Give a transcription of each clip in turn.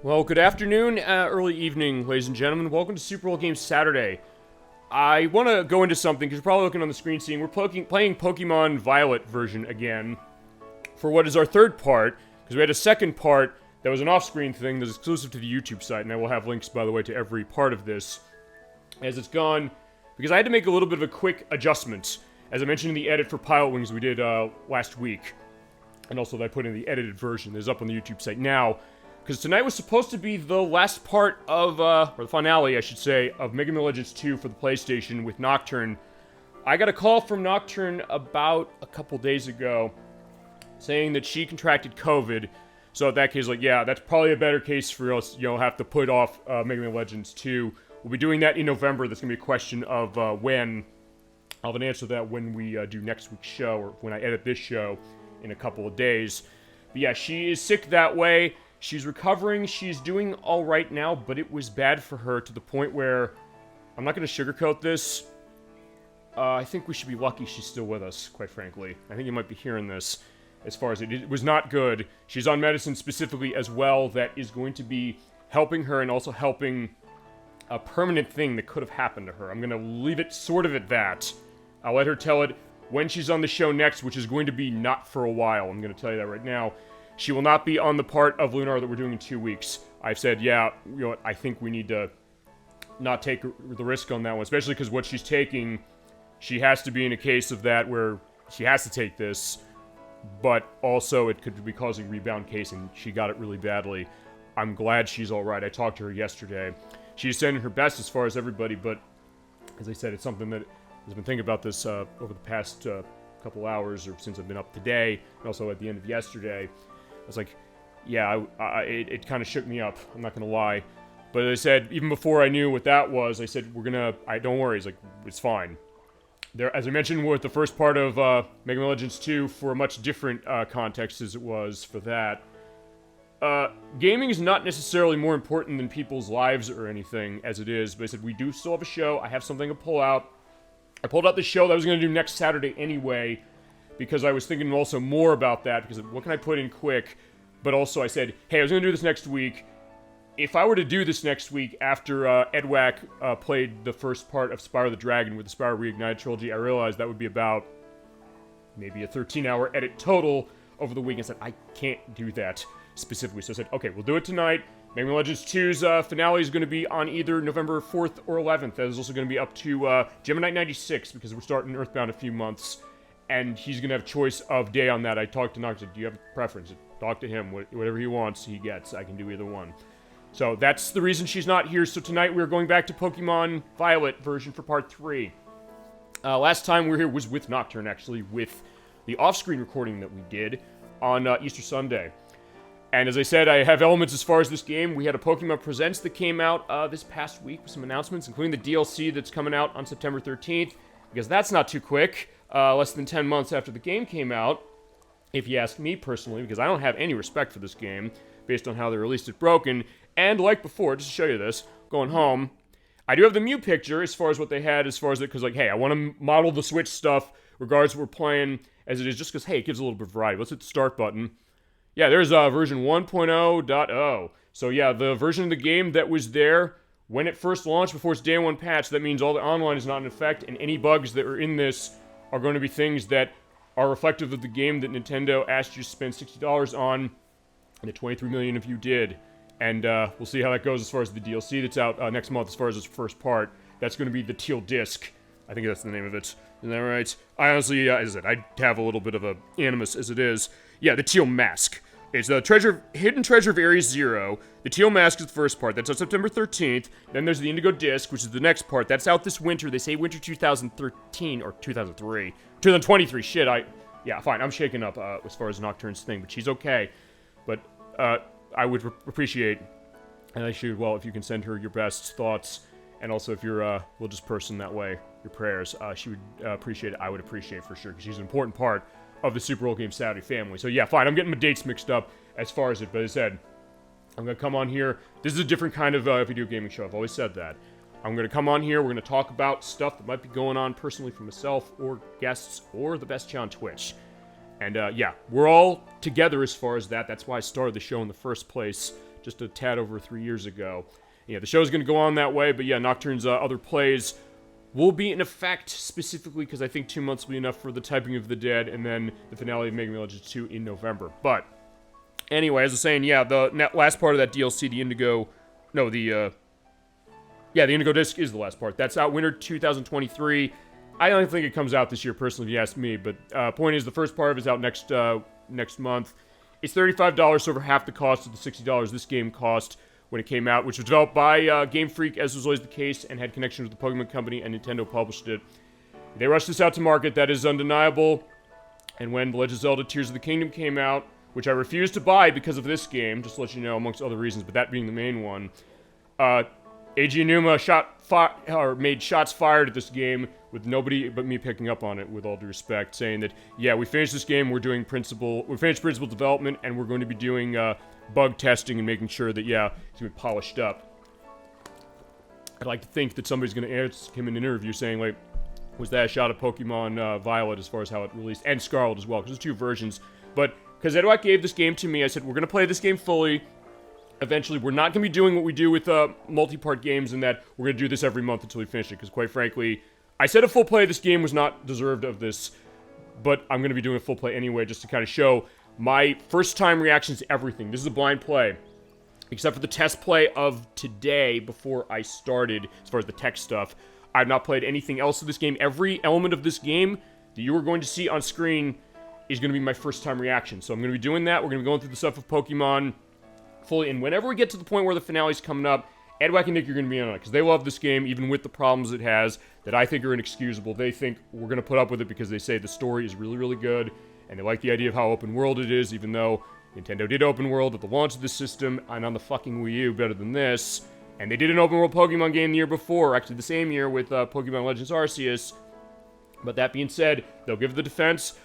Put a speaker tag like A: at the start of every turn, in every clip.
A: Well, good afternoon, early evening, ladies and gentlemen. Welcome to Super Bowl Game Saturday. I want to go into something, because you're probably looking on the screen seeing we're playing Pokemon Violet version again for what is our third part, because we had a second part that was an off-screen thing that's exclusive to the YouTube site, and I will have links, by the way, to every part of this as it's gone, because I had to make a little bit of a quick adjustment, as I mentioned in the edit for Pilot Wings we did last week, and also that I put in the edited version that is up on the YouTube site now. Because tonight was supposed to be the last part of, or the finale, I should say, of Mega Man Legends 2 for the PlayStation with Nocturne. I got a call from Nocturne about a couple days ago saying that she contracted COVID. So in that case, like, yeah, that's probably a better case for us, have to put off Mega Man Legends 2. We'll be doing that in November. That's going to be a question of when. I'll have an answer to that when we do next week's show, or when I edit this show in a couple of days. But yeah, she is sick that way. She's recovering, she's doing all right now, but it was bad for her to the point where, I'm not going to sugarcoat this, I think we should be lucky she's still with us, quite frankly. I think you might be hearing this, as far as it was not good. She's on medicine specifically as well that is going to be helping her and also helping a permanent thing that could have happened to her. I'm going to leave it sort of at that. I'll let her tell it when she's on the show next, which is going to be not for a while. I'm going to tell you that right now. She will not be on the part of Lunar that we're doing in 2 weeks. I've said, yeah, I think we need to not take the risk on that one, especially because what she's taking, she has to be in a case of that where she has to take this, but also it could be causing rebound case, and she got it really badly. I'm glad she's all right. I talked to her yesterday. She's sending her best as far as everybody, but as I said, it's something that I've been thinking about this over the past couple hours, or since I've been up today, and also at the end of yesterday. I was like, yeah, it kind of shook me up, I'm not going to lie. But as I said, even before I knew what that was, I said, don't worry, it's fine. There, as I mentioned with the first part of Mega Man Legends 2, for a much different context as it was for that, gaming is not necessarily more important than people's lives or anything, as it is, but I said, we do still have a show, I have something to pull out. I pulled out the show that I was going to do next Saturday anyway, because I was thinking also more about that, because what can I put in quick? But also I said, hey, I was going to do this next week. If I were to do this next week after Edwack played the first part of Spyro the Dragon with the Spyro Reignited trilogy, I realized that would be about maybe a 13-hour edit total over the week. I said, I can't do that specifically. So I said, okay, we'll do it tonight. Mega Man Legends 2's finale is going to be on either November 4th or 11th. That is also going to be up to Gemini 96, because we're starting Earthbound in a few months. And he's going to have choice of day on that. I talked to Nocturne. Do you have a preference? Talk to him. Whatever he wants, he gets. I can do either one. So that's the reason she's not here. So tonight we're going back to Pokemon Violet version for part 3. Last time we were here was with Nocturne, actually, with the off-screen recording that we did on Easter Sunday. And as I said, I have elements as far as this game. We had a Pokemon Presents that came out this past week with some announcements, including the DLC that's coming out on September 13th, because that's not too quick. Less than 10 months after the game came out, if you ask me personally, because I don't have any respect for this game, based on how they released it broken, and like before, just to show you this, going home, I do have the Mew picture as far as what they had, as far as it, because like, hey, I want to model the Switch stuff, regardless of what we're playing, as it is, just because, hey, it gives a little bit of variety. Let's hit the start button. Yeah, there's version 1.0.0, so yeah, the version of the game that was there when it first launched before its day one patch, that means all the online is not in effect, and any bugs that are in this are going to be things that are reflective of the game that Nintendo asked you to spend $60 on, and the 23 million of you did. And we'll see how that goes as far as the DLC that's out next month as far as its first part. That's going to be the Teal Disc. I think that's the name of it. Isn't that right? I honestly, as I said, I have a little bit of a animus as it is. Yeah, the Teal Mask. It's the Hidden Treasure of Area Zero. The Teal Mask is the first part. That's on September 13th. Then there's the Indigo Disc, which is the next part. That's out this winter. They say winter 2013 or 2003. 2023. Shit, yeah, fine. I'm shaking up as far as Nocturne's thing, but she's okay. But I would appreciate, and I should, well, if you can send her your best thoughts, and also if you're a religious person that way, your prayers, she would appreciate it. I would appreciate it for sure, because she's an important part of the Super Bowl Game Saturday family. So yeah, fine, I'm getting my dates mixed up as far as it, but as I said, I'm going to come on here. This is a different kind of video gaming show. I've always said that. I'm going to come on here. We're going to talk about stuff that might be going on personally for myself or guests or the best on Twitch. And yeah, we're all together as far as that. That's why I started the show in the first place, just a tad over 3 years ago. Yeah, the show's going to go on that way, but yeah, Nocturne's other plays will be in effect specifically because I think 2 months will be enough for the Typing of the Dead and then the finale of Mega Man Legends 2 in November. But anyway, as I was saying, yeah, the last part of that DLC, the Indigo... No, the Indigo Disc is the last part. That's out winter 2023. I don't think it comes out this year, personally, if you ask me. But point is, the first part of it is out next month. It's $35, so over half the cost of the $60 this game cost when it came out, which was developed by Game Freak, as was always the case, and had connections with the Pokemon Company, and Nintendo published it. They rushed this out to market, that is undeniable. And when The Legend of Zelda Tears of the Kingdom came out, which I refused to buy because of this game, just to let you know, amongst other reasons, but that being the main one, Eiji Aonuma made shots fired at this game with nobody but me picking up on it, with all due respect, saying that, yeah, we finished this game, we finished principal development, and we're going to be doing bug testing and making sure that, yeah, it's going to be polished up. I'd like to think that somebody's going to ask him in an interview saying, like, was that a shot at Pokemon Violet as far as how it released, and Scarlet as well, because there's 2 versions, but because Edwak gave this game to me, I said, we're going to play this game fully. Eventually, we're not going to be doing what we do with multi-part games in that we're going to do this every month until we finish it, because quite frankly, I said a full play of this game was not deserved of this, but I'm going to be doing a full play anyway, just to kind of show my first-time reactions to everything. This is a blind play, except for the test play of today before I started, as far as the tech stuff. I've not played anything else of this game. Every element of this game that you are going to see on screen is going to be my first-time reaction. So I'm going to be doing that. We're going to be going through the stuff of Pokemon fully, and whenever we get to the point where the finale's coming up, Edwak and Nick are going to be on it, because they love this game, even with the problems it has, that I think are inexcusable. They think we're going to put up with it because they say the story is really, really good, and they like the idea of how open world it is, even though Nintendo did open world at the launch of the system, and on the fucking Wii U better than this, and they did an open world Pokemon game the year before, actually the same year with Pokemon Legends Arceus. But that being said, they'll give the defense.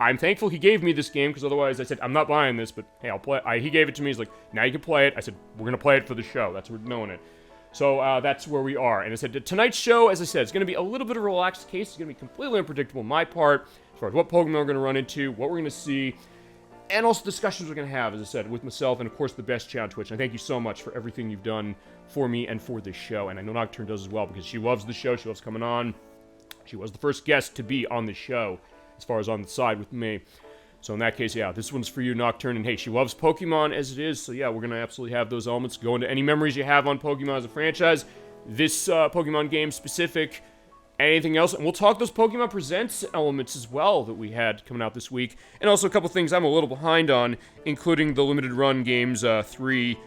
A: I'm thankful he gave me this game, because otherwise I said, I'm not buying this, but hey, I'll play it. He gave it to me, he's like, now you can play it. I said, we're going to play it for the show. That's what we're doing it. So that's where we are. And I said, tonight's show, as I said, it's going to be a little bit of a relaxed case. It's going to be completely unpredictable on my part, as far as what Pokemon we're going to run into, what we're going to see, and also discussions we're going to have, as I said, with myself, and of course the best chat on Twitch. And I thank you so much for everything you've done for me and for this show. And I know Nocturne does as well, because she loves the show. She loves coming on. She was the first guest to be on the show, as far as on the side with me. So in that case, yeah, this one's for you, Nocturne. And hey, she loves Pokemon as it is, so yeah, we're going to absolutely have those elements. Go into any memories you have on Pokemon as a franchise, this Pokemon game specific, anything else. And we'll talk those Pokemon Presents elements as well that we had coming out this week. And also a couple things I'm a little behind on, including the Limited Run Games 3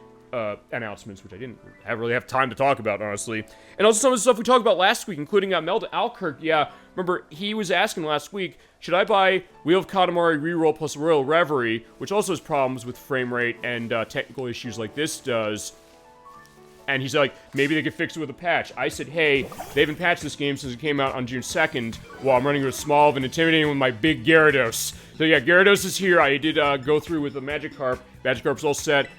A: announcements, which I didn't really have time to talk about, honestly. And also some of the stuff we talked about last week, including Melda Alkirk. Yeah, remember, he was asking last week, should I buy Wheel of Katamari Reroll plus Royal Reverie, which also has problems with frame rate and technical issues like this does. And he's like, maybe they could fix it with a patch. I said, hey, they haven't patched this game since it came out on June 2nd, while I'm running with small and intimidating with my big Gyarados. So yeah, Gyarados is here. I did go through with the Magikarp. Magikarp's all set.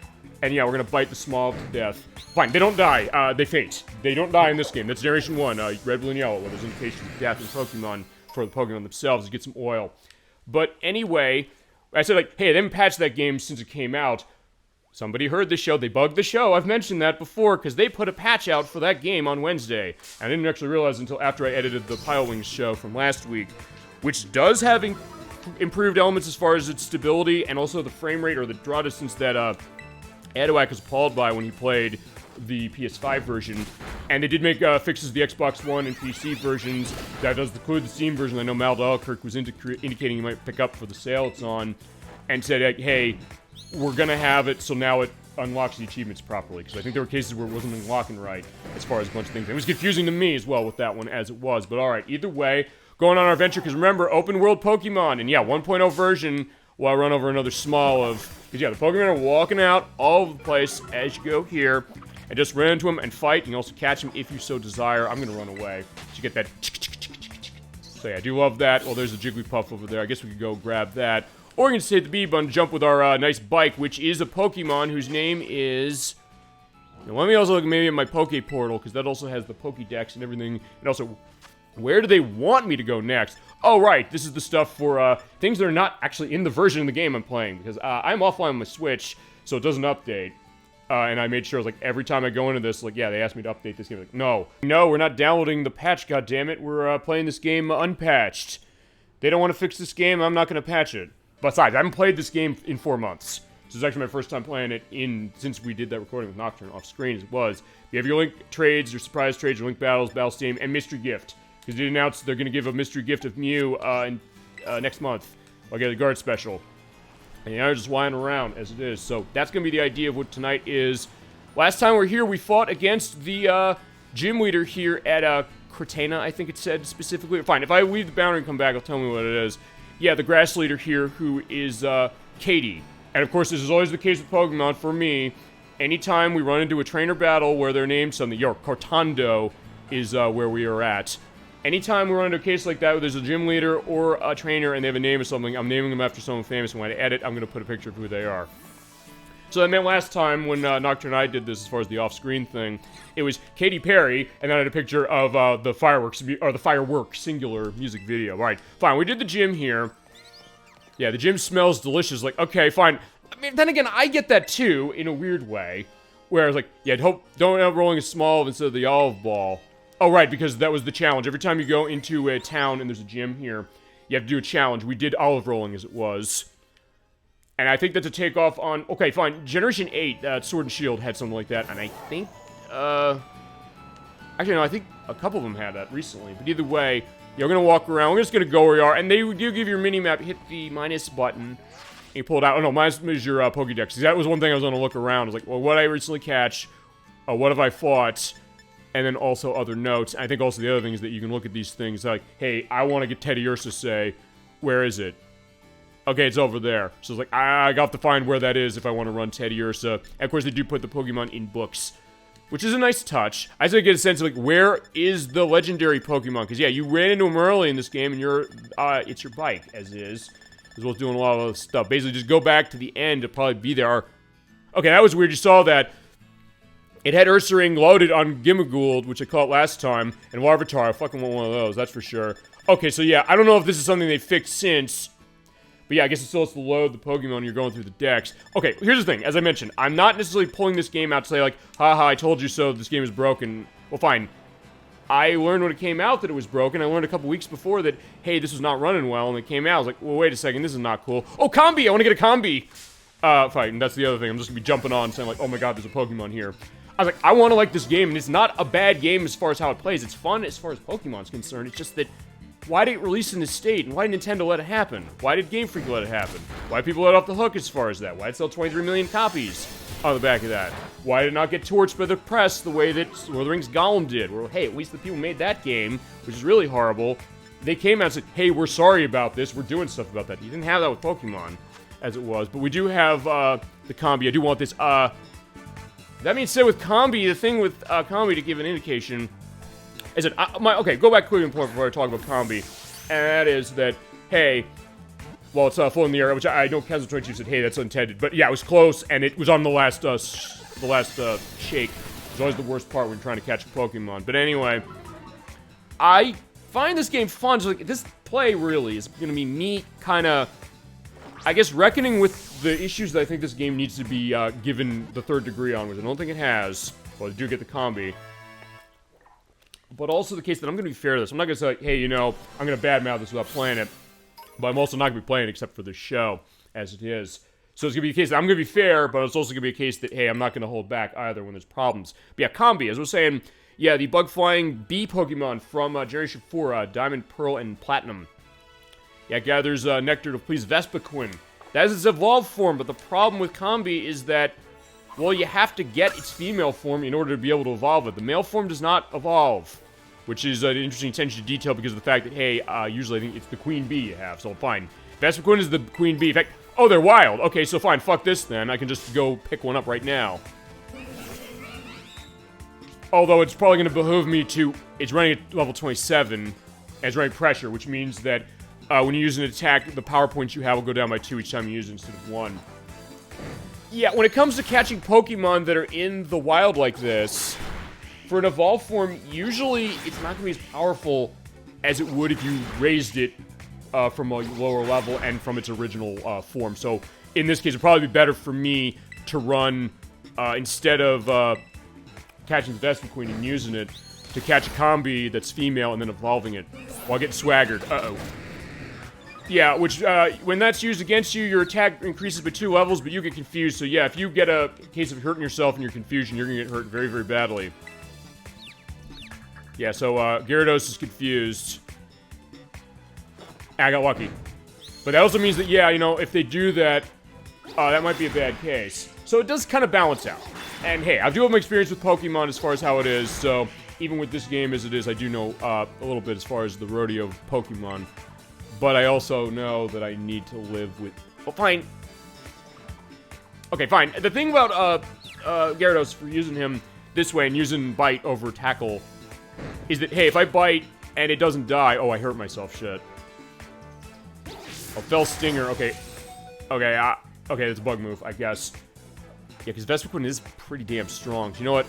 A: And yeah, we're going to bite the small to death. Fine, they don't die. They faint. They don't die in this game. That's Generation 1, Red, Blue, and Yellow, where there's indication of death in Pokemon for the Pokemon themselves to get some oil. But anyway, I said, like, hey, they haven't patched that game since it came out. Somebody heard the show. They bugged the show. I've mentioned that before, because they put a patch out for that game on Wednesday. I didn't actually realize until after I edited the Pilewings show from last week, which does have improved elements as far as its stability and also the frame rate or the draw distance that Edwak was appalled by when he played the PS5 version. And they did make fixes to the Xbox One and PC versions. That does include the Steam version I know Mal Dahlkirk was indicating he might pick up for the sale it's on, and said, hey, we're going to have it so now it unlocks the achievements properly. Because I think there were cases where it wasn't unlocking right as far as a bunch of things. It was confusing to me as well with that one as it was. But alright, either way, going on our adventure, because remember, open world Pokemon. And yeah, 1.0 version, while I run over another small of... Because yeah, the Pokemon are walking out all over the place as you go here. And just run into them and fight. You can also catch them if you so desire. I'm going to run away. So you get that... So yeah, I do love that. Well, there's a Jigglypuff over there. I guess we could go grab that. Or we can just hit the B-button, jump with our nice bike, which is a Pokemon whose name is... Now, let me also look maybe at my Poke Portal, because that also has the Pokédex and everything. And also, where do they want me to go next? Oh, right, this is the stuff for things that are not actually in the version of the game I'm playing, because I'm offline on my Switch, so it doesn't update. And I made sure, like, every time I go into this, like, yeah, they asked me to update this game. Like, no, we're not downloading the patch, goddammit. We're playing this game unpatched. They don't want to fix this game, I'm not going to patch it. Besides, I haven't played this game in 4 months. This is actually my first time playing it since we did that recording with Nocturne off screen, as it was. You have your link trades, your surprise trades, your link battles, battle steam, and mystery gift. Because they announced they're going to give a mystery gift of Mew next month. I'll get a guard special. And yeah, just winding around as it is. So that's going to be the idea of what tonight is. Last time we were here, we fought against the gym leader here at Cortana, I think it said specifically. Fine, if I leave the boundary and come back, I'll tell me what it is. Yeah, the grass leader here, who is Katie. And of course, this is always the case with Pokemon for me. Anytime we run into a trainer battle where they're named something, Cortando is where we are at. Anytime we run into a case like that where there's a gym leader or a trainer and they have a name or something, I'm naming them after someone famous, and when I edit, I'm going to put a picture of who they are. So that meant last time when Nocturne and I did this, as far as the off-screen thing, it was Katy Perry, and then I had a picture of the fireworks singular music video. All right, fine, we did the gym here. Yeah, the gym smells delicious. Like, okay, fine. I mean, then again, I get that too, in a weird way. Where I was like, yeah, don't end up rolling a small instead of the olive ball. Oh, right, because that was the challenge. Every time you go into a town and there's a gym here, you have to do a challenge. We did olive rolling as it was. And I think that's a takeoff on... Okay, fine. Generation 8, Sword and Shield had something like that. And I think, actually, no, I think a couple of them had that recently. But either way, you're going to walk around. We're just going to go where you are. And they do give you your mini-map. Hit the minus button. And you pull it out. Oh, no, minus is your Pokédex. That was one thing I was going to look around. I was like, well, what did I recently catch? What have I fought? And then also other notes. I think also the other thing is that you can look at these things like, hey, I want to get Teddy Ursa, say, where is it? Okay, it's over there. So it's like, I got to find where that is if I want to run Teddy Ursa. And of course, they do put the Pokemon in books, which is a nice touch. I still get a sense of, like, where is the legendary Pokemon? Because, yeah, you ran into them early in this game, and it's your bike, as is. As well as doing a lot of other stuff. Basically, just go back to the end to probably be there. Okay, that was weird. You saw that. It had Ursaring loaded on Gimagould, which I caught last time, and Larvitar. I fucking want one of those, that's for sure. Okay, so yeah, I don't know if this is something they fixed since, but yeah, I guess it still has to load the Pokemon you're going through the decks. Okay, here's the thing, as I mentioned, I'm not necessarily pulling this game out to say like, haha, I told you so, this game is broken. Well, fine. I learned when it came out that it was broken. I learned a couple weeks before that, hey, this was not running well, and it came out. I was like, well, wait a second, this is not cool. Oh, Combi! I want to get a Combi! Fine, and that's the other thing. I'm just gonna be jumping on saying like, oh my god, there's a Pokemon here. I was like, I want to like this game, and it's not a bad game as far as how it plays. It's fun as far as Pokemon's concerned. It's just that, why did it release in this state, and why did Nintendo let it happen? Why did Game Freak let it happen? Why did people let off the hook as far as that? Why did it sell 23 million copies on the back of that? Why did it not get torched by the press the way that Lord of the Rings Gollum did? Where, hey, at least the people who made that game, which is really horrible, they came out and said, hey, we're sorry about this, we're doing stuff about that. You didn't have that with Pokemon, as it was, but we do have, the Combi. I do want this, that being said, with Combi, the thing with Combi, to give an indication, is that, okay, go back quickly and point before I talk about Combi, and that is that, hey, well, it's full in the air, which I know Kazuto said, hey, that's intended, but yeah, it was close, and it was on the last shake. It's always the worst part when you're trying to catch a Pokemon, but anyway, I find this game fun. So, like, this play really is going to be me kind of, I guess, reckoning with the issues that I think this game needs to be given the third degree on, which I don't think it has. Well, I do get the Combi. But also the case that I'm going to be fair to this. I'm not going to say, like, hey, you know, I'm going to badmouth this without playing it. But I'm also not going to be playing it except for this show, as it is. So it's going to be a case that I'm going to be fair, but it's also going to be a case that, hey, I'm not going to hold back either when there's problems. But yeah, Combi, as I was saying, yeah, the bug-flying bee Pokemon from Generation 4, Diamond, Pearl, and Platinum. Yeah, it gathers nectar to please Vespiquen. That is its evolved form, but the problem with Combi is that, well, you have to get its female form in order to be able to evolve it. The male form does not evolve, which is an interesting attention to detail because of the fact that, hey, usually I think it's the queen bee you have, so fine. Vespiquen is the queen bee. In fact, oh, they're wild. Okay, so fine, fuck this then. I can just go pick one up right now. Although it's probably going to behoove me to, it's running at level 27, and it's running pressure, which means that when you use an attack, the power points you have will go down by 2 each time you use it instead of 1. Yeah, when it comes to catching Pokemon that are in the wild like this, for an evolved form, usually it's not going to be as powerful as it would if you raised it from a lower level and from its original form. So, in this case, it'd probably be better for me to run instead of catching the Vespiquen and using it to catch a combi that's female and then evolving it while getting swaggered. Uh-oh. Yeah, which, when that's used against you, your attack increases by 2 levels, but you get confused. So yeah, if you get a case of hurting yourself in your confusion, you're gonna get hurt very, very badly. Yeah, so, Gyarados is confused. I got lucky. But that also means that, yeah, you know, if they do that, that might be a bad case. So it does kind of balance out. And hey, I do have my experience with Pokemon as far as how it is, so even with this game as it is, I do know, a little bit as far as the rodeo of Pokemon. But I also know that I need to live with... Well, fine. Okay, fine. The thing about, Gyarados, for using him this way and using Bite over Tackle, is that, hey, if I Bite and it doesn't die... Oh, I hurt myself, shit. Oh, Fell Stinger, okay. Okay, okay, that's a bug move, I guess. Yeah, because Vespiquen is pretty damn strong. So you know what?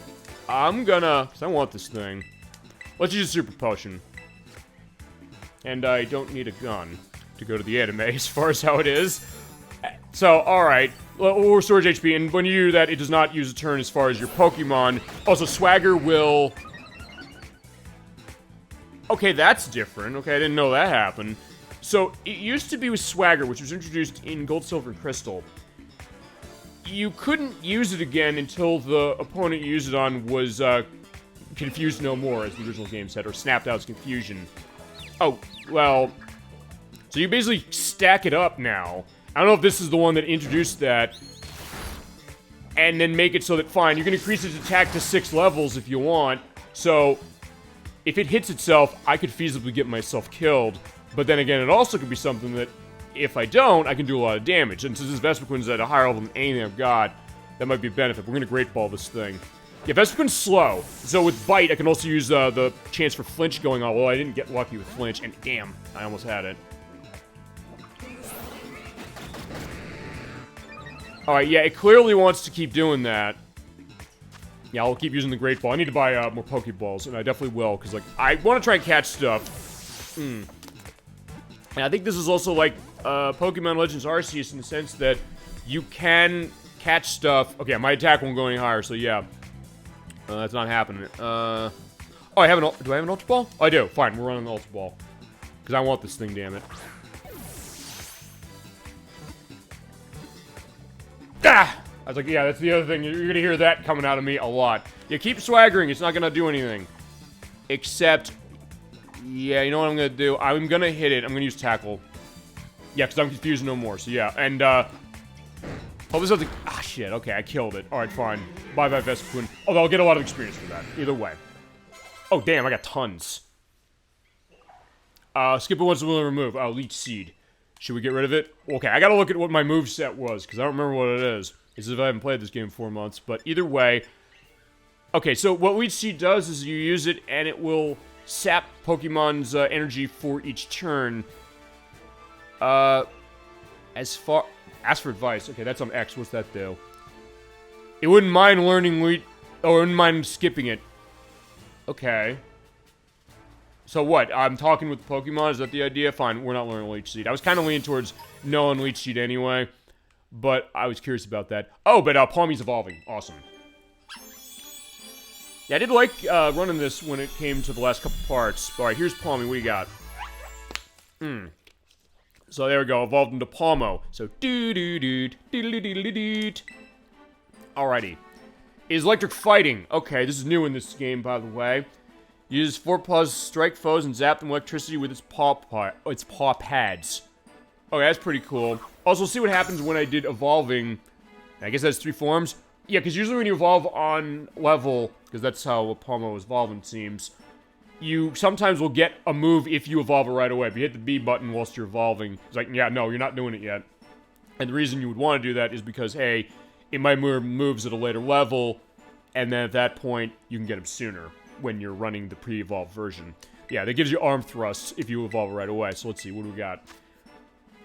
A: I'm gonna... Because I want this thing. Let's use a Super Potion. And I don't need a gun to go to the anime as far as how it is. So, alright. We'll restore HP, and when you do that, it does not use a turn as far as your Pokemon. Also, Swagger will... Okay, that's different. Okay, I didn't know that happened. So, it used to be with Swagger, which was introduced in Gold, Silver, and Crystal. You couldn't use it again until the opponent you used it on was, confused no more, as the original game said, or snapped out its confusion. Oh, well, so you basically stack it up now. I don't know if this is the one that introduced that. And then make it so that, fine, you can increase its attack to 6 levels if you want. So, if it hits itself, I could feasibly get myself killed. But then again, it also could be something that, if I don't, I can do a lot of damage. And since this Vespiquen's at a higher level than anything I've got, that might be a benefit. We're gonna Great Ball this thing. Yeah, Vespiquen's slow. So with Bite, I can also use the chance for Flinch going on. Well, I didn't get lucky with Flinch, and damn, I almost had it. Alright, yeah, it clearly wants to keep doing that. Yeah, I'll keep using the Great Ball. I need to buy more Pokeballs, and I definitely will, because, like, I want to try and catch stuff. And I think this is also like Pokemon Legends Arceus in the sense that you can catch stuff. Okay, my attack won't go any higher, so yeah. That's not happening. Oh, I have an... Do I have an Ultra Ball? Oh, I do. Fine, we're running the Ultra Ball. Because I want this thing, damn it. Ah! I was like, yeah, that's the other thing. You're gonna hear that coming out of me a lot. Yeah, keep swaggering. It's not gonna do anything. Except... Yeah, you know what I'm gonna do? I'm gonna hit it. I'm gonna use Tackle. Yeah, because I'm confused no more. So, yeah. And, oh, this other... Ah, shit. Okay, I killed it. Alright, fine. Bye-bye, Vespiquen. Although I'll get a lot of experience for that. Either way. Oh, damn, I got tons. Skip it once and we'll remove. Oh, Leech Seed. Should we get rid of it? Okay, I gotta look at what my moveset was, because I don't remember what it is. It's as if I haven't played this game in 4 months. But either way... Okay, so what Leech Seed does is you use it, and it will sap Pokemon's energy for each turn. Ask for advice. Okay, that's on X. What's that do? It wouldn't mind learning Leech... Or wouldn't mind skipping it. Okay. So what? I'm talking with Pokemon? Is that the idea? Fine, we're not learning Leech Seed. I was kind of leaning towards knowing Leech Seed anyway. But I was curious about that. Oh, but Palmy's evolving. Awesome. Yeah, I did like running this when it came to the last couple parts. Alright, here's Palmy. What do you got? So there we go. Evolved into Palmo. So doo-doo-doo-doo-doo-doo-doo-doo. Alrighty. Is electric fighting. Okay, this is new in this game, by the way. Uses 4 paws to strike foes and zap them with electricity with its paw pads. Okay, that's pretty cool. Also, see what happens when I did evolving. I guess that's 3 forms. Yeah, because usually when you evolve on level, because that's how Palmo is evolving, it seems, you sometimes will get a move if you evolve it right away. If you hit the B button whilst you're evolving, it's like, yeah, no, you're not doing it yet. And the reason you would want to do that is because, hey, it might move moves at a later level, and then at that point, you can get them sooner when you're running the pre-evolved version. Yeah, that gives you arm thrusts if you evolve it right away. So let's see, what do we got?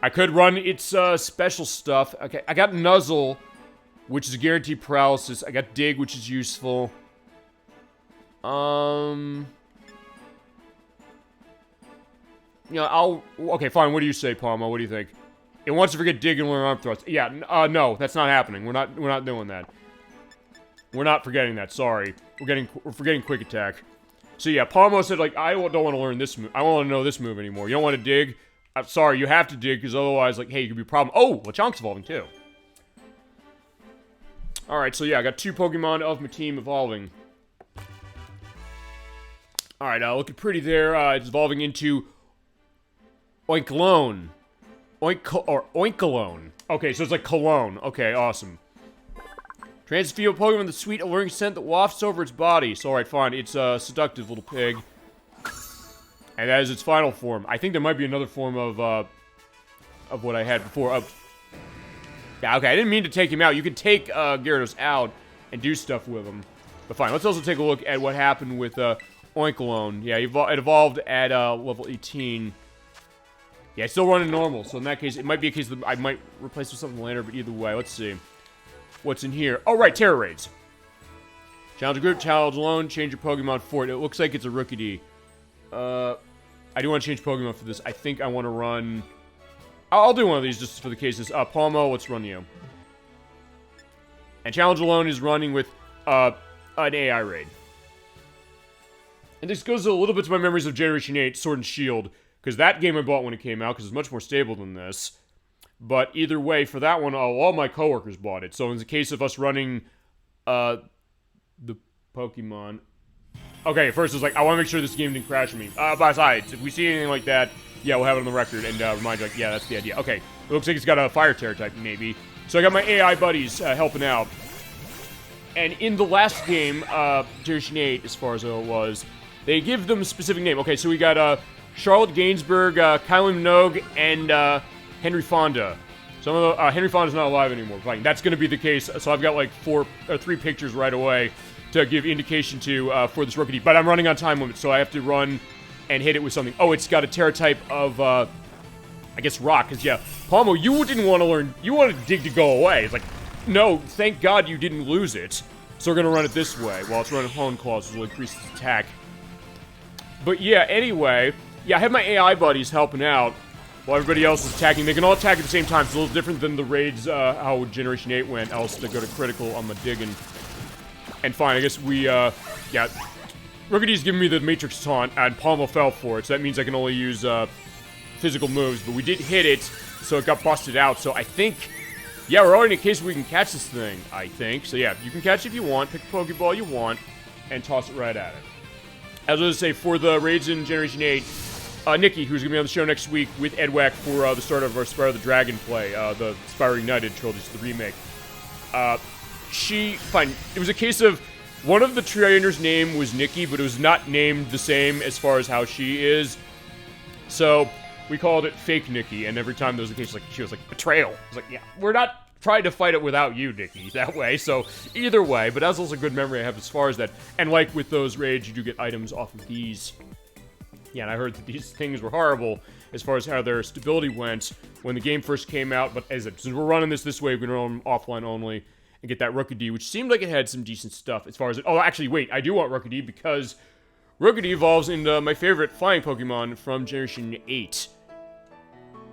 A: I could run its special stuff. Okay, I got Nuzzle, which is guaranteed paralysis. I got Dig, which is useful. You know, okay, fine. What do you say, Palmo? What do you think? It wants to forget Dig and learn arm thrust. Yeah, no, that's not happening. We're not doing that. We're not forgetting that, sorry. We're forgetting quick attack. So yeah, Palmo said, like, I don't want to learn this move. I don't want to know this move anymore. You don't want to dig? I'm sorry, you have to dig, because otherwise, like, hey, you could be a problem. Oh, Lechonk's evolving, too. Alright, so yeah, I got 2 Pokemon of my team evolving. Alright, looking pretty there. It's evolving into Oinkalone. Oinkalone. Okay, so it's like cologne. Okay, awesome. Transfield Pokemon with a sweet, alluring scent that wafts over its body. So, alright, fine. It's a seductive little pig. And that is its final form. I think there might be another form of what I had before. Yeah, okay, I didn't mean to take him out. You can take Gyarados out and do stuff with him. But fine, let's also take a look at what happened with Oinkalone. Yeah, it evolved at level 18. Yeah, it's still running normal, so in that case, it might be a case that I might replace with something later, but either way, let's see. What's in here? Oh, right, Terror Raids. Challenge group, challenge alone, change your Pokemon for it. It looks like it's a Rookidee. I do want to change Pokemon for this. I think I want to run... I'll do one of these just for the cases. Palmo, let's run you. And challenge alone is running with an AI raid. And this goes a little bit to my memories of Generation 8, Sword and Shield, because that game I bought when it came out, because it's much more stable than this. But either way, for that one, all my coworkers bought it. So in the case of us running the Pokemon... Okay, first it's like, I want to make sure this game didn't crash on me. Besides, if we see anything like that, yeah, we'll have it on the record and remind you, like, yeah, that's the idea. Okay, it looks like it's got a Fire Terror type, maybe. So I got my AI buddies helping out. And in the last game, Generation 8, as far as it was, they give them a specific name. Okay, so we got Charlotte Gainsbourg, Kylie Minogue, and Henry Fonda. Some of the Henry Fonda's not alive anymore. Fine, that's going to be the case. So I've got like 3 pictures right away to give indication to for this Rookidee. But I'm running on time limit, so I have to run and hit it with something. Oh, it's got a Terra type of I guess Rock. Because yeah, Palmo, you didn't want to learn. You wanted Dig to go away. It's like, no, thank God you didn't lose it. So we're gonna run it this way while it's running Hone Claws, which will increase its attack. But yeah, anyway, yeah, I have my AI buddies helping out while everybody else is attacking. They can all attack at the same time. It's a little different than the raids, how Generation 8 went, else they go to critical on my digging. And fine, I guess we, yeah. Rookidee's giving me the Matrix Taunt, and Palmo fell for it, so that means I can only use, physical moves. But we did hit it, so it got busted out, so I think... Yeah, we're already in a case where we can catch this thing, I think. So yeah, you can catch it if you want, pick the Pokeball you want, and toss it right at it. As I was going to say, for the raids in Generation 8, Nikki, who's going to be on the show next week with Edwack for the start of our Spyro the Dragon play, the Spyro Ignited trilogy, the remake. Fine, it was a case of one of the trainer's name was Nikki, but it was not named the same as far as how she is. So we called it Fake Nikki, and every time there was a case, like, she was like, betrayal. I was like, yeah, we're not trying to fight it without you, Nikki, that way. So either way, but that's also a good memory I have as far as that. And like with those raids, you do get items off of these. Yeah, and I heard that these things were horrible as far as how their stability went when the game first came out. But since we're running this way, we're going to run offline only and get that Rookidee, which seemed like it had some decent stuff as far as it. Oh, actually, wait, I do want Rookidee because Rookidee evolves into my favorite flying Pokemon from Generation 8.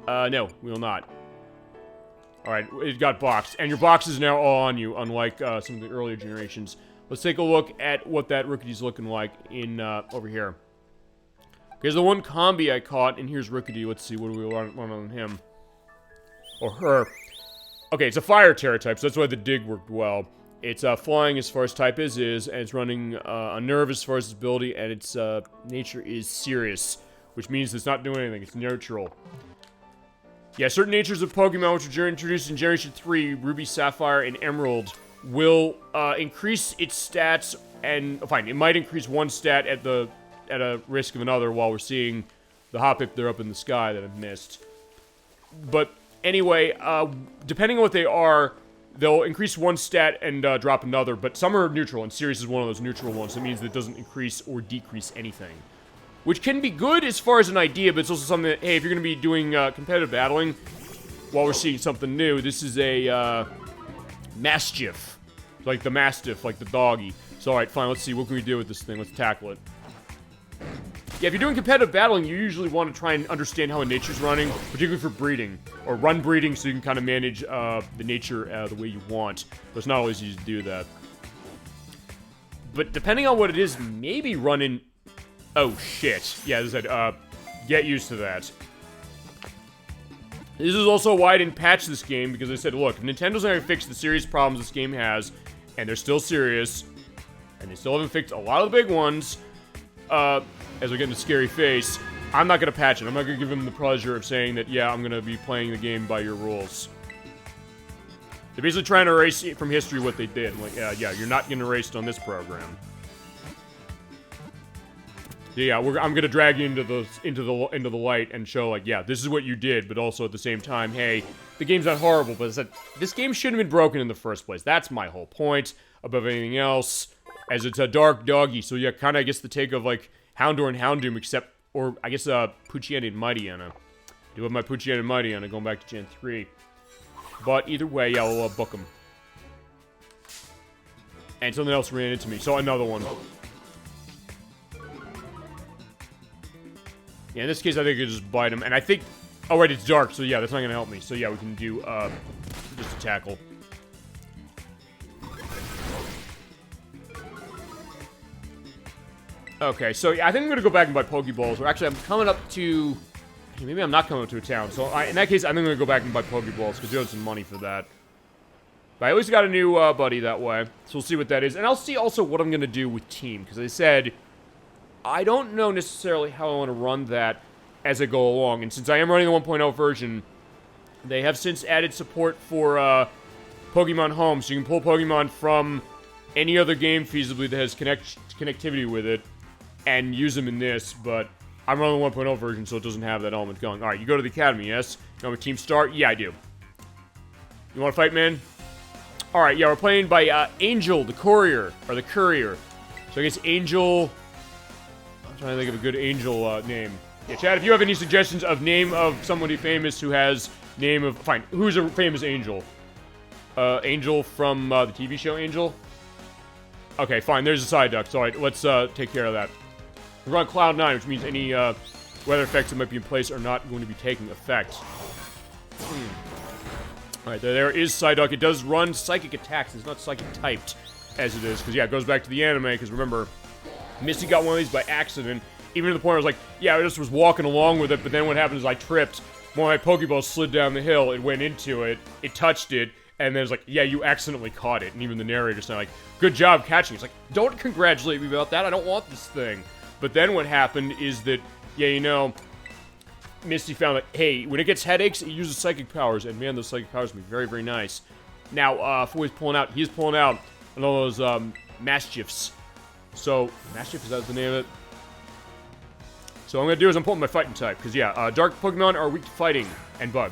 A: No, we will not. Alright, it got boxed. And your box is now all on you, unlike some of the earlier generations. Let's take a look at what that Rookidee's looking like in, over here. Here's the one combi I caught, and here's Rookidee. Let's see, what do we run on him? Or her. Okay, it's a fire Terra type, so that's why the dig worked well. It's flying as far as type is, and it's running a nerve as far as its ability, and its nature is serious, which means it's not doing anything. It's neutral. Yeah, certain natures of Pokemon which were introduced in Generation 3, Ruby, Sapphire, and Emerald, will increase its stats, and fine, it might increase one stat at a risk of another while we're seeing the Hoppip there up in the sky that I've missed. But anyway, depending on what they are, they'll increase one stat and drop another, but some are neutral, and Sirius is one of those neutral ones. That means that it doesn't increase or decrease anything. Which can be good as far as an idea, but it's also something that, hey, if you're going to be doing competitive battling, while we're seeing something new, this is a Mastiff. Like the Mastiff, like the doggy. So, alright, fine, let's see, what can we do with this thing? Let's tackle it. Yeah, if you're doing competitive battling, you usually want to try and understand how a nature's running, particularly for breeding, or run breeding, so you can kind of manage the nature the way you want. But it's not always easy to do that. But depending on what it is, maybe running... Oh, shit. Yeah, as I said, get used to that. This is also why I didn't patch this game, because I said, look, Nintendo's not going to fix the serious problems this game has, and they're still serious, and they still haven't fixed a lot of the big ones, as we get into Scary Face. I'm not going to patch it. I'm not going to give them the pleasure of saying that, yeah, I'm going to be playing the game by your rules. They're basically trying to erase from history what they did. I'm like, yeah, you're not getting erased on this program. Yeah, I'm gonna drag you into the light and show, like, yeah, this is what you did, but also at the same time, hey, the game's not horrible, but this game shouldn't have been broken in the first place. That's my whole point above anything else, as it's a dark doggy. So yeah, kind of I guess the take of like Houndour and Houndoom, except, or I guess Poochyena and Mightyena. I do have my Poochyena and Mightyena going back to Gen 3, but either way, yeah, we'll book them. And something else ran into me, so another one. Yeah, in this case, I think I could just bite him. And I think... Oh, right, it's dark, so yeah, that's not going to help me. So yeah, we can do, just a tackle. Okay, so yeah, I think I'm going to go back and buy Pokeballs. Or actually, I'm coming up to... Maybe I'm not coming up to a town. So in that case, I think I'm going to go back and buy Pokeballs, because you have some money for that. But I at least got a new buddy that way. So we'll see what that is. And I'll see also what I'm going to do with Team, because I said... I don't know necessarily how I want to run that as I go along. And since I am running the 1.0 version, they have since added support for Pokemon Home. So you can pull Pokemon from any other game feasibly that has connectivity with it and use them in this. But I'm running the 1.0 version, so it doesn't have that element going. Alright, you go to the Academy, yes? You want a team start? Yeah, I do. You want to fight, man? Alright, yeah, we're playing by Angel, the Courier. Or the Courier. So I guess Angel... Trying to think of a good Angel name. Yeah, Chad, if you have any suggestions of name of somebody famous who has name of... Fine, who's a famous Angel? Angel from the TV show Angel? Okay, fine, there's a side duck. So, alright, let's take care of that. We're on Cloud 9, which means any weather effects that might be in place are not going to be taking effect. Alright, there is Psyduck. It does run psychic attacks. It's not psychic typed as it is, because, yeah, it goes back to the anime, because remember... Misty got one of these by accident, even to the point where I was like, yeah, I just was walking along with it, but then what happened is I tripped, one of my Pokeballs slid down the hill, it went into it, it touched it, and then it's like, yeah, you accidentally caught it, and even the narrator's like, good job catching it. It's like, don't congratulate me about that, I don't want this thing. But then what happened is that, yeah, you know, Misty found that, hey, when it gets headaches, it uses psychic powers, and man, those psychic powers can be very, very nice. Now, for what he's pulling out all those, Mastiffs. So, Mastiff, is that the name of it? So what I'm going to do is I'm pulling my fighting type, because yeah, dark Pokemon are weak to fighting and bug.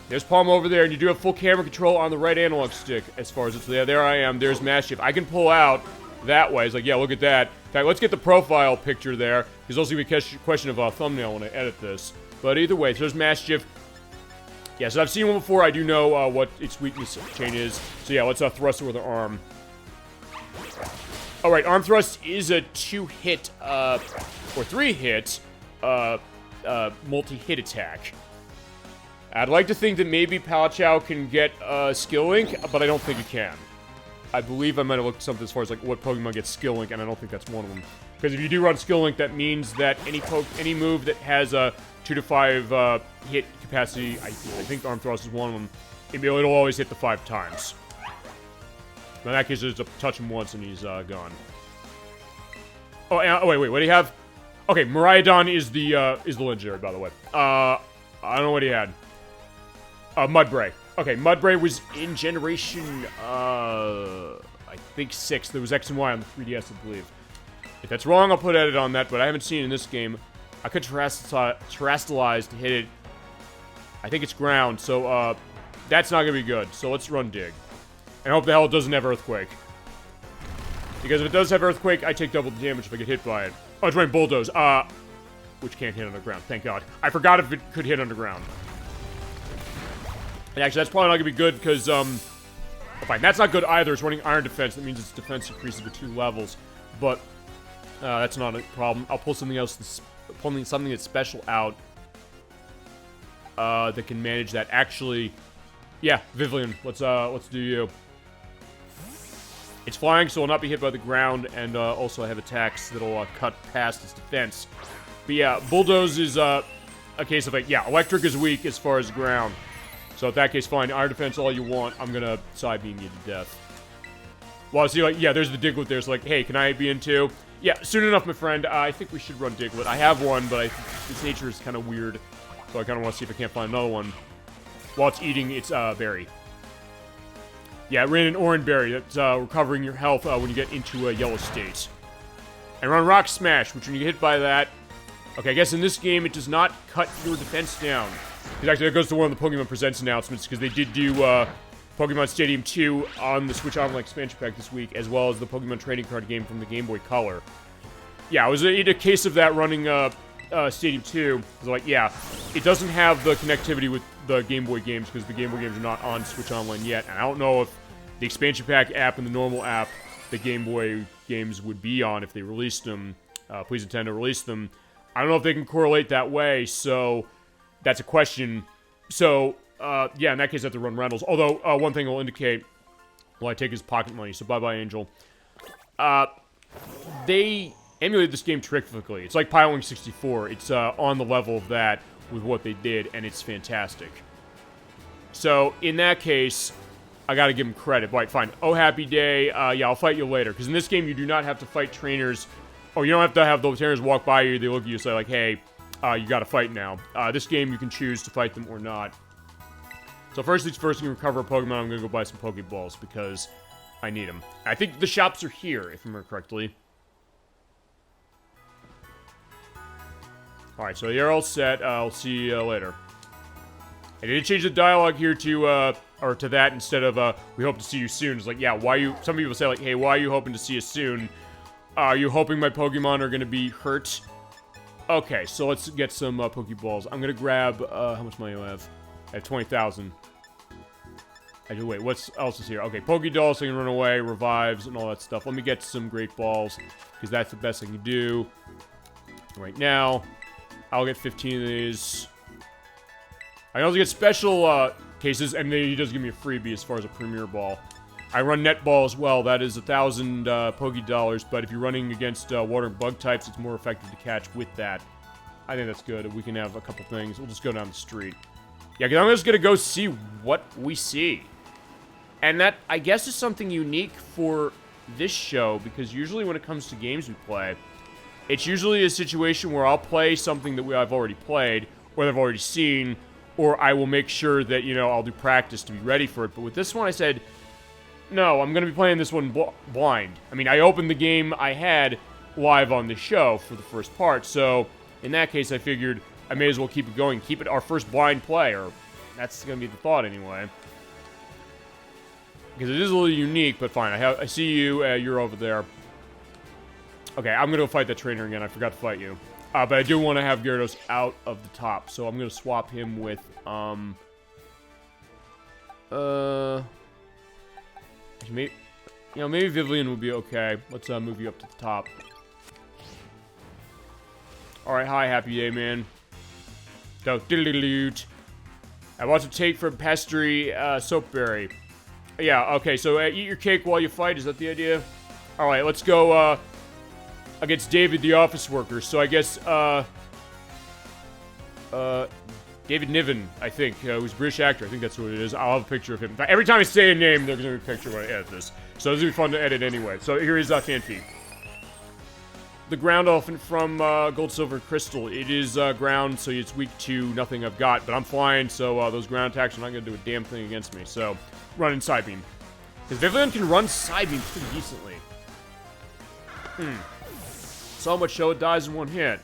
A: There's Palm over there, and you do have full camera control on the right analog stick, as far as it's, yeah, there I am, there's Mastiff. I can pull out that way, it's like, yeah, look at that. In fact, let's get the profile picture there, because also we catch a question of a thumbnail when I edit this. But either way, so there's Mastiff. Yeah, so I've seen one before, I do know what its weakness chain is. So yeah, let's thrust it with our arm. Alright, Arm Thrust is a 2-hit, or 3-hit, multi-hit attack. I'd like to think that maybe Palachau can get, Skill Link, but I don't think it can. I believe I might have looked at something as far as, like, what Pokemon gets Skill Link, and I don't think that's one of them. Because if you do run Skill Link, that means that any move that has a 2 to 5, hit capacity, I think Arm Thrust is one of them, it'll always hit the 5 times. In that case, just touch him once and he's gone. Oh, wait, what do you have? Okay, Miraidon is the legendary, by the way. I don't know what he had. Mudbray. Okay, Mudbray was in Generation, I think 6. There was X and Y on the 3DS, I believe. If that's wrong, I'll put edit on that, but I haven't seen it in this game. I could Terrastalize to hit it. I think it's ground, so, that's not gonna be good. So let's run Dig. And hope the hell it doesn't have Earthquake. Because if it does have Earthquake, I take double the damage if I get hit by it. Oh, it's running Bulldoze. Which can't hit underground, thank God. I forgot if it could hit underground. And actually, that's probably not gonna be good, because, fine, that's not good either. It's running Iron Defense. That means its defense increases to 2 levels. But, that's not a problem. I'll pull something else, something that's special out. That can manage that. Actually, yeah, Vivillon, let's do you. It's flying, so it will not be hit by the ground, and also I have attacks that'll cut past its defense. But yeah, Bulldoze is a case of like, yeah, electric is weak as far as ground. So in that case, fine, air defense all you want. I'm gonna side beam you to death. Well, see, like, yeah, there's the Diglett there. It's like, hey, can I be in too? Yeah, soon enough, my friend. I think we should run Diglett. I have one, but its nature is kind of weird. So I kind of want to see if I can't find another one while it's eating its berry. Yeah, it ran an orange berry. That's recovering your health when you get into a yellow state. And run Rock Smash, which when you get hit by that... Okay, I guess in this game, it does not cut your defense down. Because actually, that goes to one of the Pokemon Presents announcements, because they did do Pokemon Stadium 2 on the Switch Online expansion pack this week, as well as the Pokemon trading card game from the Game Boy Color. Yeah, it was a case of that running Stadium 2. It was like, yeah, it doesn't have the connectivity with the Game Boy games, because the Game Boy games are not on Switch Online yet. And I don't know if the expansion pack app and the normal app the Game Boy games would be on if they released them. Please Nintendo released them. I don't know if they can correlate that way, so that's a question. So, yeah, in that case, I have to run Reynolds. Although, one thing will indicate, well, I take his pocket money, so bye-bye, Angel. They emulated this game terrifically. It's like Pilotwing 64. It's on the level of that with what they did, and it's fantastic. So, in that case, I gotta give them credit. Right, fine. Oh, happy day. Yeah, I'll fight you later. Because in this game, you do not have to fight trainers. Or you don't have to have the trainers walk by you. They look at you and say, like, hey, you gotta fight now. This game, you can choose to fight them or not. So first things first, you can recover a Pokemon. I'm gonna go buy some Pokeballs because I need them. I think the shops are here, if I remember correctly. Alright, so you're all set. I'll see you later. I did change the dialogue here to, or to that instead of, we hope to see you soon. It's like, yeah, why you, some people say, like, hey, why are you hoping to see us soon? Are you hoping my Pokemon are gonna be hurt? Okay, so let's get some, Pokeballs. I'm gonna grab, how much money do I have? I have 20,000. Wait, what else is here? Okay, Pokédoll, so you can run away, revives, and all that stuff. Let me get some Great Balls, because that's the best I can do. Right now, I'll get 15 of these. I can also get special, cases, and then he does give me a freebie as far as a Premier Ball. I run Net Ball as well. That is 1,000, Pokédollars, but if you're running against, water and bug types, it's more effective to catch with that. I think that's good. We can have a couple things. We'll just go down the street. Yeah, because I'm just gonna go see what we see. And that, I guess, is something unique for this show, because usually when it comes to games we play, it's usually a situation where I'll play something that I've already played, or I've already seen, or I will make sure that, you know, I'll do practice to be ready for it. But with this one, I said, no, I'm gonna be playing this one blind. I mean, I opened the game I had live on the show for the first part, so in that case, I figured I may as well keep it going, keep it our first blind play, or that's gonna be the thought anyway. Because it is a little unique, but fine. I see you. You're over there. Okay, I'm gonna go fight that trainer again. I forgot to fight you. But I do want to have Gyarados out of the top, so I'm gonna swap him with maybe, you know, maybe Vivian would be okay. Let's move you up to the top. All right, hi, happy day, man. So, diddly-doot. I want to take from Pastry Soapberry. Yeah, okay, so eat your cake while you fight, is that the idea? Alright, let's go, against David the office worker. So I guess, David Niven, I think, who's a British actor. I think that's what it is. I'll have a picture of him. Every time I say a name, there's gonna be a picture when I edit this. So this is gonna be fun to edit anyway. So here is Fanfi. The ground elephant from Gold, Silver, Crystal. It is ground, so it's weak to nothing I've got. But I'm flying, so those ground attacks are not going to do a damn thing against me. So, run in Side Beam. Because Vivian can run Side Beam pretty decently. So much so it dies in one hit.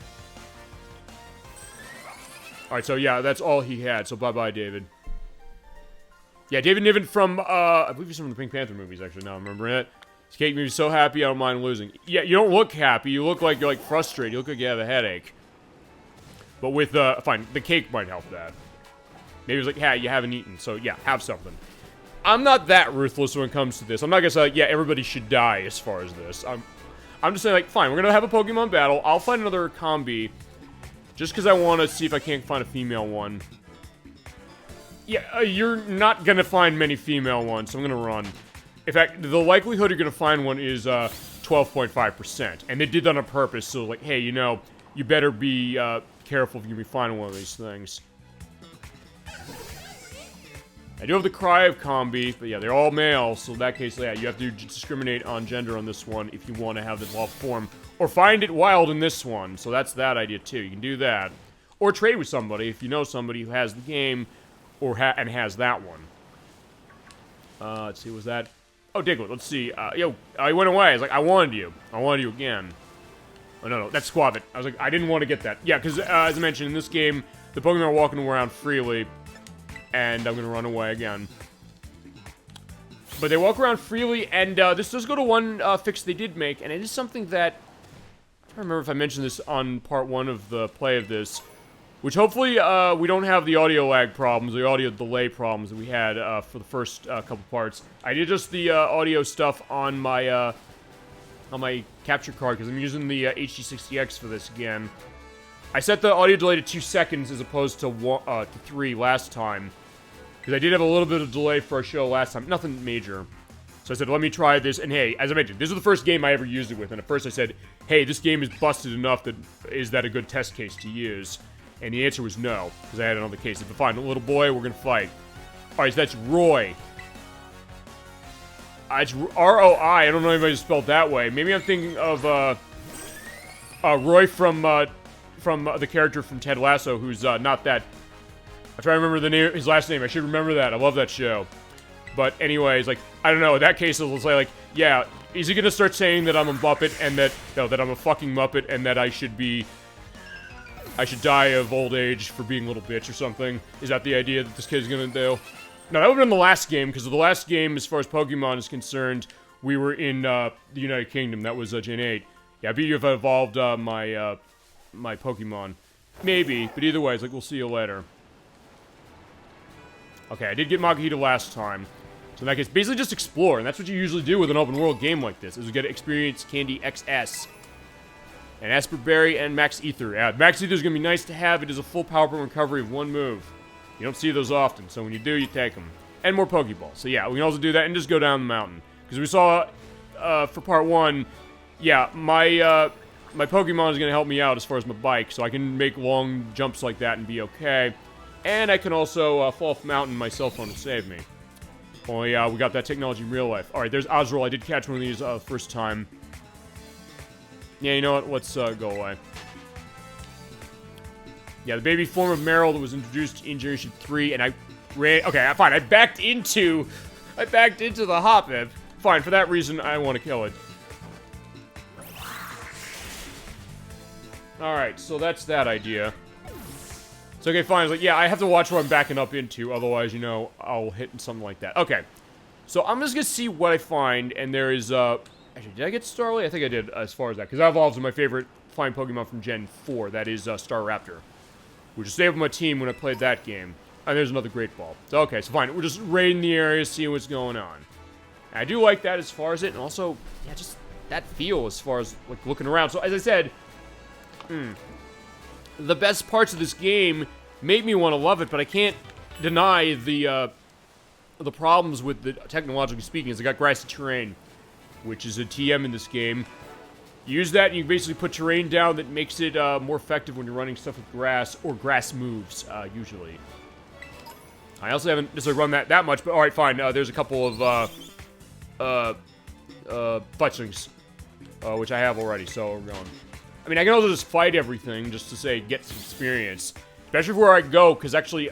A: Alright, so yeah, that's all he had. So bye-bye, David. Yeah, David Niven from, I believe he's from the Pink Panther movies, actually, now I'm remembering it. This cake made me so happy, I don't mind losing. Yeah, you don't look happy. You look like you're, like, frustrated. You look like you have a headache. But with, fine, the cake might help that. Maybe it's like, hey, you haven't eaten, so yeah, have something. I'm not that ruthless when it comes to this. I'm not gonna say, like, yeah, everybody should die as far as this. I'm just saying, like, fine, we're gonna have a Pokemon battle. I'll find another combi. Just because I want to see if I can't find a female one. Yeah, you're not gonna find many female ones, so I'm gonna run. In fact, the likelihood you're going to find one is 12.5%. And they did that on purpose, so like, hey, you know, you better be careful if you're going to be finding one of these things. I do have the Cry of Combi, but yeah, they're all male, so in that case, yeah, you have to discriminate on gender on this one if you want to have the evolved form. Or find it wild in this one, so that's that idea too. You can do that. Or trade with somebody if you know somebody who has the game or and has that one. Let's see, was that... Oh, Diglett, let's see. Yo, he went away. I was like, I wanted you. I wanted you again. Oh, no, that's Squavit. I was like, I didn't want to get that. Yeah, because as I mentioned, in this game, the Pokemon are walking around freely. And I'm going to run away again. But they walk around freely, and this does go to one fix they did make, and it is something that... I don't remember if I mentioned this on part 1 of the play of this, which hopefully we don't have the audio lag problems, the audio delay problems that we had for the first couple parts. I did just the audio stuff on my capture card, because I'm using the HD60X for this again. I set the audio delay to 2 seconds as opposed to 3 last time. Because I did have a little bit of delay for our show last time. Nothing major. So I said, let me try this. And hey, as I mentioned, this is the first game I ever used it with. And at first I said, hey, this game is busted enough that is that a good test case to use? And the answer was no. Because I had another case. If I find a little boy, we're going to fight. Alright, so that's Roy. It's R-O-I. I don't know if anybody spelled that way. Maybe I'm thinking of Roy from the character from Ted Lasso, who's not that. I'm trying to remember the name, his last name. I should remember that. I love that show. But anyways, like, I don't know. In that case, it'll say like, yeah, is he gonna start saying that I'm a Muppet and that that I'm a fucking Muppet and that I should die of old age for being a little bitch or something? Is that the idea that this kid's gonna do? No, that would've been the last game, because the last game, as far as Pokemon is concerned, we were in the United Kingdom. That was Gen 8. Yeah, I bet you if I evolved my Pokemon. Maybe, but either way, it's like, we'll see you later. Okay, I did get Makuhita last time. So in that case, basically just explore, and that's what you usually do with an open world game like this, is you get Experience Candy XS. And Esper Berry and Max Ether. Yeah, Max Ether is going to be nice to have. It is a full power point recovery of 1 move. You don't see those often, so when you do, you take them. And more Pokeballs. So yeah, we can also do that and just go down the mountain. Because we saw, for part 1, yeah, my Pokemon is going to help me out as far as my bike, so I can make long jumps like that and be okay. And I can also fall off the mountain, my cell phone will save me. Only, we got that technology in real life. Alright, there's Azrael. I did catch one of these first time. Yeah, you know what? Let's go away. Yeah, the baby form of Meryl that was introduced in Generation 3, and I ran... Okay, fine. I backed into the Hoppip. Fine, for that reason, I want to kill it. Alright, so that's that idea. So, okay, fine. It's like, yeah, I have to watch what I'm backing up into, otherwise, you know, I'll hit something like that. Okay. So, I'm just gonna see what I find, and there is, actually, did I get Starly? I think I did, as far as that, because that evolves in my favorite flying Pokemon from Gen 4, that is, Staraptor, which is stayed with my team when I played that game. And there's another Great Ball. So, okay, so fine. We're just raiding the area, seeing what's going on. And I do like that as far as it, and also, yeah, just that feel as far as, like, looking around. So, as I said, the best parts of this game made me want to love it, but I can't deny the problems with the, technologically speaking, is I got grassy terrain, which is a TM in this game. You use that, and you basically put terrain down that makes it more effective when you're running stuff with grass, or grass moves, usually. I also haven't necessarily run that much, but alright, fine. There's a couple of Fletchlings, which I have already, so we're going. I mean, I can also just fight everything, just to say, get some experience. Especially where I go, because actually,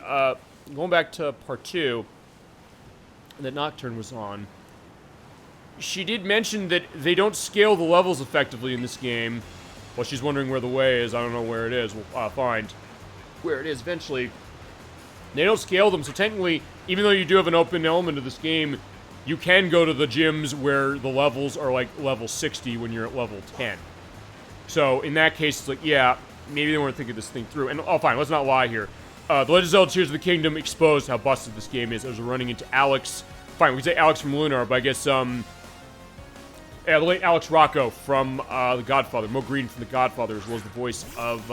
A: going back to part 2, that Nocturne was on, she did mention that they don't scale the levels effectively in this game. Well, she's wondering where the way is. I don't know where it is. We'll find where it is eventually. They don't scale them, so technically, even though you do have an open element of this game, you can go to the gyms where the levels are like level 60 when you're at level 10. So, in that case, it's like, yeah, maybe they weren't thinking this thing through. And, oh, fine, let's not lie here. The Legend of Zelda Tears of the Kingdom exposed how busted this game is. As we're running into Alex. Fine, we can say Alex from Lunar, but I guess, yeah, the late Alex Rocco from, The Godfather. Mo Green from The Godfather, as well as the voice of,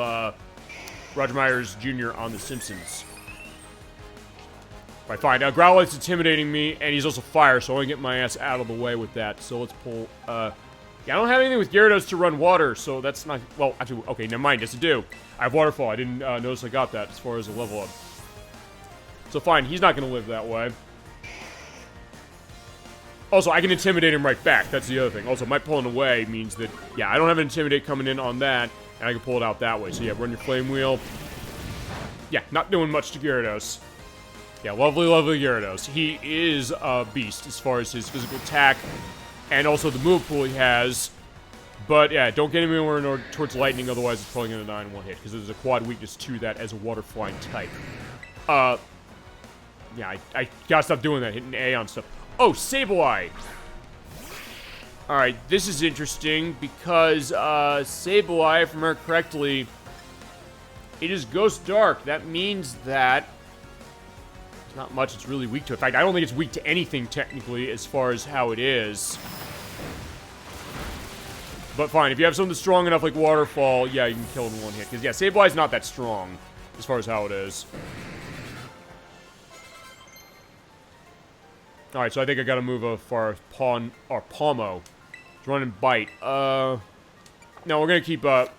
A: Roger Myers Jr. on The Simpsons. Right, fine. Now, Growlithe's intimidating me, and he's also fire, so I want to get my ass out of the way with that. So let's pull, yeah, I don't have anything with Gyarados to run water, so that's not, well, actually, okay, never mind, yes I do. I have Waterfall, I didn't notice I got that as far as a level up. So fine, he's not going to live that way. Also, I can Intimidate him right back, that's the other thing. Also, my pulling away means that, yeah, I don't have an Intimidate coming in on that, and I can pull it out that way. So yeah, run your Flame Wheel. Yeah, not doing much to Gyarados. Yeah, lovely, lovely Gyarados. He is a beast as far as his physical attack and also the move pool he has. But yeah, don't get him anywhere towards lightning, otherwise it's probably going to die in one hit, because there's a quad weakness to that as a water flying type. Yeah, I gotta stop doing that, hitting A on stuff. Oh, Sableye! Alright, this is interesting, because Sableye, if I remember correctly, it is Ghost Dark. That means that not much it's really weak to. In fact, I don't think it's weak to anything, technically, as far as how it is. But fine, if you have something strong enough like Waterfall, yeah, you can kill it in one hit. Because, yeah, Sableye's not that strong, as far as how it is. Alright, so I think I gotta move as far as Palmo. It's running Bite. No, we're gonna keep, Bite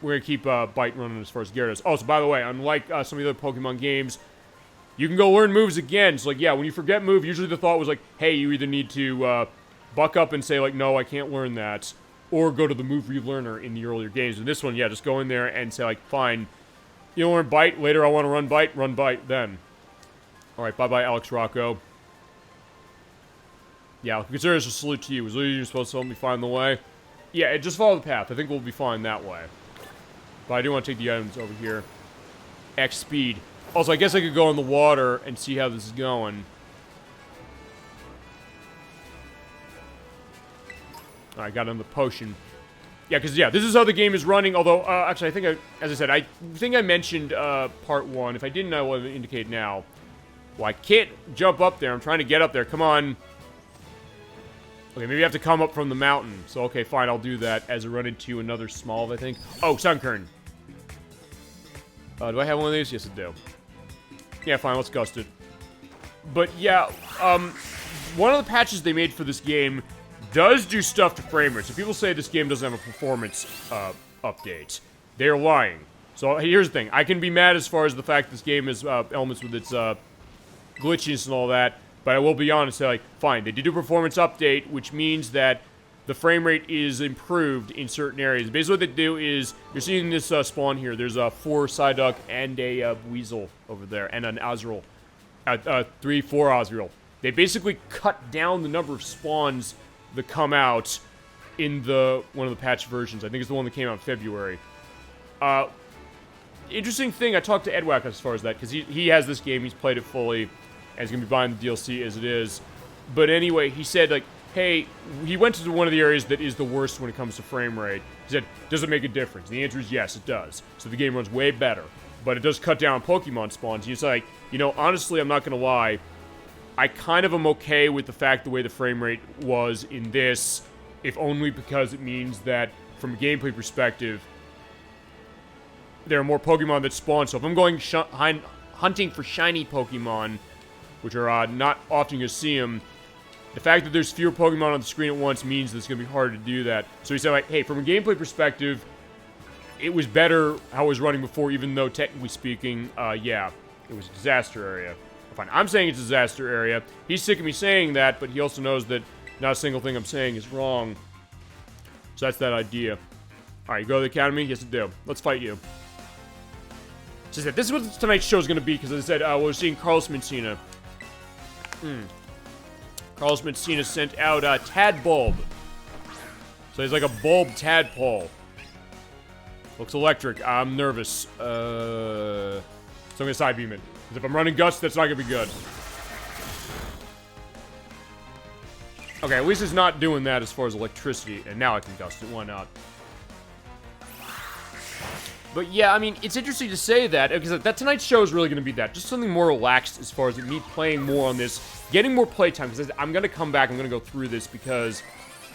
A: running as far as Gyarados. Oh, so by the way, unlike some of the other Pokemon games, you can go learn moves again. So, like, yeah, when you forget move, usually the thought was, like, hey, you either need to, buck up and say, like, no, I can't learn that, or go to the move relearner in the earlier games. In this one, yeah, just go in there and say, like, fine, you don't learn Bite, later I want to run Bite, then. Alright, bye-bye, Alex Rocco. Yeah, consider this a salute to you. Was you supposed to help me find the way? Yeah, just follow the path. I think we'll be fine that way. But I do want to take the items over here. X speed. Also, I guess I could go in the water and see how this is going. Alright, got on the potion. Yeah, because, yeah, this is how the game is running. Although, actually, I think as I said, I think I mentioned part 1. If I didn't, I will indicate now. Well, I can't jump up there. I'm trying to get up there. Come on. Okay, maybe I have to come up from the mountain. So, okay, fine, I'll do that as I run into another small, I think. Oh, Sunkern. Do I have one of these? Yes, I do. Yeah, fine, let's gust it. But, yeah, one of the patches they made for this game does do stuff to frame rate. So people say this game doesn't have a performance update. They're lying. So here's the thing. I can be mad as far as the fact this game has elements with its glitchiness and all that. But I will be honest, say, like, fine, they did do a performance update, which means that the frame rate is improved in certain areas. Basically what they do is, you're seeing this spawn here, there's a 4 Psyduck and a Weasel over there, and an Azrael. 3, 4 Azrael. They basically cut down the number of spawns that come out in one of the patch versions. I think it's the one that came out in February. Interesting thing, I talked to Edwack as far as that, because he has this game, he's played it fully. And he's going to be buying the DLC as it is. But anyway, he said, like, hey, he went to one of the areas that is the worst when it comes to frame rate. He said, does it make a difference? And the answer is yes, it does. So the game runs way better. But it does cut down Pokemon spawns. He's like, you know, honestly, I'm not going to lie. I kind of am okay with the fact the way the frame rate was in this, if only because it means that, from a gameplay perspective, there are more Pokemon that spawn. So if I'm going hunting for shiny Pokemon, which are not often you see them, the fact that there's fewer Pokemon on the screen at once means that it's going to be harder to do that. So he said, like, hey, from a gameplay perspective, it was better how it was running before, even though, technically speaking, yeah, it was a disaster area. Fine, I'm saying it's a disaster area. He's sick of me saying that, but he also knows that not a single thing I'm saying is wrong. So that's that idea. Alright, you go to the academy? Yes, I do. Let's fight you. So I said, this is what tonight's show is going to be, because as I said, we're seeing Carlos Mencina. Carlos Mencina sent out Tadbulb. So he's like a bulb tadpole. Looks electric. I'm nervous. So I'm gonna side beam it. Because if I'm running Gust, that's not gonna be good. Okay, at least it's not doing that as far as electricity. And now I can Gust it. Why not? But yeah, I mean, it's interesting to say that, because that tonight's show is really going to be that. Just something more relaxed as far as me playing more on this, getting more playtime, because I'm going to come back, I'm going to go through this, because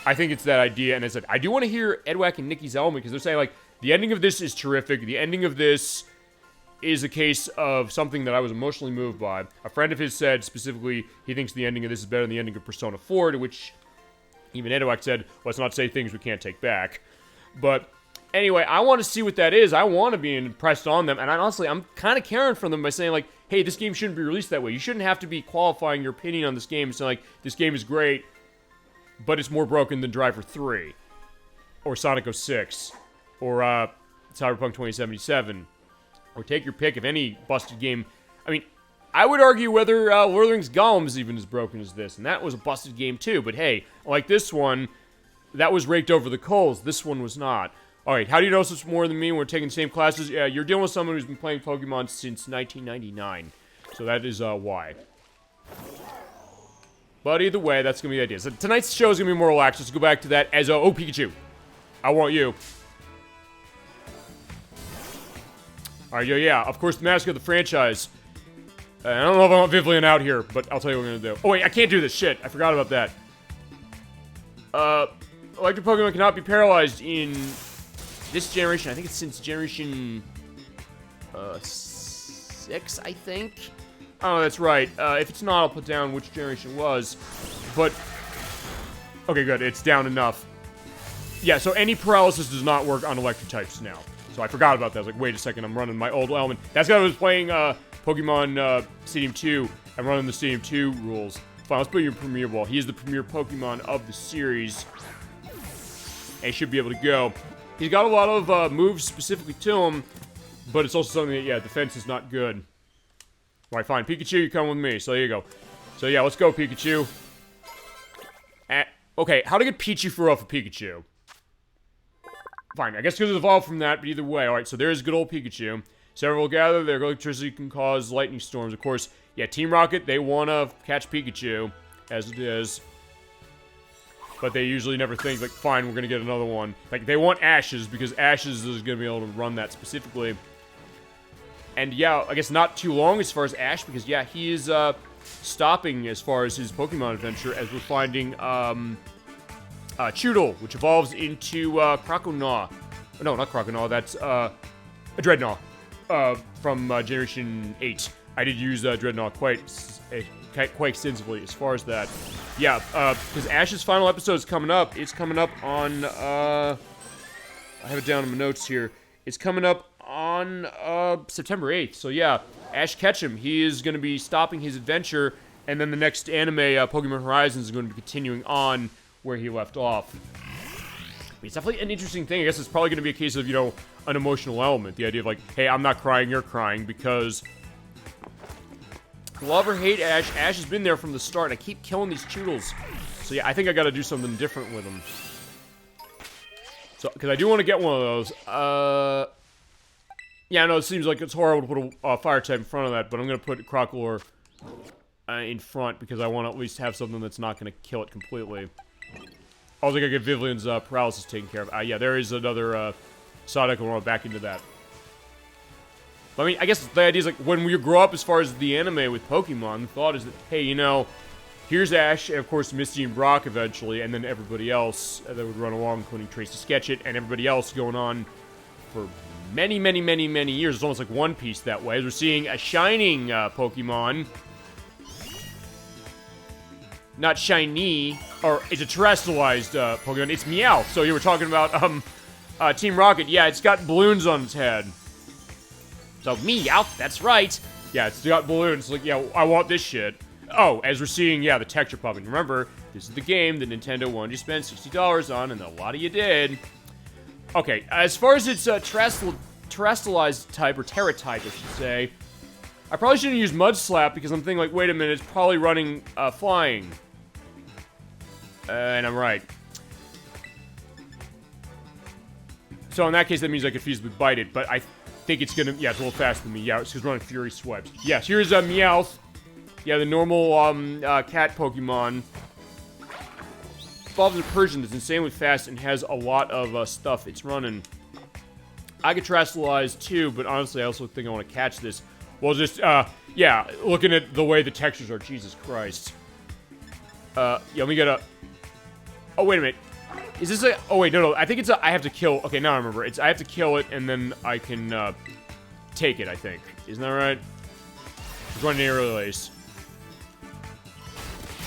A: I think it's that idea, and I said, I do want to hear Edwack and Nikki's element, because they're saying, like, the ending of this is terrific, the ending of this is a case of something that I was emotionally moved by. A friend of his said specifically he thinks the ending of this is better than the ending of Persona 4, to which even Edowak said, let's not say things we can't take back. But anyway, I want to see what that is. I want to be impressed on them, and honestly, I'm kind of caring for them by saying, like, hey, this game shouldn't be released that way. You shouldn't have to be qualifying your opinion on this game and saying, like, this game is great, but it's more broken than Driver 3, or Sonic 06, or Cyberpunk 2077, or take your pick of any busted game. I mean, I would argue whether Lord of the Rings Gollum is even as broken as this, and that was a busted game too, but hey, like this one, that was raked over the coals. This one was not. Alright, how do you know this more than me when we're taking the same classes? Yeah, you're dealing with someone who's been playing Pokemon since 1999, so that is why. But either way, that's going to be the idea. So tonight's show is going to be more relaxed. Let's go back to that as oh, Pikachu. I want you. Alright, yeah, of course, the mascot of the franchise. I don't know if I want Vivillon out here, but I'll tell you what we're going to do. Oh, wait, I can't do this. Shit, I forgot about that. Electric Pokemon cannot be paralyzed in this generation. I think it's since generation 6, I think. Oh, that's right. If it's not, I'll put down which generation it was. But, okay, good. It's down enough. Yeah, so any paralysis does not work on electric types now. So I forgot about that. I was like, wait a second, I'm running my old element. That's why I was playing Pokemon Stadium 2. I'm running the Stadium 2 rules. Fine, let's put you in Premier Ball. He is the premier Pokemon of the series. And he should be able to go. He's got a lot of moves specifically to him, but it's also something that, yeah, defense is not good. Alright, fine. Pikachu, you come with me. So there you go. So yeah, let's go, Pikachu. Okay, how to get Pichu off of Pikachu? Fine, I guess because it evolved from that, but either way. Alright, so there's good old Pikachu. Several gather, their electricity can cause lightning storms. Of course, yeah, Team Rocket, they want to catch Pikachu, as it is. But they usually never think, like, fine, we're going to get another one. Like, they want Ashes, because Ashes is going to be able to run that specifically. And yeah, I guess not too long as far as Ash, because yeah, he is stopping as far as his Pokemon adventure, as we're finding Choodle, which evolves into Croconaw. No, not Croconaw, that's a Dreadnought from Generation 8. I did use Dreadnought quite extensively as far as that. Yeah, because Ash's final episode is coming up. It's coming up on, I have it down in my notes here. It's coming up on September 8th. So yeah, Ash Ketchum, he is going to be stopping his adventure, and then the next anime, Pokemon Horizons, is going to be continuing on where he left off. It's definitely an interesting thing. I guess it's probably going to be a case of, you know, an emotional element. The idea of like, hey, I'm not crying, you're crying, because love or hate Ash, Ash has been there from the start. I keep killing these Choodles. So yeah, I think I got to do something different with them. So, because I do want to get one of those. Yeah, I know it seems like it's horrible to put a fire type in front of that, but I'm going to put Crocolore in front because I want to at least have something that's not going to kill it completely. I was going to get Vivillion's paralysis taken care of. Yeah, there is another Sonic. We'll run back into that. But, I mean, I guess the idea is like when we grow up as far as the anime with Pokemon, the thought is that, hey, you know, here's Ash, and of course Misty and Brock eventually, and then everybody else that would run along, including Tracy Sketchit, and everybody else going on for many, many, many, many years. It's almost like One Piece that way. As we're seeing a shining Pokemon. Not shiny, or it's a terrestrialized Pokemon. It's Meowth. So you were talking about Team Rocket. Yeah, it's got balloons on its head. So Meowth, that's right. Yeah, it's got balloons. Like, yeah, I want this shit. Oh, as we're seeing, yeah, the texture popping. Remember, this is the game that Nintendo wanted you to spend $60 on, and a lot of you did. Okay, as far as its terrestrialized type, or Terra type, I should say, I probably shouldn't use Mud Slap because I'm thinking, like, wait a minute, it's probably running flying. And I'm right. So in that case, that means I could feasibly bite it, but I think it's gonna, yeah, it's a little faster than me. Yeah, it's running Fury Swipes. Yes, here's Meowth. Yeah, the normal cat Pokemon. Evolves in Persian that's insanely fast and has a lot of stuff it's running. I could terrestrialize too, but honestly, I also think I want to catch this. Well, just, yeah, looking at the way the textures are, Jesus Christ. Yeah, let me get a... Oh, wait a minute. Is this a... Oh, wait, no, I think it's a... I have to kill... Okay, now I remember. It's I have to kill it, and then I can, take it, I think. Isn't that right? Just running aerial ace.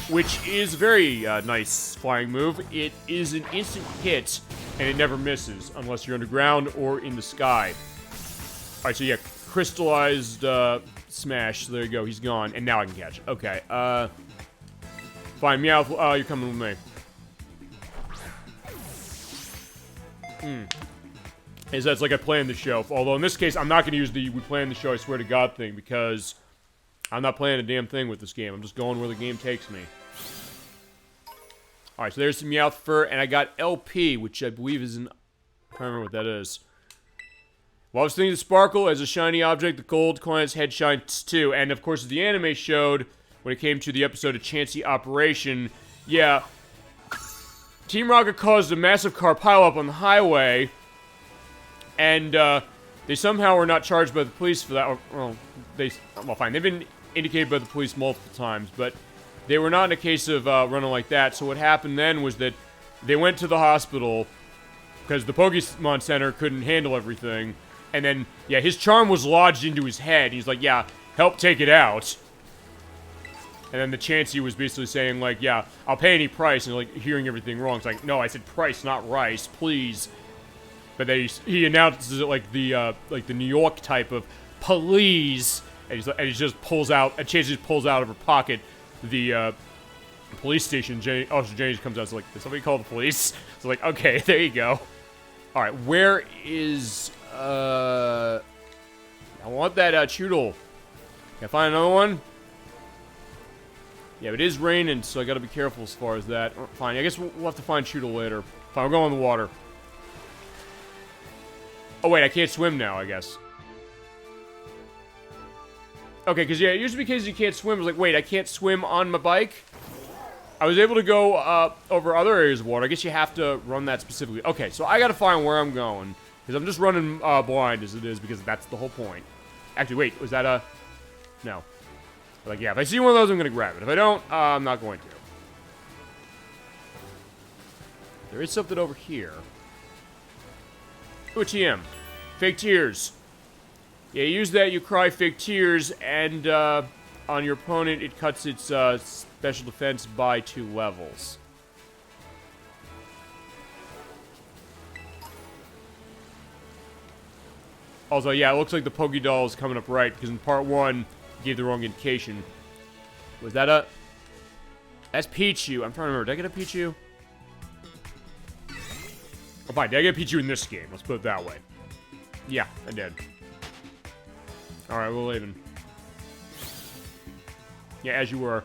A: Which is a very nice flying move. It is an instant hit, and it never misses, unless you're underground or in the sky. Alright, so yeah, crystallized smash. So there you go, he's gone. And now I can catch it. Okay, fine, Meowth, you're coming with me. That's like I planned the show. Although in this case, I'm not going to use the we planned the show, I swear to God thing, because I'm not playing a damn thing with this game. I'm just going where the game takes me. Alright, so there's some Meowth fur, and I got LP, which I believe is an... I can't remember what that is. Well, I was thinking the sparkle as a shiny object, the gold coin on its head shines too. And of course, the anime showed, when it came to the episode of Chansey Operation, yeah, Team Rocket caused a massive car pileup on the highway, and they somehow were not charged by the police for that. Well, fine. They've been indicated by the police multiple times, but they were not in a case of running like that. So what happened then was that they went to the hospital because the Pokemon Center couldn't handle everything. And then, yeah, his charm was lodged into his head. He's like, yeah, help take it out. And then the Chansey was basically saying, like, yeah, I'll pay any price. And, like, hearing everything wrong. It's like, no, I said price, not rice, please. But then he announces it like the New York type of please. And he just pulls out, and Chansey just pulls out of her pocket the police station. Officer Jennings comes out, so like, did somebody call the police? So like, okay, there you go. Alright, where is... I want that, Choodle. Can I find another one? Yeah, it is raining, so I gotta be careful as far as that. Fine, I guess we'll have to find Choodle later. Fine, we're going in the water. Oh, wait, I can't swim now, I guess. Okay, because, yeah, it used to be because you can't swim. I was like, wait, I can't swim on my bike? I was able to go, over other areas of water. I guess you have to run that specifically. Okay, so I gotta find where I'm going. Because I'm just running blind as it is, because that's the whole point. Actually, wait, was that a... No. Like, yeah, if I see one of those, I'm going to grab it. If I don't, I'm not going to. There is something over here. Ooh, TM. Fake tears. Yeah, you use that, you cry fake tears, and on your opponent, it cuts its special defense by 2 levels. Also, yeah, it looks like the Pokédoll is coming up right, because in part 1, it gave the wrong indication. Was that a... That's Pichu. I'm trying to remember. Did I get a Pichu? Oh, fine. Did I get a Pichu in this game? Let's put it that way. Yeah, I did. Alright, we're leaving. Yeah, as you were.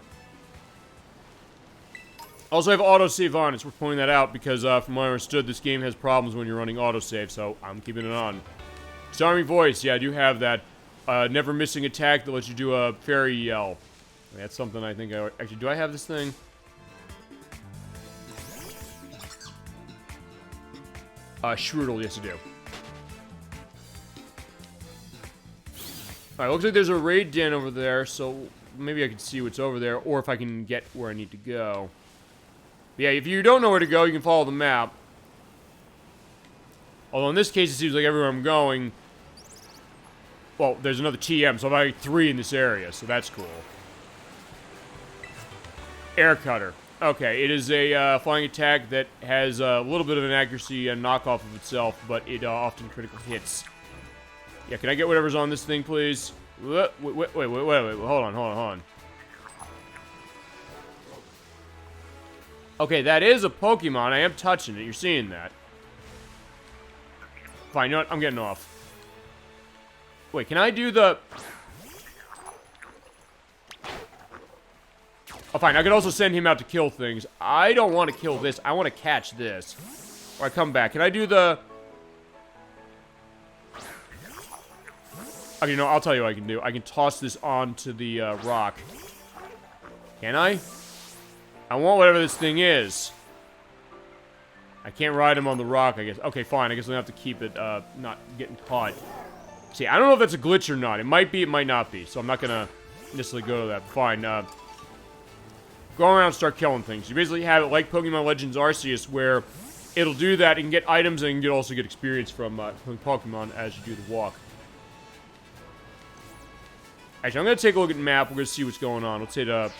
A: Also, I have autosave on. It's worth pointing that out, because from what I understood, this game has problems when you're running autosave, so I'm keeping it on. Charming voice, yeah, I do have that. Never missing attack that lets you do a fairy yell. That's something I think I... Actually, do I have this thing? Shroodle, yes I do. Alright, looks like there's a raid den over there, so maybe I can see what's over there, or if I can get where I need to go. But yeah, if you don't know where to go, you can follow the map. Although in this case, it seems like everywhere I'm going... Well, there's another TM, so I've got 3 in this area, so that's cool. Air Cutter. Okay, it is a flying attack that has a little bit of an accuracy and knockoff of itself, but it often critical hits. Yeah, can I get whatever's on this thing, please? Wait, hold on. Okay, that is a Pokemon. I am touching it. You're seeing that. Fine, you know what? I'm getting off. Wait, can I do the... Oh, fine. I could also send him out to kill things. I don't want to kill this. I want to catch this. Or I come back. Can I do the... Okay, no, I'll tell you what I can do. I can toss this onto the rock. Can I? I want whatever this thing is. I can't ride him on the rock, I guess. Okay, fine. I guess I'm going to have to keep it not getting caught. See, I don't know if that's a glitch or not. It might be, it might not be. So I'm not going to necessarily go to that. Fine. Go around and start killing things. You basically have it like Pokemon Legends Arceus, where it'll do that. You can get items and you can also get experience from Pokemon as you do the walk. Actually, I'm going to take a look at the map. We're going to see what's going on. Let's hit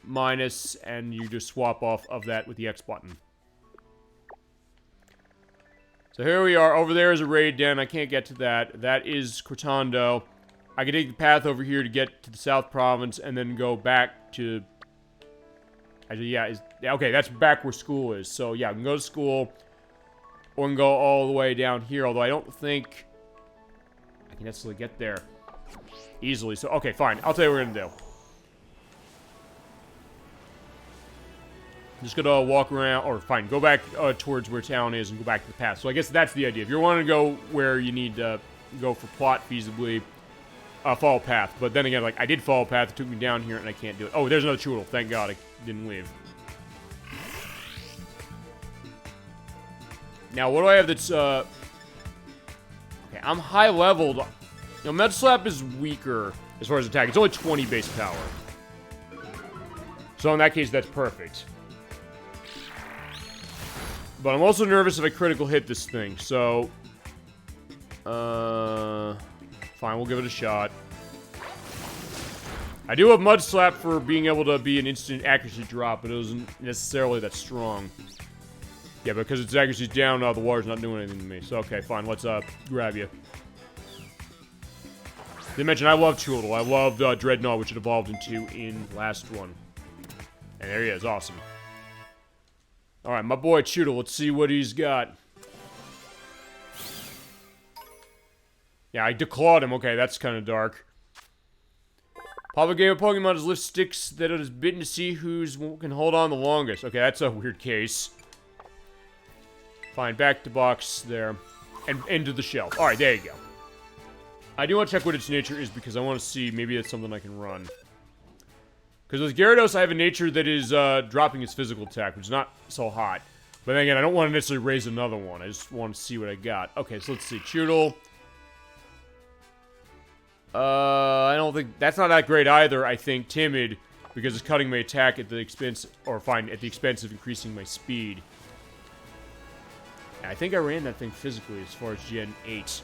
A: minus, and you just swap off of that with the X button. So here we are. Over there is a raid den. I can't get to that. That is Cortando. I can take the path over here to get to the South Province and then go back to... Actually, yeah, okay, that's back where school is. So, yeah, I can go to school, or I can go all the way down here, although I don't think I can necessarily get there easily. So, okay, fine. I'll tell you what we're going to do. I'm just going to walk around, or fine, go back towards where town is and go back to the path. So I guess that's the idea. If you're wanting to go where you need to go for plot feasibly, follow path. But then again, like, I did follow path, it took me down here, and I can't do it. Oh, there's another Choodle. Thank God I didn't leave. Now, what do I have that's, okay, I'm high-leveled. You know, Med Slap is weaker as far as attack. It's only 20 base power. So in that case, that's perfect. But I'm also nervous if I critical hit this thing, so... Fine, we'll give it a shot. I do have Mud Slap for being able to be an instant accuracy drop, but it wasn't necessarily that strong. Yeah, because its accuracy's down, the water's not doing anything to me. So, okay, fine, let's grab you. Didn't mention, I love Choodle. I loved Dreadnought, which it evolved into in last one. And there he is, awesome. Alright, my boy Choodle, let's see what he's got. Yeah, I declawed him. Okay, that's kind of dark. Popular game of Pokemon is lift sticks that it is bitten to see who's can hold on the longest. Okay, that's a weird case. Fine, back to box there. And into the shelf. Alright, there you go. I do want to check what its nature is because I want to see maybe it's something I can run. Because with Gyarados, I have a nature that is dropping its physical attack, which is not so hot. But then again, I don't want to necessarily raise another one. I just want to see what I got. Okay, so let's see. Choodle. I don't think... That's not that great either, I think. Timid, because it's cutting my attack at the expense... Or, fine, at the expense of increasing my speed. And I think I ran that thing physically as far as Gen 8.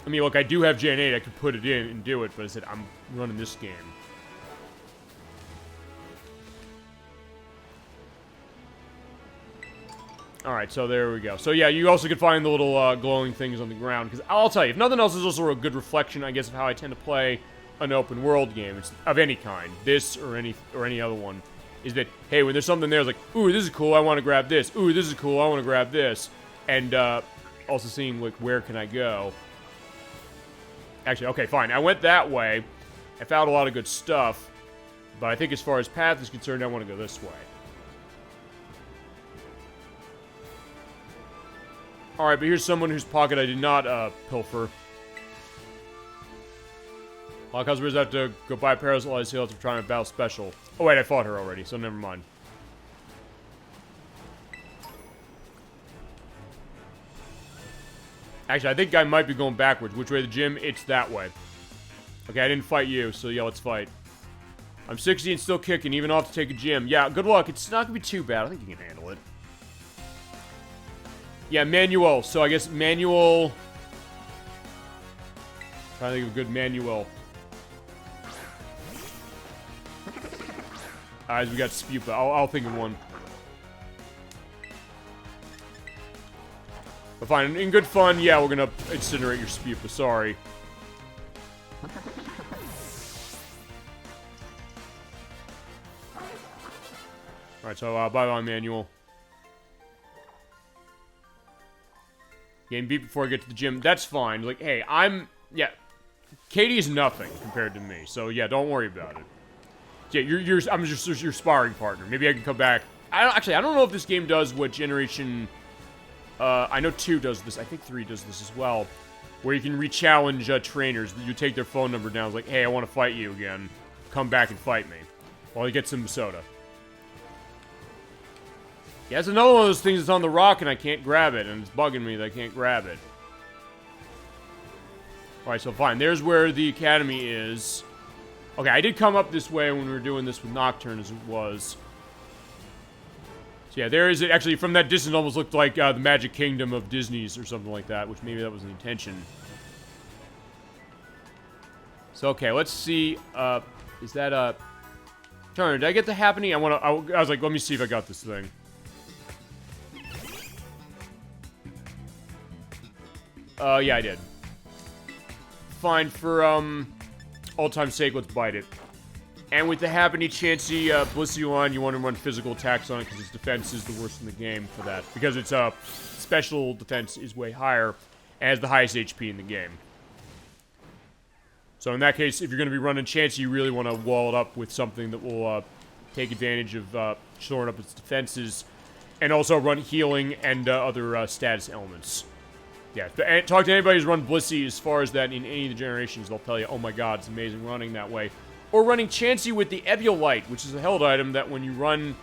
A: I mean, look, I do have Gen 8. I could put it in and do it, but I said, I'm running this game. Alright, so there we go. So yeah, you also can find the little glowing things on the ground. Because I'll tell you, if nothing else, is also a good reflection, I guess, of how I tend to play an open world game. It's of any kind. This or any other one. Is that, hey, when there's something there, it's like, ooh, this is cool, I want to grab this. Ooh, this is cool, I want to grab this. And also seeing, like, where can I go? Actually, okay, fine. I went that way. I found a lot of good stuff. But I think as far as path is concerned, I want to go this way. Alright, but here's someone whose pocket I did not, pilfer. A lot of customers have to go buy Paralyzed Heal to try and battle special. Oh wait, I fought her already, so never mind. Actually, I think I might be going backwards. Which way, the gym? It's that way. Okay, I didn't fight you, so yeah, let's fight. I'm 60 and still kicking, even off to take a gym. Yeah, good luck. It's not gonna be too bad. I think you can handle it. Yeah, manual. So I guess manual... Trying to think of a good manual. Alright, we got Spupa. I'll think of one. But fine, in good fun, yeah, we're gonna incinerate your Spupa. Sorry. Alright, so bye-bye, manual. Game beat before I get to the gym. That's fine. Like, hey, yeah. Katie's nothing compared to me. So, yeah, don't worry about it. Yeah, I'm just your sparring partner. Maybe I can come back. I don't know if this game does what Generation... I know 2 does this. I think 3 does this as well. Where you can re-challenge trainers. You take their phone number down. It's like, hey, I want to fight you again. Come back and fight me. While you get some soda. Yeah, it's another one of those things that's on the rock and I can't grab it, and it's bugging me that I can't grab it. Alright, so fine. There's where the academy is. Okay, I did come up this way when we were doing this with Nocturne as it was. So yeah, there is it. Actually, from that distance, it almost looked like the Magic Kingdom of Disney's or something like that, which maybe that was the intention. So, okay, let's see. Is that, Turn, did I get the happening? I was like, let me see if I got this thing. Yeah, I did. Fine, for, all time's sake, let's bite it. And with the Happiny Chansey Blissey line, you want to run physical attacks on it because its defense is the worst in the game for that. Because its special defense is way higher and has the highest HP in the game. So in that case, if you're going to be running Chansey, you really want to wall it up with something that will take advantage of shoring up its defenses. And also run healing and other status elements. Yeah, and talk to anybody who's run Blissey as far as that in any of the generations. They'll tell you, oh my god, it's amazing running that way. Or running Chansey with the Eviolite, which is a held item that when you run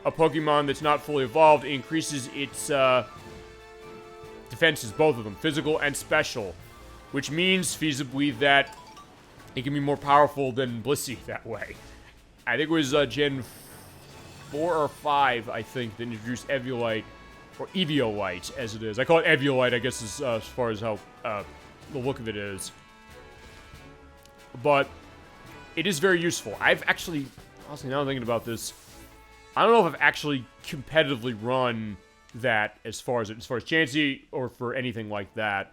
A: a Pokemon that's not fully evolved, it increases its defenses, both of them, physical and special. Which means, feasibly, that it can be more powerful than Blissey that way. I think it was Gen 4 or 5, I think, that introduced Eviolite, or Eviolite, as it is. I call it Eviolite, I guess, as far as how the look of it is. But it is very useful. I've actually, honestly, now I'm thinking about this, I don't know if I've actually competitively run that as far as Chansey or for anything like that.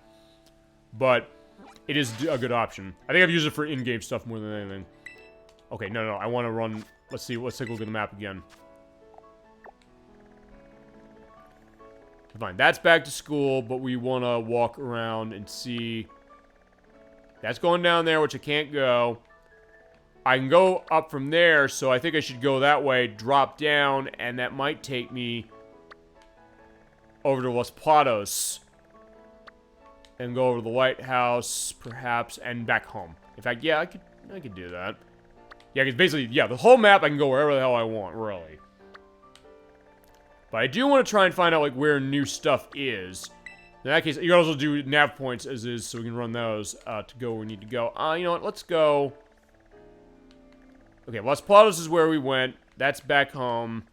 A: But it is a good option. I think I've used it for in-game stuff more than anything. Okay, no, I want to run, let's see, let's take a look at the map again. Fine, that's back to school, but we want to walk around and see. That's going down there, which I can't go. I can go up from there, so I think I should go that way, drop down, and that might take me over to Los Platos. And go over to the Lighthouse, perhaps, and back home. In fact, yeah, I could do that. Yeah, because basically, yeah, the whole map, I can go wherever the hell I want, really. But I do want to try and find out, like, where new stuff is. In that case, you can also do nav points as is, so we can run those to go where we need to go. You know what, let's go. Okay, Los Platos is where we went. That's back home.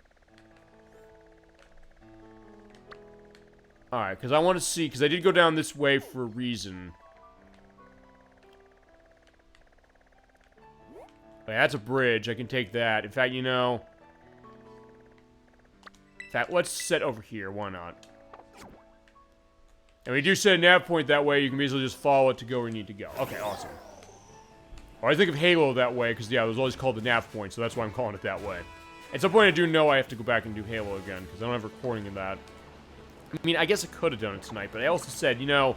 A: Alright, because I want to see, because I did go down this way for a reason. Okay, that's a bridge. I can take that. In fact, you know, let's set over here. Why not? And we do set a nav point that way. You can easily just follow it to go where you need to go. Okay, awesome. Or I think of Halo that way, because, yeah, it was always called the nav point, so that's why I'm calling it that way. At some point, I do know I have to go back and do Halo again, because I don't have recording of that. I mean, I guess I could have done it tonight, but I also said, you know,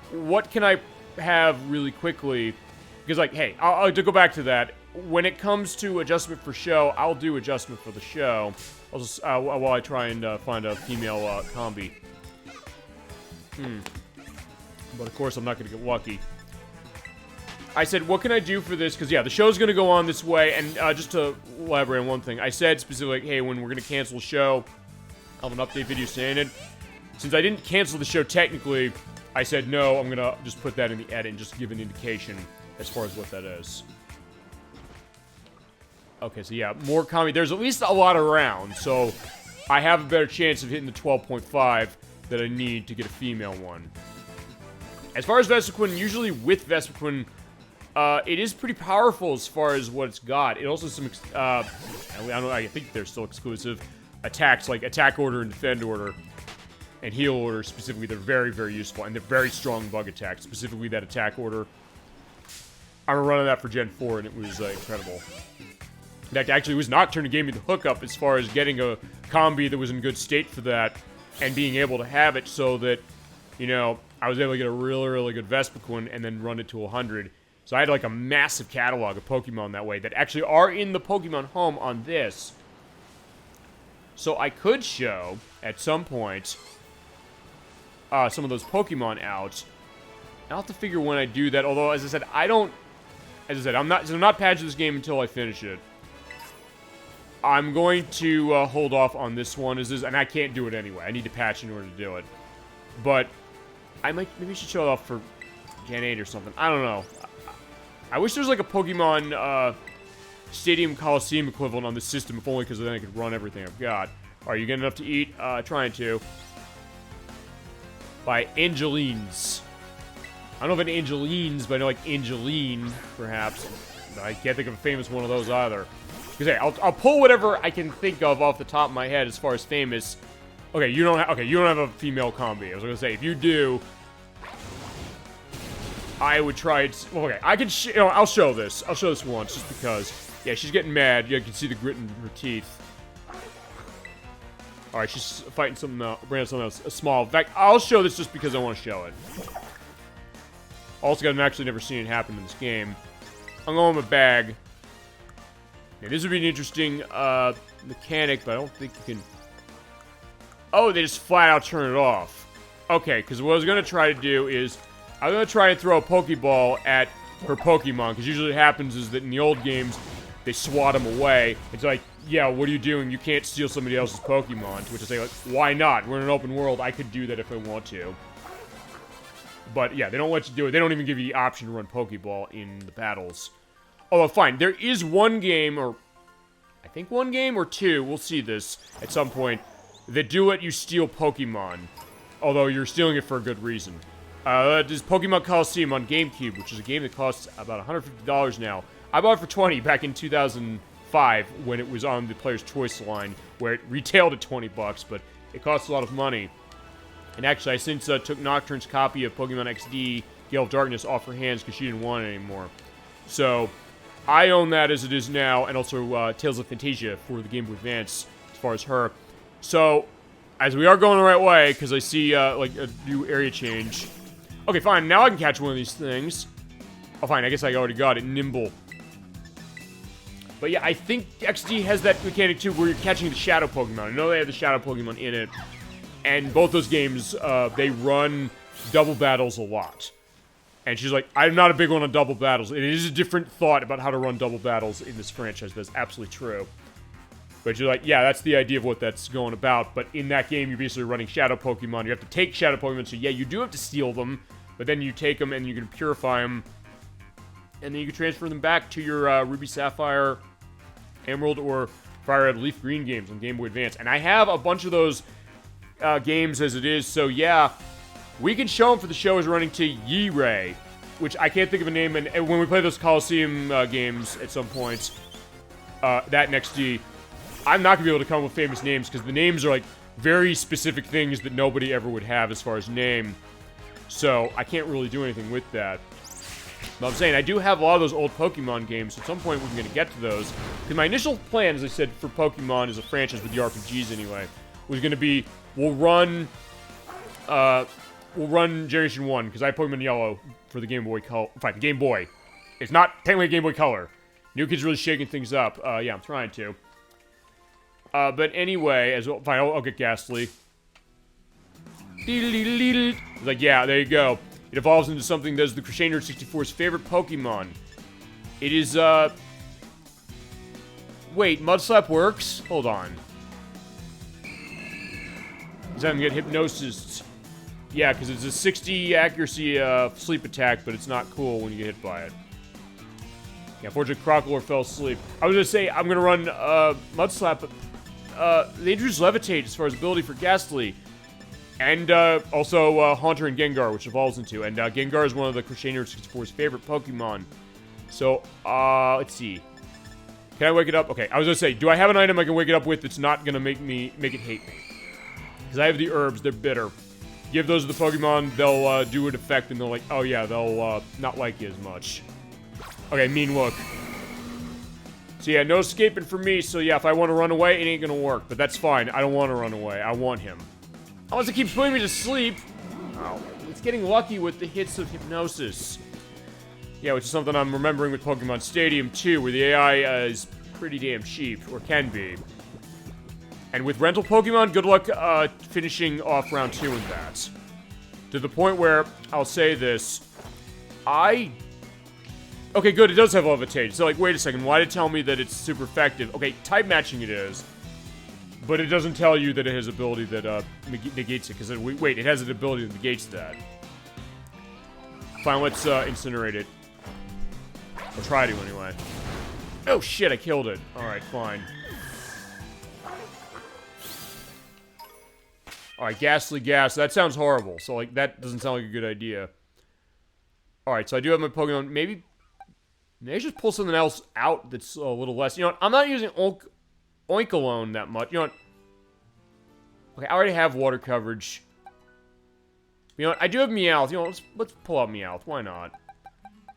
A: what can I have really quickly? Because, like, hey, to go back to that, when it comes to adjustment for show, I'll do adjustment for the show. I'll just, while I try and find a female combi. But, of course, I'm not going to get lucky. I said, what can I do for this? Because, yeah, the show's going to go on this way, and just to elaborate on one thing, I said specifically, like, hey, when we're going to cancel the show, I'll have an update video saying it. Since I didn't cancel the show technically, I said no, I'm gonna just put that in the edit and just give an indication as far as what that is. Okay, so yeah, more comedy. There's at least a lot around, so I have a better chance of hitting the 12.5 that I need to get a female one. As far as Vespiquen, usually with Vespiquen, it is pretty powerful as far as what it's got. It also has some, I don't know, I think they're still exclusive. Attacks, like attack order and defend order, and heal order specifically, they're very, very useful, and they're very strong bug attacks, specifically that attack order. I remember running that for Gen 4, and it was incredible. In fact, actually, it was Nocturne who gave me the hookup as far as getting a combi that was in good state for that, and being able to have it so that, you know, I was able to get a really, really good Vespiquen and then run it to 100. So I had, like, a massive catalog of Pokemon that way that actually are in the Pokemon Home on this. So I could show, at some point, some of those Pokemon out. I'll have to figure when I do that, although, as I said, I'm not patching this game until I finish it. I'm going to hold off on this one, and I can't do it anyway. I need to patch in order to do it. But maybe I should show it off for Gen 8 or something. I don't know. I wish there was like a Pokemon, Stadium Coliseum equivalent on the system, if only because then I could run everything I've got. Are you getting enough to eat? Trying to. By Angelines. I don't know if it's Angelines, but I know like Angeline, perhaps. I can't think of a famous one of those either. Because hey, I'll pull whatever I can think of off the top of my head as far as famous. Okay, you don't have a female combi. I was gonna say if you do, I would try it. Well, okay, I can. I'll show this. I'll show this once just because. Yeah, she's getting mad. You can see the grit in her teeth. All right, she's fighting something else. Bringing something else. Small. In fact, I'll show this just because I want to show it. Also, I've actually never seen it happen in this game. I'm going with a bag. Yeah, this would be an interesting mechanic, but I don't think you can... Oh, they just flat out turn it off. Okay, because what I was going to try to do is... I'm going to try and throw a Pokeball at her Pokemon, because usually what happens is that in the old games, they swat them away. It's like, yeah, what are you doing? You can't steal somebody else's Pokemon. To which I say, like, why not? We're in an open world. I could do that if I want to. But, yeah, they don't let you do it. They don't even give you the option to run Pokeball in the battles. Although, fine, there is one game, or I think one game or two, we'll see this at some point, that do let you steal Pokemon. Although you're stealing it for a good reason. That is Pokemon Coliseum on GameCube, which is a game that costs about $150 now. I bought it for $20 back in 2005 when it was on the Player's Choice line, where it retailed at $20, but it costs a lot of money. And actually, I since took Nocturne's copy of Pokemon XD, Gale of Darkness, off her hands because she didn't want it anymore. So, I own that as it is now, and also Tales of Fantasia for the Game Boy Advance, as far as her. So, as we are going the right way, because I see, like, a new area change. Okay, fine, now I can catch one of these things. Oh, fine, I guess I already got it. Nimble. But yeah, I think XD has that mechanic, too, where you're catching the Shadow Pokemon. I know they have the Shadow Pokemon in it. And both those games, they run double battles a lot. And she's like, I'm not a big one on double battles. It is a different thought about how to run double battles in this franchise. That's absolutely true. But you're like, yeah, that's the idea of what that's going about. But in that game, you're basically running Shadow Pokemon. You have to take Shadow Pokemon, so yeah, you do have to steal them. But then you take them and you can purify them. And then you can transfer them back to your Ruby, Sapphire, Emerald, or Fire Red, Leaf Green games on Game Boy Advance. And I have a bunch of those games as it is, so yeah, we can show them for the show as running to Yi-Ray, which I can't think of a name, and when we play those Coliseum games at some points, that next D, I'm not going to be able to come up with famous names, because the names are like very specific things that nobody ever would have as far as name, so I can't really do anything with that. But I'm saying, I do have a lot of those old Pokemon games, so at some point we're going to get to those, because my initial plan, as I said, for Pokemon as a franchise with the RPGs anyway, was going to be, we'll run Generation 1, because I have Pokemon Yellow for the Game Boy Color. Fine, the Game Boy. It's not technically a Game Boy Color. New Kid's really shaking things up. Yeah, I'm trying to. But anyway, as well, fine, I'll get Ghastly. It's like, yeah, there you go. It evolves into something that is the Crusader 64's favorite Pokemon. It is, wait, Mudslap works? Hold on. He's having to get Hypnosis. Yeah, because it's a 60 accuracy sleep attack, but it's not cool when you get hit by it. Yeah, unfortunately, Crocodile fell asleep. I was going to say, I'm going to run Mudslap, but they introduced Levitate as far as ability for Ghastly. And also Haunter and Gengar, which evolves into. And Gengar is one of the Crusader 64's favorite Pokemon. So, let's see. Can I wake it up? Okay, I was going to say, do I have an item I can wake it up with that's not going to make it hate me? Because I have the herbs, they're bitter. Give those to the Pokemon, they'll do an effect, and they'll like, oh yeah, they'll not like you as much. Okay, mean look. So yeah, no escaping for me, so yeah, if I want to run away, it ain't gonna work. But that's fine, I don't want to run away, I want him. Unless it keeps putting me to sleep. Oh, it's getting lucky with the hits of Hypnosis. Yeah, which is something I'm remembering with Pokemon Stadium 2, where the AI is pretty damn cheap, or can be. And with rental Pokemon, good luck finishing off round 2 in that. To the point where, I'll say this, okay, good, it does have Levitate. So, like, wait a second, why did it tell me that it's super effective? Okay, type matching it is. But it doesn't tell you that it has ability that negates it, because, wait, it has an ability that negates that. Fine, let's incinerate it. I'll try to, anyway. Oh, shit, I killed it. Alright, fine. Alright, Ghastly Gas. That sounds horrible. So, like, that doesn't sound like a good idea. Alright, so I do have my Pokemon. Maybe I just pull something else out that's a little less. You know what? I'm not using Oinkalone that much. You know what? Okay, I already have water coverage. You know what? I do have Meowth. You know, let's pull out Meowth. Why not?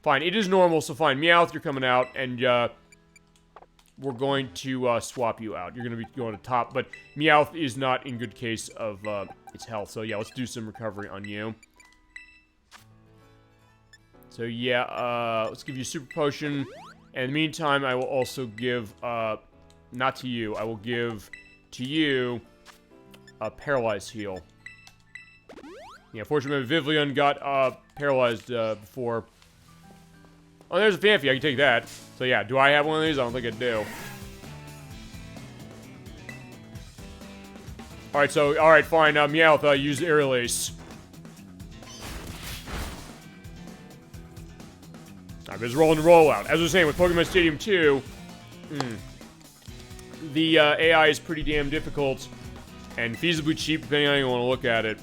A: Fine, it is normal, so fine. Meowth, you're coming out, and we're going to swap you out. You're going to be going to top, but Meowth is not in good case of its health. So yeah, let's do some recovery on you. So yeah, let's give you a Super Potion. And in the meantime, I will also give, not to you, I will give to you a Paralyzed Heal. Yeah, fortunately, Vivillon got paralyzed before. Oh, there's a Phanpy. I can take that. So yeah, do I have one of these? I don't think I do. Alright, so, alright, fine. Meowth, use Aerial Ace. Alright, there's roll and roll out. As I was saying, with Pokemon Stadium 2, the AI is pretty damn difficult and feasibly cheap, depending on how you want to look at it.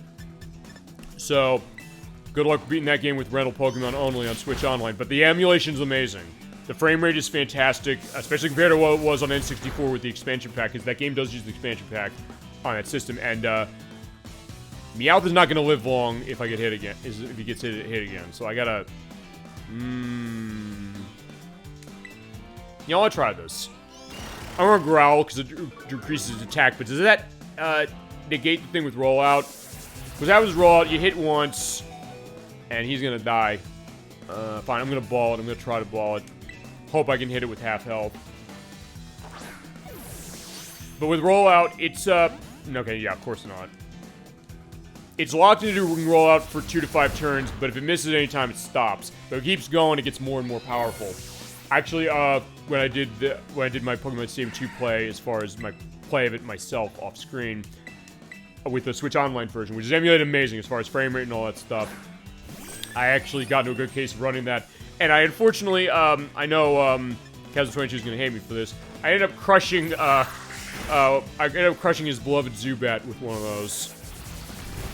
A: So, good luck beating that game with rental Pokemon only on Switch Online. But the emulation's amazing. The frame rate is fantastic, especially compared to what it was on N64 with the expansion pack, because that game does use the expansion pack on that system. And Meowth is not going to live long if I get hit again. If he gets hit again. So I gotta. You know, I'll try this. I'm gonna growl because it decreases attack. But does that negate the thing with rollout? Because that was rollout. You hit once. And he's gonna die. Fine, I'm gonna ball it. I'm gonna try to ball it. Hope I can hit it with half health. But with rollout, it's, okay, yeah, of course not. It's locked into rollout for 2 to 5 turns, but if it misses any time, it stops. But if it keeps going, it gets more and more powerful. Actually, when I did my Pokemon Stadium 2 play, as far as my play of it myself off screen, with the Switch Online version, which is emulated amazing as far as frame rate and all that stuff. I actually got into a good case of running that. And I unfortunately, I know, Kaz22 is going to hate me for this. I ended up crushing, his beloved Zubat with one of those.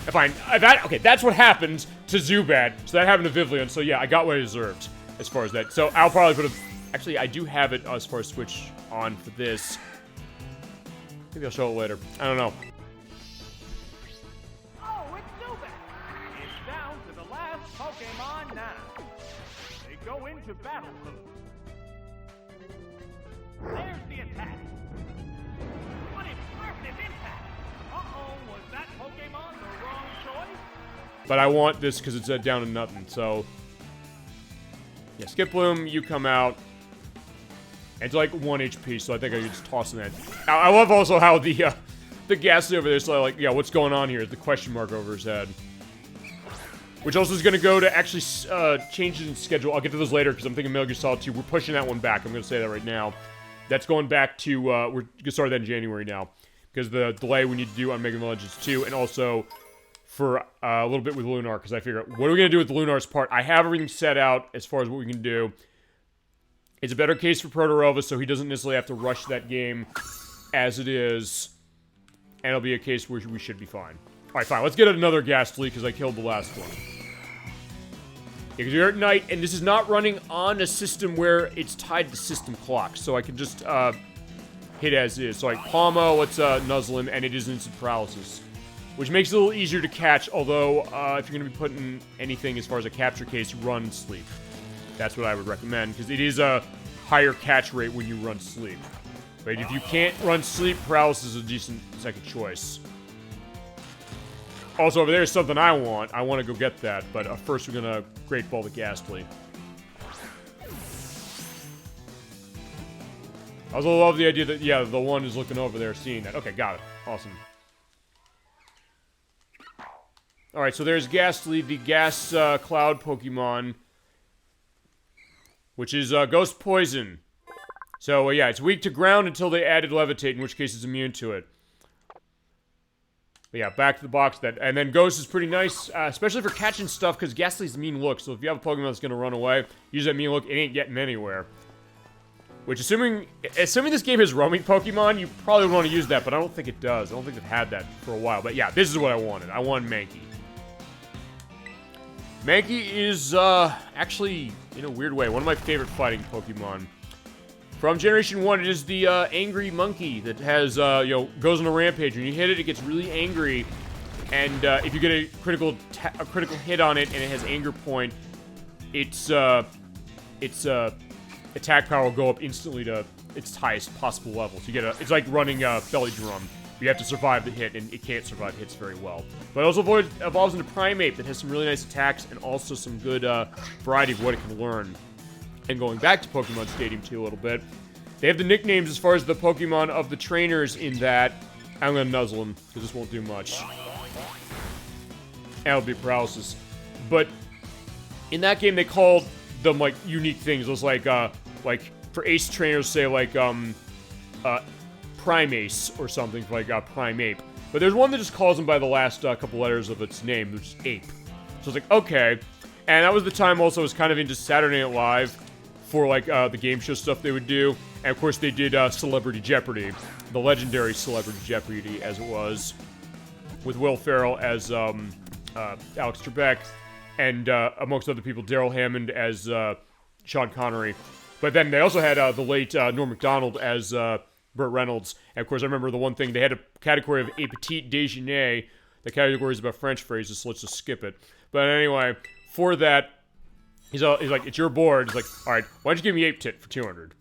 A: Fine. Okay, that's what happened to Zubat. So that happened to Vivillon. So yeah, I got what I deserved as far as that. So I'll probably put a... Actually, I do have it as far as Switch on for this. Maybe I'll show it later. I don't know.
B: Pokemon now. They go into battle mode. There's the attack. What impressive impact! Uh-oh, was that Pokemon the wrong choice?
A: But I want this because it's down to nothing, so... Yeah, Skip Bloom, you come out. It's like 1 HP, so I think I can just toss in that. I love also how the Ghastly over there is like, yeah, what's going on here? The question mark over his head. Which also is going to go to actually change the schedule. I'll get to those later because I'm thinking Metal Gear Solid 2. We're pushing that one back. I'm going to say that right now. That's going back to, we're going to start that in January now. Because the delay we need to do on Mega Man Legends 2. And also for a little bit with Lunar. Because I figure, what are we going to do with the Lunar's part? I have everything set out as far as what we can do. It's a better case for Protorova, so he doesn't necessarily have to rush that game as it is. And it'll be a case where we should be fine. Alright, fine. Let's get another Ghastly because I killed the last one. Because you're at night, and this is not running on a system where it's tied to system clocks, so I can just hit as is. So like Palmo, let's nuzzle him, and it is instant paralysis, which makes it a little easier to catch. Although if you're going to be putting anything as far as a capture case, run sleep. That's what I would recommend because it is a higher catch rate when you run sleep. But if you can't run sleep, paralysis is a decent second choice. Also, over there is something I want. I want to go get that, but first we're gonna Great Ball the Ghastly. I also love the idea that, yeah, the one is looking over there seeing that. Okay, got it. Awesome. Alright, so there's Ghastly, the Gas Cloud Pokemon, which is Ghost Poison. So, yeah, it's weak to ground until they added Levitate, in which case it's immune to it. But yeah, back to the box. And then Ghost is pretty nice, especially for catching stuff, because Ghastly's a mean look. So if you have a Pokemon that's going to run away, use that mean look, it ain't getting anywhere. Which, assuming this game has roaming Pokemon, you probably want to use that, but I don't think it does. I don't think they've had that for a while. But yeah, this is what I wanted. I wanted Mankey. Mankey is, actually, in a weird way, one of my favorite fighting Pokemon. From Generation 1, it is the, angry monkey that has, goes on a rampage. When you hit it, it gets really angry. And, if you get a critical hit on it and it has anger point, its attack power will go up instantly to its highest possible level. So you get it's like running a belly drum. You have to survive the hit, and it can't survive hits very well. But it also evolves into Primeape that has some really nice attacks and also some good variety of what it can learn. And going back to Pokemon Stadium 2 a little bit, they have the nicknames as far as the Pokemon of the trainers in that. I'm going to nuzzle them, because this won't do much. And it'll be paralysis. But in that game, they called them, like, unique things. It was like for ace trainers, say, like, Primace or something, like Primeape. But there's one that just calls them by the last couple letters of its name, which is Ape. So I was like, okay. And that was the time also I was kind of into Saturday Night Live for, like, the game show stuff they would do. And, of course, they did Celebrity Jeopardy, the legendary Celebrity Jeopardy, as it was, with Will Ferrell as Alex Trebek, and amongst other people, Daryl Hammond as Sean Connery. But then they also had the late Norm Macdonald as Burt Reynolds. And of course, I remember the one thing, they had a category of a petit déjeuner. The category is about French phrases, so let's just skip it. But anyway, for that, he's like, it's your board. He's like, all right, why don't you give me Ape Tit for 200?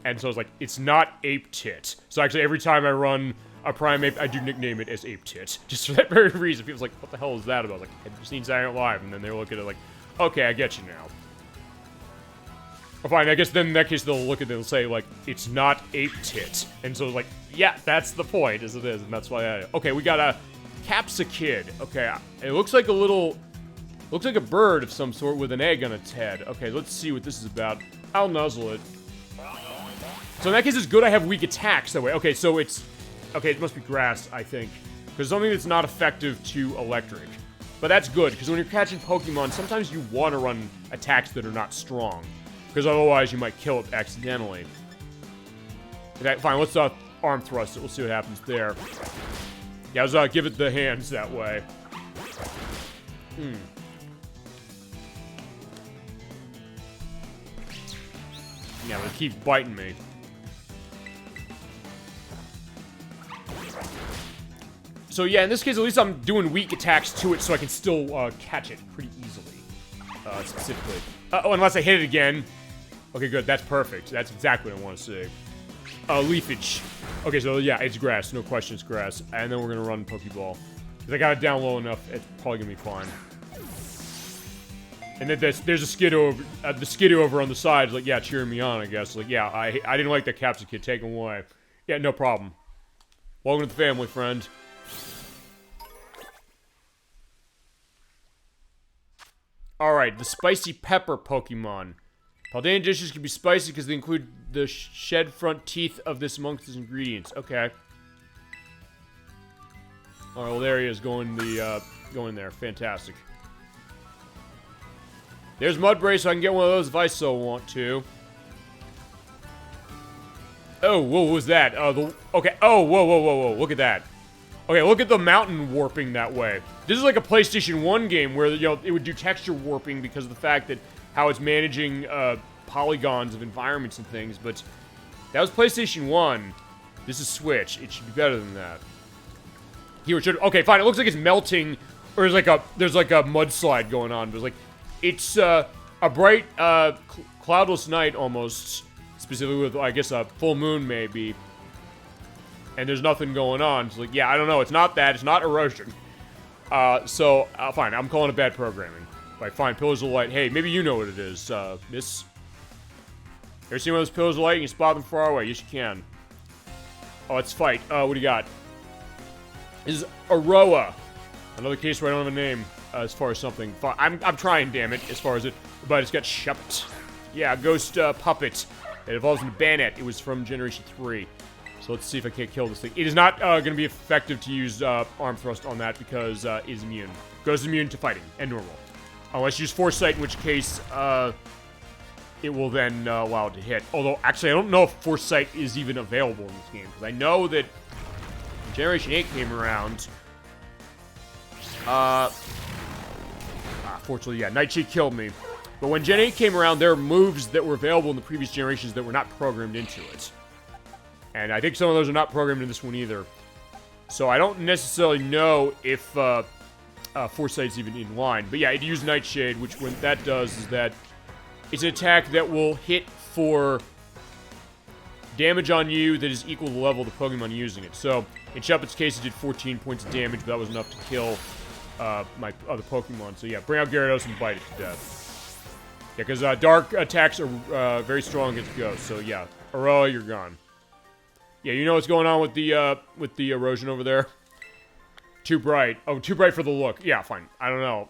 A: And so I was like, it's not Ape Tit. So actually, every time I run a Primeape, I do nickname it as Ape Tit. Just for that very reason. People's like, what the hell is that about? I was like, have you seen Saturday Night Live? And then they look at it like, okay, I get you now. Or fine, I guess then in that case they'll look at it and say, like, it's not Ape Tit. And so, like, yeah, that's the point, as it is, and that's why I... Okay, we got a Capsakid. Okay, it looks like a little... Looks like a bird of some sort with an egg on its head. Okay, let's see what this is about. I'll nuzzle it. So in that case, it's good I have weak attacks that way. Okay, so it's... Okay, it must be grass, I think. Because something that's not effective to electric. But that's good, because when you're catching Pokemon, sometimes you want to run attacks that are not strong. Because otherwise you might kill it accidentally. Okay, fine, let's arm thrust it. We'll see what happens there. Yeah, let's give it the hands that way. Yeah, but it keeps biting me. So yeah, in this case, at least I'm doing weak attacks to it so I can still catch it pretty easily. Specifically. Oh, unless I hit it again. Okay, good. That's perfect. That's exactly what I want to see. Leafage. Okay, so yeah, it's grass. No question, it's grass. And then we're going to run Pokeball. Because I got it down low enough, it's probably going to be fine. And then there's a Skiddo over, the Skiddo over on the side is like, yeah, cheering me on, I guess. Like, yeah, I didn't like that Capsakid. Take him away. Yeah, no problem. Welcome to the family, friend. Alright, the Spicy Pepper Pokemon. Paldean dishes can be spicy because they include the shed front teeth of this amongst its ingredients. Okay. Alright, well there he is, going there. Fantastic. There's Mudbray, so I can get one of those if I so want to. Oh, what was that? Okay, oh, whoa, look at that. Okay, look at the mountain warping that way. This is like a PlayStation 1 game where, you know, it would do texture warping because of the fact that how it's managing polygons of environments and things, but that was PlayStation 1. This is Switch. It should be better than that. Here it should... Okay, fine. It looks like it's melting, or there's like a mudslide going on, but it's a bright, cloudless night almost, specifically with, I guess, a full moon maybe. And there's nothing going on. It's like, yeah, I don't know. It's not that. It's not erosion. So, fine. I'm calling it bad programming. Like, fine, Pillars of Light. Hey, maybe you know what it is, miss. Ever seen one of those Pillars of Light? You can spot them far away. Yes, you can. Oh, let's fight. What do you got? This is Aroa. Another case where I don't have a name, as far as something. I'm trying, damn it, as far as it. But it's got Shuppet. Yeah, Ghost Puppet. It evolves into Banette. It was from Generation 3. So let's see if I can't kill this thing. It is not going to be effective to use arm thrust on that because it is immune. Goes immune to fighting and normal. Unless you use Foresight, in which case it will then allow it to hit. Although, actually, I don't know if Foresight is even available in this game. Because I know that when Generation 8 came around, I Fortunately, yeah, Nightshade killed me. But when Gen 8 came around, there were moves that were available in the previous generations that were not programmed into it. And I think some of those are not programmed in this one either. So I don't necessarily know if Foresight's even in line. But yeah, it used Nightshade, which what that does is that it's an attack that will hit for damage on you that is equal to the level of the Pokemon using it. So in Shuppet's case, it did 14 points of damage, but that was enough to kill my other Pokemon. So yeah, bring out Gyarados and bite it to death. Yeah, because dark attacks are very strong against Ghosts. So yeah, Aroa, you're gone. Yeah, you know what's going on with the erosion over there? Too bright. Oh, too bright for the look. Yeah, fine. I don't know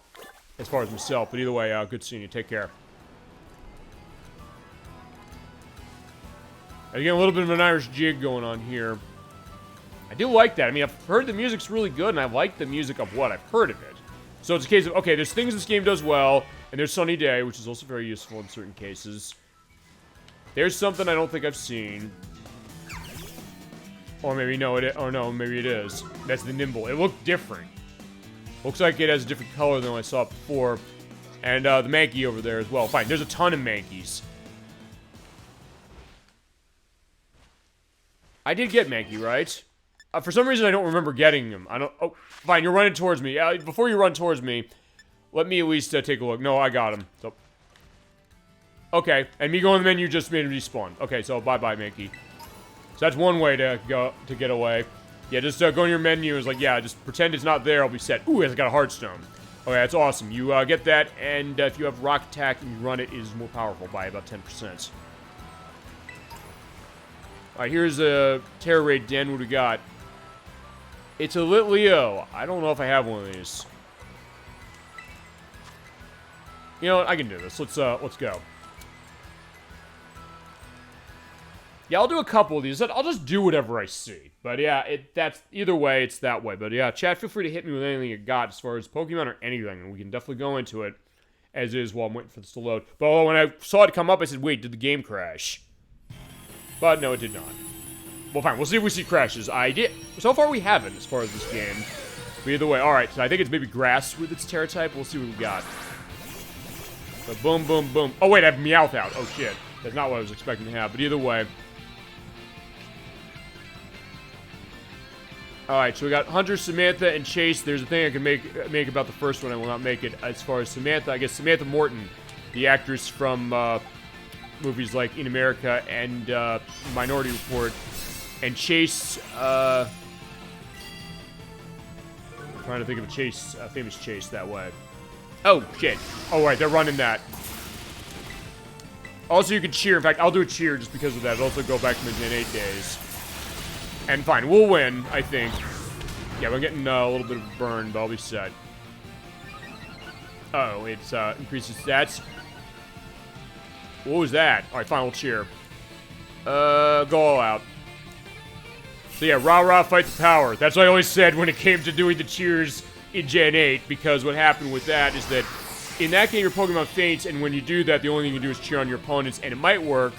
A: as far as myself, but either way, good seeing you. Take care. Again, a little bit of an Irish jig going on here. I do like that. I mean, I've heard the music's really good, and I like the music of what I've heard of it. So it's a case of, okay, there's things this game does well, and there's Sunny Day, which is also very useful in certain cases. There's something I don't think I've seen. Or maybe no, maybe it is. That's the Nimble. It looked different. Looks like it has a different color than I saw it before. And the Mankey over there as well. Fine, there's a ton of Mankeys. I did get Mankey, right? For some reason, I don't remember getting them. I don't... Oh, fine, you're running towards me. Before you run towards me, let me at least take a look. No, I got him. So, okay, and me going to the menu just made him despawn. Okay, so bye-bye, Mankey. So that's one way to get away. Yeah, just go in your menu. It's like, yeah, just pretend it's not there. I'll be set. Ooh, it's got a Heartstone. Okay, that's awesome. You get that, and if you have Rock Attack and you run it, it is more powerful by about 10%. Alright, here's a Terror Raid Den. What do we got? It's a Litleo. I don't know if I have one of these. You know what? I can do this. Let's go. Yeah, I'll do a couple of these. I'll just do whatever I see. But yeah, that's either way, it's that way. But yeah, chat, feel free to hit me with anything you got as far as Pokemon or anything, and we can definitely go into it as is while I'm waiting for this to load. But when I saw it come up, I said, wait, did the game crash? But no, it did not. Well, fine, we'll see if we see crashes. I did. So far, we haven't as far as this game. But either way, alright, so I think it's maybe Grass with its Terra type. We'll see what we got. But boom, boom, boom. Oh, wait, I have Meowth out. Oh, shit. That's not what I was expecting to have. But either way. Alright, so we got Hunter, Samantha, and Chase. There's a thing I can make about the first one. I will not make it. As far as Samantha, I guess Samantha Morton, the actress from movies like In America and Minority Report. And Chase, I'm trying to think of a Chase, a famous Chase that way. Oh, shit. Oh, right, they're running that. Also, you can cheer. In fact, I'll do a cheer just because of that. It'll also go back to my Gen 8 days. And fine, we'll win, I think. Yeah, we're getting a little bit of a burn, but I'll be set. Uh-oh, it's increases stats. What was that? Alright, fine, we'll cheer. Go all out. So yeah, rah-rah, fight the power. That's what I always said when it came to doing the cheers in Gen 8, because what happened with that is that in that game, your Pokemon faints, and when you do that, the only thing you can do is cheer on your opponents, and it might work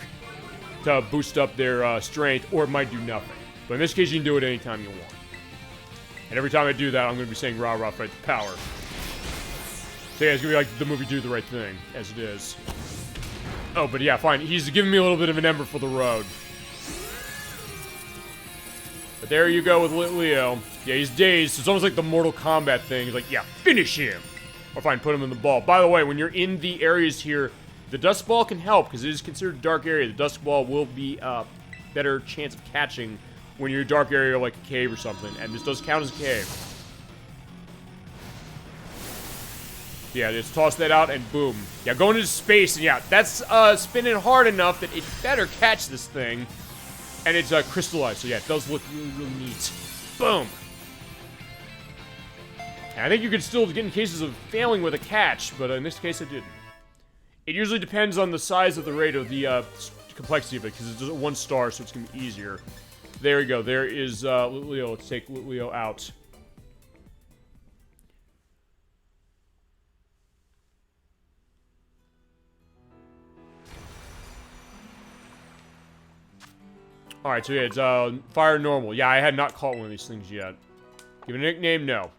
A: to boost up their strength, or it might do nothing. But in this case, you can do it anytime you want. And every time I do that, I'm going to be saying rah-rah, fight the power. So yeah, it's going to be like the movie Do the Right Thing, as it is. Oh, but yeah, fine. He's giving me a little bit of an ember for the road. But there you go with Litleo. Yeah, he's dazed. It's almost like the Mortal Kombat thing. He's like, yeah, finish him. Or fine, put him in the ball. By the way, when you're in the areas here, the Dusk Ball can help, because it is considered a dark area. The Dusk Ball will be a better chance of catching when you're in a dark area like a cave or something. And this does count as a cave. Yeah, just toss that out and boom. Yeah, going into space, and yeah, that's spinning hard enough that it better catch this thing. And it's crystallized, so yeah, it does look really, really neat. Boom! And I think you could still get in cases of failing with a catch, but in this case, I didn't. It usually depends on the size of the raid or the complexity of it, because it's just 1 star, so it's going to be easier. There we go. There is Litleo. Let's take Litleo out. Alright, so yeah, it's Fire Normal. Yeah, I had not caught one of these things yet. Give it a nickname? No.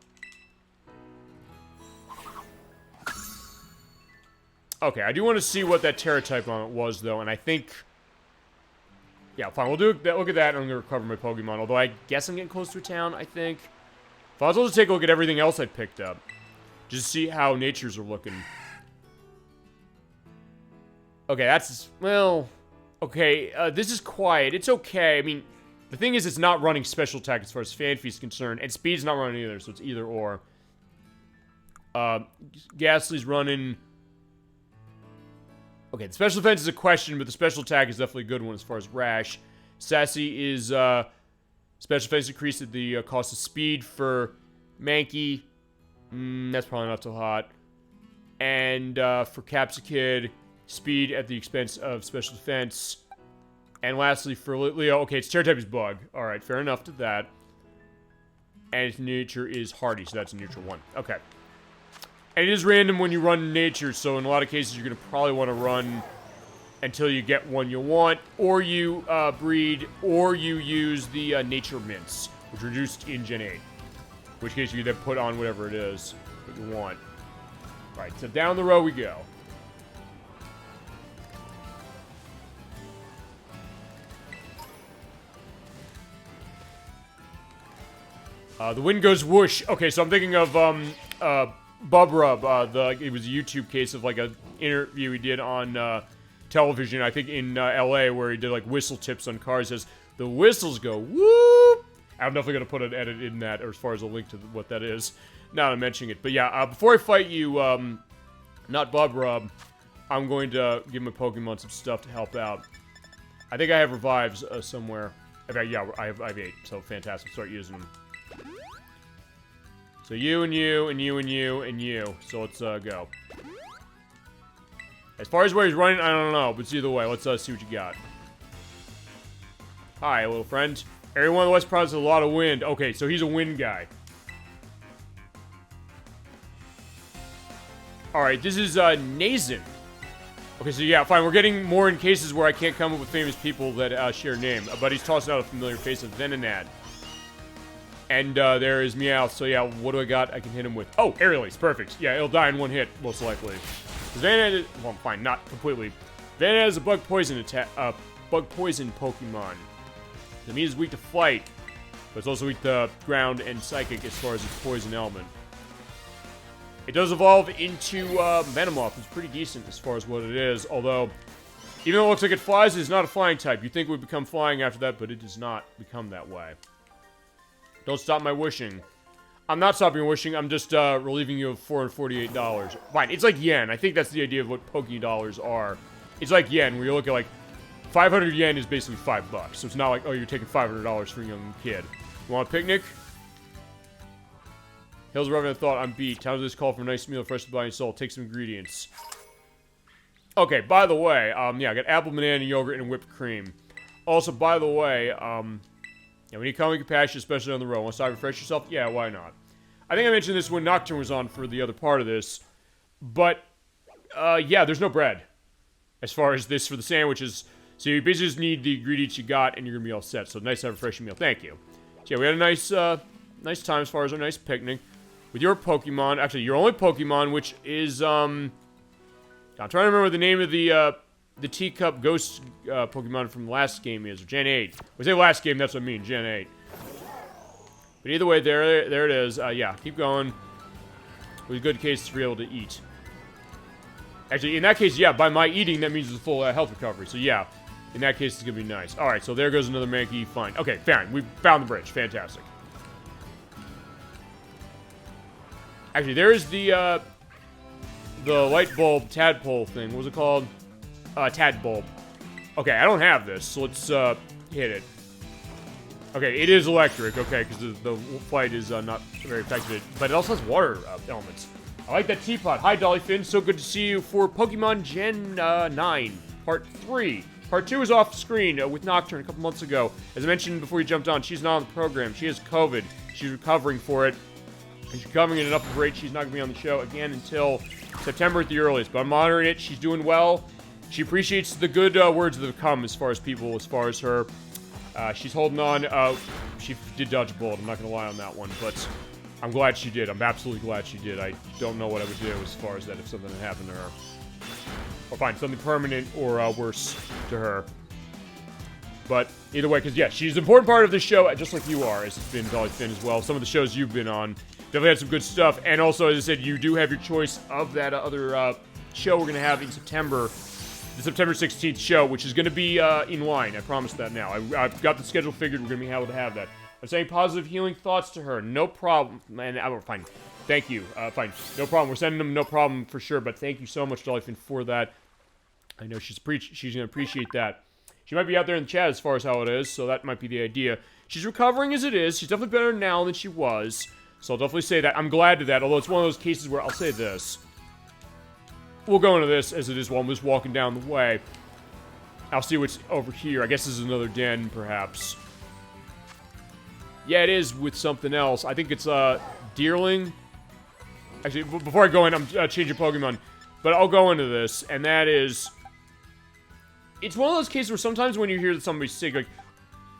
A: Okay, I do want to see what that Terra type on it was, though, and I think... Yeah, fine, we'll do that. Look at that, and I'm going to recover my Pokemon, although I guess I'm getting close to a town, I think. If I was able to take a look at everything else I picked up, just see how natures are looking. Okay, that's... Well... Okay, this is quiet. It's okay. I mean, the thing is, it's not running special attack as far as Fanfy is concerned, and speed's not running either, so it's either or. Ghastly's running... Okay, the special defense is a question, but the special attack is definitely a good one as far as Rash. Sassy is, special defense increased at the cost of speed for Mankey. That's probably not so hot. And, for Capsicid, speed at the expense of special defense. And lastly, for Leo, okay, its Terra type is Bug. Alright, fair enough to that. And its nature is Hardy, so that's a neutral one. Okay. And it is random when you run nature, so in a lot of cases you're going to probably want to run until you get one you want, or you breed, or you use the nature mints, which are reduced in Gen 8. In which case you then put on whatever it is that you want. Right, so down the road we go. The wind goes whoosh. Okay, so I'm thinking of, Bub Rub. It was a YouTube case of, like, an interview he did on, television, I think in, LA, where he did, like, whistle tips on cars. Says, the whistles go whoop! I'm definitely gonna put an edit in that, or as far as a link to what that is. Now I'm mentioning it. But yeah, before I fight you, not Bub Rub, I'm going to give my Pokemon some stuff to help out. I think I have revives, somewhere. Okay, yeah, I have 8, so fantastic. Start using them. So you and you and you and you and you. So let's go. As far as where he's running, I don't know, but either way, let's see what you got. Hi, little friend. Everyone in the West Province has a lot of wind. Okay, so he's a wind guy. Alright, this is Nazin. Okay, so yeah, fine. We're getting more in cases where I can't come up with famous people that share a name. But he's tossing out a familiar face of Venonat. And there is Meowth. So yeah, what do I got I can hit him with? Oh, Aerial Ace. Perfect. Yeah, it'll die in one hit, most likely. Venonat is... Well, fine, not completely. Venonat is a bug poison attack... bug poison Pokemon. That means it's weak to flight. But it's also weak to ground and psychic as far as its poison element. It does evolve into Venomoth. It's pretty decent as far as what it is. Although, even though it looks like it flies, it's not a flying type. You'd think it would become flying after that, but it does not become that way. Don't stop my wishing. I'm not stopping your wishing. I'm just relieving you of $448. Fine, it's like yen. I think that's the idea of what Poke Dollars are. It's like yen, where you look at like 500 yen is basically $5. So it's not like, oh, you're taking $500 for a young kid. You want a picnic? Hills Revenant thought I'm beat. Time to this call for a nice meal, fresh to body and soul. Take some ingredients. Okay, by the way, yeah, I got apple, banana, yogurt, and whipped cream. Also, by the way, yeah, when you come with compassion, especially on the road, want to stop and refresh yourself? Yeah, why not? I think I mentioned this when Nocturne was on for the other part of this. But, yeah, there's no bread. As far as this for the sandwiches. So you basically just need the ingredients you got, and you're going to be all set. So nice to have a refreshing meal. Thank you. So yeah, we had a nice, nice time as far as our nice picnic. With your Pokemon, actually, your only Pokemon, which is, I'm trying to remember the name of the Teacup Ghost Pokemon from the last game is, or Gen 8. When I say last game, that's what I mean, Gen 8. But either way, there it is. Yeah, keep going. It was a good case to be able to eat. Actually, in that case, yeah, by my eating, that means it's a full health recovery. So yeah, in that case, it's going to be nice. Alright, so there goes another Mankey. Fine. Okay, fine. We found the bridge. Fantastic. Actually, there is the light bulb tadpole thing. What was it called? Tadbulb. Okay, I don't have this, so let's hit it. Okay, it is electric, okay, because the flight is not very effective, but it also has water elements. I like that teapot. Hi, DollyFinn. So good to see you for Pokemon Gen 9, Part 3. Part 2 is off screen with Nocturne a couple months ago. As I mentioned before you jumped on, she's not on the program. She has COVID. She's recovering for it. And she's recovering at enough rate. She's not going to be on the show again until September at the earliest. But I'm monitoring it. She's doing well. She appreciates the good words that have come as far as people, as far as her. She's holding on. She did dodge a bullet. I'm not going to lie on that one. But I'm glad she did. I'm absolutely glad she did. I don't know what I would do as far as that if something had happened to her. Or fine, something permanent or worse to her. But either way, because yeah, she's an important part of the show, just like you are, as it's been DollyFinn as well. Some of the shows you've been on definitely had some good stuff. And also, as I said, you do have your choice of that other show we're going to have in September. The September 16th show, which is going to be in line. I promise that now. I've got the schedule figured. We're going to be able to have that. I'm saying positive healing thoughts to her. No problem. And fine. Thank you. Fine. No problem. We're sending them no problem for sure. But thank you so much, DollyFinn, for that. I know she's going to appreciate that. She might be out there in the chat as far as how it is, so that might be the idea. She's recovering as it is. She's definitely better now than she was. So I'll definitely say that. I'm glad to that, although it's one of those cases where I'll say this. We'll go into this as it is while I'm just walking down the way. I'll see what's over here. I guess this is another den, perhaps. Yeah, it is with something else. I think it's, Deerling. Actually, before I go in, I'm changing Pokemon. But I'll go into this, and that is... It's one of those cases where sometimes when you hear that somebody's sick, like,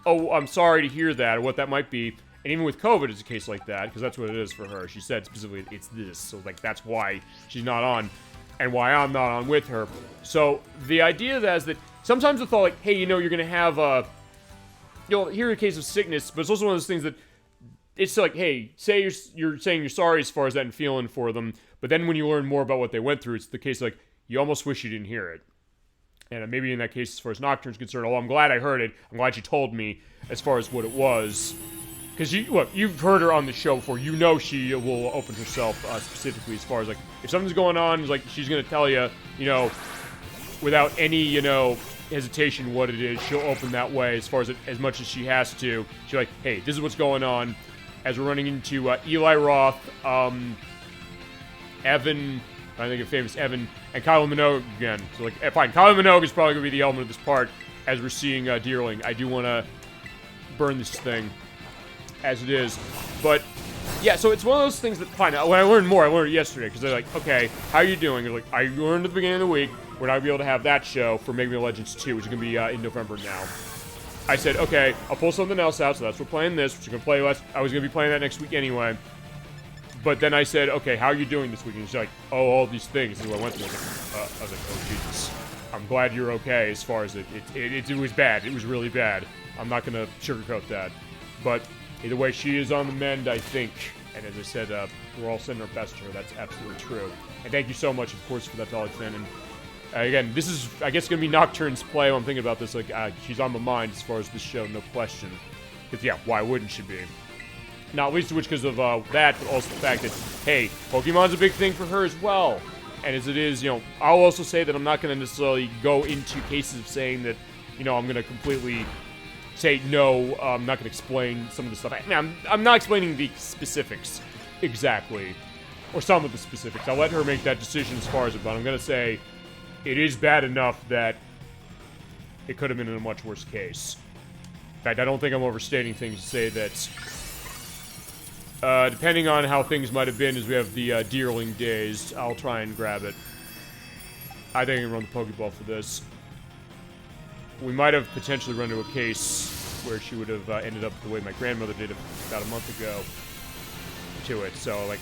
A: oh, I'm sorry to hear that, or what that might be. And even with COVID, it's a case like that, because that's what it is for her. She said specifically, it's this. So, like, that's why she's not on, and why I'm not on with her. So, the idea of that is that sometimes the thought, like, hey, you know, you're going to have you'll hear a case of sickness, but it's also one of those things that it's like, hey, say you're saying you're sorry as far as that and feeling for them, but then when you learn more about what they went through, it's the case like, you almost wish you didn't hear it. And maybe in that case, as far as Nocturne's concerned, although I'm glad I heard it, I'm glad she told me as far as what it was. Because, look, you've heard her on the show before. You know she will open herself specifically as far as, like, if something's going on, like, she's going to tell you, you know, without any, you know, hesitation what it is. She'll open that way as far as much as she has to. She's like, hey, this is what's going on. As we're running into Eli Roth, Evan... I think of famous Evan, and Kylie Minogue again. So, like, fine, Kylie Minogue is probably going to be the element of this part as we're seeing Deerling. I do want to burn this thing as it is. But, yeah, so it's one of those things that, fine, when I learned more, I learned it yesterday, because they're like, okay, how are you doing? They're like, I learned at the beginning of the week, we're not going to be able to have that show for Mega Man Legends 2, which is going to be in November now. I said, okay, I'll pull something else out, so that's we're playing this, which we're going to play less. I was going to be playing that next week anyway. But then I said, okay, how are you doing this week? And she's like, oh, all these things. And I went through it. I was like, oh, Jesus. I'm glad you're okay as far as it was bad. It was really bad. I'm not going to sugarcoat that. But either way, she is on the mend, I think. And as I said, we're all sending our best to her. That's absolutely true. And thank you so much, of course, for that, DollyFinn. And again, this is, I guess, going to be Nocturne's play. I'm thinking about this. Like, she's on my mind as far as this show, no question. Because, yeah, why wouldn't she be? Not least of which because of that, but also the fact that, hey, Pokemon's a big thing for her as well. And as it is, you know, I'll also say that I'm not going to necessarily go into cases of saying that, you know, I'm going to completely say no, I'm not going to explain some of the stuff. I'm not explaining the specifics exactly, or some of the specifics. I'll let her make that decision as far as it, but I'm going to say it is bad enough that it could have been in a much worse case. In fact, I don't think I'm overstating things to say that... depending on how things might have been as we have the Deerling days, I'll try and grab it. I think I can run the Pokeball for this. We might have potentially run into a case where she would have ended up the way my grandmother did about a month ago to it. So, like,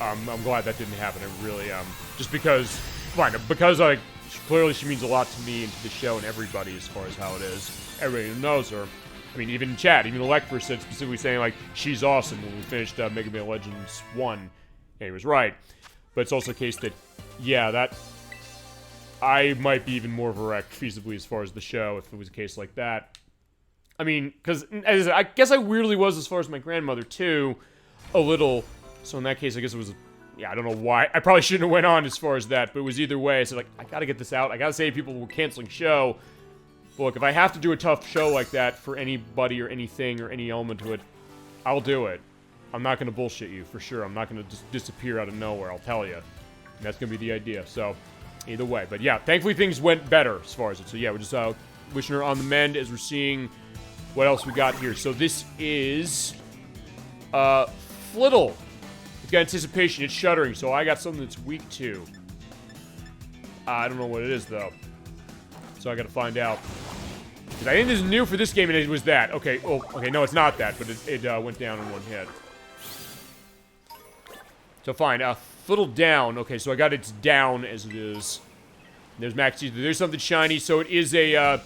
A: I'm glad that didn't happen. I really, just because, fine, because, like, clearly she means a lot to me and to the show and everybody as far as how it is. Everybody who knows her. I mean, even in chat, even Electfor said specifically saying, like, she's awesome when we finished Mega Man Legends 1. And he was right. But it's also a case that, yeah, that... I might be even more direct feasibly as far as the show if it was a case like that. I mean, because, as I said, I guess I weirdly was as far as my grandmother, too. A little. So in that case, I guess it was... Yeah, I don't know why. I probably shouldn't have went on as far as that. But it was either way. I said, like, I gotta get this out. I gotta say people were canceling show. Look, if I have to do a tough show like that for anybody or anything or any element to it, I'll do it. I'm not going to bullshit you, for sure. I'm not going to just disappear out of nowhere, I'll tell you. And that's going to be the idea, so either way. But yeah, thankfully things went better as far as it. So yeah, we're just wishing her on the mend as we're seeing what else we got here. So this is Flittle. It's got anticipation, it's shuddering, so I got something that's weak too. I don't know what it is, though. So I gotta find out. Because I think this is new for this game, and it was that. Okay, oh, okay, no, it's not that, but it went down in one hit. So fine, Flittle down. Okay, so I got its down as it is. There's Max Teeth. There's something shiny, so it is a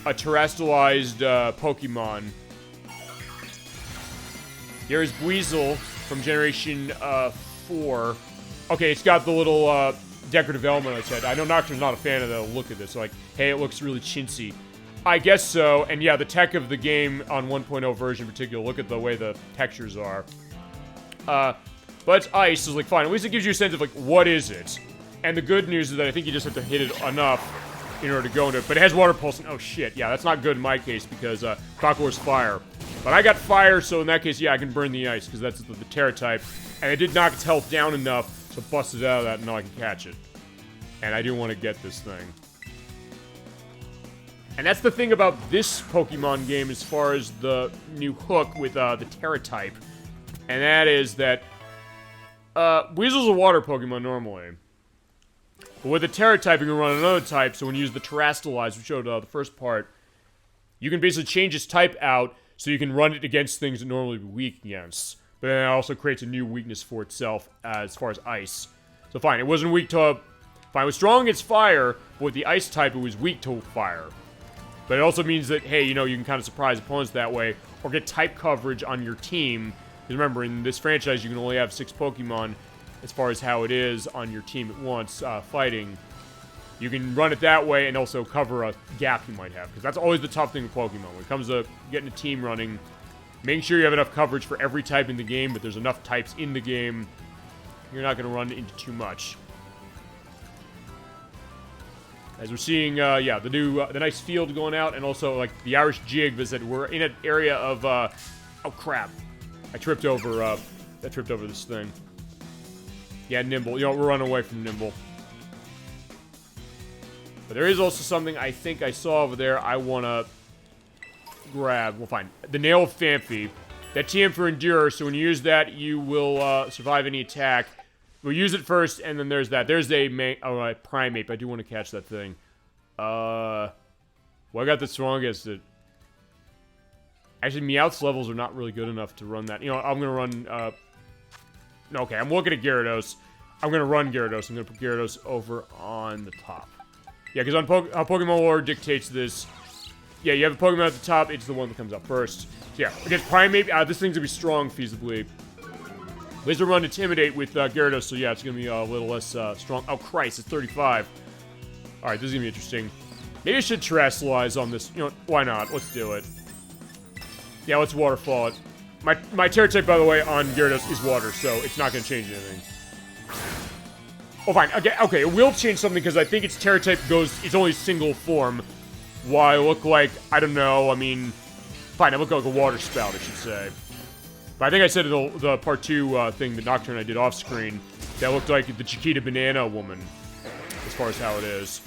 A: terrestrialized Pokemon. Here is Weasel from Generation 4. Okay, it's got the little decorative element I said. I know Nocturne's not a fan of the look of this. So like, hey, it looks really chintzy. I guess so. And yeah, the tech of the game on 1.0 version in particular, look at the way the textures are. But it's ice, so it's like, fine. At least it gives you a sense of, like, what is it? And the good news is that I think you just have to hit it enough in order to go into it. But it has water pulse. Oh, shit. Yeah, that's not good in my case because Crocolore's fire. But I got fire, so in that case, yeah, I can burn the ice because that's the Terra type. And it did knock its health down enough to bust it out of that, and now I can catch it. And I do want to get this thing. And that's the thing about this Pokemon game as far as the new hook with the Terra type. And that is that Weasel's a water Pokemon normally. But with the Terra type, you can run another type, so when you use the Terrestrialize, we showed the first part, you can basically change its type out so you can run it against things that normally be weak against. But then it also creates a new weakness for itself as far as ice. So fine, it wasn't weak to... Fine, it was strong against fire, but with the ice type, it was weak to fire. But it also means that, hey, you know, you can kind of surprise opponents that way, or get type coverage on your team. Because remember, in this franchise, you can only have 6 Pokemon as far as how it is on your team at once, fighting. You can run it that way and also cover a gap you might have. Because that's always the tough thing with Pokemon. When it comes to getting a team running, making sure you have enough coverage for every type in the game, but there's enough types in the game, you're not going to run into too much. As we're seeing, yeah, the new, the nice field going out, and also, like, the Irish Jig is that we're in an area of, oh, crap. I tripped over this thing. Yeah, Nimble. You know, we're running away from Nimble. But there is also something I think I saw over there I want to grab. Well, fine. The Nail of Phanpy. That TM for Endure, so when you use that, you will survive any attack. We'll use it first, and then there's that. There's a Primeape. I do want to catch that thing. Well, I got this wrong against it. Actually, Meowth's levels are not really good enough to run that. You know, I'm going to run, okay, I'm looking at Gyarados. I'm going to run Gyarados. I'm going to put Gyarados over on the top. Yeah, because on how Pokemon lore dictates this, yeah, you have a Pokemon at the top, it's the one that comes up first. So yeah, against Primeape, this thing's going to be strong, feasibly. Laser Run Intimidate with Gyarados, so yeah, it's going to be a little less strong. Oh, Christ, it's 35. Alright, this is going to be interesting. Maybe I should Terrestrialize on this. You know, why not? Let's do it. Yeah, let's Waterfall it. My Terra type, by the way, on Gyarados is water, so it's not going to change anything. Oh, fine. Okay, it will change something, because I think its Terra type it's only single form. Why it look like, I don't know, I mean... Fine, it look like a water spout, I should say. But I think I said the part 2 thing, the Nocturne I did off-screen, that looked like the Chiquita Banana woman, as far as how it is.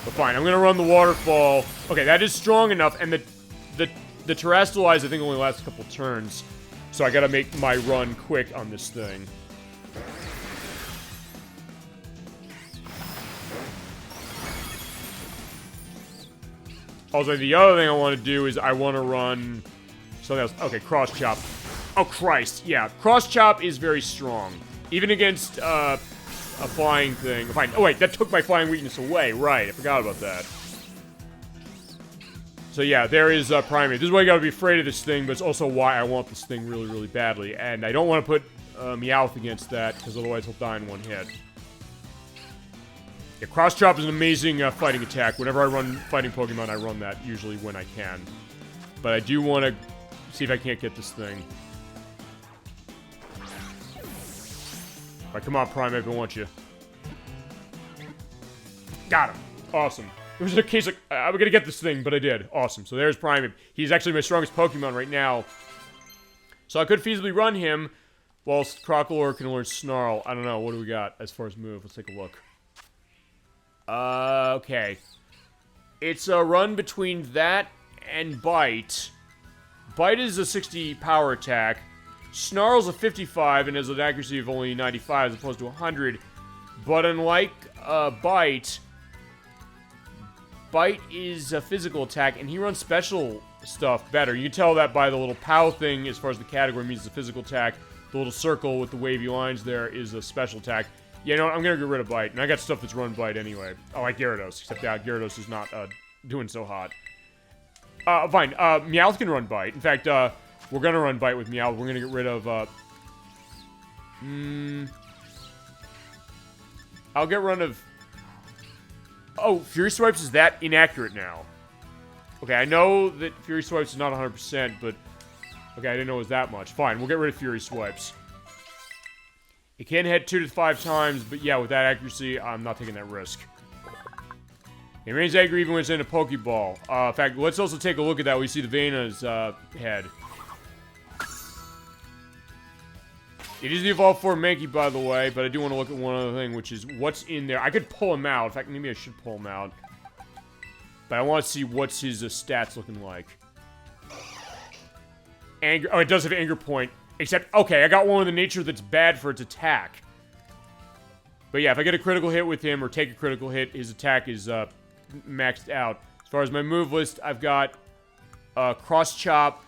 A: But fine, I'm gonna run the Waterfall. Okay, that is strong enough, and the Terrestrialize, I think, only lasts a couple turns. So I gotta make my run quick on this thing. Also, the other thing I want to do is I want to run something else. Okay, Cross Chop. Oh, Christ. Yeah, Cross Chop is very strong. Even against a flying thing. Fine. Oh, wait, that took my flying weakness away. Right, I forgot about that. So, yeah, there is Primeape. This is why you gotta be afraid of this thing, but it's also why I want this thing really, really badly. And I don't want to put Meowth against that, because otherwise he'll die in one hit. Yeah, Cross Chop is an amazing fighting attack. Whenever I run fighting Pokemon, I run that usually when I can. But I do want to see if I can't get this thing. Alright, come on, Primeape, I want you. Got him. Awesome. It was a case of, I'm gonna get this thing, but I did. Awesome. So there's Primeape. He's actually my strongest Pokemon right now. So I could feasibly run him, whilst Crocodile can learn Snarl. I don't know, what do we got as far as move? Let's take a look. Okay. It's a run between that and Bite. Bite is a 60 power attack. Snarl's a 55 and has an accuracy of only 95 as opposed to 100. But unlike Bite is a physical attack, and he runs special stuff better. You can tell that by the little POW thing as far as the category means it's a physical attack. The little circle with the wavy lines there is a special attack. Yeah, no, I'm gonna get rid of Bite. And I got stuff that's run Bite anyway. I like Gyarados, except that Gyarados is not doing so hot. Fine. Meowth can run Bite. In fact, we're gonna run Bite with Meowth. We're gonna get rid of, I'll get rid of... Oh, Fury Swipes is that inaccurate now. Okay, I know that Fury Swipes is not 100%, but... Okay, I didn't know it was that much. Fine, we'll get rid of Fury Swipes. It can hit 2 to 5 times, but yeah, with that accuracy, I'm not taking that risk. It remains angry even when it's in a Pokeball. In fact, let's also take a look at that. We see the Vena's head. It is the evolved form Mankey, by the way, but I do want to look at one other thing, which is what's in there. I could pull him out. In fact, maybe I should pull him out. But I want to see what's his stats looking like. Anger. Oh, it does have Anger Point. Except, okay, I got one with the nature that's bad for its attack. But yeah, if I get a critical hit with him or take a critical hit, his attack is maxed out. As far as my move list, I've got Cross Chop,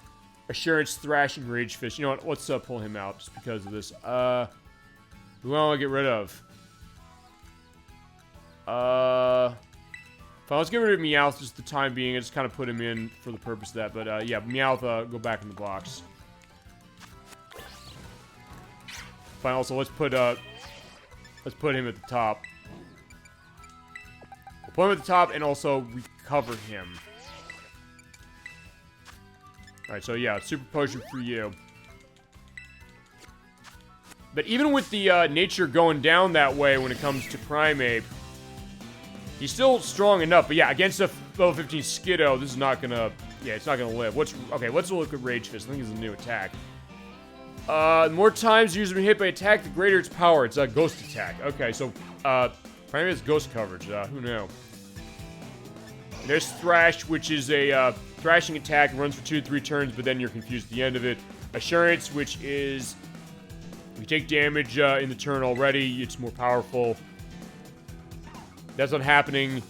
A: Assurance, Thrash, and Rage Fist. You know what? Let's pull him out just because of this. Who want to get rid of? Fine, let's get rid of Meowth just the time being. I just kind of put him in for the purpose of that. But yeah, Meowth, go back in the box. Fine, also, let's put him at the top. We'll put him at the top and also recover him. Alright, so yeah, Super Potion for you. But even with the nature going down that way when it comes to Primeape, he's still strong enough. But yeah, against a level 15 Skiddo, this is not gonna... Yeah, it's not gonna live. Okay, let's look at Rage Fist. I think it's a new attack. The more times user been hit by attack, the greater its power. It's a ghost attack. Okay, so, Primeape has ghost coverage. Who knew? And there's Thrash, which is a, thrashing attack. Runs for 2 to 3 turns, but then you're confused at the end of it. Assurance, which is... If you take damage, in the turn already, it's more powerful. That's not happening.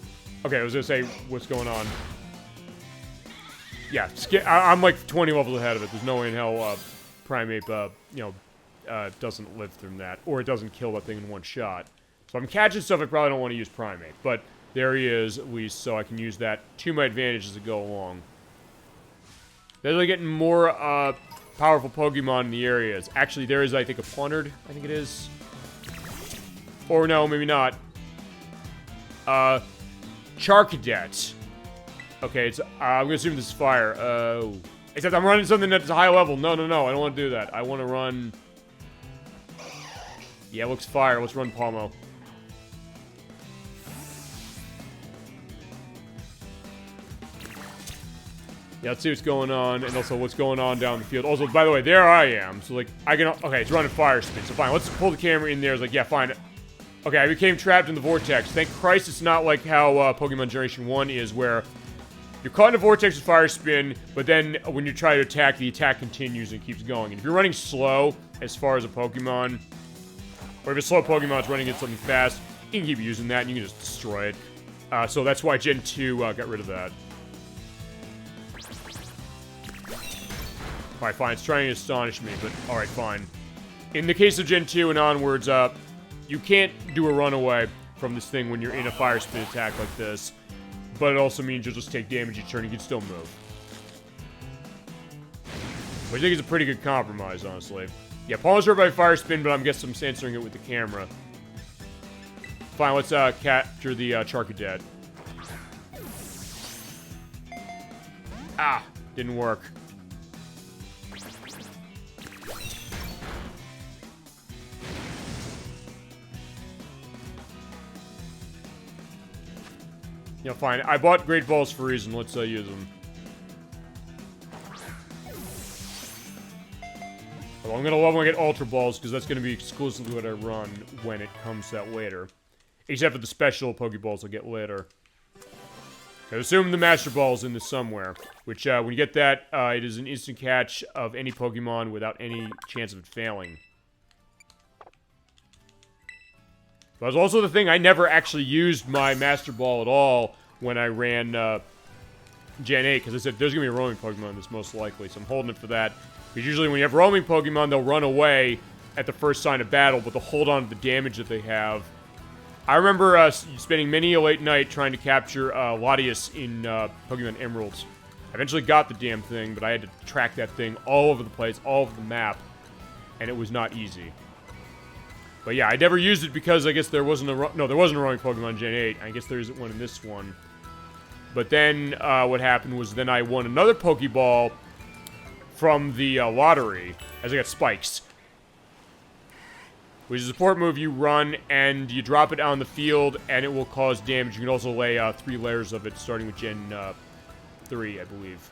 A: Okay, I was gonna say, what's going on? Yeah, I'm like 20 levels ahead of it. There's no way in hell, Primeape, doesn't live through that. Or it doesn't kill that thing in one shot. So if I'm catching stuff, I probably don't want to use Primeape. But there he is, at least, so I can use that to my advantage as I go along. They're getting more, powerful Pokemon in the areas. Actually, there is, I think, a Ponard, I think it is. Or no, maybe not. Charcadet. Okay, it's, I'm gonna assume this is fire. Oh. Except I'm running something that's a high level. No, I don't want to do that. I want to run... Yeah, it looks fire. Let's run Palmo. Yeah, let's see what's going on, and also what's going on down the field. Also, by the way, there I am. So, like, I can... Okay, it's running fire spin, so fine. Let's pull the camera in there. It's like, yeah, fine. Okay, I became trapped in the vortex. Thank Christ it's not like how Pokemon Generation 1 is, where... You're caught in a vortex with fire spin, but then when you try to attack, the attack continues and keeps going. And if you're running slow, as far as a Pokemon, or if a slow Pokemon's running into something fast, you can keep using that and you can just destroy it. So that's why Gen 2 got rid of that. Alright, fine. It's trying to astonish me, but alright, fine. In the case of Gen 2 and onwards, you can't do a runaway from this thing when you're in a fire spin attack like this. But it also means you'll just take damage each turn and you can still move. Which I think is a pretty good compromise, honestly. Yeah, Palm's hurt by fire spin, but I'm guessing I'm censoring it with the camera. Fine, let's capture the Charcadet. Ah, didn't work. Yeah, fine. I bought Great Balls for a reason. Let's use them. Well, I'm gonna love when I get Ultra Balls, because that's gonna be exclusively what I run when it comes to that later. Except for the special Pokeballs I'll get later. I assume the Master Ball is in this somewhere. Which, when you get that, it is an instant catch of any Pokemon without any chance of it failing. That was also the thing, I never actually used my Master Ball at all when I ran Gen 8, because I said there's going to be a roaming Pokemon in this most likely, so I'm holding it for that. Because usually when you have roaming Pokemon, they'll run away at the first sign of battle, but they'll hold on to the damage that they have. I remember spending many a late night trying to capture Latias in Pokemon Emeralds. I eventually got the damn thing, but I had to track that thing all over the place, all over the map, and it was not easy. But yeah, I never used it because I guess there wasn't a wrong Pokemon Gen 8. I guess there isn't one in this one. But then what happened was then I won another Pokeball from the lottery, as I got Spikes. Which is a support move. You run and you drop it out on the field, and it will cause damage. You can also lay 3 layers of it, starting with Gen 3, I believe.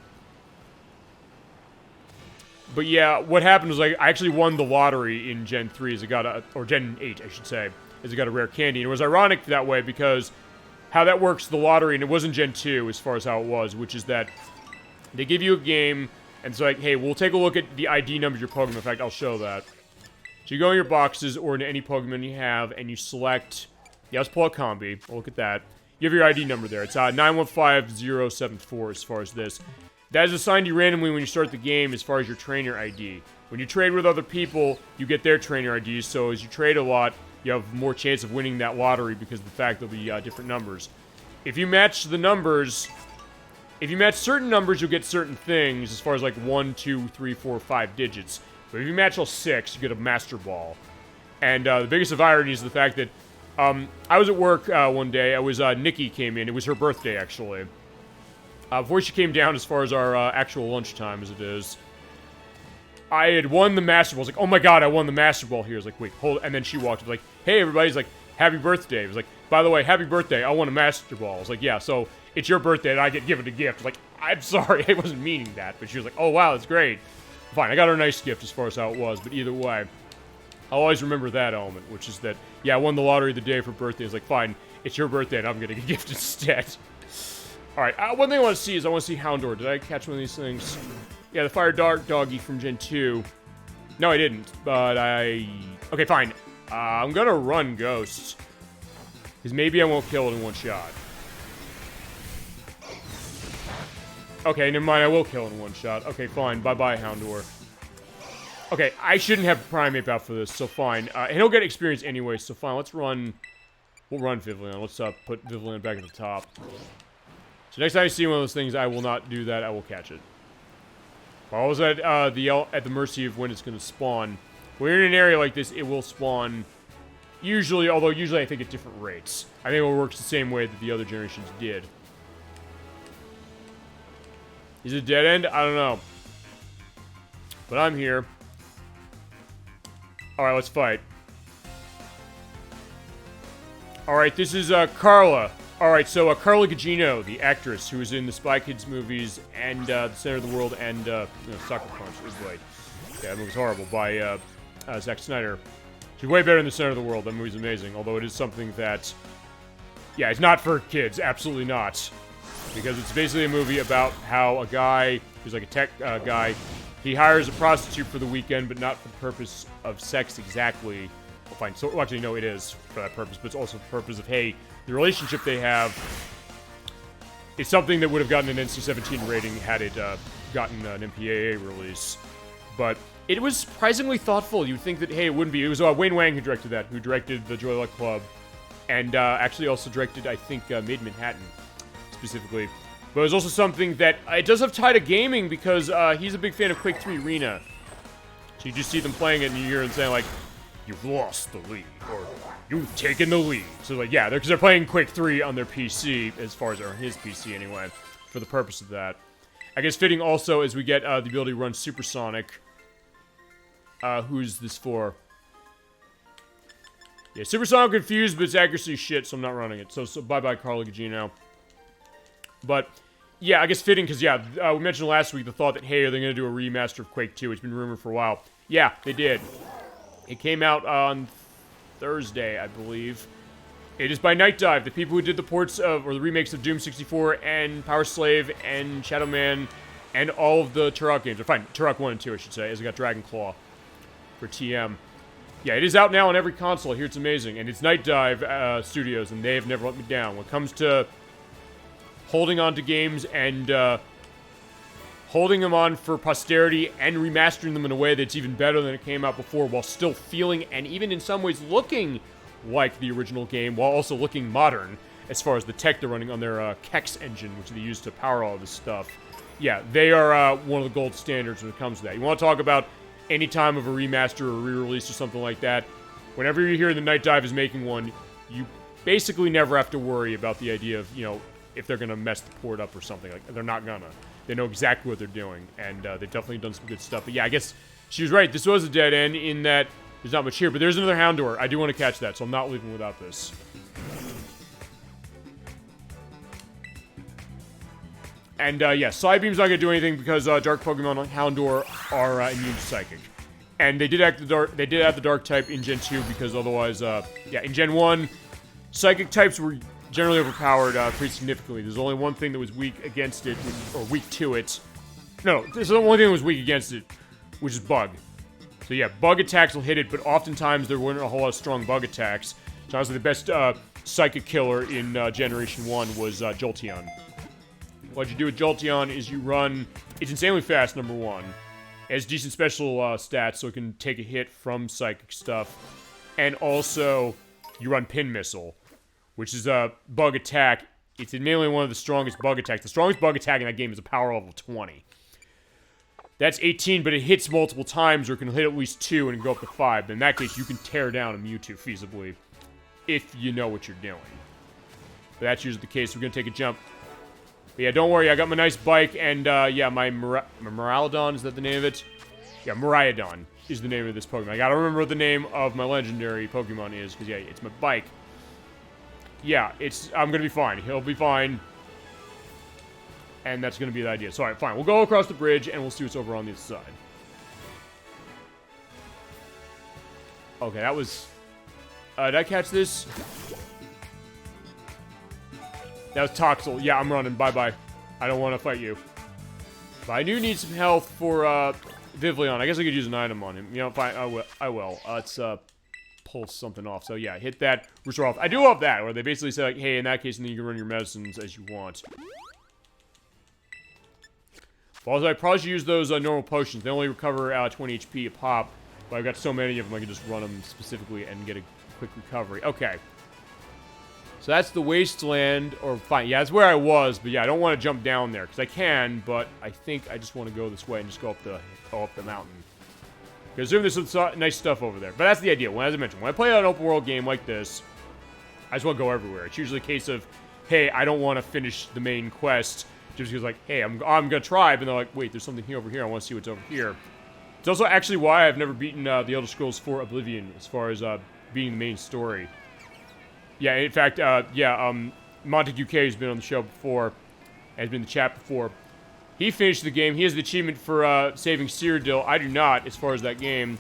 A: But yeah, what happened was I actually won the lottery in Gen 3 as I got or Gen 8, I should say, as I got a rare candy. And it was ironic that way because how that works, the lottery, and it wasn't Gen 2 as far as how it was, which is that they give you a game, and it's like, hey, we'll take a look at the ID numbers of your Pokemon. In fact, I'll show that. So you go in your boxes or into any Pokemon you have, and you select, yeah, let's pull out Combi. We'll look at that. You have your ID number there. It's 915074 as far as this. That is assigned to you randomly when you start the game as far as your trainer ID. When you trade with other people, you get their trainer IDs, so as you trade a lot, you have more chance of winning that lottery because of the fact there'll be different numbers. If you match the numbers, if you match certain numbers, you'll get certain things as far as like 1, 2, 3, 4, 5 digits. But if you match all 6, you get a Master Ball. And the biggest of irony is the fact that I was at work one day. Nikki came in. It was her birthday, actually. Before she came down as far as our actual lunchtime as it is, I had won the Master Ball. I was like, oh my god, I won the Master Ball here. I was like, wait, hold. And then she walked up like, hey, everybody's like, happy birthday. I was like, by the way, happy birthday. I won a Master Ball. I was like, yeah, so it's your birthday and I get given a gift. I was like, I'm sorry, I wasn't meaning that. But she was like, oh wow, that's great. Fine, I got her a nice gift as far as how it was, but either way, I'll always remember that element, which is that, yeah, I won the lottery the day for birthday. It's like, fine, it's your birthday, and I'm getting a gift instead. Alright, one thing I want to see is I want to see Houndour. Did I catch one of these things? Yeah, the Fire Dark Doggy from Gen 2. No, I didn't, but okay, fine. I'm gonna run Ghosts, because maybe I won't kill it in one shot. Okay, never mind, I will kill in one shot. Okay, fine, bye-bye, Houndour. Okay, I shouldn't have Primeape out for this, so fine. And he'll get experience anyway, so fine, let's run... We'll run Vivillon. Let's put Vivillon back at the top. So next time I see one of those things, I will not do that, I will catch it. While I was at the mercy of when it's going to spawn. When you're in an area like this, it will spawn... Usually, although usually I think at different rates. I think it works the same way that the other generations did. Is it a dead end? I don't know. But I'm here. Alright, let's fight. Alright, this is Carla. Alright, so Carla Gugino, the actress who was in the Spy Kids movies and The Center of the World and Sucker Punch. It was like, yeah, that movie was horrible by Zack Snyder. She's way better in The Center of the World. That movie's amazing. Although it is something that, yeah, it's not for kids. Absolutely not. Because it's basically a movie about how a guy who's like a tech guy, he hires a prostitute for the weekend, but not for the purpose of sex exactly. Well, fine. So, well, actually, no, it is for that purpose, but it's also the purpose of, hey, the relationship they have is something that would have gotten an NC-17 rating had it gotten an MPAA release. But it was surprisingly thoughtful. You'd think that, hey, it wouldn't be. It was Wayne Wang who directed that, who directed the Joy Luck Club, and actually also directed, I think, Made in Manhattan. Specifically. But it was also something that, it does have tie to gaming because he's a big fan of Quake 3 Arena. So you just see them playing it and you hear them saying like, you've lost the lead, or you've taken the lead. So like, yeah, because they're playing Quake 3 on their PC, as far as, or his PC anyway, for the purpose of that. I guess fitting also as we get the ability to run Supersonic. Who's this for? Yeah, Supersonic confused, but its accuracy is shit, so I'm not running it. So bye-bye, Carla Gugino. But, yeah, I guess fitting, because, yeah, we mentioned last week the thought that, hey, are they going to do a remaster of Quake 2? It's been rumored for a while. Yeah, they did. It came out on Thursday, I believe. It is by Night Dive, the people who did the ports of, or the remakes of Doom 64 and Power Slave and Shadow Man and all of the Turok games. Or fine, Turok 1 and 2, I should say, as I got Dragon Claw for TM. Yeah, it is out now on every console. I hear it's amazing. And it's Night Dive Studios, and they have never let me down. When it comes to holding on to games and holding them on for posterity and remastering them in a way that's even better than it came out before, while still feeling and even in some ways looking like the original game, while also looking modern as far as the tech they're running on their Kex engine, which they use to power all this stuff. Yeah, they are one of the gold standards when it comes to that. You want to talk about any time of a remaster or re-release or something like that, whenever you hear the Night Dive is making one, you basically never have to worry about the idea of, you know, if they're going to mess the port up or something. Like, they're not gonna. They know exactly what they're doing, and they've definitely done some good stuff. But yeah, I guess she was right. This was a dead end in that there's not much here, but there's another Houndour. I do want to catch that, so I'm not leaving without this. And yeah, Psybeam's not going to do anything because Dark Pokemon like Houndour are immune to Psychic. And they did add the Dark type in Gen 2 because otherwise, yeah, in Gen 1, Psychic types were generally overpowered pretty significantly. There's only one thing that was weak against it, or weak to it. No, there's the only thing that was weak against it, which is Bug. So yeah, Bug attacks will hit it, but oftentimes there weren't a whole lot of strong Bug attacks. So honestly, the best Psychic killer in Generation 1 was Jolteon. What you do with Jolteon is you run... It's insanely fast, number one. It has decent special stats, so it can take a hit from Psychic stuff. And also, you run Pin Missile, which is a Bug attack. It's admittedly one of the strongest Bug attacks. The strongest Bug attack in that game is a power level 20. That's 18, but it hits multiple times, or it can hit at least 2 and go up to 5. In that case, you can tear down a Mewtwo feasibly, if you know what you're doing. But that's usually the case. We're going to take a jump. But yeah, don't worry, I got my nice bike, and yeah, my Moralodon, is that the name of it? Yeah, Miraidon is the name of this Pokemon. I gotta remember what the name of my legendary Pokemon is, because yeah, it's my bike. Yeah, I'm gonna be fine. He'll be fine. And that's gonna be the idea. So alright, fine. We'll go across the bridge, and we'll see what's over on the other side. Okay, that was... did I catch this? That was Toxel. Yeah, I'm running. Bye-bye. I don't want to fight you. But I do need some health for, Vivillon. I guess I could use an item on him. You know, fine. I will. Let's, pull something off. So, yeah, hit that. Restore health. I do love that, where they basically say, like, hey, in that case, then you can run your medicines as you want. But also, I probably should use those, normal potions. They only recover, 20 HP a pop. But I've got so many of them, I can just run them specifically and get a quick recovery. Okay. So that's the wasteland, or fine, yeah, that's where I was, but yeah, I don't want to jump down there, because I can, but I think I just want to go this way and just go up the mountain. Because there's some nice stuff over there. But that's the idea. As I mentioned, when I play an open world game like this, I just want to go everywhere. It's usually a case of, hey, I don't want to finish the main quest, just because like, hey, I'm going to try, but they're like, wait, there's something here over here, I want to see what's over here. It's also actually why I've never beaten the Elder Scrolls 4 Oblivion, as far as beating the main story. Yeah, in fact, Montague K, who's been on the show before, has been in the chat before. He finished the game. He has the achievement for saving Cyrodiil. I do not, as far as that game.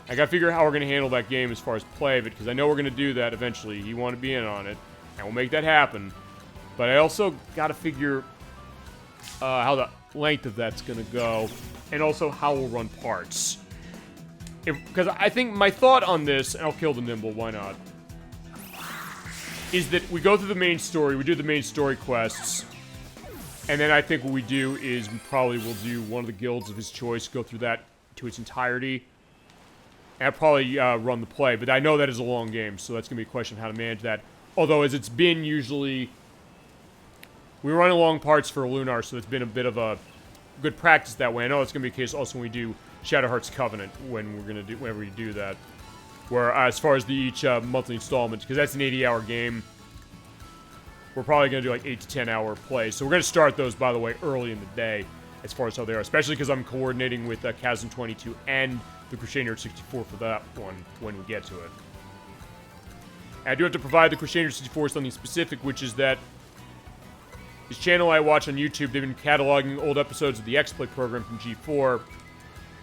A: I gotta figure out how we're gonna handle that game as far as play of it, because I know we're gonna do that eventually. You want to be in on it, and we'll make that happen. But I also gotta figure how the length of that's gonna go, and also how we'll run parts. Because I think my thought on this, and I'll kill the Nimble, why not? Is that we go through the main story, we do the main story quests, and then I think what we do is we probably will do one of the guilds of his choice, go through that to its entirety, and I'll probably run the play, but I know that is a long game, so that's going to be a question of how to manage that. Although, as it's been usually, we run long parts for Lunar, so it's been a bit of a good practice that way. I know it's going to be the case also when we do Shadowheart's Covenant, whenever we do that. Where, as far as each monthly installment, because that's an 80-hour game, we're probably going to do like 8 to 10-hour plays. So we're going to start those, by the way, early in the day, as far as how they are. Especially because I'm coordinating with Chasm 22 and the Crusader 64 for that one when we get to it. And I do have to provide the Crusader 64 something specific, which is that this channel I watch on YouTube, they've been cataloging old episodes of the X-Play program from G4.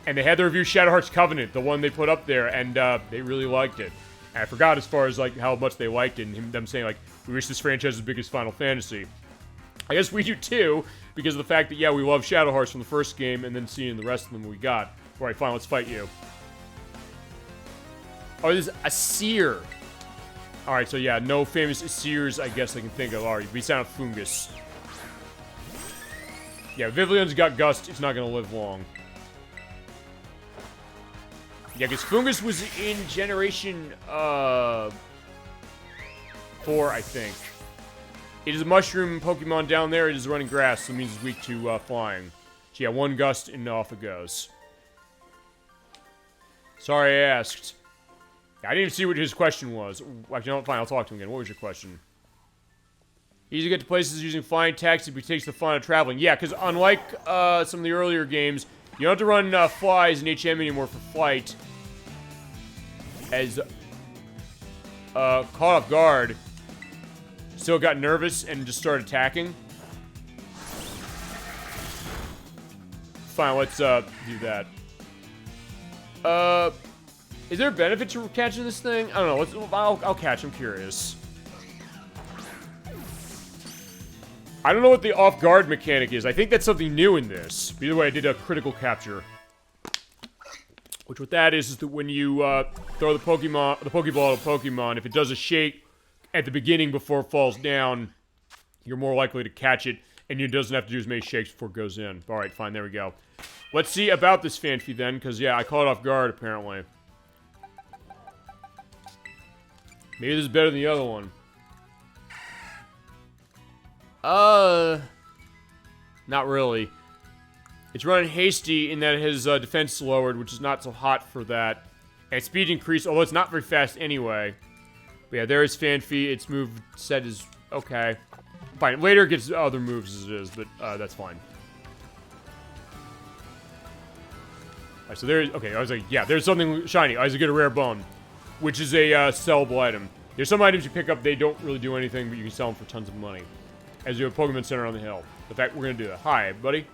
A: And they had to review Shadowheart's Covenant, the one they put up there, and they really liked it. And I forgot as far as like how much they liked it, and them saying like, we wish this franchise was as big as Final Fantasy. I guess we do too, because of the fact that, yeah, we love Shadowhearts from the first game, and then seeing the rest of them we got. Alright, fine, let's fight you. Oh, there's a seer. Alright, so yeah, no famous seers I guess I can think of. Alright, we sound Fungus. Yeah, Vivillion's got Gust. It's not gonna live long. Yeah, because Fungus was in Generation, 4, I think. It is a mushroom Pokemon down there. It is running grass, so it means it's weak to, flying. So yeah, 1 Gust, and off it goes. Sorry I asked. I didn't even see what his question was. Actually, no, fine, I'll talk to him again. What was your question? Easy to get to places using flying taxi, but it takes the fun of traveling. Yeah, because unlike some of the earlier games, you don't have to run flies in HM anymore for flight. As caught off guard, still got nervous and just started attacking. Fine, let's do that. Is there a benefit to catching this thing? I don't know. I'll catch. I'm curious. I don't know what the off-guard mechanic is. I think that's something new in this. But either way, I did a critical capture. Which what that is that when you throw the Pokeball at a Pokemon, if it does a shake at the beginning before it falls down, you're more likely to catch it, and it doesn't have to do as many shakes before it goes in. Alright, fine, there we go. Let's see about this Fanfi then, because yeah, I caught it off guard apparently. Maybe this is better than the other one. Not really. It's running hasty in that his defense lowered, which is not so hot for that. And speed increased, although it's not very fast anyway. But yeah, there is Fanfi. Its move set is okay. Fine. Later it gets other moves as it is, but that's fine. Alright, so there's... Okay, I was like, yeah, there's something shiny. I was get a rare bone, which is a sellable item. There's some items you pick up, they don't really do anything, but you can sell them for tons of money. As you have a Pokemon Center on the hill. In fact, we're going to do that. Hi, buddy.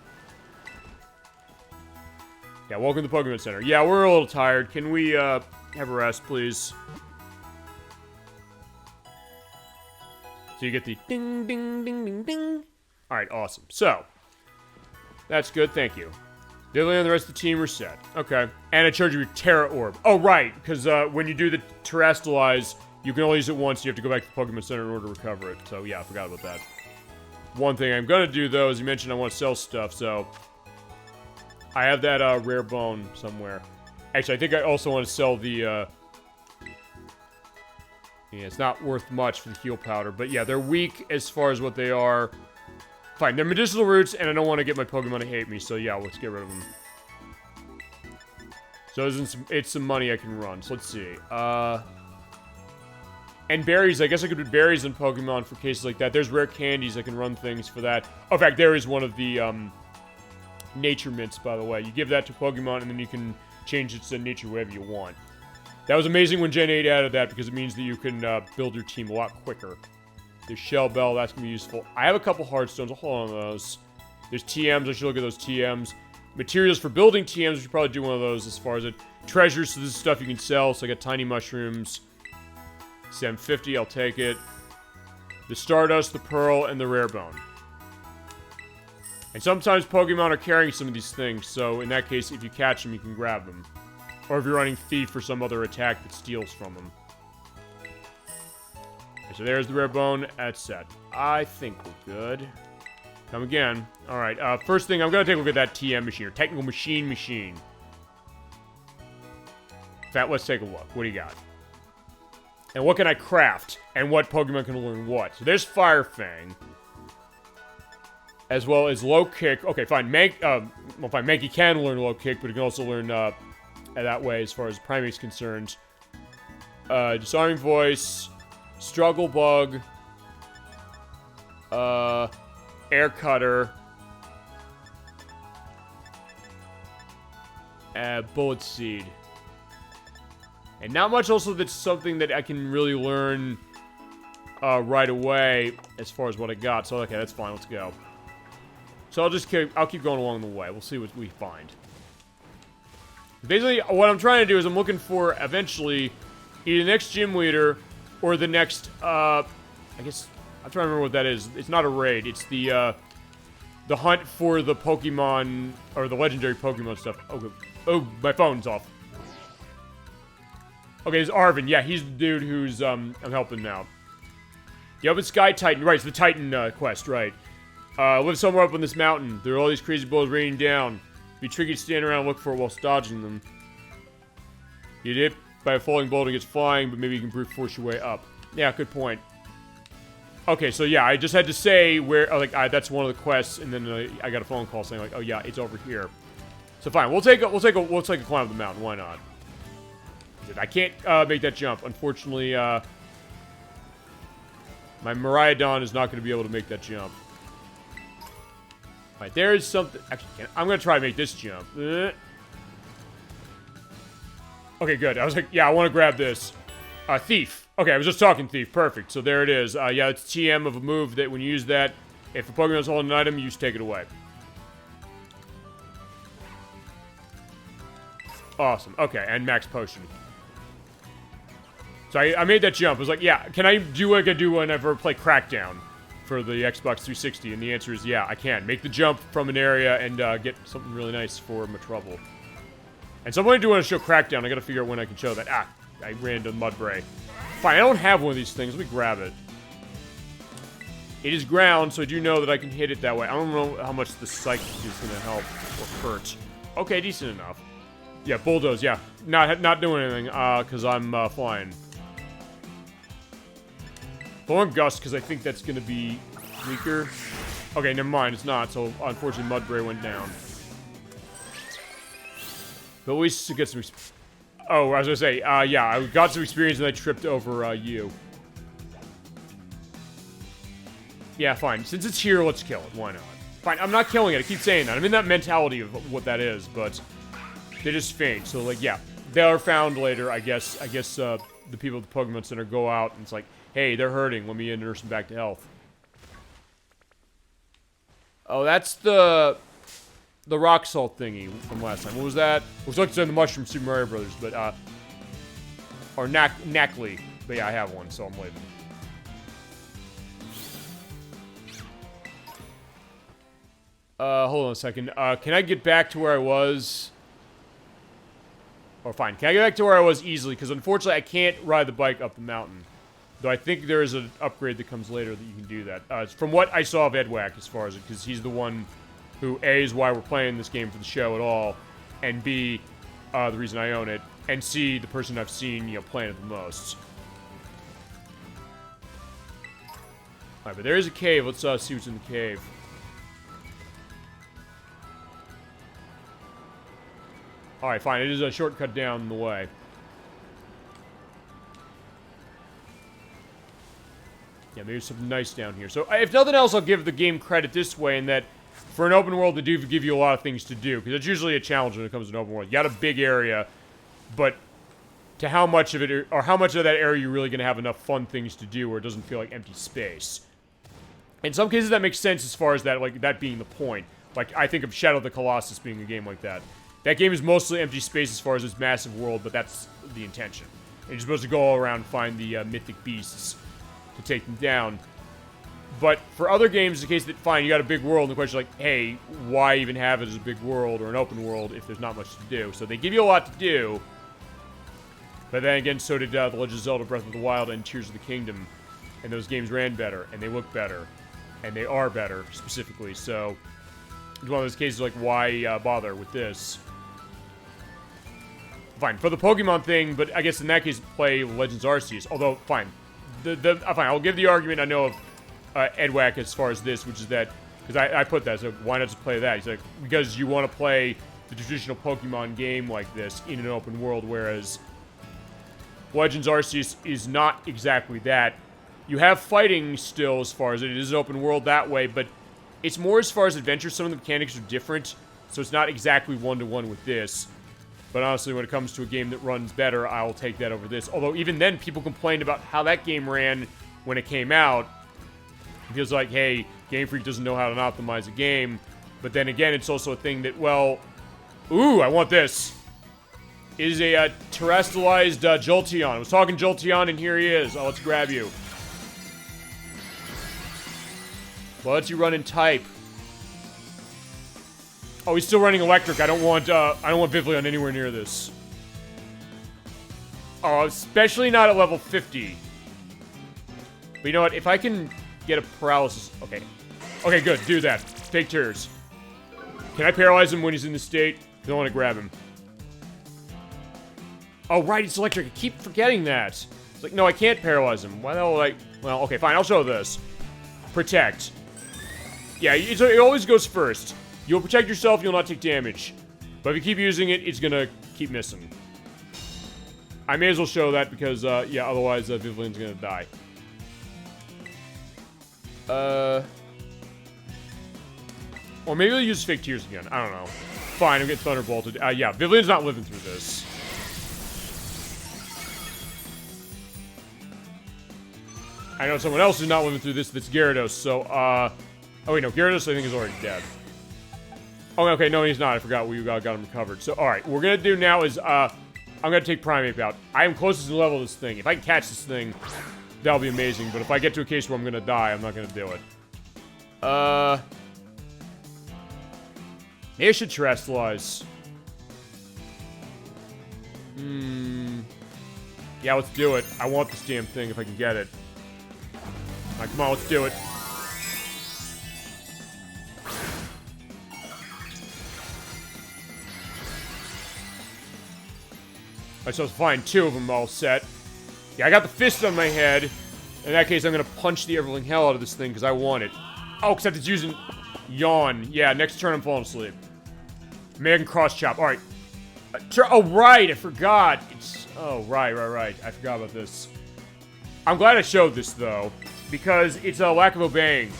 A: Yeah, welcome to the Pokemon Center. Yeah, we're a little tired. Can we, have a rest, please? So you get the ding, ding, ding, ding, ding. Alright, awesome. So, that's good, thank you. Dilly and the rest of the team are set. Okay. And I charge you a Terra Orb. Oh, right, because when you do the Terrastalize, you can only use it once. You have to go back to the Pokemon Center in order to recover it. So, yeah, I forgot about that. One thing I'm going to do, though, as you mentioned, I want to sell stuff, so... I have that rare bone somewhere. Actually, I think I also want to sell the... Yeah, it's not worth much for the heal powder, but yeah, they're weak as far as what they are. Fine, they're medicinal roots, and I don't want to get my Pokemon to hate me, so yeah, let's get rid of them. So it's some money I can run, so let's see. And berries, I guess I could do berries in Pokemon for cases like that. There's rare candies, I can run things for that. Oh, in fact, there is one of the, nature mints, by the way. You give that to Pokemon, and then you can change its nature whatever you want. That was amazing when Gen 8 added that, because it means that you can build your team a lot quicker. There's Shell Bell, that's going to be useful. I have a couple Heartstones, I'll hold on to those. There's TMs, I should look at those TMs. Materials for building TMs, we should probably do one of those as far as it. Treasures, so this is stuff you can sell, so I got Tiny Mushrooms. 750, I'll take it. The Stardust, the Pearl, and the Rare Bone. And sometimes Pokemon are carrying some of these things, so in that case, if you catch them, you can grab them. Or if you're running Thief or some other attack that steals from them. Okay, so there's the Rare Bone. That's set. I think we're good. Come again. Alright, first thing, I'm going to take a look at that TM machine, or Technical Machine. In fact, let's take a look. What do you got? And what can I craft? And what Pokemon can learn what? So there's Fire Fang. As well as Low Kick. Okay, fine. Mankey can learn Low Kick, but it can also learn that way as far as Primate's concerned. Disarming Voice. Struggle Bug. Air Cutter. Bullet Seed. And not much also that's something that I can really learn right away as far as what I got. So, okay, that's fine. Let's go. So I'll keep going along the way. We'll see what we find. Basically, what I'm trying to do is I'm looking for, eventually, either the next gym leader or the next, I guess, I'm trying to remember what that is. It's not a raid. It's the hunt for the Pokemon, or the legendary Pokemon stuff. Oh, my phone's off. Okay, it's Arvin. Yeah, he's the dude who's, I'm helping now. Yep, it's Sky Titan. Right, it's the Titan quest, right. Live somewhere up on this mountain. There are all these crazy bullets raining down. Be tricky to stand around and look for it while dodging them. You'd hit by a falling boulder against flying, but maybe you can brute force your way up. Yeah, good point. Okay, so yeah, I just had to say where, that's one of the quests, and then I got a phone call saying like, oh yeah, it's over here. So fine, we'll take a climb up the mountain. Why not? I can't make that jump, unfortunately. My Miraidon is not going to be able to make that jump. Alright, there is something. Actually, I'm going to try to make this jump. Okay, good. I was like, yeah, I want to grab this. Thief. Okay, I was just talking Thief. Perfect. So there it is. Yeah, it's TM of a move that when you use that, if a Pokemon's holding an item, you just take it away. Awesome. Okay, and max potion. So I made that jump. I was like, yeah, can I do like I do whenever I play Crackdown for the Xbox 360? And the answer is yeah, I can. Make the jump from an area and get something really nice for my trouble. And so I'm going to want to show Crackdown. I got to figure out when I can show that. Ah, I ran into Mudbray. Fine, I don't have one of these things. Let me grab it. It is ground, so I do know that I can hit it that way. I don't know how much the Psychic is going to help or hurt. Okay, decent enough. Yeah, Bulldoze, yeah. Not doing anything, because I'm flying. Thorn Gust, because I think that's going to be weaker. Okay, never mind, it's not, so unfortunately Mudbray went down. But at least it gets some... Oh, I was going to say, yeah, I got some experience and I tripped over you. Yeah, fine. Since it's here, let's kill it. Why not? Fine, I'm not killing it. I keep saying that. I'm in that mentality of what that is, but they just faint. So, like, yeah, they are found later. I guess the people at the Pokemon Center go out and it's like, hey, they're hurting. Let me nurse them back to health. Oh, that's the rock salt thingy from last time. What was that? It was like the mushroom Super Mario Brothers, but or Knackley. But yeah, I have one, so I'm leaving. Hold on a second. Can I get back to where I was? Or fine, can I get back to where I was easily? Because unfortunately, I can't ride the bike up the mountain. Though I think there is an upgrade that comes later that you can do that. It's from what I saw of Edwack as far as it, because he's the one who, A, is why we're playing this game for the show at all, and B, the reason I own it, and C, the person I've seen, you know, playing it the most. Alright, but there is a cave. Let's see what's in the cave. Alright, fine. It is a shortcut down the way. Yeah, maybe something nice down here. So, if nothing else, I'll give the game credit this way in that for an open world, they do give you a lot of things to do. Because it's usually a challenge when it comes to an open world. You got a big area, but to how much of it, or how much of that area you're really going to have enough fun things to do where it doesn't feel like empty space. In some cases, that makes sense as far as that, like, that being the point. Like, I think of Shadow of the Colossus being a game like that. That game is mostly empty space as far as its massive world, but that's the intention. And you're supposed to go all around and find the mythic beasts to take them down. But for other games, the case that, fine, you got a big world, and the question is like, hey, why even have it as a big world or an open world if there's not much to do? So they give you a lot to do. But then again, so did The Legend of Zelda Breath of the Wild and Tears of the Kingdom. And those games ran better, and they look better. And they are better, specifically. So it's one of those cases like, why bother with this? Fine, for the Pokemon thing, but I guess in that case, play Legends Arceus. Although, fine. Fine, I'll give the argument I know of Edwack as far as this, which is that, because I put that, so why not just play that? He's like, because you want to play the traditional Pokemon game like this in an open world, whereas Legends Arceus is not exactly that. You have fighting still as far as it is an open world that way, but it's more as far as adventure. Some of the mechanics are different, so it's not exactly one-to-one with this. But honestly, when it comes to a game that runs better, I'll take that over this. Although, even then, people complained about how that game ran when it came out. It feels like, hey, Game Freak doesn't know how to optimize a game. But then again, it's also a thing that, well... Ooh, I want this. It is a terrestrialized Jolteon. I was talking Jolteon, and here he is. Oh, let's grab you. Well, let's you run in type. Oh, he's still running electric. I don't want Vivleon anywhere near this. Oh, especially not at level 50. But you know what? If I can get a paralysis... Okay. Okay, good. Do that. Fake tears. Can I paralyze him when he's in this state? I don't want to grab him. Oh, right, it's electric. I keep forgetting that. It's like, no, I can't paralyze him. Why the hell would I... Well, okay, fine. I'll show this. Protect. Yeah, it always goes first. You'll protect yourself, you'll not take damage. But if you keep using it, it's gonna keep missing. I may as well show that because, yeah, otherwise Vivlien's gonna die. Or maybe they'll use fake tears again. I don't know. Fine, I'm getting thunderbolted. Yeah, Vivlien's not living through this. I know someone else is not living through this. That's Gyarados. So, oh wait, no, Gyarados I think is already dead. Oh, okay, no, he's not. I forgot we got him recovered. So, all right, what we're gonna do now is I'm gonna take Primeape out. I am closest to the level of this thing. If I can catch this thing, that'll be amazing. But if I get to a case where I'm gonna die, I'm not gonna do it. Maybe I should terrestrialize. Yeah, let's do it. I want this damn thing if I can get it. Alright, come on, let's do it. Alright, so it's fine. 2 of them all set. Yeah, I got the fist on my head. In that case, I'm gonna punch the everling hell out of this thing because I want it. Oh, except it's using yawn. Yeah, next turn I'm falling asleep. Maybe I can cross chop. Alright. Oh, right, I forgot. It's... Oh, right. I forgot about this. I'm glad I showed this, though, because it's a lack of obeying.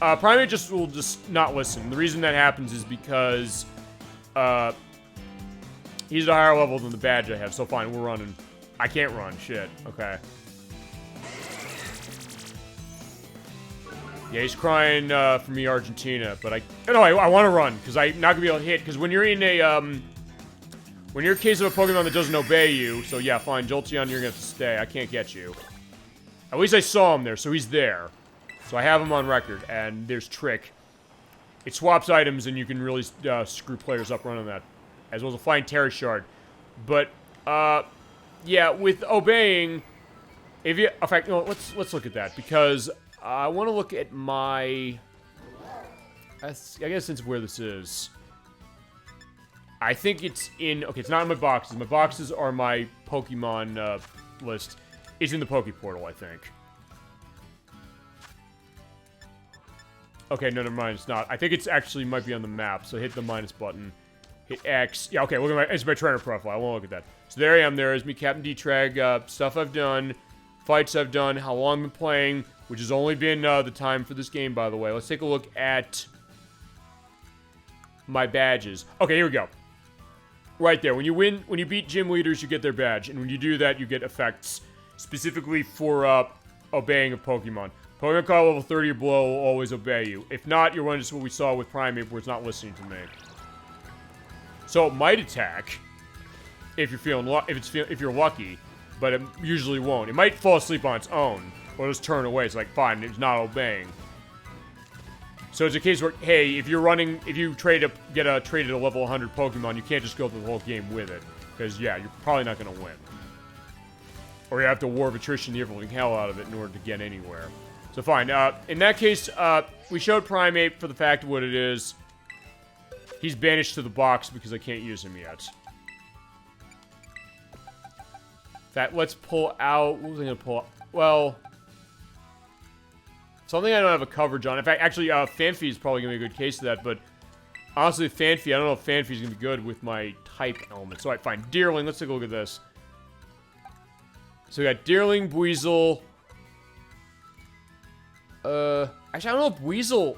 A: Primeape will just not listen. The reason that happens is because, he's at a higher level than the badge I have, so fine, we're running. I can't run, shit. Okay. Yeah, he's crying, for me, Argentina, but I want to run, because I'm not gonna be able to hit, because when you're in a, when you're in case of a Pokemon that doesn't obey you, so yeah, fine, Jolteon, you're gonna have to stay. I can't get you. At least I saw him there, so he's there. So I have him on record, and there's Trick. It swaps items, and you can really screw players up running that, as well as a Flying Terra Shard. But, yeah, with obeying, if you, in fact, no, let's look at that, because I want to look at my, I guess since where this is. I think it's in, okay, it's not in my boxes. My boxes are my Pokemon list. It's in the Poke Portal, I think. Okay, no, never mind, it's not. I think it's actually might be on the map, so hit the minus button. Hit X. Yeah, okay, look at my, it's my trainer profile. I won't look at that. So there I am, there is me, Captain D-Trag, stuff I've done, fights I've done, how long I've been playing, which has only been the time for this game, by the way. Let's take a look at my badges. Okay, here we go. Right there, when you win, when you beat gym leaders, you get their badge, and when you do that, you get effects, specifically for obeying a Pokemon. Pokemon call level 30 or below will always obey you. If not, you'll run into what we saw with Primeape, where it's not listening to me. So it might attack if you're feeling if you're lucky, but it usually won't. It might fall asleep on its own, or just turn away. It's like fine, it's not obeying. So it's a case where, hey, if you're running, if you get a traded a level 100 Pokemon, you can't just go through the whole game with it, because yeah, you're probably not gonna win. Or you have to war of attrition the everything hell out of it in order to get anywhere. So fine, in that case, we showed Primeape for the fact of what it is. He's banished to the box because I can't use him yet. Let's pull out, what was I gonna pull out? Well, something I don't have a coverage on. In fact, actually, Fanfi is probably gonna be a good case of that, but honestly, Fanfi, I don't know if Fanfi is gonna be good with my type elements. Alright, fine. Deerling, let's take a look at this. So we got Deerling, Buizel. Actually, I don't know if Buizel...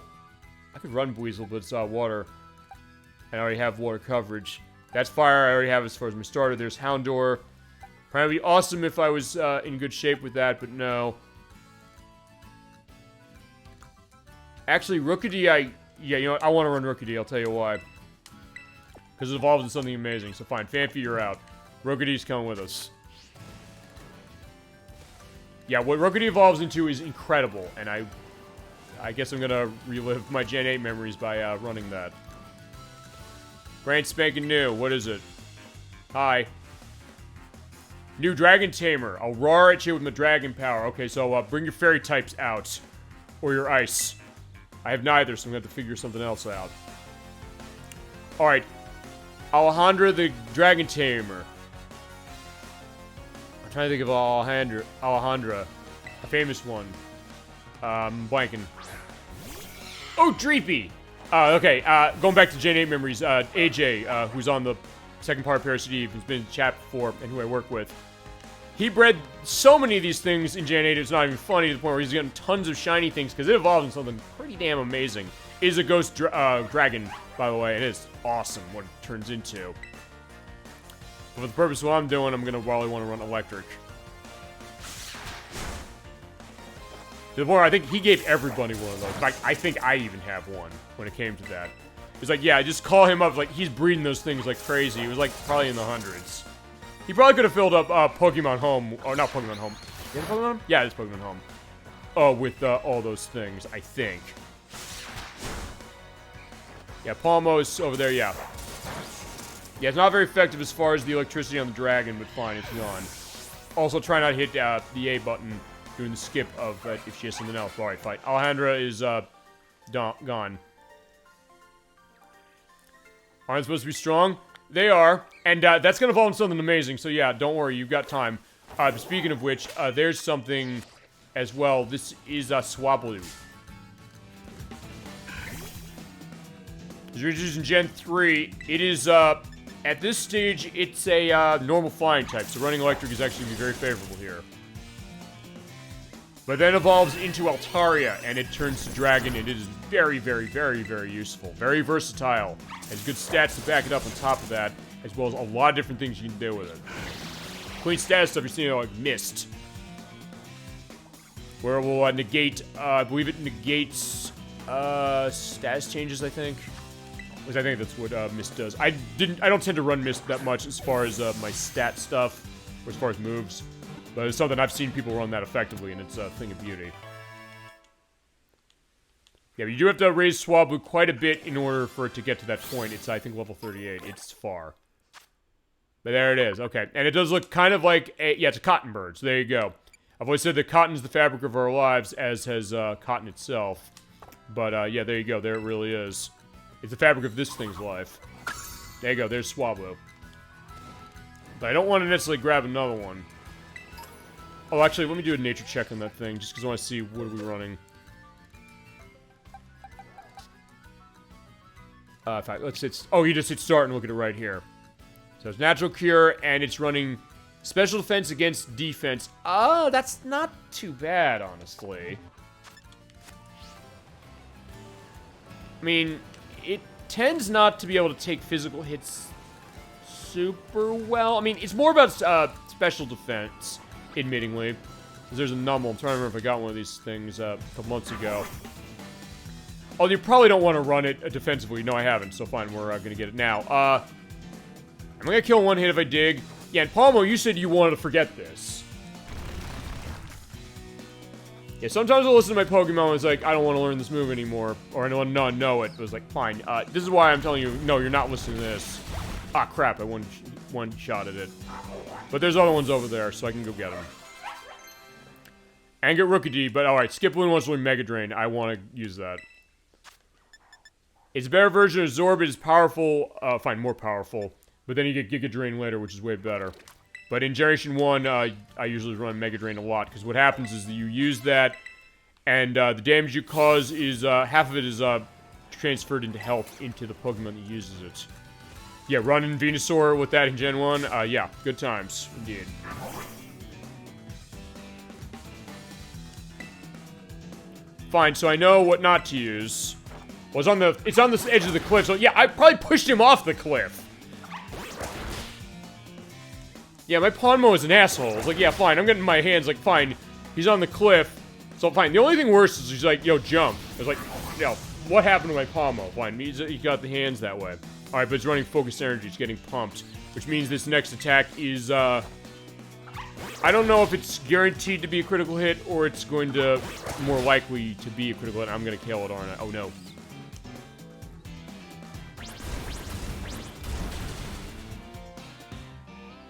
A: I could run Buizel, but it's water. And I already have water coverage. That's fire I already have as far as my starter. There's Houndour. Probably be awesome if I was in good shape with that, but no. Actually, Rookidee, yeah, you know what? I want to run Rookidee, I'll tell you why. Because it evolves into something amazing. So fine, Fanfi, you're out. Rookidee's coming with us. Yeah, what Rookidee evolves into is incredible, and I guess I'm gonna relive my Gen 8 memories by running that. Brand spanking new, what is it? Hi. New Dragon Tamer. I'll roar at you with my dragon power. Okay, so bring your fairy types out. Or your ice. I have neither, so I'm going to have to figure something else out. Alright. Alejandra the Dragon Tamer. I'm trying to think of Alejandra. A famous one. Blanking. Oh, Dreepy! Okay, going back to Gen 8 memories, AJ, who's on the second part of Parasite Eve, who's been in chat before, and who I work with. He bred so many of these things in Gen 8, it's not even funny to the point where he's getting tons of shiny things, because it evolved into something pretty damn amazing. It is a ghost dragon, by the way, and it's awesome what it turns into. But for the purpose of what I'm doing, I'm gonna probably want to run electric. To the point where I think he gave everybody one of those. In fact, I think I even have one when it came to that. He's like, yeah, just call him up. Like, he's breeding those things like crazy. He was like probably in the hundreds. He probably could have filled up Pokemon Home, or not Pokemon Home. Is it Pokemon Home? Yeah, it's Pokemon Home. Oh, with all those things, I think. Yeah, Palmo's over there, yeah. Yeah, it's not very effective as far as the electricity on the dragon, but fine, it's gone. Also, try not to hit the A button doing the skip of if she has something else. Alright, fine. Alejandra is gone. Aren't supposed to be strong? They are. And that's going to evolve into something amazing. So yeah, don't worry. You've got time. Speaking of which, there's something as well. This is Swablu. As you're using Gen 3, it is, at this stage, it's a normal flying type. So running electric is actually going to be very favorable here. But then evolves into Altaria, and it turns to Dragon, and it is very, very, very, very useful. Very versatile. Has good stats to back it up on top of that, as well as a lot of different things you can do with it. Clean status stuff you're seeing like Mist. Where it will negate, I believe it negates status changes, I think. Which I think that's what Mist does. I don't tend to run Mist that much as far as my stat stuff, or as far as moves. But it's something I've seen people run that effectively, and it's a thing of beauty. Yeah, but you do have to raise Swablu quite a bit in order for it to get to that point. It's, I think, level 38. It's far. But there it is. Okay. And it does look kind of like a... Yeah, it's a cotton bird, so there you go. I've always said that cotton is the fabric of our lives, as has cotton itself. But, yeah, there you go. There it really is. It's the fabric of this thing's life. There you go. There's Swablu. But I don't want to necessarily grab another one. Oh, actually, let me do a nature check on that thing, just because I want to see what are we running. In fact, let's hit... Oh, you just hit start and look at it right here. So it's Natural Cure, and it's running Special Defense against Defense. Oh, that's not too bad, honestly. I mean, it tends not to be able to take physical hits super well. I mean, it's more about Special Defense. Admittingly. There's a Numble. I'm trying to remember if I got one of these things a couple months ago. Oh, you probably don't want to run it defensively. No, I haven't. So fine, we're going to get it now. I'm going to kill one hit if I dig. Yeah, and Palmo, you said you wanted to forget this. Yeah, sometimes I'll listen to my Pokemon and it's like, I don't want to learn this move anymore. Or I don't want to know it. But it's like, fine. This is why I'm telling you, no, you're not listening to this. Ah, crap. I one-shotted it. But there's other ones over there, so I can go get them. And get Rookidee, but alright, Skiploon wants to win Mega Drain. I want to use that. It's a better version of Zorb. It is powerful, fine, more powerful. But then you get Giga Drain later, which is way better. But in Generation 1, I usually run Mega Drain a lot, because what happens is that you use that, and the damage you cause is, half of it is transferred into health into the Pokemon that uses it. Yeah, running Venusaur with that in Gen 1, yeah, good times, indeed. Fine, so I know what not to use. Well, it's on the edge of the cliff, so yeah, I probably pushed him off the cliff. Yeah, my Ponmo is an asshole. It's like, yeah, fine, I'm getting my hands, like, fine, he's on the cliff, so fine. The only thing worse is he's like, yo, jump. It's like, yo, what happened to my Ponmo? Fine, he got the hands that way. Alright, but it's running Focus Energy, it's getting pumped. Which means this next attack is, I don't know if it's guaranteed to be a critical hit, or it's going to, more likely to be a critical hit. I'm gonna kill it, aren't I? Oh no.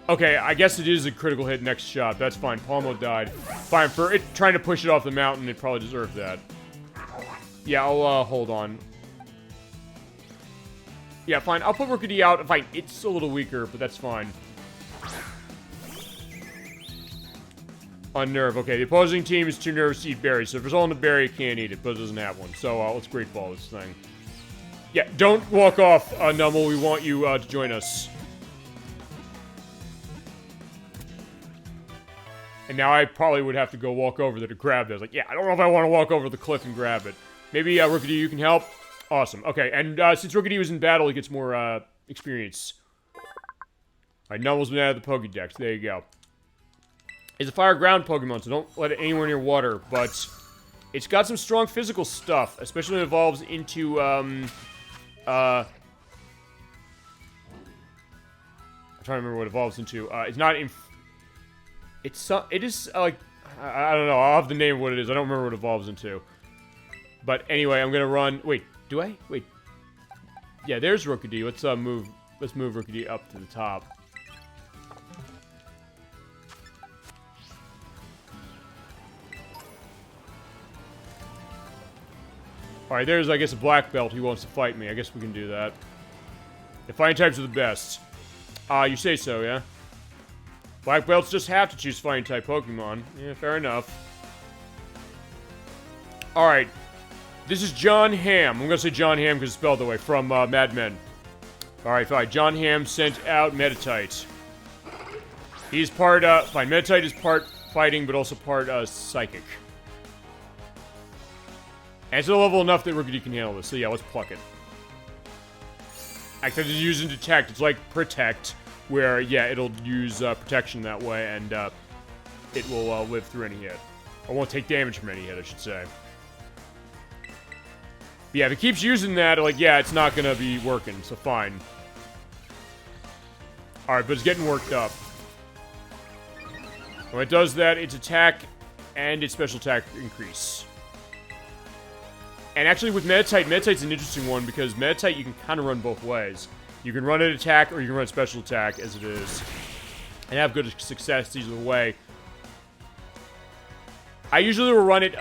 A: Okay, I guess it is a critical hit next shot. That's fine. Palmo died. Fine, for it trying to push it off the mountain, it probably deserved that. Yeah, I'll, hold on. Yeah, fine. I'll put Rookity out. Fine, it's a little weaker, but that's fine. Unnerve. Okay, the opposing team is too nervous to eat berries. So if it's all in the berry, it can't eat it, but it doesn't have one. So, let's Great Ball this thing. Yeah, don't walk off, Nummel. We want you, to join us. And now I probably would have to go walk over there to grab this. Like, yeah, I don't know if I want to walk over the cliff and grab it. Maybe, Rookity, you can help? Awesome. Okay, and, since Rookity was in battle, he gets more, experience. Alright, Nummel's been out of the Pokédex. There you go. It's a fire ground Pokemon, so don't let it anywhere near water, but it's got some strong physical stuff, especially when it evolves into, I'm trying to remember what it evolves into. It's not in... It is, like, I don't know, I'll have the name of what it is. I don't remember what it evolves into. But anyway, I'm gonna run... Wait, do I? Wait. Yeah, there's Rookity. Let's move Rookity up to the top. Alright, there's, I guess, a black belt who wants to fight me. I guess we can do that. The fighting types are the best. You say so, yeah? Black belts just have to choose fighting type Pokemon. Yeah, fair enough. Alright. This is John Hamm. I'm gonna say John Hamm because it's spelled that way, from Mad Men. Alright, fine. John Hamm sent out Meditite. He's part, fine. Meditite is part fighting, but also part, psychic. And it's a level enough that Rookity can handle this, so yeah, let's pluck it. Except it's using Detect. It's like Protect, where, yeah, it'll use protection that way, and it will live through any hit. Or won't take damage from any hit, I should say. But yeah, if it keeps using that, like, yeah, it's not gonna be working, so fine. Alright, but it's getting worked up. When it does that, its attack and its special attack increase. And actually with Meditite, Meditite's an interesting one because Meditite you can kind of run both ways. You can run an attack or you can run a special attack as it is. And have good success either way. I usually will run it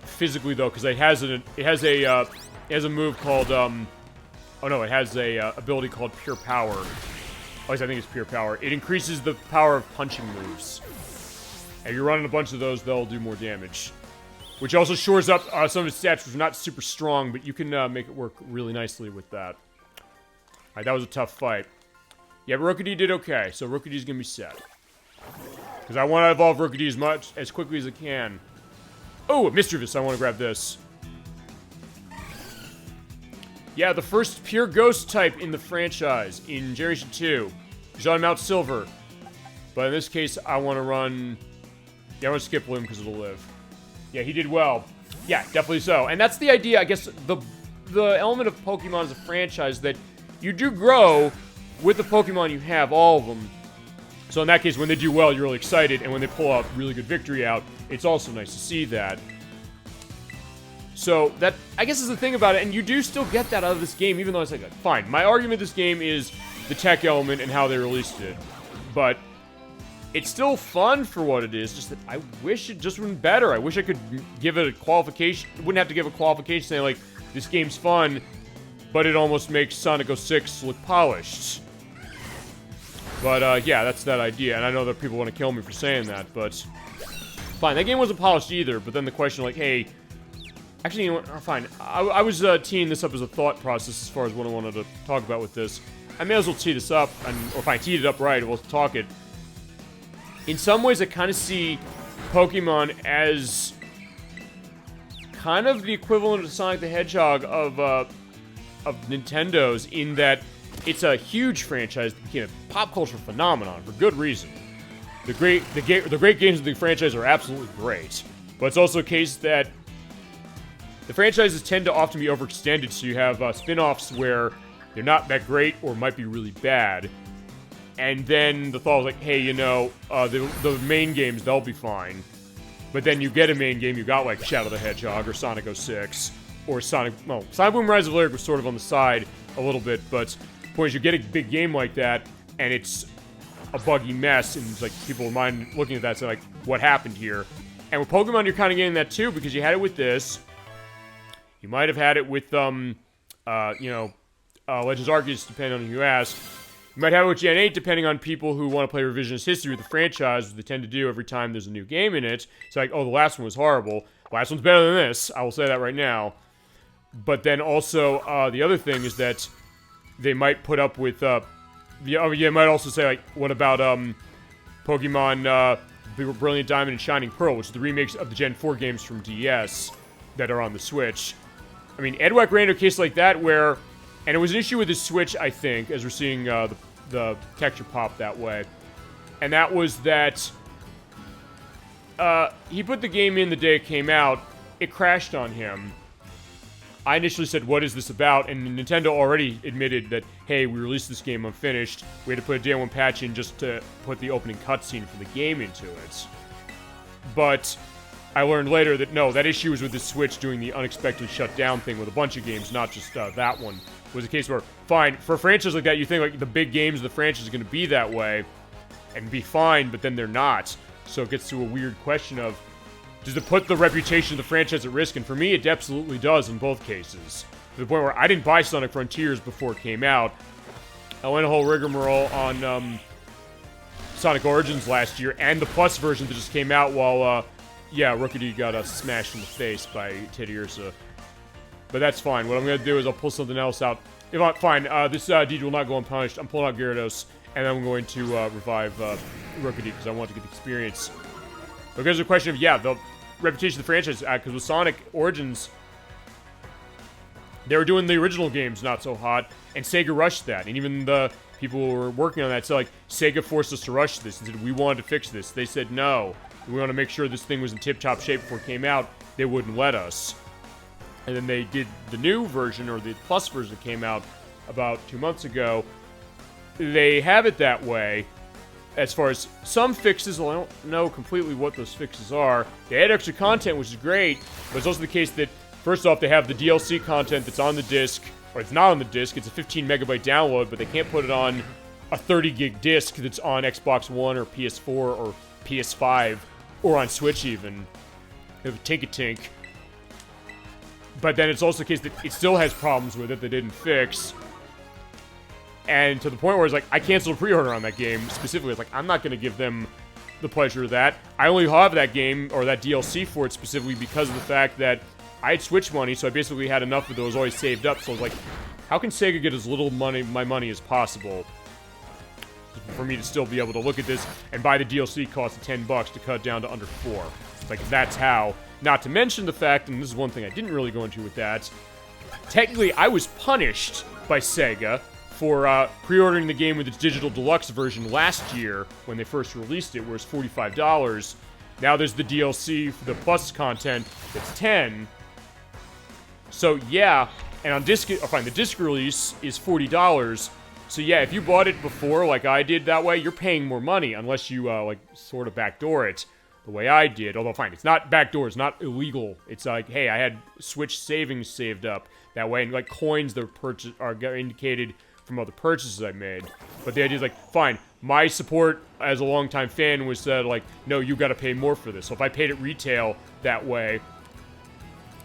A: physically though because it has a move called it has a ability called Pure Power. At least I think it's Pure Power. It increases the power of punching moves. And if you're running a bunch of those, they'll do more damage. Which also shores up some of its stats, which are not super strong, but you can make it work really nicely with that. Alright, that was a tough fight. Yeah, but Rookity did okay, so Rookity's gonna be set. Because I want to evolve Rookity as quickly as I can. Oh, Mischievous, I want to grab this. Yeah, the first pure ghost type in the franchise, in Generation 2. He's on Mount Silver. But in this case, I want to run... Yeah, I want to skip Bloom because it'll live. Yeah, he did well. Yeah, definitely so. And that's the idea, I guess, the element of Pokemon as a franchise, that you do grow with the Pokemon you have, all of them. So in that case, when they do well, you're really excited, and when they pull a really good victory out, it's also nice to see that. So, that, I guess, is the thing about it, and you do still get that out of this game, even though it's like, fine. My argument with this game is the tech element and how they released it. But... it's still fun for what it is, just that I wish it just went better. I wish I could give it a qualification. Wouldn't have to give a qualification saying, like, this game's fun, but it almost makes Sonic 06 look polished. But, yeah, that's that idea. And I know that people want to kill me for saying that, but... fine, that game wasn't polished either, but then the question, like, hey... actually, you know what? Oh, fine. I was teeing this up as a thought process as far as what I wanted to talk about with this. I may as well tee this up, or if I teed it up right, we'll talk it. In some ways, I kind of see Pokemon as kind of the equivalent of Sonic the Hedgehog of Nintendo's, in that it's a huge franchise that became a pop culture phenomenon for good reason. The great games of the franchise are absolutely great, but it's also a case that the franchises tend to often be overextended, so you have spin-offs where they're not that great or might be really bad. And then the thought was like, hey, you know, the main games, they'll be fine. But then you get a main game, you got like Shadow the Hedgehog or Sonic 06 or Sonic Boom Rise of Lyric was sort of on the side a little bit, but the point is you get a big game like that, and it's a buggy mess, and like people mind looking at that, so like, what happened here? And with Pokemon, you're kind of getting that too, because you had it with this. You might have had it with, Legends Arceus, depending on who you ask. You might have it with Gen 8, depending on people who want to play revisionist history with the franchise, which they tend to do every time there's a new game in it. It's like, oh, the last one was horrible. The last one's better than this. I will say that right now. But then also, the other thing is that they might put up with, you might also say, like, what about, Pokemon, Brilliant Diamond and Shining Pearl, which is the remakes of the Gen 4 games from DS that are on the Switch. I mean, Edwak ran into a case like that where, and it was an issue with the Switch, I think, as we're seeing the texture pop that way, and that was that he put the game in the day it came out, it crashed on him. I initially said, what is this about? And Nintendo already admitted that, hey, we released this game unfinished. We had to put a day 1 patch in just to put the opening cutscene for the game into it. But I learned later that, no, that issue was with the Switch doing the unexpectedly shut down thing with a bunch of games, not just that one. It was a case where, fine, for a franchise like that, you think like the big games of the franchise are going to be that way and be fine, but then they're not. So it gets to a weird question of, does it put the reputation of the franchise at risk? And for me, it absolutely does in both cases. To the point where I didn't buy Sonic Frontiers before it came out. I went a whole rigmarole on Sonic Origins last year, and the Plus version that just came out while, Rookity got smashed in the face by Teddy Ursa. But that's fine. What I'm going to do is I'll pull something else out. If I'm fine, this deed will not go unpunished. I'm pulling out Gyarados, and then I'm going to revive Rookity because I want to get the experience. Because the question of, the reputation of the franchise, because with Sonic Origins, they were doing the original games not so hot, and Sega rushed that, and even the people who were working on that said, like, Sega forced us to rush this, and said, we wanted to fix this. They said, no, we want to make sure this thing was in tip-top shape before it came out. They wouldn't let us. And then they did the new version, or the Plus version that came out about 2 months ago. They have it that way. As far as some fixes, well, I don't know completely what those fixes are. They add extra content, which is great, but it's also the case that, first off, they have the DLC content that's on the disc, or it's not on the disc, it's a 15 megabyte download, but they can't put it on a 30 gig disc that's on Xbox One or PS4 or PS5, or on Switch even. They have a tink-a-tink. But then it's also the case that it still has problems with it they didn't fix. And to the point where it's like, I canceled a pre-order on that game specifically. It's like, I'm not going to give them the pleasure of that. I only have that game, or that DLC for it specifically because of the fact that I had Switch money, so I basically had enough of those always saved up. So I was like, how can Sega get as little my money as possible for me to still be able to look at this and buy the DLC cost of $10 to cut down to under 4? It's like, that's how. Not to mention the fact, and this is one thing I didn't really go into with that, technically I was punished by Sega for pre-ordering the game with its digital deluxe version last year when they first released it, where it's $45. Now there's the DLC for the Plus content that's $10. So yeah, and on disc, the disc release is $40. So yeah, if you bought it before, like I did that way, you're paying more money unless you sort of backdoor it the way I did. Although fine, it's not backdoor, it's not illegal. It's like, hey, I had Switch savings saved up that way, and like coins that are indicated from other purchases I made. But the idea is like, fine, my support as a longtime fan was that like, no, you gotta pay more for this. So if I paid at retail that way,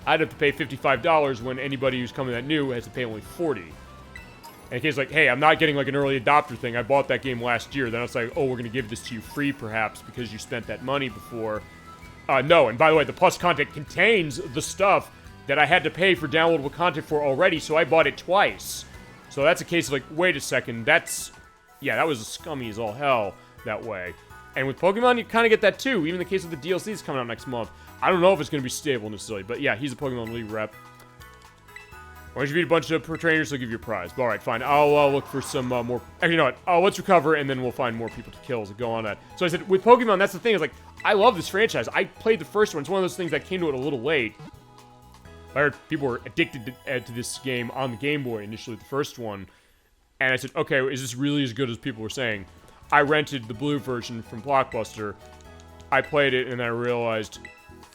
A: I'd have to pay $55 when anybody who's coming that new has to pay only $40. And in case like, hey, I'm not getting like an early adopter thing. I bought that game last year. Then it's like, oh, we're gonna give this to you free perhaps because you spent that money before. No, and by the way, the Plus content contains the stuff that I had to pay for downloadable content for already, so I bought it twice. So that's a case of like, wait a second, that was scummy as all hell that way. And with Pokemon, you kind of get that too. Even the case of the DLC is coming out next month. I don't know if it's going to be stable necessarily, but yeah, he's a Pokemon League rep. Why don't you beat a bunch of trainers, they'll give you a prize. But alright, fine. I'll look for some more... Actually, you know what? Let's recover, and then we'll find more people to kill as we go on that. So I said, with Pokemon, that's the thing. Is like, I love this franchise. I played the first one. It's one of those things that came to it a little late. I heard people were addicted to this game on the Game Boy, initially the first one. And I said, okay, is this really as good as people were saying? I rented the blue version from Blockbuster. I played it, and I realized,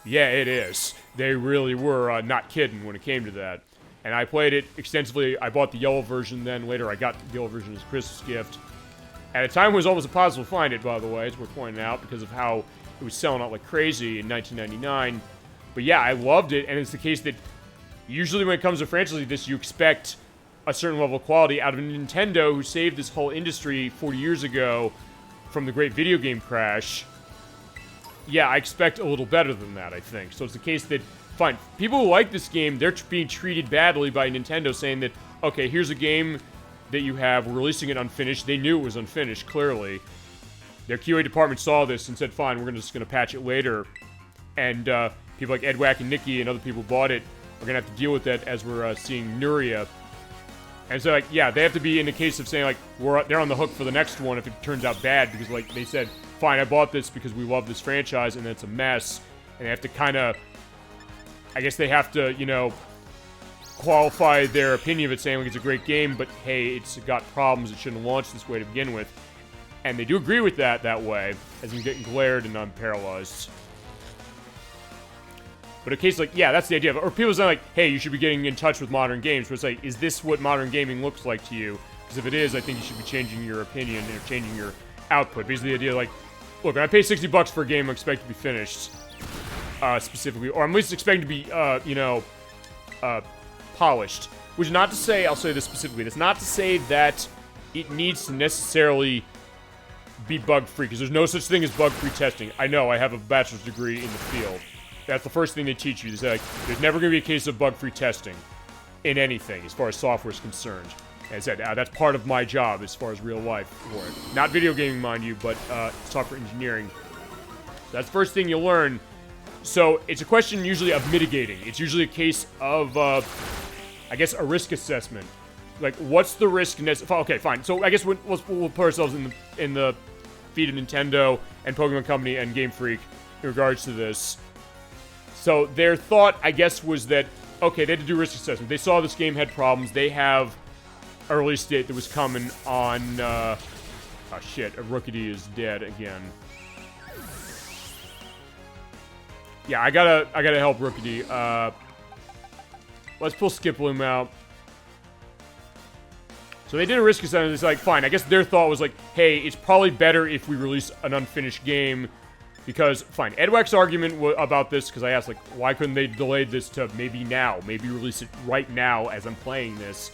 A: yeah, it is. They really were not kidding when it came to that. And I played it extensively. I bought the yellow version then. Later, I got the yellow version as a Christmas gift. At the time, it was almost impossible to find it, by the way, as we're pointing out, because of how it was selling out like crazy in 1999. But yeah, I loved it, and it's the case that usually when it comes to franchises like this, you expect a certain level of quality out of Nintendo, who saved this whole industry 40 years ago from the great video game crash. Yeah, I expect a little better than that, I think. So it's the case that, fine, people who like this game, they're being treated badly by Nintendo, saying that, okay, here's a game that you have, we're releasing it unfinished. They knew it was unfinished, clearly. Their QA department saw this and said, fine, we're just going to patch it later. And people like Edwack and Nikki and other people bought it are going to have to deal with that as we're seeing Nuria. And so, like, yeah, they have to be in the case of saying, like, they're on the hook for the next one if it turns out bad, because, like, they said, fine, I bought this because we love this franchise, and then it's a mess. And they have to kind of, I guess they have to, you know, qualify their opinion of it, saying, like, it's a great game, but, hey, it's got problems, it shouldn't launch this way to begin with. And they do agree with that way, as in getting glared and unparalleled. But a case like, yeah, that's the idea of it. Or people say like, hey, you should be getting in touch with modern games. But it's like, is this what modern gaming looks like to you? Because if it is, I think you should be changing your opinion and changing your output. Basically the idea like, look, when I pay $60 for a game, I expect to be finished. Specifically. Or I'm at least expecting to be, polished. Which is not to say, I'll say this specifically, that's not to say that it needs to necessarily be bug-free. Because there's no such thing as bug-free testing. I know, I have a bachelor's degree in the field. That's the first thing they teach you. They say, like, there's never going to be a case of bug-free testing in anything as far as software is concerned. And I said, that's part of my job as far as real life for it. Not video gaming, mind you, but software engineering. That's the first thing you learn. So it's a question usually of mitigating. It's usually a case of, I guess, a risk assessment. Like, what's the risk? Okay, fine. So I guess we'll put ourselves in the feet of Nintendo and Pokemon Company and Game Freak in regards to this. So their thought, I guess, was that, okay, they had to do risk assessment. They saw this game had problems. They have a release date that was coming on, oh shit, Rookity is dead again. Yeah, I gotta help Rookity. Let's pull Skiploom out. So they did a risk assessment. It's like, fine, I guess their thought was like, hey, it's probably better if we release an unfinished game. Because, fine, Edwack's argument about this, because I asked, like, why couldn't they delay this to maybe now? Maybe release it right now as I'm playing this,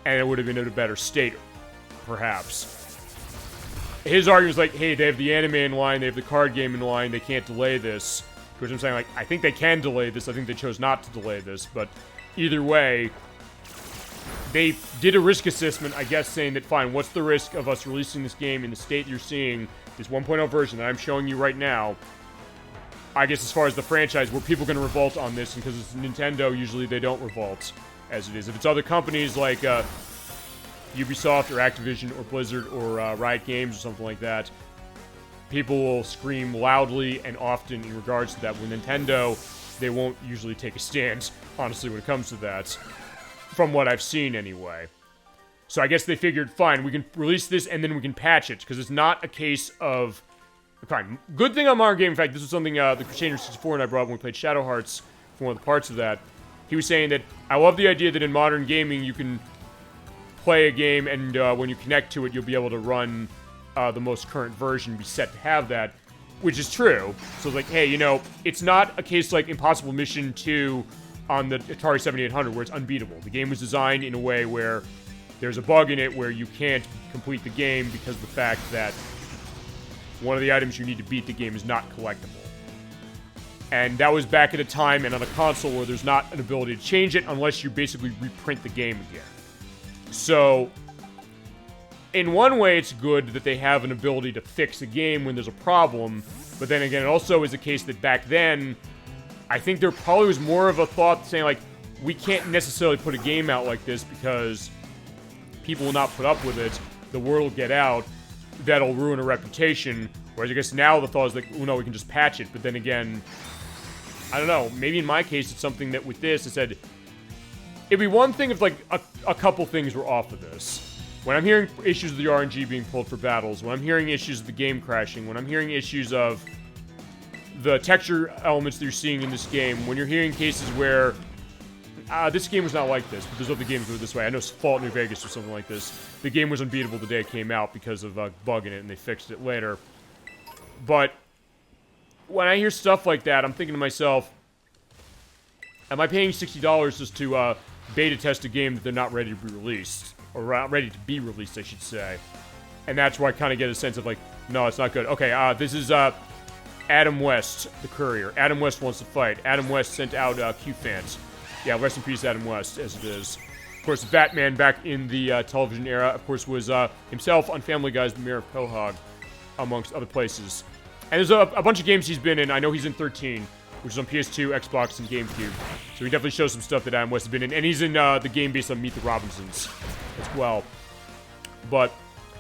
A: and it would have been in a better state, perhaps. His argument was like, hey, they have the anime in line, they have the card game in line, they can't delay this. To which I'm saying, like, I think they can delay this, I think they chose not to delay this, but either way, they did a risk assessment, I guess, saying that, fine, what's the risk of us releasing this game in the state you're seeing, this 1.0 version that I'm showing you right now? I guess as far as the franchise, were people going to revolt on this? And because it's Nintendo, usually they don't revolt, as it is. If it's other companies like Ubisoft or Activision or Blizzard or Riot Games or something like that, people will scream loudly and often in regards to that. With Nintendo, they won't usually take a stand, honestly, when it comes to that. From what I've seen, anyway. So I guess they figured, fine, we can release this and then we can patch it, because it's not a case of... Fine, good thing on modern game, in fact, this was something the Crusader 64 and I brought up when we played Shadow Hearts for one of the parts of that. He was saying that, I love the idea that in modern gaming you can play a game and when you connect to it, you'll be able to run the most current version, be set to have that, which is true. So it's like, hey, you know, it's not a case like Impossible Mission 2 on the Atari 7800 where it's unbeatable. The game was designed in a way where there's a bug in it where you can't complete the game because of the fact that one of the items you need to beat the game is not collectible. And that was back at a time and on a console where there's not an ability to change it unless you basically reprint the game again. So, in one way it's good that they have an ability to fix a game when there's a problem, but then again it also is a case that back then, I think there probably was more of a thought saying like, we can't necessarily put a game out like this because people will not put up with it, the word will get out, that'll ruin a reputation, whereas I guess now the thought is like, oh no, we can just patch it, but then again, I don't know, maybe in my case it's something that with this, I said, it'd be one thing if like a couple things were off of this. When I'm hearing issues of the RNG being pulled for battles, when I'm hearing issues of the game crashing, when I'm hearing issues of the texture elements that you're seeing in this game, when you're hearing cases where this game was not like this, but there's other games that were this way. I know Fallout New Vegas or something like this. The game was unbeatable the day it came out because of a bug in it, and they fixed it later. But when I hear stuff like that, I'm thinking to myself, am I paying $60 just to beta test a game that they're not ready to be released? Or ready to be released, I should say. And that's where I kind of get a sense of like, no, it's not good. Okay, this is Adam West, the courier. Adam West wants to fight. Adam West sent out Q-fans. Yeah, rest in peace, Adam West, as it is. Of course, Batman back in the television era, of course, was himself on Family Guy's The Mayor of Quahog, amongst other places. And there's a bunch of games he's been in. I know he's in 13, which is on PS2, Xbox, and GameCube. So he definitely shows some stuff that Adam West has been in. And he's in the game based on Meet the Robinsons as well. But,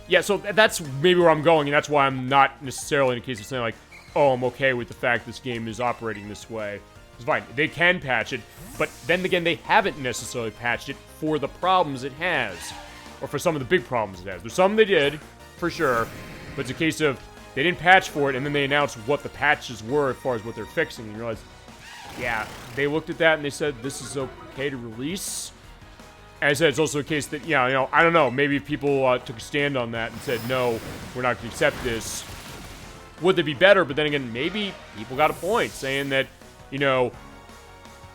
A: yeah, so that's maybe where I'm going, and that's why I'm not necessarily in a case of saying, like, oh, I'm okay with the fact this game is operating this way. It's fine. They can patch it, but then again, they haven't necessarily patched it for the problems it has. Or for some of the big problems it has. There's some they did, for sure, but it's a case of they didn't patch for it, and then they announced what the patches were as far as what they're fixing, and you realize, yeah, they looked at that and they said, this is okay to release. As I said, it's also a case that, yeah, you know, I don't know, maybe if people took a stand on that and said, no, we're not going to accept this, would they be better? But then again, maybe people got a point saying that, you know,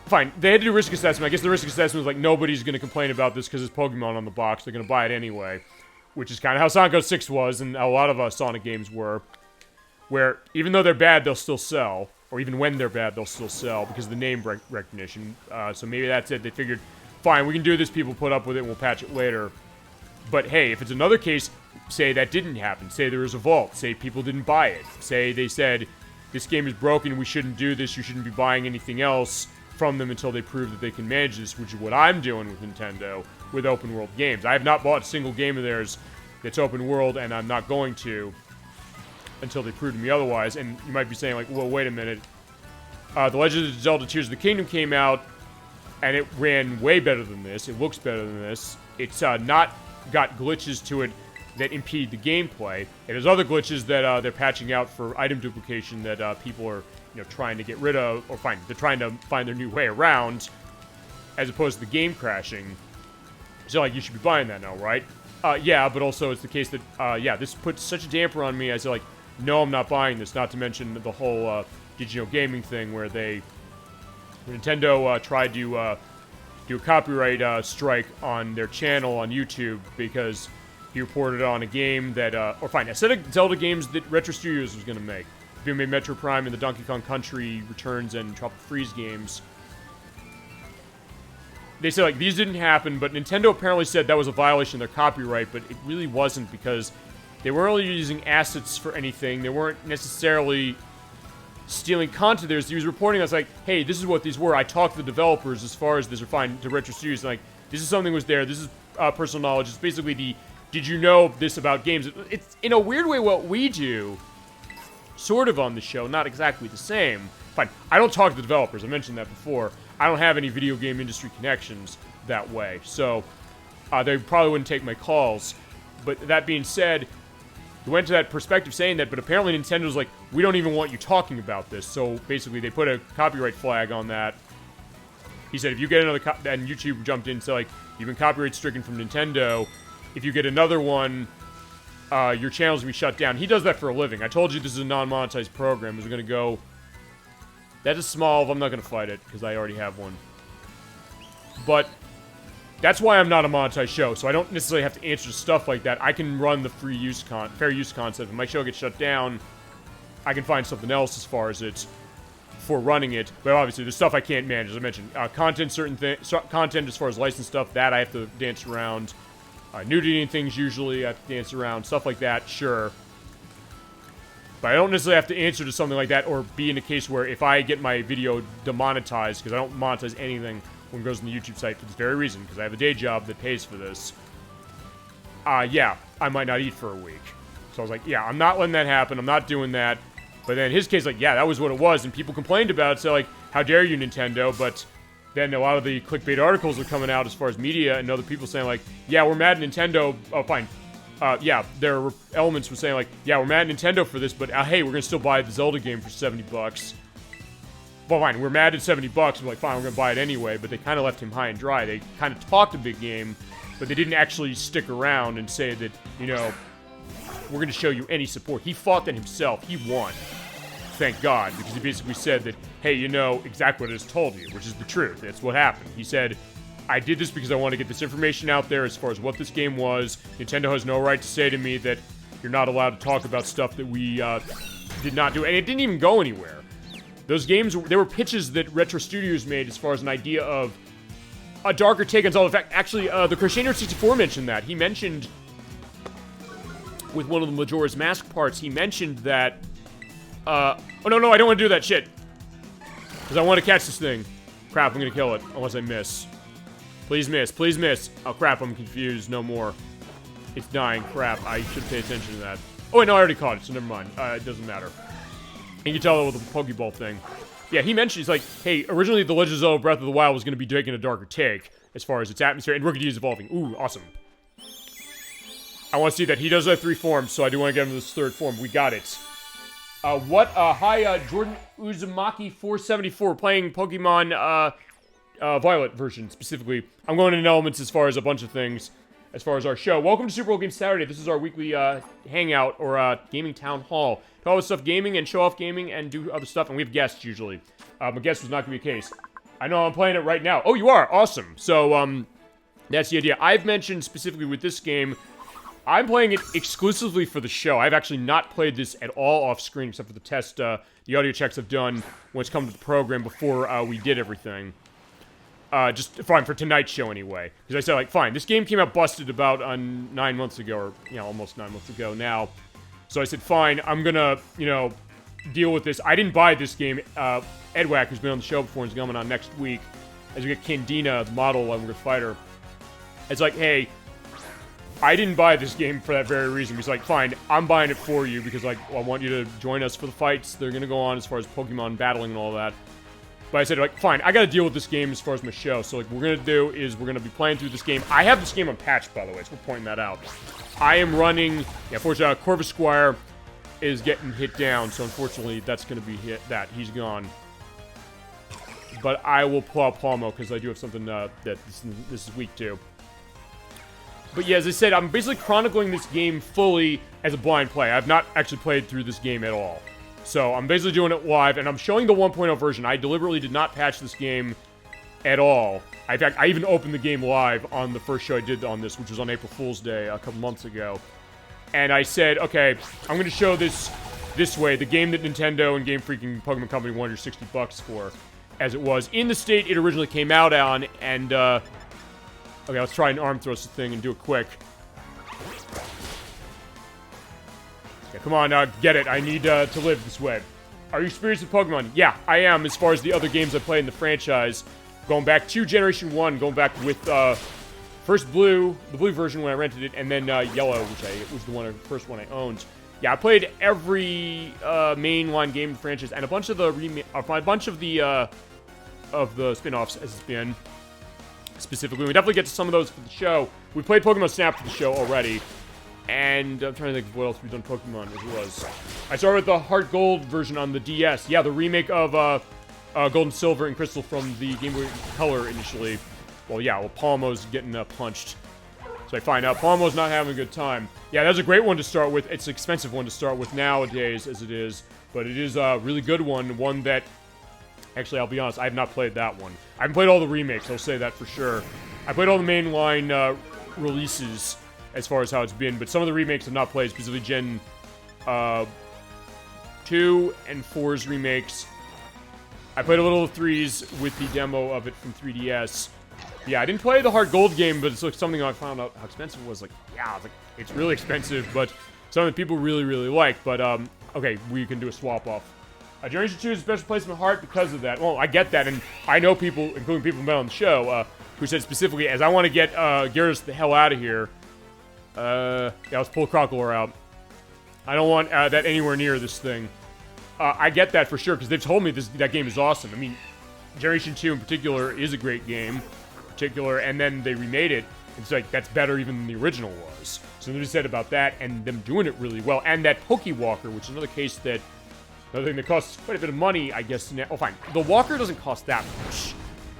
A: fine, they had to do risk assessment. I guess the risk assessment was like, nobody's going to complain about this because it's Pokemon on the box. They're going to buy it anyway. Which is kind of how Sonic 06 was, and a lot of Sonic games were. Where, even though they're bad, they'll still sell. Or even when they're bad, they'll still sell because of the name recognition. So maybe that's it. They figured, fine, we can do this, people put up with it, and we'll patch it later. But hey, if it's another case, say that didn't happen. Say there was a vault. Say people didn't buy it. Say they said, this game is broken, we shouldn't do this, you shouldn't be buying anything else from them until they prove that they can manage this, which is what I'm doing with Nintendo, with open world games. I have not bought a single game of theirs that's open world, and I'm not going to until they prove to me otherwise. And you might be saying, like, well, wait a minute. The Legend of Zelda Tears of the Kingdom came out, and it ran way better than this. It looks better than this. It's not got glitches to it that impede the gameplay. It has other glitches that they're patching out for item duplication that people are, you know, trying to get rid of, or they're trying to find their new way around, as opposed to the game crashing. So, like, you should be buying that now, right? Yeah, but also it's the case that, yeah, this puts such a damper on me. I said, like, no, I'm not buying this. Not to mention the whole digital gaming thing where Nintendo tried to do a copyright strike on their channel on YouTube because he reported on a game that, a set of Zelda games that Retro Studios was going to make. They made Metro Prime and the Donkey Kong Country Returns and Tropical Freeze games. They said, like, these didn't happen, but Nintendo apparently said that was a violation of their copyright, but it really wasn't because they weren't really using assets for anything. They weren't necessarily stealing content. He was reporting us like, hey, this is what these were. I talked to the developers as far as this are fine to Retro Studios. Like, this is something was there. This is personal knowledge. It's basically the, did you know this about games? It's in a weird way what we do, sort of on the show, not exactly the same. Fine, I don't talk to the developers. I mentioned that before. I don't have any video game industry connections that way, so they probably wouldn't take my calls. But that being said, he went to that perspective saying that, but apparently Nintendo's like, we don't even want you talking about this. So basically, they put a copyright flag on that. He said, if you get another, and YouTube jumped in and said, like, you've been copyright stricken from Nintendo. If you get another one, your channel's gonna be shut down. He does that for a living. I told you this is a non-monetized program. We're gonna go. That is small. I'm not gonna fight it because I already have one. But that's why I'm not a monetized show, so I don't necessarily have to answer stuff like that. I can run the fair use concept. If my show gets shut down, I can find something else as far as it's for running it. But obviously, there's stuff I can't manage. As I mentioned, content as far as licensed stuff, that I have to dance around. Nudity and things usually I have to dance around. Stuff like that, sure. But I don't necessarily have to answer to something like that or be in a case where if I get my video demonetized, because I don't monetize anything when it goes on the YouTube site for this very reason, because I have a day job that pays for this, yeah, I might not eat for a week. So I was like, yeah, I'm not letting that happen. I'm not doing that. But then in his case, like, yeah, that was what it was, and people complained about it, so like, how dare you, Nintendo, but then a lot of the clickbait articles are coming out as far as media, and other people saying like, yeah, we're mad at Nintendo, oh, fine. Yeah, there are elements were saying like, yeah, we're mad at Nintendo for this, but hey, we're gonna still buy the Zelda game for $70. well, fine, we're mad at $70. We're like, fine, we're gonna buy it anyway. But they kind of left him high and dry. They kind of talked a big game, but they didn't actually stick around and say that, you know, we're gonna show you any support. He fought that himself. He won. Thank God, because he basically said that, hey, you know exactly what I just told you, which is the truth. That's what happened. He said, I did this because I want to get this information out there as far as what this game was. Nintendo has no right to say to me that you're not allowed to talk about stuff that we did not do. And it didn't even go anywhere. Those games, they were pitches that Retro Studios made as far as an idea of a darker take on Zelda. In fact, actually, the Crusader 64 mentioned that. He mentioned, with one of the Majora's Mask parts, he mentioned that, oh, no, I don't want to do that shit. Because I want to catch this thing. Crap, I'm going to kill it, unless I miss. Please miss, please miss. Oh, crap, I'm confused. No more. It's dying. Crap, I should pay attention to that. Oh, wait, no, I already caught it, so never mind. It doesn't matter. And you can tell it with the Pokeball thing. Yeah, he mentioned, he's like, hey, originally the Legend of Zelda Breath of the Wild was going to be taking a darker take as far as its atmosphere, and Rookidee is evolving. Ooh, awesome. I want to see that. He does have 3 forms, so I do want to get him this 3rd form. We got it. Hi, Jordan Uzumaki 474, playing Pokemon, Violet version, specifically. I'm going into elements as far as a bunch of things, as far as our show. Welcome to Super Bowl Game Saturday. This is our weekly, hangout, or, gaming town hall. Talk about stuff gaming, and show off gaming, and do other stuff, and we have guests, usually. My guest was not going to be a case. I know I'm playing it right now. Oh, you are? Awesome. So, that's the idea. I've mentioned, specifically with this game, I'm playing it exclusively for the show. I've actually not played this at all off-screen, except for the test, the audio checks I've done when it's come to the program before, we did everything. Just fine for tonight's show anyway. Because I said, like, fine, this game came out busted about 9 months ago, or, you know, almost 9 months ago now. So I said, fine, I'm gonna, you know, deal with this. I didn't buy this game. Edwack, who's been on the show before, is coming on next week, as we get Candina, the model, we're gonna fight her. It's like, hey, I didn't buy this game for that very reason. He's like, fine, I'm buying it for you, because, like, I want you to join us for the fights. They're gonna go on as far as Pokemon battling and all that. But I said, like, fine, I gotta deal with this game as far as my show. So, like, what we're gonna do is we're gonna be playing through this game. I have this game unpatched, by the way, so we're pointing that out. I am running, yeah, fortunately, Corvus Squire is getting hit down, so unfortunately, that's gonna be he's gone. But I will pull out Palmo, because I do have something, that this is week 2. But yeah, as I said, I'm basically chronicling this game fully as a blind play. I've not actually played through this game at all. So I'm basically doing it live, and I'm showing the 1.0 version. I deliberately did not patch this game at all. In fact, I even opened the game live on the first show I did on this, which was on April Fool's Day a couple months ago. And I said, okay, I'm going to show this way, the game that Nintendo and Game Freak and Pokemon Company wanted your $60 for, as it was in the state it originally came out on, and, okay, let's try and arm thrust the thing and do it quick. Yeah, come on, get it. I need to live this way. Are you experienced with Pokemon? Yeah, I am, as far as the other games I played in the franchise. Going back to Generation 1, going back with, first Blue, the Blue version when I rented it, and then, Yellow, which was the first one I owned. Yeah, I played every, mainline game in the franchise, and a bunch of the spin-offs, as it's been. Specifically, we definitely get to some of those for the show. We played Pokemon Snap for the show already. And I'm trying to think of what else we've done Pokemon, as it was. I started with the Heart Gold version on the DS. Yeah, the remake of Gold and Silver and Crystal from the Game Boy Color initially. Well, Palmo's getting punched. So I find out Palmo's not having a good time. Yeah, that's a great one to start with. It's an expensive one to start with nowadays, as it is. But it is a really good one. One that, actually, I'll be honest, I have not played that one. I haven't played all the remakes, I'll say that for sure. I played all the mainline releases, as far as how it's been, but some of the remakes I've not played, specifically Gen 2 and 4's remakes. I played a little of 3's with the demo of it from 3DS. Yeah, I didn't play the Heart Gold game, but it's like something I found out how expensive it was. Like, yeah, it's really expensive, but something that people really, really like. But, okay, we can do a swap-off. Generation 2 is a special place in my heart because of that. Well, I get that, and I know people, including people who've been on the show, who said specifically, as I want to get Gyarados the hell out of here, yeah, let's pull Crocodile out. I don't want that anywhere near this thing. I get that for sure, because they've told me that game is awesome. I mean, Generation 2 in particular is a great game, and then they remade it. It's like, that's better even than the original was. So they said about that, and them doing it really well. And that Pokewalker, which is another case that Another thing that costs quite a bit of money, I guess. Oh, fine. The walker doesn't cost that much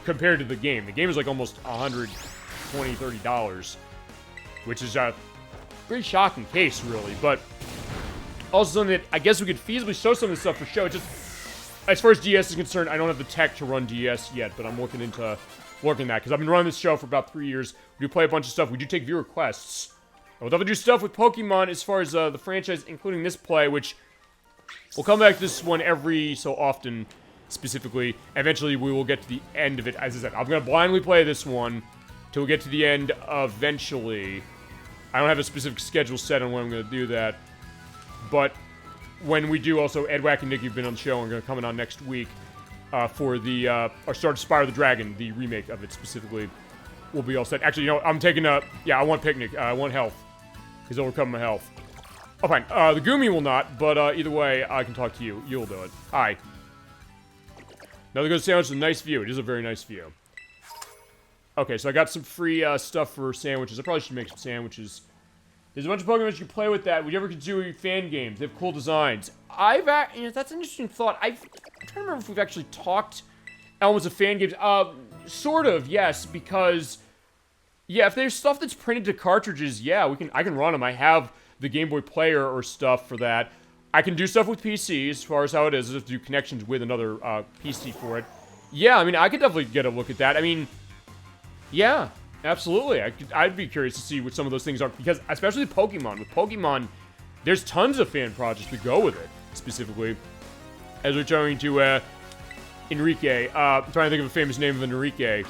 A: compared to the game. The game is like almost $120, $30, which is a pretty shocking case, really. But also something that I guess we could feasibly show some of this stuff for show. It's just, as far as DS is concerned, I don't have the tech to run DS yet, but I'm looking into working that because I've been running this show for about 3 years. We do play a bunch of stuff. We do take viewer requests. We'll definitely do stuff with Pokemon as far as the franchise, including this play, which we'll come back to this one every so often, specifically. Eventually, we will get to the end of it. As I said, I'm going to blindly play this one till we get to the end eventually. I don't have a specific schedule set on when I'm going to do that. But when we do, also, Edwack and Nick have been on the show and are going to come in on next week for the, our start Spyro the Dragon, the remake of it specifically. We'll be all set. Actually, you know, I'm taking a, yeah, I want Picnic. I want health. Because it'll recover my health. Oh, fine. The Goomy will not, but either way, I can talk to you. You'll do it. Hi. Another good sandwich with a nice view. It is a very nice view. Okay, so I got some free stuff for sandwiches. I probably should make some sandwiches. There's a bunch of Pokemon you can play with that. Would you ever consider fan games? They have cool designs. You know, that's an interesting thought. I'm trying to remember if we've actually talked elements of fan games. Sort of, yes, because yeah, if there's stuff that's printed to cartridges, yeah, I can run them. I have the Game Boy Player or stuff for that. I can do stuff with PC as far as how it is. I have to do connections with another PC for it. Yeah, I mean, I could definitely get a look at that. I mean, yeah, absolutely. I'd be curious to see what some of those things are, because especially Pokemon. With Pokemon, there's tons of fan projects that go with it, specifically. As we're trying to Enrique. I'm trying to think of a famous name of Enrique.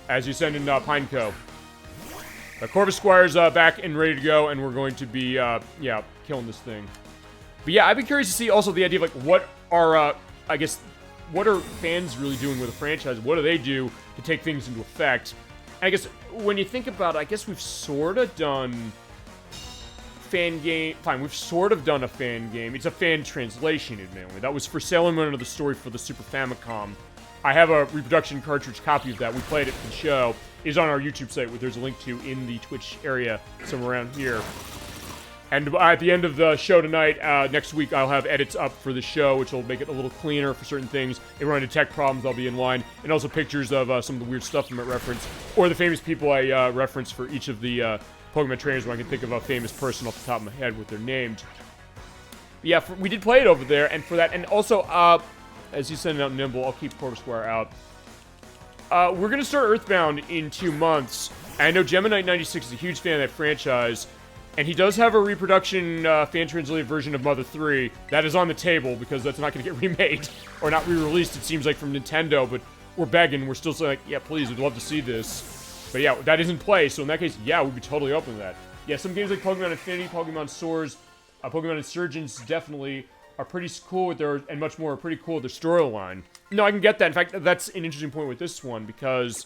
A: As you send in Pineco. Corvus Squire's back and ready to go, and we're going to be, yeah, killing this thing. But yeah, I'd be curious to see also the idea of, like, what are, I guess, what are fans really doing with a franchise? What do they do to take things into effect? And I guess, when you think about it, I guess we've sort of done fan game. Fine, we've sort of done a fan game. It's a fan translation, admittedly. That was for Sailor Moon of the story for the Super Famicom. I have a reproduction cartridge copy of that. We played it for the show. It's on our YouTube site, which there's a link to in the Twitch area, somewhere around here. And at the end of the show tonight, next week, I'll have edits up for the show, which will make it a little cleaner for certain things. If we run into tech problems, I'll be in line. And also pictures of some of the weird stuff I might reference, or the famous people I reference for each of the Pokemon trainers, when I can think of a famous person off the top of my head with their names. But yeah, we did play it over there, and for that, and also, as he's sending out Nimble, I'll keep Corvus Squire out. We're going to start Earthbound in 2 months. And I know Gemini96 is a huge fan of that franchise. And he does have a reproduction, fan-translated version of Mother 3. That is on the table, because that's not going to get remade. Or not re-released, it seems like, from Nintendo. But we're begging. We're still saying, like, yeah, please, we'd love to see this. But yeah, that is in play. So in that case, yeah, we'd be totally open to that. Yeah, some games like Pokemon Infinity, Pokemon Swords, Pokemon Insurgents definitely are pretty cool with their, and much more, are pretty cool with their storyline. No, I can get that. In fact, that's an interesting point with this one, because,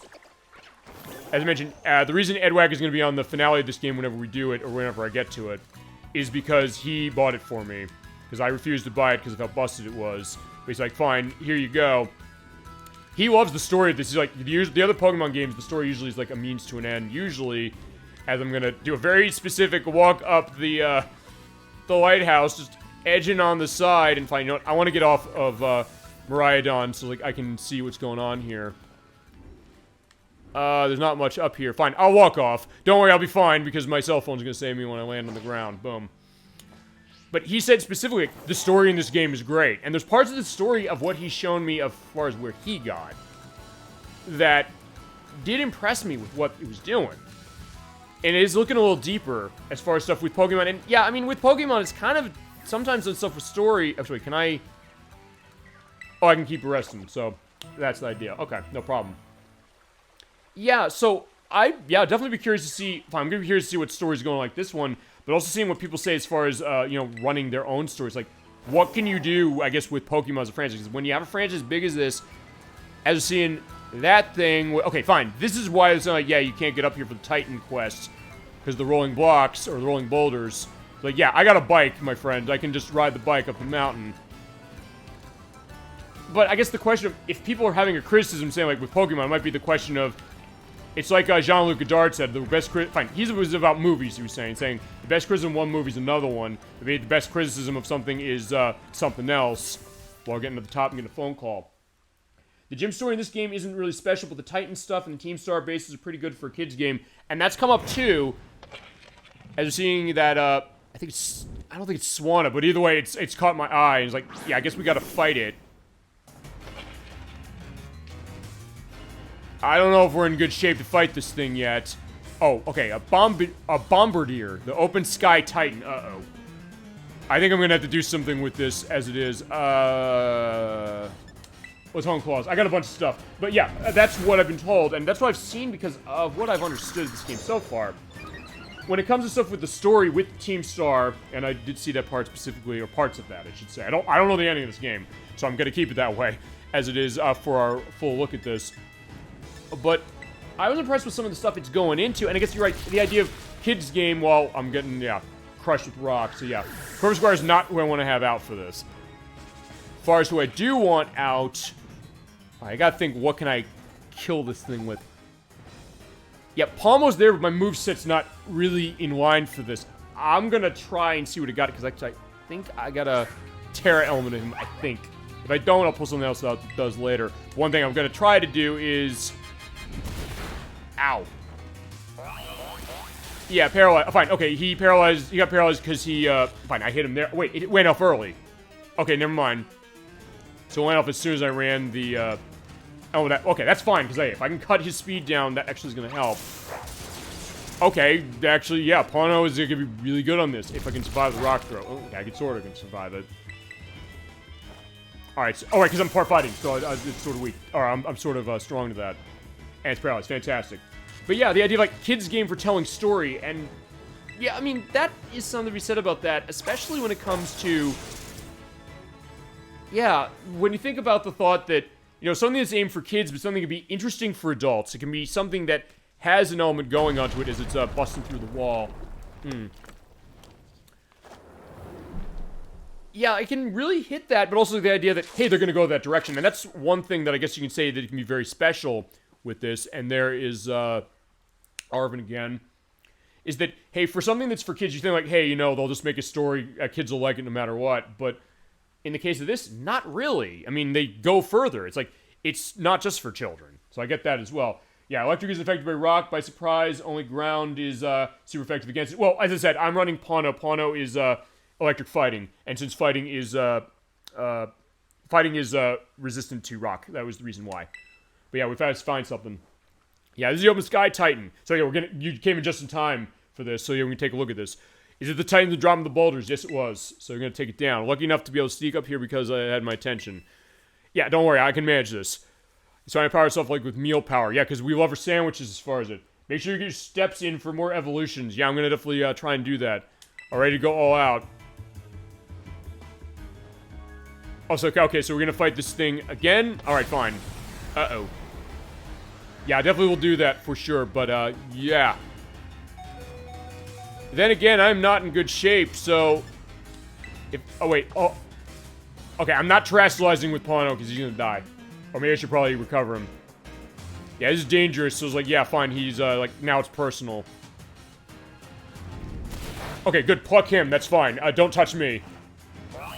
A: as I mentioned, the reason Edwag is going to be on the finale of this game whenever we do it, or whenever I get to it, is because he bought it for me. Because I refused to buy it because of how busted it was. But he's like, fine, here you go. He loves the story of this. He's like, the other Pokemon games, the story usually is like a means to an end. Usually, as I'm going to do a very specific walk up the lighthouse, just edging on the side and find, you know what, I want to get off of Miraidon so like I can see what's going on here. There's not much up here. Fine, I'll walk off. Don't worry, I'll be fine because my cell phone's gonna save me when I land on the ground. Boom. But he said specifically, the story in this game is great. And there's parts of the story of what he's shown me as far as where he got that did impress me with what he was doing. And it is looking a little deeper as far as stuff with Pokemon. And yeah, I mean, with Pokemon, it's kind of sometimes on stuff with story. Actually, can I? Oh, I can keep arresting. So that's the idea. Okay, no problem. Yeah, so definitely be curious to see. I'm gonna be curious to see what stories going like this one, but also seeing what people say as far as you know, running their own stories. Like, what can you do? I guess with Pokemon as a franchise, because when you have a franchise as big as this, as we're seeing that thing. Okay, fine. This is why it's not like, yeah, you can't get up here for the Titan quest because the rolling blocks or the rolling boulders. Like, yeah, I got a bike, my friend. I can just ride the bike up the mountain. But I guess the question of, if people are having a criticism saying, like, with Pokemon, it might be the question of, It's like Jean-Luc Godard said, the best fine, he was about movies, he was saying the best criticism of one movie is another one. The best criticism of something is something else. While getting to the top and getting a phone call. The gym story in this game isn't really special, but the Titan stuff and the Team Star bases are pretty good for a kid's game. And that's come up too, as we're seeing that, I don't think it's Swanna, but either way, it's caught my eye. And it's like, yeah, I guess we gotta fight it. I don't know if we're in good shape to fight this thing yet. Oh, okay, a Bombardier, the Open Sky Titan. Uh-oh. I think I'm gonna have to do something with this as it is. What's home clause? I got a bunch of stuff. But yeah, that's what I've been told, and that's what I've seen because of what I've understood of this game so far. When it comes to stuff with the story with Team Star, and I did see that part specifically, or parts of that, I should say. I don't know the ending of this game, so I'm gonna keep it that way, as it is for our full look at this. But I was impressed with some of the stuff it's going into, and I guess you're right, the idea of kids game while I'm getting, crushed with rocks. So yeah, Perfect Squire is not who I want to have out for this. As far as who I do want out, I gotta think, what can I kill this thing with? Yeah, Palmo's there, but my moveset's not really in line for this. I'm gonna try and see what I got, because I think I got a Terra element in him, I think. If I don't, I'll pull something else out that does later. One thing I'm gonna try to do is... Ow. Yeah, paralyzed. Fine, okay, he got paralyzed because he, fine, I hit him there. Wait, it went off early. Okay, never mind. So it went off as soon as I ran the, okay, that's fine, because if I can cut his speed down, that actually is going to help. Okay, actually, yeah, Pano is going to be really good on this, if I can survive the rock throw. Oh, okay, I can sort of survive it. Alright, so, because I'm part fighting, so it's sort of weak. Or I'm sort of strong to that. And it's paralyzed, fantastic. But yeah, the idea of, like, kids' game for telling story, and... Yeah, I mean, that is something to be said about that, especially when it comes to... Yeah, when you think about the thought that, something that's aimed for kids, but something can be interesting for adults. It can be something that has an element going onto it as it's busting through the wall. Yeah, I can really hit that, but also the idea that, hey, they're going to go that direction. And that's one thing that I guess you can say that it can be very special with this. And there is, Arvin again. Is that, hey, for something that's for kids, you think like, hey, they'll just make a story, kids will like it no matter what. But in the case of this, not really. I mean, they go further. It's like, it's not just for children. So I get that as well. Yeah, electric is affected by rock, by surprise. Only ground is super effective against it. Well, as I said, I'm running Pano. Pano is electric fighting. And since fighting is resistant to rock, that was the reason why. But yeah, we've had to find something. Yeah, this is the Open Sky Titan. So yeah, you came in just in time for this. So yeah, we can take a look at this. Is it the Titan that dropped the boulders? Yes, it was. So we're going to take it down. Lucky enough to be able to sneak up here because I had my attention. Yeah, don't worry. I can manage this. So I power stuff like with meal power. Yeah, because we love our sandwiches as far as it. Make sure you get your steps in for more evolutions. Yeah, I'm going to definitely try and do that. All ready to go all out. Also, okay, so we're going to fight this thing again? All right, fine. Uh-oh. Yeah, I definitely will do that for sure, but, yeah. Then again, I'm not in good shape, so... Okay, I'm not terrestrializing with Pano because he's gonna die. Or maybe I should probably recover him. Yeah, this is dangerous, so it's like, yeah, fine, he's, now it's personal. Okay, good, pluck him, that's fine. Don't touch me.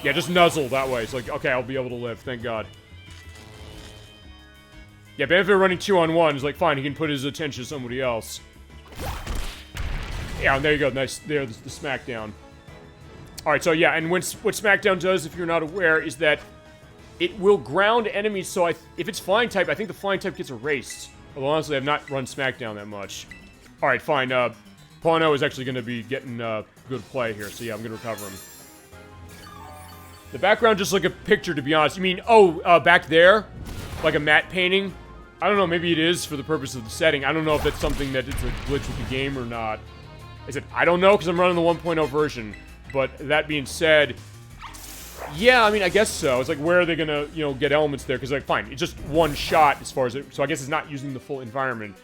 A: Yeah, just nuzzle that way. It's like, okay, I'll be able to live, thank God. Yeah, benefit of running 2-on-1 is like, fine, he can put his attention to somebody else. Yeah, and there you go. Nice. There's the Smackdown. Alright, so yeah, and what Smackdown does, if you're not aware, is that it will ground enemies, so if it's Flying type, I think the Flying type gets erased. Although, honestly, I've not run Smackdown that much. Alright, fine. Pano is actually going to be getting good play here, so yeah, I'm going to recover him. The background just like a picture, to be honest. You mean, back there? Like a matte painting? I don't know, maybe it is for the purpose of the setting. I don't know if that's something that it's a glitch with the game or not. I don't know, because I'm running the 1.0 version. But that being said, yeah, I mean, I guess so. It's like, where are they gonna, get elements there? Because, like, fine, it's just one shot as far as it... So I guess it's not using the full environment.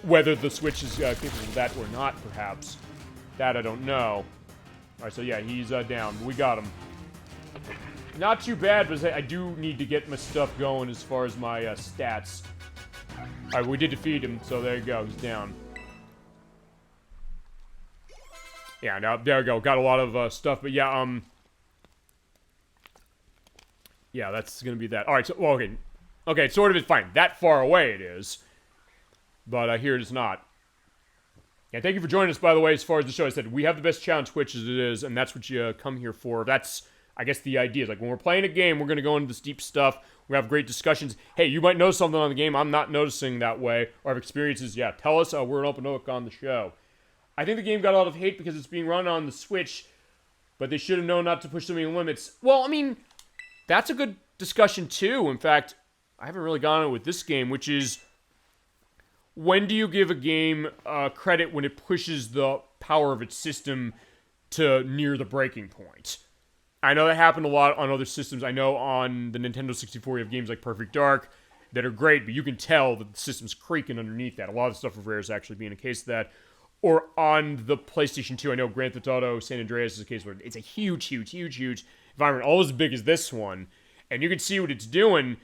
A: Whether the Switch is capable of that or not, perhaps. That I don't know. Alright, so yeah, he's down. We got him. Not too bad, but I do need to get my stuff going as far as my stats. Alright, we did defeat him, so there you go. He's down. Yeah, now, there we go. Got a lot of stuff, but yeah, yeah, that's gonna be that. Alright, so, well, okay. Okay, it sort of is fine. That far away it is. But here it is not. Yeah, thank you for joining us, by the way, as far as the show. I said, we have the best challenge Twitch as it is, and that's what you come here for. That's, I guess, the idea. Is like, when we're playing a game, we're gonna go into this deep stuff. We have great discussions. Hey, you might know something on the game I'm not noticing that way, or have experiences. Yeah, tell us. We're an open book on the show. I think the game got a lot of hate because it's being run on the Switch, but they should have known not to push so many limits. Well, I mean, that's a good discussion, too. In fact, I haven't really gone on it with this game, which is, when do you give a game credit when it pushes the power of its system to near the breaking point? I know that happened a lot on other systems. I know on the Nintendo 64 you have games like Perfect Dark that are great, but you can tell that the system's creaking underneath that. A lot of the stuff with Rare is actually being a case of that. Or on the PlayStation 2, I know Grand Theft Auto San Andreas is a case where it's a huge, huge, huge, huge environment, all as big as this one, and you can see what it's doing.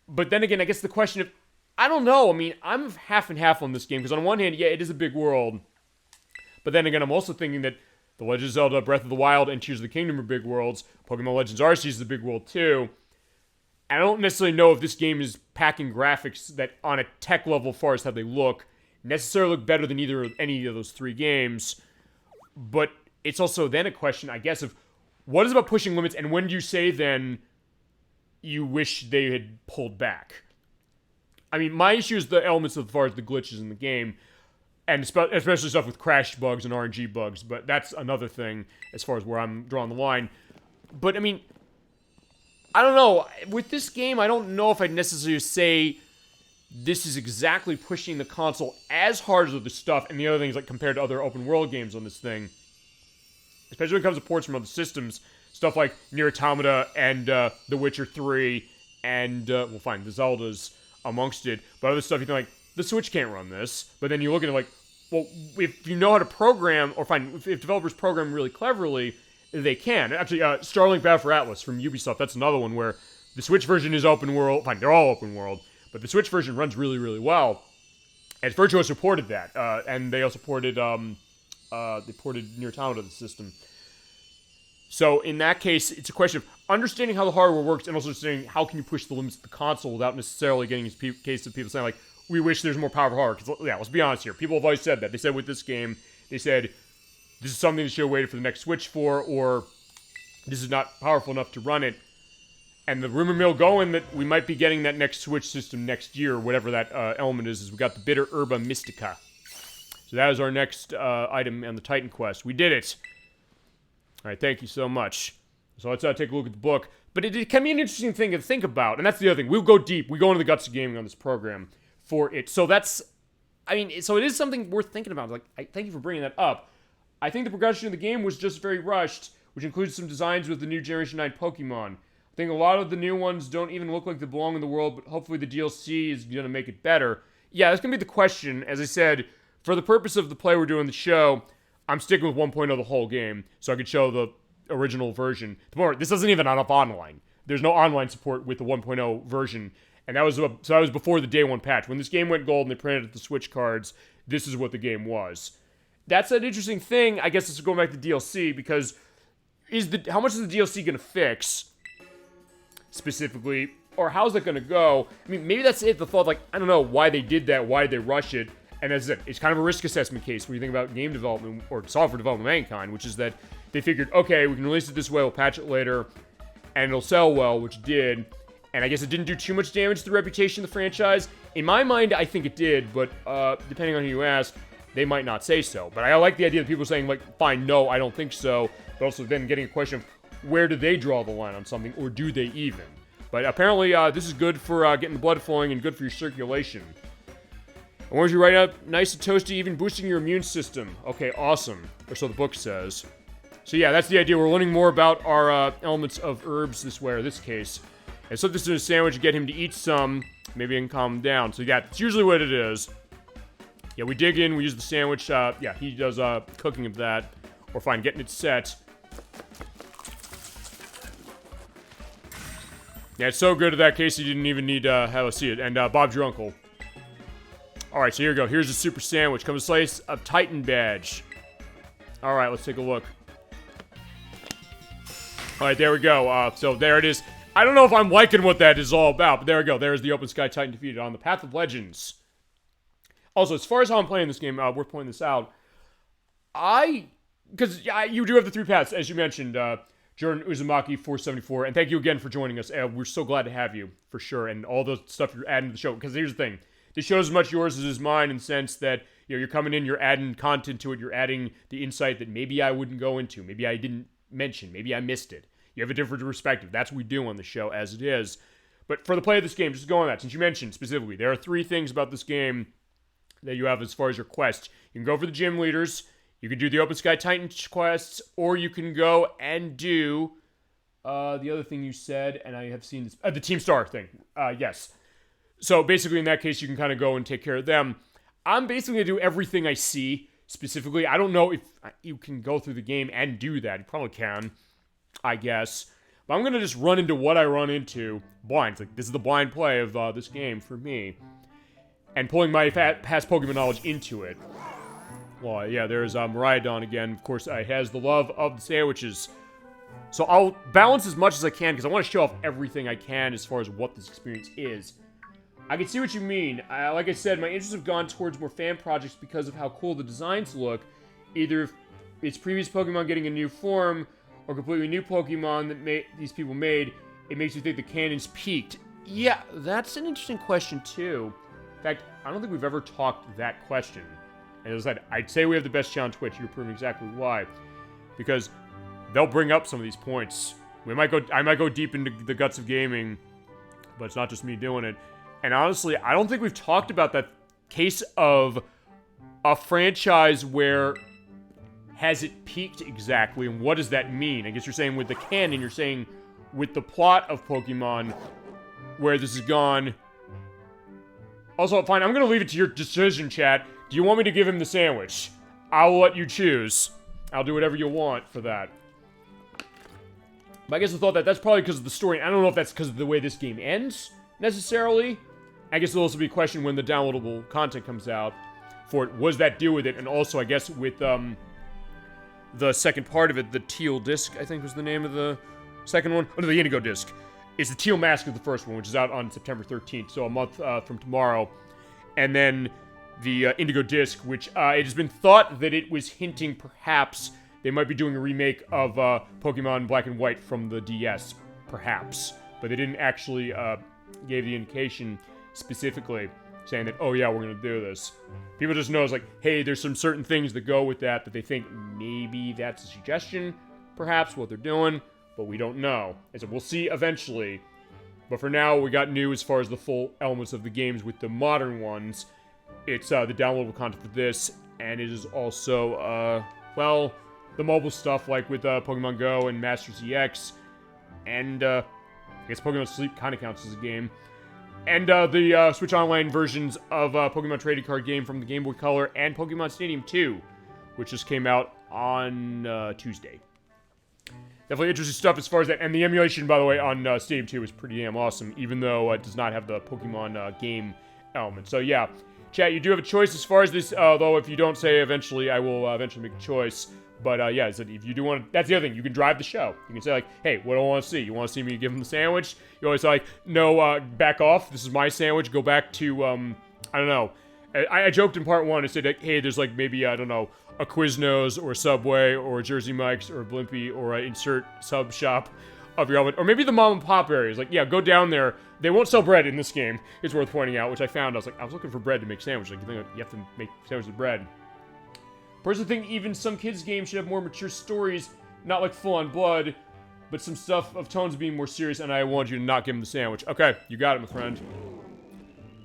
A: But then again, I guess the question of, I don't know, I mean, I'm half and half on this game, because on one hand, yeah, it is a big world, but then again, I'm also thinking that The Legend of Zelda, Breath of the Wild, and Tears of the Kingdom are big worlds. Pokemon Legends Arceus is a big world, too. I don't necessarily know if this game is packing graphics that, on a tech level, as far as how they look, necessarily look better than any of those three games. But it's also then a question, I guess, of what is about pushing limits, and when do you say, then, you wish they had pulled back? I mean, my issue is the elements as far as the glitches in the game, and especially stuff with crash bugs and RNG bugs, but that's another thing as far as where I'm drawing the line. But, I mean, I don't know. With this game, I don't know if I'd necessarily say this is exactly pushing the console as hard as the stuff and the other things, like compared to other open-world games on this thing. Especially when it comes to ports from other systems. Stuff like Nier Automata and The Witcher 3 and, well, fine, the Zeldas amongst it. But other stuff, you think, like, the Switch can't run this. But then you look at it like, well, if you know how to program, or fine, if developers program really cleverly, they can. Actually, Starlink Battle for Atlas from Ubisoft, that's another one where the Switch version is open world. Fine, they're all open world. But the Switch version runs really, really well. And Virtua supported that. And they also ported, they ported Nier Automata to the system. So, in that case, it's a question of understanding how the hardware works and also understanding how can you push the limits of the console without necessarily getting into case of people saying, like, we wish there's more powerful hardware. Because, yeah, let's be honest here. People have always said that. They said with this game, they said, this is something they should have waited for the next Switch for, or this is not powerful enough to run it. And the rumor mill going that we might be getting that next Switch system next year, whatever that element is we got the Bitter Herba Mystica. So that is our next item on the Titan Quest. We did it. Alright, thank you so much. So let's take a look at the book. But it can be an interesting thing to think about, and that's the other thing. We'll go deep. We go into the guts of gaming on this program for it. So that's, I mean, so it is something worth thinking about. Like, thank you for bringing that up. I think the progression of the game was just very rushed, which includes some designs with the new Generation 9 Pokemon. I think a lot of the new ones don't even look like they belong in the world, but hopefully the DLC is going to make it better. Yeah, that's going to be the question. As I said, for the purpose of the play we're doing the show, I'm sticking with 1.0 the whole game, so I could show the original version. This doesn't even have online. There's no online support with the 1.0 version, and that was before the day one patch. When this game went gold and they printed the Switch cards, this is what the game was. That's an interesting thing. I guess it's going back to DLC, because how much is the DLC going to fix specifically, or how's that going to go? I mean, maybe that's it. The thought, like, I don't know why they did that, why did they rush it. And as I said, it's kind of a risk assessment case when you think about game development or software development of any kind, which is that they figured, okay, we can release it this way, we'll patch it later, and it'll sell well, which it did. And I guess it didn't do too much damage to the reputation of the franchise. In my mind, I think it did, but depending on who you ask, they might not say so. But I like the idea of people saying, like, fine, no, I don't think so. But also then getting a question of where do they draw the line on something, or do they even? But apparently, this is good for getting the blood flowing and good for your circulation. And once you write up nice and toasty, even boosting your immune system. Okay, awesome. Or so the book says. So yeah, that's the idea. We're learning more about our elements of herbs this way, or this case. And slip this in a sandwich and get him to eat some. Maybe I can calm him down. So yeah, it's usually what it is. Yeah, we dig in, we use the sandwich. Yeah, he does cooking of that. Or fine, getting it set. Yeah, it's so good in that case you didn't even need to have a see it. And Bob's your uncle. Alright, so here we go. Here's the super sandwich. Comes a slice of Titan badge. Alright, let's take a look. Alright, there we go. So there it is. I don't know if I'm liking what that is all about, but there we go. There's the Open Sky Titan defeated on the Path of Legends. Also, as far as how I'm playing this game, worth pointing this out. Because you do have the 3 paths, as you mentioned, Jordan Uzumaki 474, and thank you again for joining us. We're so glad to have you, for sure, and all the stuff you're adding to the show. Because here's the thing. This show is as much yours as is mine in the sense that, you know, you're coming in, you're adding content to it, you're adding the insight that maybe I wouldn't go into, maybe I didn't mention, maybe I missed it. You have a different perspective. That's what we do on the show, as it is. But for the play of this game, just go on that. Since you mentioned specifically, there are 3 things about this game that you have as far as your quest. You can go for the gym leaders, you can do the Open Sky Titan quests, or you can go and do the other thing you said, and I have seen this, the Team Star thing. Yes. So basically, in that case, you can kind of go and take care of them. I'm basically going to do everything I see. Specifically, I don't know if you can go through the game and do that. You probably can, I guess. But I'm going to just run into what I run into blind. It's like, this is the blind play of this game for me. And pulling my past Pokemon knowledge into it. Well, yeah, there's Miraidon again. Of course, it has the love of the sandwiches. So I'll balance as much as I can, because I want to show off everything I can as far as what this experience is. I can see what you mean. Like I said, my interests have gone towards more fan projects because of how cool the designs look. Either it's previous Pokemon getting a new form, or completely new Pokemon that these people made. It makes you think the canon's peaked. Yeah, that's an interesting question, too. In fact, I don't think we've ever talked that question. And as I said, I'd say we have the best chat on Twitch. You're proving exactly why. Because they'll bring up some of these points. I might go deep into the guts of gaming, but it's not just me doing it. And honestly, I don't think we've talked about that case of a franchise where has it peaked exactly, and what does that mean? I guess you're saying with the canon, you're saying with the plot of Pokemon, where this has gone. Also, fine, I'm going to leave it to your decision, chat. Do you want me to give him the sandwich? I'll let you choose. I'll do whatever you want for that. But I guess I thought that's probably because of the story. I don't know if that's because of the way this game ends, necessarily. I guess it'll also be a question when the downloadable content comes out for it. Was that deal with it? And also, I guess, with the second part of it, the teal disc, I think was the name of the second one. Oh, no, the indigo disc. It's the teal mask of the first one, which is out on September 13th, so a month from tomorrow. And then the indigo disc, which it has been thought that it was hinting perhaps they might be doing a remake of Pokemon Black and White from the DS, perhaps. But they didn't actually give the indication specifically saying that, oh yeah, we're going to do this. People just know it's like, hey, there's some certain things that go with that they think maybe that's a suggestion, perhaps, what they're doing, but we don't know. And so we'll see eventually. But for now, we got new as far as the full elements of the games with the modern ones. It's the downloadable content for this, and it is also, well, the mobile stuff like with Pokemon Go and Masters EX, and I guess Pokemon Sleep kind of counts as a game. And the Switch Online versions of Pokemon Trading Card Game from the Game Boy Color and Pokemon Stadium 2, which just came out on Tuesday. Definitely interesting stuff as far as that. And the emulation, by the way, on Stadium 2 is pretty damn awesome, even though it does not have the Pokemon game element. So yeah, chat, you do have a choice as far as this, although if you don't say eventually, I will eventually make a choice. But yeah, so if you do want to, that's the other thing, you can drive the show. You can say like, hey, what do I want to see? You want to see me give him the sandwich? You always say like, no, back off, this is my sandwich, go back to, I don't know. I joked in part 1, I said, like, hey, there's like maybe, I don't know, a Quiznos or a Subway or a Jersey Mike's or a Blimpie or a insert sub shop of your element. Or maybe the mom and pop areas. Like, yeah, go down there. They won't sell bread in this game, it's worth pointing out, which I found. I was looking for bread to make sandwiches. Like, you think you have to make sandwiches with bread. Personally think even some kids' games should have more mature stories, not like full-on blood, but some stuff of tones being more serious, and I want you to not give him the sandwich. Okay, you got it, my friend.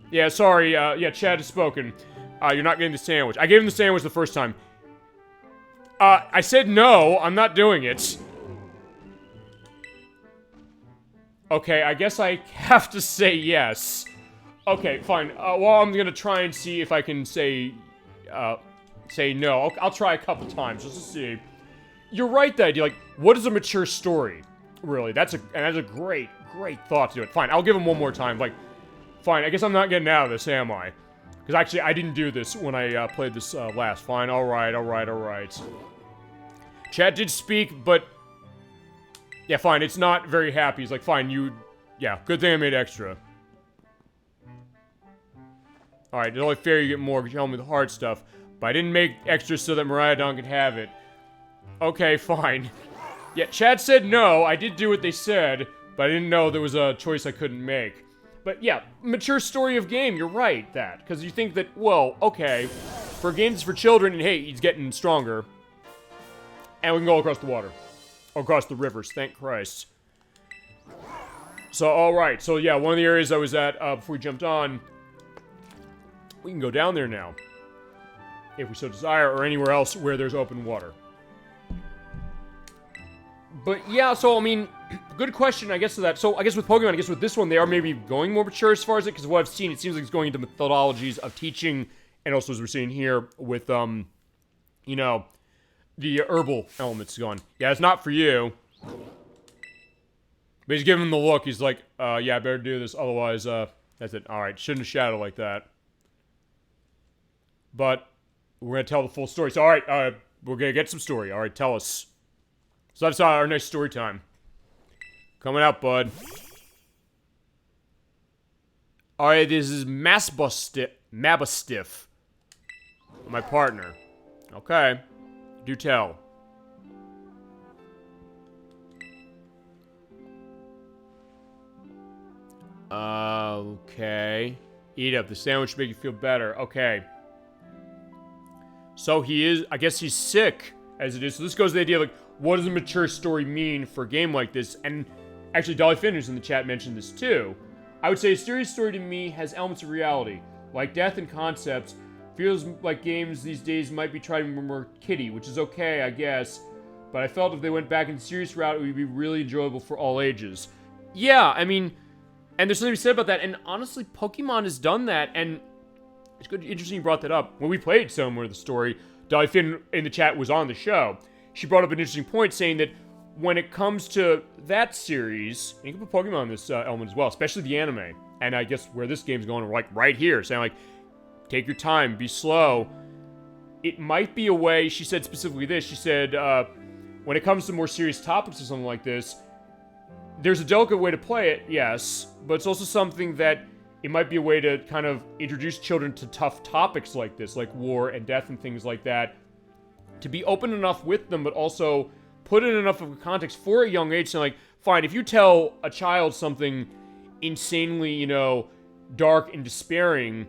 A: Yeah, sorry, yeah, Chad has spoken. You're not getting the sandwich. I gave him the sandwich the first time. I said no, I'm not doing it. Okay, I guess I have to say yes. Okay, fine. Well, I'm gonna try and see if I can say no. I'll try a couple times just to see. You're right, the idea. Like, what is a mature story? Really, that's a great thought to do it. Fine, I'll give him one more time. Like, fine. I guess I'm not getting out of this, am I? Because actually, I didn't do this when I played this last. Fine, alright. Chat did speak, but... Yeah, fine, it's not very happy. He's like, fine, yeah, good thing I made extra. Alright, it's only fair you get more because you helped me with the hard stuff. But I didn't make extra so that Mariah Dawn could have it. Okay, fine. Yeah, chat said no, I did do what they said, but I didn't know there was a choice I couldn't make. But yeah, mature story of game, you're right, that. Because you think that, well, okay, for games for children, and hey, he's getting stronger. And we can go across the water. Or across the rivers, thank Christ. So, alright, so yeah, one of the areas I was at before we jumped on, we can go down there now. If we so desire, or anywhere else where there's open water. But yeah, so I mean, good question, I guess, to that. So I guess with Pokemon, I guess with this one, they are maybe going more mature as far as it, because what I've seen, it seems like it's going into methodologies of teaching, and also as we're seeing here with, you know, the herbal elements going. Yeah, it's not for you. But he's giving him the look, he's like, yeah, I better do this, otherwise, that's it. Alright, shouldn't have shadowed like that. But, we're gonna tell the full story. So, alright, we're gonna get some story. Alright, tell us. So that's our nice story time. Coming out, bud. Alright, this is Mabastiff. My partner. Okay. Do tell. Okay. Eat up. The sandwich make you feel better. Okay. So he is, I guess he's sick, as it is. So this goes to the idea of, like, what does a mature story mean for a game like this? And actually, DollyFinn, who's in the chat, mentioned this too. I would say a serious story to me has elements of reality. Like death and concepts, feels like games these days might be trying to be more kiddie, which is okay, I guess. But I felt if they went back in the serious route, it would be really enjoyable for all ages. Yeah, I mean, and there's something to be said about that. And honestly, Pokemon has done that, and it's good, interesting you brought that up. When we played somewhere of the story, DollyFinn in the chat was on the show. She brought up an interesting point, saying that when it comes to that series, and you can put Pokemon in this element as well, especially the anime, and I guess where this game's going, like right here, saying like, take your time, be slow. It might be a way, she said specifically this, she said, when it comes to more serious topics or something like this, there's a delicate way to play it, yes, but it's also something that it might be a way to kind of introduce children to tough topics like this, like war and death and things like that, to be open enough with them, but also put in enough of a context for a young age, so like, fine, if you tell a child something insanely, you know, dark and despairing,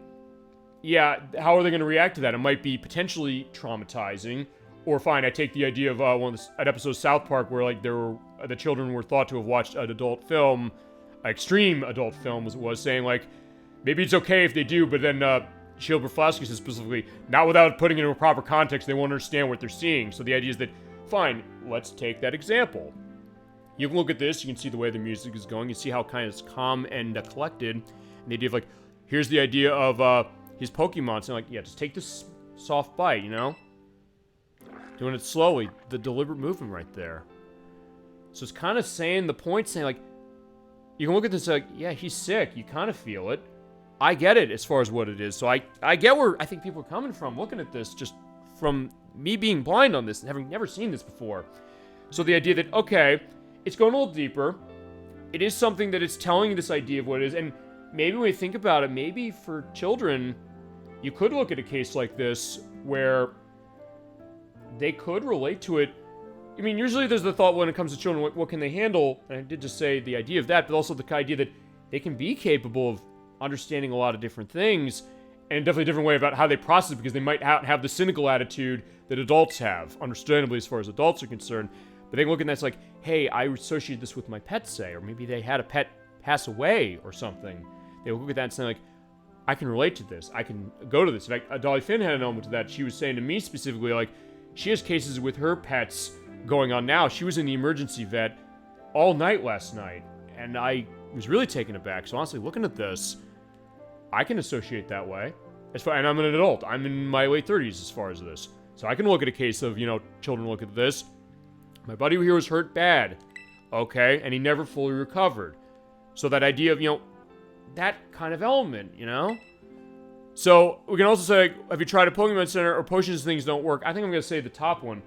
A: yeah, how are they going to react to that? It might be potentially traumatizing. Or fine, I take the idea of an episode of South Park where like the children were thought to have watched an adult film, extreme adult film as it was, saying like, maybe it's okay if they do, but then Shield Braflasky says specifically, not without putting it in a proper context, they won't understand what they're seeing. So the idea is that, fine, let's take that example. You can look at this, you can see the way the music is going, you see how kind of calm and collected, and the idea of like, here's the idea of his Pokemon, saying like, yeah, just take this soft bite, you know? Doing it slowly, the deliberate movement right there. So it's kind of saying the point, saying like, you can look at this like, yeah, he's sick, you kind of feel it. I get it as far as what it is, so I get where I think people are coming from looking at this, just from me being blind on this and having never seen this before. So the idea that, okay, it's going a little deeper, it is something that it's telling you this idea of what it is, and maybe when you think about it, maybe for children, you could look at a case like this where they could relate to it. I mean, usually there's the thought when it comes to children, what can they handle? And I did just say the idea of that, but also the idea that they can be capable of understanding a lot of different things, and definitely a different way about how they process it, because they might have the cynical attitude that adults have, understandably as far as adults are concerned. But they can look at that as like, hey, I associate this with my pet, say, or maybe they had a pet pass away or something. They look at that and say like, I can relate to this, I can go to this. In fact, DollyFinn had an element to that. She was saying to me specifically, like, she has cases with her pets going on now. She was in the emergency vet all night last night, and I was really taken aback. So honestly, looking at this, I can associate that way. And I'm an adult. I'm in my late 30s as far as this. So I can look at a case of, you know, children look at this. My buddy here was hurt bad. Okay, and he never fully recovered. So that idea of, you know, that kind of element, you know? So, we can also say, like, have you tried a Pokemon Center or potions things don't work? I think I'm going to say the top one.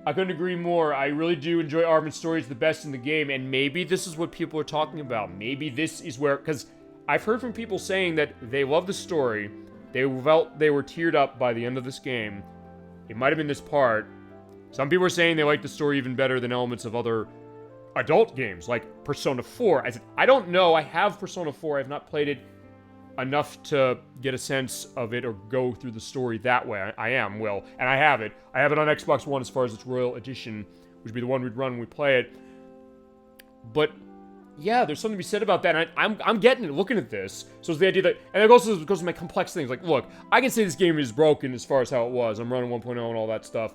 A: I couldn't agree more. I really do enjoy Arvin's story. It's the best in the game, and maybe this is what people are talking about. Maybe this is where... Because I've heard from people saying that they love the story. They felt they were teared up by the end of this game. It might have been this part. Some people are saying they like the story even better than elements of other adult games, like Persona 4. I don't know. I have Persona 4. I have not played it enough to get a sense of it or go through the story that way. I will, and I have it. I have it on Xbox One as far as its Royal Edition, which would be the one we'd run when we play it. But yeah, there's something to be said about that. And I'm getting it, looking at this. So it's the idea that, and it also goes to my complex things. Like, look, I can say this game is broken as far as how it was. I'm running 1.0 and all that stuff.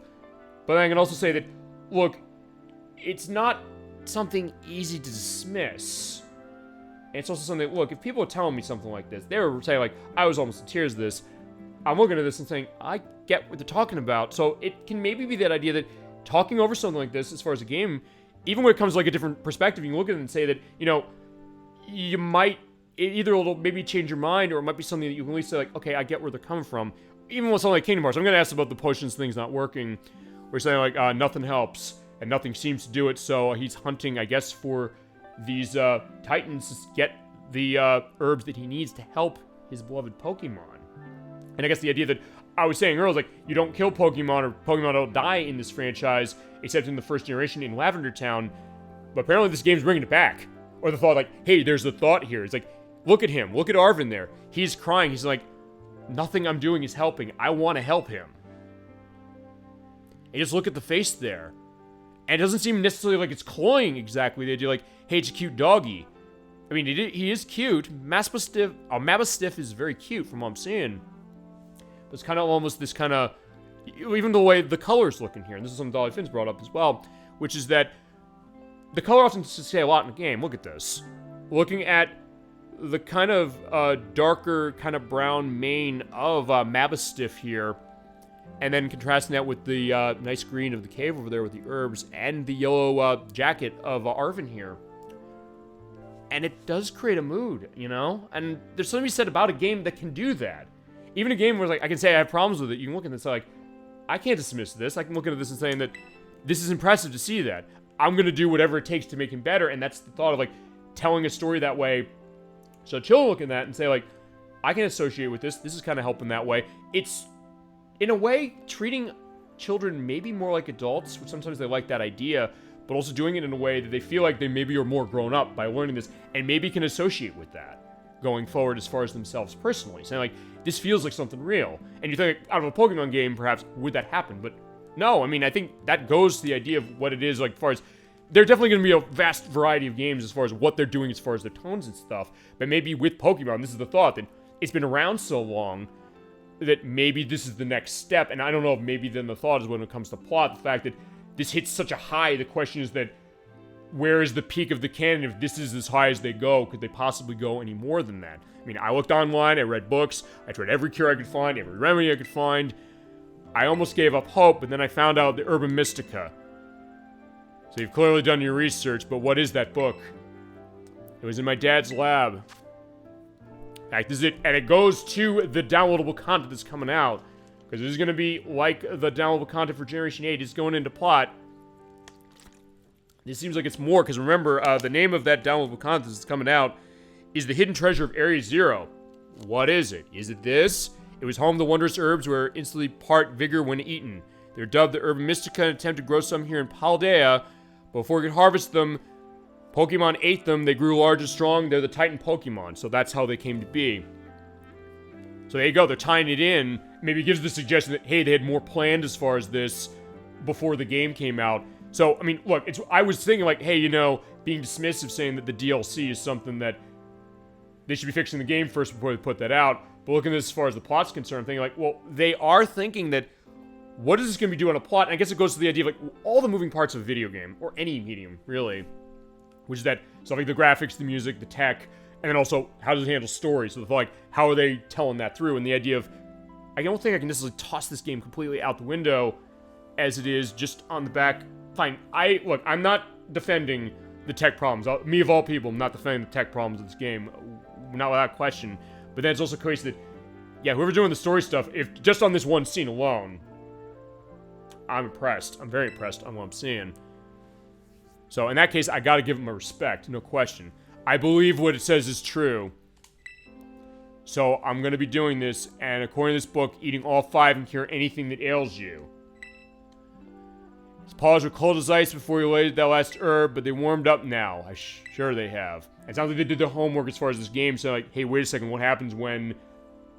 A: But I can also say that, look, it's not something easy to dismiss. And it's also something, look, if people are telling me something like this, they were saying, like, I was almost in tears of this. I'm looking at this and saying, I get what they're talking about. So it can maybe be that idea that talking over something like this, as far as a game, even when it comes to, like, a different perspective, you can look at it and say that, you know, you might, either it'll maybe change your mind, or it might be something that you can at least say, like, okay, I get where they're coming from. Even with something like Kingdom Hearts, I'm going to ask about the potions things not working. We're saying, like, nothing helps, and nothing seems to do it, so he's hunting, I guess, for these Titans to get the herbs that he needs to help his beloved Pokemon. And I guess the idea that I was saying earlier is, like, you don't kill Pokemon, or Pokemon don't die in this franchise, except in the first generation in Lavender Town. But apparently this game's bringing it back. Or the thought, like, hey, there's the thought here. It's like, look at him. Look at Arvin there. He's crying. He's like, nothing I'm doing is helping. I want to help him. And just look at the face there. And it doesn't seem necessarily like it's cloying exactly. They do like, hey, it's a cute doggy. I mean, he is cute. Mabastiff is very cute from what I'm seeing. But it's kind of almost this kind of, even the way the colors look in here, and this is something DollyFinn's brought up as well, which is that the color often say a lot in the game. Look at this. Looking at the kind of darker, kind of brown mane of Mabastiff here, and then contrasting that with the nice green of the cave over there with the herbs, and the yellow jacket of Arvin here. And it does create a mood, you know? And there's something to be said about a game that can do that. Even a game where, like, I can say I have problems with it, you can look at this like, I can't dismiss this. I can look at this and saying that this is impressive to see that. I'm going to do whatever it takes to make him better, and that's the thought of, like, telling a story that way. So children look at that and say, like, I can associate with this. This is kind of helping that way. It's, in a way, treating children maybe more like adults, which sometimes they like that idea, but also doing it in a way that they feel like they maybe are more grown up by learning this, and maybe can associate with that going forward as far as themselves personally. Saying, like, this feels like something real. And you think, out of a Pokemon game, perhaps, would that happen? But no, I mean, I think that goes to the idea of what it is, like, as far as, there's definitely going to be a vast variety of games as far as what they're doing as far as their tones and stuff, but maybe with Pokemon, this is the thought, that it's been around so long that maybe this is the next step, and I don't know if maybe then the thought is when it comes to plot, the fact that this hits such a high, the question is that, where is the peak of the canon? If this is as high as they go, could they possibly go any more than that? I mean, I looked online, I read books, I tried every cure I could find, every remedy I could find. I almost gave up hope, but then I found out the Urban Mystica. So you've clearly done your research, but what is that book? It was in my dad's lab. In fact, this is it, and it goes to the downloadable content that's coming out, because this is going to be like the downloadable content for Generation 8. It's going into plot. This seems like it's more, because remember, the name of that downloadable content that's coming out is The Hidden Treasure of Area Zero. What is it? Is it this? It was home to wondrous herbs were instantly part vigor when eaten. They're dubbed the Urban Mystica and attempt to grow some here in Paldea. Before we could harvest them, Pokemon ate them. They grew large and strong. They're the Titan Pokemon, so that's how they came to be. So there you go. They're tying it in. Maybe it gives the suggestion that, hey, they had more planned as far as this before the game came out. So, I mean, look, I was thinking, like, hey, you know, being dismissive, saying that the DLC is something that they should be fixing the game first before they put that out. But looking at this as far as the plot's concerned, I'm thinking, like, well, they are thinking that, what is this going to be doing on a plot? And I guess it goes to the idea of, like, all the moving parts of a video game, or any medium, really, which is that stuff like the graphics, the music, the tech, and then also, how does it handle story? So, like, how are they telling that through? And the idea of, I don't think I can necessarily toss this game completely out the window as it is, just on the back. Fine, look, I'm not defending the tech problems. Me, of all people, I'm not defending the tech problems of this game. Not without question. But then it's also the case that, yeah, whoever's doing the story stuff, if just on this one scene alone, I'm impressed. I'm very impressed on what I'm seeing. So in that case, I gotta give it my respect, no question. I believe what it says is true. So I'm gonna be doing this, and according to this book, eating all 5 can cure anything that ails you. His paws were cold as ice before he laid that last herb, but they warmed up now. Sure they have. It sounds like they did their homework as far as this game, so like, hey, wait a second, what happens when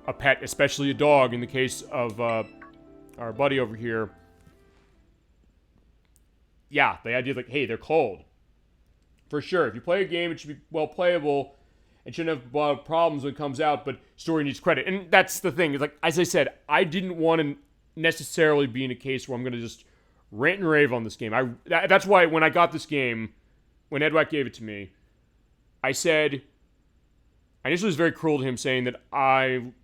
A: a pet, especially a dog, in the case of our buddy over here, yeah, the idea like, hey, they're cold. For sure, if you play a game, it should be well playable and shouldn't have a lot of problems when it comes out, but story needs credit. And that's the thing. It's like, as I said, I didn't want to necessarily be in a case where I'm going to just rant and rave on this game. That's why when I got this game, when Edwack gave it to me, I said, I initially was very cruel to him saying that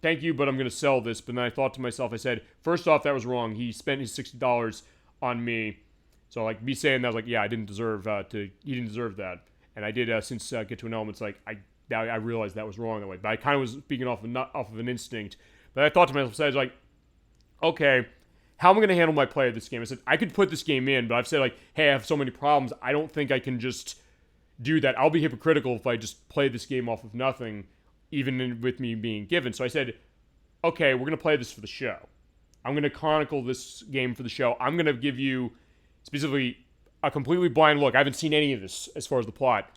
A: thank you, but I'm going to sell this. But then I thought to myself, I said, first off, that was wrong. He spent his $60 on me. So like me saying that, I was like, yeah, he didn't deserve that. And I did since Get to an Element, it's like, I realized that was wrong that way. But I kind of was speaking off of an instinct. But I thought to myself, I was like, okay, how am I going to handle my play of this game? I said, I could put this game in, but I've said like, hey, I have so many problems. I don't think I can just do that. I'll be hypocritical if I just play this game off of nothing, even with me being given. So I said, okay, we're going to play this for the show. I'm going to chronicle this game for the show. I'm going to give you specifically a completely blind look. I haven't seen any of this as far as the plot.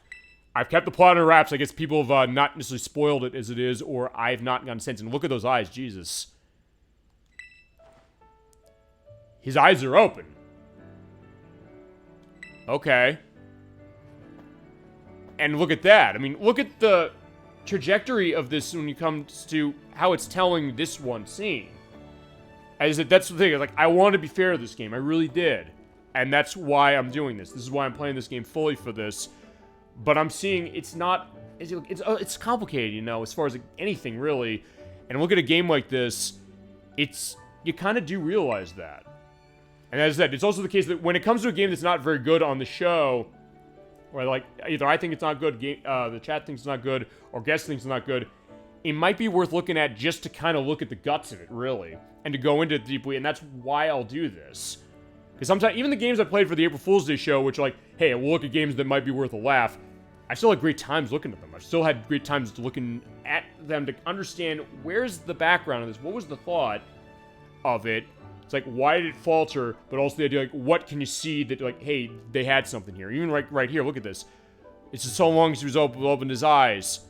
A: I've kept the plot under wraps. I guess people have not necessarily spoiled it as it is, or I've not gotten sense. And look at those eyes, Jesus. His eyes are open. Okay. And look at that. I mean, look at the trajectory of this when it comes to how it's telling this one scene. As I said, that's the thing. Like, I want to be fair to this game. I really did. And that's why I'm doing this. This is why I'm playing this game fully for this. But I'm seeing it's not... It's complicated, you know, as far as anything, really. And look at a game like this, you kind of do realize that. And as I said, it's also the case that when it comes to a game that's not very good on the show, or like, either I think it's not good, the chat thinks it's not good, or guest thinks it's not good, it might be worth looking at just to kind of look at the guts of it, really. And to go into it deeply, and that's why I'll do this. Because sometimes, even the games I played for the April Fool's Day show, which are like, hey, we'll look at games that might be worth a laugh, I still had great times looking at them. I've still had great times looking at them to understand where's the background of this, what was the thought of it. It's like, why did it falter? But also the idea, like, what can you see that, like, hey, they had something here. Even right here, look at this. It's just so long since he opened his eyes.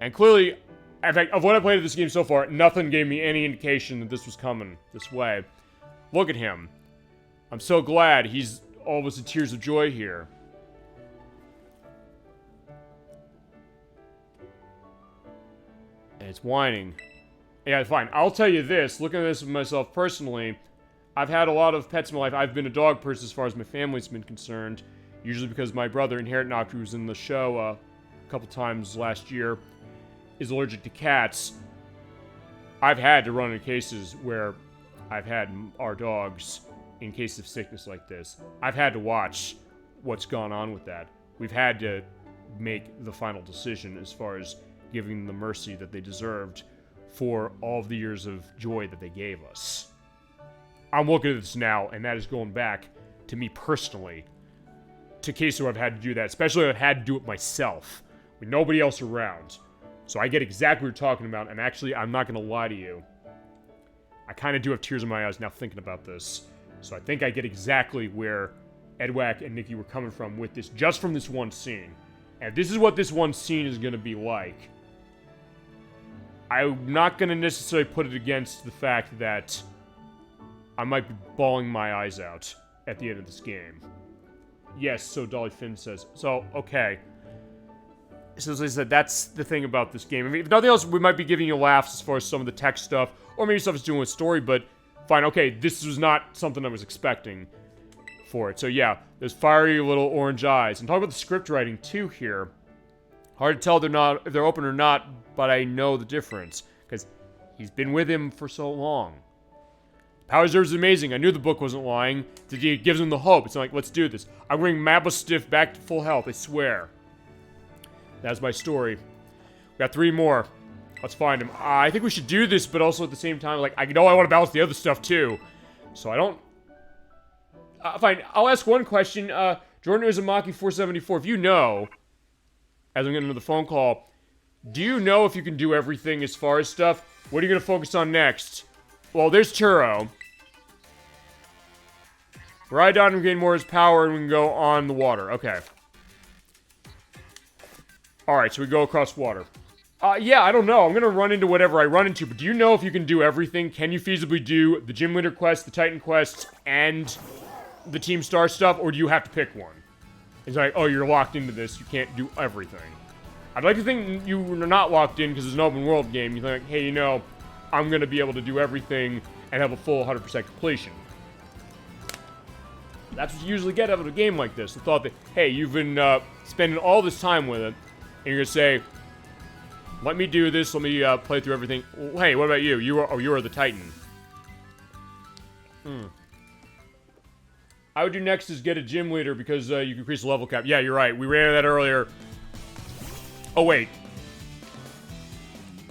A: And clearly, in fact, of what I played of this game so far, nothing gave me any indication that this was coming this way. Look at him. I'm so glad he's almost in tears of joy here. And it's whining. Yeah, fine. I'll tell you this. Looking at this with myself personally, I've had a lot of pets in my life. I've been a dog person as far as my family's been concerned. Usually because my brother, Inherent Nocturne, who was in the show a couple times last year, is allergic to cats. I've had to run into cases where I've had our dogs in case of sickness like this. I've had to watch what's gone on with that. We've had to make the final decision as far as giving them the mercy that they deserved for all of the years of joy that they gave us. I'm looking at this now, and that is going back to me personally, to cases where I've had to do that, especially if I've had to do it myself, with nobody else around. So I get exactly what you're talking about, and actually, I'm not going to lie to you. I kind of do have tears in my eyes now thinking about this. So I think I get exactly where Edwack and Nikki were coming from with this, just from this one scene. And this is what this one scene is going to be like. I'm not going to necessarily put it against the fact that I might be bawling my eyes out at the end of this game. Yes, so DollyFinn says. So, okay. So as I said, that's the thing about this game. I mean, if nothing else, we might be giving you laughs as far as some of the tech stuff, or maybe stuff is doing with story, but fine, okay, this was not something I was expecting for it. So yeah, there's fiery little orange eyes. And talk about the script writing too here. Hard to tell if they're open or not, but I know the difference. Because he's been with him for so long. Power Reserve is amazing. I knew the book wasn't lying. It gives him the hope. It's like, let's do this. I'm bringing Maplistiff back to full health, I swear. That's my story. We got 3 more. Let's find him. I think we should do this, but also at the same time, like, I know I want to balance the other stuff, too. So I don't... fine, I'll ask one question. Jordan Uzumaki 474, if you know, as I'm getting another phone call, do you know if you can do everything as far as stuff? What are you going to focus on next? Well, there's Churro. Ride down and gain more his power, and we can go on the water. Okay. Alright, so we go across water. Yeah, I don't know. I'm gonna run into whatever I run into, but do you know if you can do everything? Can you feasibly do the Gym Leader quest, the Titan quest, and the Team Star stuff, or do you have to pick one? It's like, oh, you're locked into this, you can't do everything. I'd like to think you're not locked in because it's an open world game. You think, hey, you know, I'm gonna be able to do everything and have a full 100% completion. That's what you usually get out of a game like this. The thought that, hey, you've been spending all this time with it, and you're gonna say, let me do this, let me play through everything. Well, hey, what about you? You are the Titan. I would do next is get a gym leader because you can increase the level cap. Yeah, you're right. We ran into that earlier. Oh, wait.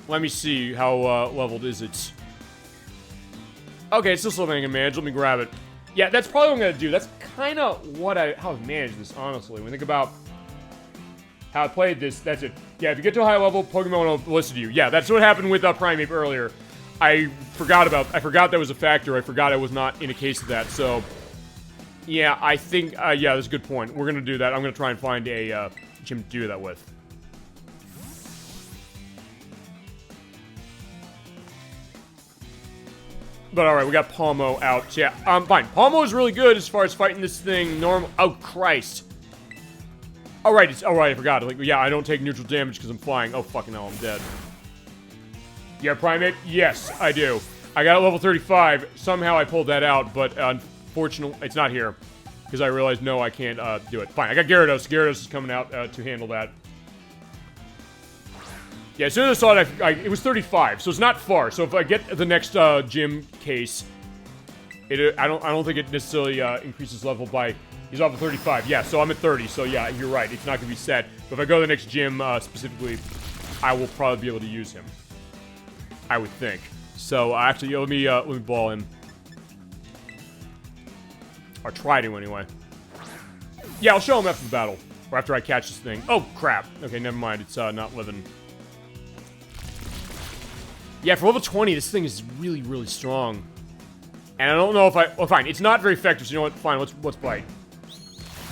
A: Let me see how leveled is it. Okay, it's still something I can manage. Let me grab it. Yeah, that's probably what I'm going to do. That's kind of how I manage this, honestly. When I think about how I played this, that's it. Yeah, if you get to a high level, Pokemon will listen to you. Yeah, that's what happened with Primeape earlier. I forgot that was a factor. I forgot I was not in a case of that, so... Yeah, I think, yeah, that's a good point. We're gonna do that. I'm gonna try and find a, gym to do that with. But alright, we got Palmo out. Yeah, fine. Palmo is really good as far as fighting this thing normal. Oh, Christ. Alright, I forgot. Like, yeah, I don't take neutral damage because I'm flying. Oh, fucking hell, I'm dead. Yeah, Primeape? Yes, I do. I got a level 35. Somehow I pulled that out, but, unfortunately, it's not here. Because I realized, no, I can't, do it. Fine, I got Gyarados. Gyarados is coming out, to handle that. Yeah, as soon as I saw it, it was 35, so it's not far. So if I get the next, gym case, I don't think it necessarily, increases level by... He's off of 35. Yeah, so I'm at 30, so yeah, you're right. It's not gonna be set. But if I go to the next gym, specifically, I will probably be able to use him. I would think. So, actually, let me ball him. Or try to, anyway. Yeah, I'll show him after the battle. Or after I catch this thing. Oh, crap. Okay, never mind. It's, not living. Yeah, for level 20, this thing is really, really strong. And I don't know if well, fine. It's not very effective, so you know what? Fine, let's bite.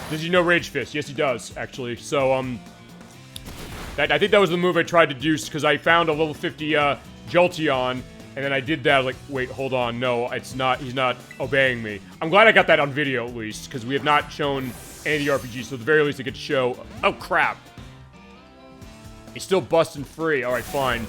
A: Does he know Rage Fist? Yes, he does, actually. So, I think that was the move I tried to do, because I found a level 50, Jolteon, and then I did that, like, wait, hold on, no, it's not, he's not obeying me. I'm glad I got that on video, at least, because we have not shown any of the RPGs, so at the very least I get to show... Oh, crap! He's still busting free. Alright, fine.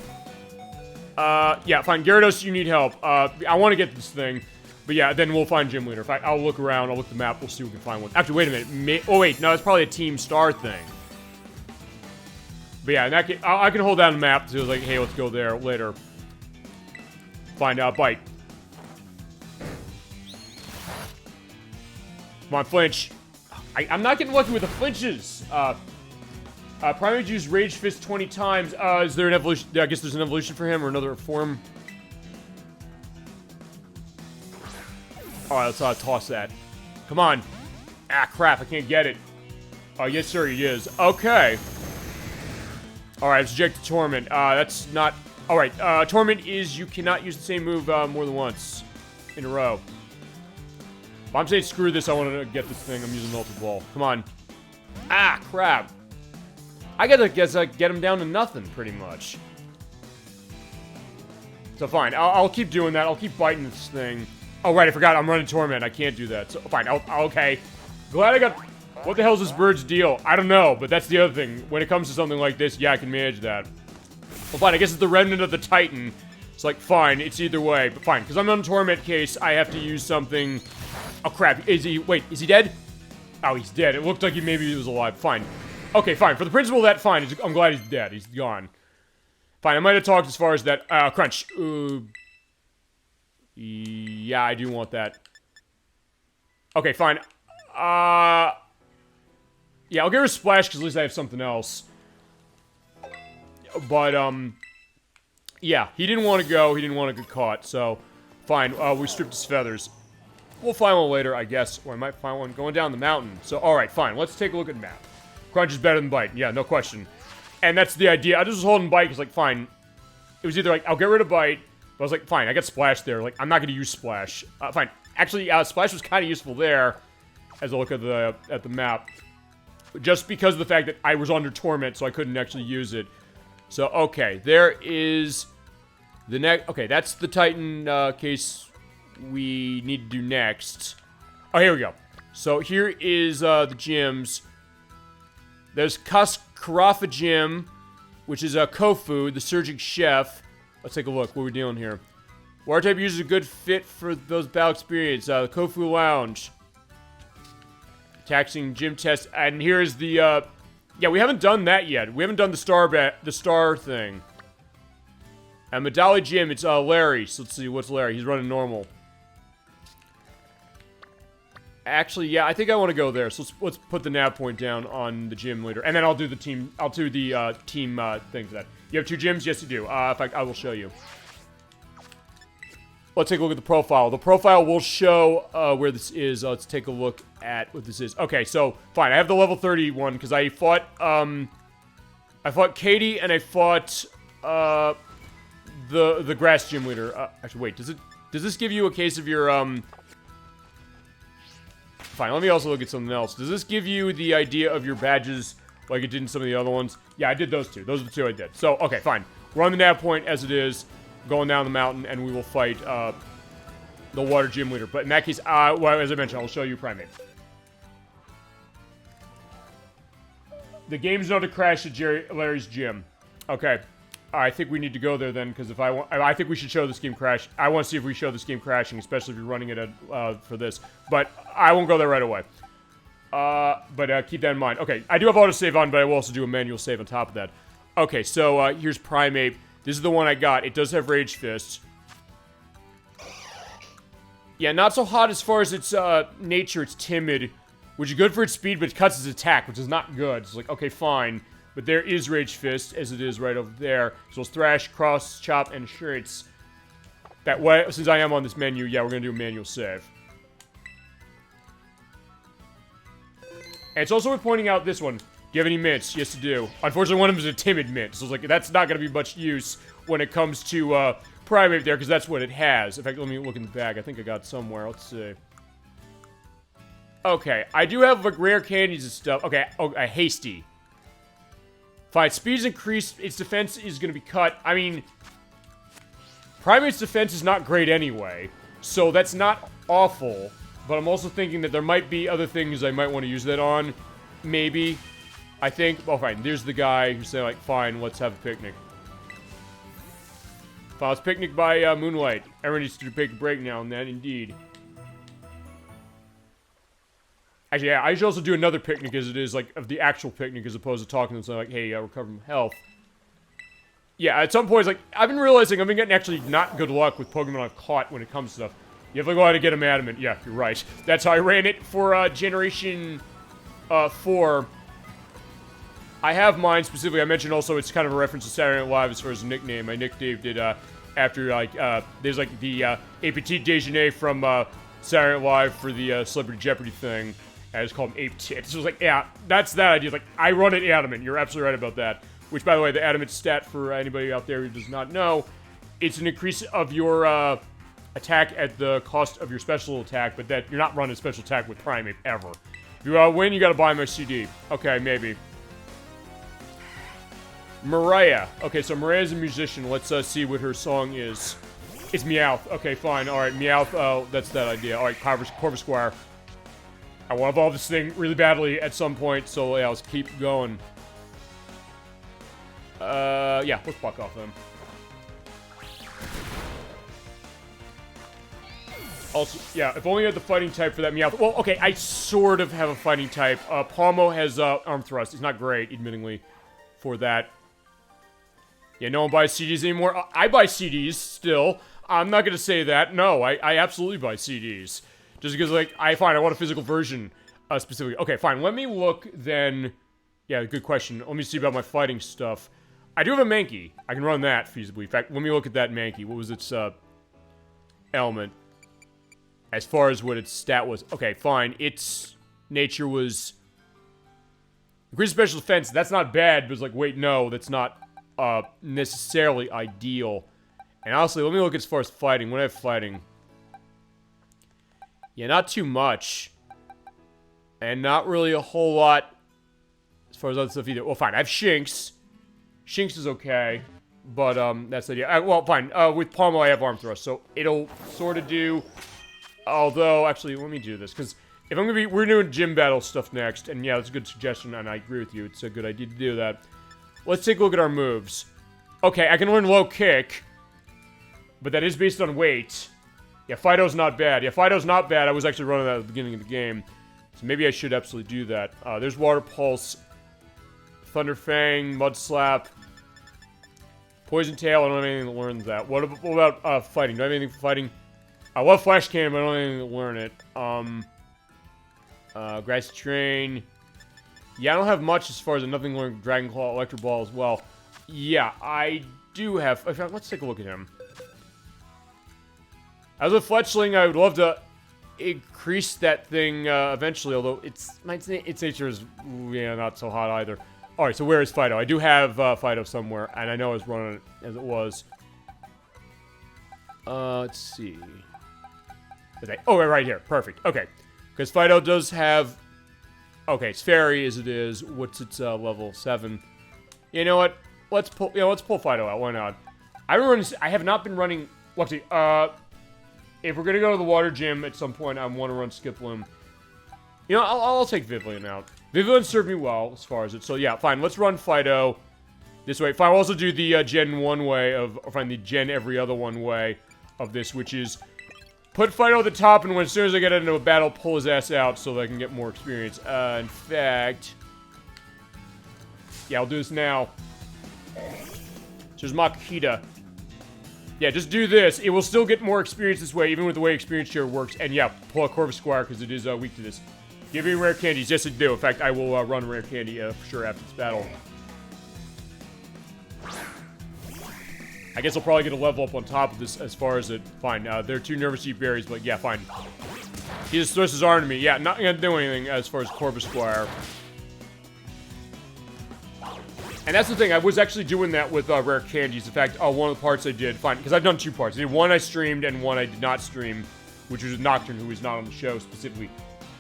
A: Yeah, fine. Gyarados, you need help. I want to get this thing, but yeah, then we'll find Gym Leader. I'll look around, I'll look at the map, we'll see if we can find one. Actually, wait a minute. Oh, wait, no, it's probably a Team Star thing. But yeah, in that case, I can hold down the map, so it's like, hey, let's go there later. Find out, bite. Come on, flinch. I'm not getting lucky with the flinches. Primeape used Rage Fist 20 times. Is there an evolution? I guess there's an evolution for him or another form. Alright, let's toss that. Come on. Ah, crap, I can't get it. Oh, yes, sir, he is. Okay. Alright, subject to Torment. That's not... Alright, Torment is you cannot use the same move more than once in a row. If I'm saying screw this, I want to get this thing. I'm using Ultra Ball. Come on. Ah, crap. I gotta guess get him down to nothing, pretty much. So fine, I'll keep doing that. I'll keep biting this thing. Oh, right, I forgot. I'm running Torment. I can't do that. So, fine. Okay. Glad I got... What the hell is this bird's deal? I don't know, but that's the other thing. When it comes to something like this, yeah, I can manage that. Well, fine. I guess it's the remnant of the Titan. It's like, fine. It's either way. But fine. Because I'm on a Torment case, I have to use something... Oh, crap. Is he... Wait, is he dead? Oh, he's dead. It looked like maybe he was alive. Fine. Okay, fine. For the principle of that, fine. I'm glad he's dead. He's gone. Fine. I might have talked as far as that... Crunch. Yeah, I do want that. Okay, fine. Yeah, I'll give her a splash because at least I have something else. But, Yeah, he didn't want to go. He didn't want to get caught, so fine. We stripped his feathers. We'll find one later, I guess, or I might find one going down the mountain. So, alright, fine. Let's take a look at the map. Crunch is better than Bite. Yeah, no question. And that's the idea. I just was holding Bite because, like, fine. It was either, like, I'll get rid of Bite, but I was like, fine, I got Splash there. Like, I'm not going to use Splash. Fine. Actually, Splash was kind of useful there, as I look at the map. Just because of the fact that I was under Torment, so I couldn't actually use it. So, okay, there is the next... Okay, that's the Titan case we need to do next. Oh, here we go. So, here is the gyms. There's Karafa Gym, which is Kofu, the Surging Chef. Let's take a look. What are we doing here? Water type uses a good fit for those battle experience. The Kofu Lounge. Taxing gym test. And here's the... Yeah, we haven't done that yet. We haven't done the star thing. And Medali Gym, it's Larry. So let's see, what's Larry? He's running normal. Actually, yeah, I think I want to go there. So let's put the nav point down on the gym later. And then I'll do the team, team thing for that. You have 2 gyms? Yes, you do. In fact, I will show you. Let's take a look at the profile. The profile will show where this is. Let's take a look at what this is. Okay, so fine. I have the level 31 because I fought Katie and I fought the grass gym leader. Actually, wait. Does this give you a case of your Fine. Let me also look at something else. Does this give you the idea of your badges like it did in some of the other ones? Yeah, I did those 2. Those are the 2 I did. So okay, fine. We're on the nav point as it is. Going down the mountain, and we will fight the water gym leader. But in that case, well, as I mentioned, I'll show you Primate. The game's known to crash at Larry's gym. Okay, I think we need to go there then, because I think we should show this game crash. I want to see if we show this game crashing, especially if you're running it for this. But I won't go there right away. But keep that in mind. Okay, I do have autosave on, but I will also do a manual save on top of that. Okay, so here's Primate. This is the one I got. It does have Rage Fist. Yeah, not so hot as far as its nature. It's timid, which is good for its speed, but it cuts its attack, which is not good. It's like, okay, fine. But there is Rage Fist, as it is right over there. So it's Thrash, Cross, Chop, and Shirts. That way, since I am on this menu, yeah, we're going to do a manual save. And it's also worth pointing out this one. Do you have any mints? Yes, you do. Unfortunately, one of them is a timid mint, so it's like, that's not going to be much use when it comes to Primate there, because that's what it has. In fact, let me look in the bag. I think I got somewhere. Let's see. Okay, I do have, like, rare candies and stuff. Okay, a Hasty. Fine, speed's increased. Its defense is going to be cut. I mean, Primate's defense is not great anyway, so that's not awful. But I'm also thinking that there might be other things I might want to use that on. Maybe. I think, oh fine, there's the guy who's saying, like, fine, let's have a picnic. Fine, let's picnic by moonlight. Everyone needs to take a break now and then, indeed. Actually, yeah, I should also do another picnic as it is, like, of the actual picnic as opposed to talking to them, so like, hey, recover from health. Yeah, at some point, it's like, I've been realizing I've been getting actually not good luck with Pokemon I've caught when it comes to stuff. You have to go out and get them adamant. Yeah, you're right. That's how I ran it for Generation 4. I have mine specifically. I mentioned also it's kind of a reference to Saturday Night Live as far as a nickname. I nicknamed it after, like, there's, like, the A Petit Déjeuner from Saturday Night Live for the Celebrity Jeopardy thing. I just called him Ape Tits. So it was like, yeah, that's that idea. Like, I run it adamant. You're absolutely right about that. Which, by the way, the adamant stat for anybody out there who does not know, it's an increase of your attack at the cost of your special attack, but that you're not running a special attack with Primate ever. If you win, you gotta buy my CD. Okay, maybe. Mariah. Okay, so Mariah's a musician. Let's see what her song is. It's Meowth. Okay, fine. Alright, Meowth. Oh, that's that idea. Alright, Corvisquire. I want to evolve this thing really badly at some point, so yeah, let's keep going. Yeah, let's buck off them. Also, yeah, if only I had the fighting type for that Meowth. Well, okay, I sort of have a fighting type. Palmo has arm thrust. It's not great, admittingly, for that. Yeah, no one buys CDs anymore. I buy CDs still. I'm not going to say that. No, I absolutely buy CDs. Just because, like, I want a physical version, specifically. Okay, fine. Let me look, then. Yeah, good question. Let me see about my fighting stuff. I do have a Mankey. I can run that feasibly. In fact, let me look at that Mankey. What was its, element? As far as what its stat was. Okay, fine. Its nature was... increased special defense. That's not bad, but it's like, wait, no, that's not, necessarily ideal. And honestly, let me look as far as fighting. What do I have fighting? Yeah, not too much. And not really a whole lot as far as other stuff either. Well, fine. I have Shinx. Shinx is okay. But, that's the idea. Well, fine. With Pommel, I have Arm Thrust. So, it'll sort of do... although, actually, let me do this. Because if I'm going to be... we're doing gym battle stuff next. And, yeah, that's a good suggestion. And I agree with you. It's a good idea to do that. Let's take a look at our moves. Okay, I can learn Low Kick. But that is based on weight. Yeah, Fido's not bad. Yeah, Fido's not bad. I was actually running that at the beginning of the game. So maybe I should absolutely do that. There's Water Pulse. Thunder Fang. Mud Slap. Poison Tail. I don't have anything to learn that. What about fighting? Do I have anything for fighting? I love Flash Cannon, but I don't have anything to learn it. Grassy Train. Yeah, I don't have much as far as nothing to learn Dragon Claw, Electro Ball as well. Yeah, I do have... in fact, let's take a look at him. As a Fletchling, I would love to increase that thing eventually, although its nature is not so hot either. Alright, so where is Fido? I do have Fido somewhere, and I know I was running it as it was. Let's see. Oh, right here. Perfect. Okay. Because Fido does have... okay, it's Fairy as it is. What's its level? 7. You know what? Let's pull Fido out. Why not? I have not been running... well, actually, if we're gonna go to the water gym at some point, I want to run Skiploom. You know, I'll take Vivillon out. Vivillon served me well as far as it. So yeah, fine. Let's run Fido this way. Fine. I'll also do the Gen 1 way of, or fine, the Gen every other one way of this, which is put Fido at the top, and when as soon as I get into a battle, pull his ass out so that I can get more experience. In fact, yeah, I'll do this now. So there's Makihita. Yeah, just do this. It will still get more experience this way, even with the way experience share works. And yeah, pull out Corvusquire, because it is weak to this. Give me rare candies. Yes, I do. In fact, I will run rare candy for sure after this battle. I guess I'll probably get a level up on top of this as far as it... fine. There are 2 Nervous Deep Berries, but yeah, fine. He just thrusts his arm to me. Yeah, not gonna do anything as far as Corvusquire. And that's the thing, I was actually doing that with rare candies. In fact, one of the parts I did, fine, because I've done 2 parts. I did one I streamed and one I did not stream, which was Nocturne, who is not on the show specifically.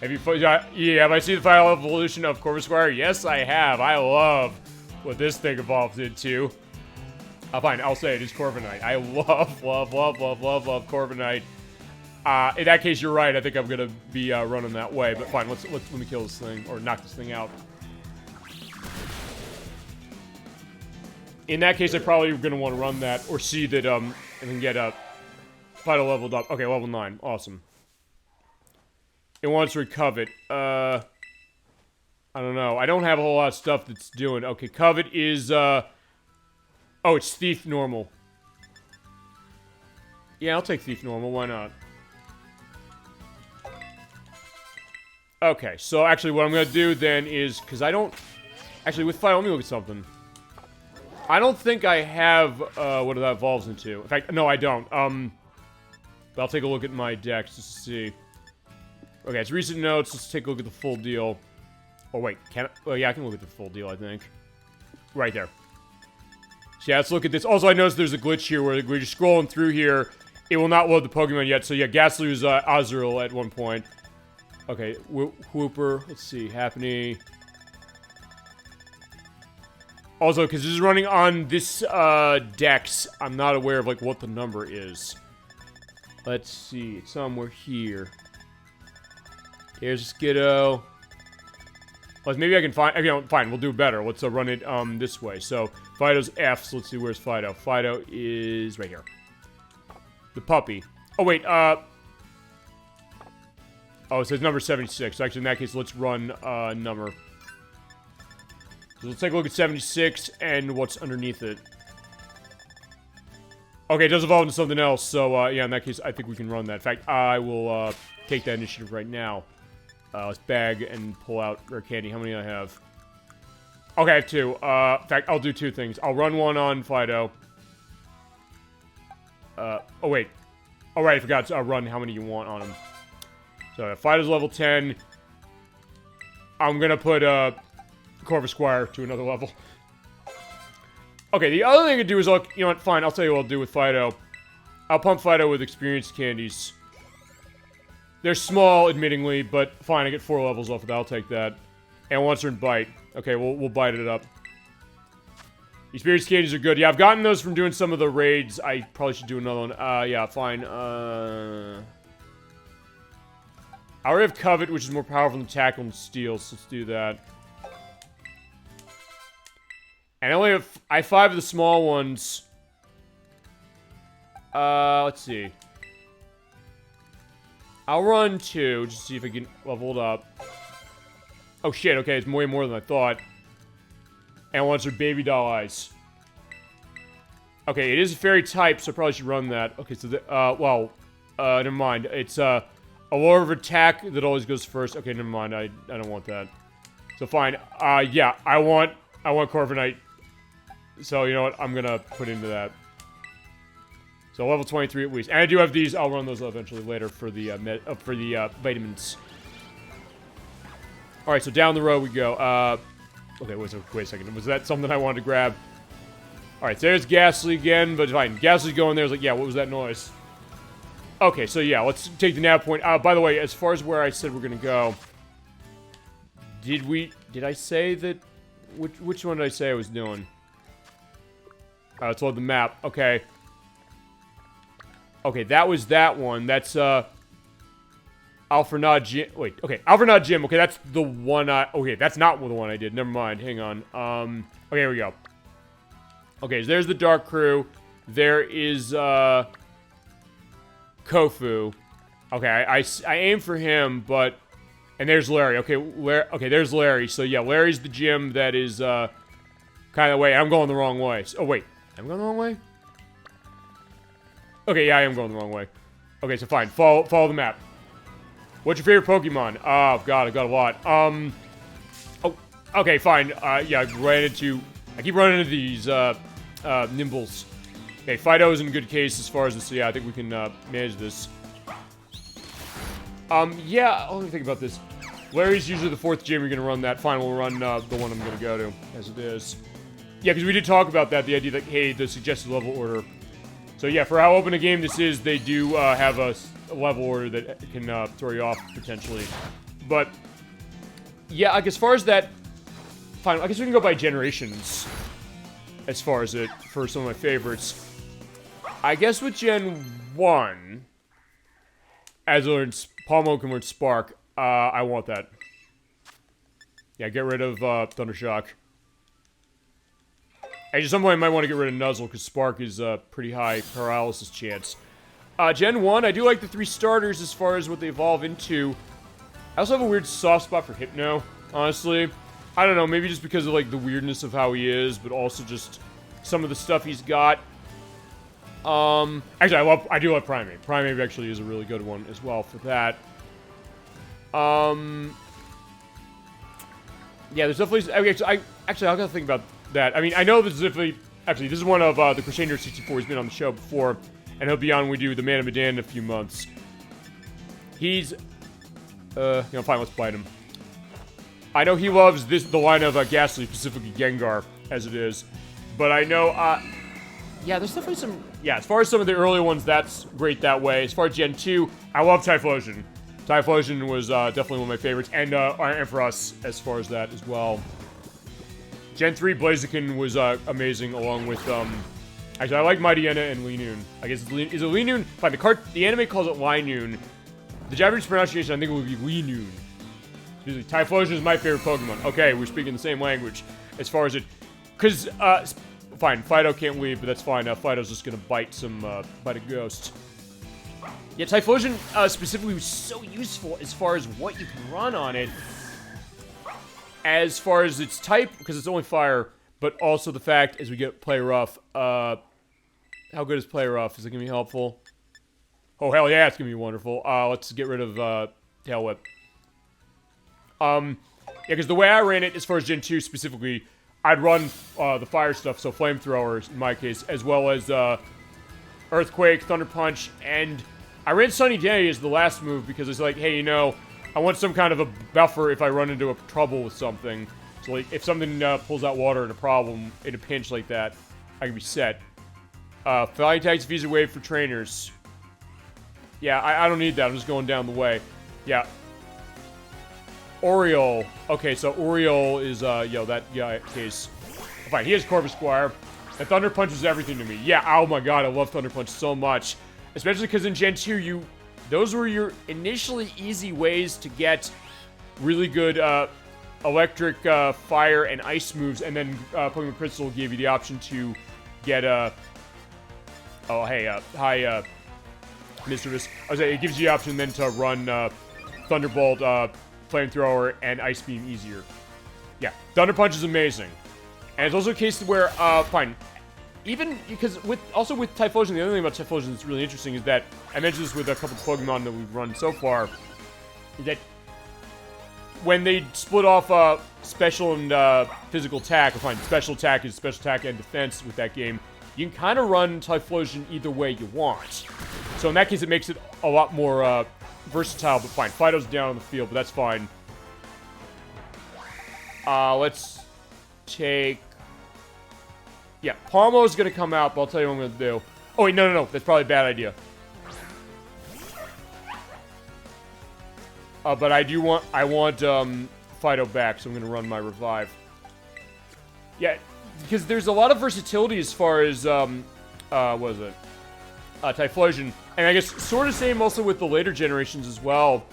A: Have you, yeah, have I seen the final evolution of Corvusquire? Yes, I have. I love what this thing evolves into. Fine, I'll say it is Corviknight. I love Corviknight. In that case, you're right. I think I'm gonna be running that way. But fine, let me kill this thing or knock this thing out. In that case, I probably gonna want to run that or see that and then get Fido leveled up. Okay, level 9, awesome. It wants to recovet. I don't know. I don't have a whole lot of stuff that's doing. Okay, covet is oh, it's Thief normal. Yeah, I'll take Thief normal. Why not? Okay, so actually what I'm going to do then is... because I don't... actually, with Fido, let me look at something. I don't think I have what that evolves into. In fact, no, I don't. But I'll take a look at my decks just to see. Okay, it's recent notes. Let's take a look at the full deal. Oh, wait. Can I? Oh, yeah, I can look at the full deal, I think. Right there. So, yeah, let's look at this. Also, I noticed there's a glitch here where we're just scrolling through here. It will not load the Pokemon yet. So, yeah, Ghastly was Azurill at one point. Okay, Whooper. Let's see. Happiny. Also, because this is running on this Dex, I'm not aware of, like, what the number is. Let's see. It's somewhere here. Here's Skiddo. Well, maybe I can find... you know, fine, we'll do better. Let's run it this way. So, Fido's F. So, let's see. Where's Fido? Fido is right here. The puppy. Oh, wait. Oh, it says number 76. So, actually, in that case, let's run number... so let's take a look at 76 and what's underneath it. Okay, it does evolve into something else. So, yeah, in that case, I think we can run that. In fact, I will take that initiative right now. Let's bag and pull out rare candy. How many do I have? Okay, I have 2. In fact, I'll do 2 things. I'll run 1 on Fido. Oh, wait. Oh, right, I forgot to run how many you want on him. So, Fido's level 10. I'm gonna put, Corvus Squire to another level. Okay, the other thing I could do is, you know what, fine, I'll tell you what I'll do with Fido. I'll pump Fido with experience candies. They're small, admittingly, but fine, I get 4 levels off of that, I'll take that. And once they're in bite. Okay, we'll bite it up. Experience candies are good. Yeah, I've gotten those from doing some of the raids. I probably should do another one. Yeah, fine. I already have Covet, which is more powerful than Tackle and Steel, so let's do that. And I have 5 of the small ones. Let's see. I'll run 2, just to see if I can level it up. Oh shit, okay, it's way more than I thought. And once are baby doll eyes. Okay, it is a fairy type, so I probably should run that. Okay, so never mind. It's, a lower of attack that always goes first. Okay, never mind, I don't want that. So fine, yeah, I want Corviknight. So, you know what, I'm gonna put into that. So level 23 at least. And I do have these, I'll run those eventually later for the, vitamins. Alright, so down the road we go. Okay, wait a second. Was that something I wanted to grab? Alright, so there's Ghastly again, but fine. Ghastly's going there. I was like, yeah, what was that noise? Okay, so yeah, let's take the nav point. By the way, as far as where I said we're gonna go, did I say that, which one did I say I was doing? Let's load the map. Okay. Okay, that was that one. That's, Alfrenad Gym. Wait, okay. Alfrenad Gym. Okay, that's the one okay, that's not the one I did. Never mind. Hang on. Okay, here we go. Okay, so there's the Dark Crew. There is, Kofu. Okay, I aim for him, but... And there's Larry. Okay, okay, there's Larry. So, yeah, Larry's the gym that is, kind of the way. I'm going the wrong way. Oh, wait. Am I going the wrong way? Okay, yeah, I am going the wrong way. Okay, so fine. Follow the map. What's your favorite Pokemon? Oh, God, I've got a lot. Oh, okay, fine. Yeah, I keep running into these, Nimbles. Okay, Fido's in a good case as far as this, so yeah, I think we can, manage this. Yeah, let me think about this. Larry's usually the 4th gym, you're gonna run that. Fine, we'll run, the one I'm gonna go to, as it is. Yeah, because we did talk about that, the idea that, hey, the suggested level order. So yeah, for how open a game this is, they do, have a level order that can throw you off potentially. But yeah, like as far as that, fine. I guess we can go by generations. As far as it for some of my favorites, I guess with Gen 1, as I learned, Palmo can learn Spark. I want that. Yeah, get rid of Thundershock. At some point, I might want to get rid of Nuzzle because Spark is a pretty high paralysis chance. Gen 1, I do like the 3 starters as far as what they evolve into. I also have a weird soft spot for Hypno, honestly. I don't know, maybe just because of, like, the weirdness of how he is, but also just some of the stuff he's got. Actually, I do love Primeape. Primeape actually is a really good one as well for that. Yeah, there's definitely... Okay, so I'll gotta think about that. I mean, I know this is definitely... Actually, this is one of the Crusader 64 who's been on the show before. And he'll be on when we do the Man of Medan in a few months. He's... you know, fine, let's bite him. I know he loves the line of Ghastly, specifically Gengar, as it is. But I know, yeah, there's definitely some... Yeah, as far as some of the early ones, that's great that way. As far as Gen 2, I love Typhlosion. Typhlosion was definitely one of my favorites. And for us, as far as that as well. Gen 3, Blaziken was amazing, along with... Actually, I like Mightyena and Linoon. I guess is it Linoon? Fine, the anime calls it Linoon. The Japanese pronunciation, I think, would be Linoon. Typhlosion is my favorite Pokemon. Okay, we're speaking the same language as far as it... Because, fine, Fido can't leave, but that's fine. Fido's just gonna bite a ghost. Yeah, Typhlosion, specifically was so useful as far as what you can run on it. As far as its type, because it's only fire, but also the fact, as we get Play Rough, how good is Play Rough? Is it gonna be helpful? Oh, hell yeah, it's gonna be wonderful. Let's get rid of, Tail Whip. Yeah, because the way I ran it, as far as Gen 2 specifically, I'd run the fire stuff, so flamethrowers in my case, as well as Earthquake, Thunder Punch, and I ran Sunny Day as the last move because it's like, hey, you know, I want some kind of a buffer if I run into a trouble with something. So like, if something pulls out water in a problem, in a pinch like that, I can be set. Flying Tags Visa Wave for trainers. Yeah, I don't need that. I'm just going down the way. Yeah. Oriole. Okay, so Oriole is, that guy case. Fine, he has Corvus Squire. And Thunder Punch is everything to me. Yeah, oh my god, I love Thunder Punch so much. Especially because in Gen 2, those were your initially easy ways to get really good electric, fire, and ice moves, and then Pokemon Crystal gave you the option to get hi, Mischievous. I was saying, it gives you the option then to run Thunderbolt, Flamethrower, and Ice Beam easier. Yeah, Thunder Punch is amazing. And it's also a case where, fine, even because with Typhlosion, the other thing about Typhlosion that's really interesting is that I mentioned this with a couple of Pokemon that we've run so far, is that when they split off special and physical attack, or fine, special attack is special attack and defense with that game, you can kind of run Typhlosion either way you want. So in that case, it makes it a lot more versatile, but fine. Fido's down on the field, but that's fine. Let's take... Yeah, Palmo's gonna come out, but I'll tell you what I'm gonna do. Oh wait, no. That's probably a bad idea. But I want Fido back, so I'm gonna run my Revive. Yeah, because there's a lot of versatility as far as, what is it? Typhlosion. And I guess sort of same also with the later generations as well.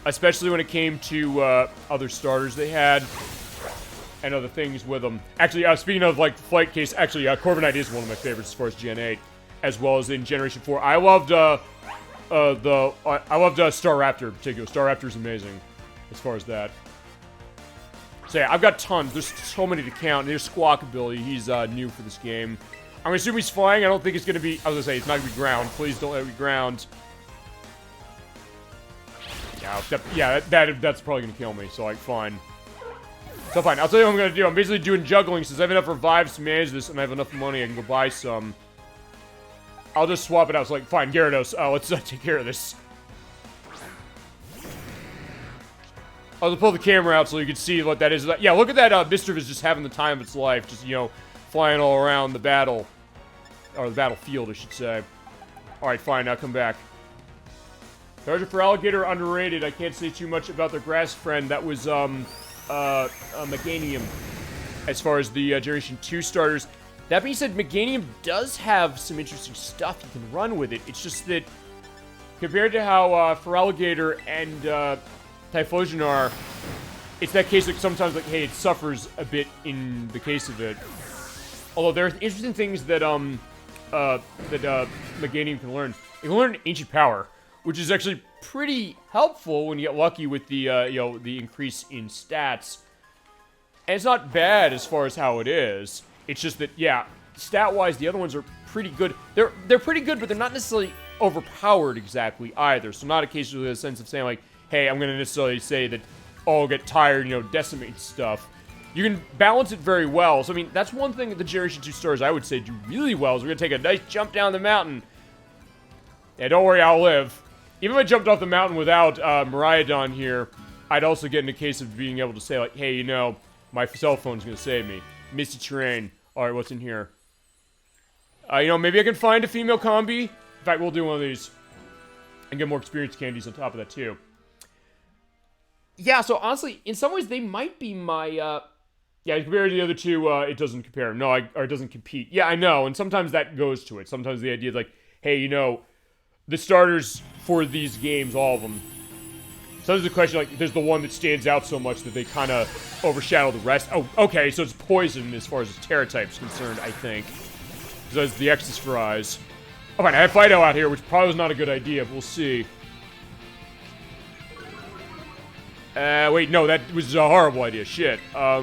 A: Especially when it came to, other starters they had. And other things with them. Actually, speaking of, like, Flight Case, actually, Corviknight is one of my favorites as far as Gen 8. As well as in Generation 4. I loved, I loved Staraptor in particular. Staraptor's amazing as far as that. So yeah, I've got tons. There's so many to count. There's Squawkabilly. He's new for this game. I'm gonna assume he's flying. I don't think it's gonna be... I was gonna say, it's not gonna be ground. Please don't let it be ground. Yeah, that's probably gonna kill me. So, like, fine. So, fine. I'll tell you what I'm gonna do. I'm basically doing juggling. Since I have enough revives to manage this and I have enough money, I can go buy some. I'll just swap it out. So, like, fine, Gyarados. Let's take care of this. I'll just pull the camera out so you can see what that is. Yeah, look at that. Mischief is just having the time of its life. Just, you know, flying all around the battle. Or the battlefield, I should say. Alright, fine. Now come back. Charger for Alligator, underrated. I can't say too much about their grass friend. That was, Meganium. As far as the Generation 2 starters. That being said, Meganium does have some interesting stuff you can run with it. It's just that, compared to how Feraligatr and Typhlosion are, it's that case that sometimes, like, hey, it suffers a bit in the case of it. Although there are interesting things that Meganium can learn. It can learn Ancient Power, which is actually pretty helpful when you get lucky with the the increase in stats. And it's not bad as far as how it is. It's just that, yeah, stat-wise, the other ones are pretty good. They're pretty good, but they're not necessarily overpowered exactly either. So not a case with a sense of saying, like, hey, I'm going to necessarily say that, oh, I'll get tired, decimate stuff. You can balance it very well. So, I mean, that's one thing that the Generation 2 stars, I would say, do really well, is we're going to take a nice jump down the mountain. Yeah, don't worry, I'll live. Even if I jumped off the mountain without Miraidon here, I'd also get in a case of being able to say, like, hey, my cell phone's going to save me. Misty Terrain. Alright, what's in here? Maybe I can find a female combi. In fact, we'll do one of these. And get more experience candies on top of that, too. Yeah, so honestly, in some ways, they might be my, yeah, compared to the other two, it doesn't compare. No, or it doesn't compete. Yeah, I know, and sometimes that goes to it. Sometimes the idea is like, hey, the starters for these games, all of them. Sometimes the question, like, there's the one that stands out so much that they kind of overshadow the rest. Oh, okay, so it's poison as far as the Terra type's concerned, I think. Because that's the X's for eyes. Oh, fine, I have Fido out here, which probably was not a good idea, but we'll see. Wait, no, that was a horrible idea. Shit. Yeah,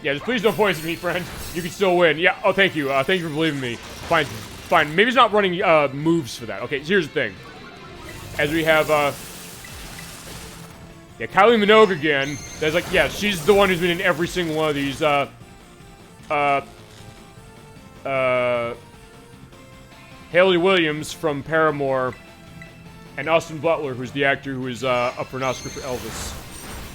A: just please don't poison me, friend. You can still win. Yeah, oh, thank you. Thank you for believing me. Fine, fine. Maybe it's not running, moves for that. Okay, so here's the thing. As we have, Yeah, Kylie Minogue again. That's like, yeah, she's the one who's been in every single one of these, Haley Williams from Paramore, and Austin Butler, who's the actor who is, up for an Oscar for Elvis.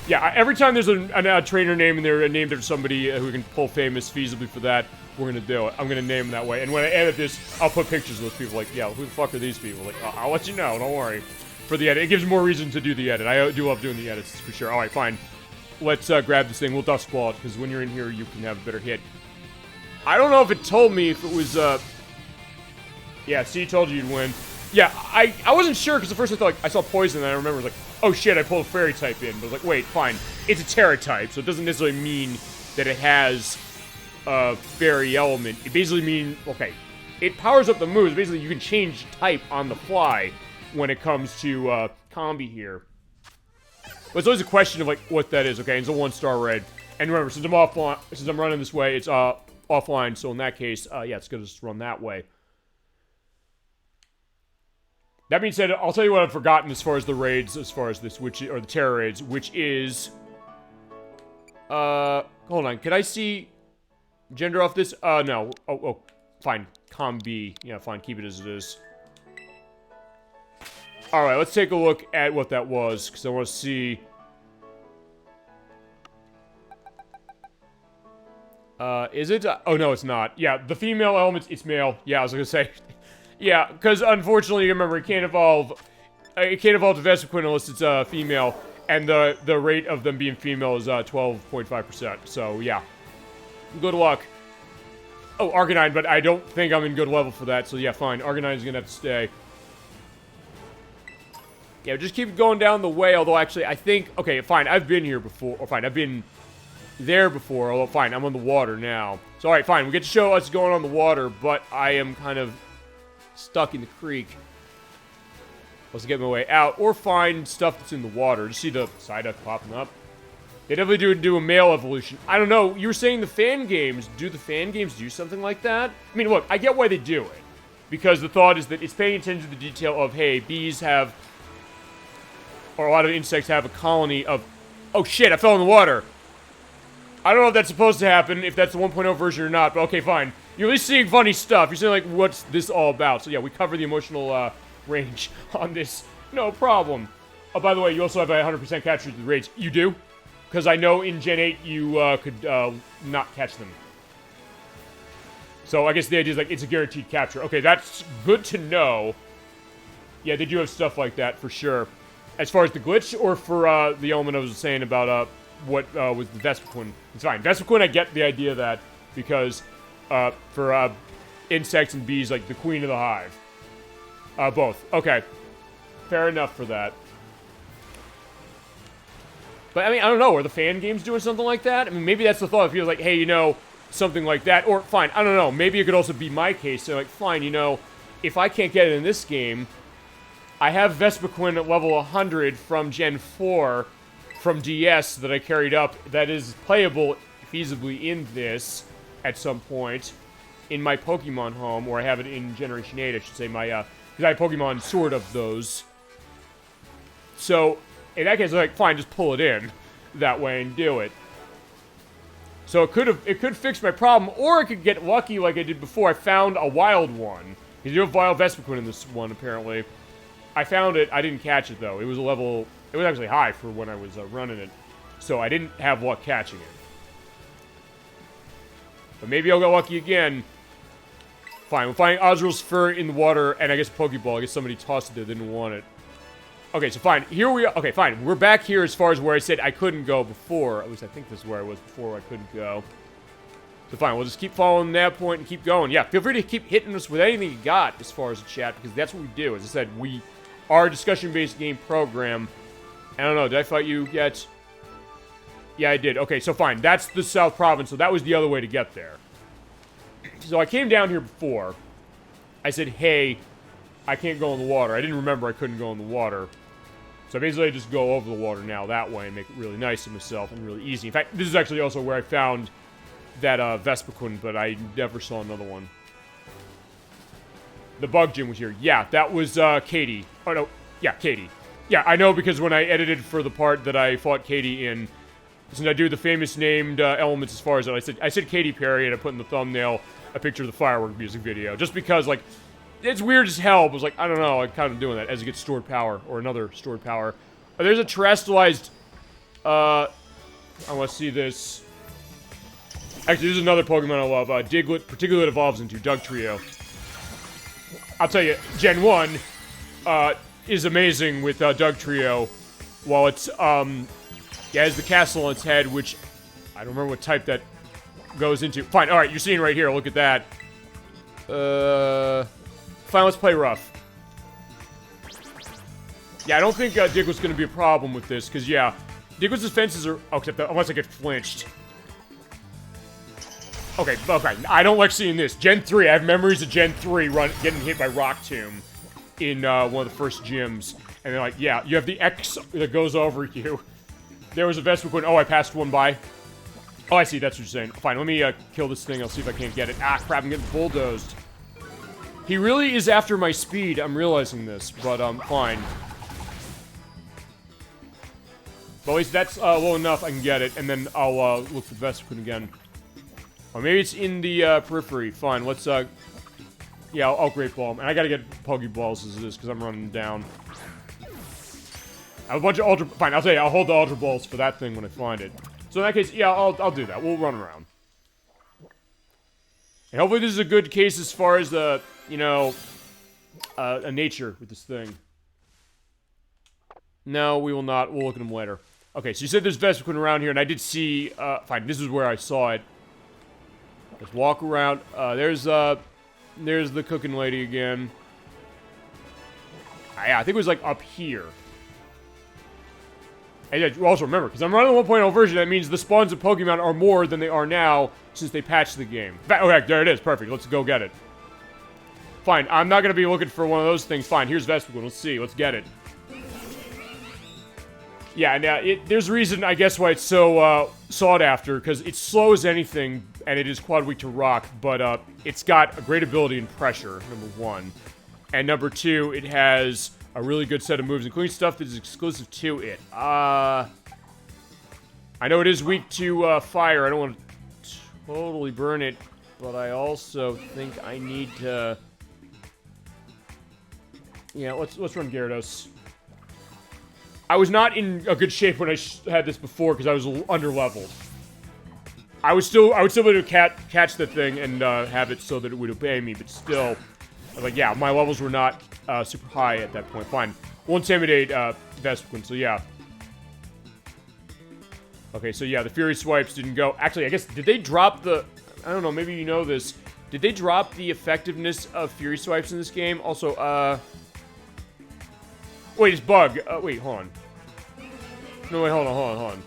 A: Yeah, every time there's a trainer name and they're named after somebody who can pull famous feasibly for that, we're gonna do it. I'm gonna name them that way. And when I edit this, I'll put pictures of those people. Like, yeah, who the fuck are these people? Like, I'll let you know. Don't worry. For the edit, it gives more reason to do the edit. I do love doing the edits for sure. All right, fine. Let's grab this thing. We'll dust squall it because when you're in here, you can have a better hit. I don't know if it told me if it was. Yeah, see, told you you'd win. Yeah, I wasn't sure because at first I thought like, I saw poison and I remember I was like, oh shit, I pulled a fairy type in. But I was like, wait, fine. It's a Terra type, so it doesn't necessarily mean that it has a fairy element. It basically means, okay, it powers up the moves. Basically, you can change type on the fly when it comes to combi here. But it's always a question of like what that is. Okay, it's a 1-star raid. And remember, since I'm offline, since I'm running this way, it's offline. So in that case, yeah, it's gonna just run that way. That being said, I'll tell you what I've forgotten as far as the raids, as far as this, which, or the terror raids, which is, hold on, can I see gender off this? No, oh, fine, combi, yeah, fine, keep it as it is. Alright, let's take a look at what that was, because I want to see, is it? Oh, no, it's not. Yeah, the female elements, it's male. Yeah, I was gonna say. Yeah, because unfortunately, remember, it can't evolve to Vespiquen unless it's female, and the rate of them being female is 12.5%. So yeah, good luck. Oh, Arcanine, but I don't think I'm in good level for that. So yeah, fine. Arcanine's gonna have to stay. Yeah, just keep going down the way. Although actually, I think okay, fine. I've been here before, or fine, I've been there before. Although fine, I'm on the water now. So all right, fine. We get to show us going on the water, but I am kind of stuck in the creek. Let's get my way out, or find stuff that's in the water. Just see the Psyduck popping up. They definitely do a male evolution. I don't know, you were saying the fan games, do the fan games do something like that? I mean, look, I get why they do it. Because the thought is that it's paying attention to the detail of, hey, bees have, or a lot of insects have a colony of, oh shit, I fell in the water. I don't know if that's supposed to happen, if that's the 1.0 version or not, but okay, fine. You're at least seeing funny stuff. You're saying, like, what's this all about? So, yeah, we cover the emotional, range on this. No problem. Oh, by the way, you also have a 100% capture the raids. You do? Because I know in Gen 8 you, could, not catch them. So, I guess the idea is, like, it's a guaranteed capture. Okay, that's good to know. Yeah, they do have stuff like that, for sure. As far as the glitch, or for, the element I was saying about, what, was the Vespiquen. It's fine. Vespiquen, I get the idea of that, because for insects and bees, like the queen of the hive. Both. Okay. Fair enough for that. But, I mean, I don't know. Are the fan games doing something like that? I mean, maybe that's the thought. It feels like, hey, you know, something like that. Or, fine, I don't know. Maybe it could also be my case. So, like, fine, you know, if I can't get it in this game, I have Vespiquen at level 100 from Gen 4 from DS that I carried up that is playable feasibly in this at some point in my Pokemon home, or I have it in Generation 8, I should say, my, because I have Pokemon sort of those. So, in that case, I'm like, fine, just pull it in that way and do it. So it could fix my problem, or I could get lucky like I did before. I found a wild one. Because you have wild Vespiquen in this one, apparently. I found it, I didn't catch it, though. It was a level, it was actually high for when I was running it. So I didn't have luck catching it. But maybe I'll get lucky again. Fine, we're finding Ozrel's fur in the water, and I guess a Pokeball. I guess somebody tossed it there, didn't want it. Okay, so fine. Here we are. Okay, fine. We're back here as far as where I said I couldn't go before. At least I think this is where I was before I couldn't go. So fine, we'll just keep following that point and keep going. Yeah, feel free to keep hitting us with anything you got as far as the chat, because that's what we do. As I said, we are a discussion-based game program. I don't know, did I fight you yet? Yeah, I did. Okay, so fine. That's the South Province, so that was the other way to get there. So I came down here before. I said, hey, I can't go in the water. I didn't remember I couldn't go in the water. So basically I just go over the water now that way and make it really nice to myself and really easy. In fact, this is actually also where I found that Vespiquen, but I never saw another one. The bug gym was here. Yeah, that was Katie. Oh, no. Yeah, Katie. Yeah, I know because when I edited for the part that I fought Katie in, since I do the famous named elements as far as that, I said Katy Perry, and I put in the thumbnail a picture of the firework music video, just because, like, it's weird as hell, but it's like, I don't know, I'm kind of doing that as it gets stored power, or another stored power. There's a terrestrialized, I want to see this. Actually, this is another Pokemon I love, Diglett, particularly it evolves into Dugtrio. I'll tell you, Gen 1, is amazing with, Dugtrio, while it's, yeah, it has the castle on its head, which, I don't remember what type that goes into. Fine, alright, you're seeing right here, look at that. Fine, let's play rough. Yeah, I don't think Diglett's gonna be a problem with this, because, yeah, Diglett's defenses are... Oh, except that, unless I get flinched. Okay, I don't like seeing this. Gen 3, I have memories of Gen 3 getting hit by Rock Tomb in one of the first gyms. And they're like, yeah, you have the X that goes over you. There was a Vespiquen. Oh, I passed one by. Oh, I see, that's what you're saying. Fine, let me kill this thing, I'll see if I can't get it. Ah, crap, I'm getting bulldozed. He really is after my speed, I'm realizing this, but, fine. But at least that's, low enough, I can get it, and then I'll, look for Vespiquen again. Or maybe it's in the, periphery. Fine, let's, yeah, I'll Great Ball him. And I gotta get Pokeballs as it is, because I'm running down. I have a bunch of Ultra... Fine, I'll tell you, I'll hold the Ultra Balls for that thing when I find it. So in that case, yeah, I'll do that. We'll run around. And hopefully this is a good case as far as the, you know, a nature with this thing. No, we will not. We'll look at them later. Okay, so you said there's Vespiquen around here, and I did see, fine, this is where I saw it. Let's walk around. There's the cooking lady again. Yeah, I think it was, like, up here. And yeah, also remember, because I'm running the 1.0 version, that means the spawns of Pokemon are more than they are now since they patched the game. Okay, there it is. Perfect. Let's go get it. Fine. I'm not going to be looking for one of those things. Fine. Here's Vespiquen. Let's see. Let's get it. Yeah, and there's a reason, I guess, why it's so sought after, because it slows anything, and it is quad weak to rock, but it's got a great ability in pressure, number one. And number two, it has a really good set of moves, including stuff that is exclusive to it. I know it is weak to fire. I don't want to totally burn it, but I also think I need to... Yeah, let's run Gyarados. I was not in a good shape when I had this before because I was under-leveled. I would still be able to catch the thing and have it so that it would obey me, but still... Like, yeah, my levels were not super high at that point. Fine. We'll intimidate Vespiquen, so yeah. Okay, so yeah, the Fury Swipes didn't go. Actually, I guess, did they drop the... I don't know, maybe you know this. Did they drop the effectiveness of Fury Swipes in this game? Also, wait, it's Bug. Wait, hold on. No, wait, hold on.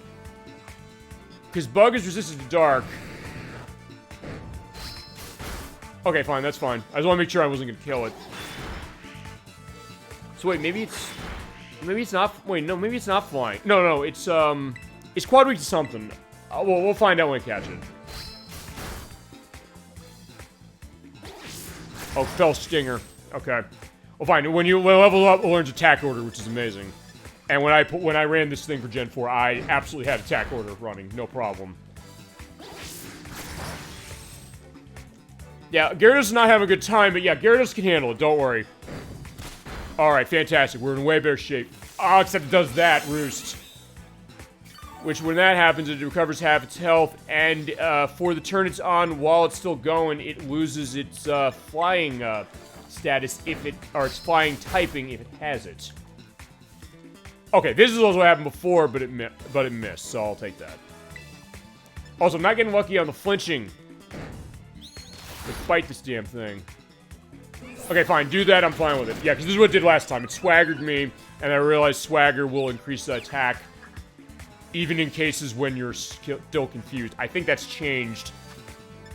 A: Because Bug is resistant to Dark. Okay, fine, that's fine. I just want to make sure I wasn't gonna kill it. So wait, maybe it's not, wait, no, maybe it's not flying. No, it's quad weak to something. We'll find out when I catch it. Oh, Fell Stinger. Okay. Well, fine, when you level up, it learns Attack Order, which is amazing. And when I ran this thing for Gen 4, I absolutely had Attack Order running, no problem. Yeah, Gyarados is not having a good time, but yeah, Gyarados can handle it, don't worry. Alright, fantastic, we're in way better shape. Oh, except it does that, Roost. Which, when that happens, it recovers half its health, and for the turn it's on, while it's still going, it loses its flying status or its flying typing if it has it. Okay, this is also what happened before, but it missed, so I'll take that. Also, I'm not getting lucky on the flinching. Let's fight this damn thing. Okay, fine. Do that. I'm fine with it. Yeah, because this is what it did last time. It swaggered me, and I realized swagger will increase the attack even in cases when you're still confused. I think that's changed.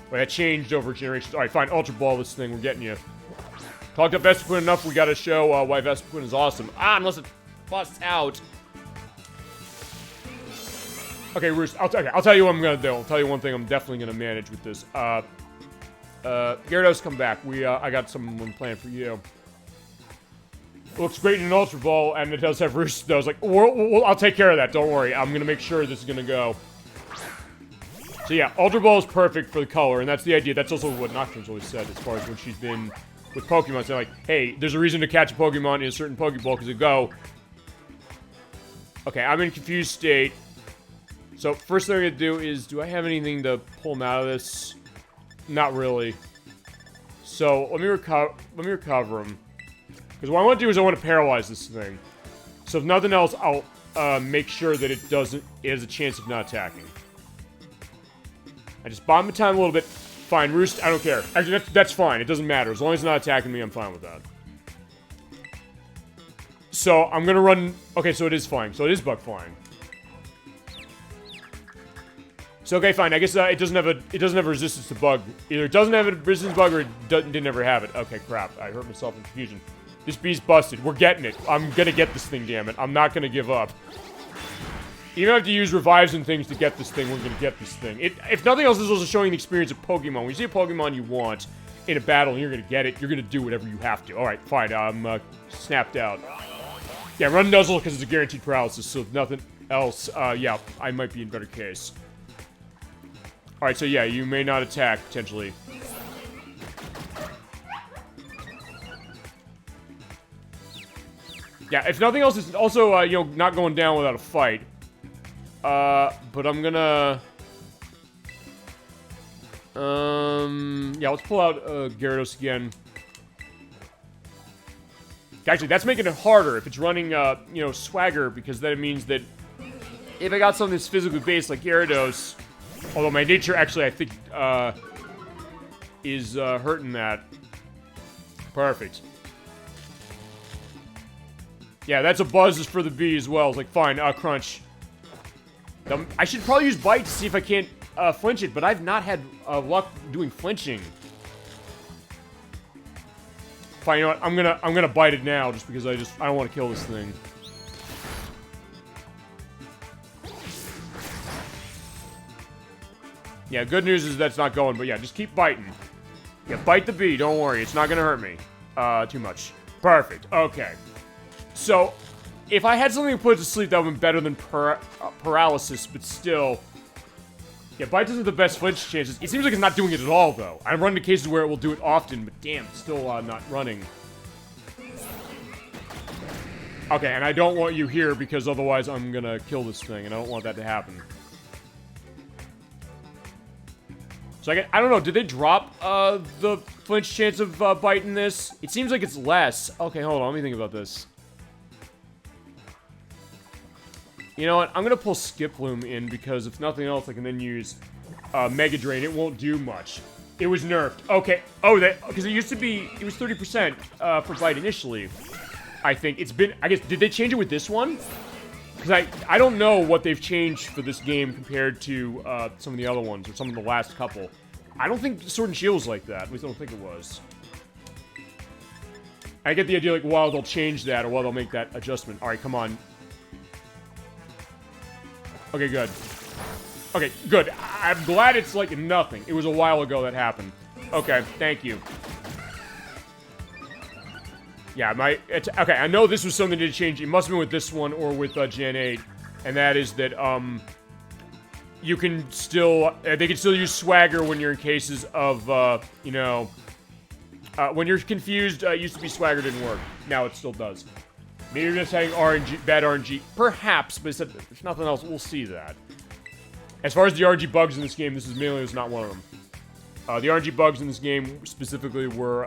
A: But that changed over generations. Alright, fine. Ultra Ball this thing. We're getting you. Talked up Vespiquen enough. We gotta show why Vespiquen is awesome. Ah, unless it busts out. Okay, Roost. I'll tell you what I'm gonna do. I'll tell you one thing I'm definitely gonna manage with this. Gyarados, come back. I got someone planned for you. It looks great in an Ultra Ball, and it does have roost, though. It's like, I'll take care of that, don't worry. I'm gonna make sure this is gonna go. So yeah, Ultra Ball is perfect for the color, and that's the idea. That's also what Nocturne's always said as far as when she's been with Pokemon. So like, hey, there's a reason to catch a Pokemon in a certain Pokeball, because it go. Okay, I'm in a confused state. So first thing I'm gonna do is, do I have anything to pull them out of this? Not really. So let me recover them. Because what I want to do is I want to paralyze this thing. So if nothing else, I'll make sure that it has a chance of not attacking. I just bomb the time a little bit. Fine, Roost, I don't care. Actually, that's fine. It doesn't matter. As long as it's not attacking me, I'm fine with that. So I'm gonna run. Okay, so it is flying. So it is bug flying. So okay, fine. I guess it doesn't have resistance to bug. Either it doesn't have a resistance to bug or it didn't ever have it. Okay, crap. I hurt myself in confusion. This bee's busted. We're getting it. I'm gonna get this thing, damn it. I'm not gonna give up. Even if I have to use revives and things to get this thing, we're gonna get this thing. If nothing else, this is also showing the experience of Pokemon. When you see a Pokemon you want in a battle and you're gonna get it, you're gonna do whatever you have to. Alright, fine. I'm snapped out. Yeah, run Nuzzle because it's a guaranteed paralysis, so if nothing else, yeah, I might be in better case. Alright, so yeah, you may not attack, potentially. Yeah, if nothing else, it's also, you know, not going down without a fight. But I'm gonna... yeah, let's pull out, Gyarados again. Actually, that's making it harder if it's running, you know, Swagger, because then it means that if I got something that's physically based like Gyarados, although my nature actually, I think, is, hurting that. Perfect. Yeah, that's a buzz for the bee as well. It's like, fine, Crunch. I should probably use Bite to see if I can't, flinch it, but I've not had, luck doing flinching. Fine, you know what? I'm gonna bite it now, just because I don't want to kill this thing. Yeah, good news is that's not going, but yeah, just keep biting. Yeah, bite the bee, don't worry, it's not gonna hurt me. Too much. Perfect, okay. So, if I had something to put it to sleep, that would have been better than paralysis, but still... Yeah, Bite doesn't have the best flinch chances. It seems like it's not doing it at all, though. I've run into cases where it will do it often, but damn, it's still not running. Okay, and I don't want you here, because otherwise I'm gonna kill this thing, and I don't want that to happen. So I don't know, did they drop, the flinch chance of, Bite in this? It seems like it's less. Okay, hold on, let me think about this. You know what? I'm gonna pull Skiploom in because if nothing else, I can then use Mega Drain. It won't do much. It was nerfed. Okay. Oh, that because it used to be. It was 30% for Bite initially. I think it's been. I guess did they change it with this one? Because I don't know what they've changed for this game compared to some of the other ones or some of the last couple. I don't think Sword and Shield was like that. At least I don't think it was. I get the idea like, well, they'll change that or well, they'll make that adjustment. All right, come on. Okay, good. Okay, good. I'm glad it's like nothing. It was a while ago that happened. Okay, thank you. Yeah, okay, I know this was something to change. It must have been with this one or with Gen 8. And that is that, you can still, they can still use Swagger when you're in cases of, you know, when you're confused, it used to be Swagger didn't work. Now it still does. Maybe you're just having RNG, bad RNG. Perhaps, but if nothing else, we'll see that. As far as the RNG bugs in this game, this is mainly was not one of them. The RNG bugs in this game specifically were,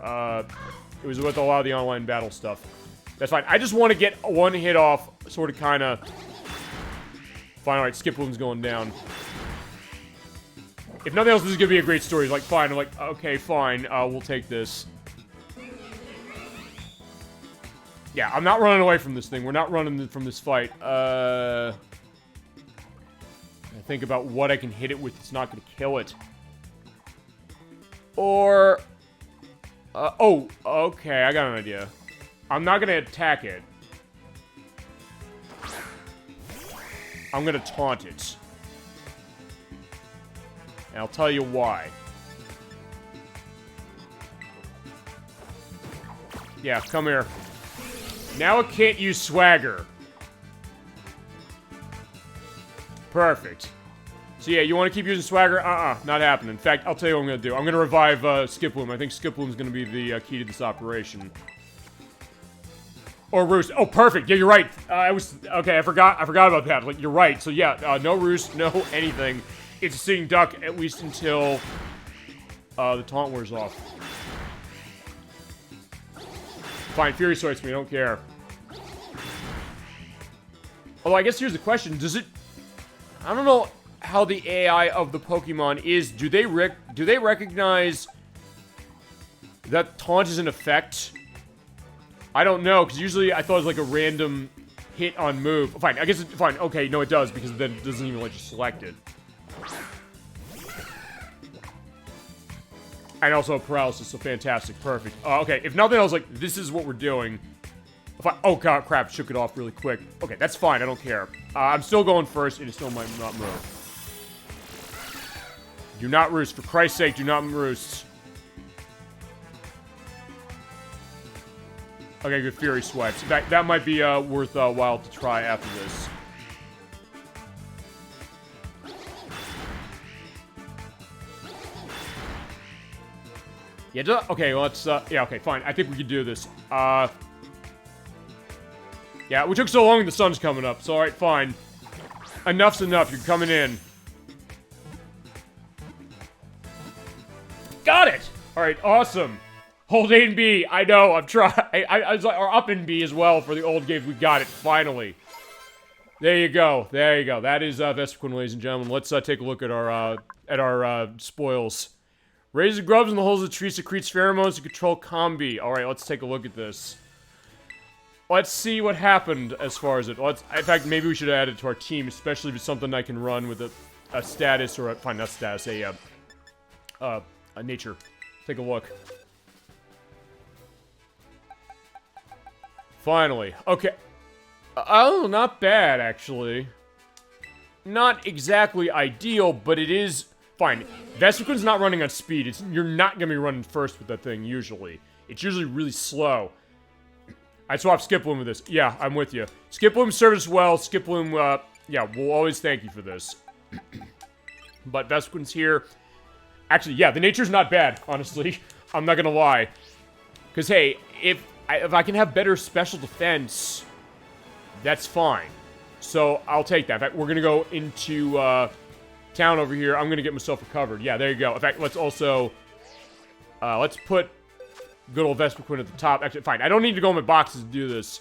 A: it was with a lot of the online battle stuff. That's fine. I just want to get one hit off, sort of, kind of. Fine, alright, Skiploom's going down. If nothing else, this is going to be a great story. Like, fine, I'm like, okay, fine, we'll take this. Yeah, I'm not running away from this thing. We're not running from this fight. I think about what I can hit it with. It's not going to kill it. Or... oh, okay, I got an idea. I'm not going to attack it. I'm going to taunt it. And I'll tell you why. Yeah, come here. Now it can't use swagger. Perfect. So yeah, you want to keep using swagger? Not happening. In fact, I'll tell you what I'm going to do. I'm going to revive Skiploom. I think Skiploom's going to be the key to this operation. Or Roost. Oh, perfect. Yeah, you're right. Okay, I forgot about that. Like, you're right. So yeah, no Roost, no anything. It's a sitting duck, at least until the taunt wears off. Fine, Fury Swites me, I don't care. Although, I guess here's the question. Does it... I don't know how the AI of the Pokemon is. Do they recognize that taunt is in effect? I don't know, because usually I thought it was like a random hit on move. Fine, I guess it's fine. Okay, no, it does, because then it doesn't even let you select it. And also paralysis, so fantastic, perfect. Okay, if nothing else, like, this is what we're doing. Oh god, crap, shook it off really quick. Okay, that's fine, I don't care. I'm still going first, and it still might not move. Do not roost, for Christ's sake, do not roost. Okay, good, Fury Swipes. In fact, that might be worth a while to try after this. Yeah, okay, well, let's, yeah, okay, fine. I think we can do this. Yeah, we took so long, the sun's coming up, so alright, fine. Enough's enough, you're coming in. Got it! Alright, awesome. Hold A and B, I know, I'm trying. I was like, or up and B as well for the old games, we got it, finally. There you go, there you go. That is, Vespiquen, ladies and gentlemen. Let's, take a look at our spoils. Raises grubs in the holes of the tree, secretes pheromones to control combi. Alright, let's take a look at this. Let's see what happened as far as it. In fact, maybe we should add it to our team, especially if it's something I can run with a status or fine, not status, a nature. Take a look. Finally. Okay. Oh, not bad, actually. Not exactly ideal, but it is fine. Vespiquen's not running on speed. You're not going to be running first with that thing, usually. It's usually really slow. I swap Skiploom with this. Yeah, I'm with you. Skiploom served us well. Skiploom, yeah, we'll always thank you for this. But Vespiquen's here. Actually, yeah, the nature's not bad, honestly. I'm not going to lie. Because, hey, if I can have better special defense, that's fine. So, I'll take that. In fact, we're going to go into town over here. I'm going to get myself recovered. Yeah, there you go. In fact, let's also... let's put good old Vespiquen at the top. Actually, fine. I don't need to go in my boxes to do this.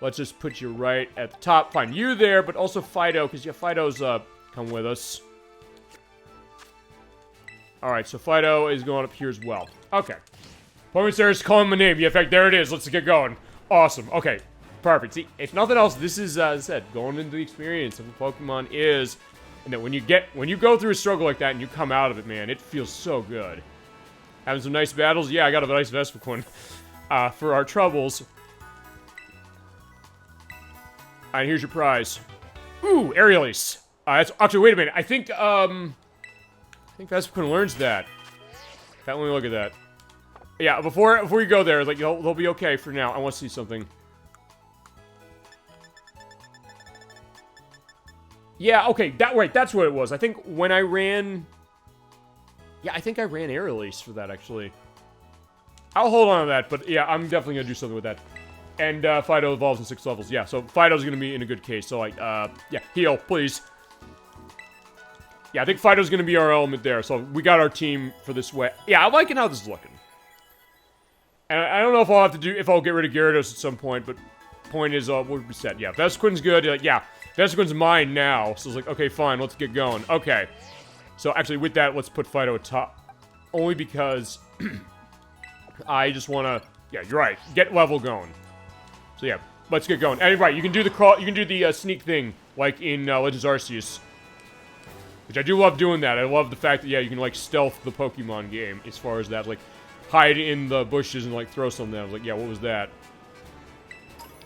A: Let's just put you right at the top. Fine, you there, but also Fido, because, yeah, Fido's come with us. Alright, so Fido is going up here as well. Okay. Pokemon Stairs calling my name. Yeah, in fact, there it is. Let's get going. Awesome. Okay. Perfect. See, if nothing else, this is, as I said, going into the experience of what Pokemon is. And that when you go through a struggle like that and you come out of it, man, it feels so good. Having some nice battles. Yeah, I got a nice Vespiquen for our troubles. Alright, here's your prize. Ooh, Aerialise. Actually, wait a minute. I think Vespiquen learns that. Let me look at that. Yeah, before you go there, like, they'll be okay for now. I want to see something. Yeah, okay, that's what it was. I think when I ran... Yeah, I think I ran Aerialise for that, actually. I'll hold on to that, but yeah, I'm definitely gonna do something with that. And, Fido evolves in 6 levels. Yeah, so Fido's gonna be in a good case. So, like, yeah, heal, please. Yeah, I think Fido's gonna be our element there. So, we got our team for this way. Yeah, I'm liking how this is looking. And I don't know if I'll get rid of Gyarados at some point, but point is, we'll reset. Yeah, Vespiquen's good. Like, yeah, Vespiquen's mine now. So it's like, okay, fine, let's get going. Okay. So actually, with that, let's put Fido at top. Only because I just want to, yeah, you're right, get level going. So yeah, let's get going. And right, you can do the sneak thing, like in Legends Arceus. Which I do love doing that. I love the fact that, yeah, you can, like, stealth the Pokemon game as far as that, like, hide in the bushes and, like, throw something. I was like, yeah, what was that?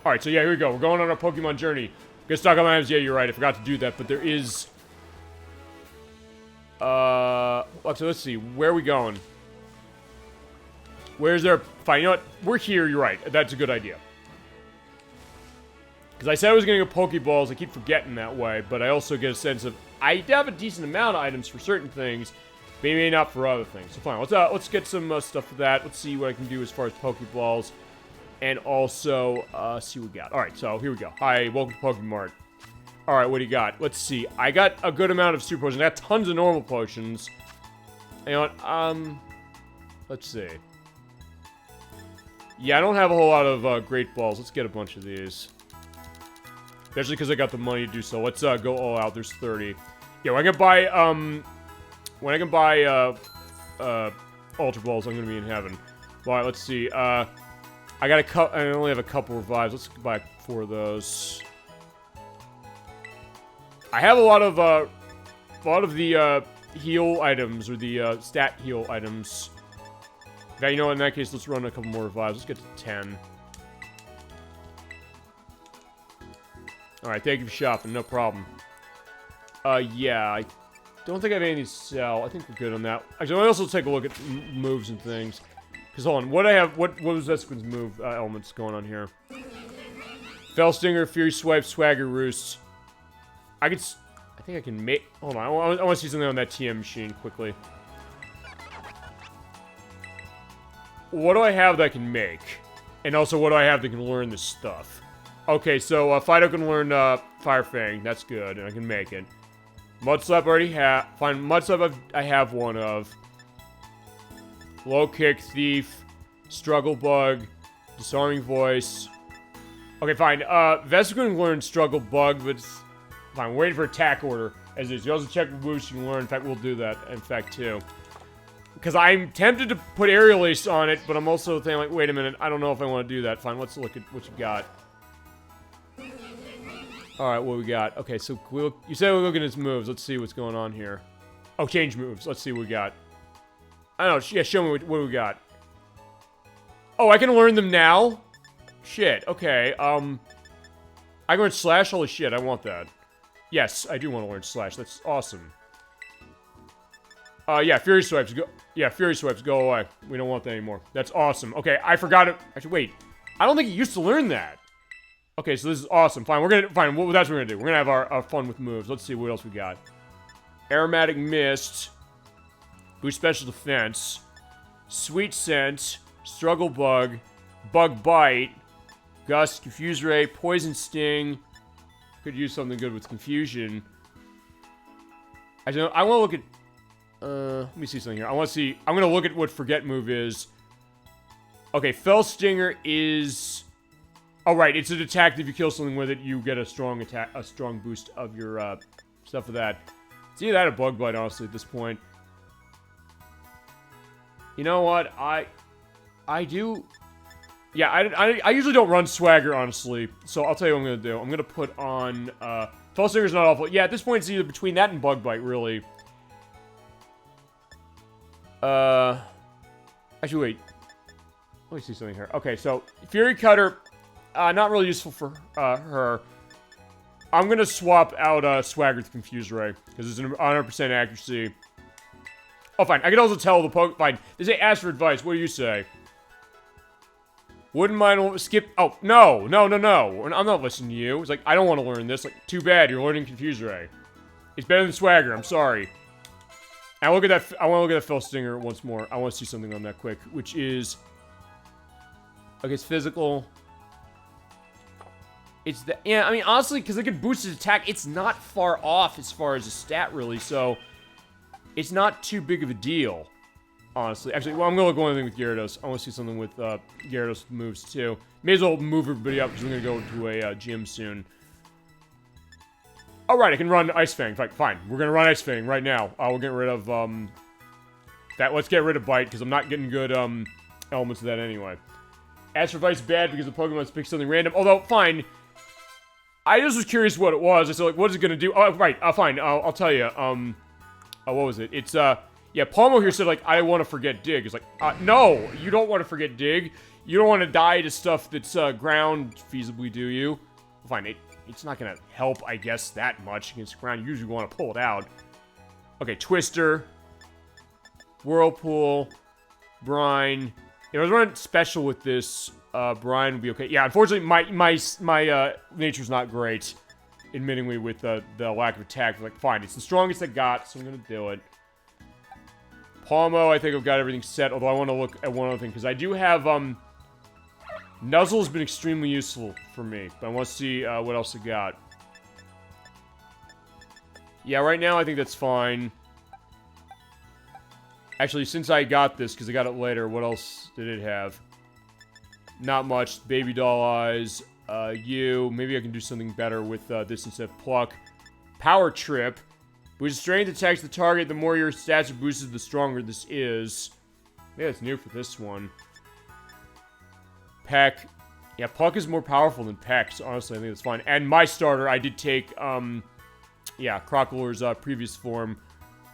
A: Alright, so yeah, here we go. We're going on our Pokemon journey. Get stuck on items. Yeah, you're right. I forgot to do that, but there is... so let's see. Where are we going? Where's there? Fine, you know what? We're here, you're right. That's a good idea. Because I said I was going to go Pokeballs. I keep forgetting that way, but I also get a sense of I have a decent amount of items for certain things, maybe not for other things. So fine, let's get some stuff for that. Let's see what I can do as far as Pokeballs. And also, see what we got. Alright, so here we go. Hi, welcome to Pokemart. Alright, what do you got? Let's see. I got a good amount of super potions. I got tons of normal potions. You know what? Let's see. Yeah, I don't have a whole lot of Great Balls. Let's get a bunch of these. Especially because I got the money to do so. Let's go all out. There's 30. Yeah, when I can buy, Ultra Balls, I'm gonna be in heaven. Alright, let's see. I only have a couple revives. Let's buy 4 of those. I have a lot of the heal items, or the stat heal items. Now, you know what, in that case, let's run a couple more revives. Let's get to 10. Alright, thank you for shopping, no problem. Yeah, I don't think I have anything to sell. I think we're good on that. Actually, I'll also take a look at moves and things. Because, hold on, what was Vespiquen's move elements going on here? Fell Stinger, Fury Swipe, Swagger Roost. I think I can make... Hold on, I want to see something on that TM machine quickly. What do I have that I can make? And also, what do I have that can learn this stuff? Okay, so Fido can learn Fire Fang. That's good, and I can make it. Mud Slap I already have. Fine, Mud Slap I have one of. Low Kick, Thief, Struggle Bug, Disarming Voice. Okay, fine. Vespiquen learned Struggle Bug, but fine. We're waiting for attack order as is. You also check the moves you can learn. In fact, we'll do that. In fact, too. Because I'm tempted to put Aerial Ace on it, but I'm also thinking, like, wait a minute. I don't know if I want to do that. Fine, let's look at what you got. Alright, what we got? Okay, so you said we're looking at his moves. Let's see what's going on here. Oh, change moves. Let's see what we got. I don't know. Yeah, show me what we got. Oh, I can learn them now? Shit, okay. I can learn Slash? Holy shit, I want that. Yes, I do want to learn Slash. That's awesome. Yeah, Fury Swipes. Fury Swipes, go away. We don't want that anymore. That's awesome. Okay, I forgot it. Actually, wait. I don't think you used to learn that. Okay, so this is awesome. Fine, that's what we're gonna do. We're gonna have our fun with moves. Let's see what else we got. Aromatic Mist. Boost Special Defense. Sweet Scent. Struggle Bug. Bug Bite. Gust. Confuse Ray. Poison Sting. Could use something good with Confusion. I want to look at... let me see something here. I'm gonna look at what Forget move is. Okay, Fell Stinger is... Oh, right, it's an attack that if you kill something with it, you get a strong attack, a strong boost of your, stuff for that. It's either that or Bug Bite, honestly, at this point. You know what, I do... Yeah, I usually don't run Swagger, honestly, so I'll tell you what I'm gonna do. I'm gonna put on, Fell Stinger's not awful. Yeah, at this point, it's either between that and Bug Bite, really. Actually, wait. Let me see something here. Okay, so, Fury Cutter... not really useful for her. I'm gonna swap out Swagger with Confuse Ray because it's an 100% accuracy. Oh, fine. I can also tell the fine. They say ask for advice. What do you say? Wouldn't mind skip. Oh no. I'm not listening to you. It's like I don't want to learn this. Like too bad you're learning Confuse Ray. It's better than Swagger. I'm sorry. And look at that. I want to look at that Fell Stinger once more. I want to see something on that quick, which is okay. It's physical. It's the... Yeah, I mean, honestly, because it could boost his attack, it's not far off as far as a stat, really, so... It's not too big of a deal, honestly. Actually, well, I'm going to go anything with Gyarados. I want to see something with Gyarados moves, too. May as well move everybody up, because we're going to go to a gym soon. Alright, I can run Ice Fang. In fact, fine. We're going to run Ice Fang right now. We're getting rid of, that. Let's get rid of Bite, because I'm not getting good, elements of that anyway. Ask for advice bad, because the Pokemon's picked something random. Although, fine... I just was curious what it was. I said, like, what is it gonna do? Oh, right, fine, I'll tell you. What was it? It's, yeah, Palmo here said, like, I want to forget Dig. It's like, no, you don't want to forget Dig. You don't want to die to stuff that's, ground feasibly, do you? Fine, it's not gonna help, I guess, that much against ground. You usually want to pull it out. Okay, Twister. Whirlpool. Brine. If I was running special with this, Brian would be okay. Yeah, unfortunately, my nature's not great, admittingly, with the lack of attack. Like, fine, it's the strongest I got, so I'm gonna do it. Palmo, I think I've got everything set, although I want to look at one other thing, because I do have, Nuzzle's been extremely useful for me, but I want to see, what else I got. Yeah, right now I think that's fine. Actually, since I got this, because I got it later, what else did it have? Not much. Baby doll eyes. Maybe I can do something better with this instead of pluck. Power trip. Which strength attacks the target, the more your stats are boosted, the stronger this is. Maybe that's new for this one. Peck. Yeah, Puck is more powerful than Peck, so honestly, I think that's fine. And my starter, I did take, yeah, Crocolor's previous form.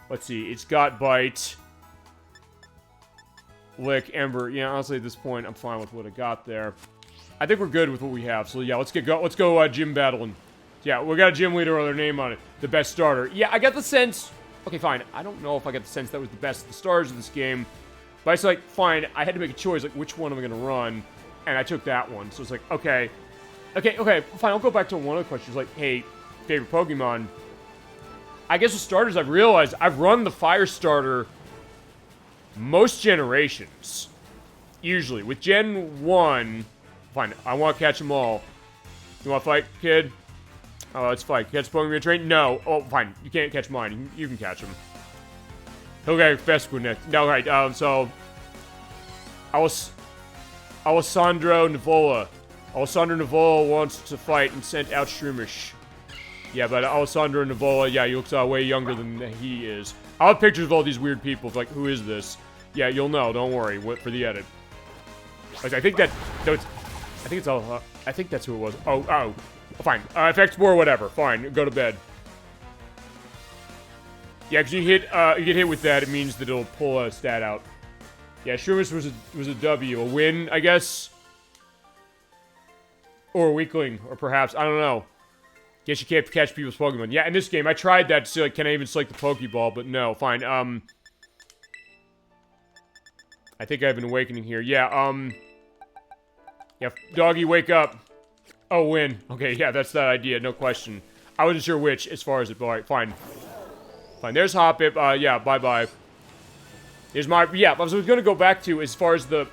A: Let's see, it's got Bite. Lick, Ember. Yeah, honestly, at this point, I'm fine with what I got there. I think we're good with what we have. So yeah, let's go gym battling. Yeah, we got a gym leader with their name on it. The best starter. Yeah, I got the sense. Okay, fine. I don't know if I got the sense that was the best of the starters of this game. But it's like, fine. I had to make a choice. Like, which one am I going to run? And I took that one. So it's like, okay. Okay, fine. I'll go back to one of the questions. Like, hey, favorite Pokemon. I guess with starters, I've realized I've run the Fire starter most generations. Usually. With Gen 1... Fine, I want to catch them all. You want to fight, kid? Oh, let's fight. Catch Pokemon train? No. Oh, fine. You can't catch mine. You can catch him. He'll get Vespiquen next. No, right. So... Alessandro Nivola. Alessandro Nivola wants to fight and sent out Shroomish. Yeah, but Alessandro Nivola, yeah, he looks way younger than he is. I'll have pictures of all these weird people. It's like, who is this? Yeah, you'll know. Don't worry. Wait for the edit. Like, I think that... No, it's... I think it's all... I think that's who it was. Oh. Fine. FX Spore, whatever. Fine. Go to bed. Yeah, because you get hit with that, it means that it'll pull a stat out. Yeah, Shroomish was a W. A win, I guess? Or a weakling. Or perhaps, I don't know. Guess you can't catch people's Pokemon. Yeah, in this game, I tried that to see, like, can I even select the Pokeball? But no, fine. I think I have an awakening here. Yeah, yeah, doggy, wake up. Oh, win. Okay, yeah, that's that idea, no question. I wasn't sure which, as far as it, but alright, fine. Fine, there's Hoppip, yeah, bye-bye. Here's my, yeah, I was gonna go back to, as far as the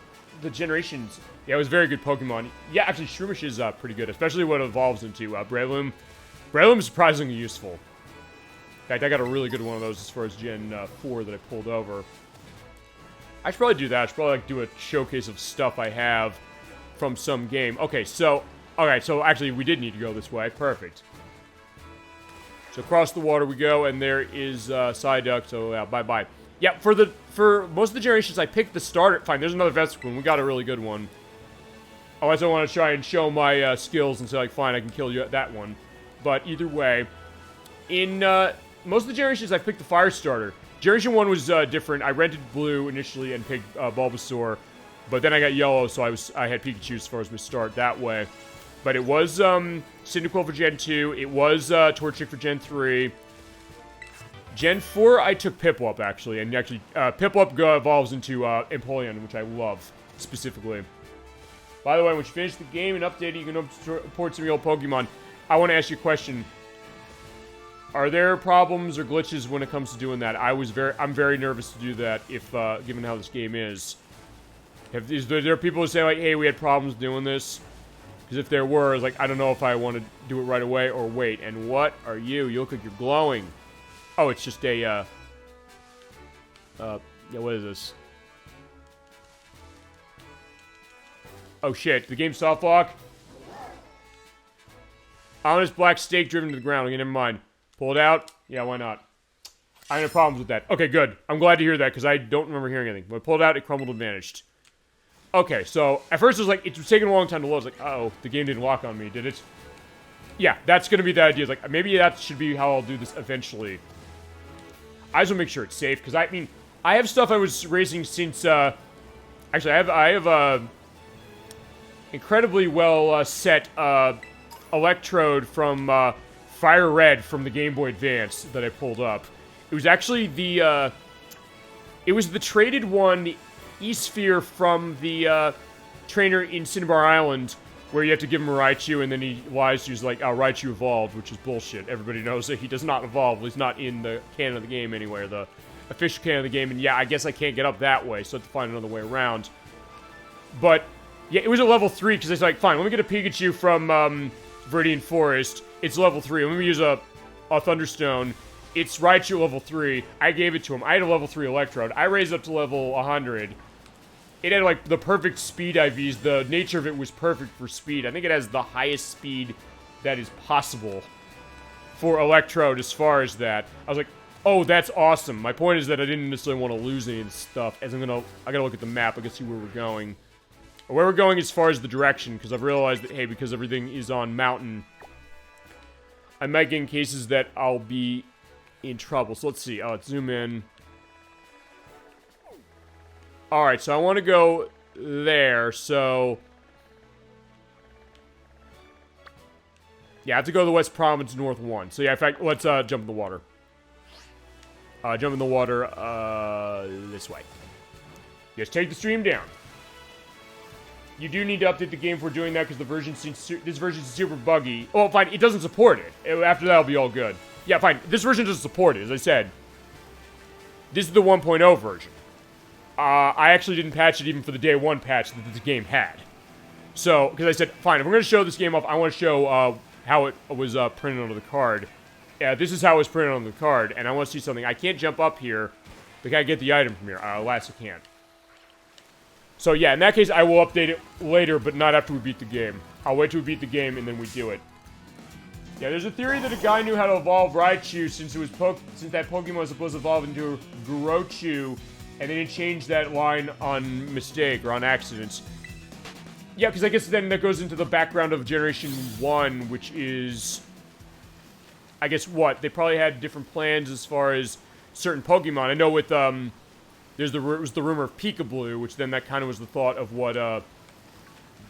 A: generations, yeah, it was very good Pokemon. Yeah, actually, Shroomish is, pretty good, especially what it evolves into, Breloom. Breloom's surprisingly useful. In fact, I got a really good one of those as far as Gen 4 that I pulled over. I should probably do that. I should probably, like, do a showcase of stuff I have from some game. Okay, so... Alright, so actually, we did need to go this way. Perfect. So across the water we go, and there is Psyduck, so yeah, bye-bye. Yeah, for most of the generations, I picked the starter... Fine, there's another Vespiquen. We got a really good one. Oh, I also want to try and show my skills and say, like, fine, I can kill you at that one. But either way, in most of the generations, I picked the Fire starter. Generation 1 was different. I rented Blue initially and picked Bulbasaur. But then I got Yellow, so I had Pikachu as far as we start that way. But it was Cyndaquil for Gen 2. It was Torchic for Gen 3. Gen 4, I took Piplup, actually. And actually, Piplup evolves into Empoleon, which I love, specifically. By the way, when you finish the game and update it, you can import some of your old Pokemon. I want to ask you a question. Are there problems or glitches when it comes to doing that? I'm very nervous to do that, if given how this game is. Is there people who say, like, hey, we had problems doing this? Because if there were, it's like, I don't know if I want to do it right away or wait. And what are you? You look like you're glowing. Oh, it's just a, yeah, what is this? Oh, shit. The game's soft lock? Ominous black stake driven to the ground. Okay, never mind. Pull it out? Yeah, why not? I have no problems with that. Okay, good. I'm glad to hear that, because I don't remember hearing anything. When I pulled it out, it crumbled and vanished. Okay, so, at first it was like, it was taking a long time to load. I was like, uh-oh, the game didn't lock on me, did it? Yeah, that's gonna be the idea. Like, maybe that should be how I'll do this eventually. I just want to make sure it's safe, because I mean, I have stuff I was racing since, actually, I have incredibly well, set, Electrode from, Fire Red from the Game Boy Advance that I pulled up. It was actually the, it was the traded one E-Sphere from the trainer in Cinnabar Island, where you have to give him a Raichu, and then he lies to you, like, Raichu evolved, which is bullshit. Everybody knows that he does not evolve. He's not in the canon of the game anywhere, the official canon of the game, and yeah, I guess I can't get up that way, so I have to find another way around. But, yeah, it was at level 3, because it's like, fine, let me get a Pikachu from Viridian Forest. It's level 3. Let me use a Thunderstone. It's Raichu level 3. I gave it to him. I had a level 3 Electrode. I raised up to level 100. It had, like, the perfect speed IVs. The nature of it was perfect for speed. I think it has the highest speed that is possible for Electrode as far as that. I was like, oh, that's awesome. My point is that I didn't necessarily want to lose any of the stuff, as I gotta look at the map. I can see where we're going. Or where we're going as far as the direction, because I've realized that, hey, because everything is on mountain, I might get in cases that I'll be in trouble. So let's see. Let's zoom in. Alright, so I want to go there, so... yeah, I have to go to the West Province, North 1. So yeah, in fact, let's jump in the water. Jump in the water, this way. Just take the stream down. You do need to update the game for doing that, because this version is super buggy. Oh, fine, it doesn't support it. After that, it'll be all good. Yeah, fine, this version doesn't support it, as I said. This is the 1.0 version. I actually didn't patch it even for the day 1 patch that the game had. So, because I said, fine, if we're going to show this game off, I want to show how it was printed onto the card. Yeah, this is how it was printed on the card, and I want to see something. I can't jump up here, but can I get the item from here? Alas, I can't. So yeah, in that case, I will update it later, but not after we beat the game. I'll wait till we beat the game, and then we do it. Yeah, there's a theory that a guy knew how to evolve Raichu since that Pokemon was supposed to evolve into a Gurochu, and they didn't change that line on mistake or on accidents. Yeah, because I guess then that goes into the background of Generation 1, which is... I guess what? They probably had different plans as far as certain Pokemon. I know with, was the rumor of Peekaboo, which then that kind of was the thought of what,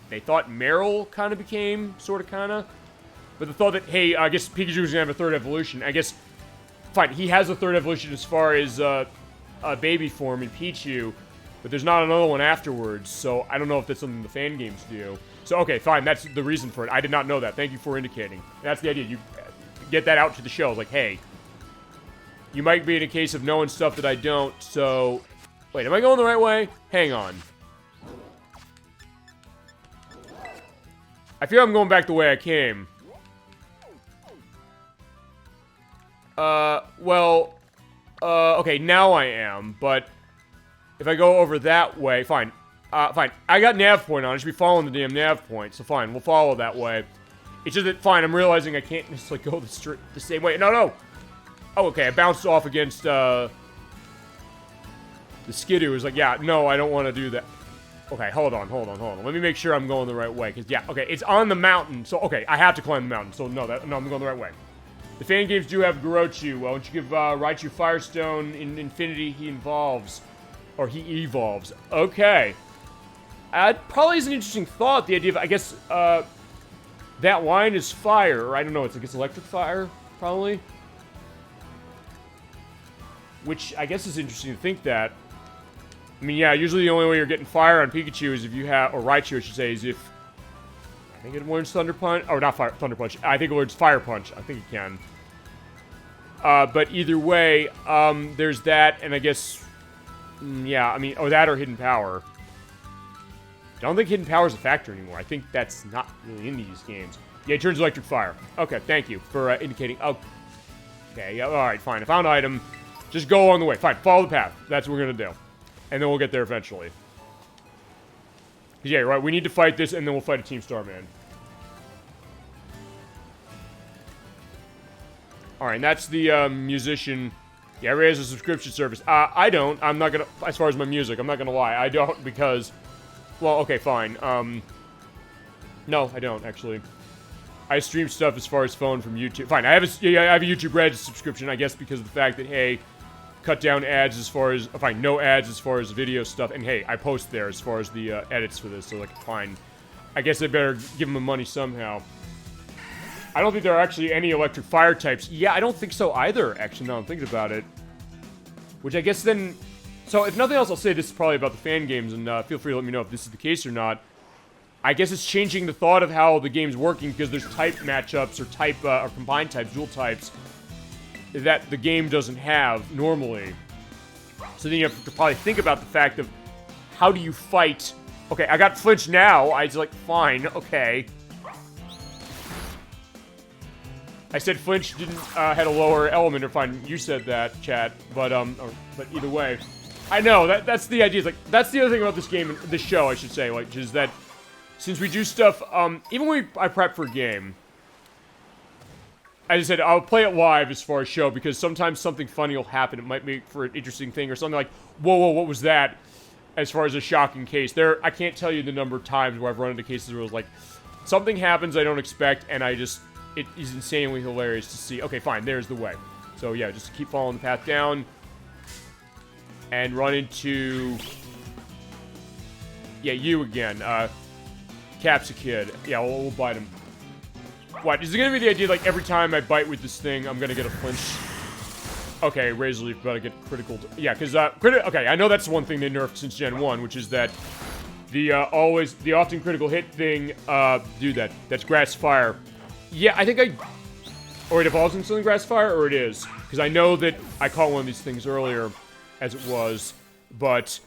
A: they thought Meryl kind of became, sort of, kind of. But the thought that, hey, I guess Pikachu was going to have a third evolution. I guess, fine, he has a third evolution as far as, baby form in Pichu, but there's not another one afterwards, so I don't know if that's something the fan games do. So, okay, fine, that's the reason for it. I did not know that. Thank you for indicating. That's the idea. You get that out to the show. Like, hey, you might be in a case of knowing stuff that I don't, so... wait, am I going the right way? Hang on. I feel I'm going back the way I came. Okay, now I am, but if I go over that way, fine. Fine. I got nav point on. I should be following the damn nav point, so fine, we'll follow that way. It's just that, fine, I'm realizing I can't necessarily go the same way. No! Oh, okay, I bounced off against, the Skidoo. Is like, yeah, no, I don't want to do that. Okay, hold on. Let me make sure I'm going the right way, because, yeah, okay, it's on the mountain, so, okay, I have to climb the mountain, so no, I'm going the right way. The fan games do have Gurochu. Well, once you give Raichu Firestone in Infinity, he evolves. Or he evolves. Okay. Probably is an interesting thought, the idea of, I guess, that line is fire, or I don't know, it's, I guess, electric fire, probably? Which, I guess, is interesting to think that. I mean, yeah, usually the only way you're getting fire on Pikachu is if you have, or Raichu, I should say, is if, I think it learns Thunder Punch, or not Thunder Punch, I think it learns Fire Punch, I think it can. But either way, there's that, and I guess, yeah, I mean, that or Hidden Power. I don't think Hidden Power is a factor anymore. I think that's not really in these games. Yeah, it turns Electric Fire. Okay, thank you for indicating. Oh, okay, yeah, alright, fine. I found an item. Just go along the way. Fine, follow the path. That's what we're gonna do. And then we'll get there eventually. Yeah, right, we need to fight this, and then we'll fight a Team Starman. Alright, and that's the, musician. Yeah, everybody has a subscription service. I don't. I'm not gonna, as far as my music, I'm not gonna lie. I don't, because, well, okay, fine. No, I don't, actually. I stream stuff as far as phone from YouTube. Fine, I have a YouTube Red subscription, I guess, because of the fact that, hey, cut down ads as far as, fine, no ads as far as video stuff, and hey, I post there as far as the edits for this, so, like, fine. I guess I better give them the money somehow. I don't think there are actually any electric fire types. Yeah, I don't think so either, actually, now I'm thinking about it. Which I guess then, So, if nothing else, I'll say this is probably about the fan games, and feel free to let me know if this is the case or not. I guess it's changing the thought of how the game's working, because there's type matchups, or combined types, dual types, that the game doesn't have normally. So then you have to probably think about the fact of, how do you fight? Okay, I got flinch now. I was like, fine, okay. I said flinch didn't had a lower element, or fine, you said that, chat. But either way, I know that's the idea. It's like, that's the other thing about this game, this show, I should say, like, is that since we do stuff, even when I prep for a game, as I said, I'll play it live as far as show, because sometimes something funny will happen. It might make for an interesting thing, or something like, whoa, what was that? As far as a shocking case. I can't tell you the number of times where I've run into cases where it was like, something happens I don't expect, and it is insanely hilarious to see. Okay, fine, there's the way. So yeah, just keep following the path down, and run into, yeah, you again, Cap's a kid. Yeah, we'll bite him. What, is it gonna be the idea, like, every time I bite with this thing, I'm gonna get a flinch? Okay, Razor Leaf, but I get critical. Yeah, because, okay, I know that's one thing they nerfed since Gen 1, which is that the often critical hit thing, do that. That's Grass Fire. Yeah, I think or it evolves into something Grass Fire, or it is. Because I know that I caught one of these things earlier, as it was, but,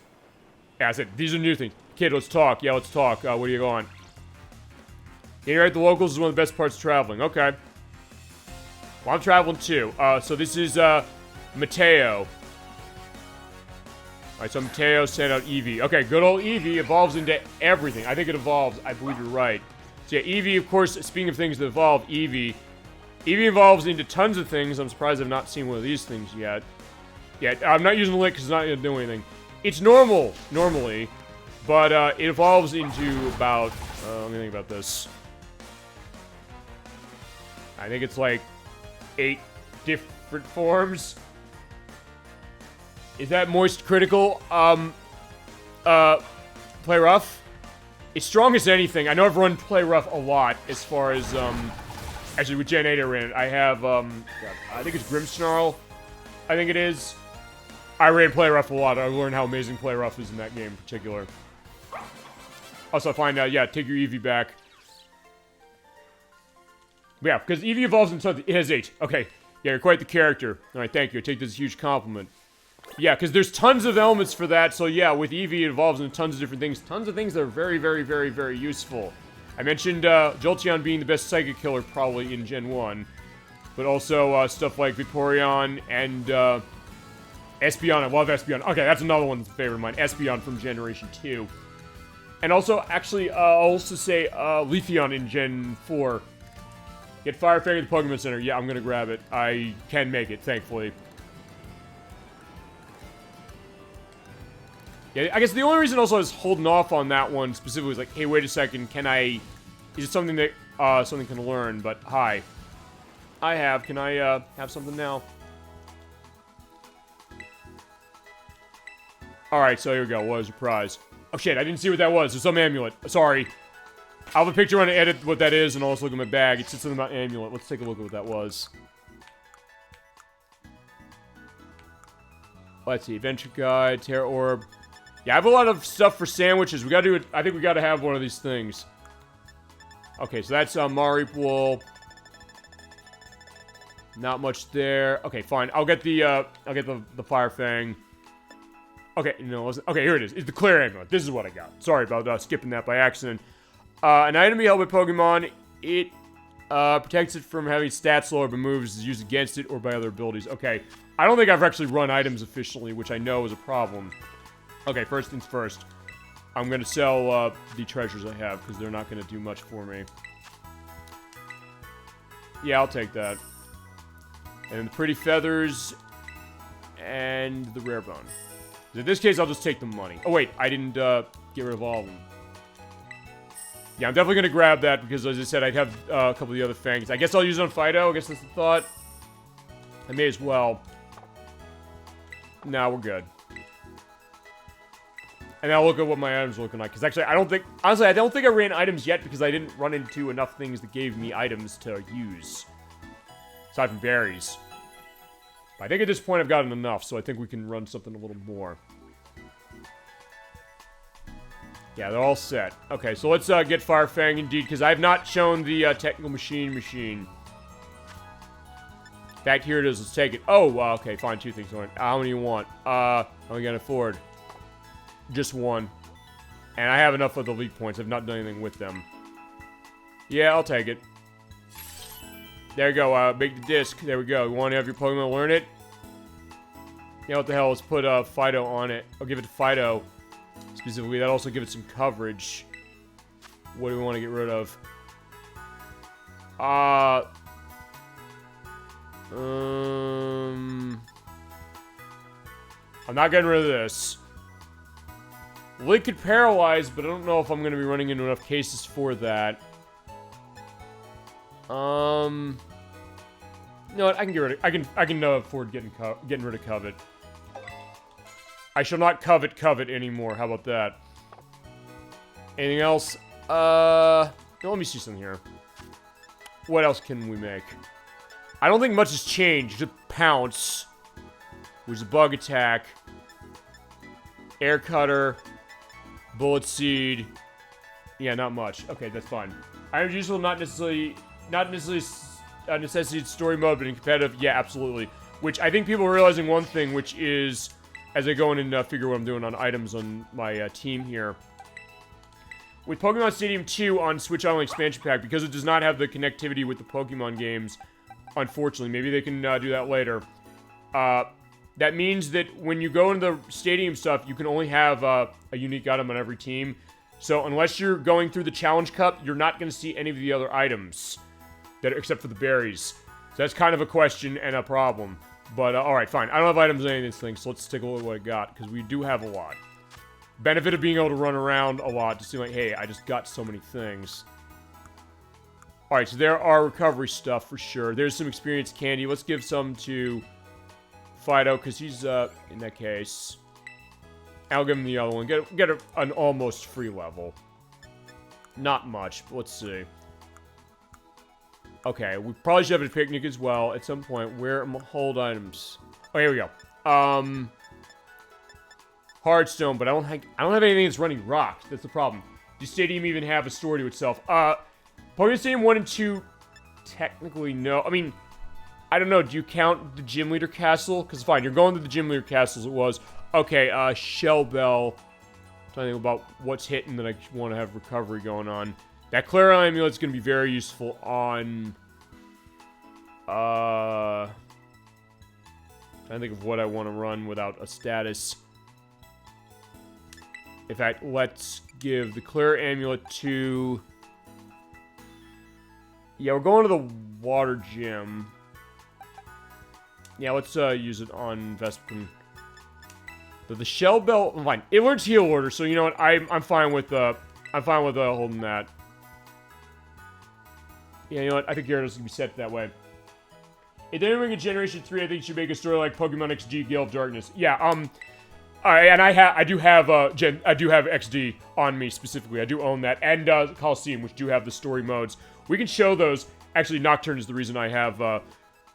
A: yeah, I said, these are new things. Kid, let's talk. Yeah, let's talk. Where are you going? Getting right at the locals is one of the best parts of traveling. Okay. Well, I'm traveling too. So this is, Mateo. Alright, so Mateo sent out Eevee. Okay, good old Eevee evolves into everything. I think it evolves. I believe you're right. So yeah, Eevee, of course, speaking of things that evolve, Eevee evolves into tons of things. I'm surprised I've not seen one of these things yet. Yeah, I'm not using the link because it's not going to do anything. It's normal, normally, but it evolves into about, let me think about this. I think it's like 8 different forms. Is that Moist Critical? Play Rough? It's strong as anything. I know I've run Play Rough a lot as far as, actually with Gen 8 I ran it. I have, God, I think it's Grimmsnarl. I think it is. I ran Play Rough a lot. I learned how amazing Play Rough is in that game in particular. Also, I find out, yeah, take your Eevee back. Yeah, because Eevee evolves into something. It has 8. Okay. Yeah, you're quite the character. Alright, thank you. I take this as a huge compliment. Yeah, because there's tons of elements for that, so yeah, with Eevee, it evolves into tons of different things. Tons of things that are very, very, very, very useful. I mentioned Jolteon being the best Psychic Killer probably in Gen 1. But also stuff like Vaporeon and Espeon. I love Espeon. Okay, that's another one that's a favorite of mine. Espeon from Generation 2. And also, actually, I'll also say Leafeon in Gen 4. Get Fire Fairy at the Pokemon Center. Yeah, I'm gonna grab it. I can make it, thankfully. Yeah, I guess the only reason also I was holding off on that one specifically was like, hey, wait a second, is it something that, something can learn? But, hi. I have. Can I, have something now? Alright, so here we go. What a surprise. Oh, shit, I didn't see what that was. There's some amulet. Sorry. I'll have a picture on to edit what that is, and I'll also look at my bag. It said something about amulet. Let's take a look at what that was. Let's see. Adventure Guide, Terra Orb. Yeah, I have a lot of stuff for sandwiches. We gotta do it. I think we gotta have one of these things. Okay, so that's Maripool. Not much there. Okay, fine. I'll get the Fire Fang. Okay, no, it wasn't. Okay, here it is. It's the Clear Amulet. This is what I got. Sorry about skipping that by accident. An item you held by Pokemon, it protects it from having stats lower, but moves is used against it or by other abilities. Okay, I don't think I've actually run items efficiently, which I know is a problem. Okay, first things first. I'm gonna sell the treasures I have, because they're not gonna do much for me. Yeah, I'll take that. And the pretty feathers, and the rare bone. In this case, I'll just take the money. Oh wait, I didn't get rid of all of them. Yeah, I'm definitely gonna grab that because, as I said, I'd have a couple of the other fangs. I guess I'll use it on Fido. I guess that's the thought. I may as well. Nah, we're good. And I'll look at what my items are looking like. Because actually, honestly, I don't think I ran items yet because I didn't run into enough things that gave me items to use. Aside from berries. But I think at this point I've gotten enough, so I think we can run something a little more. Yeah, they're all set. Okay, so let's get Firefang indeed, because I have not shown the technical machine. In fact, here it is. Let's take it. Oh, okay, fine. 2 things. How many you want? How many can I afford? Just 1. And I have enough of the elite points. I've not done anything with them. Yeah, I'll take it. There you go. Make the disc. There we go. You want to have your Pokemon learn it? Yeah, what the hell? Let's put Fido on it. I'll give it to Fido. Specifically, that'll also give it some coverage. What do we want to get rid of? I'm not getting rid of this. Link could paralyze, but I don't know if I'm going to be running into enough cases for that. You know what? I can get rid of. I can afford getting rid of Covet. I shall not covet anymore. How about that? Anything else? No, let me see something here. What else can we make? I don't think much has changed. Just Pounce, which is a bug attack. Air Cutter, Bullet Seed. Yeah, not much. Okay, that's fine. Items useful, not necessarily a necessity story mode, but in competitive, yeah, absolutely. Which I think people are realizing one thing, which is, as I go in and figure what I'm doing on items on my team here. With Pokemon Stadium 2 on Switch Online Expansion Pack, because it does not have the connectivity with the Pokemon games, unfortunately, maybe they can do that later. That means that when you go into the Stadium stuff, you can only have a unique item on every team. So unless you're going through the Challenge Cup, you're not going to see any of the other items, except for the berries. So that's kind of a question and a problem. But, alright, fine. I don't have items in any of these things, so let's take a look at what I got, because we do have a lot. Benefit of being able to run around a lot to see, like, hey, I just got so many things. Alright, so there are recovery stuff for sure. There's some experience candy. Let's give some to Fido, because he's, in that case. I'll give him the other one. Get an almost free level. Not much, but let's see. Okay, we probably should have a picnic as well at some point. Where hold items? Oh, here we go. Hearthstone, but I don't have anything that's running rock. That's the problem. Does Stadium even have a story to itself? Pokemon Stadium 1 and 2, technically no. I mean, I don't know. Do you count the Gym Leader Castle? Because fine, you're going to the Gym Leader Castle as it was. Okay, Shell Bell. Trying to think about what's hitting that I want to have recovery going on. That Clara Amulet's going to be very useful on... trying to think of what I want to run without a status. In fact, let's give the Clear Amulet to... Yeah, we're going to the Water Gym. Yeah, let's use it on Vespiquen. The Shell Bell... Fine. It learns Heal Order, so you know what? I'm fine with holding that. Yeah, you know what? I think Gyarados can be set that way. If they're doing a Generation 3, I think you should make a story like Pokemon XD Gale of Darkness. Yeah, alright, and I do have XD on me specifically. I do own that. And Coliseum, which do have the story modes. We can show those. Actually, Nocturne is the reason I have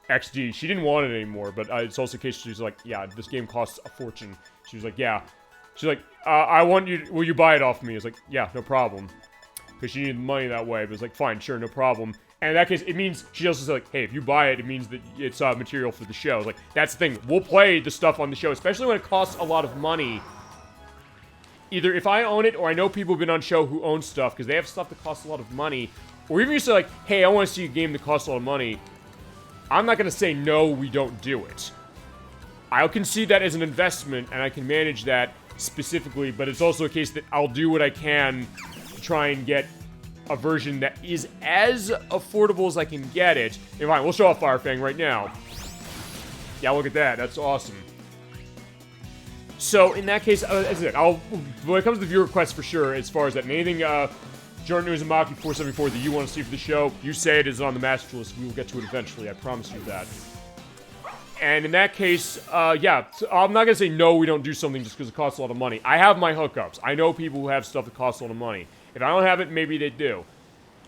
A: XD. She didn't want it anymore, but it's also a case she's like, yeah, this game costs a fortune. She was like, yeah. She's like, I want you, will you buy it off me? I was like, yeah, no problem. Because she needed money that way, but it's like, fine, sure, no problem. And in that case, it means, she also said like, hey, if you buy it, it means that it's material for the show. Like, that's the thing. We'll play the stuff on the show, especially when it costs a lot of money. Either if I own it, or I know people who've been on show who own stuff, because they have stuff that costs a lot of money. Or even you say like, hey, I want to see a game that costs a lot of money. I'm not going to say, no, we don't do it. I'll concede that as an investment, and I can manage that specifically, but it's also a case that I'll do what I can to try and get a version that is as affordable as I can get it. And fine, we'll show off Firefang right now. Yeah, look at that. That's awesome. So, in that case, that's it. When it comes to the viewer requests, for sure, as far as that, and anything, Jordan Uzumaki 474 that you want to see for the show, you say it is on the master list. We will get to it eventually. I promise you that. And in that case, yeah, so I'm not going to say no, we don't do something just because it costs a lot of money. I have my hookups. I know people who have stuff that costs a lot of money. If I don't have it, maybe they do.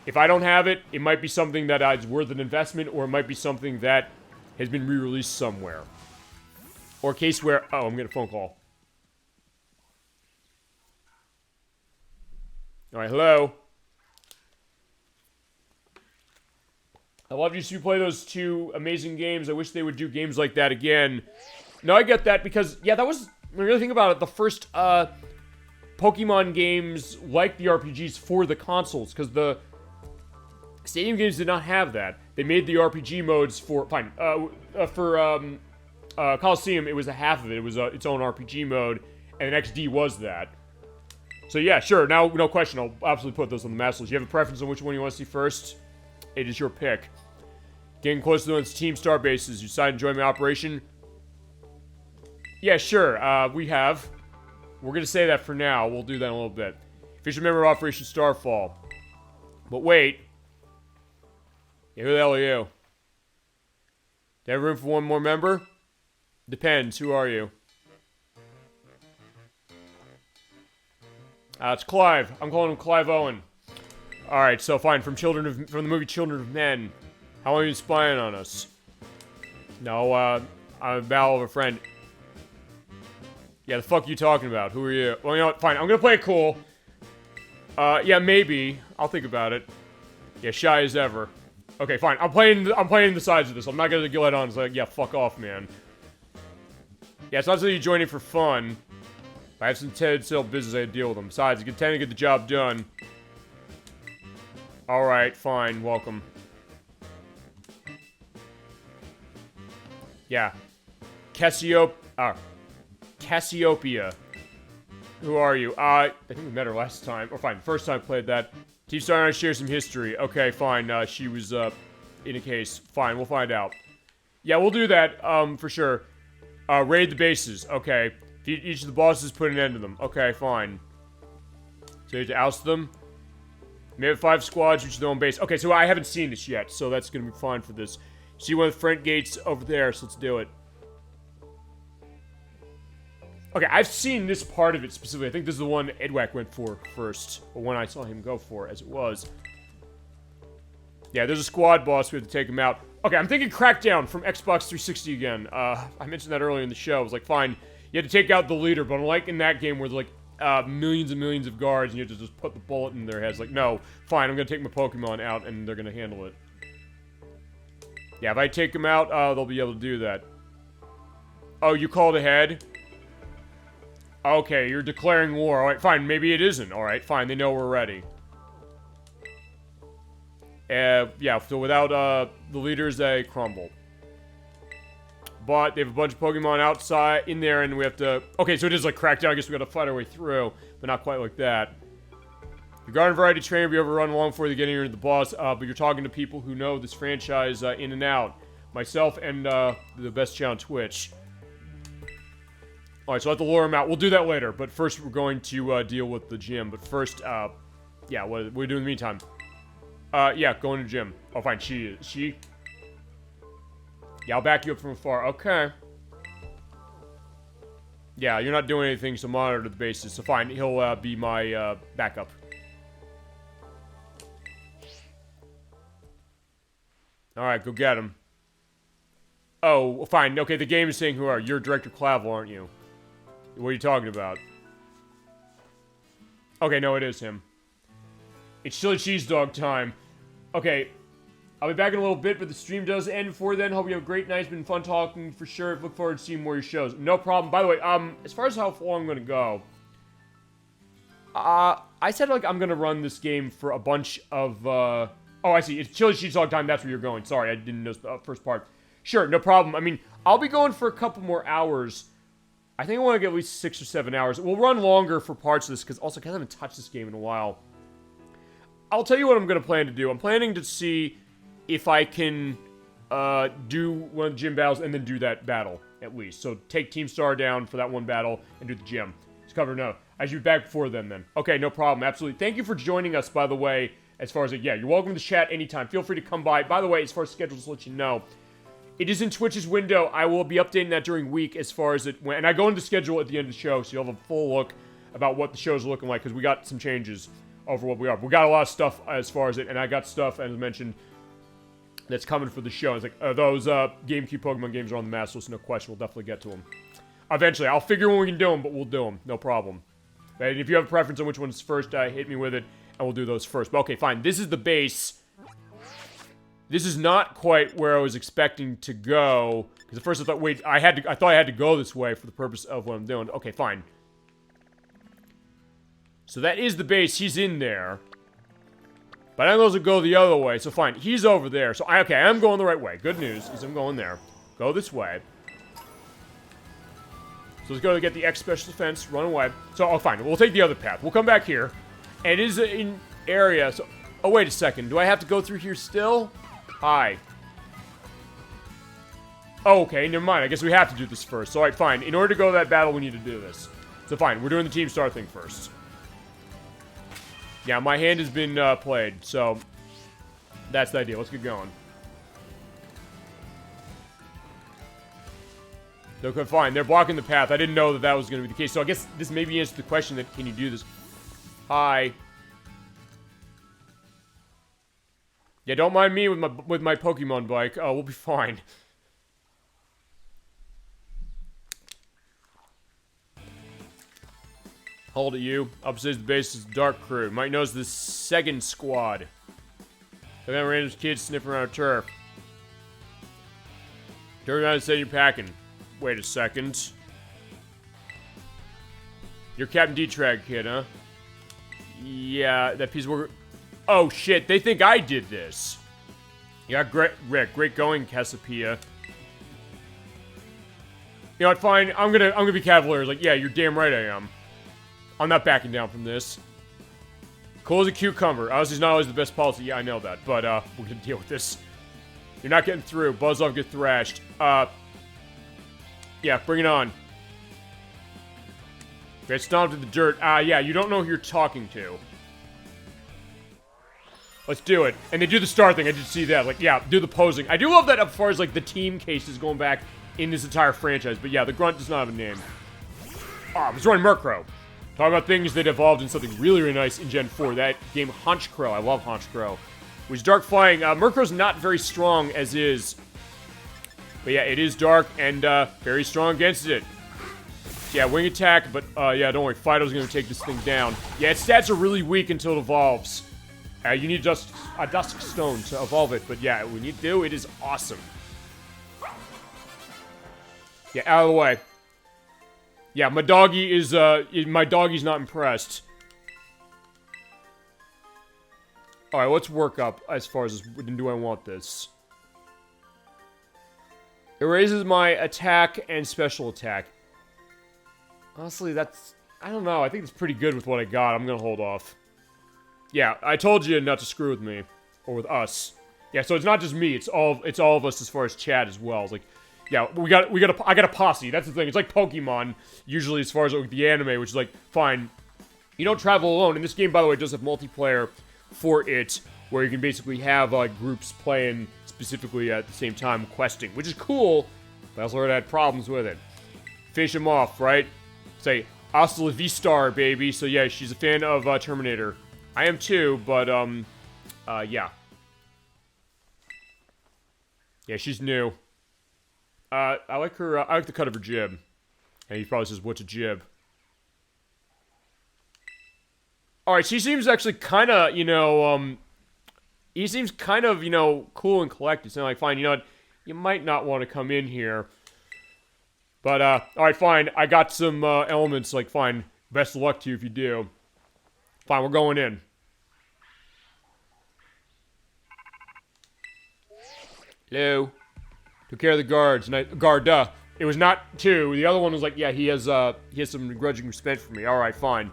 A: If I don't have it, it might be something that is worth an investment, or it might be something that has been re-released somewhere. Or a case where... Oh, I'm getting a phone call. Alright, hello. I loved you to play those two amazing games. I wish they would do games like that again. No, I get that because, yeah, that was, when you really think about it, the first, Pokemon games like the RPGs for the consoles, because the Stadium games did not have that. They made the RPG modes for, Coliseum, it was a half of it. It was its own RPG mode, and XD was that. So yeah, sure, now, no question, I'll absolutely put those on the Master List. You have a preference on which one you want to see first? It is your pick. Getting close to those Team Star bases. You decide to join my operation? Yeah, sure, we have. We're gonna say that for now. We'll do that in a little bit. Official member of Operation Starfall. But wait. Yeah, who the hell are you? Do you have room for one more member? Depends. Who are you? It's Clive. I'm calling him Clive Owen. Alright, so fine. From the movie Children of Men. How long are you spying on us? No, I'm a battle of a friend. Yeah, the fuck are you talking about? Who are you? Well, you know what? Fine. I'm gonna play it cool. Yeah, maybe. I'll think about it. Yeah, shy as ever. Okay, fine. I'm playing the sides of this. I'm not gonna let on. It's like, yeah, fuck off, man. Yeah, it's not that you join in for fun. I have some Ted-Sale business I deal with them. Besides, you tend to get the job done. Alright, fine. Welcome. Yeah. Cassiopeia. Who are you? I think we met her last time. Or fine, first time I played that. Team Star and I share some history. Okay, fine. She was, in a case. Fine, we'll find out. Yeah, we'll do that, for sure. Raid the bases. Okay. Each of the bosses put an end to them. Okay, fine. So you have to oust them. Maybe 5 squads, each their own base. Okay, so I haven't seen this yet, so that's gonna be fine for this. See one of the front gates over there, so let's do it. Okay, I've seen this part of it specifically. I think this is the one Edwack went for first. Or one I saw him go for, as it was. Yeah, there's a squad boss. We have to take him out. Okay, I'm thinking Crackdown from Xbox 360 again. I mentioned that earlier in the show. I was like, fine, you have to take out the leader. But unlike in that game where there's like millions and millions of guards and you have to just put the bullet in their heads. Like, no, fine, I'm going to take my Pokemon out and they're going to handle it. Yeah, if I take them out, they'll be able to do that. Oh, you called ahead? Okay, you're declaring war. Alright, fine. Maybe it isn't. Alright, fine. They know we're ready. Yeah, so without, the leaders, they crumble. But they have a bunch of Pokemon outside, in there, and we have to... Okay, so it is like Crackdown. I guess we gotta fight our way through, but not quite like that. Your garden variety trainer will be overrun long before they get into the boss, but you're talking to people who know this franchise, in and out. Myself and, the best channel on Twitch. Alright, so I have to lure him out. We'll do that later, but first we're going to, deal with the gym. But first, yeah, what do we do in the meantime? Yeah, going to gym. Oh, fine, she. Yeah, I'll back you up from afar. Okay. Yeah, you're not doing anything to monitor the bases, so fine. He'll, be my, backup. Alright, go get him. Oh, fine. Okay, the game is saying who are you? You're Director Clavel, aren't you? What are you talking about? Okay, no, it is him. It's chili cheese dog time. Okay, I'll be back in a little bit, but the stream does end before then. Hope you have a great night. It's been fun talking for sure. Look forward to seeing more of your shows. No problem. By the way, as far as how long I'm gonna go, I said like I'm gonna run this game for a bunch of oh, I see. It's chili cheese dog time. That's where you're going. Sorry, I didn't know the first part. Sure, no problem. I mean, I'll be going for a couple more hours. I think I want to get at least 6 or 7 hours. We'll run longer for parts of this, because I haven't touched this game in a while. I'll tell you what I'm going to plan to do. I'm planning to see if I can do one of the gym battles and then do that battle, at least. So take Team Star down for that one battle and do the gym. Just cover no. I should be back before then. Okay, no problem. Absolutely. Thank you for joining us, by the way, as far as, yeah, you're welcome to chat anytime. Feel free to come by. By the way, as far as schedule, just to let you know, it is in Twitch's window. I will be updating that during week as far as it went. And I go into the schedule at the end of the show, so you'll have a full look about what the show's looking like, because we got some changes over what we are. We got a lot of stuff as far as it, and I got stuff, as I mentioned, that's coming for the show. It's like, those GameCube Pokemon games are on the Master List, no question. We'll definitely get to them. Eventually. I'll figure when we can do them, but we'll do them. No problem. And if you have a preference on which one's first, hit me with it. and we'll do those first. But okay, fine. This is the base. This is not quite where I was expecting to go. Because at first I thought, wait, I thought I had to go this way for the purpose of what I'm doing. Okay, fine. So that is the base. He's in there. But I'm supposed to go the other way, so fine. He's over there. So, okay, I'm going the right way. Good news, because I'm going there. Go this way. So let's go to get the X special defense, run away. So, oh, fine. We'll take the other path. We'll come back here. And it is an area, so... Oh, wait a second. Do I have to go through here still? Hi. Oh, okay, never mind. I guess we have to do this first. So, alright, fine. In order to go to that battle, we need to do this. So, fine. We're doing the Team Star thing first. Yeah, my hand has been played, so... That's the idea. Let's get going. Okay, fine. They're blocking the path. I didn't know that that was going to be the case. So I guess this maybe answers the question that, can you do this? Hi. Yeah, don't mind me with my Pokemon bike. Oh, we'll be fine. Hold it, you. Upstairs the base is Dark Crew. Might knows the second squad. They got random kids sniffing around turf. Turn around and say you're packing. Wait a second. You're Captain D-Trag kid, huh? Yeah, that piece of work. Oh shit, they think I did this. Yeah, great, Rick. Great going, Cassiopeia. You know what, fine. I'm gonna be cavalier. Like, yeah, you're damn right I am. I'm not backing down from this. Cool as a cucumber. Obviously, it's not always the best policy. Yeah, I know that. But, we're gonna deal with this. You're not getting through. Buzz off, get thrashed. Yeah, bring it on. Get stomped in the dirt. Yeah, you don't know who you're talking to. Let's do it. And they do the star thing. I did see that. Like, yeah, do the posing. I do love that as far as, like, the team cases going back in this entire franchise. But, yeah, the grunt does not have a name. I was running Murkrow. Talking about things that evolved in something really, really nice in Gen 4. That game, Honchkrow. I love Honchkrow. Which is dark flying. Murkrow's not very strong as is. But, yeah, it is dark and very strong against it. Yeah, wing attack, but, yeah, don't worry. Fido's going to take this thing down. Yeah, its stats are really weak until it evolves. You need just a Dusk Stone to evolve it, but yeah, when you do, it is awesome. Yeah, out of the way. Yeah, my doggy is, my doggy's not impressed. Alright, let's work up as far as this. Do I want this? It raises my attack and special attack. Honestly, that's... I don't know, I think it's pretty good with what I got. I'm gonna hold off. Yeah, I told you not to screw with me. Or with us. Yeah, so it's not just me, it's all of us as far as chat as well. It's like, yeah, I got a posse. That's the thing. It's like Pokemon, usually as far as like, the anime, which is like, fine. You don't travel alone. And this game, by the way, does have multiplayer for it, where you can basically have groups playing specifically at the same time questing, which is cool, but I also heard I had problems with it. Finish him off, right? Say, hasta la vista, baby. So yeah, she's a fan of Terminator. I am too, but, yeah. Yeah, she's new. I like her, I like the cut of her jib. And he probably says, what's a jib? Alright, she seems actually kinda, you know, he seems kind of, you know, cool and collected. So I'm like, fine, you know what? You might not want to come in here. But, alright, fine. I got some, elements, like, fine. Best of luck to you if you do. Fine, we're going in. Hello. Took care of the guards. And it was not two. The other one was like, yeah, he has some begrudging respect for me. Alright, fine.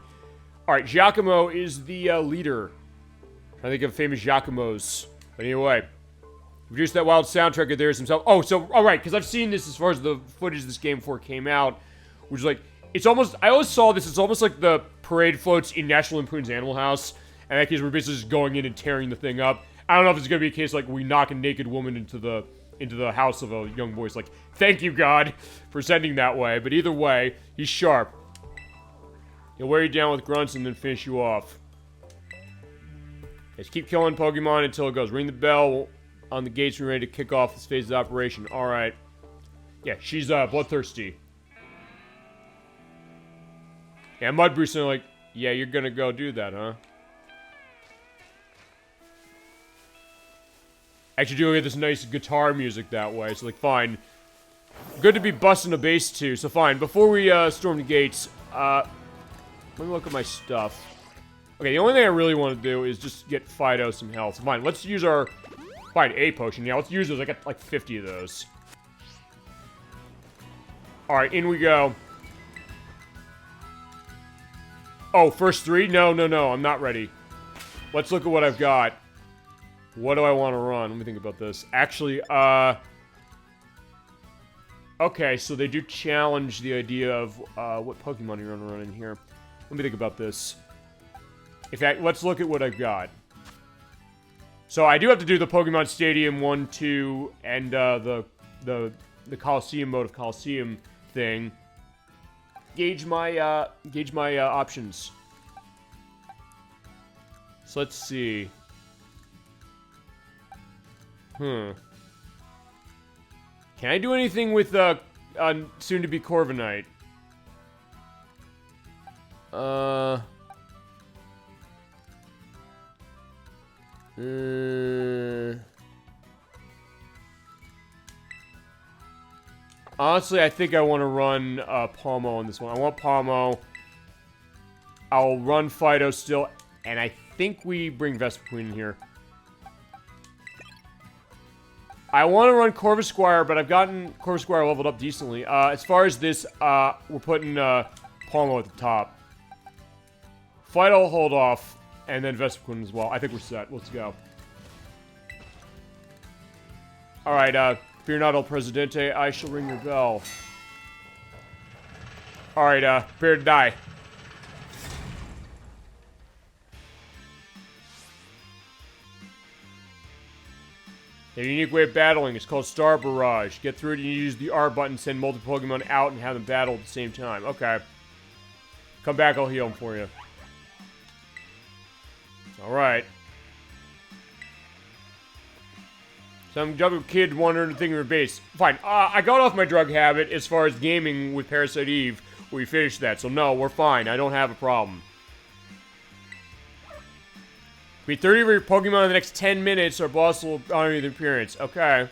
A: Alright, Giacomo is the, leader. I think of famous Giacomos. But anyway. Produced that wild soundtrack of theirs himself. Oh, so, alright, because I've seen this as far as the footage of this game before it came out. Which is like, it's almost, I always saw this, it's almost like the parade floats in National Lampoon's Animal House. And that case, we're basically just going in and tearing the thing up. I don't know if it's gonna be a case like we knock a naked woman into the house of a young boy. It's like, thank you, God, for sending that way. But either way, he's sharp. He'll wear you down with grunts and then finish you off. Just keep killing Pokemon until it goes. Ring the bell on the gates. We're ready to kick off this phase of operation. Alright. Yeah, she's bloodthirsty. Yeah, Mudbreeze like, yeah, you're gonna go do that, huh? Actually do get this nice guitar music that way, so like, fine. Good to be busting a bass too, so fine. Before we storm the gates, let me look at my stuff. Okay, the only thing I really want to do is just get Fido some health. Fine, let's use our... Fine, a potion. Yeah, let's use those. I got like 50 of those. Alright, in we go. Oh, first 3? No, I'm not ready. Let's look at what I've got. What do I want to run? Let me think about this. Actually, okay, so they do challenge the idea of, what Pokemon you want to run in here. Let me think about this. In fact, let's look at what I've got. So I do have to do the Pokemon Stadium 1, 2, and, the Coliseum mode of Coliseum thing. Gauge my options. So let's see. Can I do anything with, soon-to-be Corviknight? Honestly, I think I want to run, Palmo on this one. I want Palmo. I'll run Fido still, and I think we bring Vespiquen in here. I want to run Corvisquire, but I've gotten Corvisquire leveled up decently. As far as this, we're putting, Palmo at the top. Fido will hold off, and then Vespiquen as well. I think we're set. Let's go. Alright, fear not, El Presidente. I shall ring your bell. Alright, prepare to die. The unique way of battling is called Star Barrage. Get through it and you use the R button, send multiple Pokemon out, and have them battle at the same time. Okay. Come back, I'll heal them for you. Alright. Some drug kid wandering the thing in your base. Fine. I got off my drug habit as far as gaming with Parasite Eve. We finished that, so no, we're fine. I don't have a problem. Beat 30 of your Pokemon in the next 10 minutes, or boss will honor your appearance. Okay.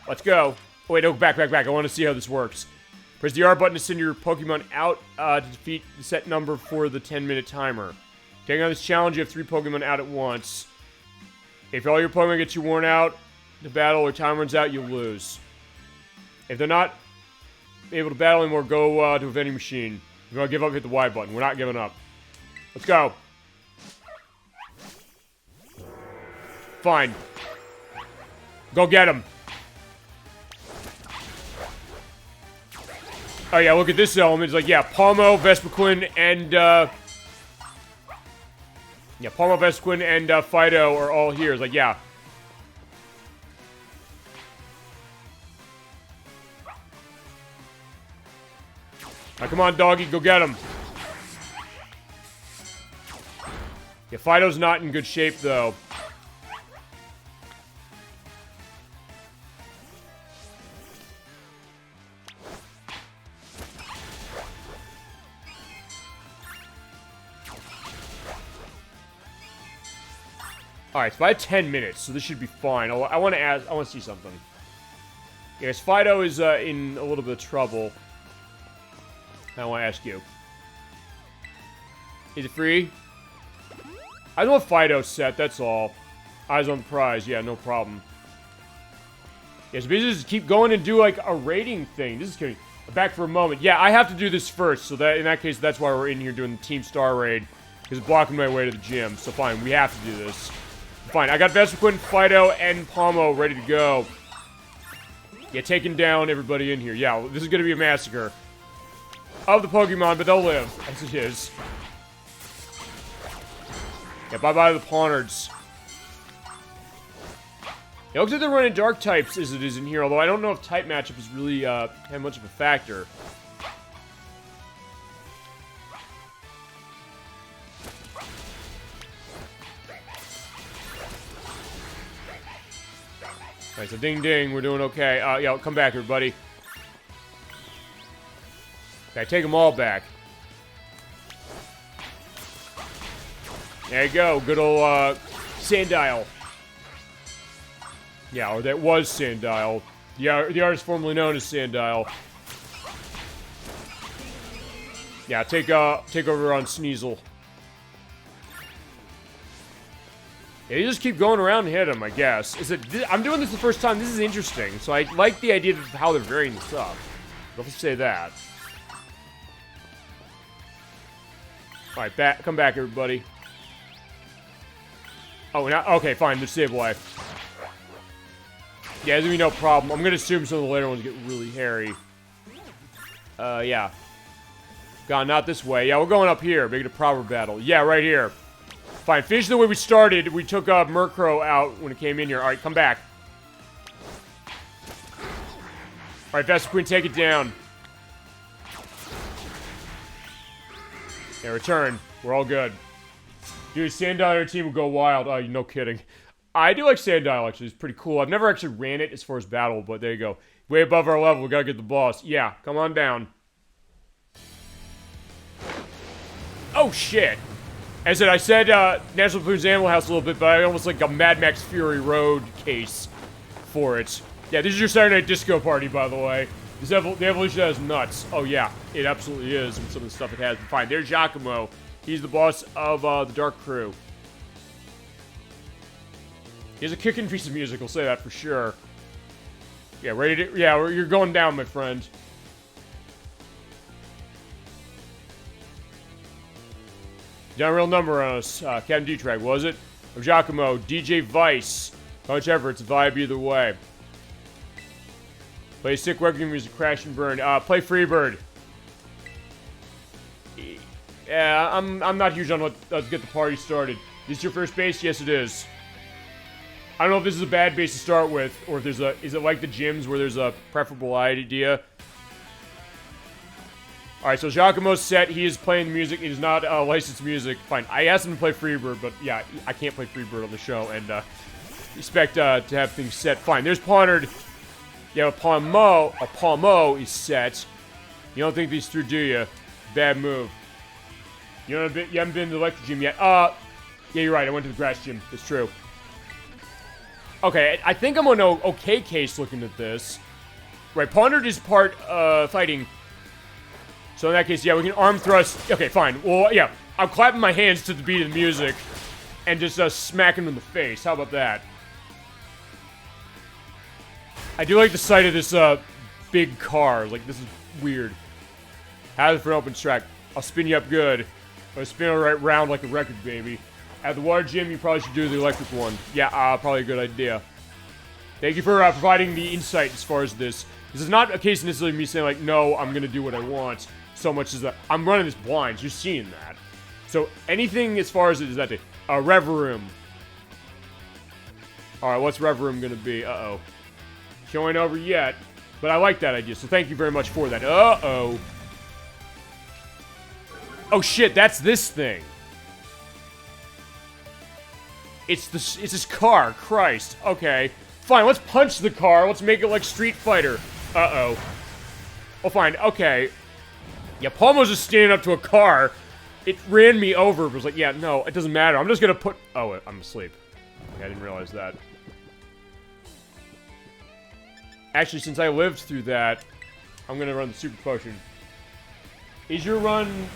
A: Let's go. Oh, wait, no, back. I want to see how this works. Press the R button to send your Pokemon out to defeat the set number for the 10-minute timer. Taking on this challenge, you have 3 Pokemon out at once. If all your Pokemon get you worn out, the battle or time runs out, you lose. If they're not able to battle anymore, go to a vending machine. If you want to give up, hit the Y button. We're not giving up. Let's go. Fine. Go get him. Oh yeah, look at this element. It's like, yeah, Palmo, Vespiquen, and, yeah, Palmo, Vespiquen, and, Fido are all here. It's like, yeah. Now, come on, doggy, go get him. Yeah, Fido's not in good shape, though. Alright, it's about 10 minutes, so this should be fine. I want to see something. Yes, Fido is in a little bit of trouble. I want to ask you. Is it free? I know Fido's set, that's all. Eyes on the prize, yeah, no problem. Yes, but just keep going and do like a rating thing. This is kidding. Back for a moment. Yeah, I have to do this first, so that in that case, that's why we're in here doing the Team Star Raid. Because it's blocking my way to the gym, so fine, we have to do this. Fine, I got Vespiquen, Fido, and Palmo ready to go. Yeah, taking down everybody in here. Yeah, this is gonna be a massacre of the Pokemon, but they'll live, as it is. Yeah, bye-bye to the Pawnards. It looks like they're running dark types as it is in here, although I don't know if type matchup is really have much of a factor. Alright, so ding ding, we're doing okay. Yeah, come back, everybody. Okay, take them all back. There you go, good old Sandile. Yeah, or that was Sandile. The artist formerly known as Sandile. Yeah, take over on Sneasel. Yeah, you just keep going around and hit him, I guess. I'm doing this the first time. This is interesting. So I like the idea of how they're varying this up. Let's say that. Alright, come back, everybody. Oh, now, okay, fine. There's save life. Yeah, there's gonna be no problem. I'm gonna assume some of the later ones get really hairy. Yeah. God, not this way. Yeah, we're going up here. Make it a proper battle. Yeah, right here. Fine, finish the way we started. We took Murkrow out when it came in here. Alright, come back. Alright, Vespiquen, take it down. Yeah, return. We're all good. Dude, Sandile on our team will go wild. Oh, no kidding. I do like Sandile, actually. It's pretty cool. I've never actually ran it as far as battle, but there you go. Way above our level. We gotta get the boss. Yeah, come on down. Oh, shit. As I said, National Lampoon's Animal House a little bit, but I almost like a Mad Max Fury Road case for it. Yeah, this is your Saturday Night Disco party, by the way. The evolution has nuts. Oh, yeah, it absolutely is, and some of the stuff it has. But fine, there's Giacomo. He's the boss of the Dark Crew. He has a kicking piece of music, I'll say that for sure. Yeah, ready to... Yeah, you're going down, my friend. Down real number on us. Captain D-Track, was it? Or Giacomo, DJ Vice. Punch Everett's vibe either way. Play sick requiem music, crash and burn. Play Freebird. Yeah, I'm not huge on let's get the party started. Is this your first base? Yes, it is. I don't know if this is a bad base to start with, or if there's is it like the gyms where there's a preferable idea? Alright, so Giacomo's set. He is playing the music. It is not licensed music. Fine. I asked him to play Freebird, but yeah, I can't play Freebird on the show, and expect to have things set. Fine. There's Ponard. Yeah, Palmo is set. You don't think these through, do you? Bad move. You haven't been to the electric gym yet. Yeah, you're right. I went to the grass gym. It's true. Okay, I think I'm on an okay case looking at this. Right, Ponard is part fighting. So in that case, yeah, we can arm thrust. Okay, fine. Well, yeah, I'm clapping my hands to the beat of the music and just smack him in the face. How about that? I do like the sight of this big car. Like, this is weird. Have it for an open track. I'll spin you up good. I'll spin it right round like a record, baby. At the water gym, you probably should do the electric one. Yeah, probably a good idea. Thank you for providing the insight as far as this. This is not a case necessarily me saying, like, no, I'm going to do what I want. So much as that I'm running this blind. You're seeing that. So anything as far as it is that day. Rev Room. Alright, what's Rev Room going to be? Uh-oh. Showing over yet. But I like that idea, so thank you very much for that. Uh-oh. Oh, shit, that's this thing. It's this car. Christ. Okay. Fine, let's punch the car. Let's make it like Street Fighter. Uh-oh. Oh, fine. Okay. Yeah, Palmo's just standing up to a car. It ran me over. It was like, yeah, no, it doesn't matter. I'm just gonna put... Oh, I'm asleep. Okay, I didn't realize that. Actually, since I lived through that, I'm gonna run the Super Potion. Is your run...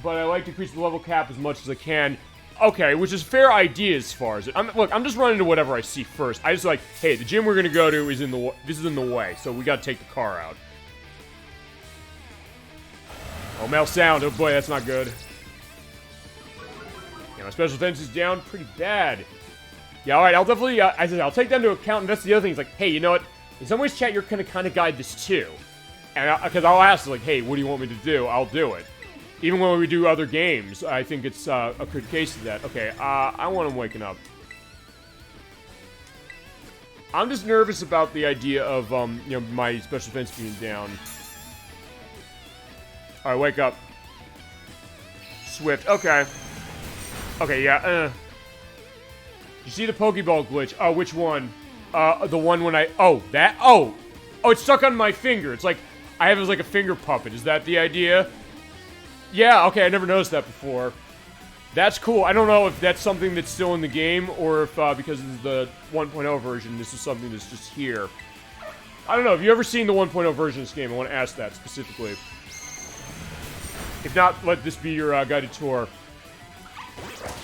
A: But I like to increase the level cap as much as I can. Okay, which is a fair idea as far as it. Look, I'm just running to whatever I see first. I just like, hey, the gym we're gonna go to is in the this is in the way, so we gotta take the car out. Oh, Mel Sound. Oh boy, that's not good. Yeah, my special defense is down pretty bad. Yeah, all right, I'll definitely. I said I'll take that into account, and that's the other thing. It's like, hey, you know what? In some ways, chat, you're gonna kind of guide this too, and because I'll ask like, hey, what do you want me to do? I'll do it. Even when we do other games, I think it's a good case of that. Okay, I want him waking up. I'm just nervous about the idea of, you know, my special defense being down. Alright, wake up. Swift, okay. Okay, yeah, You see the Pokeball glitch? Oh, which one? The one when I... Oh, that? Oh! Oh, it's stuck on my finger. It's like, I have it as like a finger puppet. Is that the idea? Yeah, okay, I never noticed that before. That's cool. I don't know if that's something that's still in the game, or if, because of the 1.0 version, this is something that's just here. I don't know. Have you ever seen the 1.0 version of this game? I want to ask that specifically. If not, let this be your guided tour.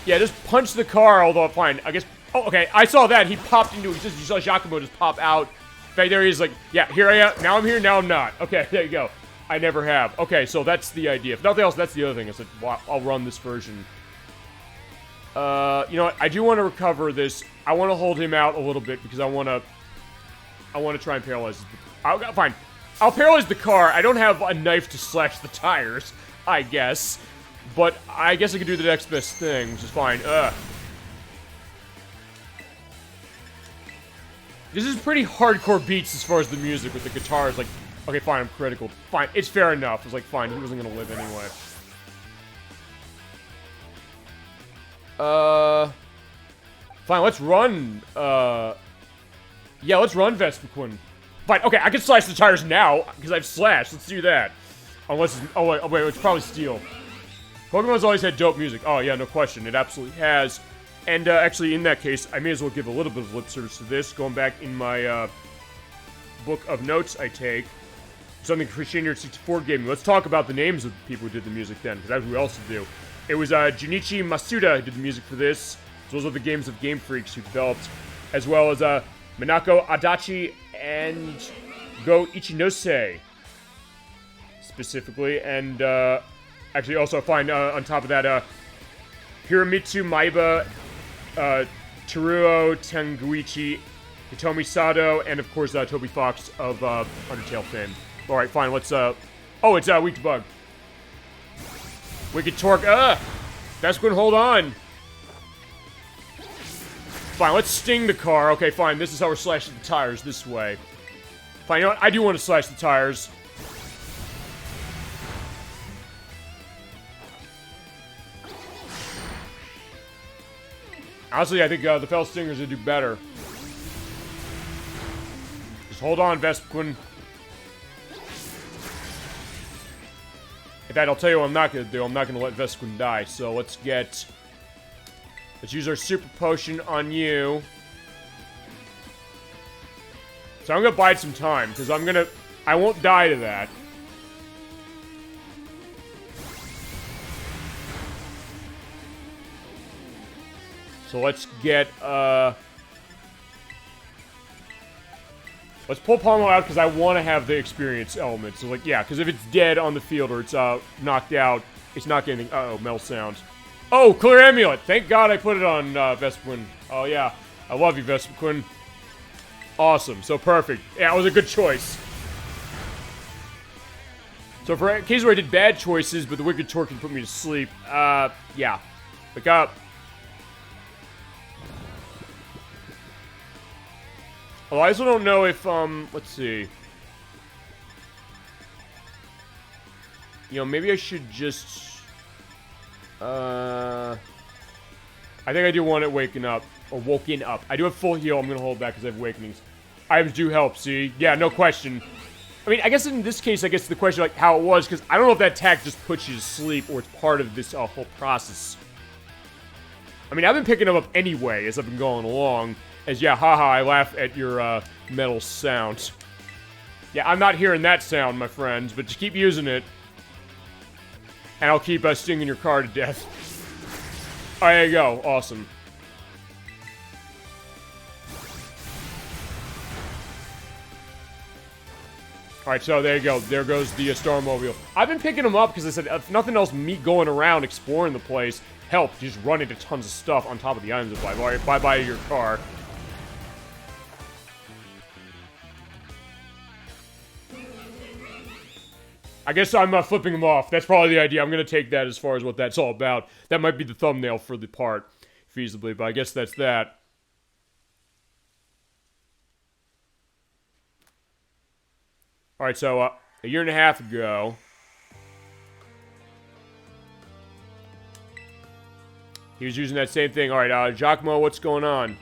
A: Yeah, just punch the car, although fine. I guess... Oh, okay. I saw that. He popped into existence. You saw Giacomo just pop out. In fact, there he is like, yeah, here I am. Now I'm here, now I'm not. Okay, there you go. I never have. Okay, so that's the idea. If nothing else, that's the other thing. I said, well, I'll run this version. You know what? I do want to recover this. I want to hold him out a little bit because I want to try and paralyze. Fine. I'll paralyze the car. I don't have a knife to slash the tires, I guess. But I guess I could do the next best thing, which is fine. This is pretty hardcore beats as far as the music with the guitars. Like, okay, fine, I'm critical. Fine, it's fair enough. It's like, fine, he wasn't gonna live anyway. Fine, let's run. Yeah, let's run Vespiquen. Fine, okay, I can slash the tires now, because I've slashed. Let's do that. Unless it's, oh wait, it's probably steel. Pokemon's always had dope music. Oh yeah, no question, it absolutely has. And actually, in that case, I may as well give a little bit of lip service to this. Going back in my book of notes I take, something Christian 64 gave me. Let's talk about the names of the people who did the music then, because that's what we also do. It was Junichi Masuda who did the music for this, as well as the games of Game Freaks who developed, as well as Minako Adachi and Go Ichinose, specifically. And actually, also find on top of that, Hiramitsu Maiba, Teruo Tanguichi, Hitomi Sato, and of course Toby Fox of Undertale fame. Alright, fine, let's oh, it's weak to bug. Wicked Torque, Vespiquen, hold on. Fine, let's sting the car. Okay, fine, this is how we're slashing the tires, this way. Fine, you know what, I do want to slash the tires. Honestly, I think the Fell Stingers would do better. Just hold on, Vespiquen. In fact, I'll tell you what I'm not going to do. I'm not going to let Vespiquen die. So let's use our Super Potion on you. So I'm going to bide some time, because I won't die to that. So let's get, let's pull Pommel out because I want to have the experience element. So, like, yeah, because if it's dead on the field or it's knocked out, it's not getting anything. Uh-oh, Mel sounds. Oh, Clear Amulet! Thank God I put it on Vespiquen. Oh, yeah. I love you, Vespiquen. Awesome. So perfect. Yeah, it was a good choice. So for a case where I did bad choices, but the Wicked Torque can put me to sleep, yeah. Wake up. Oh, I also don't know if, let's see. You know, maybe I should just, I think I do want it waking up, or woken up. I do have full heal, I'm gonna hold back because I have awakenings. Items do help, see? Yeah, no question. I mean, I guess in this case, I guess the question, like, how it was, because I don't know if that attack just puts you to sleep, or it's part of this whole process. I mean, I've been picking them up anyway, as I've been going along. As, yeah, haha, I laugh at your, metal sounds. Yeah, I'm not hearing that sound, my friends, but just keep using it. And I'll keep, stinging your car to death. Oh, there you go. Awesome. Alright, so there you go. There goes the Starmobile. I've been picking them up because I said, if nothing else, me going around exploring the place helped. Just run into tons of stuff on top of the items. Bye-bye your car. I guess I'm flipping them off. That's probably the idea. I'm going to take that as far as what that's all about. That might be the thumbnail for the part, feasibly, but I guess that's that. Alright, so, a year and a half ago, he was using that same thing. Alright, Giacomo, what's going on?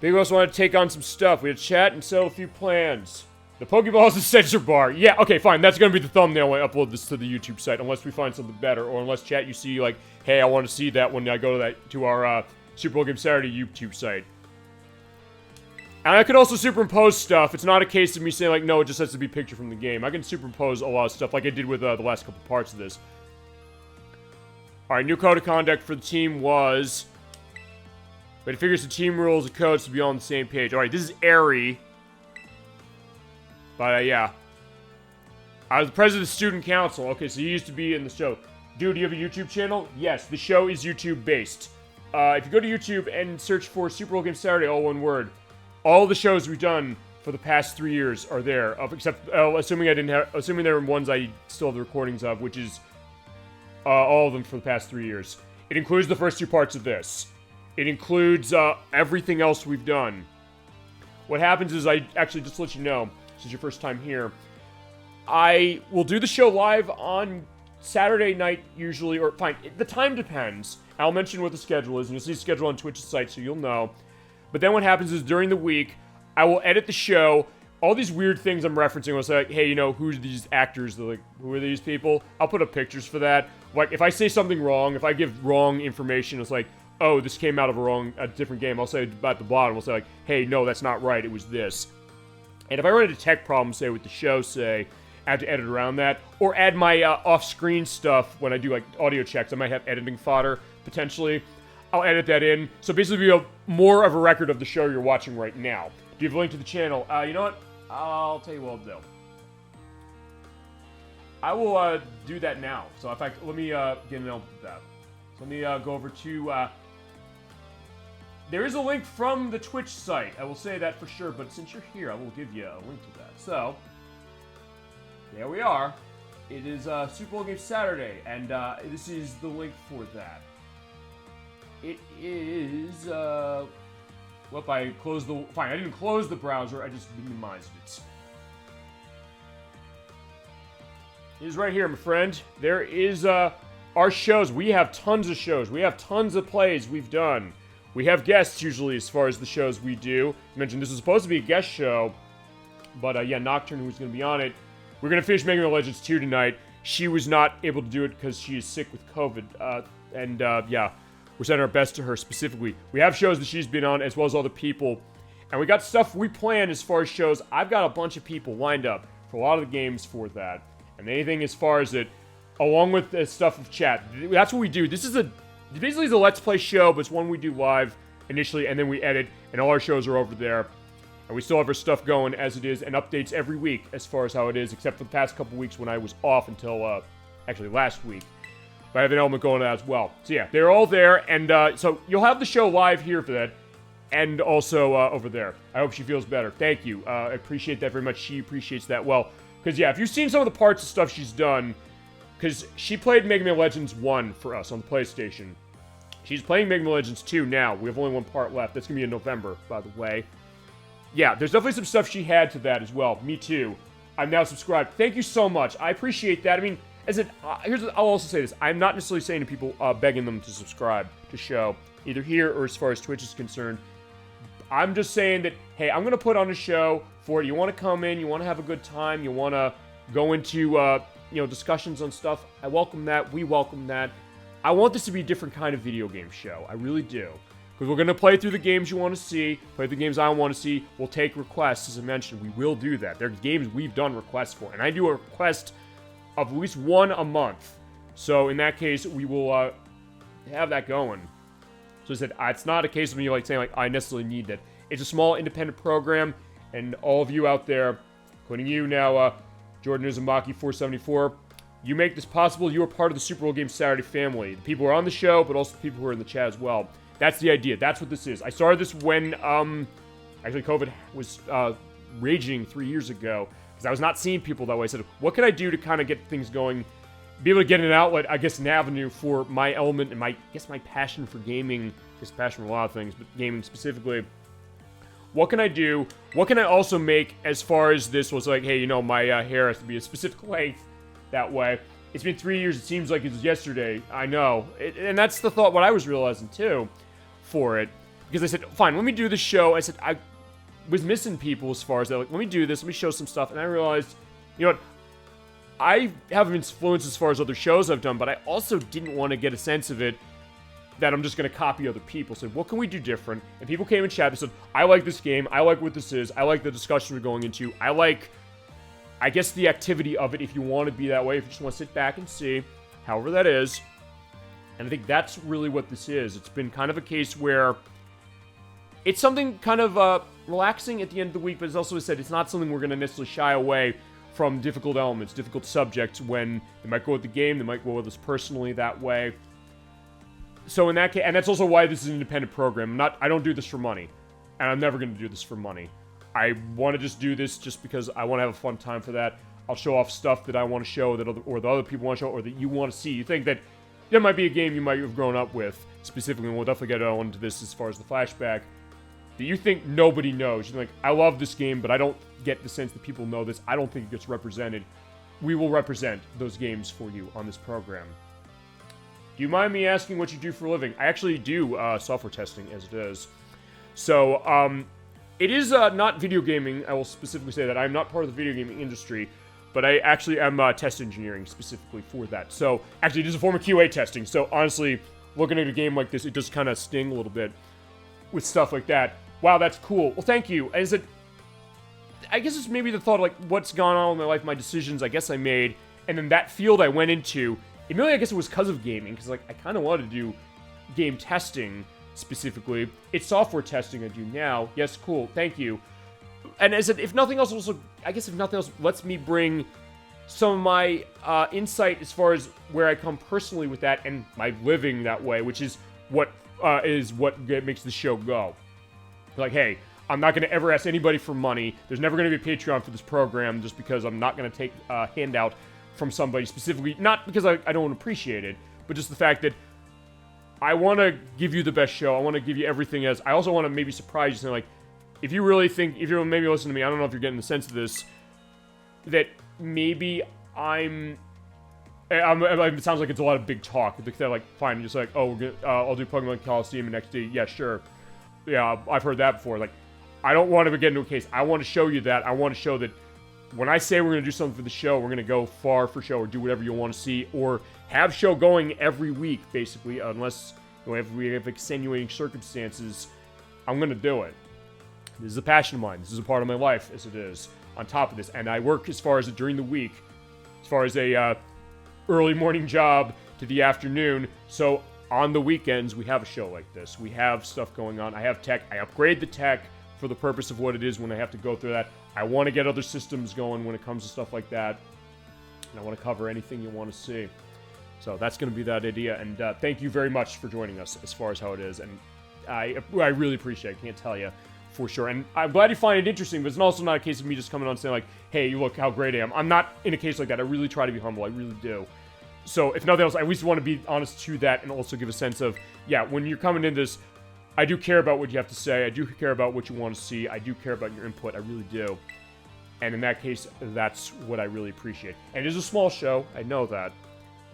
A: Big Boss wanted to take on some stuff. We had a chat and settle a few plans. The Pokeball is the censor bar. Yeah, okay, fine. That's going to be the thumbnail when I upload this to the YouTube site, unless we find something better, or unless, chat, you see, like, hey, I want to see that when I go to our Super Bowl Game Saturday YouTube site. And I could also superimpose stuff. It's not a case of me saying, like, no, it just has to be a picture from the game. I can superimpose a lot of stuff, like I did with the last couple parts of this. Alright, new code of conduct for the team was... But it figures the team rules and codes to be on the same page. Alright, this is airy. But, yeah. I was the president of the student council. Okay, so you used to be in the show. Dude, do you have a YouTube channel? Yes, the show is YouTube-based. If you go to YouTube and search for Super Bowl Game Saturday, all one word, all the shows we've done for the past 3 years are there. Except, assuming there were ones I still have the recordings of, which is all of them for the past 3 years. It includes the first 2 parts of this. It includes everything else we've done. What happens is, I actually, just to let you know, since your first time here, I will do the show live on Saturday night usually, or fine, the time depends. I'll mention what the schedule is, and you'll see the schedule on Twitch's site, so you'll know. But then what happens is, during the week, I will edit the show. All these weird things I'm referencing, I'll say, like, hey, you know, who's these actors? They're like, who are these people? I'll put up pictures for that. Like, if I say something wrong, if I give wrong information, it's like, oh, this came out of a different game. I'll say at the bottom, I'll say, like, hey, no, that's not right. It was this. And if I run into tech problems, say, with the show, say, I have to edit around that, or add my off-screen stuff when I do, like, audio checks. I might have editing fodder, potentially. I'll edit that in. So basically, be more of a record of the show you're watching right now. Do you have a link to the channel? You know what? I'll tell you what I'll do. I will do that now. So, in fact, let me get an help with that. So let me go over to... There is a link from the Twitch site. I will say that for sure, but since you're here, I will give you a link to that. So, there we are. It is Super Bowl Game Saturday, and this is the link for that. It is, Whoop, I closed the... Fine, I didn't close the browser, I just minimized it. It is right here, my friend. There is, our shows. We have tons of shows. We have tons of plays we've done. We have guests, usually, as far as the shows we do. I mentioned this is supposed to be a guest show, but, yeah, Nocturne, who's going to be on it. We're going to finish Mega Man Legends 2 tonight. She was not able to do it because she is sick with COVID, yeah, we're sending our best to her specifically. We have shows that she's been on, as well as other people, and we got stuff we planned as far as shows. I've got a bunch of people lined up for a lot of the games for that, and anything as far as it, along with the stuff of chat. That's what we do. This is basically a Let's Play show, but it's one we do live initially, and then we edit, and all our shows are over there. And we still have our stuff going as it is, and updates every week as far as how it is, except for the past couple weeks when I was off until, actually last week. But I have an element going on as well. So yeah, they're all there, and so you'll have the show live here for that, and also over there. I hope she feels better. Thank you. I appreciate that very much. She appreciates that well. Because yeah, if you've seen some of the parts of stuff she's done, because she played Mega Man Legends 1 for us on the PlayStation. She's playing Mega Man Legends 2 now. We have only one part left. That's going to be in November, by the way. Yeah, there's definitely some stuff she had to that as well. Me too. I'm now subscribed. Thank you so much. I appreciate that. I mean, I'll also say this. I'm not necessarily saying to people, begging them to subscribe to show, either here or as far as Twitch is concerned. I'm just saying that, hey, I'm going to put on a show for it. You want to come in, you want to have a good time, you want to go into, discussions on stuff. I welcome that. We welcome that. I want this to be a different kind of video game show. I really do. Because we're going to play through the games you want to see, play the games I want to see. We'll take requests, as I mentioned. We will do that. There are games we've done requests for. And I do a request of at least one a month. So in that case, we will have that going. So I said, it's not a case of me saying I necessarily need that. It's a small independent program. And all of you out there, including you now, Jordan Uzumaki 474, you make this possible. You are part of the Super Bowl Game Saturday family. The people who are on the show, but also the people who are in the chat as well. That's the idea. That's what this is. I started this when, actually COVID was raging 3 years ago, because I was not seeing people that way. I said, what can I do to kind of get things going, be able to get an outlet, I guess an avenue for my element and my passion for gaming, passion for a lot of things, but gaming specifically. What can I do? What can I also make as far as this was like, hey, my hair has to be a specific length that way. It's been 3 years. It seems like it was yesterday. I know. And that's the thought, what I was realizing too, for it. Because I said, fine, let me do the show. I said, was missing people as far as that, like, let me do this, let me show some stuff, and I realized, you know what, I have influence as far as other shows I've done, but I also didn't want to get a sense of it that I'm just going to copy other people. So what can we do different? And people came in chat and said, I like this game, I like what this is, I like the discussion we're going into, I like, I guess, the activity of it if you want to be that way, if you just want to sit back and see, however that is. And I think that's really what this is. It's been kind of a case where it's something kind of relaxing at the end of the week, but as also said, it's not something we're going to necessarily shy away from difficult elements, difficult subjects, when they might go with the game, they might go with us personally that way. So in that case, and that's also why this is an independent program. I don't do this for money, and I'm never going to do this for money. I want to just do this just because I want to have a fun time for that. I'll show off stuff that I want to show, that or the other people want to show, or that you want to see. You think that there might be a game you might have grown up with, specifically, and we'll definitely get on to this as far as the flashback, that you think nobody knows. You're like, I love this game, but I don't get the sense that people know this. I don't think it gets represented. We will represent those games for you on this program. Do you mind me asking what you do for a living? I actually do software testing, as it is. So, it is not video gaming. I will specifically say that. I'm not part of the video gaming industry, but I actually am test engineering specifically for that. So, actually, it is a form of QA testing. So, honestly, looking at a game like this, it does kind of sting a little bit with stuff like that. Wow, that's cool. Well, thank you. I guess it's maybe the thought of, like, what's gone on in my life, my decisions I guess I made, and then that field I went into. Immediately, I guess it was because of gaming, because, like, I kind of wanted to do game testing specifically. It's software testing I do now. Yes, cool. Thank you. And as if nothing else, also, I guess if nothing else, lets me bring some of my insight as far as where I come personally with that and my living that way, which is what makes the show go. Like, hey, I'm not going to ever ask anybody for money. There's never going to be a Patreon for this program just because I'm not going to take a handout from somebody specifically. Not because I don't appreciate it, but just the fact that I want to give you the best show. I want to give you everything I also want to maybe surprise you, saying, like, if you really think, if you're maybe listening to me, I don't know if you're getting the sense of this, that maybe it sounds like it's a lot of big talk. They're like, fine, just like, oh, I'll do Pokemon Coliseum next day. Yeah, sure. Yeah, I've heard that before. Like, I don't want to get into a case. I want to show you that. I want to show that when I say we're going to do something for the show, we're going to go far for show or do whatever you want to see or have show going every week, basically, unless we have extenuating circumstances. I'm going to do it. This is a passion of mine. This is a part of my life, as it is, on top of this. And I work as far as during the week, as far as a early morning job to the afternoon. So on the weekends, we have a show like this. We have stuff going on. I have tech. I upgrade the tech for the purpose of what it is when I have to go through that. I want to get other systems going when it comes to stuff like that. And I want to cover anything you want to see. So that's going to be that idea. And thank you very much for joining us as far as how it is. And I really appreciate it. I can't tell you for sure. And I'm glad you find it interesting, but it's also not a case of me just coming on saying, like, hey, look how great I am. I'm not in a case like that. I really try to be humble. I really do. So if nothing else, I at least want to be honest to that and also give a sense of, yeah, when you're coming in this, I do care about what you have to say. I do care about what you want to see. I do care about your input. I really do. And in that case, that's what I really appreciate. And it is a small show. I know that.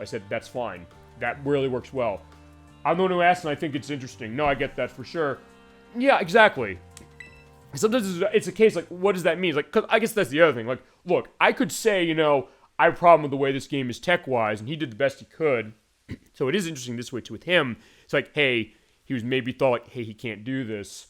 A: I said, that's fine. That really works well. I'm the one who asked, and I think it's interesting. No, I get that for sure. Yeah, exactly. Sometimes it's a case like, what does that mean? Like, 'cause I guess that's the other thing. Like, look, I could say, I have a problem with the way this game is tech-wise, and he did the best he could. So it is interesting this way, too, with him. It's like, hey, he was maybe thought, like, hey, he can't do this,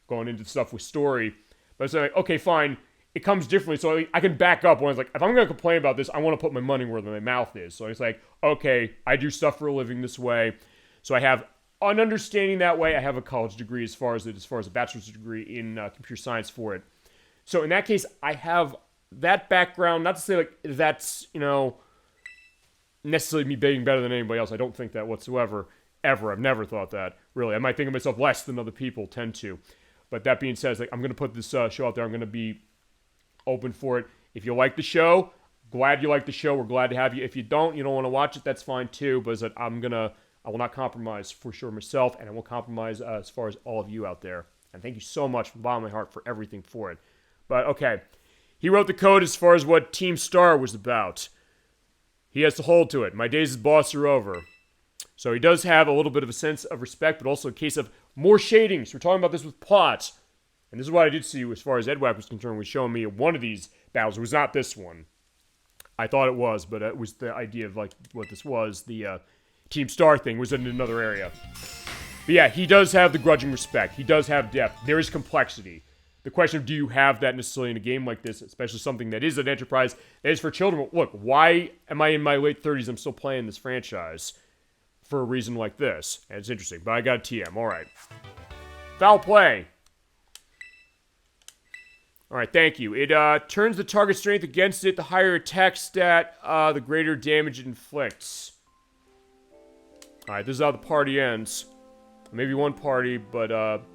A: going into stuff with story. But it's like, okay, fine. It comes differently, so I can back up when it's like, if I'm going to complain about this, I want to put my money where my mouth is. So it's like, okay, I do stuff for a living this way. So I have an understanding that way. I have a college degree as far as a bachelor's degree in computer science for it. So in that case, I have that background. Not to say like that's, necessarily me being better than anybody else. I don't think that whatsoever, ever. I've never thought that, really. I might think of myself less than other people tend to. But that being said, it's like, I'm going to put this show out there. I'm going to be open for it. If you like the show, glad you like the show. We're glad to have you. If you don't want to watch it, that's fine too. But I will not compromise for sure myself, and I will compromise as far as all of you out there. And thank you so much from the bottom of my heart for everything for it. But okay, he wrote the code as far as what Team Star was about. He has to hold to it. My days as boss are over. So he does have a little bit of a sense of respect, but also a case of more shadings. We're talking about this with plot. And this is what I did see as far as EdWack was concerned, was showing me one of these battles. It was not this one. I thought it was, but it was the idea of like what this was. The Team Star thing was in another area. But yeah, he does have the grudging respect. He does have depth. There is complexity. The question of do you have that necessarily in a game like this, especially something that is an enterprise, that is for children. Look, why am I in my late 30s? I'm still playing this franchise for a reason like this. And it's interesting, but I got a TM. All right. Foul play. All right, thank you. It turns the target strength against it. The higher attack stat, the greater damage it inflicts. All right, this is how the party ends. Maybe one party, but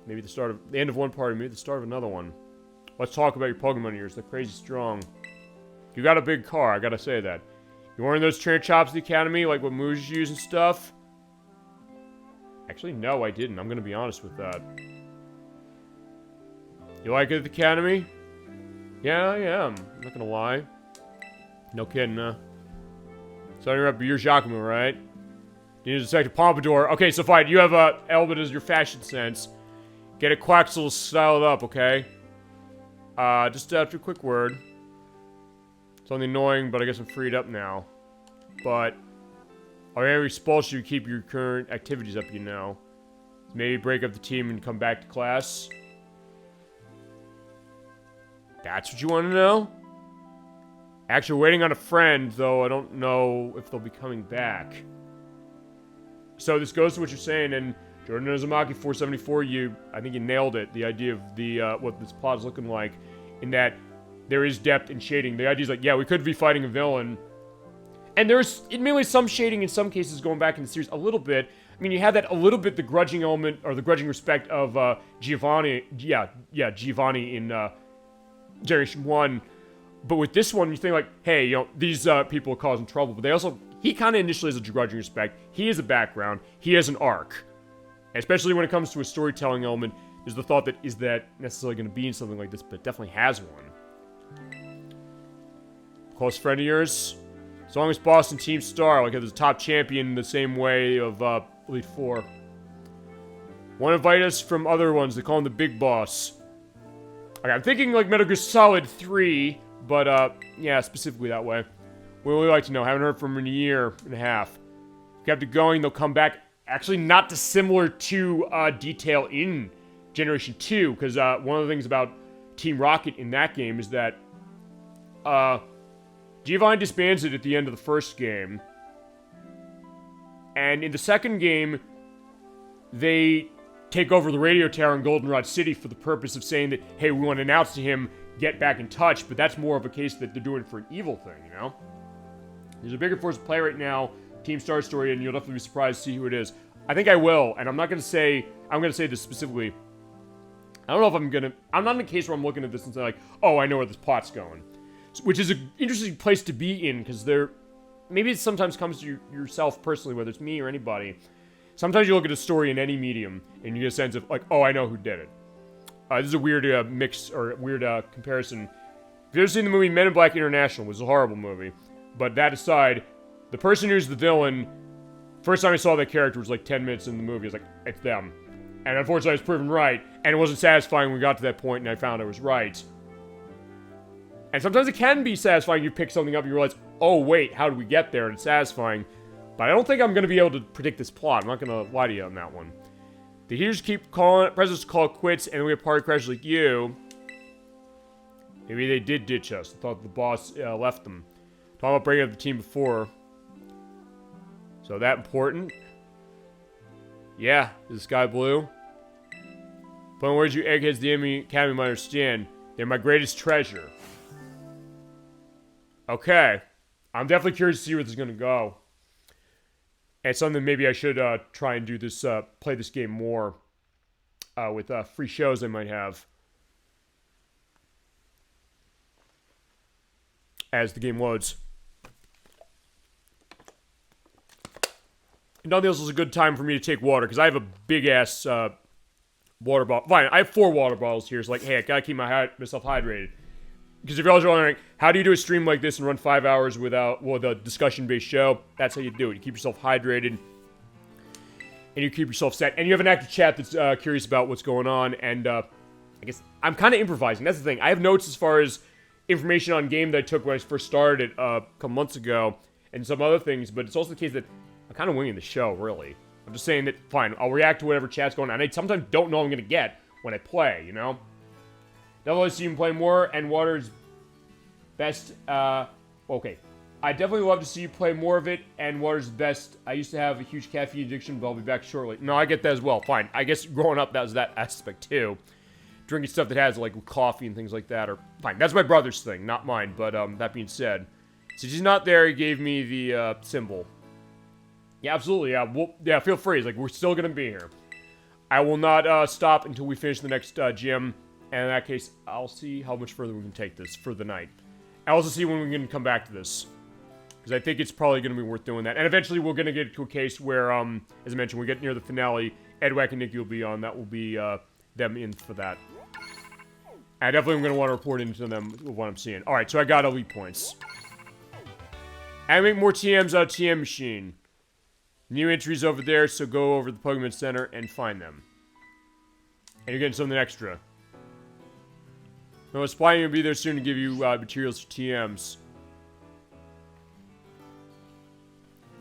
A: maybe the end of one party, maybe the start of another one. Let's talk about your Pokemon ears. They're crazy strong. You got a big car, I gotta say that. You wearing those trainer chops at the academy, like what moves you use and stuff? Actually, no, I didn't. I'm gonna be honest with that. You like it at the academy? Yeah, I am. I'm not gonna lie. No kidding, huh? Starting up your Jacquemus, right? You need to select a pompadour. Okay, so fine. You have Elbit as your fashion sense. Get a Quaxel styled up, okay? Just after a quick word. Something annoying, but I guess I'm freed up now. But I'll expulse you to keep your current activities up, you know. Maybe break up the team and come back to class. That's what you want to know? Actually, waiting on a friend, though I don't know if they'll be coming back. So this goes to what you're saying, and Jordan Uzumaki 474, I think you nailed it. The idea of the what this plot is looking like, in that there is depth and shading. The idea is like, yeah, we could be fighting a villain, and there's admittedly some shading in some cases going back in the series a little bit. I mean, you have that a little bit, the grudging element or the grudging respect of Giovanni, Giovanni in Generation 1. But with this one, you think like, hey, you know, these people are causing trouble, but they also. He kind of initially has a grudging respect. He has a background. He has an arc. Especially when it comes to a storytelling element, there's the thought that, is that necessarily going to be in something like this, but it definitely has one. Close friend of yours? As long as Boston Team Star, like there's a top champion the same way of Elite Four. Want to invite us from other ones, they call him the Big Boss. Okay, I'm thinking like Metal Gear Solid 3, but yeah, specifically that way. We would really like to know. Haven't heard from him in a year and a half. Kept it going. They'll come back. Actually, not dissimilar to detail in Generation 2, because one of the things about Team Rocket in that game is that Giovanni disbands it at the end of the first game. And in the second game, they take over the radio tower in Goldenrod City for the purpose of saying that, hey, we want to announce to him, get back in touch, but that's more of a case that they're doing it for an evil thing, you know? There's a bigger force to play right now, Team Star story, and you'll definitely be surprised to see who it is. I think I will, and I'm going to say this specifically. I don't know if I'm not in a case where I'm looking at this and saying like, oh, I know where this plot's going. Which is an interesting place to be in, because maybe it sometimes comes to yourself personally, whether it's me or anybody. Sometimes you look at a story in any medium, and you get a sense of like, oh, I know who did it. This is a weird mix, or weird comparison. If you've ever seen the movie Men in Black International, it was a horrible movie. But that aside, the person who's the villain, first time I saw that character was like 10 minutes in the movie. I was like, it's them. And unfortunately, I was proven right. And it wasn't satisfying when we got to that point and I found I was right. And sometimes it can be satisfying. You pick something up and you realize, oh, wait, how did we get there? And it's satisfying. But I don't think I'm going to be able to predict this plot. I'm not going to lie to you on that one. The heroes keep calling it, presidents call it quits, and then we have party crashers like you. Maybe they did ditch us. I thought the boss left them. Talking about breaking up the team before. So that important? Yeah, is the sky blue? But words you eggheads the enemy academy might understand. They're my greatest treasure. Okay. I'm definitely curious to see where this is going to go. And it's something maybe I should try and do this, play this game more with free shows I might have as the game loads. And nothing else is a good time for me to take water, because I have a big-ass water bottle. Fine, I have 4 water bottles here. It's like, hey, I gotta keep myself hydrated. Because if you're also wondering, how do you do a stream like this and run 5 hours with a discussion-based show? That's how you do it. You keep yourself hydrated, and you keep yourself set. And you have an active chat that's curious about what's going on, and I guess I'm kind of improvising. That's the thing. I have notes as far as information on game that I took when I first started a couple months ago, and some other things, but it's also the case that I'm kind of winging the show, really. I'm just saying that, fine, I'll react to whatever chat's going on. I sometimes don't know what I'm going to get when I play, you know? Definitely see him play more, and Water's best, okay. I definitely love to see you play more of it, and Water's best. I used to have a huge caffeine addiction, but I'll be back shortly. No, I get that as well. Fine. I guess growing up, that was that aspect, too. Drinking stuff that has, like, coffee and things like that, or, fine. That's my brother's thing, not mine, but, that being said. Since he's not there, he gave me the, symbol. Yeah, absolutely, yeah, feel free. It's like, we're still gonna be here. I will not, stop until we finish the next, gym, and in that case, I'll see how much further we can take this for the night. I'll also see when we can come back to this. Because I think it's probably going to be worth doing that. And eventually we're going to get to a case where, as I mentioned, we get near the finale, Edwack and Nikki will be on. That will be, them in for that. I definitely am going to want to report into them what I'm seeing. Alright, so I got elite points. And make more TMs out of TM Machine. New entries over there, so go over the Pokemon Center and find them. And you're getting something extra. No, Spying will be there soon to give you, materials for TMs.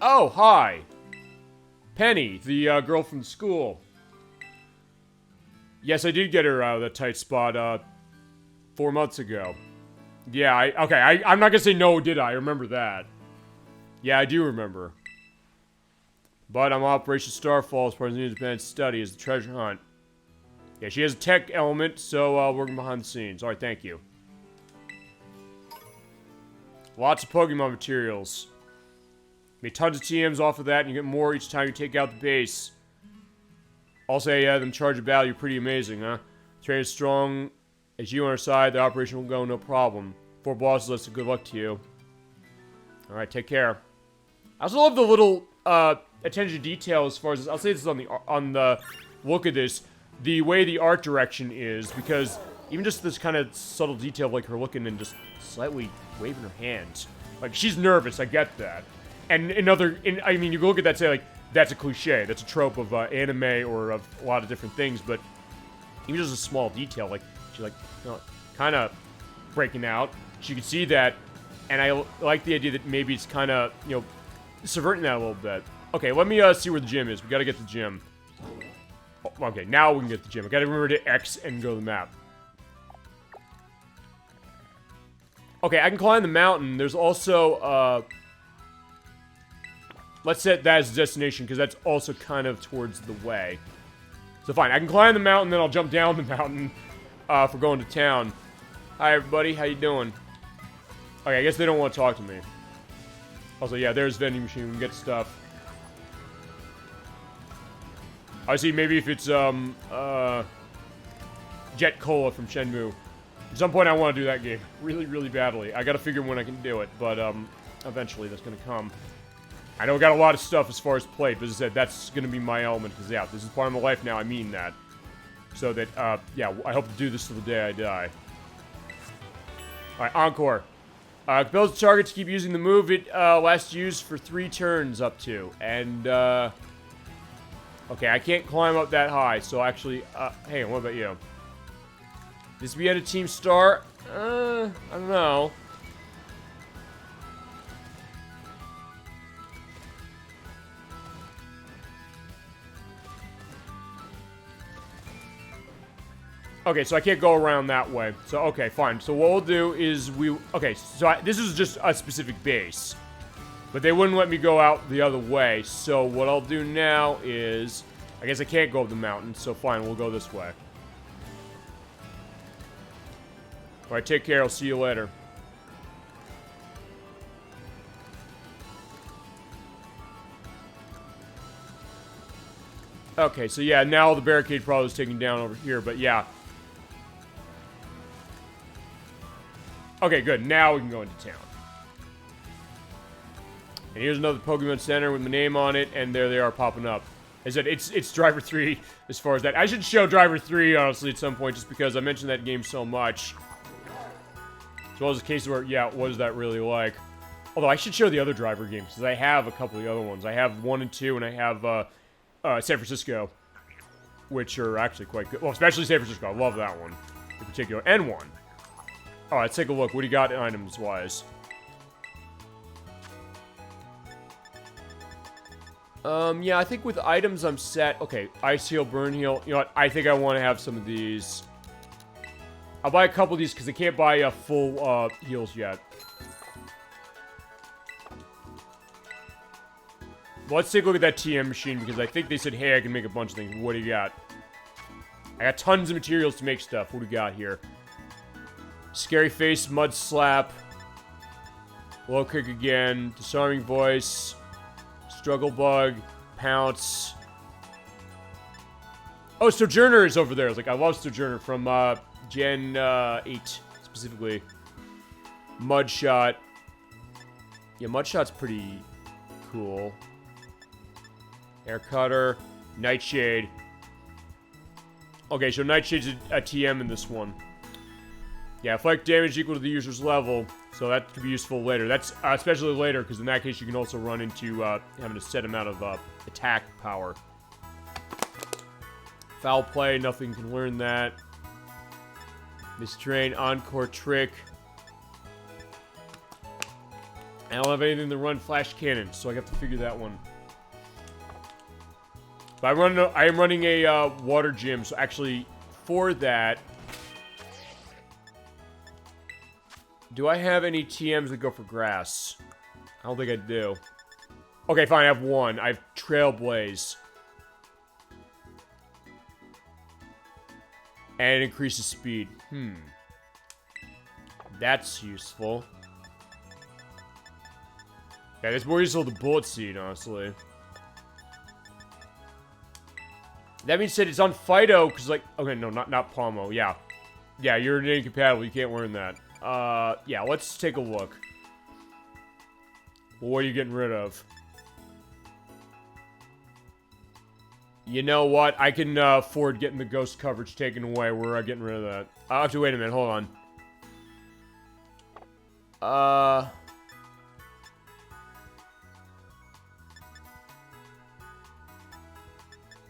A: Oh, hi! Penny, the, girl from school. Yes, I did get her out of that tight spot, 4 months ago. Yeah, I'm not gonna say no, did I? I remember that. Yeah, I do remember. But I'm Operation Starfall as part of the independent study as the treasure hunt. Yeah, she has a tech element, so, working behind the scenes. Alright, thank you. Lots of Pokemon materials. Make tons of TMs off of that, and you get more each time you take out the base. Also, yeah, them charge a value, pretty amazing, huh? Train as strong as you on our side, the operation will go no problem. 4 bosses, that's a good luck to you. Alright, take care. I also love the little, attention to detail as far as, I'll say this on the look of this, the way the art direction is, because even just this kind of subtle detail of, like, her looking and just slightly waving her hands. Like, she's nervous, I get that. And I mean, you look at that and say, like, that's a cliche. That's a trope of anime or of a lot of different things, but even just a small detail, like, she's like, you know, kind of breaking out. She can see that, and I like the idea that maybe it's kind of, you know, subverting that a little bit. Okay, let me see where the gym is. We gotta get the gym. Oh, okay, now we can get the gym. I gotta remember to X and go to the map. Okay, I can climb the mountain. There's also, let's set that as a destination, because that's also kind of towards the way. So fine, I can climb the mountain, then I'll jump down the mountain, for going to town. Hi everybody, how you doing? Okay, I guess they don't want to talk to me. Also, yeah, there's vending machine, we can get stuff. I see, maybe if it's, Jet Cola from Shenmue. At some point I want to do that game. Really, really badly. I gotta figure when I can do it, but, eventually that's gonna come. I know I got a lot of stuff as far as play, but as I said, that's gonna be my element, because, yeah, this is part of my life now, I mean that. So that, yeah, I hope to do this till the day I die. Alright, Encore. Compels the target to keep using the move it, last used for 3 turns up to. And, okay, I can't climb up that high, so actually, hey, what about you? This be at a team star? I don't know. Okay, so I can't go around that way. So, okay, fine. So what we'll do is okay, so this is just a specific base. But they wouldn't let me go out the other way. So what I'll do now is, I guess I can't go up the mountain, so fine, we'll go this way. Alright, take care, I'll see you later. Okay, so yeah, now the barricade probably is taken down over here, but yeah. Okay, good. Now we can go into town. And here's another Pokemon Center with my name on it, and there they are popping up. I said, it's Driver 3 as far as that. I should show Driver 3, honestly, at some point, just because I mentioned that game so much. As well as the case where, yeah, what is that really like? Although, I should show the other Driver games, because I have a couple of the other ones. I have 1 and 2, and I have, San Francisco, which are actually quite good. Well, especially San Francisco. I love that one. in particular. And 1. All right, let's take a look. What do you got items-wise? Yeah, I think with items I'm set. Okay, Ice Heal, Burn Heal. You know what? I think I want to have some of these. I'll buy a couple of these because I can't buy full heals yet. Well, let's take a look at that TM machine because I think they said, hey, I can make a bunch of things. What do you got? I got tons of materials to make stuff. What do we got here? Scary Face, Mud Slap. Low Kick again. Disarming Voice. Struggle Bug. Pounce. Oh, Sojourner is over there. Like, I love Sojourner from Gen 8, specifically. Mudshot. Yeah, Mudshot's pretty cool. Air Cutter. Nightshade. Okay, so Nightshade's a TM in this one. Yeah, effect damage equal to the user's level, so that could be useful later. That's especially later, because in that case you can also run into having a set amount of attack power. Foul Play, nothing can learn that. Mistrain, Encore Trick. I don't have anything to run Flash Cannon, so I have to figure that one. But I am running a water gym, so actually, for that... Do I have any TMs that go for grass? I don't think I do. Okay, fine, I have 1. I have Trailblaze. And it increases speed. That's useful. Yeah, that's more useful than Bullet Seed, honestly. That means that it's on Fido, because, like... Okay, no, not Palmo, yeah. Yeah, you're incompatible, you can't learn that. Yeah, let's take a look. Well, what are you getting rid of? You know what? I can afford getting the ghost coverage taken away. We're getting rid of that. I'll have to wait a minute. Hold on.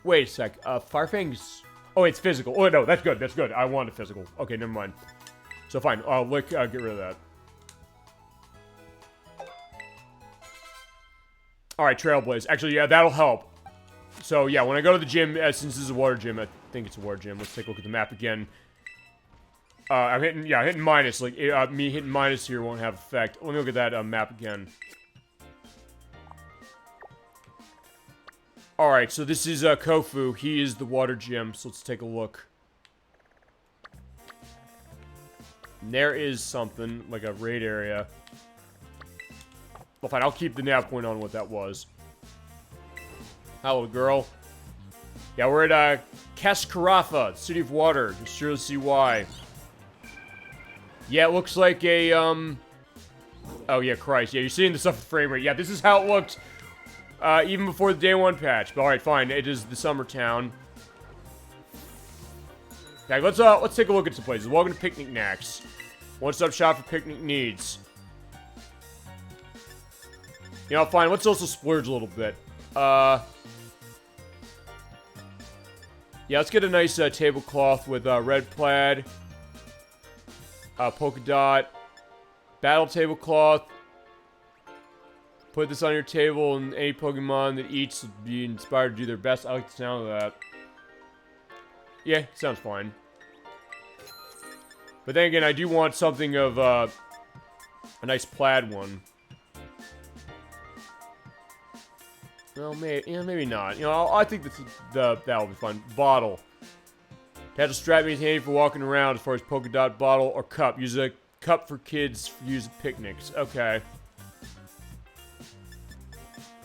A: Wait a sec. Firefang's... Oh, it's physical. Oh, no, that's good. That's good. I want it physical. Okay, never mind. So fine. I'll get rid of that. Alright, Trailblaze. Actually, yeah, that'll help. So, yeah, when I go to the gym, since this is a water gym, I think it's a water gym. Let's take a look at the map again. I'm hitting minus. Like, me hitting minus here won't have effect. Let me look at that map again. Alright, so this is Kofu. He is the water gym, so let's take a look. And there is something, like a raid area. Well, fine, I'll keep the nav point on what that was. Hello, girl. Yeah, we're at Kaskarafa, City of Water. Just sure to see why. Yeah, it looks like a, Oh, yeah, Christ. Yeah, you're seeing the stuff with frame rate. Yeah, this is how it looked even before the day 1 patch. But alright, fine. It is the summer town. Okay, let's take a look at some places. Welcome to Picnic Knacks. One-stop shop for picnic needs. You know, fine. Let's also splurge a little bit. Yeah, let's get a nice tablecloth with red plaid, polka dot, battle tablecloth. Put this on your table, and any Pokemon that eats will be inspired to do their best. I like the sound of that. Yeah, sounds fine. But then again, I do want something of a nice plaid one. Well, maybe not. You know, I think that'll be fun. Bottle. Attach a strap means handy for walking around as far as polka dot bottle or cup. Use a cup for kids for use at picnics. Okay.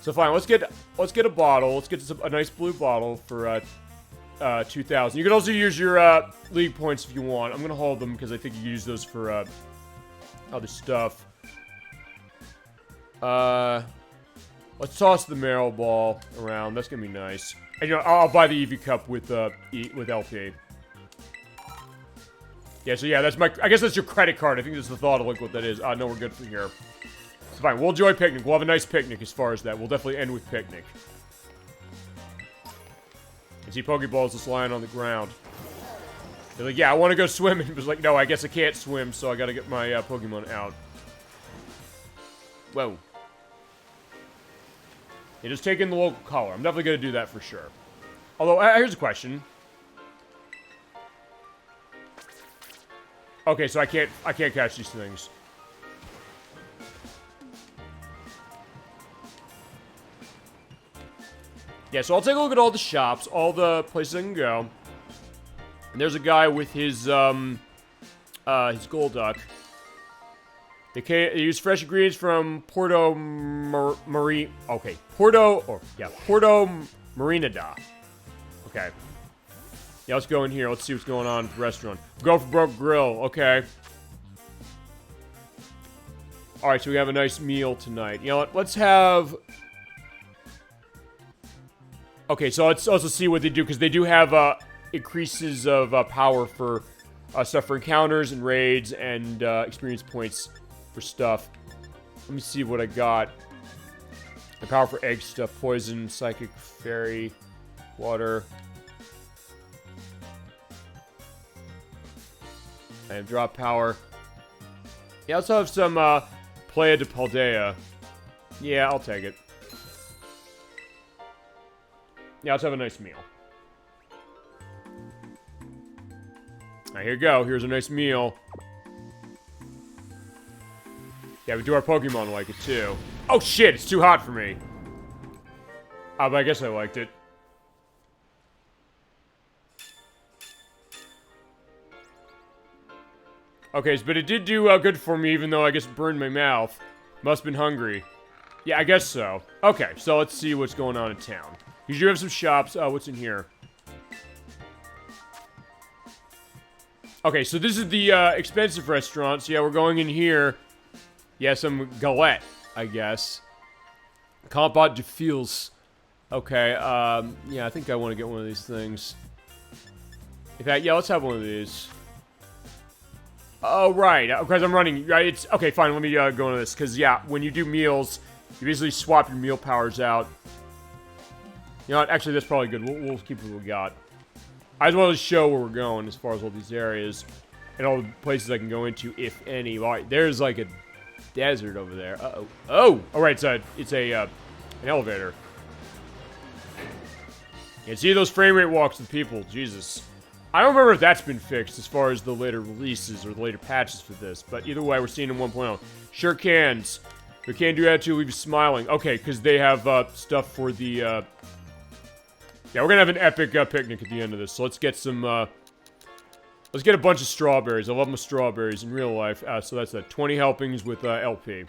A: So fine, let's get a bottle. Let's get a nice blue bottle for 2,000. You can also use your league points if you want. I'm gonna hold them because I think you can use those for other stuff. Let's toss the Marrow Ball around. That's gonna be nice. And you know, I'll buy the Eevee Cup with LP. Yeah, so yeah, I guess that's your credit card. I think that's the thought of like what that is. No, we're good for here. So fine, we'll enjoy picnic. We'll have a nice picnic as far as that. We'll definitely end with picnic. You see Pokeballs just lying on the ground. They're like, yeah, I want to go swimming. It was like, no, I guess I can't swim, so I gotta get my Pokemon out. Whoa. Yeah, just take in the local color. I'm definitely gonna do that for sure. Although, here's a question. Okay, so I can't catch these things. Yeah, so I'll take a look at all the shops, all the places I can go. And there's a guy with his Golduck. They use fresh ingredients from Porto Marinada. Okay. Yeah, let's go in here. Let's see what's going on at the restaurant. Go for Broke Grill. Okay. Alright, so we have a nice meal tonight. You know what? Let's have... Okay, so let's also see what they do, because they do have increases of power for stuff for encounters and raids and experience points for stuff. Let me see what I got. The power for egg stuff, poison, psychic, fairy, water. I have drop power. Yeah, I also have some Playa de Paldea. Yeah, I'll take it. Yeah, let's have a nice meal. Alright, here you go. Here's a nice meal. Yeah, we do our Pokemon like it, too. Oh, shit! It's too hot for me. But I guess I liked it. Okay, but it did do good for me, even though I guess it burned my mouth. Must have been hungry. Yeah, I guess so. Okay, so let's see what's going on in town. You do have some shops. What's in here? Okay, so this is the expensive restaurant. So yeah, we're going in here. Yeah, some galette, I guess. Combat de Fils. Okay, yeah, I think I want to get one of these things. In fact, yeah, let's have one of these. Oh, right, because I'm running, right, it's, okay, fine, let me go into this, because, yeah, when you do meals, you basically swap your meal powers out. You know what, actually, that's probably good, we'll keep what we got. I just want to show where we're going as far as all these areas, and all the places I can go into, if any. All right, there's, like, a desert over there, uh-oh. Oh, all right, so it's an elevator. Yeah, see those frame rate walks with people, Jesus. I don't remember if that's been fixed as far as the later releases or the later patches for this, but either way, we're seeing in 1.0. Sure cans. The can-do attitude leave you smiling. Okay, because they have stuff for the... Yeah, we're gonna have an epic picnic at the end of this, so let's get some... Let's get a bunch of strawberries. I love my strawberries in real life. So that's 20 helpings with LP.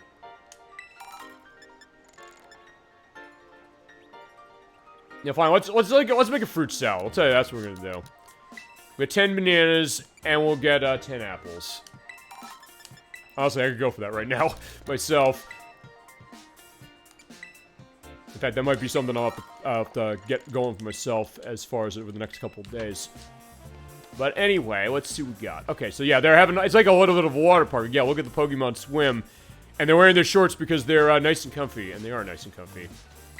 A: Yeah, fine. Let's make a fruit salad. I'll tell you, that's what we're gonna do. We get 10 bananas, and we'll get 10 apples. Honestly, I could go for that right now, myself. In fact, that might be something I'll have to get going for myself as far as over the next couple of days. But anyway, let's see what we got. Okay, so yeah, they're having, it's like a little bit of a water park. Yeah, look at the Pokemon swim. And they're wearing their shorts because they're nice and comfy, and they are nice and comfy.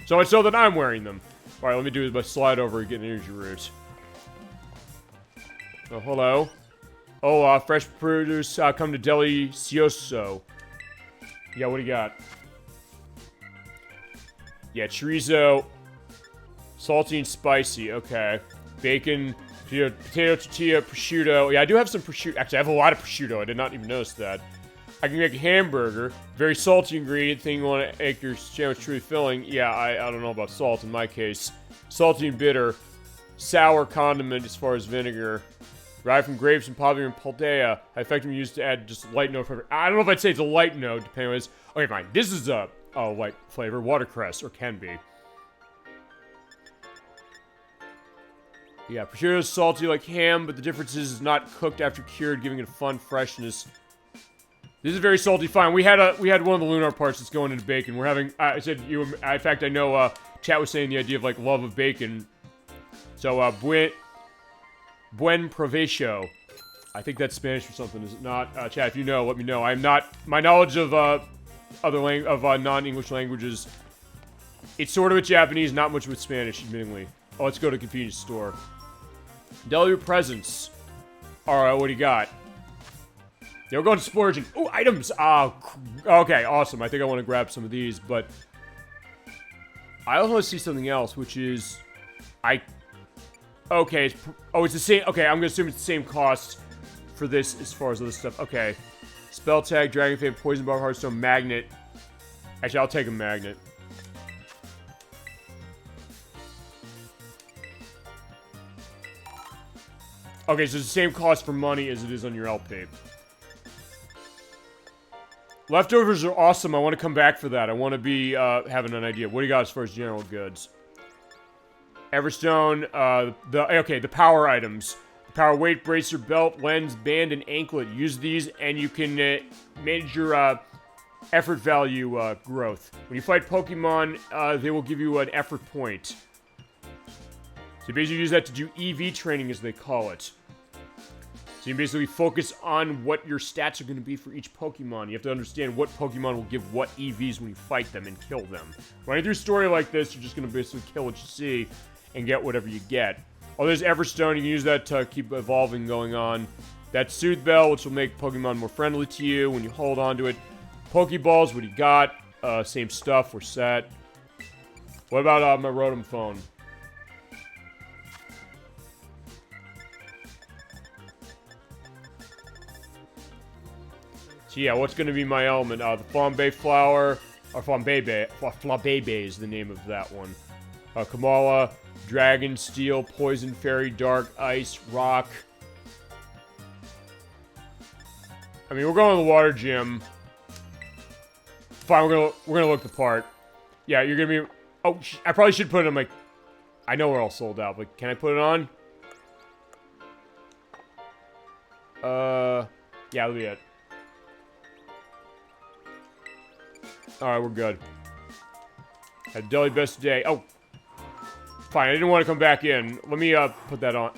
A: So much so that I'm wearing them. Alright, let me do my slide over and get an energy root. Oh, hello. Oh, fresh produce, come to Delicioso. Yeah, what do you got? Yeah, chorizo. Salty and spicy, okay. Bacon, potato tortilla, prosciutto. Yeah, I do have some prosciutto. Actually, I have a lot of prosciutto. I did not even notice that. I can make a hamburger. Very salty ingredient. Thing you want to make your sandwich truly filling. Yeah, I don't know about salt in my case. Salty and bitter. Sour condiment as far as vinegar. Derived from grapes and poppy and paldea. I effectively used to add just light note flavor. I don't know if I'd say it's a light note, depending on what it is. Okay, fine. This is a light flavor. Watercress, or can be. Yeah, prosciutto is salty like ham, but the difference is it's not cooked after cured, giving it a fun freshness. This is very salty. Fine. We had one of the lunar parts that's going into bacon. We're having. I said you. In fact, I know. Chat was saying the idea of like love of bacon. So buen provecho. I think that's Spanish or something. Is it not? Chat, if you know, let me know. I'm not. My knowledge of non-English languages. It's sort of with Japanese, not much with Spanish, admittingly. Oh, let's go to a convenience store. Deliver presents. Alright, what do you got? Yeah, we're going to splurging. Ooh, items! Okay, awesome. I think I want to grab some of these, but... I also want to see something else, which is... Okay, it's the same... Okay, I'm going to assume it's the same cost for this as far as other stuff. Okay. Spell tag, Dragon Fan, Poison Bar, Hearthstone, Magnet. Actually, I'll take a Magnet. Okay, so it's the same cost for money as it is on your LP. Leftovers are awesome. I want to come back for that. I want to be having an idea. What do you got as far as general goods? Everstone, the power items. The power weight, bracer, belt, lens, band, and anklet. Use these and you can manage your effort value growth. When you fight Pokemon, they will give you an effort point. So you basically use that to do EV training, as they call it. So you basically focus on what your stats are going to be for each Pokemon. You have to understand what Pokemon will give what EVs when you fight them and kill them. Running through a story like this, you're just going to basically kill what you see and get whatever you get. Oh, there's Everstone. You can use that to keep evolving going on. That's Soothe Bell, which will make Pokemon more friendly to you when you hold on to it. Pokeballs, what do you got? Same stuff. We're set. What about my Rotom phone? So yeah, what's going to be my element? The Flambe Flower, or Flabebe is the name of that one. Kamala, Dragon, Steel, Poison, Fairy, Dark, Ice, Rock. I mean, we're going to the Water Gym. Fine, we're gonna look the part. Yeah, you're gonna be... Oh, I probably should put it on my... I know we're all sold out, but can I put it on? Yeah, that'll be it. Alright, we're good. Had Delhi best day. Oh. Fine, I didn't want to come back in. Let me, put that on.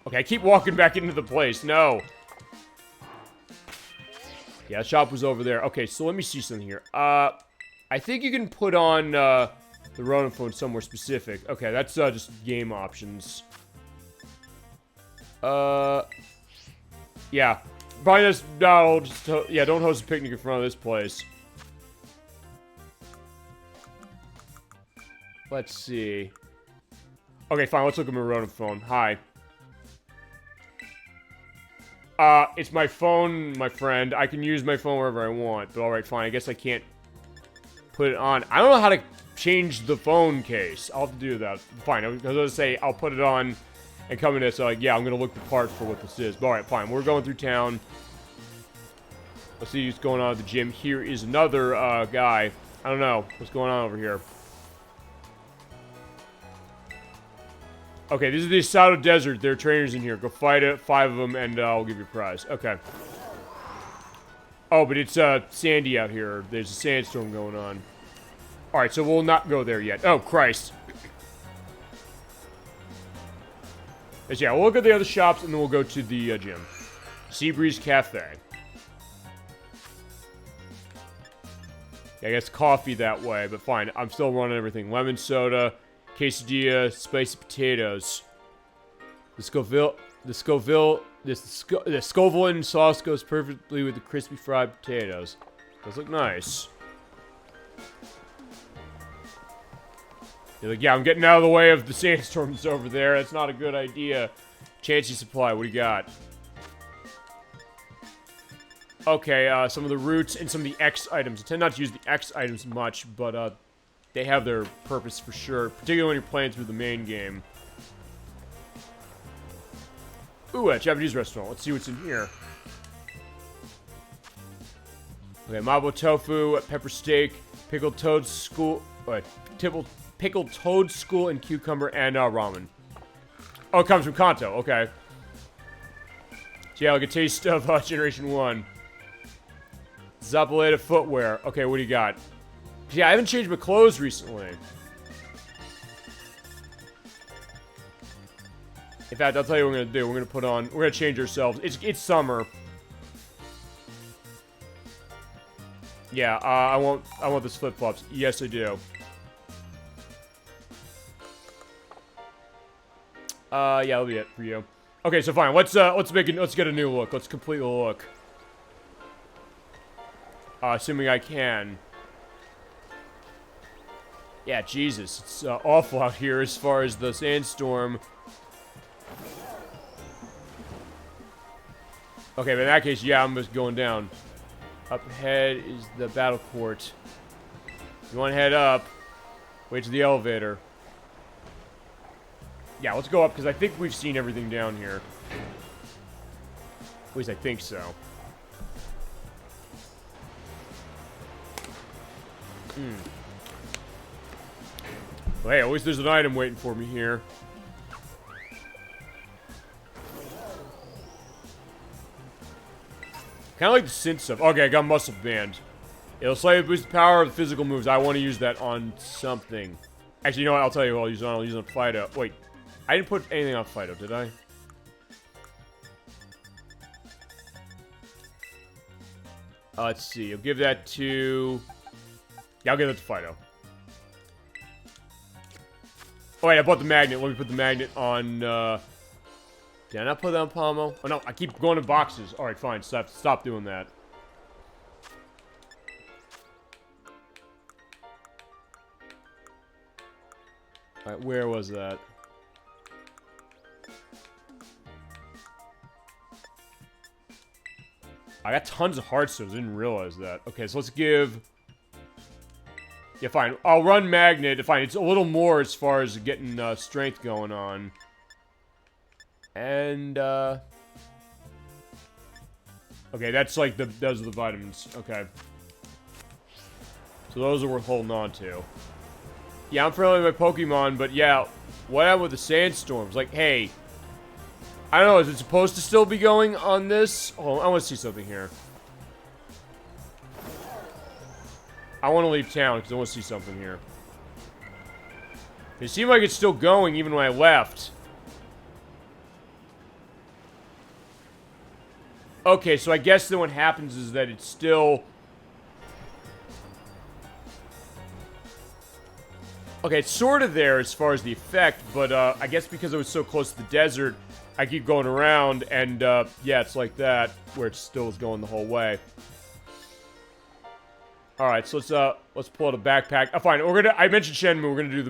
A: Okay, I keep walking back into the place. No. Yeah, the shop was over there. Okay, so let me see something here. I think you can put on, the Rotom phone somewhere specific. Okay, that's, just game options. Yeah. Probably just, no, just, yeah, don't host a picnic in front of this place. Let's see. Okay, fine. Let's look at my Rotom phone. Hi. It's my phone, my friend. I can use my phone wherever I want. But alright, fine. I guess I can't put it on. I don't know how to change the phone case. I'll have to do that. Fine. I was going to say, I'll put it on and come in this. So, like, yeah, I'm going to look the part for what this is. But alright, fine. We're going through town. Let's see what's going on at the gym. Here is another, guy. I don't know. What's going on over here? Okay, this is the Asado Desert. There are trainers in here. Go fight it, 5 of them, and I'll give you a prize. Okay. Oh, but it's sandy out here. There's a sandstorm going on. Alright, so we'll not go there yet. Oh, Christ. But yeah, we'll look at the other shops, and then we'll go to the gym. Seabreeze Cafe. Yeah, I guess coffee that way, but fine. I'm still running everything. Lemon soda. Quesadilla, spicy potatoes. The Scovillain sauce goes perfectly with the crispy fried potatoes. Those look nice. You're like, yeah, I'm getting out of the way of the sandstorms over there. That's not a good idea. Chansey Supply, what do you got? Okay, some of the roots and some of the X items. I tend not to use the X items much, but, they have their purpose for sure, particularly when you're playing through the main game. Ooh, a Japanese restaurant. Let's see what's in here. Okay, Mabo Tofu, pepper steak, pickled toad school, pickled toad school and cucumber, and ramen. Oh, it comes from Kanto. Okay. So yeah, like a taste of Generation 1. Zapaleta footwear. Okay, what do you got? Yeah, I haven't changed my clothes recently. In fact, I'll tell you what we're gonna do. We're gonna put on. We're gonna change ourselves. It's summer. Yeah, I want this flip flops. Yes, I do. Yeah, that'll be it for you. Okay, so fine. Let's get a new look. Let's complete the look. Assuming I can. Yeah, Jesus, it's awful out here as far as the sandstorm. Okay, but in that case, yeah, I'm just going down. Up ahead is the battle court. You want to head up? Wait to the elevator. Yeah, let's go up, because I think we've seen everything down here. At least I think so. Well, hey, at least there's an item waiting for me here. Kind of like the synth stuff. Okay, I got muscle band. It'll slightly boost the power of the physical moves. I want to use that on something. Actually, you know what? I'll tell you what I'll use it on. I'll use it on Fido. Wait, I didn't put anything on Fido, did I? Let's see. I'll give that to... Yeah, I'll give that to Fido. Oh, wait, I bought the magnet. Let me put the magnet on, Did I not put that on Palmo? Oh, no, I keep going to boxes. Alright, fine. Stop doing that. Alright, where was that? I got tons of heart stones. I didn't realize that. Okay, so let's give... Yeah, fine. I'll run magnet. Fine, it's a little more as far as getting strength going on. And, okay, that's like those are the vitamins. Okay. So those are worth holding on to. Yeah, I'm familiar with my Pokemon, but yeah, what happened with the sandstorms? Like, hey, I don't know, is it supposed to still be going on this? Oh, I want to see something here. I want to leave town because I want to see something here. It seemed like it's still going even when I left. Okay, so I guess then what happens is that it's still... Okay, it's sort of there as far as the effect, but I guess because I was so close to the desert, I keep going around, and yeah, it's like that, where it still is going the whole way. Alright, so let's pull out a backpack. Oh, fine, I mentioned Shenmue, we're gonna do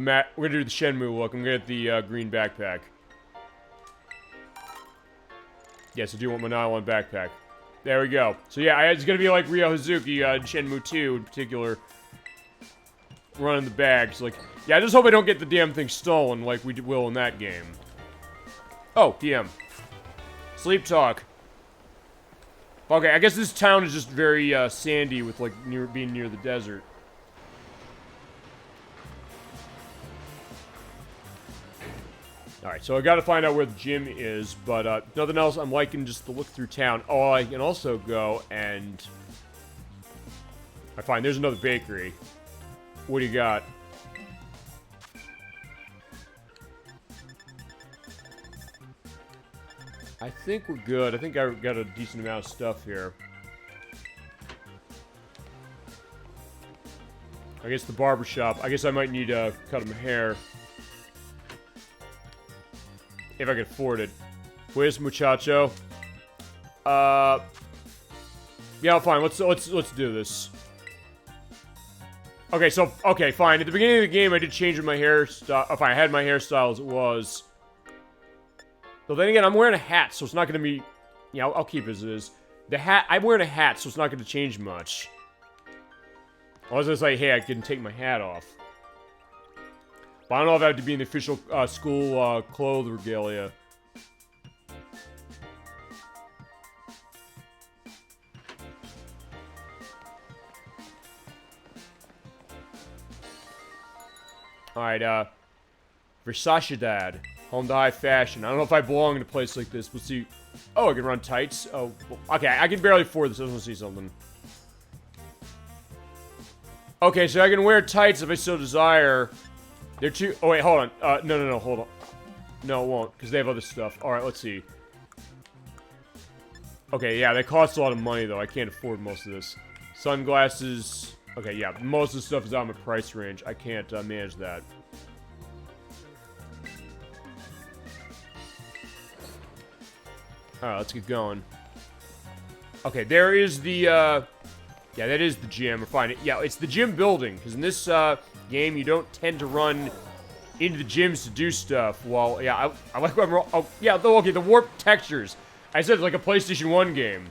A: the Shenmue look. I'm gonna get the green backpack. Yes, I do want my nylon backpack. There we go. So yeah, it's gonna be like Ryo Hazuki in Shenmue 2 in particular. Running the bags. Like, yeah, I just hope I don't get the damn thing stolen like we will in that game. Oh, PM. Sleep talk. Okay, I guess this town is just very sandy with like being near the desert. Alright, so I gotta find out where the gym is, but nothing else. I'm liking just to look through town. Oh, I can also go and... Alright, fine, there's another bakery. What do you got? I think we're good. I think I got a decent amount of stuff here. I guess the barbershop. I guess I might need to cut my hair. If I can afford it. Where's muchacho? Yeah, fine. Let's do this. Okay, so okay, fine. At the beginning of the game, I did change my hairstyle. If I had my hairstyle as it was. So then again, I'm wearing a hat, so it's not gonna be. Yeah, I'll keep it as it is. The hat. I'm wearing a hat, so it's not gonna change much. I was gonna say, hey, I can take my hat off. But I don't know if I have to be in the official school clothes regalia. Alright, Versace Dad. Home to high fashion. I don't know if I belong in a place like this. We'll see. Oh, I can run tights. Oh, okay, I can barely afford this. I just want to see something. Okay, so I can wear tights if I so desire. They're too... Oh, wait, hold on. No, hold on. No, it won't, because they have other stuff. Alright, let's see. Okay, yeah, they cost a lot of money, though. I can't afford most of this. Sunglasses... Okay, yeah, most of the stuff is out of my price range. I can't manage that. Alright, let's get going. Okay, there is the, yeah, that is the gym. We're fine. Yeah, it's the gym building, because in this, game, you don't tend to run into the gyms to do stuff. Well, yeah, I like what I'm wrong. Oh, yeah, okay, the warp textures. I said it's like a PlayStation 1 game.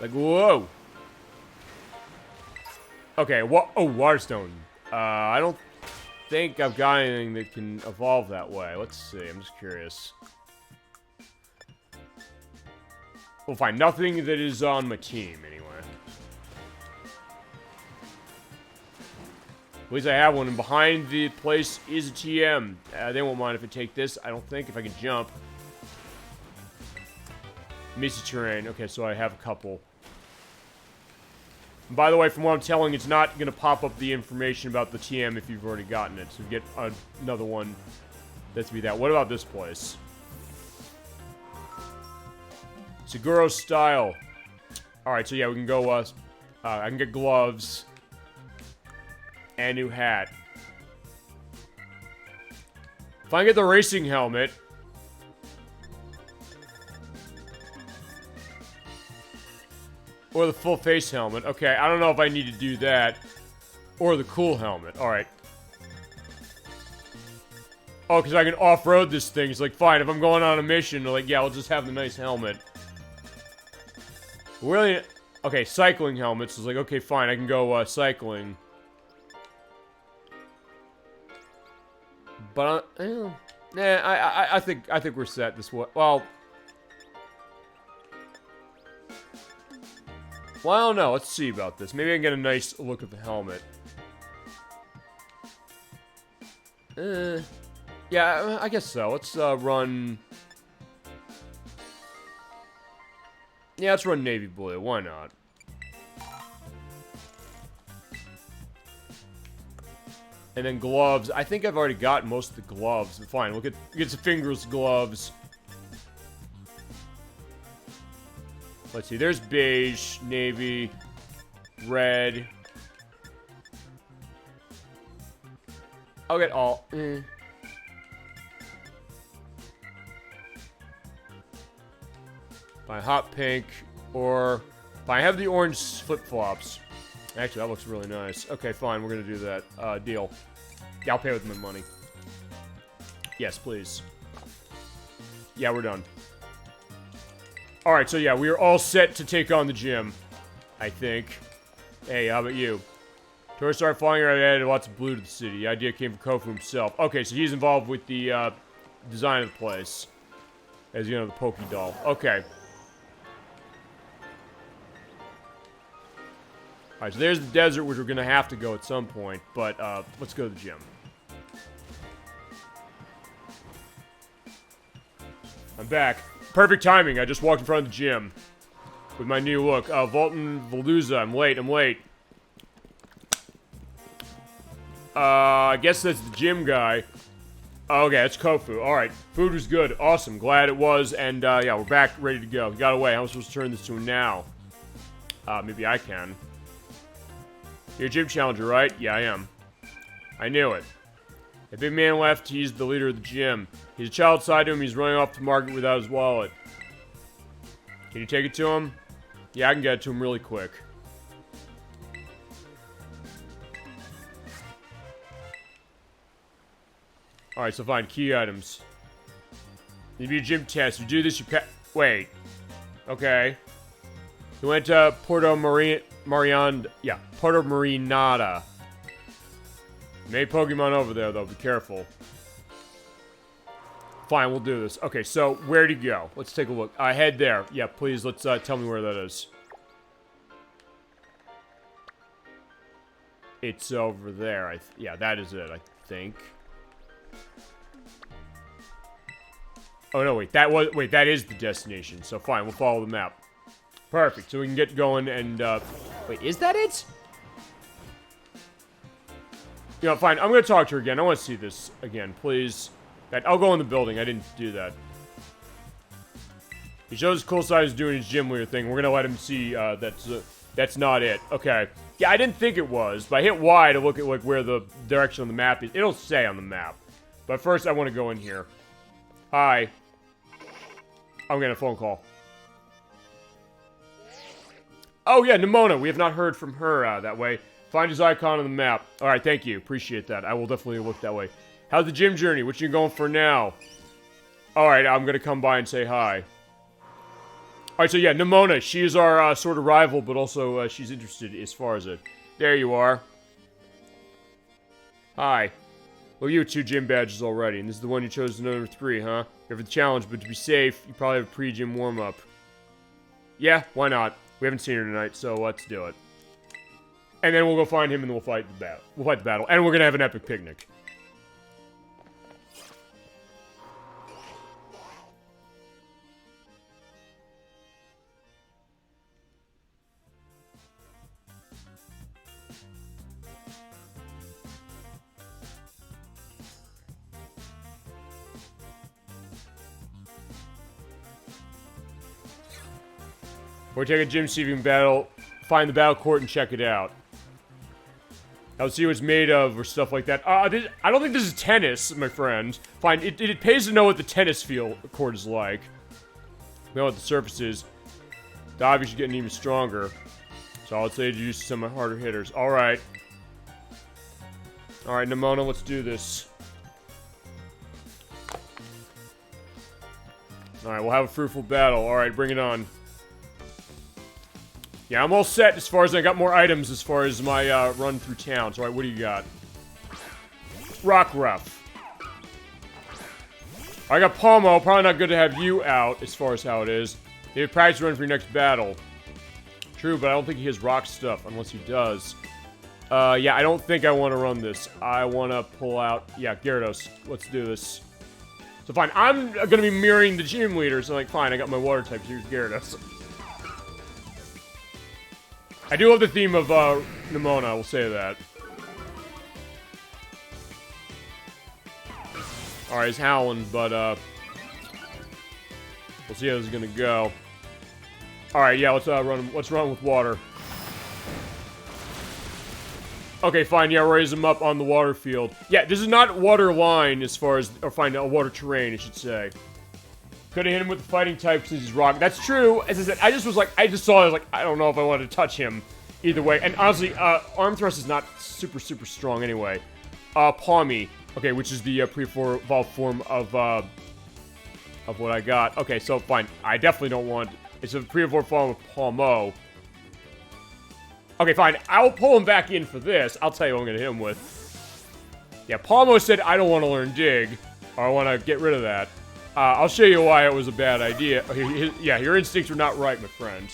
A: Like, whoa. Okay, what? Oh, Waterstone. I don't think I've got anything that can evolve that way. Let's see, I'm just curious. We'll find nothing that is on my team, anyway. At least I have one, and behind the place is a TM. They won't mind if I take this, I don't think, if I can jump. Misty terrain. Okay, so I have a couple. And by the way, from what I'm telling, it's not going to pop up the information about the TM if you've already gotten it. So get another one. Let's be that. What about this place? Seguro style. Alright, so yeah, we can go, I can get gloves. And new hat. If I get the racing helmet... Or the full face helmet. Okay, I don't know if I need to do that. Or the cool helmet. Alright. Oh, because I can off-road this thing. It's like, fine, if I'm going on a mission, like, yeah, I'll just have the nice helmet. Really? Okay, cycling helmets. It's like, okay, fine, I can go, cycling. But, nah, I think we're set this way. Well, I don't know. Let's see about this. Maybe I can get a nice look at the helmet. Yeah, I guess so. Let's, run... Yeah, let's run navy blue. Why not? And then gloves. I think I've already got most of the gloves. Fine, we'll get some fingerless gloves. Let's see. There's beige, navy, red. I'll get all. Fine, hot pink, or fine. I have the orange flip-flops. Actually, that looks really nice. Okay, fine. We're gonna do that. Deal. Yeah, I'll pay with my money. Yes, please. Yeah, we're done. Alright, so yeah, we are all set to take on the gym. I think. Hey, how about you? Tourists started flying around and added lots of blue to the city. The idea came from Kofu himself. Okay, so he's involved with the, design of the place. As you know, the Poké Doll. Okay. Alright, so there's the desert, which we're gonna have to go at some point, but, let's go to the gym. I'm back. Perfect timing, I just walked in front of the gym. With my new look. Volton Valduza, I'm late. I guess that's the gym guy. Okay, that's Kofu. Alright, food was good. Awesome, glad it was, and, yeah, we're back, ready to go. Got away, how am I supposed to turn this to him now? Maybe I can. You're a gym challenger, right? Yeah, I am. I knew it. A big man left, he's the leader of the gym. He's a child side to him, he's running off to market without his wallet. Can you take it to him? Yeah, I can get it to him really quick. Alright, so fine, key items. Need to be a gym test. You do this, you wait. Okay. You went to Puerto Marinada. Many Pokemon over there, though. Be careful. Fine, we'll do this. Okay, so where'd he go? Let's take a look. Head there. Yeah, please, let's tell me where that is. It's over there. Yeah, that is it, I think. Oh, no, wait. That is the destination. So, fine, we'll follow the map. Perfect. So we can get going and, wait, is that it? You know, fine. I'm gonna talk to her again. I want to see this again, please. I'll go in the building. I didn't do that. He shows his cool side is doing his gym leader thing. We're gonna let him see, that's not it. Okay. Yeah, I didn't think it was, but I hit Y to look at, like, where the direction on the map is. It'll say on the map. But first, I want to go in here. Hi. I'm getting a phone call. Oh, yeah, Nimona. We have not heard from her that way. Find his icon on the map. Alright, thank you. Appreciate that. I will definitely look that way. How's the gym journey? What you going for now? Alright, I'm gonna come by and say hi. Alright, so yeah, Nimona. She is our sort of rival, but also she's interested as far as it. There you are. Hi. Well, you have 2 gym badges already, and this is the one you chose as number 3, huh? You're for the challenge, but to be safe, you probably have a pre-gym warm-up. Yeah, why not? We haven't seen her tonight, so let's do it. And then we'll go find him and we'll fight the battle. We'll fight the battle, and we're gonna have an epic picnic. Or take a gym, see if you can battle, find the battle court and check it out. I'll see what it's made of or stuff like that. I don't think this is tennis, my friend. Fine, it pays to know what the tennis field court is like. We know what the surface is. The obviously getting even stronger. So I'll say to use some harder hitters. Alright. Alright, Nimona, let's do this. Alright, we'll have a fruitful battle. Alright, bring it on. Yeah, I'm all set as far as I got more items as far as my run through town. So, alright, what do you got? Rock Ruff. I got Palmo. Probably not good to have you out as far as how it is. You have practice run for your next battle. True, but I don't think he has rock stuff unless he does. Yeah, I don't think I want to run this. I want to pull out... Yeah, Gyarados. Let's do this. So, fine. I'm going to be mirroring the gym leader. So, like, fine. I got my water type. Here's Gyarados. I do love the theme of Nimona, I will say that. Alright, he's howling, but we'll see how this is gonna go. Alright, yeah, let's run with water. Okay, fine, yeah, raise him up on the water field. Yeah, this is not water line as far as, or fine, water terrain, I should say. Could have hit him with the fighting type since he's rock. That's true. As I said, I just saw it, I was like, I don't know if I wanted to touch him either way. And honestly, arm thrust is not super strong anyway. Palmy. Okay, which is the pre-evolved form of what I got. Okay, so fine. I definitely don't want... It's a pre-evolved form of Palmo. Okay, fine. I'll pull him back in for this. I'll tell you what I'm going to hit him with. Yeah, Palmo said, I don't want to learn Dig. Or I want to get rid of that. I'll show you why it was a bad idea. Yeah, your instincts were not right, my friend.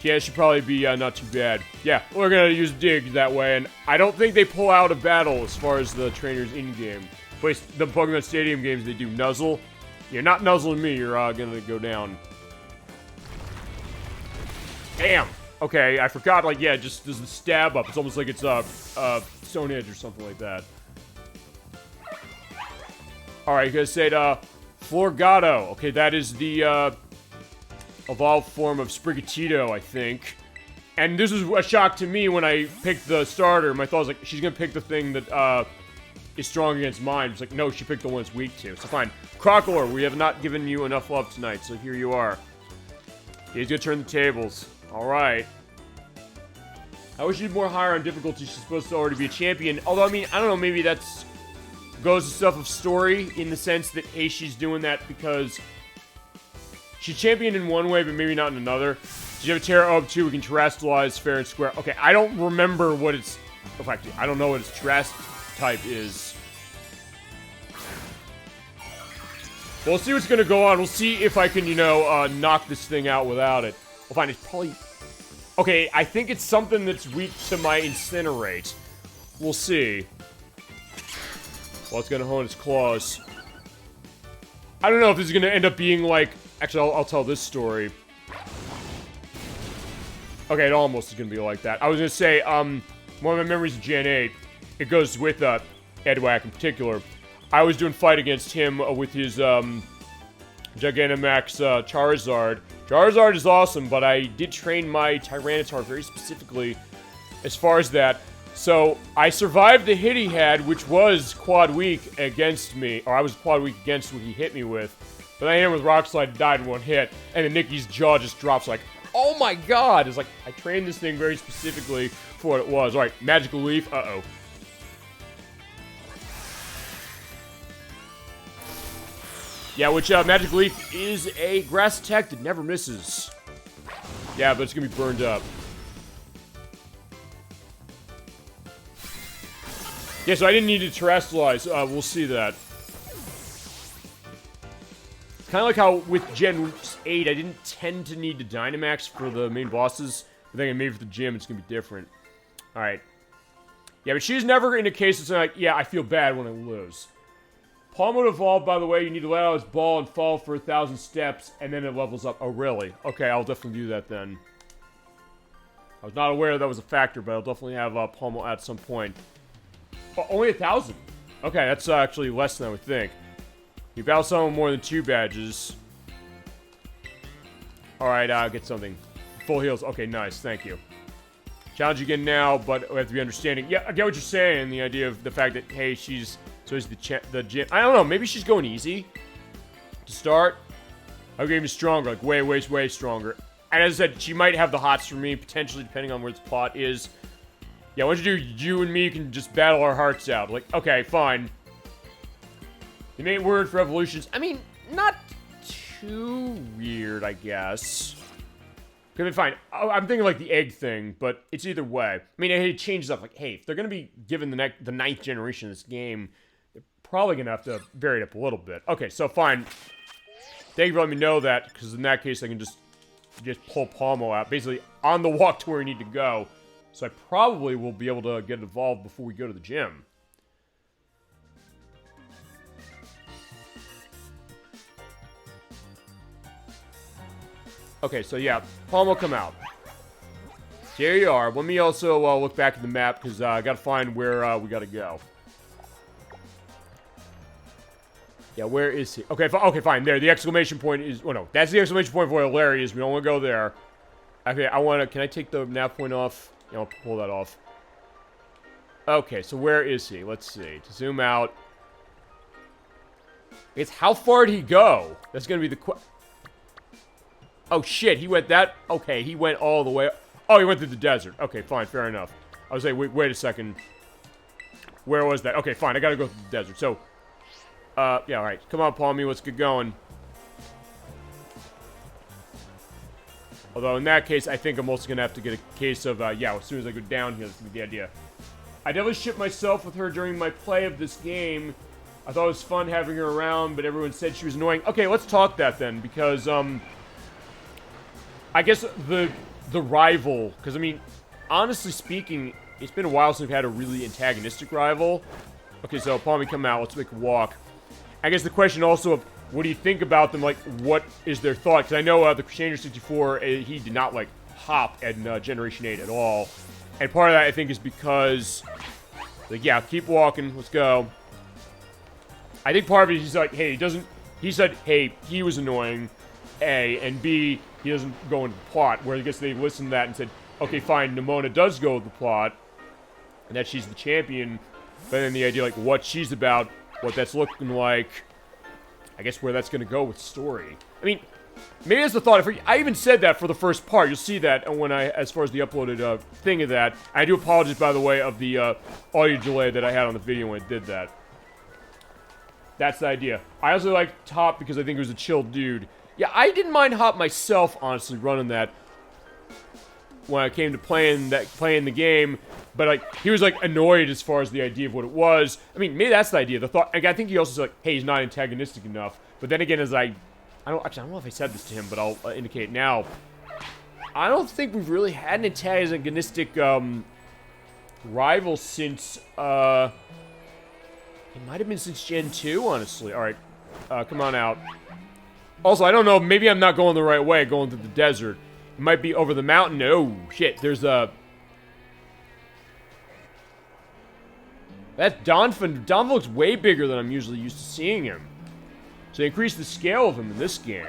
A: Yeah, it should probably be not too bad. Yeah, we're gonna use Dig that way, and I don't think they pull out of battle as far as the trainers in-game. But the Pokemon Stadium games, they do Nuzzle. You're not nuzzling me, you're gonna go down. Damn! Okay, I forgot, like, yeah, just does the stab up. It's almost like it's Stone Edge or something like that. Alright, you guys said, Florgato. Okay, that is the, evolved form of Sprigatito, I think. And this was a shock to me when I picked the starter. My thought was like, she's gonna pick the thing that, is strong against mine. It's like, no, she picked the one it's weak to. So fine. Crocodile, we have not given you enough love tonight, so here you are. He's gonna turn the tables. Alright. I wish you did more higher on difficulty. She's supposed to already be a champion. Although, I mean, I don't know, maybe that's... goes to stuff of story in the sense that, hey, she's doing that because she's championed in one way, but maybe not in another. Does you have a Terra Orb too? We can terrestrialize fair and square. Okay, I don't remember what its... In fact, I don't know what its terrest type is. We'll see what's gonna go on. We'll see if I can, you know, knock this thing out without it. We'll find it's probably... Okay, I think it's something that's weak to my Incinerate. We'll see. Well, it's gonna hone its claws. I don't know if this is gonna end up being like... Actually, I'll tell this story. Okay, it almost is gonna be like that. I was gonna say, one of my memories of Gen 8, it goes with, Edwack in particular. I was doing fight against him with his, Gigantamax, Charizard. Charizard is awesome, but I did train my Tyranitar very specifically as far as that. So, I survived the hit he had, which was quad weak against me. Or I was quad weak against what he hit me with. But I hit him with Rock Slide and died in one hit. And then Nikki's jaw just drops like, oh my god! It's like, I trained this thing very specifically for what it was. Alright, Magical Leaf. Uh-oh. Yeah, which Magic Leaf is a grass attack that never misses. Yeah, but it's gonna be burned up. Yeah, so I didn't need to terrestrialize. We'll see that. Kind of like how with Gen 8, I didn't tend to need to Dynamax for the main bosses. I think maybe for the gym, it's gonna be different. Alright. Yeah, but she's never in a case that's like, yeah, I feel bad when I lose. Palm would evolve, by the way. You need to let out his ball and fall for 1,000 steps, and then it levels up. Oh, really? Okay, I'll definitely do that then. I was not aware that was a factor, but I'll definitely have Pommel at some point. Oh, only 1,000. Okay, that's actually less than I would think. You battle someone more than 2 badges. Alright, get something. Full heals. Okay, nice. Thank you. Challenge again now, but we have to be understanding. Yeah, I get what you're saying. The idea of the fact that, hey, she's... So is the gym. I don't know. Maybe she's going easy to start. I'll get even stronger. Like, way stronger. And as I said, she might have the hots for me, potentially, depending on where the plot is. Yeah, why don't you do you and me can just battle our hearts out. Like, okay, fine. The main word for evolutions. I mean, not too weird, I guess. Could be fine. I'm thinking like the egg thing, but it's either way. I mean, it changes up. Like, hey, if they're going to be given the 9th generation of this game, they're probably going to have to vary it up a little bit. Okay, so fine. Thank you for letting me know that, because in that case, I can just pull Palmo out. Basically, on the walk to where we need to go. So I probably will be able to get it evolved before we go to the gym. Okay, so yeah, Palm will come out. Here you are. Let me also look back at the map, because I gotta find where we gotta go. Yeah, where is he? Okay, okay, fine. There, the exclamation point is... Oh, no. That's the exclamation point for where Larry is. We don't want to go there. Okay, I want to... Can I take the nav point off? Yeah, I'll pull that off. Okay, so where is he? Let's see. To zoom out. It's how far did he go? That's going to be the... Oh, shit. He went that... Okay, he went all the way... Oh, he went through the desert. Okay, fine. Fair enough. I was like, wait a second. Where was that? Okay, fine. I got to go through the desert. So... yeah, alright. Come on, Palmy, let's get going. Although, in that case, I think I'm also gonna have to get a case of, yeah, as soon as I go down here, that's gonna be the idea. I definitely shipped myself with her during my play of this game. I thought it was fun having her around, but everyone said she was annoying. Okay, let's talk that then, because, I guess the rival, because, I mean, honestly speaking, it's been a while since we've had a really antagonistic rival. Okay, so, Palmy, come out, let's make a walk. I guess the question also of, what do you think about them? Like, what is their thought? Because I know the Crusader 64, he did not, like, hop in Generation 8 at all. And part of that, I think, is because, like, yeah, keep walking, let's go. I think part of it is he's like, hey, he said, hey, he was annoying, A, and B, he doesn't go into the plot. Where I guess they listened to that and said, okay, fine, Nimona does go with the plot, and that she's the champion. But then the idea, like, what she's about, what that's looking like, I guess where that's going to go with story. I mean, maybe that's the thought. I even said that for the first part. You'll see that when as far as the uploaded thing of that. I do apologize, by the way, of the audio delay that I had on the video when I did that. That's the idea. I also liked Hop because I think he was a chill dude. Yeah, I didn't mind Hop myself, honestly, running that when I came to playing the game. But, like, he was, like, annoyed as far as the idea of what it was. I mean, maybe that's the idea. The thought... Like, I think he also said, like, hey, he's not antagonistic enough. But then again, as I don't know if I said this to him, but I'll indicate now. I don't think we've really had an antagonistic, rival since, it might have been since Gen 2, honestly. Alright, come on out. Also, I don't know, maybe I'm not going the right way, going through the desert. It might be over the mountain. Oh, shit, there's a... That's DollyFinn. DollyFinn looks way bigger than I'm usually used to seeing him. So they increased the scale of him in this game.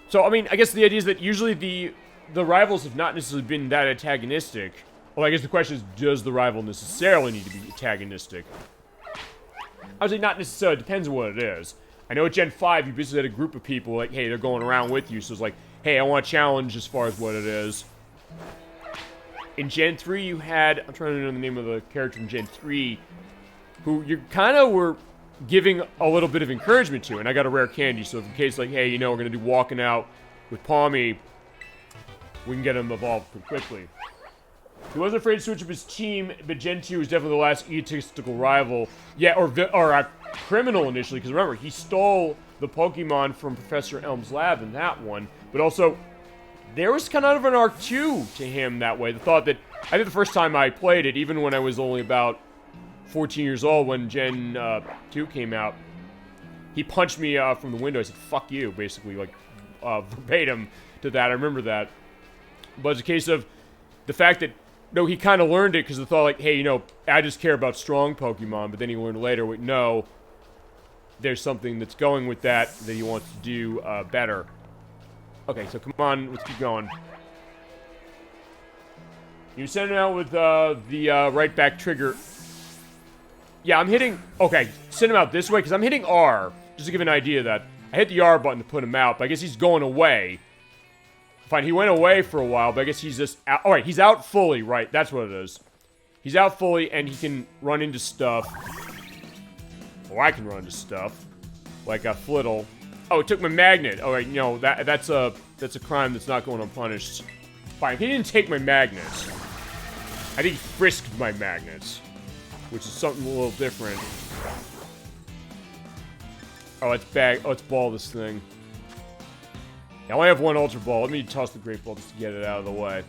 A: So, I mean, I guess the idea is that usually the rivals have not necessarily been that antagonistic. Well, I guess the question is, does the rival necessarily need to be antagonistic? I would say not necessarily. It depends on what it is. I know at Gen 5, you basically had a group of people, like, hey, they're going around with you, so it's like, hey, I want a challenge as far as what it is. In Gen 3, you had, I'm trying to know the name of the character in Gen 3, who you kind of were giving a little bit of encouragement to, and I got a rare candy, so in case, like, hey, you know, we're going to do walking out with Palmy, we can get him evolved pretty quickly. He wasn't afraid to switch up his team, but Gen 2 was definitely the last egotistical rival. Yeah, or a criminal initially, because remember, he stole the Pokemon from Professor Elm's lab in that one, but also, there was kind of an arc too to him that way. The thought that, I think the first time I played it, even when I was only about 14 years old when Gen 2 came out, he punched me from the window. I said, fuck you, basically, like, verbatim to that. I remember that. But it's a case of the fact that, no, he kind of learned it because the thought, like, hey, you know, I just care about strong Pokemon, but then he learned later, wait, no, there's something that's going with that he wants to do better. Okay, so come on, let's keep going. You send it out with the right back trigger. Yeah, I'm hitting... Okay, send him out this way, because I'm hitting R. Just to give an idea of that. I hit the R button to put him out, but I guess he's going away. Fine, he went away for a while, but I guess he's just out. Alright, he's out fully, right, that's what it is. He's out fully, and he can run into stuff. Or I can run into stuff. Like a Flittle. Oh, it took my magnet. Alright, you know, that's a crime that's not going unpunished. Fine, he didn't take my magnets. I think he frisked my magnets. Which is something a little different. Oh, let's ball this thing. I only have one Ultra Ball. Let me toss the Great Ball just to get it out of the way.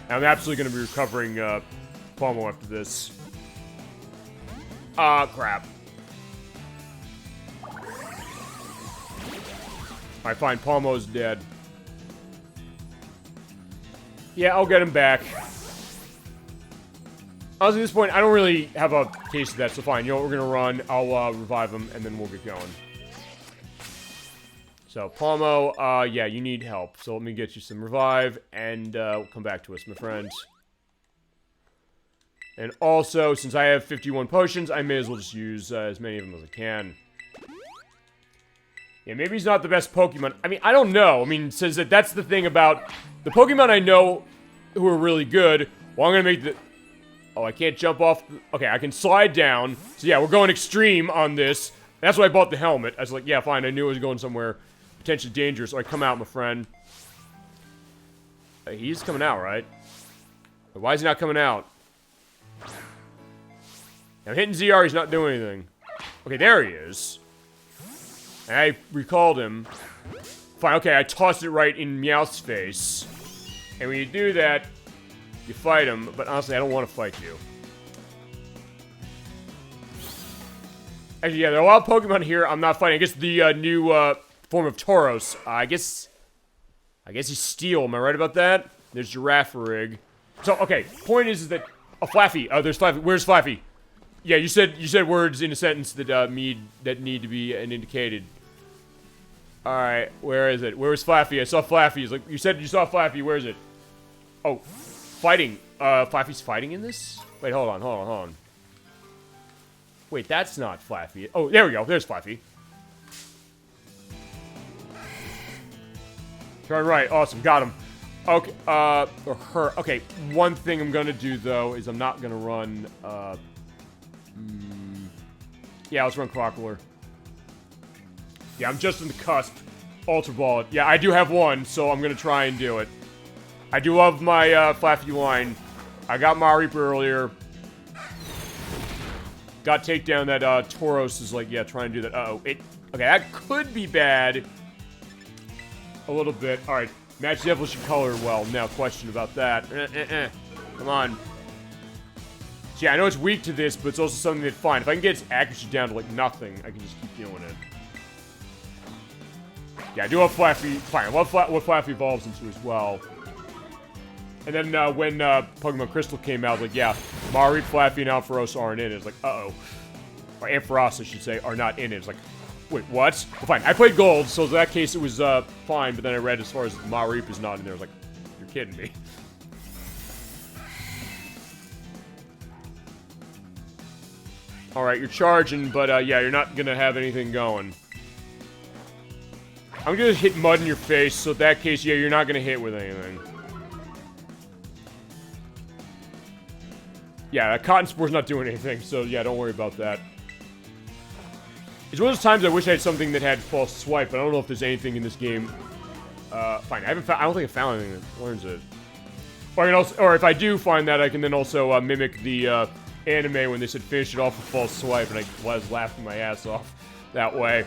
A: I'm absolutely going to be recovering Palmo after this. Ah, crap. Alright, fine. Palmo's dead. Yeah, I'll get him back. Honestly, at this point, I don't really have a case of that, so fine. You know what, we're going to run. I'll revive him, and then we'll get going. So, Palmo, yeah, you need help. So let me get you some revive, and come back to us, my friends. And also, since I have 51 potions, I may as well just use as many of them as I can. Yeah, maybe he's not the best Pokemon. I mean, I don't know. I mean, it says that that's the thing about the Pokemon I know who are really good. Well, I'm going to make the... Oh, I can't jump off... Okay, I can slide down. So yeah, we're going extreme on this. That's why I bought the helmet. I was like, yeah, fine. I knew it was going somewhere potentially dangerous. So I come out, my friend. He's coming out, right? Why is he not coming out? I'm hitting ZR. He's not doing anything. Okay, there he is. And I recalled him. Fine, okay, I tossed it right in Meowth's face. And when you do that, you fight him. But honestly, I don't want to fight you. Actually, yeah, there are a lot of Pokemon here I'm not fighting. I guess the new form of Tauros. I guess he's Steel. Am I right about that? There's Girafarig. So, okay, point is that... Oh, Flaffy. Oh, there's Flaffy. Where's Flaffy? Yeah, you said words in a sentence that need to be indicated. Alright, where is it? Where is Flaffy? I saw Flaffy. He's like, you said you saw Flaffy. Where is it? Oh, fighting. Flaffy's fighting in this? Wait, hold on. Wait, that's not Flaffy. Oh, there we go. There's Flaffy. Turn right. Awesome. Got him. Okay, or her. Okay, one thing I'm gonna do, though, is I'm not gonna run, yeah, let's run Crocodile. Yeah, I'm just on the cusp. Ultra Ball it. Yeah, I do have one, so I'm gonna try and do it. I do love my, Flaffy line. I got Mareep earlier. Got takedown that, Tauros is like, yeah, trying to do that. Uh-oh. Okay, that could be bad. A little bit. Alright. Match the evolution color well. Now, question about that. Come on. So yeah, I know it's weak to this, but it's also something that, fine. If I can get its accuracy down to, like, nothing, I can just keep doing it. Yeah, I do love Flaffy. Fine, I love what Flaffy evolves into as well. And then, when, Pokemon Crystal came out, like, yeah, Mareep, Flaffy, and Ampharos aren't in it. It's like, uh-oh. Or Ampharos, I should say, are not in it. It's like, wait, what? Well, fine, I played Gold, so in that case it was, fine, but then I read as far as Mareep is not in there, I was like, you're kidding me. Alright, you're charging, but yeah, you're not gonna have anything going. I'm gonna hit mud in your face, so in that case, yeah, you're not gonna hit with anything. Yeah, that cotton spore's not doing anything, so yeah, don't worry about that. It's one of those times I wish I had something that had false swipe, but I don't know if there's anything in this game. Fine, I don't think I found anything that learns it. Or, I can also, or if I do find that, I can then also mimic the anime when they said finish it off with false swipe, and I was laughing my ass off that way.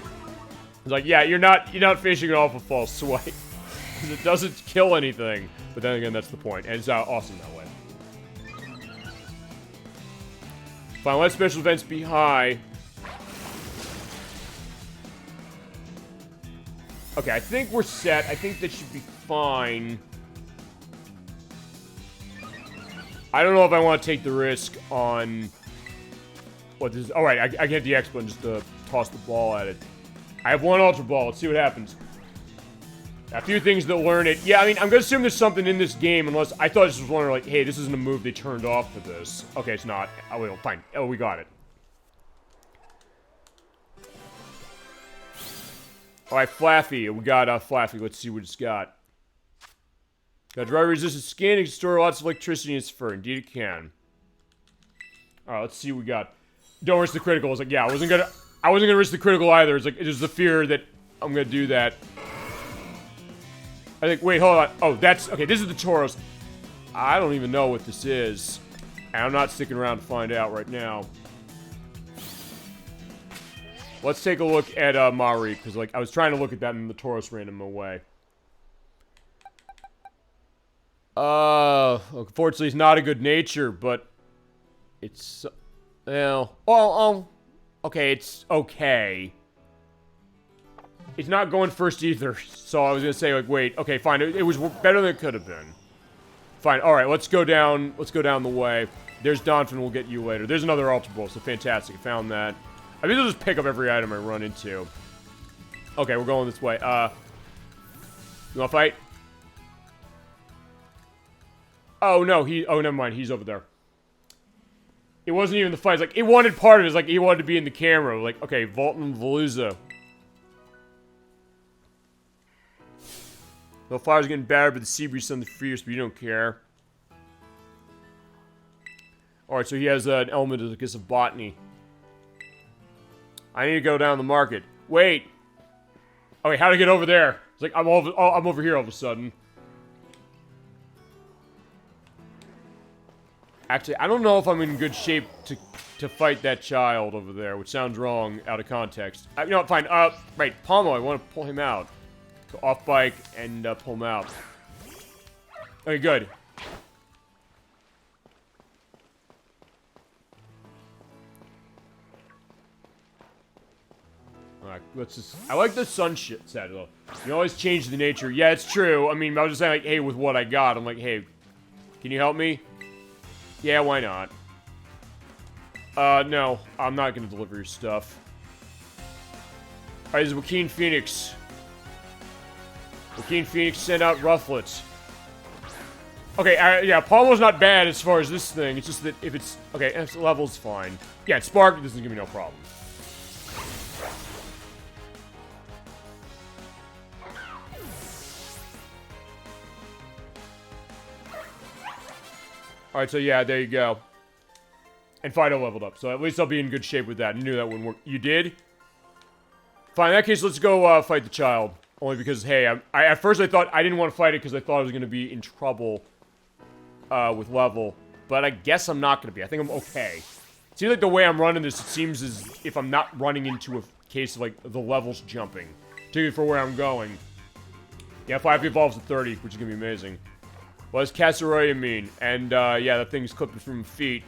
A: It's like, yeah, you're not finishing it off with false swipe. Because it doesn't kill anything. But then again, that's the point. And it's awesome that way. Fine, let special events be high. Okay, I think we're set. I think that should be fine. I don't know if I want to take the risk on... What this is... Alright, I get the X button just to toss the ball at it. I have one Ultra Ball. Let's see what happens. A few things that learn it. Yeah, I mean, I'm going to assume there's something in this game, unless... I thought this was one like, hey, this isn't a move they turned off for this. Okay, it's not. Oh, well, fine. Oh, we got it. Alright, Flaffy. We got Flaffy. Let's see what it's got. Got dry-resistant skin. It can store lots of electricity in its fur. Indeed it can. Alright, let's see what we got. Don't risk the critical. I was like, yeah, I wasn't gonna risk the critical either. It's like, it was the fear that I'm gonna do that. I think, wait, hold on. Oh, that's, okay, this is the Tauros. I don't even know what this is. And I'm not sticking around to find out right now. Let's take a look at Mari, because, like, I was trying to look at that and the Tauros ran him away. Unfortunately, it's not a good nature, but it's, well, okay, it's okay. It's not going first either, so I was gonna say, like, wait, okay, fine, it was better than it could have been. Fine, alright, let's go down the way. There's DollyFinn, we'll get you later. There's another Ultra Ball, so fantastic, I found that. I mean, I'll just pick up every item I run into. Okay, we're going this way, you wanna fight? Oh, no, oh, never mind, he's over there. It wasn't even the fight, it's like, it wanted part of it, it's like, he wanted to be in the camera, like, okay, Volton Veluza. The fire's getting battered, but the sea breeze is on the fierce, but you don't care. Alright, so he has an element of, I guess, of botany. I need to go down the market. Wait! Okay, how to get over there? It's like, I'm over here all of a sudden. Actually, I don't know if I'm in good shape to fight that child over there, which sounds wrong out of context. You know what, fine. Right, Pommel, I want to pull him out. Go off bike and pull him out. Okay, good. Alright, let's just... I like the sun shit set, though. You always change the nature. Yeah, it's true. I mean, I was just saying, like, hey, with what I got, I'm like, hey, can you help me? Yeah, why not? No, I'm not gonna deliver your stuff. Alright, this is Joaquin Phoenix. Joaquin Phoenix sent out Rufflet. Okay, yeah, Pommel's not bad as far as this thing. It's just that if it's... Okay, F level's fine. Yeah, Spark doesn't give me no problem. Alright, so yeah, there you go. And Fido leveled up, so at least I'll be in good shape with that. I knew that wouldn't work. You did? Fine, in that case, let's go fight the child. Only because, hey, at first I thought I didn't want to fight it because I thought I was going to be in trouble with level. But I guess I'm not going to be. I think I'm okay. It seems like the way I'm running this, it seems as if I'm not running into a case of, like, the levels jumping. Particularly for where I'm going. Yeah, 5 evolves to 30, which is going to be amazing. What does Casseroya mean? And, yeah, that thing's clipped from feet.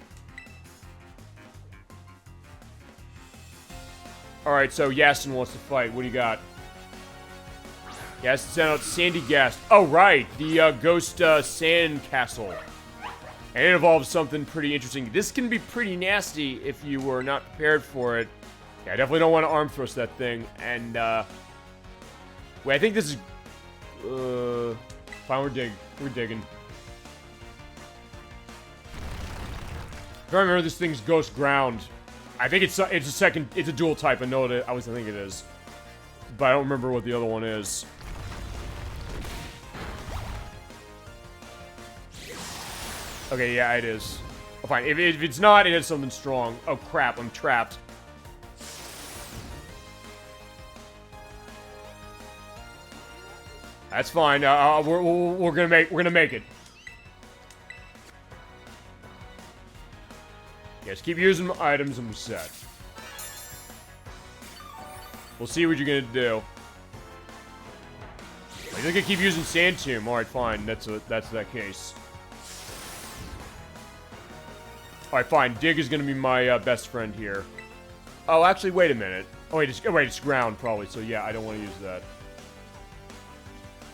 A: Alright, so Yasin wants to fight. What do you got? Yasin sent out Sandy Gas. Oh, right! The, Ghost, Sand Castle. And it involves something pretty interesting. This can be pretty nasty if you were not prepared for it. Yeah, I definitely don't want to arm thrust that thing. And, wait, I think this is... Fine, we're digging. If I remember, this thing's Ghost Ground. I think it's a second, it's a dual type. I know it. I think it is, but I don't remember what the other one is. Okay, yeah, it is. Oh, fine. If it's not, it is something strong. Oh crap! I'm trapped. That's fine. We're gonna make it. Yes, keep using items and we're set. We'll see what you're gonna do. I think I keep using Sand Tomb. Alright, fine. That's that case. Alright, fine. Dig is gonna be my best friend here. Oh, actually, wait a minute. Oh, wait, it's ground, probably. So, yeah, I don't want to use that.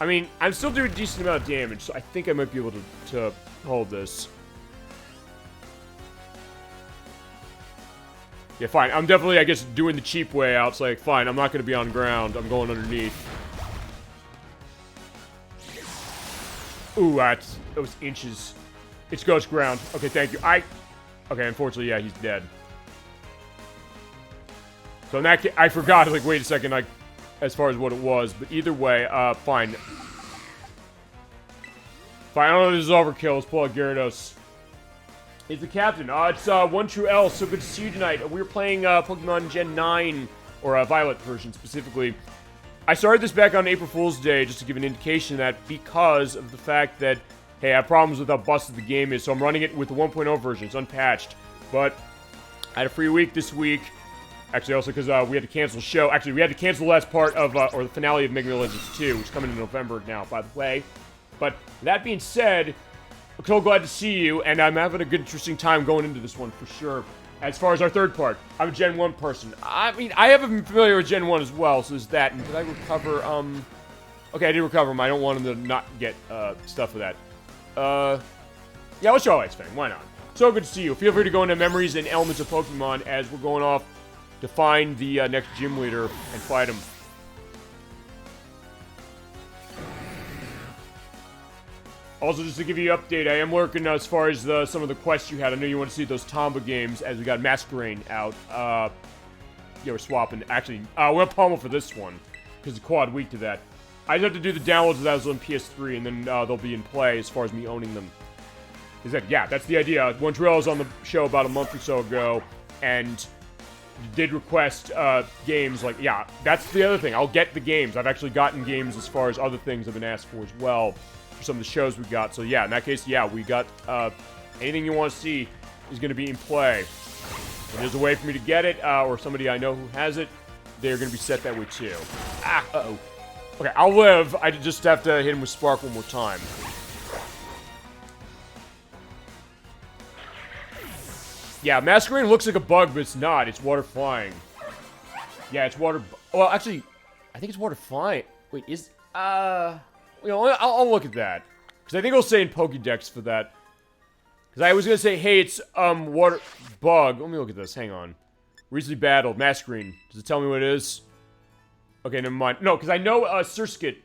A: I mean, I'm still doing a decent amount of damage, so I think I might be able to hold this. Yeah, fine. I'm definitely, I guess, doing the cheap way out. It's like, fine, I'm not going to be on ground. I'm going underneath. Ooh, that was inches. It's ghost ground. Okay, thank you. Okay, unfortunately, yeah, he's dead. So in that case, I forgot, like, wait a second, like, as far as what it was. But either way, fine. Fine, I don't know if this is overkill. Let's pull out Gyarados. He's the captain. It's OneTrueL. So good to see you tonight. We were playing Pokemon Gen 9, or Violet version specifically. I started this back on April Fool's Day just to give an indication of that because of the fact that, hey, I have problems with how busted the game is, so I'm running it with the 1.0 version. It's unpatched. But I had a free week this week. Actually, also because we had to cancel the show. Actually, we had to cancel the last part of, or the finale of Mega Man Legends 2, which is coming in November now, by the way. But that being said, I'm so glad to see you, and I'm having a good, interesting time going into this one for sure. As far as our third part, I'm a Gen 1 person. I mean, I haven't been familiar with Gen 1 as well, so there's that. And did I recover, okay, I did recover him. I don't want him to not get, stuff with that. Yeah, let's show X-Fang. Why not? So good to see you. Feel free to go into memories and elements of Pokemon as we're going off to find the next gym leader and fight him. Also, just to give you an update, I am working as far as some of the quests you had. I know you want to see those Tomba games as we got Masquerain out. Yeah, we're swapping. Actually, we're on Pommel for this one because the quad weak to that. I just have to do the downloads of those on PS3 and then they'll be in play as far as me owning them. Yeah, that's the idea. OneTrueL was on the show about a month or so ago and did request games. Like, yeah, that's the other thing. I'll get the games. I've actually gotten games as far as other things I've been asked for as well. For some of the shows we got. So yeah, in that case, yeah, we got anything you want to see is going to be in play. And there's a way for me to get it, or somebody I know who has it, they're going to be set that way too. Ah, uh-oh. Okay, I'll live. I just have to hit him with Spark one more time. Yeah, Masquerain looks like a bug, but it's not. It's water flying. Yeah, it's water... Well, actually, I think it's water flying. Wait, is... You know, I'll look at that. Because I think it'll say in Pokédex for that. Because I was going to say, hey, it's, water bug. Let me look at this. Hang on. Recently battled. Masquerain. Does it tell me what it is? Okay, never mind. No, because I know, Surskit,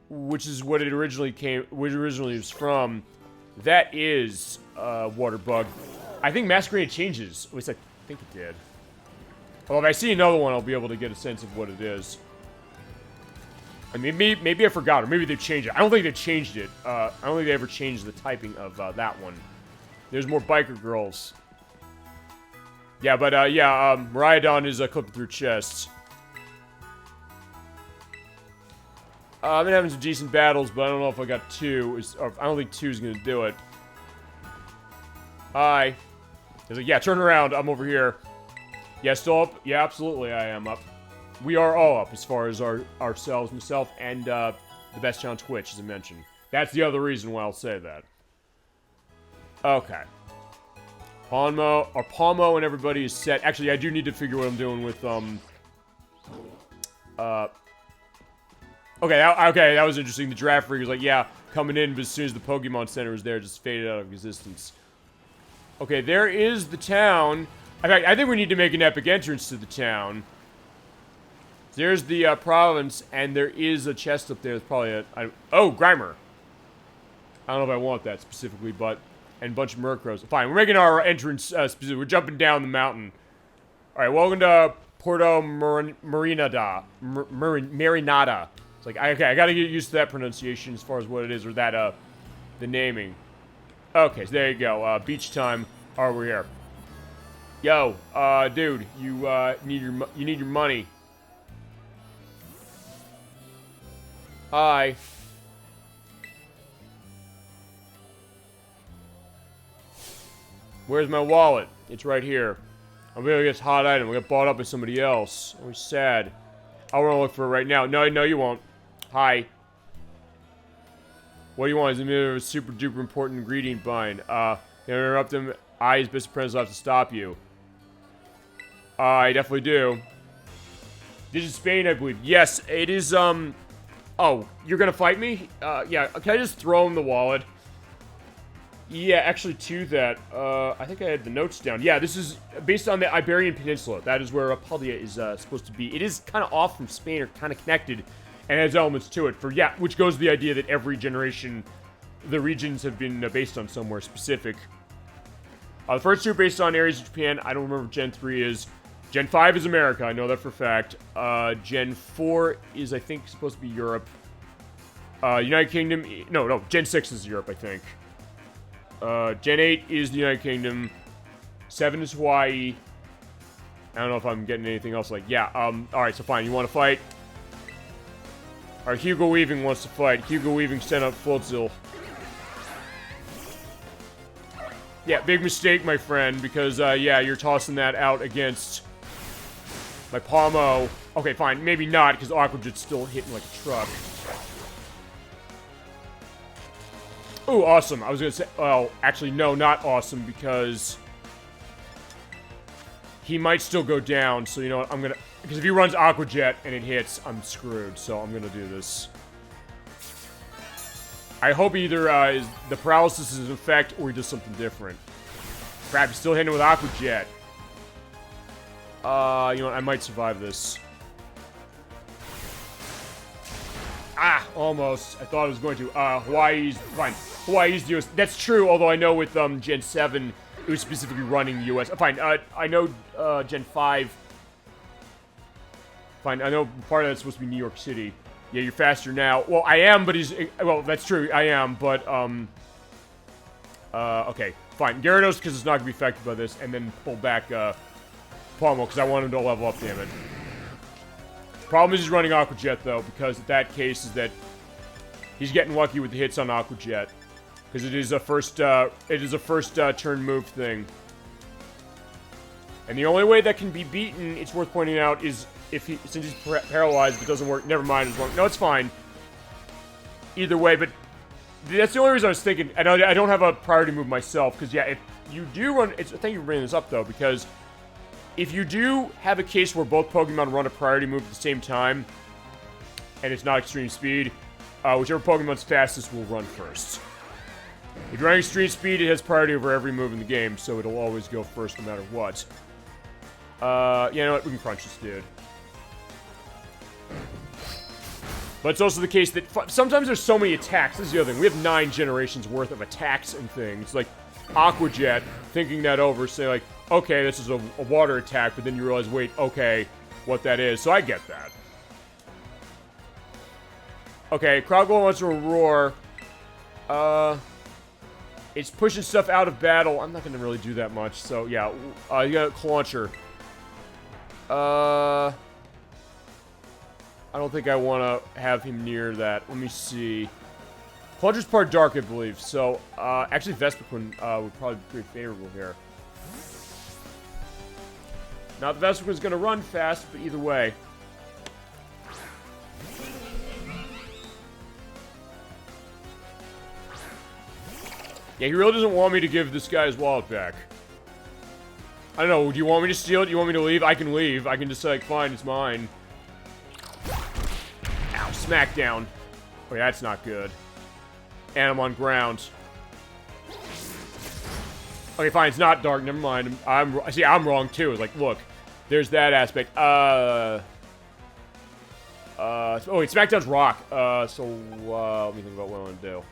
A: which is what it originally was from. That is, water bug. I think Masquerain changes. At least I think it did. Well, if I see another one, I'll be able to get a sense of what it is. I mean, maybe I forgot, or maybe they've changed it. I don't think they changed it. I don't think they ever changed the typing of that one. There's more biker girls. Yeah, but yeah, Miraidon is clipping through chests. I've been having some decent battles, but I don't know if I got two. I don't think two is gonna do it. Hi. He's like, yeah, turn around. I'm over here. Yeah, still up? Yeah, absolutely, I am up. We are all up as far as ourselves, myself, and the best on Twitch, as I mentioned. That's the other reason why I'll say that. Okay. Palmo and everybody is set. Actually, I do need to figure what I'm doing with, Okay, that was interesting. The draft rig was like, yeah, coming in, but as soon as the Pokemon Center was there, it just faded out of existence. Okay, there is the town. In fact, I think we need to make an epic entrance to the town. There's the province, and there is a chest up there. There's probably oh, Grimer. I don't know if I want that specifically, but And a bunch of Murkrows. Fine, we're making our entrance specific. We're jumping down the mountain. Alright, welcome to Porto Marinada. Marinada. It's like, okay, I gotta get used to that pronunciation as far as what it is, or that, the naming. Okay, so there you go. Beach time. Alright, we're here. Yo, dude, you need your money. Hi. Where's my wallet? It's right here. I'm gonna get this hot item. We'll get bought up by somebody else. I'm sad. I'll run look for it right now. No, you won't. Hi. What do you want? Is it a super duper important ingredient bind? Interrupt him. I, his best friends, will have to stop you. I definitely do. This is Spain, I believe. Yes, it is, Oh, you're gonna fight me? Yeah, can I just throw him the wallet? Yeah, actually, to that, I think I had the notes down. Yeah, this is based on the Iberian Peninsula. That is where Paldea is supposed to be. It is kind of off from Spain, or kind of connected, and has elements to it. Which goes to the idea that every generation, the regions have been based on somewhere specific. The first two are based on areas of Japan. I don't remember what Gen 3 is. Gen 5 is America. I know that for a fact. Gen 4 is, I think, supposed to be Europe. United Kingdom... No. Gen 6 is Europe, I think. Gen 8 is the United Kingdom. 7 is Hawaii. I don't know if I'm getting anything else. Yeah, alright, so fine. You want to fight? Alright, Hugo Weaving wants to fight. Hugo Weaving sent up Floatzel. Yeah, big mistake, my friend, because, yeah, you're tossing that out against my Palmo. Okay, fine. Maybe not, because Aqua Jet's still hitting like a truck. Ooh, awesome. I was gonna say... Well, actually, no, not awesome, because he might still go down, so you know what? I'm gonna... Because if he runs Aqua Jet and it hits, I'm screwed, so I'm gonna do this. I hope either is the paralysis is in effect, or he does something different. Crap, he's still hitting with Aqua Jet. You know what? I might survive this. Ah, almost. I thought I was going to. Hawaii's... Fine. Hawaii's US. That's true, although I know with, Gen 7, it was specifically running US. Fine, I know, Gen 5... Fine, I know part of that's supposed to be New York City. Yeah, you're faster now. Well, I am, but he's... Well, that's true, I am, but, okay. Fine, Gyarados, because it's not going to be affected by this, and then pull back, Palmo, because I want him to level up, damn it. Problem is he's running Aqua Jet, though, because in that case is that he's getting lucky with the hits on Aqua Jet. Because it is a first turn move thing. And the only way that can be beaten, it's worth pointing out, is if he, since he's paralyzed, it doesn't work. Never mind, no, it's fine. Either way, but that's the only reason I was thinking. I don't have a priority move myself, because yeah, if you do run, thank you for bringing this up though, because if you do have a case where both Pokemon run a priority move at the same time, and it's not extreme speed, whichever Pokemon's fastest will run first. If you're running extreme speed, it has priority over every move in the game, so it'll always go first no matter what. You know what? We can crunch this dude. But it's also the case that sometimes there's so many attacks. This is the other thing. We have 9 generations worth of attacks and things. Like Aqua Jet, thinking that over, say like, okay, this is a water attack, but then you realize, wait, okay, what that is. So I get that. Okay, Crowglow wants to roar. It's pushing stuff out of battle. I'm not going to really do that much. So, yeah. You got a Clauncher. I don't think I want to have him near that. Let me see. Clauncher's part dark, I believe. So, actually, Vespiquen would probably be pretty favorable here. Not that Vespiquen's going to run fast, but either way. Yeah, he really doesn't want me to give this guy his wallet back. I don't know, do you want me to steal it? Do you want me to leave? I can leave. I can just say, like, fine, it's mine. Ow, smackdown. Oh, yeah, that's not good. And I'm on ground. Okay, fine, it's not dark, never mind. I'm wrong, too. It's like, look, there's that aspect. Oh, wait, Smackdown's rock. Let me think about what I want to do.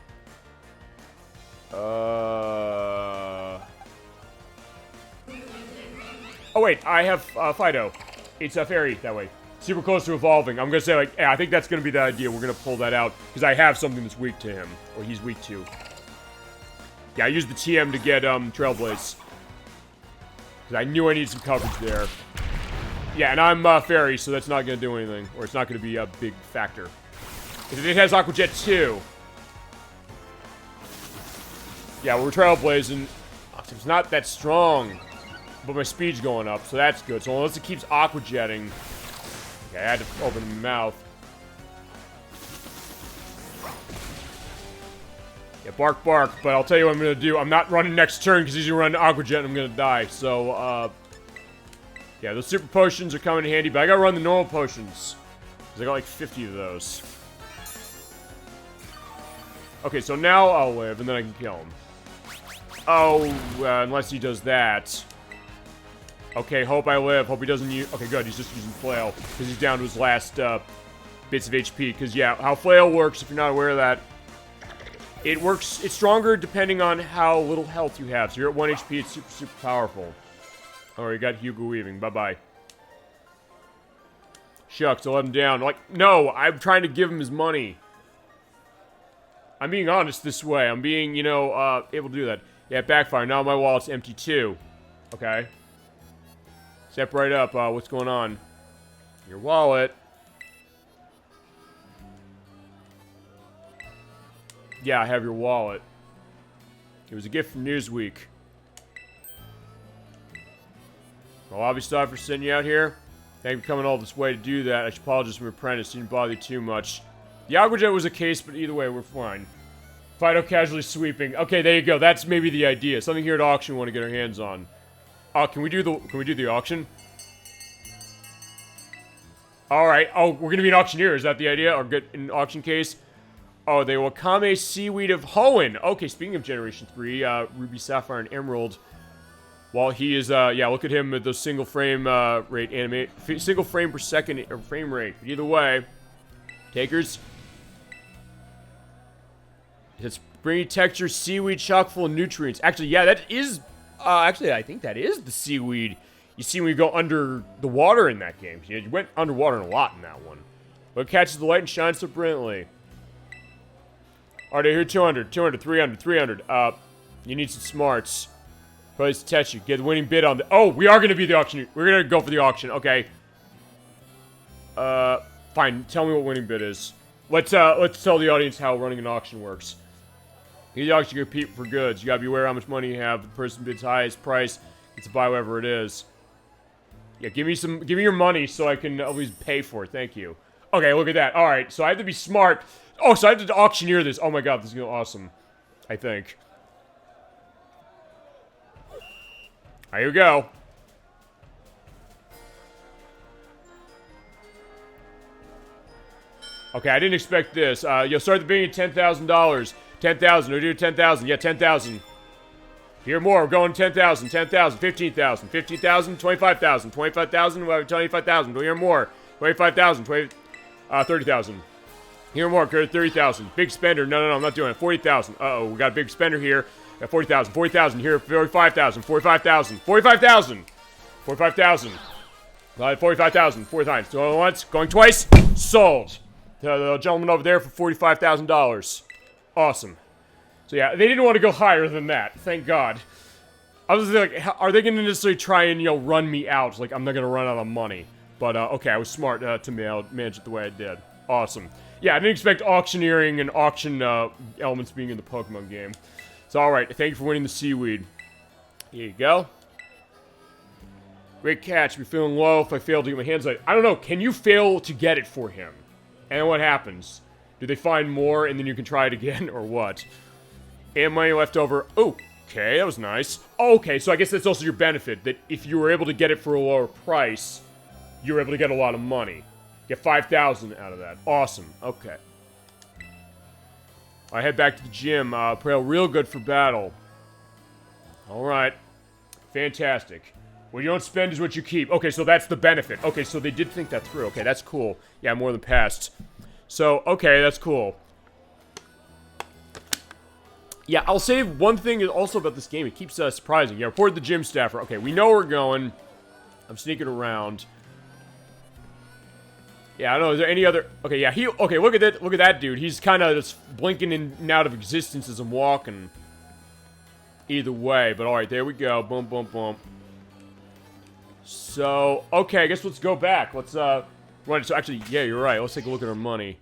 A: Oh, wait, I have Fido. It's a fairy that way. Super close to evolving. I'm gonna say, like, yeah, I think that's gonna be the idea. We're gonna pull that out. Because I have something that's weak to him. Or he's weak to. Yeah, I used the TM to get, Trailblaze. Because I knew I needed some coverage there. Yeah, and I'm, fairy, so that's not gonna do anything. Or it's not gonna be a big factor. Because it has Aqua Jet too. Yeah, we're Trailblazing. It's not that strong. But my speed's going up, so that's good. So unless it keeps Aqua Jetting. Okay, I had to open my mouth. Yeah, bark, bark. But I'll tell you what I'm gonna do. I'm not running next turn because he's gonna run Aqua Jet and I'm gonna die. So, yeah, those super potions are coming in handy, but I gotta run the normal potions. Because I got like 50 of those. Okay, so now I'll live and then I can kill him. Oh, unless he does that. Okay, hope I live. Hope he doesn't use... Okay, good. He's just using Flail. Because he's down to his last bits of HP. Because, yeah, how Flail works, if you're not aware of that, it works... It's stronger depending on how little health you have. So you're at 1 HP, it's super, super powerful. Alright, you got Hugo Weaving. Bye-bye. Shucks, I'll let him down. Like, no, I'm trying to give him his money. I'm being honest this way. I'm being, you know, able to do that. Yeah, backfire. Now my wallet's empty too. Okay. Step right up. What's going on? Your wallet. Yeah, I have your wallet. It was a gift from Newsweek. Well, obviously, sorry for sending you out here. Thank you for coming all this way to do that. I should apologize for my apprentice. Didn't bother you too much. The Aqua Jet was a case, but either way, we're fine. Fido casually sweeping. Okay, there you go. That's maybe the idea. Something here at auction we want to get our hands on. Can we do the auction? Alright. Oh, we're gonna be an auctioneer. Is that the idea? Or get an auction case? Oh, the Wakame Seaweed of Hoenn. Okay, speaking of Generation 3, Ruby, Sapphire, and Emerald. While he is, yeah, look at him with the single frame rate animate, single frame per second or frame rate. Either way, takers. It's bringing texture, seaweed chock full of nutrients. Actually, yeah, that is, actually, I think that is the seaweed you see when you go under the water in that game. You went underwater a lot in that one. But it catches the light and shines so brilliantly. Alright, here 200, 200, 300, 300. You need some smarts. Place to test you. Get the winning bid on the... Oh, we are going to be the auction. We're going to go for the auction. Okay. Fine. Tell me what winning bid is. Let's tell the audience how running an auction works. You auction compete for goods. You gotta be aware how much money you have. The person bids highest price gets to buy whatever it is. Yeah, give me your money so I can at least pay for it. Thank you. Okay, look at that. Alright, so I have to be smart. Oh, so I have to auctioneer this. Oh my god, this is gonna be awesome. I think. Here you go. Okay, I didn't expect this. You'll start the bidding at $10,000. 10,000. We'll do 10,000. Yeah, 10,000. Hear more. We're going 10,000. 10,000. 15,000. 15,000. 25,000. 25,000. 25,000. We'll hear more. 25,000. 30,000. Hear more. 30,000. Big spender. No, I'm not doing it. 40,000. Uh-oh, we got a big spender here. 40,000. 40,000. Here, 45,000. 45,000. 45,000. 45,000. 45,000. 4 times. Going once. Going twice. Sold. The gentleman over there for $45,000. Awesome. So yeah, they didn't want to go higher than that. Thank God. I was like, are they going to necessarily try and, you know, run me out? Like, I'm not going to run out of money. But, okay, I was smart to manage it the way I did. Awesome. Yeah, I didn't expect auctioneering and auction elements being in the Pokemon game. So, alright, thank you for winning the seaweed. Here you go. Great catch. Be feeling low if I fail to get my hands on it. I don't know. Can you fail to get it for him? And what happens? Do they find more and then you can try it again, or what? And money left over. Okay, that was nice. Okay, so I guess that's also your benefit, that if you were able to get it for a lower price, you were able to get a lot of money. Get 5,000 out of that. Awesome. Okay. I head back to the gym. Prepare real good for battle. Alright. Fantastic. What you don't spend is what you keep. Okay, so that's the benefit. Okay, so they did think that through. Okay, that's cool. Yeah, more than passed. So, okay, that's cool. Yeah, I'll say one thing also about this game. It keeps surprising. Yeah, report the gym staffer. Okay, we know where we're going. I'm sneaking around. Yeah, I don't know. Is there any other... Okay, yeah, okay, look at that. Look at that dude. He's kind of just blinking in and out of existence as I'm walking. Either way, but alright, there we go. Boom, boom, boom. So, okay, I guess let's go back. Let's, run it. So, actually, yeah, you're right. Let's take a look at our money.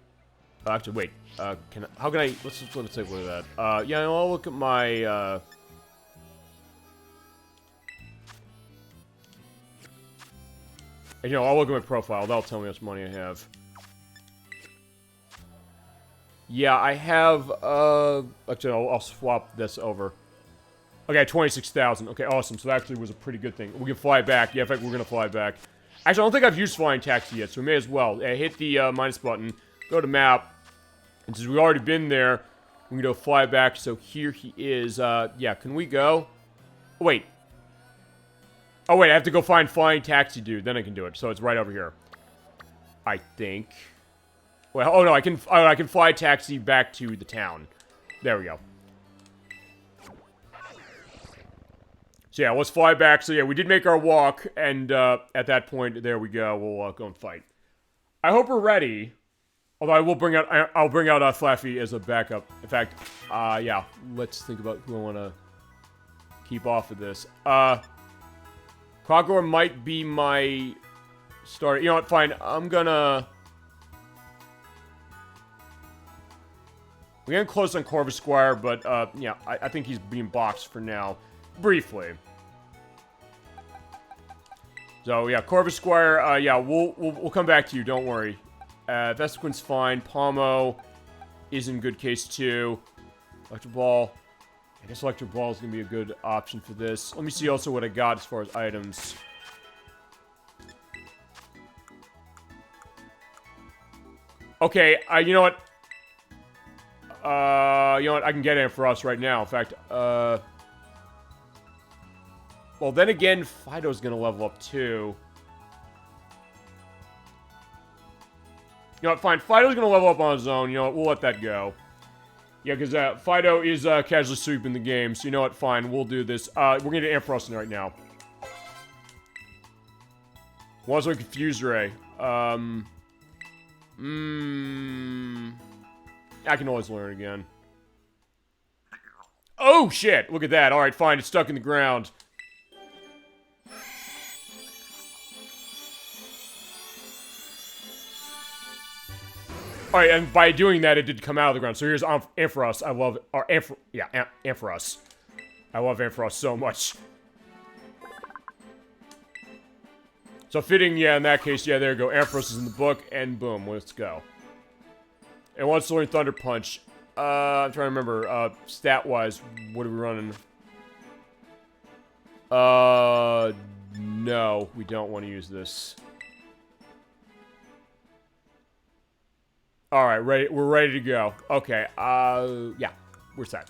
A: Actually, wait. How can I... Let's take a look at that. Yeah, I'll look at my, you know, I'll look at my profile. That'll tell me how much money I have. Yeah, I have, actually, I'll swap this over. Okay, 26,000. Okay, awesome. So that actually was a pretty good thing. We can fly back. Yeah, in fact, we're gonna fly back. Actually, I don't think I've used flying taxi yet, so we may as well. Hit the minus button, go to map, and since we've already been there, we can go fly back. So here he is. Yeah, can we go? Oh, wait. Oh, wait, I have to go find flying taxi dude. Then I can do it. So it's right over here. I think. Well, oh no, I can fly taxi back to the town. There we go. So yeah, let's fly back. So yeah, we did make our walk, and at that point, there we go. We'll go and fight. I hope we're ready. Although I will bring out, I'll bring out Flaffy as a backup. In fact, yeah, let's think about who I want to keep off of this. Krogor might be my starter. You know what? Fine. I'm gonna. We're getting close on Corvus Squire, but yeah, I think he's being boxed for now. Briefly. So yeah, Corvus Squire, yeah, we'll come back to you, don't worry. Vespiquen's fine. Palmo is in good case too. Electric Ball. I guess Electric Ball is gonna be a good option for this. Let me see also what I got as far as items. Okay, you know what? You know what? I can get Ampharos right now. In fact, well, then again, Fido's gonna level up too. You know what? Fine. Fido's gonna level up on his own. You know what? We'll let that go. Yeah, because Fido is casually sweeping the game. So you know what? Fine. We'll do this. We're gonna get Ampharos in right now. Was a confused Ray. I can always learn again. Oh shit! Look at that. All right, fine. It's stuck in the ground. Alright, and by doing that, it did come out of the ground. So here's Ampharos. I love... Or Ampharos. I love Ampharos so much. So fitting, yeah, in that case, yeah, there you go. Ampharos is in the book, and boom, let's go. And wants to learn Thunder Punch. I'm trying to remember, stat-wise, what are we running? No, we don't want to use this. Alright, we're ready to go. Okay, yeah, we're set.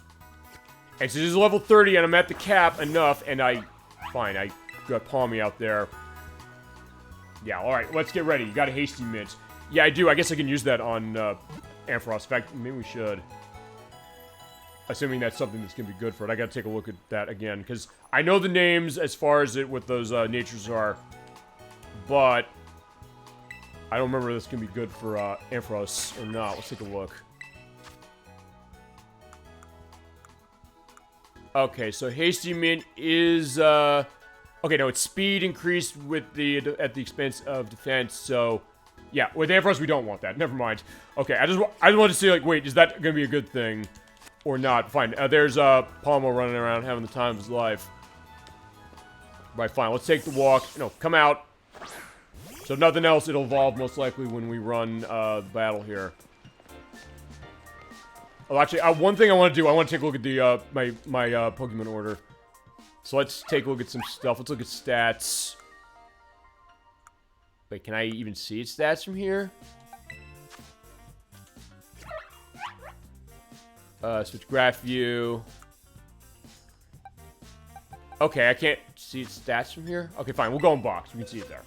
A: And so this is level 30, and I'm at the cap enough, and fine, I got Palmy out there. Yeah, alright, let's get ready. You got a Hasty Mint. Yeah, I do. I guess I can use that on, Ampharos. In fact, maybe we should. Assuming that's something that's gonna be good for it. I gotta take a look at that again, because I know the names as far as what those, natures are, but I don't remember if this can be good for, Ampharos or not. Let's take a look. Okay, so Hasty Mint is, okay, no, it's speed increased with at the expense of defense, so, yeah, with Ampharos, we don't want that. Never mind. Okay, I just wanted to see, like, wait, is that gonna be a good thing or not? Fine, there's, Palmo running around having the time of his life. Right, fine, let's take the walk. No, come out. So if nothing else, it'll evolve most likely when we run, the battle here. Oh, actually, one thing I want to do, I want to take a look at the, my Pokemon order. So let's take a look at some stuff. Let's look at stats. Wait, can I even see its stats from here? Switch graph view. Okay, I can't see its stats from here. Okay, fine. We'll go in box. We can see it there.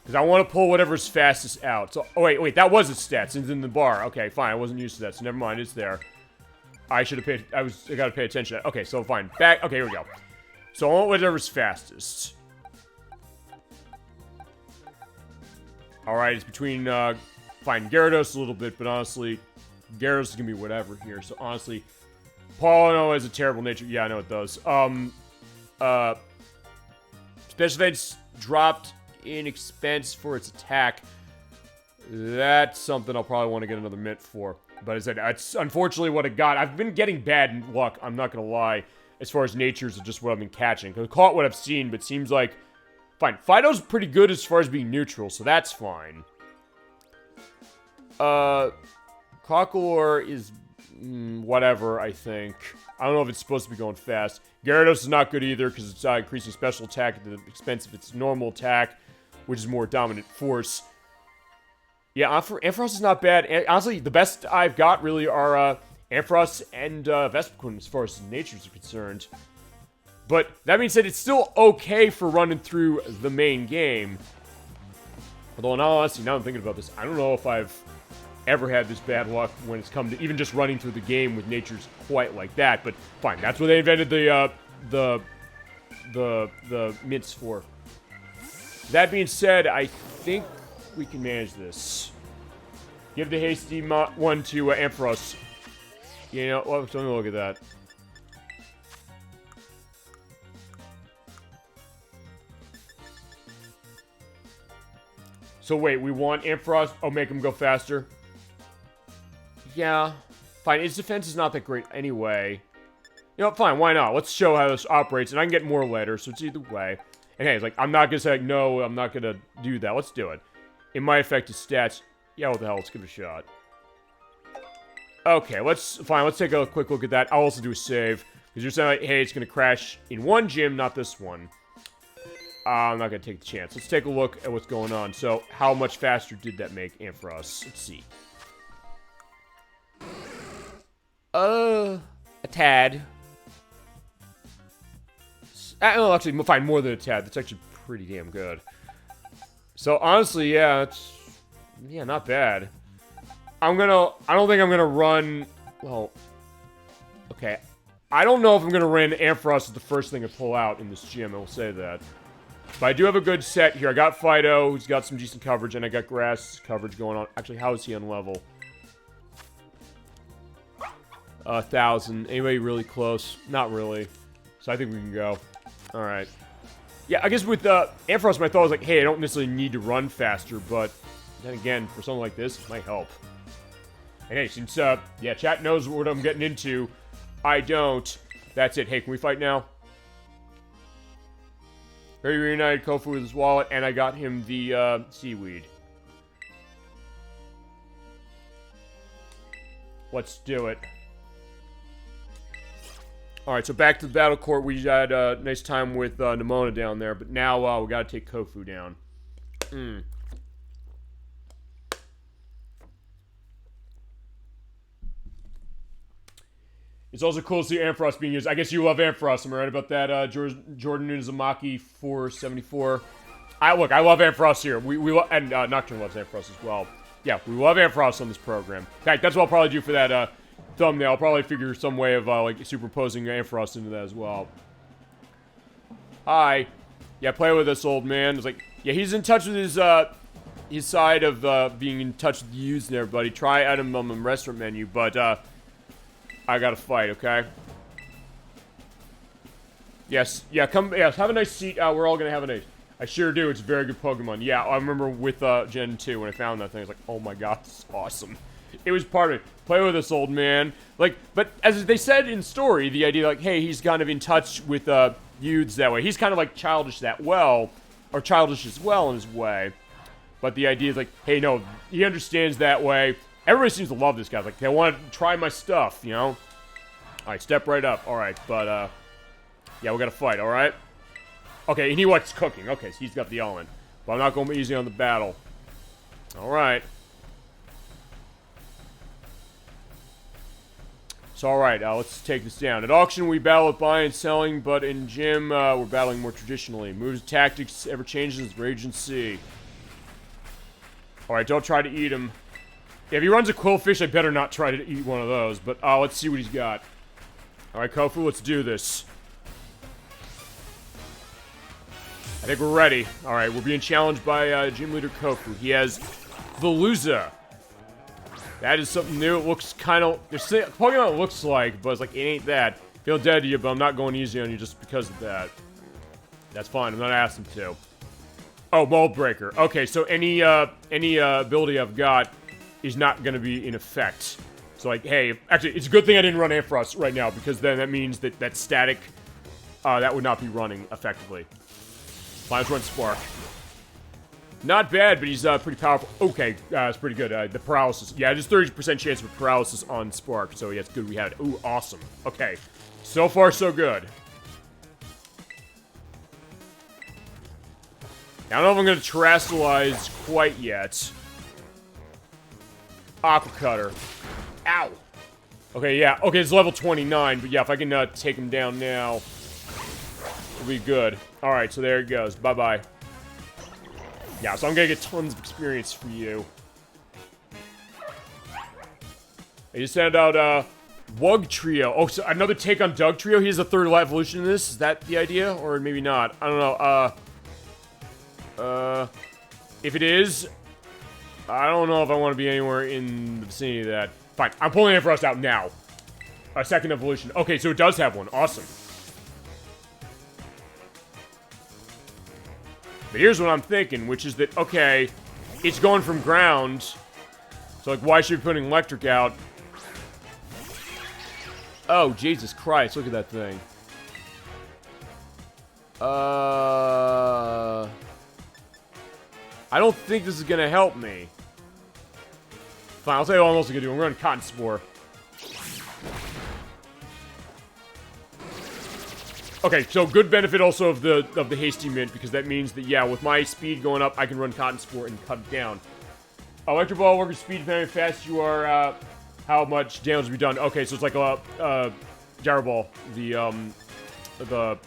A: Because I want to pull whatever's fastest out. So, oh, wait. That was its stats. It's in the bar. Okay, fine. I wasn't used to that, so never mind. It's there. I should have paid... I gotta pay attention to that. Okay, so fine. Back... Okay, here we go. So I want whatever's fastest. Alright, it's between, fine, Gyarados a little bit, but honestly, Gyarados is gonna be whatever here. So honestly, Polino has a terrible nature. Yeah, I know it does. Special defense dropped in expense for its attack. That's something I'll probably want to get another mint for. But as I said, that's unfortunately what it got. I've been getting bad luck, I'm not gonna lie, as far as natures of just what I've been catching. I've caught what I've seen, but it seems like... Fine, Fido's pretty good as far as being neutral, so that's fine. Crocalor is... whatever, I think. I don't know if it's supposed to be going fast. Gyarados is not good either, because it's increasing special attack at the expense of its normal attack, which is more dominant force. Yeah, Ampharos is not bad. Honestly, the best I've got really are Ampharos and Vespiquen as far as natures are concerned. But that being said, it's still okay for running through the main game. Although, in all honesty, now I'm thinking about this, I don't know if I've ever had this bad luck when it's come to even just running through the game with natures quite like that. But fine, that's what they invented the mints for. That being said, I think we can manage this. Give the hasty one to Ampharos. You know, well, let me look at that. So wait, we want Ampharos. Oh, make him go faster. Yeah, fine. His defense is not that great anyway. You know, fine. Why not? Let's show how this operates, and I can get more later. So it's either way. And hey, it's like I'm not gonna say like, no. I'm not gonna do that. Let's do it. It might affect his stats. Yeah, what the hell? Let's give it a shot. Okay, let's take a quick look at that. I'll also do a save because you're saying like, hey, it's gonna crash in one gym, not this one. I'm not gonna take the chance. Let's take a look at what's going on. So, how much faster did that make Ampharos? Let's see. A tad. Oh, actually, fine, more than a tad. That's actually pretty damn good. So, honestly, yeah, not bad. I don't think I'm gonna run, well, okay. I don't know if I'm gonna run Ampharos as the first thing I pull out in this gym, I will say that. But I do have a good set here. I got Fido, who's got some decent coverage, and I got Grass coverage going on. Actually, how is he on level? 1,000. Anybody really close? Not really. So I think we can go. Alright. Yeah, I guess with Ampharos, my thought was like, hey, I don't necessarily need to run faster, but then again, for something like this, it might help. And hey, since, yeah, chat knows what I'm getting into, I don't. That's it. Hey, can we fight now? He reunited Kofu with his wallet, and I got him the, seaweed. Let's do it. Alright, so back to the battle court. We had a nice time with, Nimona down there, but now, we gotta take Kofu down. It's also cool to see Ampharos being used. I guess you love Ampharos. Am I right about that, Jordan Nunazumaki 474? Look, I love Ampharos here. And Nocturne loves Ampharos as well. Yeah, we love Ampharos on this program. In fact, that's what I'll probably do for that thumbnail. I'll probably figure some way of like superimposing Ampharos into that as well. Hi. Yeah, play with us, old man. It's like, yeah, he's in touch with his side of being in touch with the youths and everybody. Try item on the restaurant menu, but I gotta fight, okay? Yes, yeah, yes, have a nice seat. We're all gonna have a nice... I sure do, it's a very good Pokemon. Yeah, I remember with Gen 2 when I found that thing, I was like, oh my god, this is awesome. It was part of it. Play with this, old man. Like, but as they said in story, the idea like, hey, he's kind of in touch with youths that way. He's kind of like childish as well in his way. But the idea is like, hey, no, he understands that way. Everybody seems to love this guy. Like, they want to try my stuff, you know? Alright, step right up. Alright, but, yeah, we gotta fight, alright? Okay, and he likes cooking. Okay, so he's got the all-in. But I'm not going easy on the battle. Alright. So, alright, let's take this down. At auction, we battle with buying and selling, but in gym, we're battling more traditionally. Moves, tactics, ever changes, rage and see. Alright, don't try to eat him. If he runs a Quillfish, I better not try to eat one of those, but let's see what he's got. Alright, Kofu, let's do this. I think we're ready. Alright, we're being challenged by Gym Leader Kofu. He has Veluza. That is something new. It looks kind of... There's Pokemon it looks like, but it's like, it ain't that. Feel dead to you, but I'm not going easy on you just because of that. That's fine. I'm not asking to. Oh, Mold Breaker. Okay, so any ability I've got is not going to be in effect. So, like, hey, actually, it's a good thing I didn't run Ampharos right now, because then that means that that static, that would not be running effectively. Fine, let's run Spark. Not bad, but he's pretty powerful. Okay, it's pretty good. The paralysis. Yeah, there's 30% chance of paralysis on Spark, so yeah, it's good we had it. Ooh, awesome. Okay, so far so good. I don't know if I'm going to terrestrialize quite yet. Aqua Cutter. Ow. Okay, yeah. Okay, it's level 29, but yeah, if I can take him down now, it'll be good. Alright, so there it goes. Bye-bye. Yeah, so I'm going to get tons of experience for you. I just sent out, Wug Trio. Oh, so another take on Doug Trio? He has a third evolution in this? Is that the idea? Or maybe not? I don't know, if it is, I don't know if I want to be anywhere in the vicinity of that. Fine, I'm pulling Ampharos out now. A second evolution. Okay, so it does have one. Awesome. But here's what I'm thinking, which is that, okay, it's going from ground. So, like, why should we be putting electric out? Oh, Jesus Christ, look at that thing. I don't think this is gonna help me. Fine, I'll tell you what I'm also gonna do. I'm gonna run Cotton Spore. Okay, so good benefit also of the Hasty Mint, because that means that, yeah, with my speed going up, I can run Cotton Spore and cut it down. Electric Ball works speed depending on how fast you are, how much damage will be done. Okay, so it's like a Gyro Ball, the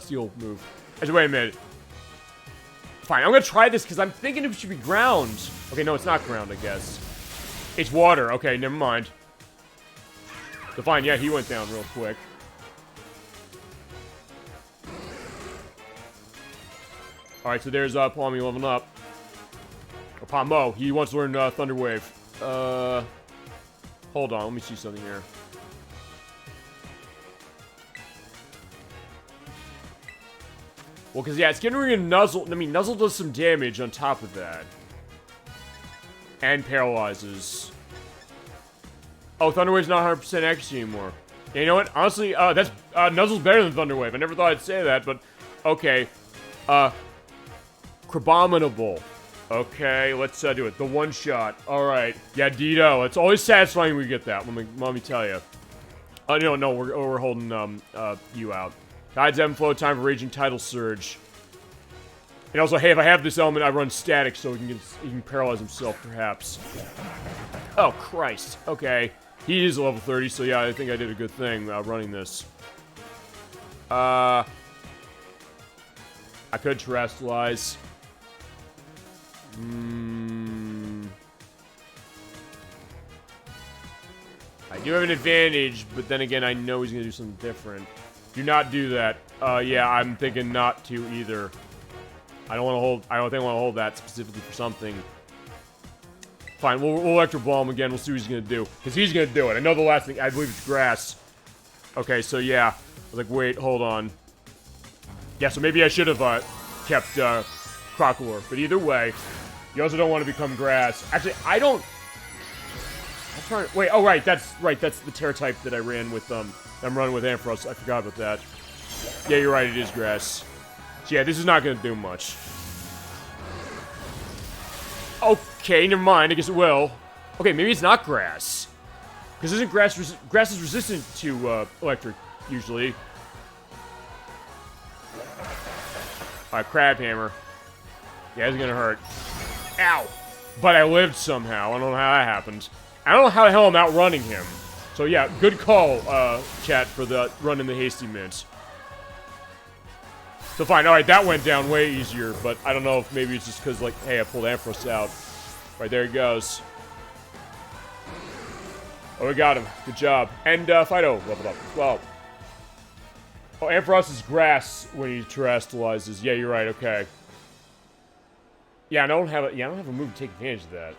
A: Steel move. Actually, wait a minute. Fine, I'm gonna try this because I'm thinking it should be ground. Okay, no, it's not ground, I guess. It's water. Okay, never mind. So fine, yeah, he went down real quick. Alright, so there's Palmy leveling up. Or Palmo, he wants to learn Thunder Wave. Hold on, let me see something here. Well, because, yeah, it's getting rid of Nuzzle. I mean, Nuzzle does some damage on top of that. And paralyzes. Oh, Thunder Wave's not 100% accuracy anymore. Yeah, you know what? Honestly, that's, Nuzzle's better than Thunder Wave. I never thought I'd say that, but, okay. Crabominable. Okay, let's, do it. The one shot. Alright. Yeah, Dido. It's always satisfying when we get that. Let me tell you. No, we're holding, you out. Tides ebb and flow, time for Raging Tidal Surge. And also, hey, if I have this element, I run static, so he can paralyze himself, perhaps. Oh, Christ. Okay. He is level 30, so yeah, I think I did a good thing running this. I could terrestrialize. I do have an advantage, but then again, I know he's gonna do something different. Do not do that. Yeah, I'm thinking not to either. I don't think I want to hold that specifically for something. Fine, we'll Electro Ball him again. We'll see what he's gonna do. Because he's gonna do it. I know the last thing, I believe it's grass. Okay, so yeah. I was like, wait, hold on. Yeah, so maybe I should have kept Crocodile. But either way, you also don't want to become grass. Actually, I don't... I'm trying to... Wait, oh, right, that's the Terra type that I ran with, I'm running with Ampharos. I forgot about that. Yeah, you're right, it is grass. So yeah, this is not gonna do much. Okay, never mind, I guess it will. Okay, maybe it's not grass. Because isn't grass is resistant to, electric, usually. Alright, Crab Hammer. Yeah, it's gonna hurt. Ow! But I lived somehow. I don't know how that happened. I don't know how the hell I'm outrunning him. So yeah, good call, chat, for the running the Hasty Mint. So fine, alright, that went down way easier, but I don't know if maybe it's just because, like, hey, I pulled Ampharos out. Right, there he goes. Oh, we got him. Good job. And, Fido leveled up as well. Oh, Ampharos is grass when he terrestrializes. Yeah, you're right. Okay. Yeah, I don't have a move to take advantage of that.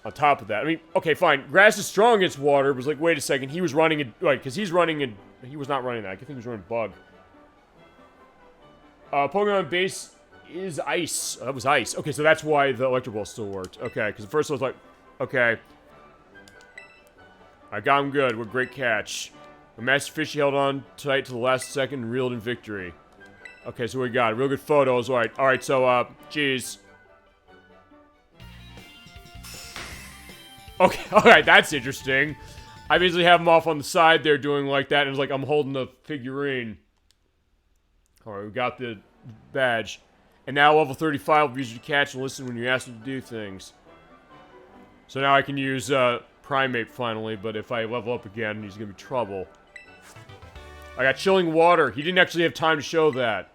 A: On top of that, I mean, okay, fine. Grass is strong against water. But it's like, wait a second, he was running it right because he's running it. He was not running that. I think he was running bug. Pokemon base is ice. Oh, that was ice. Okay, so that's why the Electro Ball still worked. Okay, because at first I was like, okay, I got him good. What a great catch. The Master Fishy held on tight to the last second and reeled in victory. Okay, so we got real good photos. All right. So, geez. Okay, all right. That's interesting. I basically have him off on the side there doing like that, and it's like I'm holding the figurine. All right, we got the badge, and now level 35 will use you to catch and listen when you ask him to do things. So now I can use Primate finally, but if I level up again, he's gonna be trouble. I got Chilling Water. He didn't actually have time to show that.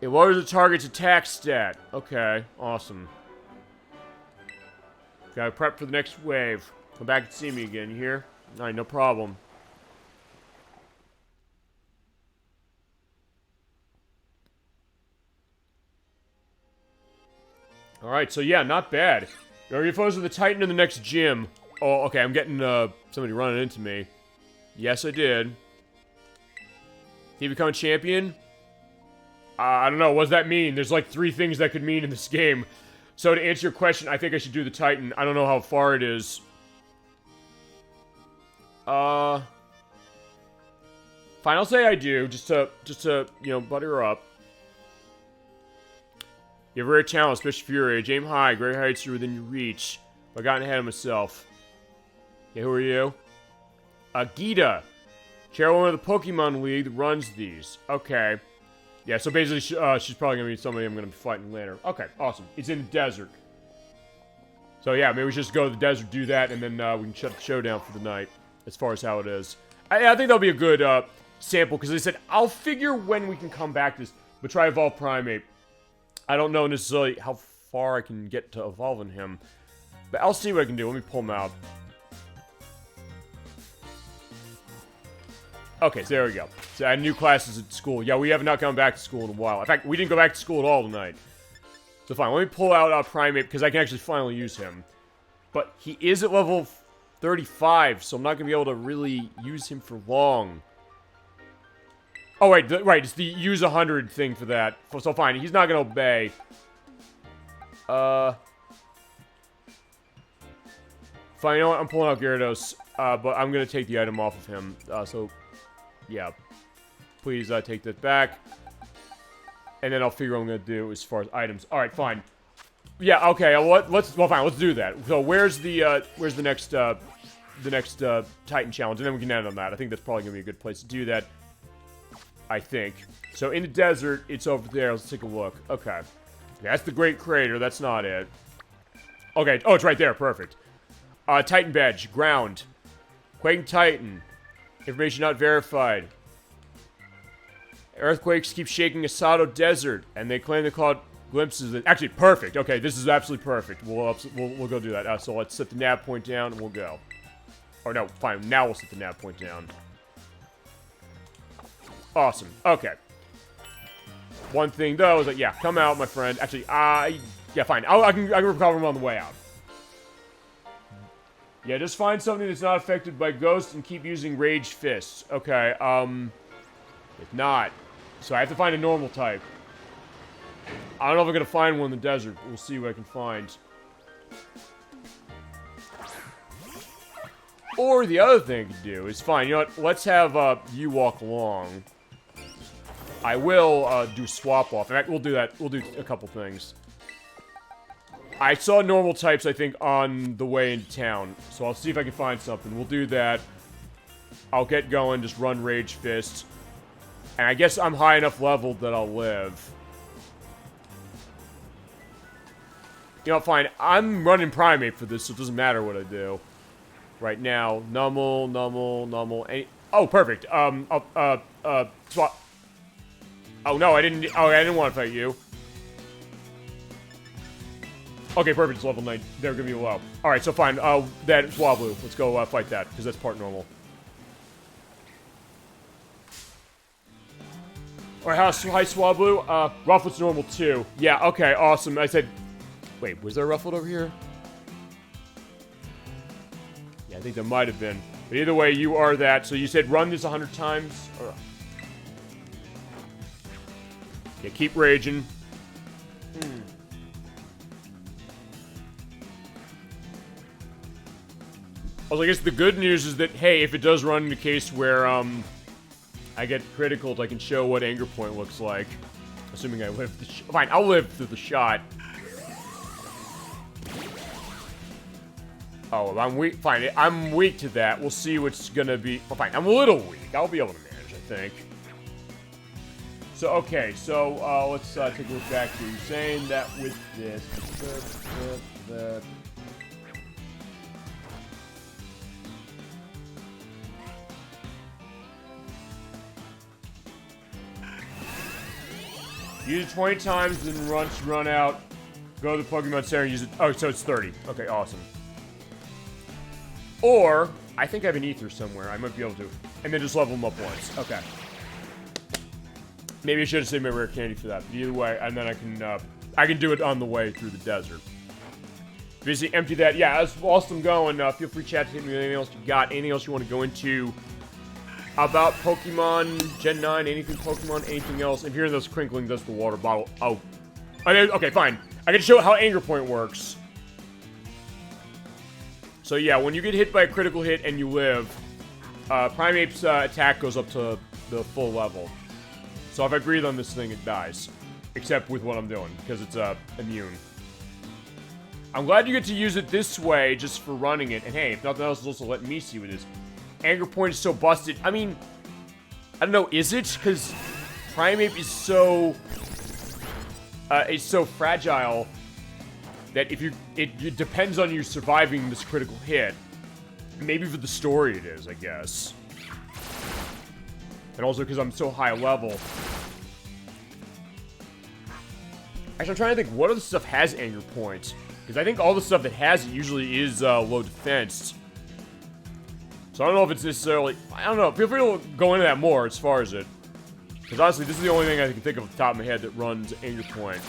A: It lowers the target's attack stat. Okay, awesome. Gotta prep for the next wave. Come back and see me again, you hear? Alright, no problem. Alright, so yeah, not bad. You're opposed to the Titan in the next gym. Oh, okay, I'm getting, somebody running into me. Yes, I did. Did he become a champion? I don't know, what does that mean? There's like 3 things that could mean in this game. So to answer your question, I think I should do the Titan. I don't know how far it is. Fine, I'll say I do, just to, you know, butter her up. You have a rare talent, especially for your age. Aim high, great heights are within your reach. I've gotten ahead of myself. Yeah, who are you? Gita. Chairwoman of the Pokemon League that runs these. Okay. Yeah, so basically, she's probably going to be somebody I'm going to be fighting later. Okay, awesome. It's in the desert. So yeah, maybe we should just go to the desert, do that, and then we can shut the show down for the night, as far as how it is. I think that'll be a good sample, because they said, I'll figure when we can come back to this, but try Evolve Primate. I don't know necessarily how far I can get to evolving him, but I'll see what I can do. Let me pull him out. Okay, so there we go. So I had new classes at school. Yeah, we have not gone back to school in a while. In fact, we didn't go back to school at all tonight. So fine, let me pull out Primate, because I can actually finally use him. But he is at level 35, so I'm not going to be able to really use him for long. Oh, wait, right, it's the use 100 thing for that. So fine, he's not going to obey. Fine, you know what? I'm pulling out Gyarados, but I'm going to take the item off of him. So, yeah. Please take that back. And then I'll figure what I'm going to do as far as items. Alright, fine. Yeah, okay, well, fine, let's do that. So, where's the next Titan challenge? And then we can end on that. I think that's probably going to be a good place to do that. I think. So, in the desert, it's over there. Let's take a look. Okay. That's the Great Crater. That's not it. Okay. Oh, it's right there. Perfect. Titan badge. Ground. Quaking Titan. Information not verified. Earthquakes keep shaking Asado Desert, and they claim they caught glimpses of... Actually, perfect. Okay, this is absolutely perfect. We'll go do that. So let's set the nav point down, and we'll go. Or no, fine. Now we'll set the nav point down. Awesome. Okay. One thing, though, is that, yeah, come out, my friend. Actually, yeah, fine. I can recover him on the way out. Yeah, just find something that's not affected by ghosts and keep using Rage Fists. Okay, if not. So I have to find a normal type. I don't know if I'm gonna find one in the desert. We'll see what I can find. Or the other thing I could do is, fine, you know what? Let's have, you walk along. I will, do swap off. In fact, we'll do that. We'll do a couple things. I saw normal types, I think, on the way into town. So I'll see if I can find something. We'll do that. I'll get going, just run Rage Fist. And I guess I'm high enough leveled that I'll live. You know, fine. I'm running Primate for this, so it doesn't matter what I do. Right now. Numble. Oh, perfect. Swap. Oh, no, I didn't want to fight you. Okay, perfect. It's level 9. They're gonna be low. Alright, so fine. That Swablu. Let's go fight that, because that's part normal. Alright, hi Swablu. Ruffled's normal too. Yeah, okay, awesome. I said... Wait, was there a Ruffled over here? Yeah, I think there might have been. But either way, you are that. So you said run this 100 times? Or... Yeah, keep raging. Also, I guess the good news is that, hey, if it does run in a case where, I get critical, I can show what anger point looks like. Assuming I live the fine, I'll live through the shot. Oh, I'm weak. Fine, I'm weak to that. We'll see what's gonna be. Well, fine, I'm a little weak. I'll be able to manage, I think. So, okay, so, let's take a look back here. You're saying that with this... Use it 20 times, then run out. Go to the Pokemon Center and use it. Oh, so it's 30. Okay, awesome. Or, I think I have an Ether somewhere. I might be able to. And then just level them up once. Okay. Maybe I should have saved my rare candy for that. But either way, and then I can do it on the way through the desert. Basically, empty that. Yeah, whilst I'm going, feel free to chat to hit me with anything else you got. Anything else you want to go into about Pokemon Gen 9, anything Pokemon, anything else. If you're hearing those crinkling, that's the water bottle. Oh. Okay, fine. I can show how Anger Point works. So yeah, when you get hit by a critical hit and you live, Primeape's attack goes up to the full level. So if I breathe on this thing, it dies. Except with what I'm doing, because it's immune. I'm glad you get to use it this way, just for running it. And hey, if nothing else, it's also letting me see what it is. Anger Point is so busted. I mean, I don't know, is it? Because Primeape is so... it's so fragile that if you... It depends on you surviving this critical hit. Maybe for the story it is, I guess. And also because I'm so high level. Actually, I'm trying to think, what other stuff has Anger Points? Because I think all the stuff that has it usually is low defense. So I don't know if it's necessarily... I don't know. Feel free to go into that more as far as it. Because honestly, this is the only thing I can think of off the top of my head that runs Anger Point.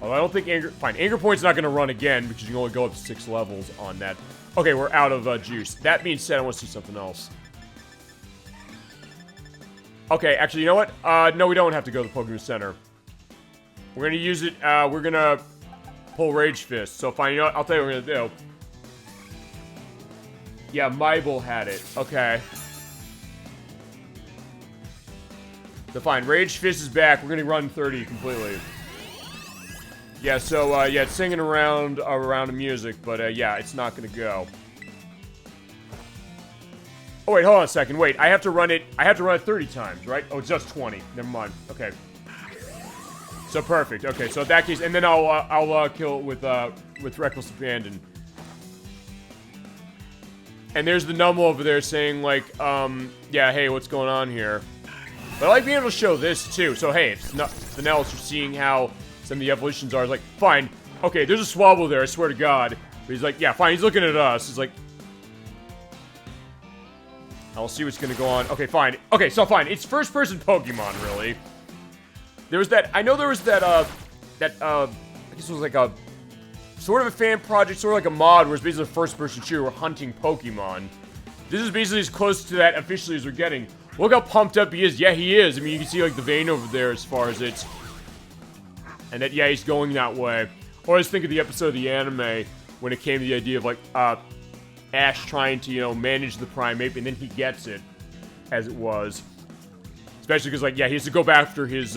A: Although I don't think Anger... Fine, Anger Point's not going to run again because you can only go up to 6 levels on that. Okay, we're out of juice. That being said, I want to see something else. Okay, actually, you know what? No, we don't have to go to the Pokemon Center. We're going to use it... we're going to pull Rage Fist. So fine, you know what? I'll tell you what we're going to do. Yeah, Mybel had it. Okay. So fine, Rage Fist is back. We're gonna run 30 completely. Yeah, so, yeah, it's singing around the music, but, yeah, it's not gonna go. Oh, wait, hold on a second. Wait, I have to run it 30 times, right? Oh, it's just 20. Never mind. Okay. So, perfect. Okay, so in that case, and then I'll kill it with Reckless Abandon. And there's the Numble over there saying, like, yeah, hey, what's going on here? But I like being able to show this, too. So, hey, it's nothing else. You're seeing how some of the evolutions are. It's like, fine. Okay, there's a Swablu there, I swear to God. But he's like, yeah, fine. He's looking at us. He's like... I'll see what's gonna go on. Okay, fine. Okay, so fine. It's first-person Pokemon, really. There was that... I know there was that, I guess it was like a... sort of a fan project, sort of like a mod, where it's basically a first-person shooter where hunting Pokemon. This is basically as close to that officially as we're getting. Look how pumped up he is. Yeah, he is. I mean, you can see, like, the vein over there as far as it's... And that, yeah, he's going that way. Or I just think of the episode of the anime when it came to the idea of, like, Ash trying to, you know, manage the Primeape, and then he gets it, as it was. Especially because, like, yeah, he has to go back after his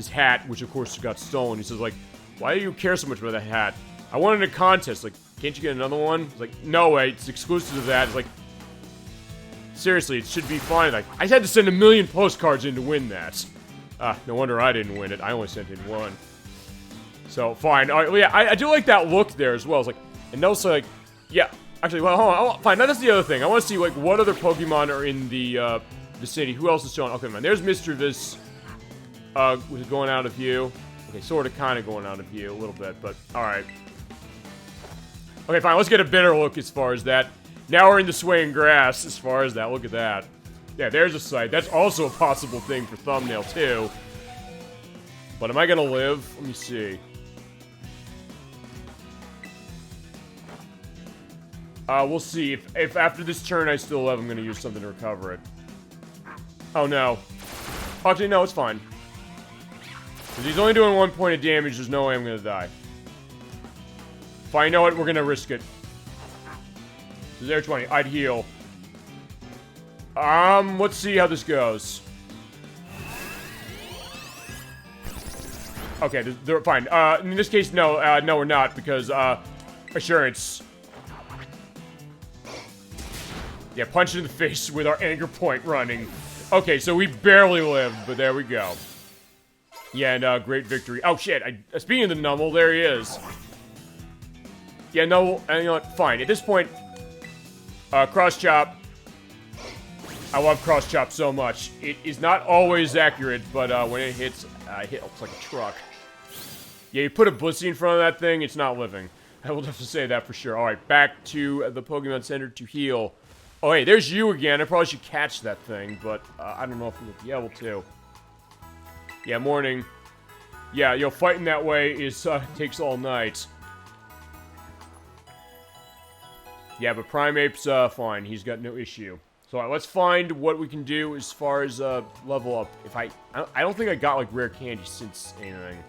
A: hat, which, of course, got stolen. He says, like, why do you care so much about that hat? I won in a contest. Like, can't you get another one? It's like, no way, it's exclusive to that. It's like, seriously, it should be fine. Like, I had to send 1 million postcards in to win that. No wonder I didn't win it. I only sent in 1. So, fine. All right, well, yeah, I do like that look there as well. It's like, and also, like, yeah. Actually, well, hold on. Fine, now that's the other thing. I want to see, like, what other Pokemon are in the city. Who else is showing? Okay, man, there's Mr. Vis, going out of view. Okay, sort of, kind of going out of view a little bit, but alright. Okay, fine, let's get a better look as far as that. Now we're in the swaying grass as far as that. Look at that. Yeah, there's a sight. That's also a possible thing for thumbnail, too. But am I gonna live? Let me see. We'll see. If after this turn I still live, I'm gonna use something to recover it. Oh, no. Actually, no, it's fine. Because he's only doing 1 point of damage, there's no way I'm gonna die. Fine, you know what? We're gonna risk it. So there, 20. I'd heal. Let's see how this goes. Okay, they're fine. In this case, no, no, we're not, because, assurance. Yeah, punch in the face with our anger point running. Okay, so we barely lived, but there we go. Yeah, and, great victory. Oh, shit, speaking of the Nummel, there he is. Yeah, no, you know what, fine. At this point, cross chop. I love cross chop so much. It is not always accurate, but when it hits, it hits like a truck. Yeah, you put a bussy in front of that thing, it's not living. I will have to say that for sure. Alright, back to the Pokemon Center to heal. Oh, hey, there's you again. I probably should catch that thing, but I don't know if we'll be able to. Yeah, morning. Yeah, fighting that way is takes all night. Yeah, but Primeape's fine. He's got no issue. So let's find what we can do as far as level up. If I don't think I got like rare candy since anything.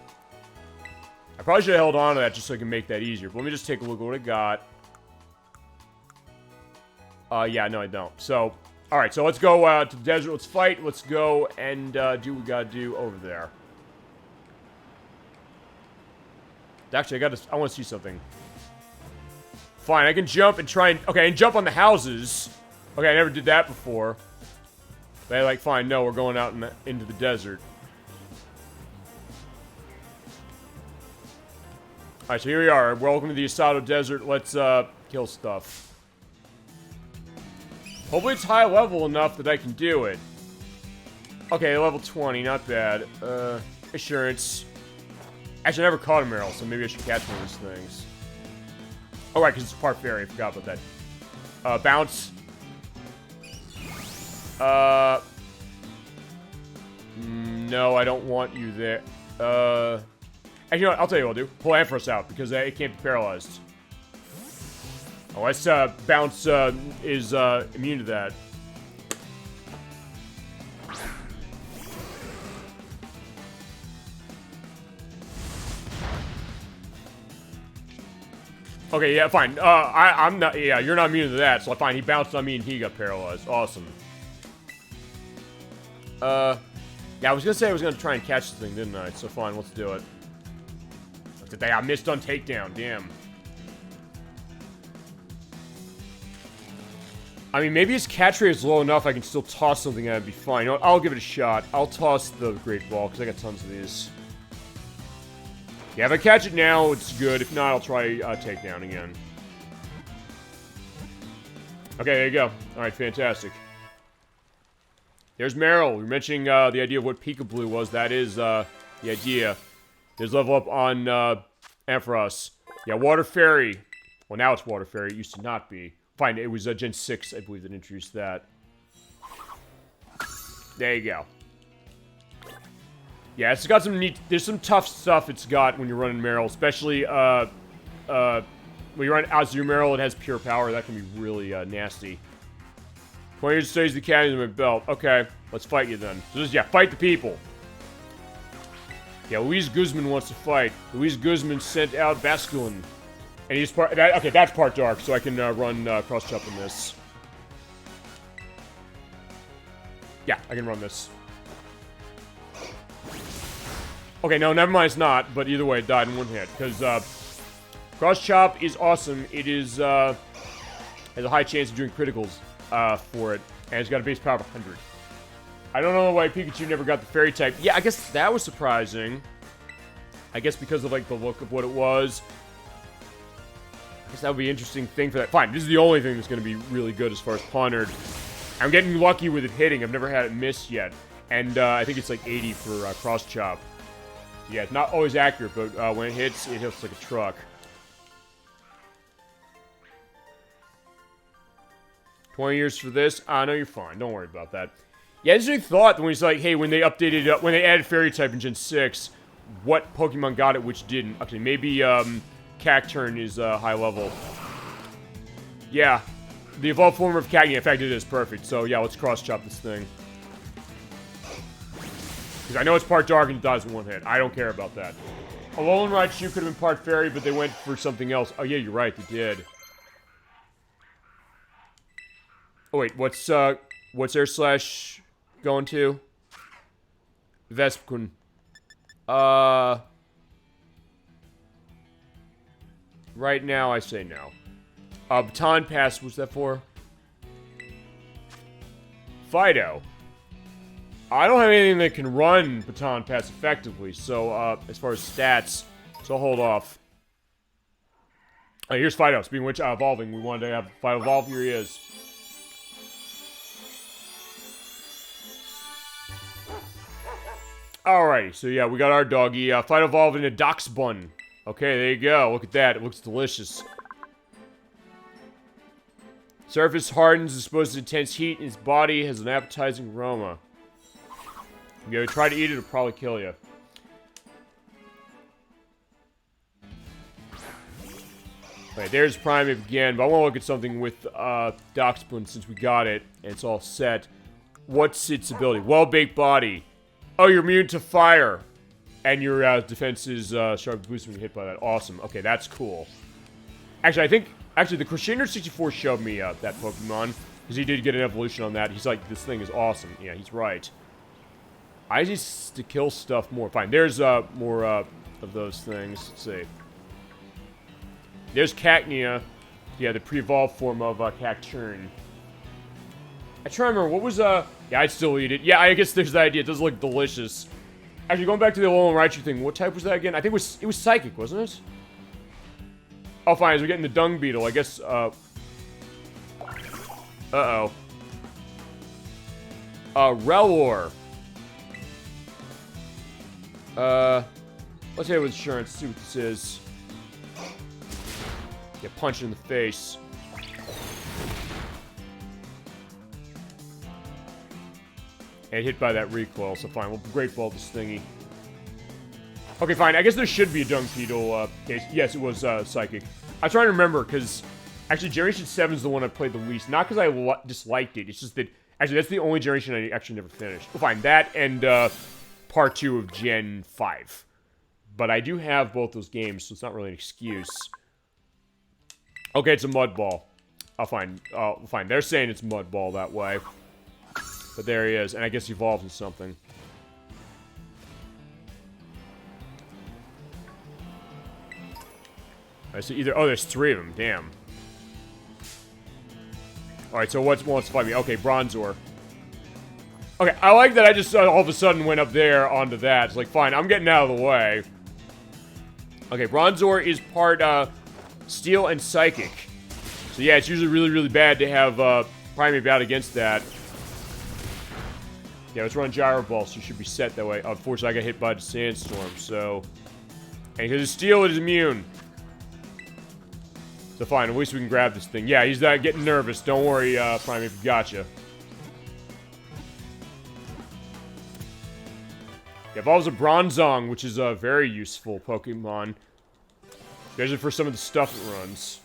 A: I probably should have held on to that just so I can make that easier. But let me just take a look at what I got. Yeah, no, I don't. So, all right. So let's go to the desert. Let's fight. Let's go and do what we gotta do over there. Actually, I want to see something. Fine, I can jump and try and... Okay, and jump on the houses. Okay, I never did that before. But like, fine, no, we're going out into the desert. Alright, so here we are. Welcome to the Asado Desert. Let's, kill stuff. Hopefully it's high level enough that I can do it. Okay, level 20, not bad. Assurance. Actually, I never caught a Meryl, so maybe I should catch one of these things. Oh, right, because it's part fairy. I forgot about that. Bounce. No, I don't want you there. Actually, you know what? I'll tell you what I'll do. Pull Ampharos out, because it can't be paralyzed. Unless, Bounce, is, immune to that. Okay, yeah, fine. I'm not, yeah, you're not immune to that, so fine. He bounced on me and he got paralyzed. Awesome. Yeah, I was gonna say I was gonna try and catch the thing, didn't I? So fine, let's do it. I missed on takedown, damn. I mean, maybe his catch rate is low enough I can still toss something at it and be fine. You know what? I'll give it a shot. I'll toss the Great Ball, because I got tons of these. Yeah, if I catch it now, it's good. If not, I'll try takedown again. Okay, there you go. Alright, fantastic. There's Meryl. We were mentioning the idea of what Pika Blue was. That is the idea. There's level up on Ampharos. Yeah, Water Fairy. Well, now it's Water Fairy. It used to not be. Fine, it was Gen 6, I believe, that introduced that. There you go. Yeah, it's got some neat... There's some tough stuff it's got when you're running Meryl, especially, when you run Azure Meryl, it has pure power. That can be really, nasty. 20 years stays the caddies in my belt. Okay, let's fight you then. So just, yeah, fight the people. Yeah, Luis Guzman wants to fight. Luis Guzman sent out Vespiquen. And he's part... okay, that's part dark, so I can, run, cross-chop in this. Yeah, I can run this. Okay, no, never mind, it's not. But either way, it died in one hit. Because, Cross Chop is awesome. It is, has a high chance of doing criticals, for it. And it's got a base power of 100. I don't know why Pikachu never got the Fairy type. Yeah, I guess that was surprising. I guess because of, like, the look of what it was. I guess that would be an interesting thing for that. Fine, this is the only thing that's going to be really good as far as Pondered. I'm getting lucky with it hitting. I've never had it miss yet. And, I think it's like 80 for, Cross Chop. Yeah, it's not always accurate, but when it hits like a truck. $20 for this? I know you're fine. Don't worry about that. Yeah, I just really thought when he's like, hey, when they updated, when they added Fairy type in Gen 6, what Pokemon got it, which didn't. Actually, maybe Cacturne is high level. Yeah, the evolved form of Cacturne. In fact, it is perfect. So yeah, let's cross chop this thing. Because I know it's part dark and it dies in one hit. I don't care about that. Alolan Raichu could have been part Fairy, but they went for something else. Oh yeah, you're right, they did. Oh wait, what's air slash going to? Vespiquen. Right now I say no. Baton Pass, what's that for? Fido. I don't have anything that can run Baton Pass effectively, so, as far as stats, so I'll hold off. Here's Fido. Speaking of which, evolving. We wanted to have Fido evolve. Here he is. Alrighty, so yeah, we got our doggy. Fido evolved into Doxbun. Okay, there you go. Look at that. It looks delicious. Surface hardens, exposed to intense heat, and its body has an appetizing aroma. If you ever try to eat it, it'll probably kill you. Alright, there's Primeape again, but I want to look at something with Doxbun since we got it, and it's all set. What's its ability? Well-baked body. Oh, you're immune to fire. And your defense is sharp boost when you're hit by that. Awesome. Okay, that's cool. Actually, I think... Actually, the Crescendo 64 showed me that Pokemon. Because he did get an evolution on that. He's like, this thing is awesome. Yeah, he's right. I just to kill stuff more. Fine, there's more of those things. Let's see. There's Cacnea. Yeah, the pre-evolved form of Cacturne. I try to remember, what was, yeah, I'd still eat it. Yeah, I guess there's the idea. It does look delicious. Actually, going back to the Alolan Raichu thing, what type was that again? I think it was Psychic, wasn't it? Oh, fine, as we're getting the Dung Beetle, I guess, uh-oh. Rellor. Let's hit it with insurance, see what this is. Get punched in the face. And hit by that recoil, so fine, we'll Great Ball this thingy. Okay, fine, I guess there should be a Dung Beetle case. Yes, it was Psychic. I'm trying to remember, because actually Generation 7 is the one I played the least. Not because I disliked it, it's just that, actually that's the only generation I actually never finished. Well, fine, that and Part 2 of Gen 5. But I do have both those games, so it's not really an excuse. Okay, it's a Mud Ball. Oh, fine. Fine. They're saying it's Mud Ball that way. But there he is, and I guess he evolved into something. I see either... Oh, there's 3 of them. Damn. Alright, so what's wants to fight me? Okay, Bronzor. Okay, I like that I just all of a sudden went up there onto that. It's like, fine, I'm getting out of the way. Okay, Bronzor is part, Steel and Psychic. So yeah, it's usually really, really bad to have, Primeape out against that. Yeah, let's run Gyro Ball, so you should be set that way. Unfortunately, I got hit by the Sandstorm, so... And because it's Steel, it is immune. So fine, at least we can grab this thing. Yeah, he's getting nervous. Don't worry, Primeape, gotcha. He evolves a Bronzong, which is a very useful Pokemon. Especially for some of the stuff it runs.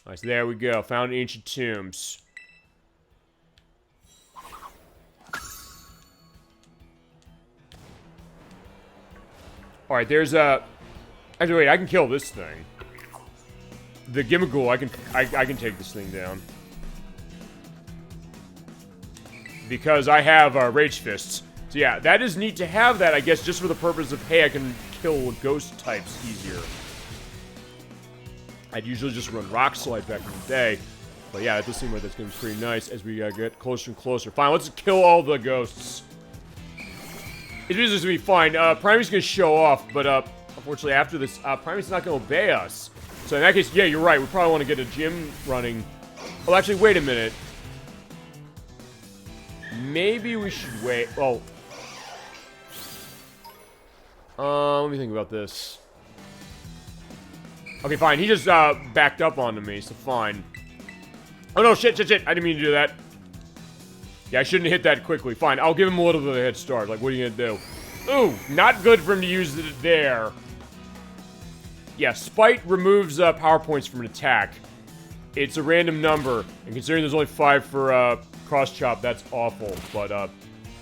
A: Alright, so there we go. Found Ancient Tombs. Alright, there's a... Actually, wait, I can kill this thing. The Gimmighoul, I can take this thing down. Because I have Rage Fists. So yeah, that is neat to have that, I guess, just for the purpose of, hey, I can kill ghost types easier. I'd usually just run Rock Slide back in the day. But yeah, it does seem like that's going to be pretty nice as we get closer and closer. Fine, let's kill all the ghosts. It's usually going to be fine. Primeape's going to show off, but unfortunately after this, Primeape's not going to obey us. So in that case, yeah, you're right. We probably want to get a gym running. Oh, actually, wait a minute. maybe we should wait. Oh. Let me think about this. Okay, fine. He just backed up onto me, so fine. Oh no, shit. I didn't mean to do that. Yeah, I shouldn't have hit that quickly. Fine, I'll give him a little bit of a head start. Like, what are you gonna do? Ooh, not good for him to use it there. Yeah, Spite removes power points from an attack. It's a random number, and considering there's only 5 for cross chop, that's awful. But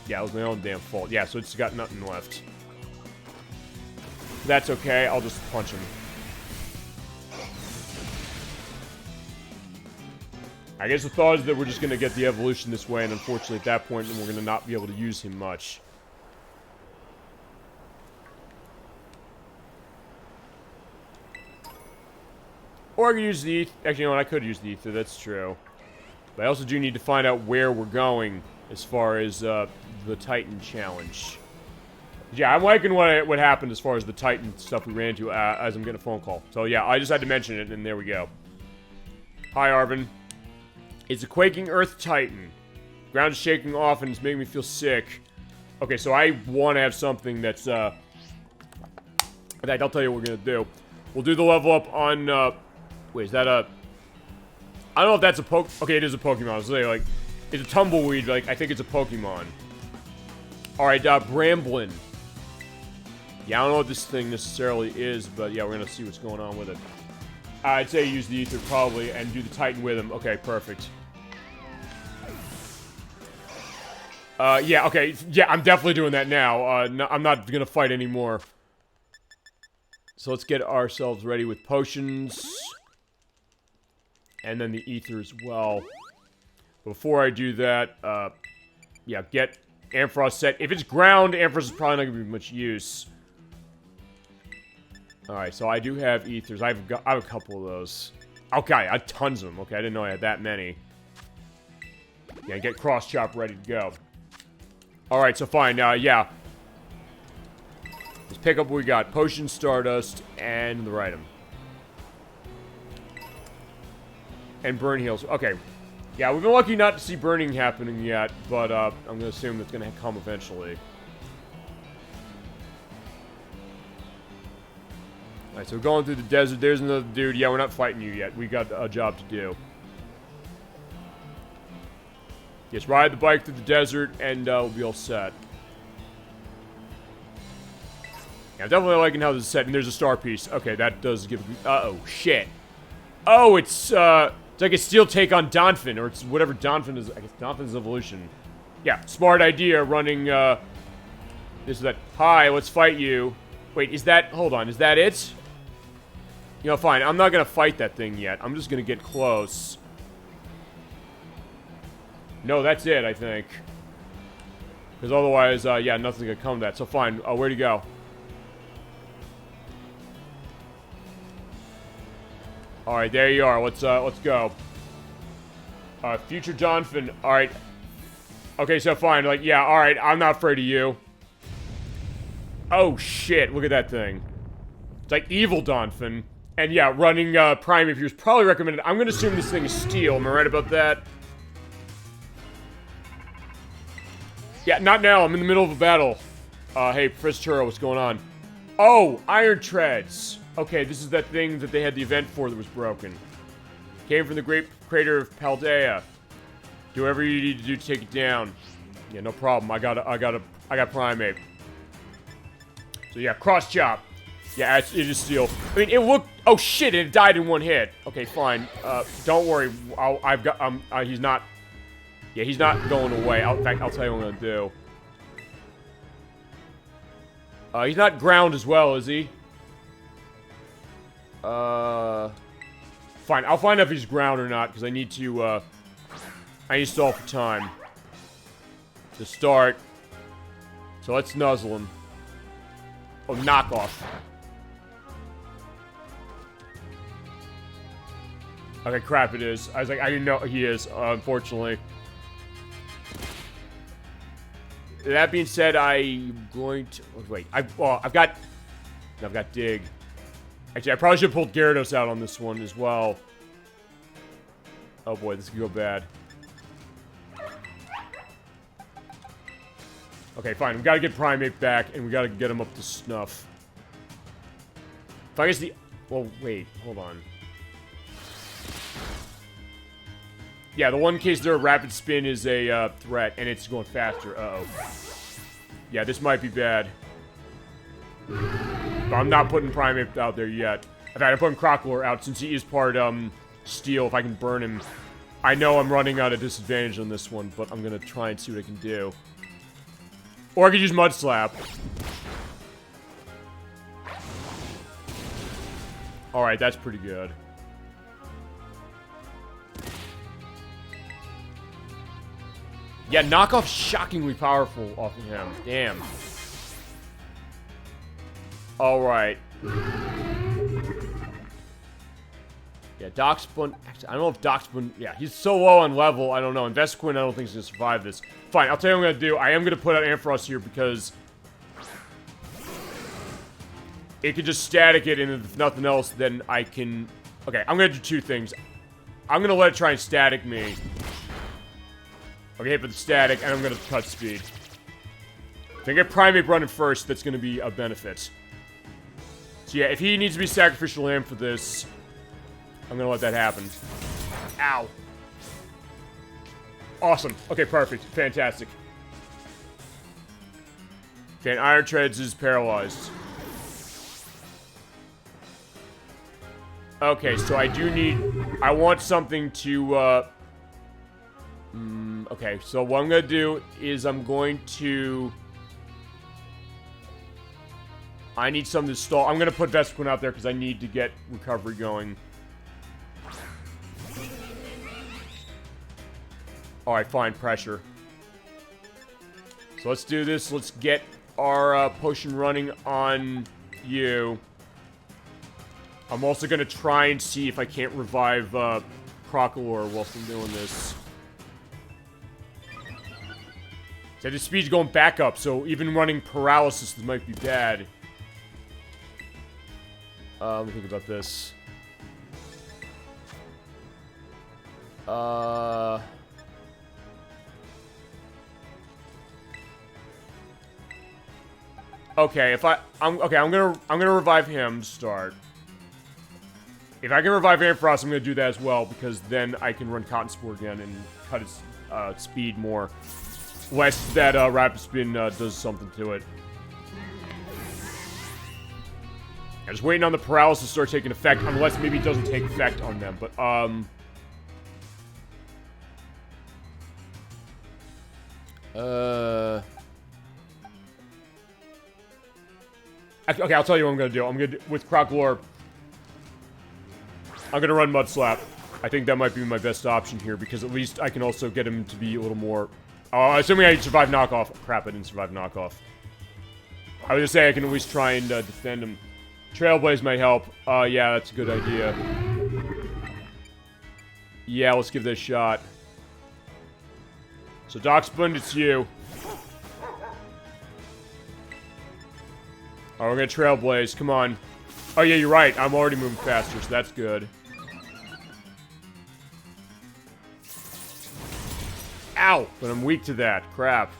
A: yeah, it was my own damn fault. Yeah, so it's got nothing left. That's okay. I'll just punch him. I guess the thought is that we're just going to get the evolution this way, and unfortunately at that point, then we're going to not be able to use him much. Or I could use the ether. Actually, you know what? I could use the ether. That's true. But I also do need to find out where we're going as far as the Titan challenge. Yeah, I'm liking what happened as far as the Titan stuff we ran into as I'm getting a phone call. So yeah, I just had to mention it, and there we go. Hi, Arvin. It's a quaking Earth Titan. Ground is shaking off, and it's making me feel sick. Okay, so I want to have something that's, in fact, I'll tell you what we're going to do. We'll do the level up on, wait, is that a... I don't know if that's a okay, it is a Pokemon. I was like, it's a Tumbleweed, but, like, I think it's a Pokemon. Alright, Bramblin. Yeah, I don't know what this thing necessarily is, but yeah, we're going to see what's going on with it. I'd say use the ether probably and do the Titan with him. Okay, perfect. Yeah, okay. Yeah, I'm definitely doing that now. No, I'm not gonna fight anymore. So let's get ourselves ready with potions. And then the ether as well. Before I do that, yeah, get Ampharos set. If it's ground, Ampharos is probably not gonna be much use. Alright, so I do have ethers. I have a couple of those. Okay, I have tons of them. Okay, I didn't know I had that many. Yeah, get cross chop ready to go. Alright, so fine. Yeah. Let's pick up what we got. Potion, Stardust, and the item. And burn heals. Okay. Yeah, we've been lucky not to see burning happening yet, but I'm going to assume that's going to come eventually. Alright, so we're going through the desert. There's another dude. Yeah, we're not fighting you yet. We got a job to do. Just ride the bike through the desert, and we'll be all set. Yeah, I'm definitely liking how this is set, and there's a star piece. Okay, that does give... Uh-oh, shit. Oh, it's like a steel take on Donphin, or it's whatever Donphin is. I guess Donphin's evolution. Yeah, smart idea, running, this is that. Hi, let's fight you. Wait, is that... Hold on, is that it? You know, fine, I'm not gonna fight that thing yet. I'm just gonna get close. No, that's it, I think. Because otherwise, yeah, nothing's gonna come to that. So fine, where'd he go? Alright, there you are. Let's go. Future Donphin. Alright. Okay, so fine. Like, yeah, alright. I'm not afraid of you. Oh, shit. Look at that thing. It's like evil Donphin. And yeah, running Prime if was probably recommended. I'm gonna assume this thing is steel. Am I right about that? Yeah, not now. I'm in the middle of a battle. Hey, Professor Turo, what's going on? Oh, Iron Treads. Okay, this is that thing that they had the event for that was broken. Came from the great crater of Paldea. Do whatever you need to do to take it down. Yeah, no problem. I got Primate. So yeah, cross chop. Yeah, it is steel. I mean, it looked... Oh shit! It died in one hit. Okay, fine. Don't worry. He's not... Yeah, he's not going away. In fact, I'll tell you what I'm gonna do. He's not ground as well, is he? Fine. I'll find out if he's ground or not, because I need to stall for time. To start. So let's nuzzle him. Oh, knockoff. Okay, crap, it is. I was like, I didn't know he is, unfortunately. That being said, I'm going to... Wait, I've got Dig. Actually, I probably should have pulled Gyarados out on this one as well. Oh boy, this could go bad. Okay, fine. We gotta get Primate back, and we gotta get him up to snuff. If I guess the... Well, wait. Hold on. Yeah, the one case there, Rapid Spin is a threat, and it's going faster. Uh-oh. Yeah, this might be bad. But I'm not putting Primate out there yet. In fact, I'm putting Crocodile out since he is part, steel. If I can burn him. I know I'm running out of disadvantage on this one, but I'm gonna try and see what I can do. Or I could use Mud Slap. Alright, that's pretty good. Yeah, knockoff shockingly powerful off of him. Damn. Alright. Yeah, Doxbun... Actually, I don't know if Doxbun... Yeah, he's so low on level, I don't know. And Vespiquen, I don't think he's gonna survive this. Fine, I'll tell you what I'm gonna do. I am gonna put out Ampharos here because... it can just static it, and if nothing else, then I can... Okay, I'm gonna do two things. I'm gonna let it try and static me. Okay, for the static, and I'm gonna cut speed. If I get Primate running first, that's gonna be a benefit. So yeah, if he needs to be Sacrificial Lamb for this, I'm gonna let that happen. Ow. Awesome. Okay, perfect. Fantastic. Okay, and Iron Treads is paralyzed. Okay, so I do need... I want something to, okay, so what I'm gonna do is I'm going to... I need something to stall. I'm gonna put Vespiquen out there because I need to get recovery going. Alright, fine, pressure. So let's do this. Let's get our potion running on you. I'm also gonna try and see if I can't revive Crocodile whilst I'm doing this. So the speed's going back up, so even running paralysis might be bad. Let me think about this. Okay, I'm gonna revive him to start. If I can revive Ampharos, I'm gonna do that as well, because then I can run Cotton Spore again and cut his speed more. Less that Rapid Spin does something to it. I'm just waiting on the paralysis to start taking effect, unless maybe it doesn't take effect on them, but, okay, I'll tell you what I'm gonna do. I'm gonna do, with Crocodile, I'm gonna run Mud Slap. I think that might be my best option here, because at least I can also get him to be a little more... assuming I survive knockoff. Crap, I didn't survive knockoff. I was gonna say I can at least try and defend him. Trailblaze might help. Yeah, that's a good idea. Yeah, let's give that a shot. So, Doxbund, it's you. Oh, we're gonna Trailblaze. Come on. Oh, yeah, you're right. I'm already moving faster, so that's good. Ow! But I'm weak to that. Crap.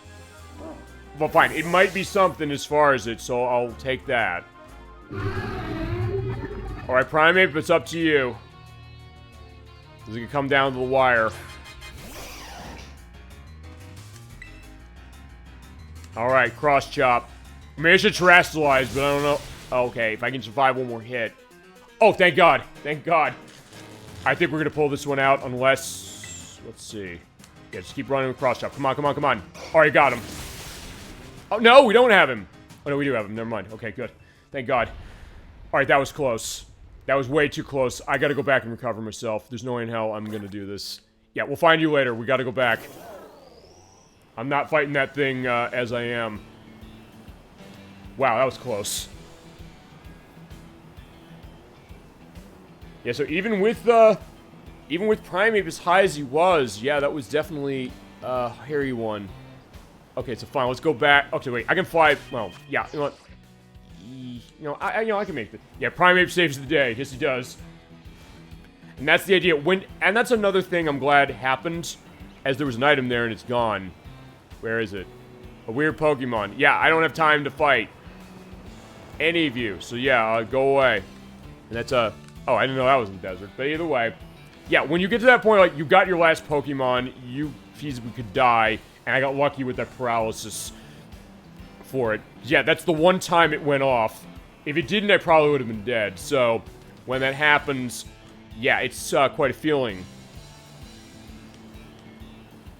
A: Well, fine. It might be something as far as it, so I'll take that. Alright, Primate, but it's up to you. Does it come down to the wire? Alright, Cross Chop. I mean, I should Terrestrialize, but I don't know. Okay, if I can survive one more hit. Oh, thank God. Thank God. I think we're gonna pull this one out unless... Let's see. Yeah, just keep running with Cross Chop. Come on, come on, come on. Alright, got him. Oh, no, we don't have him. Oh, no, we do have him. Never mind. Okay, good. Thank God. Alright, that was close. That was way too close. I gotta go back and recover myself. There's no way in hell I'm gonna do this. Yeah, we'll find you later. We gotta go back. I'm not fighting that thing as I am. Wow, that was close. Yeah, so even with Primate as high as he was, yeah, that was definitely a hairy one. Okay, so fine, let's go back. Okay, wait, I can fly. Well, yeah, you know what? I can make it. Yeah, Primate saves the day. Yes, he does. And that's the idea. And that's another thing I'm glad happened, as there was an item there and it's gone. Where is it? A weird Pokemon. Yeah, I don't have time to fight any of you. So yeah, go away. And that's a... Oh, I didn't know that was in the desert. But either way, yeah, when you get to that point, like, you got your last Pokemon, you feasibly could die, and I got lucky with that paralysis for it. Yeah, that's the one time it went off. If it didn't, I probably would have been dead. So, when that happens, yeah, it's quite a feeling.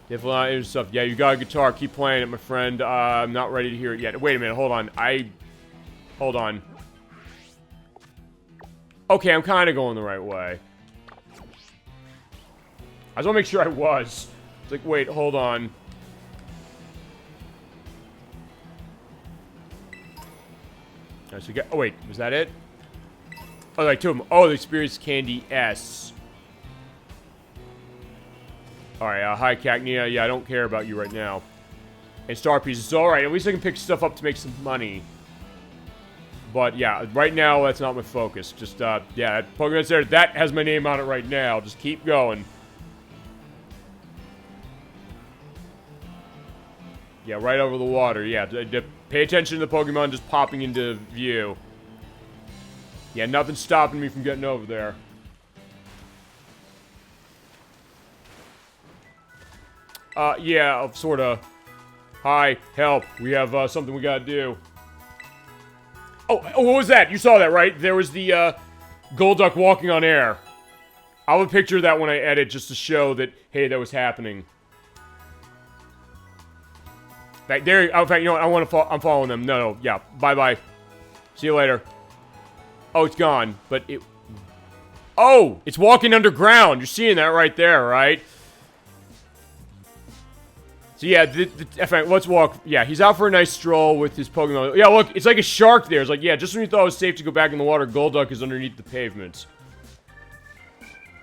A: Definitely not into stuff. Yeah, you got a guitar, keep playing it, my friend. I'm not ready to hear it yet. Wait a minute, hold on. Hold on. Okay, I'm kind of going the right way. I just want to make sure I was. It's like, wait, hold on. Right, so we got, oh, wait, was that it? Oh, like two of them. Oh, the Experience Candy S. Alright, hi, Cacnea. Yeah, I don't care about you right now. And Star Pieces. Alright, at least I can pick stuff up to make some money. But, yeah, right now, that's not my focus. Just, yeah, that Pokemon's there. That has my name on it right now. Just keep going. Yeah, right over the water. Yeah, pay attention to the Pokemon just popping into view. Yeah, nothing's stopping me from getting over there. Yeah, sorta. Hi, help. We have, something we gotta do. Oh, what was that? You saw that, right? There was the, Golduck walking on air. I'll picture that when I edit just to show that, hey, that was happening. Back there, in fact, you know what? I'm following them. No, yeah. Bye-bye. See you later. Oh, it's gone. But it... Oh! It's walking underground. You're seeing that right there, right? So, yeah, in fact, let's walk. Yeah, he's out for a nice stroll with his Pokemon. Yeah, look, it's like a shark there. It's like, yeah, just when you thought it was safe to go back in the water, Golduck is underneath the pavement.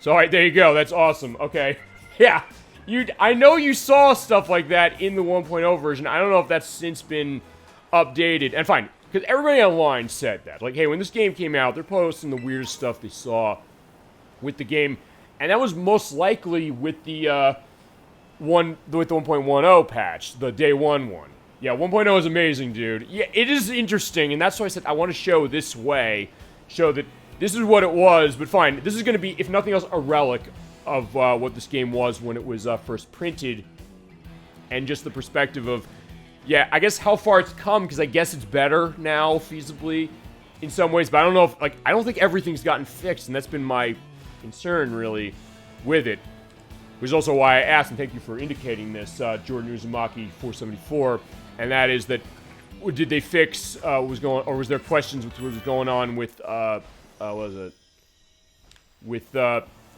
A: So, alright, there you go. That's awesome. Okay. Yeah. I know you saw stuff like that in the 1.0 version. I don't know if that's since been updated. And fine, because everybody online said that. Like, hey, when this game came out, they're posting the weirdest stuff they saw with the game. And that was most likely with the, with the 1.10 patch, the day one. Yeah, 1.0 is amazing, dude. Yeah, it is interesting, and that's why I said I want to show this way. Show that this is what it was, but fine. This is going to be, if nothing else, a relic of what this game was when it was first printed, and just the perspective of, yeah, I guess how far it's come, because I guess it's better now, feasibly, in some ways, but I don't know if, like, I don't think everything's gotten fixed, and that's been my concern, really, with it. Which is also why I asked, and thank you for indicating this, Jordan Uzumaki 474, and that is that, did they fix what was going, or was there questions with what was going on with, what was it? With,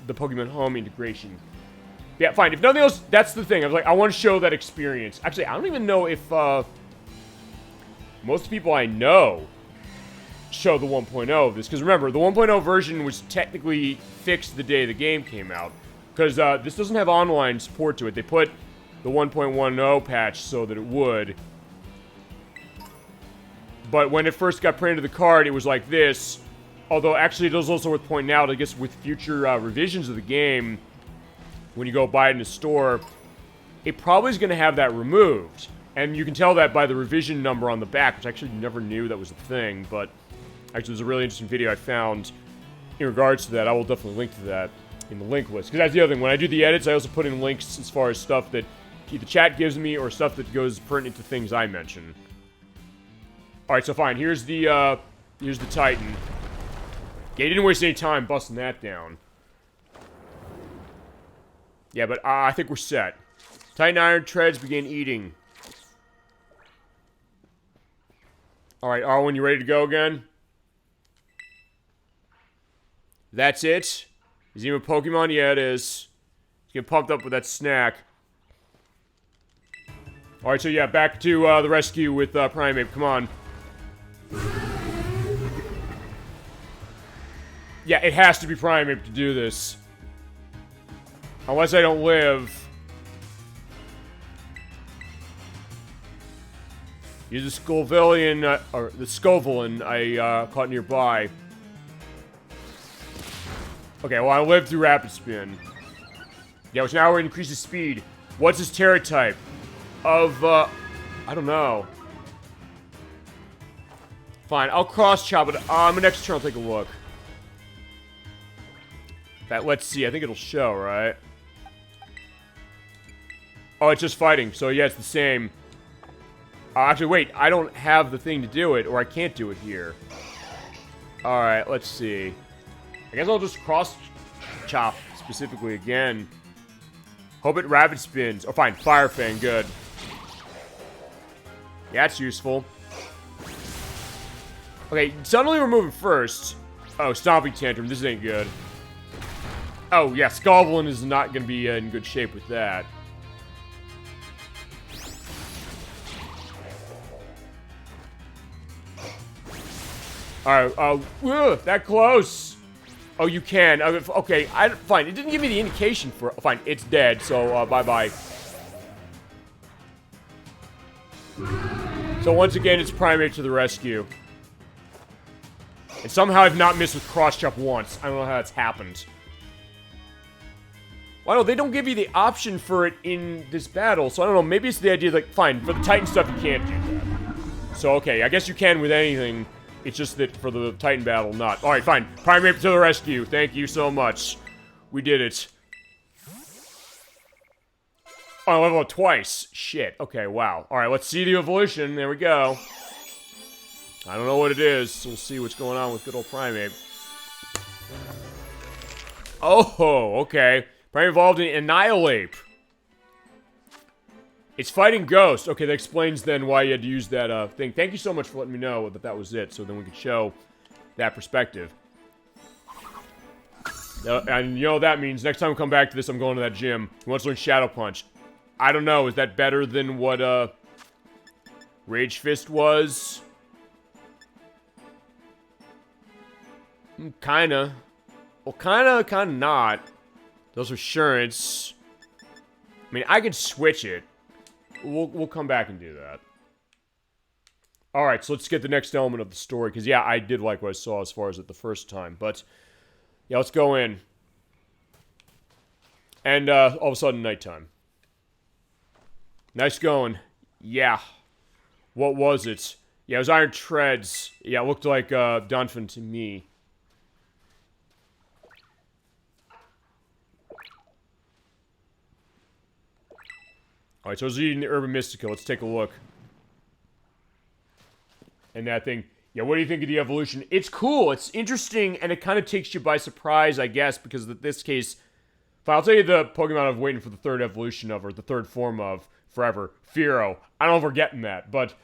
A: the Pokemon Home integration. Yeah, fine. If nothing else, that's the thing. I was like, I want to show that experience. Actually, I don't even know if, most people I know show the 1.0 of this. Because remember, the 1.0 version was technically fixed the day the game came out. Because, this doesn't have online support to it. They put the 1.10 patch so that it would. But when it first got printed to the card, it was like this. Although, actually, it is also worth pointing out, I guess, with future revisions of the game, when you go buy it in a store, it probably is going to have that removed. And you can tell that by the revision number on the back, which I actually never knew that was a thing, but actually, there's a really interesting video I found in regards to that. I will definitely link to that in the link list. Because that's the other thing. When I do the edits, I also put in links as far as stuff that either chat gives me or stuff that goes pertinent to things I mention. Alright, so fine. Here's the Titan. Yeah, he didn't waste any time busting that down. Yeah, but I think we're set. Titan Iron Treads begin eating. Alright, Arwen, you ready to go again? That's it? Is he even a Pokemon? Yeah, it is. He's getting pumped up with that snack. Alright, so yeah, back to the rescue with Primeape. Come on. Yeah, it has to be Primeape to do this. Unless I don't live. Use the Scovillian, or the Scovillain I caught nearby. Okay, well I lived through Rapid Spin. Yeah, which now increases speed. What's his Terra type? Of, I don't know. Fine, I'll cross-chop it. My next turn, I'll take a look. Let's see, I think it'll show, right? Oh, it's just fighting, so yeah, it's the same. Actually, wait, I don't have the thing to do it, or I can't do it here. Alright, let's see. I guess I'll just cross-chop specifically again. Hope it rapid spins. Oh, fine, Fire Fang, good. Yeah, that's useful. Okay, suddenly we're moving first. Oh, Stomping Tantrum, this ain't good. Oh, yeah, Goblin is not going to be in good shape with that. Alright, that close. Oh, you can. Okay, fine. It didn't give me the indication for... Fine, it's dead, so, bye-bye. So, once again, it's Primate to the rescue. And somehow I've not missed with cross-chop once. I don't know how that's happened. Well, no, they don't give you the option for it in this battle, so I don't know. Maybe it's the idea, like, fine, for the Titan stuff, you can't do that. So, okay, I guess you can with anything. It's just that for the Titan battle, not. Alright, fine. Primate to the rescue. Thank you so much. We did it. Oh, I leveled up twice. Shit. Okay, wow. Alright, let's see the evolution. There we go. I don't know what it is, so we'll see what's going on with good old Primate. Oh, okay. Primate evolved in Annihilate. It's fighting ghosts. Okay, that explains then why you had to use that thing. Thank you so much for letting me know that that was it, so then we could show that perspective. And you know what that means. Next time we come back to this, I'm going to that gym. He wants to learn Shadow Punch. I don't know. Is that better than what Rage Fist was? Kinda. Well, kinda not. Those assurance. I mean, I could switch it. We'll come back and do that. Alright, so let's get the next element of the story. Because, yeah, I did like what I saw as far as it the first time. But, yeah, let's go in. And, all of a sudden, nighttime. Nice going. Yeah. What was it? Yeah, it was Iron Treads. Yeah, it looked like, DollyFinn to me. Alright, so I was eating the Urban Mystica. Let's take a look. And that thing. Yeah, what do you think of the evolution? It's cool. It's interesting, and it kind of takes you by surprise, I guess, because in this case... I'll tell you the Pokemon I've waiting for the third evolution of, or the third form of, forever. Fearow. I don't know if we're getting that, but...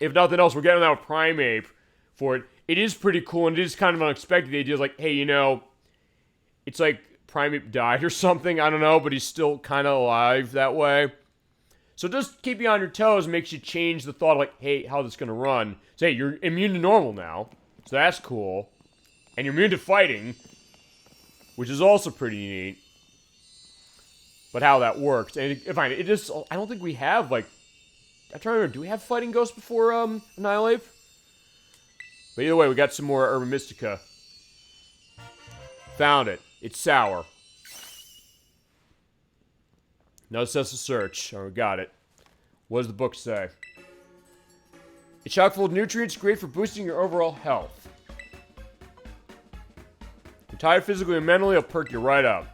A: If nothing else, we're getting that with Primeape for it. It is pretty cool, and it is kind of unexpected. The idea is like, hey, you know... It's like Primeape died or something, I don't know, but he's still kind of alive that way. So just keep you on your toes, makes you change the thought, like, hey, how this gonna run? So, hey, you're immune to normal now, so that's cool. And you're immune to fighting, which is also pretty neat. But how that works, and fine, it just, I don't think we have, like, I'm trying to remember, do we have Fighting Ghost before, Annihilate? But either way, we got some more Urban Mystica. Found it. It's sour. No successful search. Oh, we got it. What does the book say? It's chock full of nutrients, great for boosting your overall health. You're tired physically and mentally, it'll perk you right up.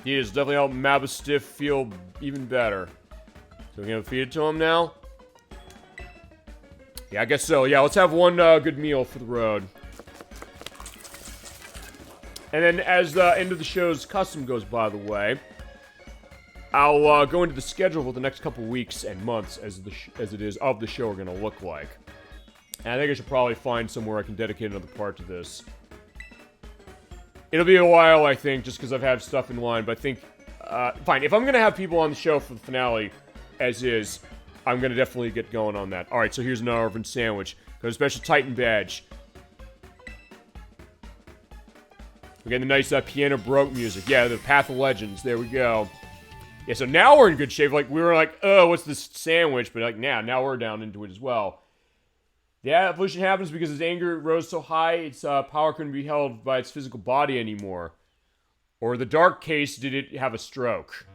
A: He is definitely helping Mabastiff feel even better. So we're gonna feed it to him now? Yeah, I guess so. Yeah, let's have one good meal for the road. And then, as the end of the show's custom goes by the way, I'll go into the schedule for the next couple weeks and months as it is of the show are going to look like. And I think I should probably find somewhere I can dedicate another part to this. It'll be a while, I think, just because I've had stuff in line, but I think, fine, if I'm going to have people on the show for the finale, as is, I'm going to definitely get going on that. Alright, so here's an Orphan Sandwich. Got a special Titan badge. We got the nice piano baroque music. Yeah, the Path of Legends. There we go. Yeah, so now we're in good shape. Like, we were like, oh, what's this sandwich? But like, now we're down into it as well. The evolution happens because its anger rose so high, its power couldn't be held by its physical body anymore. Or the dark case, did it have a stroke?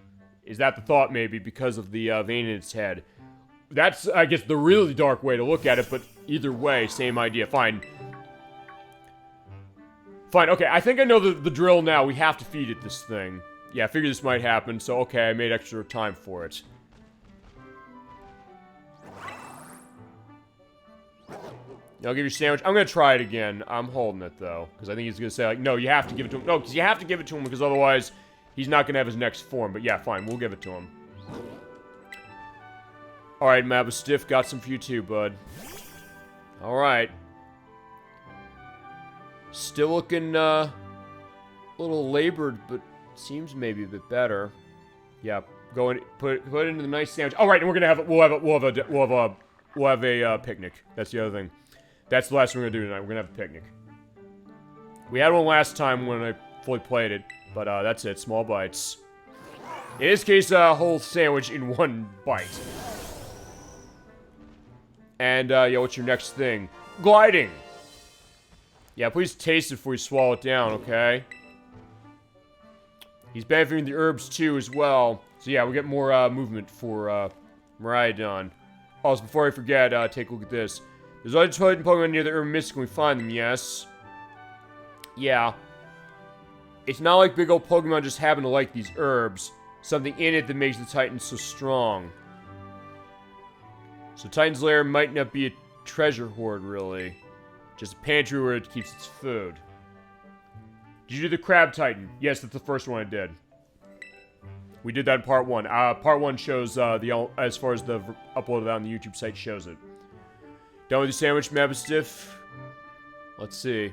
A: Is that the thought, maybe, because of the vein in its head? That's, I guess, the really dark way to look at it, but either way, same idea. Fine. Fine, okay, I think I know the drill now. We have to feed it this thing. Yeah, I figured this might happen, so okay, I made extra time for it. I'll give you a sandwich. I'm gonna try it again. I'm holding it, though, because I think he's gonna say, like, no, you have to give it to him. No, because you have to give it to him, because otherwise, he's not gonna have his next form. But yeah, fine, we'll give it to him. Alright, Mabastiff, got some for you too, bud. Alright. Still looking, a little labored, but seems maybe a bit better. Yeah, go and put it into the nice sandwich. Alright, and we're gonna have we'll have a picnic. That's the other thing. That's the last thing we're gonna do tonight. We're gonna have a picnic. We had one last time when I fully played it, but that's it. Small bites. In this case, a whole sandwich in one bite. And, yeah, what's your next thing? Gliding! Yeah, please taste it before you swallow it down, okay? He's benefiting the herbs, too, as well. So, yeah, we get more, movement for, Miraidon. Also, before I forget, take a look at this. There's other Titan Pokemon near the Urban Mystic when we find them, yes? Yeah. It's not like big old Pokemon just happen to like these herbs. Something in it that makes the Titan so strong. So Titan's Lair might not be a treasure hoard, really. Just a pantry where it keeps its food. Did you do the Crab Titan? Yes, that's the first one I did. We did that in part 1. Part 1 shows, as far as the uploaded on the YouTube site shows it. Done with the sandwich, Mabastiff? Let's see.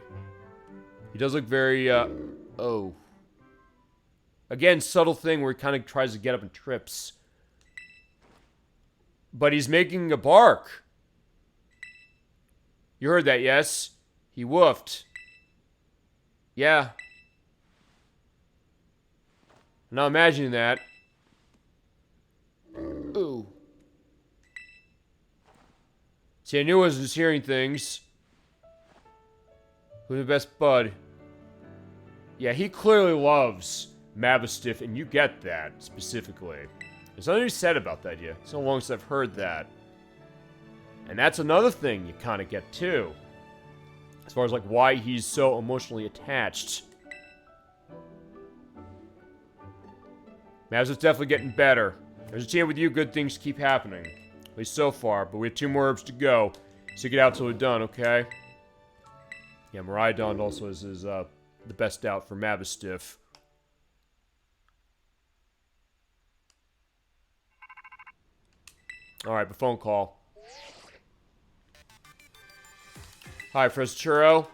A: He does look very, oh. Again, subtle thing where he kind of tries to get up and trips. But he's making a bark. You heard that, yes? He woofed. Yeah. I'm not imagining that. Ooh. See, I knew I was just hearing things. Who's the best bud? Yeah, he clearly loves Mabastiff, and you get that, specifically. There's nothing said about that yet. So long as I've heard that. And that's another thing you kind of get, too. As far as, like, why he's so emotionally attached. Mabastiff's definitely getting better. There's a chance with you, good things keep happening. At least so far, but we have 2 more herbs to go. Stick it out till we're done, okay? Yeah, Miraidon also is the best out for Mabastiff. Alright, but phone call. Hi, Professor Churro.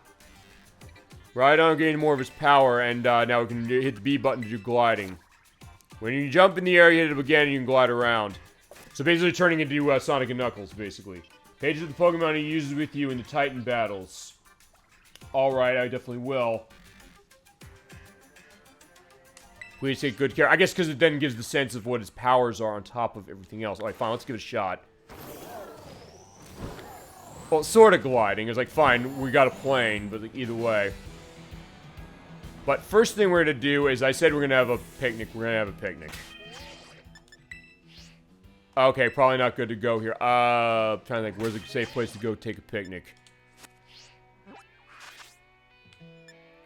A: Miraidon gaining more of his power, and now we can hit the B button to do gliding. When you jump in the air, you hit it again, and you can glide around. So basically turning into Sonic and Knuckles, basically. Pages of the Pokemon he uses with you in the Titan battles. Alright, I definitely will. Please take good care. I guess because it then gives the sense of what his powers are on top of everything else. Alright, fine, let's give it a shot. Well, sort of gliding. It's like, fine, we got a plane, but like, either way. But first thing we're going to do is, I said we're going to have a picnic. We're going to have a picnic. Okay, probably not good to go here. I'm trying to think, where's a safe place to go take a picnic?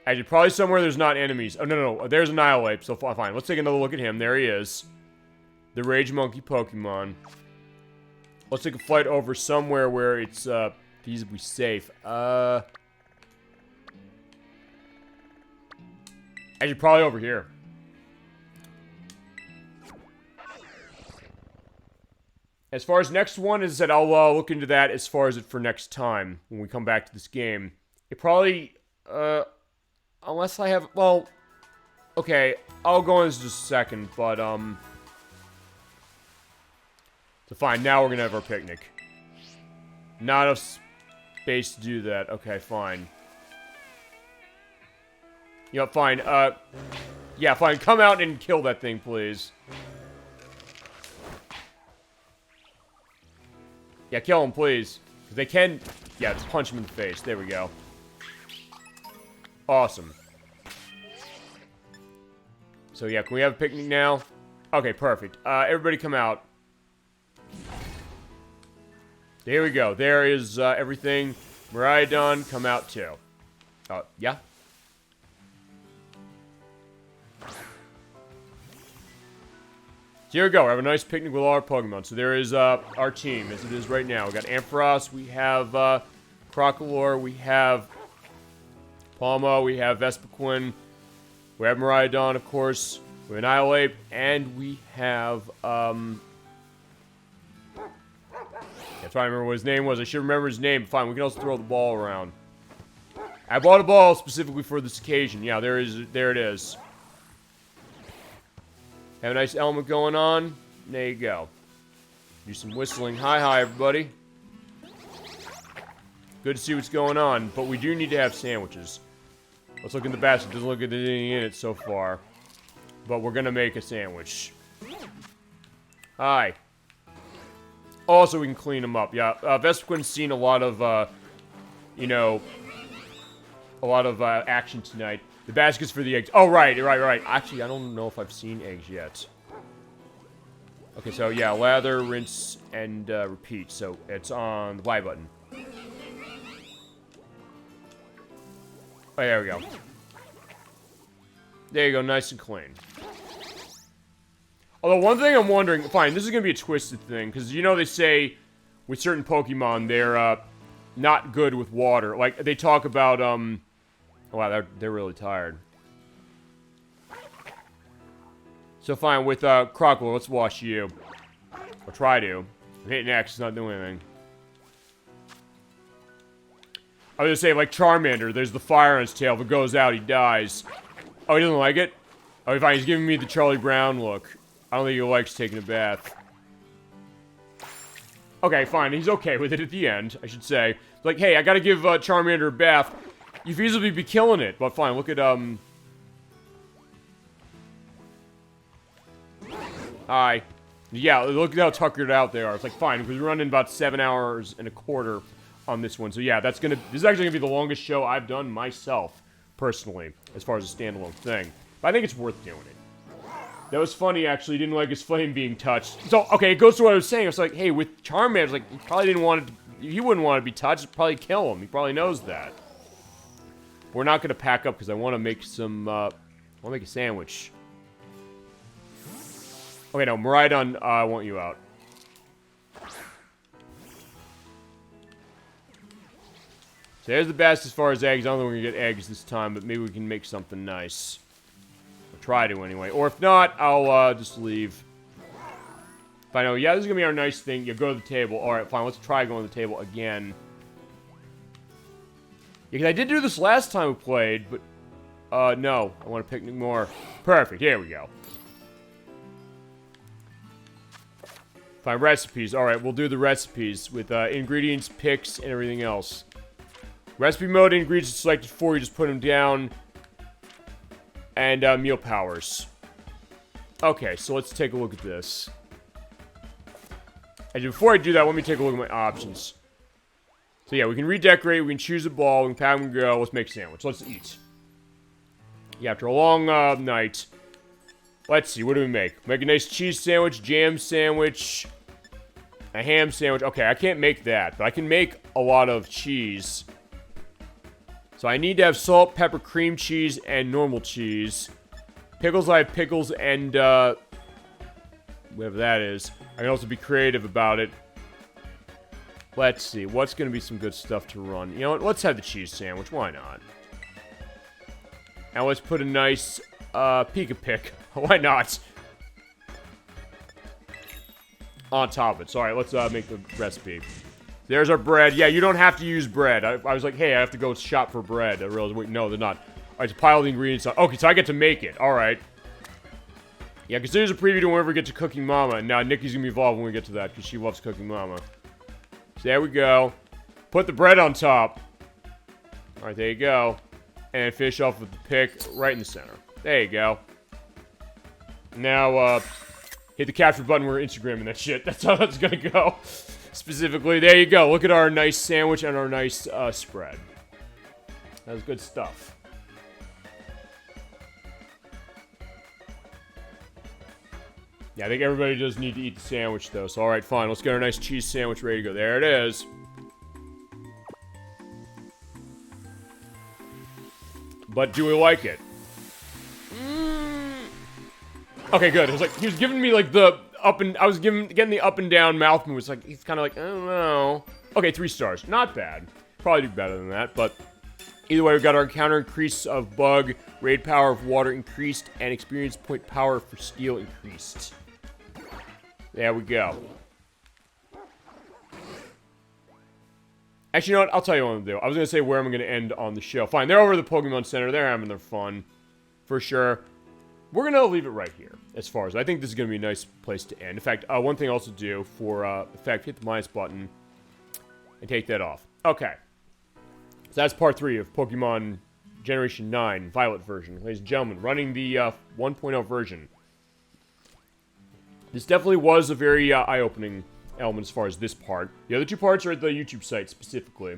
A: Actually, probably somewhere there's not enemies. Oh, no. There's Annihilate, so fine. Let's take another look at him. There he is. The Rage Monkey Pokemon. Let's take a flight over somewhere where it's, feasibly safe. Actually, probably over here. As far as next one, as I said, I'll look into that as far as it for next time, when we come back to this game. It probably, unless I have, well, okay, I'll go into this just a second, but, so fine, now we're gonna have our picnic. Not enough space to do that. Okay, fine. You know, fine, yeah, fine, come out and kill that thing, please. Yeah, kill him, please. Because they can, yeah, just punch him in the face. There we go. Awesome. So, yeah, can we have a picnic now? Okay, perfect. Everybody come out. There we go. There is everything. Miraidon, come out too. Yeah? So here we go. We have a nice picnic with all our Pokemon. So there is our team, as it is right now. We got Ampharos, we have Crocolore, we have Palmo, we have Vespiquen, we have Miraidon, of course, we have Annihilate, and we have, I'm trying to remember what his name was. I should remember his name. Fine, we can also throw the ball around. I bought a ball specifically for this occasion. Yeah, there it is. Have a nice element going on. There you go. Do some whistling. Hi, everybody. Good to see what's going on, but we do need to have sandwiches. Let's look in the basket. Doesn't look like there's anything in it so far. But we're gonna make a sandwich. Hi. Also, we can clean them up. Yeah, Vespiquen's seen a lot of, you know, action tonight. The basket's for the eggs. Oh, right. Actually, I don't know if I've seen eggs yet. Okay, so yeah, lather, rinse, and repeat. So it's on the Y button. Oh, there we go. There you go, nice and clean. Although, one thing I'm wondering... Fine, this is going to be a twisted thing, because, you know, they say with certain Pokemon, they're not good with water. Like, they talk about, oh, wow, they're really tired. So, fine, with Crocolore, let's wash you. Or try to. I'm hitting X, it's not doing anything. I was gonna say, like Charmander, there's the fire on his tail. If it goes out, he dies. Oh, he doesn't like it? Okay, fine, he's giving me the Charlie Brown look. I don't think he likes taking a bath. Okay, fine, he's okay with it at the end, I should say. Like, hey, I gotta give Charmander a bath. You'd easily be killing it, but fine, look at, Hi. Yeah, look at how tuckered out they are. It's like, fine, because we're running about 7 hours and a quarter on this one. So yeah, this is actually gonna be the longest show I've done myself, personally, as far as a standalone thing. But I think it's worth doing it. That was funny, actually. Didn't like his flame being touched. So, okay, it goes to what I was saying. It's like, hey, with Charmander, it's like, he probably didn't want it to, he wouldn't want to be touched. It'd probably kill him. He probably knows that. We're not gonna pack up because I want to make some, I want to make a sandwich. Okay, no, Miraidon, I want you out. So there's the best as far as eggs. I don't think we're gonna get eggs this time, but maybe we can make something nice. We'll try to anyway. Or if not, I'll just leave. If I know, yeah, this is gonna be our nice thing. You go to the table. Alright, fine, let's try going to the table again. Yeah, because I did do this last time we played, but no. I want to picnic more. Perfect, here we go. Fine, recipes. Alright, we'll do the recipes with ingredients, picks, and everything else. Recipe mode, ingredients are selected for you, just put them down. And meal powers. Okay, so let's take a look at this. And before I do that, let me take a look at my options. So yeah, we can redecorate, we can choose a ball, we can pack and go, let's make a sandwich, let's eat. Yeah, after a long night. Let's see, what do we make? Make a nice cheese sandwich, jam sandwich, a ham sandwich. Okay, I can't make that, but I can make a lot of cheese. So I need to have salt, pepper, cream cheese, and normal cheese. Pickles, I have pickles and, whatever that is. I can also be creative about it. Let's see, what's going to be some good stuff to run? You know what, let's have the cheese sandwich, why not? Now let's put a nice, Pika-Pick. Why not? On top of it. So, alright, let's, make the recipe. There's our bread. Yeah, you don't have to use bread. I was like, hey, I have to go shop for bread. I realized, wait, no, they're not. Alright, so pile the ingredients on. Okay, so I get to make it. Alright. Yeah, because there's a preview to whenever we get to Cooking Mama. And now Nikki's going to be involved when we get to that, because she loves Cooking Mama. So there we go. Put the bread on top. Alright, there you go. And finish off with the pick right in the center. There you go. Now, hit the capture button. We're Instagramming that shit. That's how that's going to go. Specifically, there you go. Look at our nice sandwich and our nice spread. That's good stuff. Yeah, I think everybody does need to eat the sandwich, though. So, alright, fine. Let's get our nice cheese sandwich ready to go. There it is. But do we like it? Okay, good. It was like, he was giving me, like, the up and... I was getting the up and down mouth move. It's like, he's kind of like, I don't know. Okay, 3 stars. Not bad. Probably do better than that, but... Either way, we got our encounter increase of bug, raid power of water increased, and experience point power for steel increased. There we go. Actually, you know what? I'll tell you what I'm going to do. I was going to say where I'm going to end on the show. Fine, they're over at the Pokemon Center. They're having their fun. For sure. We're going to leave it right here, as far as... I think this is going to be a nice place to end. In fact, one thing I'll also do for effect, hit the minus button and take that off. Okay. So that's part 3 of Pokemon Generation 9, Violet version. Ladies and gentlemen, running the 1.0 version. This definitely was a very eye-opening element as far as this part. The other 2 parts are at the YouTube site specifically,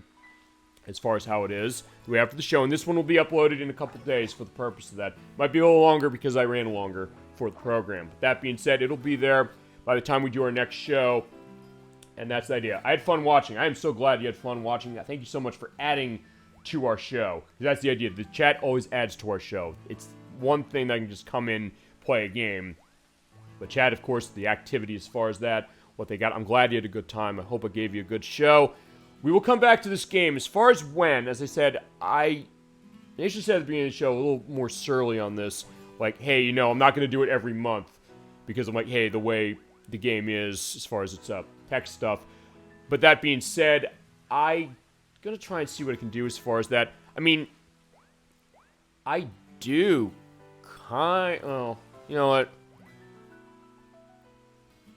A: as far as how it is. The way after the show, and this one will be uploaded in a couple days for the purpose of that. Might be a little longer because I ran longer for the program. But that being said, it'll be there by the time we do our next show. And that's the idea. I had fun watching. I am so glad you had fun watching. Thank you so much for adding to our show. That's the idea. The chat always adds to our show. It's one thing that I can just come in, play a game. But chat, of course, the activity as far as that, what they got. I'm glad you had a good time. I hope I gave you a good show. We will come back to this game. As far as when, as I said, I initially said at the beginning of the show, a little more surly on this. Like, hey, you know, I'm not going to do it every month. Because I'm like, hey, the way the game is, as far as its tech stuff. But that being said, I'm going to try and see what I can do as far as that. I mean, I do oh, you know what?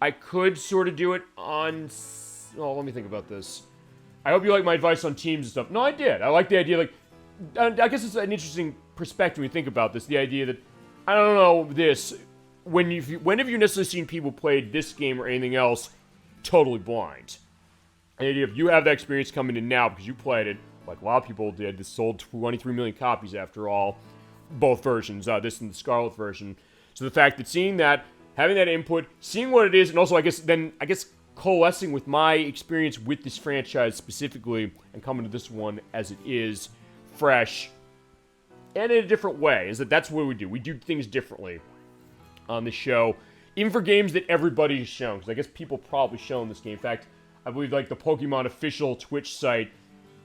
A: I could sort of do it on... Oh, let me think about this. I hope you like my advice on teams and stuff. No, I did. I like the idea, like... I guess it's an interesting perspective when you think about this. The idea that... I don't know this. When have you necessarily seen people play this game or anything else totally blind? The idea of you have that experience coming in now because you played it, like a lot of people did. This sold 23 million copies after all. Both versions, this and the Scarlet version. So the fact that seeing that, having that input, seeing what it is, and also I guess coalescing with my experience with this franchise specifically, and coming to this one as it is, fresh, and in a different way, is that's what we do. We do things differently on the show, even for games that everybody has shown, because I guess people probably shown this game. In fact, I believe like the Pokemon official Twitch site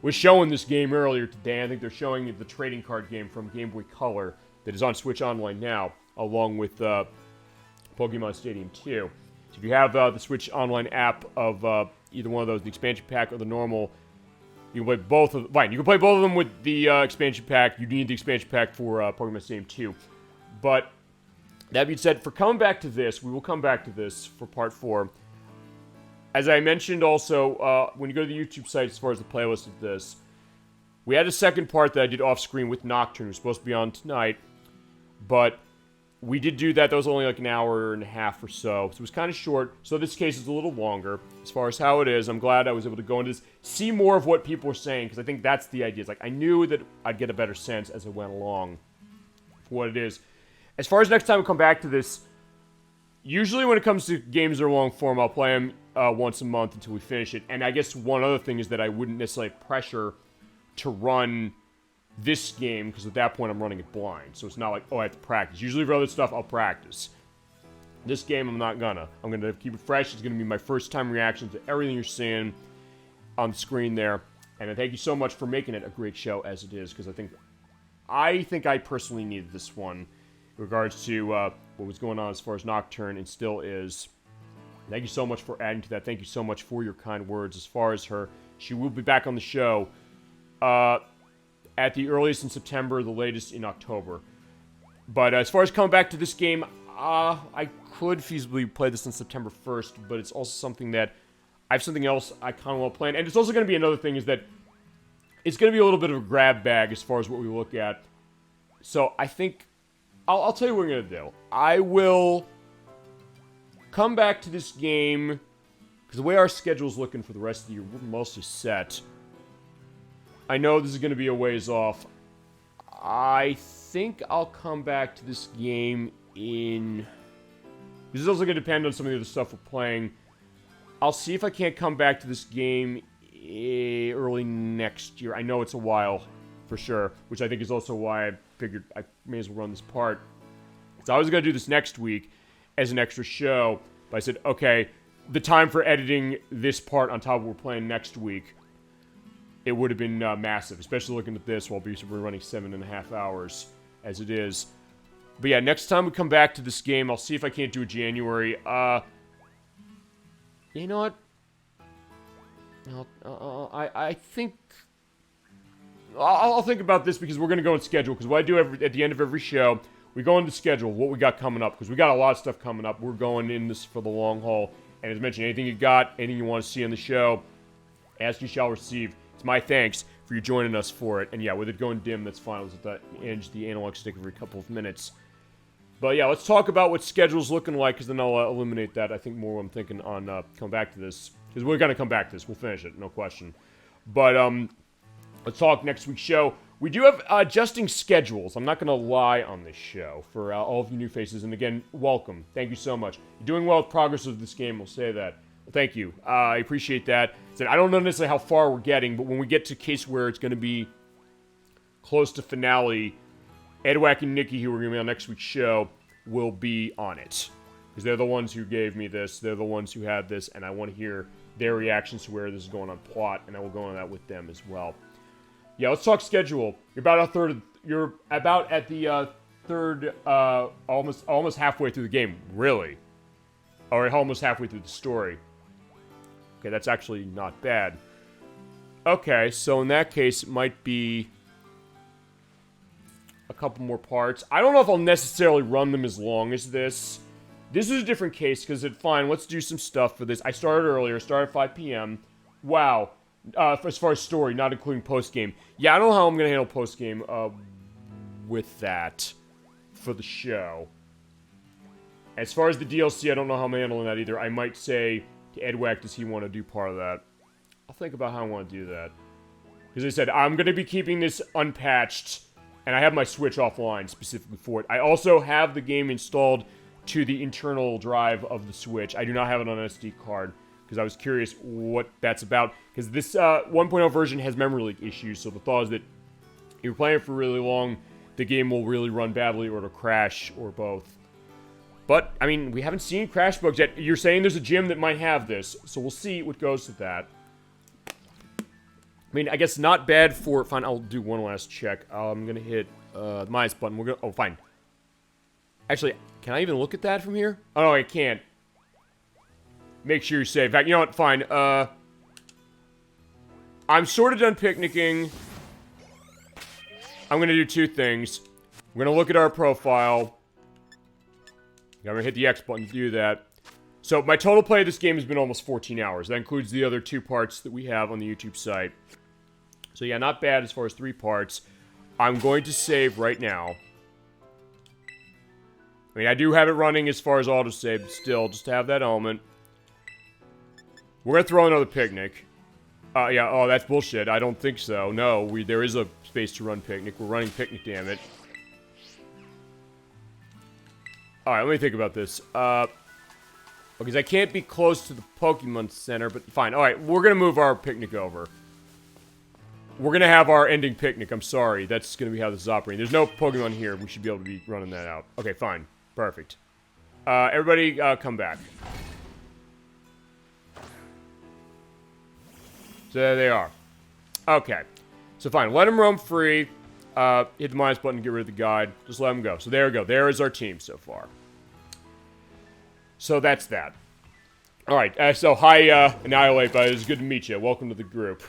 A: was showing this game earlier today. I think they're showing the trading card game from Game Boy Color that is on Switch Online now, along with Pokemon Stadium 2. So if you have the Switch Online app of either one of those, the expansion pack or the normal, you can play both of them. Fine, you can play both of them with the expansion pack. You need the expansion pack for Pokemon Stadium 2. But that being said, for coming back to this, we will come back to this for part 4. As I mentioned also, when you go to the YouTube site, as far as the playlist of this, we had a second part that I did off-screen with Nocturne. It was supposed to be on tonight, but we did do that. That was only like an hour and a half or so, so it was kind of short. So this case is a little longer. As far as how it is, I'm glad I was able to go into this, see more of what people were saying, because I think that's the idea. It's like I knew that I'd get a better sense as I went along for what it is. As far as next time we come back to this, usually when it comes to games that are long form, I'll play them once a month until we finish it. And I guess one other thing is that I wouldn't necessarily pressure to run this game, because at that point I'm running it blind. So it's not like, oh, I have to practice. Usually for other stuff, I'll practice. This game, I'm not gonna. I'm gonna keep it fresh. It's gonna be my first time reaction to everything you're seeing on the screen there. And I thank you so much for making it a great show as it is, because I think I personally needed this one in regards to what was going on as far as Nocturne, and still is. Thank you so much for adding to that. Thank you so much for your kind words. As far as her, she will be back on the show at the earliest in September, the latest in October. But as far as coming back to this game, I could feasibly play this on September 1st, but it's also something that I have something else I kind of want to plan. And it's also going to be another thing is that it's going to be a little bit of a grab bag as far as what we look at. So I think I'll tell you what we're going to do. I will come back to this game, because the way our schedule's looking for the rest of the year, we're mostly set. I know this is going to be a ways off. I think I'll come back to this game in... This is also going to depend on some of the other stuff we're playing. I'll see if I can't come back to this game early next year. I know it's a while, for sure, which I think is also why I figured I may as well run this part. So I was going to do this next week as an extra show, but I said, okay, the time for editing this part on top of what we're playing next week, it would have been massive, especially looking at this while we're running 7.5 hours as it is. But yeah, next time we come back to this game, I'll see if I can't do it January. You know what? I think I'll think about this because we're gonna go on schedule. Because what I do at the end of every show, we go into schedule what we got coming up. Because we got a lot of stuff coming up. We're going in this for the long haul. And as mentioned, anything you got, anything you want to see on the show, ask you shall receive. It's my thanks for you joining us for it. And yeah, with it going dim, that's fine. Let's let that edge the analog stick every couple of minutes. But yeah, let's talk about what schedule's looking like, because then I'll eliminate that. I think more I'm thinking on come back to this. Because we're going to come back to this. We'll finish it, no question. But let's talk next week's show. We do have adjusting schedules. I'm not going to lie on this show for all of you new faces. And again, welcome. Thank you so much. You're doing well with progress of this game. We'll say that. Well, thank you. I appreciate that. So I don't know necessarily how far we're getting, but when we get to a case where it's going to be close to finale, Edwack and Nikki, who are going to be on next week's show, will be on it. Because they're the ones who gave me this. They're the ones who had this, and I want to hear their reactions to where this is going on plot, and I will go on that with them as well. Yeah, let's talk schedule. You're about at the third, almost halfway through the game. Really? Or almost halfway through the story. Okay, that's actually not bad. Okay, so in that case, it might be a couple more parts. I don't know if I'll necessarily run them as long as this. This is a different case, because fine, let's do some stuff for this. I started earlier, started at 5 p.m. Wow. As far as story, not including post-game. Yeah, I don't know how I'm going to handle post-game with that for the show. As far as the DLC, I don't know how I'm handling that either. I might say to Edwack, does he want to do part of that? I'll think about how I want to do that. Because I said, I'm going to be keeping this unpatched, and I have my Switch offline specifically for it. I also have the game installed to the internal drive of the Switch. I do not have it on an SD card, because I was curious what that's about. Because this 1.0 version has memory leak issues, so the thought is that if you're playing it for really long, the game will really run badly, or it'll crash, or both. But, I mean, we haven't seen crash bugs yet. You're saying there's a gym that might have this, so we'll see what goes with that. I mean, I guess not bad for... Fine, I'll do one last check. I'm gonna hit the minus button. We're gonna... Oh, fine. Actually, can I even look at that from here? Oh, no, I can't. Make sure you're safe. In fact, you know what? Fine. I'm sort of done picnicking. I'm gonna do two things. We're gonna look at our profile. I'm gonna hit the X button to do that. So, my total play of this game has been almost 14 hours. That includes the other 2 parts that we have on the YouTube site. So, yeah, not bad as far as 3 parts. I'm going to save right now. I mean, I do have it running as far as autosave, but still, just to have that element. We're gonna throw another picnic. Yeah, oh, that's bullshit. I don't think so. No, there is a space to run picnic. We're running picnic, damn it. Alright, let me think about this. Because I can't be close to the Pokemon Center, but fine. Alright, we're gonna move our picnic over. We're gonna have our ending picnic. I'm sorry. That's gonna be how this is operating. There's no Pokemon here. We should be able to be running that out. Okay, fine. Perfect. Everybody, come back. So there they are. Okay. So fine. Let them roam free. Hit the minus button to get rid of the guide. Just let them go. So there we go. There is our team so far. So that's that. Alright, so hi, Annihilate, but it's good to meet you. Welcome to the group.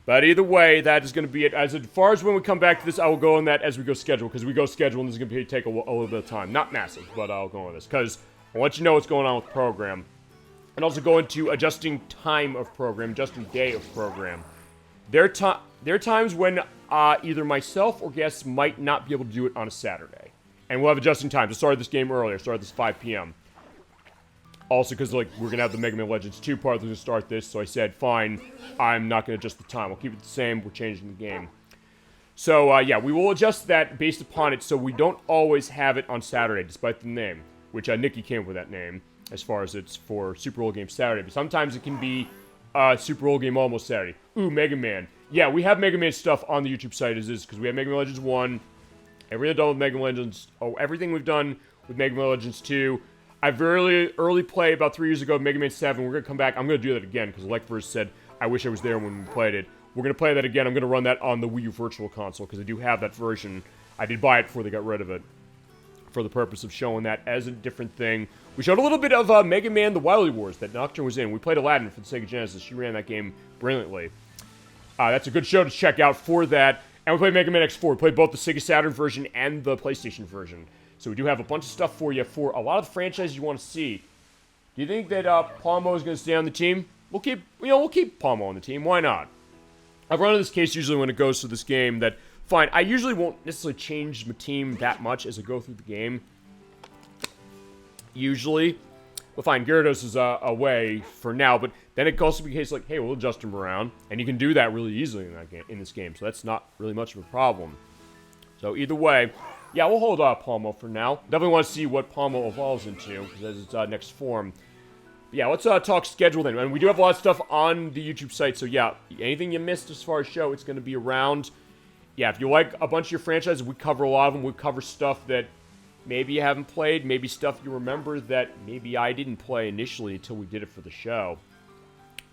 A: But either way, that is going to be it. As far as when we come back to this, I will go on that as we go schedule. Because we go schedule, and this is going to take a little bit of time. Not massive, but I'll go on this. Because I'll let you know what's going on with the program. And also go into adjusting time of program, adjusting day of program. There are times when either myself or guests might not be able to do it on a Saturday. And we'll have adjusting times. I started this game earlier. I started this 5 p.m. Also, because like we're going to have the Mega Man Legends 2 part to start this, so I said, fine, I'm not going to adjust the time. We'll keep it the same. We're changing the game. So, yeah, we will adjust that based upon it so we don't always have it on Saturday, despite the name. which Nikki came up with that name as far as it's for Super Old Game Saturday. But sometimes it can be Super Old Game Almost Saturday. Ooh, Mega Man. Yeah, we have Mega Man stuff on the YouTube site as is, because we have Mega Man Legends 1, everything done with Mega Man Legends, everything we've done with Mega Man Legends 2. I very early play about 3 years ago, Mega Man 7. We're going to come back. I'm going to do that again, because Lekverse said, I wish I was there when we played it. We're going to play that again. I'm going to run that on the Wii U Virtual Console, because I do have that version. I did buy it before they got rid of it, for the purpose of showing that as a different thing. We showed a little bit of Mega Man The Wily Wars that Nocturne was in. We played Aladdin for the Sega Genesis. She ran that game brilliantly. That's a good show to check out for that. And we played Mega Man X4. We played both the Sega Saturn version and the PlayStation version. So we do have a bunch of stuff for you for a lot of the franchises you want to see. Do you think that Palmo is going to stay on the team? We'll keep Palmo on the team. Why not? I've run into this case usually when it goes to this game that, fine, I usually won't necessarily change my team that much as I go through the game. Usually. Well, fine, Gyarados is away for now, but then it can also be a case like, hey, we'll adjust him around, and you can do that really easily in this game, so that's not really much of a problem. So either way, yeah, we'll hold Palmo for now. Definitely want to see what Palmo evolves into, because that's its next form. But yeah, let's talk schedule then, and we do have a lot of stuff on the YouTube site, so yeah, anything you missed as far as show, it's going to be around. Yeah, if you like a bunch of your franchises, we cover a lot of them. We cover stuff that maybe you haven't played, maybe stuff you remember that maybe I didn't play initially until we did it for the show.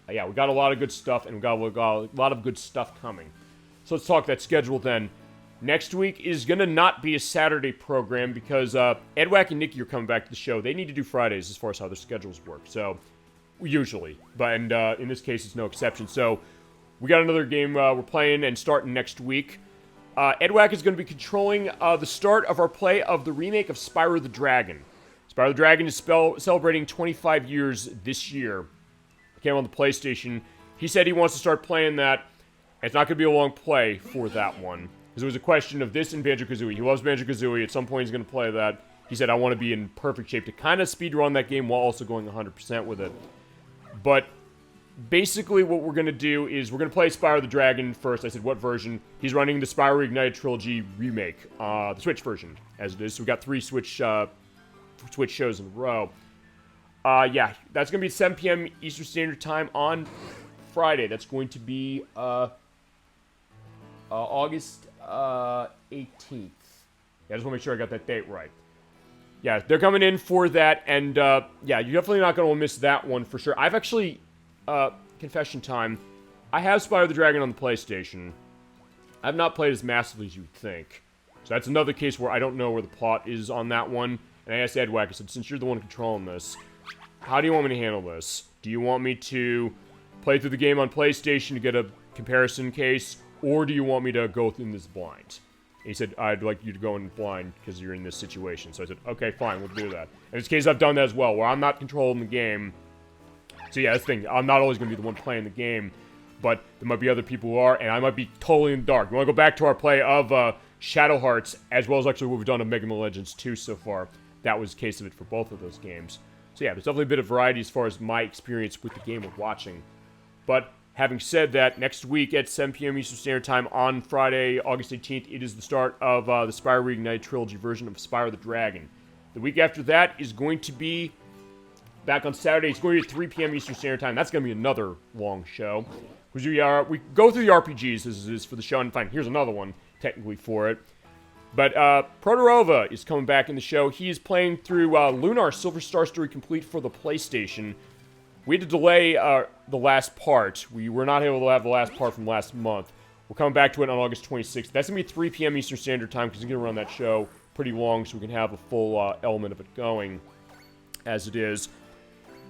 A: Yeah, we got a lot of good stuff, and we got a lot of good stuff coming. So let's talk that schedule then. Next week is going to not be a Saturday program because Edwack and Nikki are coming back to the show. They need to do Fridays as far as how their schedules work, so usually. But in this case, it's no exception. So we got another game we're playing and starting next week. Edwack is going to be controlling the start of our play of the remake of Spyro the Dragon. Spyro the Dragon is celebrating 25 years this year. It came on the PlayStation. He said he wants to start playing that. It's not going to be a long play for that one. Because it was a question of this and Banjo-Kazooie. He loves Banjo-Kazooie. At some point he's going to play that. He said, I want to be in perfect shape to kind of speedrun that game while also going 100% with it. But basically, what we're going to do is we're going to play Spyro the Dragon first. I said, what version? He's running the Spyro Ignited Trilogy remake, the Switch version, as it is. So we got 3 Switch shows in a row. Yeah, that's going to be 7 p.m. Eastern Standard Time on Friday. That's going to be August 18th. Yeah, I just want to make sure I got that date right. Yeah, they're coming in for that, and yeah, you're definitely not going to miss that one for sure. I've actually... confession time. I have Spyro the Dragon on the PlayStation. I've not played as massively as you would think. So that's another case where I don't know where the plot is on that one. And I asked Edwack, I said, since you're the one controlling this, how do you want me to handle this? Do you want me to play through the game on PlayStation to get a comparison case, or do you want me to go in this blind? And he said, I'd like you to go in blind because you're in this situation. So I said, okay, fine, we'll do that. In this case, I've done that as well, where I'm not controlling the game. So yeah, that's the thing. I'm not always going to be the one playing the game, but there might be other people who are, and I might be totally in the dark. We want to go back to our play of Shadow Hearts, as well as actually what we've done of Mega Man Legends 2 so far. That was the case of it for both of those games. So yeah, there's definitely a bit of variety as far as my experience with the game of watching. But having said that, next week at 7 p.m. Eastern Standard Time on Friday, August 18th, it is the start of the Spyro Reignited Trilogy version of Spyro the Dragon. The week after that is going to be back on Saturday. It's going to be at 3 p.m. Eastern Standard Time. That's going to be another long show. Because we go through the RPGs as it is for the show. And fine, here's another one, technically, for it. But Protorova is coming back in the show. He is playing through Lunar Silver Star Story Complete for the PlayStation. We had to delay the last part. We were not able to have the last part from last month. We're coming back to it on August 26th. That's going to be 3 p.m. Eastern Standard Time because he's going to run that show pretty long so we can have a full element of it going as it is.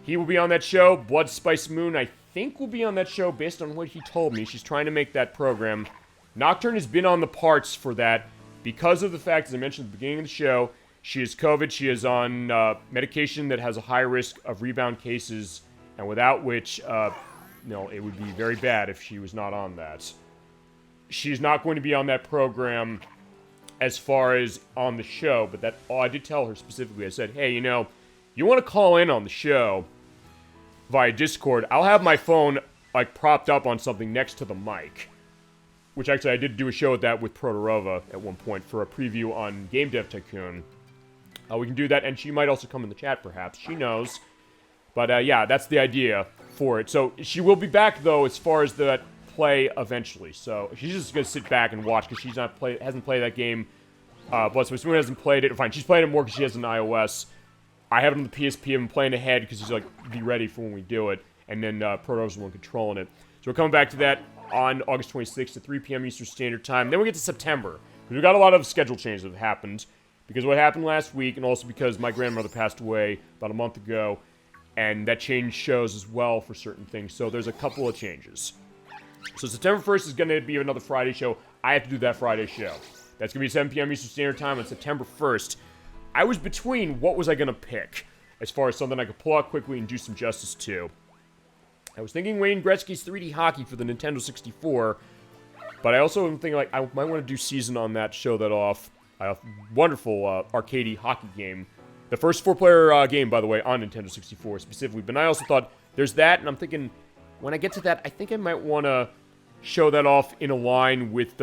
A: He will be on that show. Blood Spice Moon, I think, will be on that show based on what he told me. She's trying to make that program. Nocturne has been on the parts for that because of the fact, as I mentioned at the beginning of the show, she has COVID. She is on medication that has a high risk of rebound cases, and without which, it would be very bad if she was not on that. She's not going to be on that program as far as on the show, but I did tell her specifically. I said, hey, you want to call in on the show via Discord, I'll have my phone, propped up on something next to the mic. Which, actually, I did do a show with that with Protorova at one point for a preview on Game Dev Tycoon. We can do that, and she might also come in the chat, perhaps. She knows. But, yeah, that's the idea for it. So, she will be back, though, as far as that play eventually. So, she's just going to sit back and watch, because she's hasn't played that game. But so Spoon hasn't played it. Fine, she's playing it more because she has an iOS. I have it on the PSP. I'm playing ahead because he's like, be ready for when we do it. And then Proto's the one controlling it. So we're coming back to that on August 26th at 3 p.m. Eastern Standard Time. Then we get to September. Because we got a lot of schedule changes that have happened. Because of what happened last week, and also because my grandmother passed away about a month ago. And that changed shows as well for certain things. So there's a couple of changes. So September 1st is going to be another Friday show. I have to do that Friday show. That's going to be 7 p.m. Eastern Standard Time on September 1st. I was between what was I going to pick as far as something I could pull out quickly and do some justice to. I was thinking Wayne Gretzky's 3D Hockey for the Nintendo 64, but I also am thinking, like, I might want to do Season on that, show that off. A wonderful arcade hockey game. The first 4-player game, by the way, on Nintendo 64 specifically. But I also thought, there's that, and I'm thinking, when I get to that, I think I might want to show that off in a line with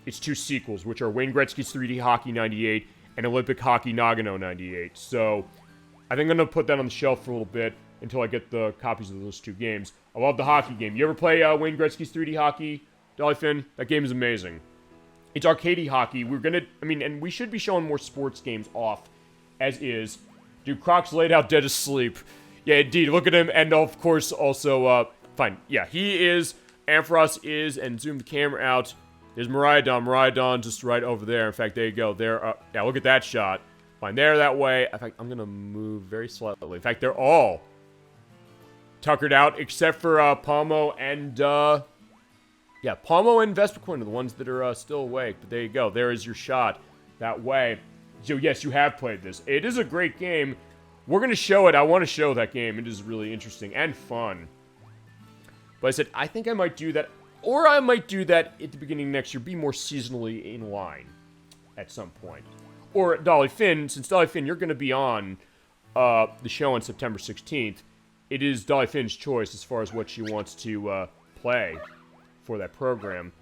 A: its two sequels, which are Wayne Gretzky's 3D Hockey 98 and Olympic Hockey Nagano 98. So, I think I'm going to put that on the shelf for a little bit until I get the copies of those two games. I love the hockey game. You ever play Wayne Gretzky's 3D Hockey, DollyFinn? That game is amazing. It's arcadey hockey. We're going to, and we should be showing more sports games off, as is. Dude, Croc's laid out dead asleep. Yeah, indeed. Look at him. And, of course, also, fine. Yeah, he is. Ampharos is. And zoom the camera out. There's Miraidon. Miraidon just right over there. In fact, there you go. There. Yeah, look at that shot. Fine, there, that way. In fact, I'm going to move very slightly. In fact, they're all tuckered out, except for Palmo and, yeah, Palmo and Vespiquen are the ones that are still awake. But there you go. There is your shot that way. So, yes, you have played this. It is a great game. We're going to show it. I want to show that game. It is really interesting and fun. But I said, I think I might do that. Or I might do that at the beginning of next year. Be more seasonally in line at some point. Or DollyFinn, since DollyFinn, you're going to be on the show on September 16th. It is DollyFinn's choice as far as what she wants to play for that program.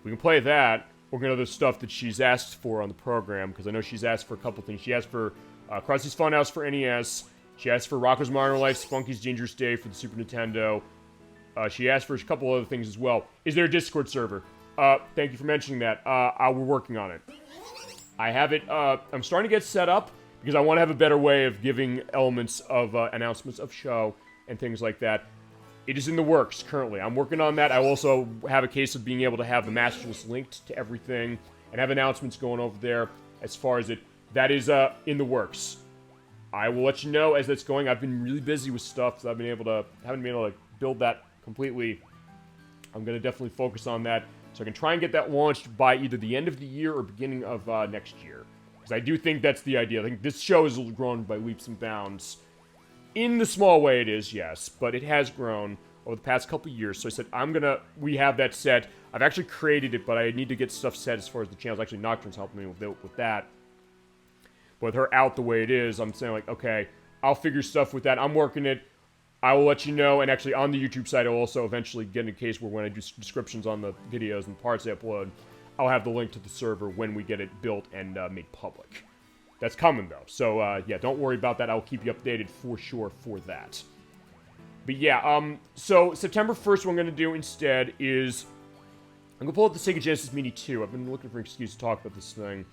A: We can play that. We're going to do the stuff that she's asked for on the program, because I know she's asked for a couple things. She asked for Krusty's Funhouse for NES. She asked for Rocko's Modern Life, Spunky's Dangerous Day for the Super Nintendo. She asked for a couple other things as well. Is there a Discord server? Thank you for mentioning that. We're working on it. I have it, I'm starting to get set up, because I want to have a better way of giving elements of announcements of show and things like that. It is in the works currently. I'm working on that. I also have a case of being able to have the master list linked to everything and have announcements going over there as far as it. That is in the works. I will let you know as that's going. I've been really busy with stuff, so haven't been able to build that completely. I'm going to definitely focus on that so I can try and get that launched by either the end of the year or beginning of next year. Because I do think that's the idea. I think this show has grown by leaps and bounds. In the small way it is, yes, but it has grown over the past couple years. So I said, we have that set. I've actually created it, but I need to get stuff set as far as the channels. Actually, Nocturne's helping me with that. With her out the way it is, I'm saying, like, okay, I'll figure stuff with that. I'm working it. I will let you know. And actually, on the YouTube site, I'll also eventually get in a case where when I do descriptions on the videos and parts I upload, I'll have the link to the server when we get it built and made public. That's coming, though. So, yeah, don't worry about that. I'll keep you updated for sure for that. But, yeah, so September 1st, what I'm going to do instead is I'm going to pull up the Sega Genesis Mini 2. I've been looking for an excuse to talk about this thing.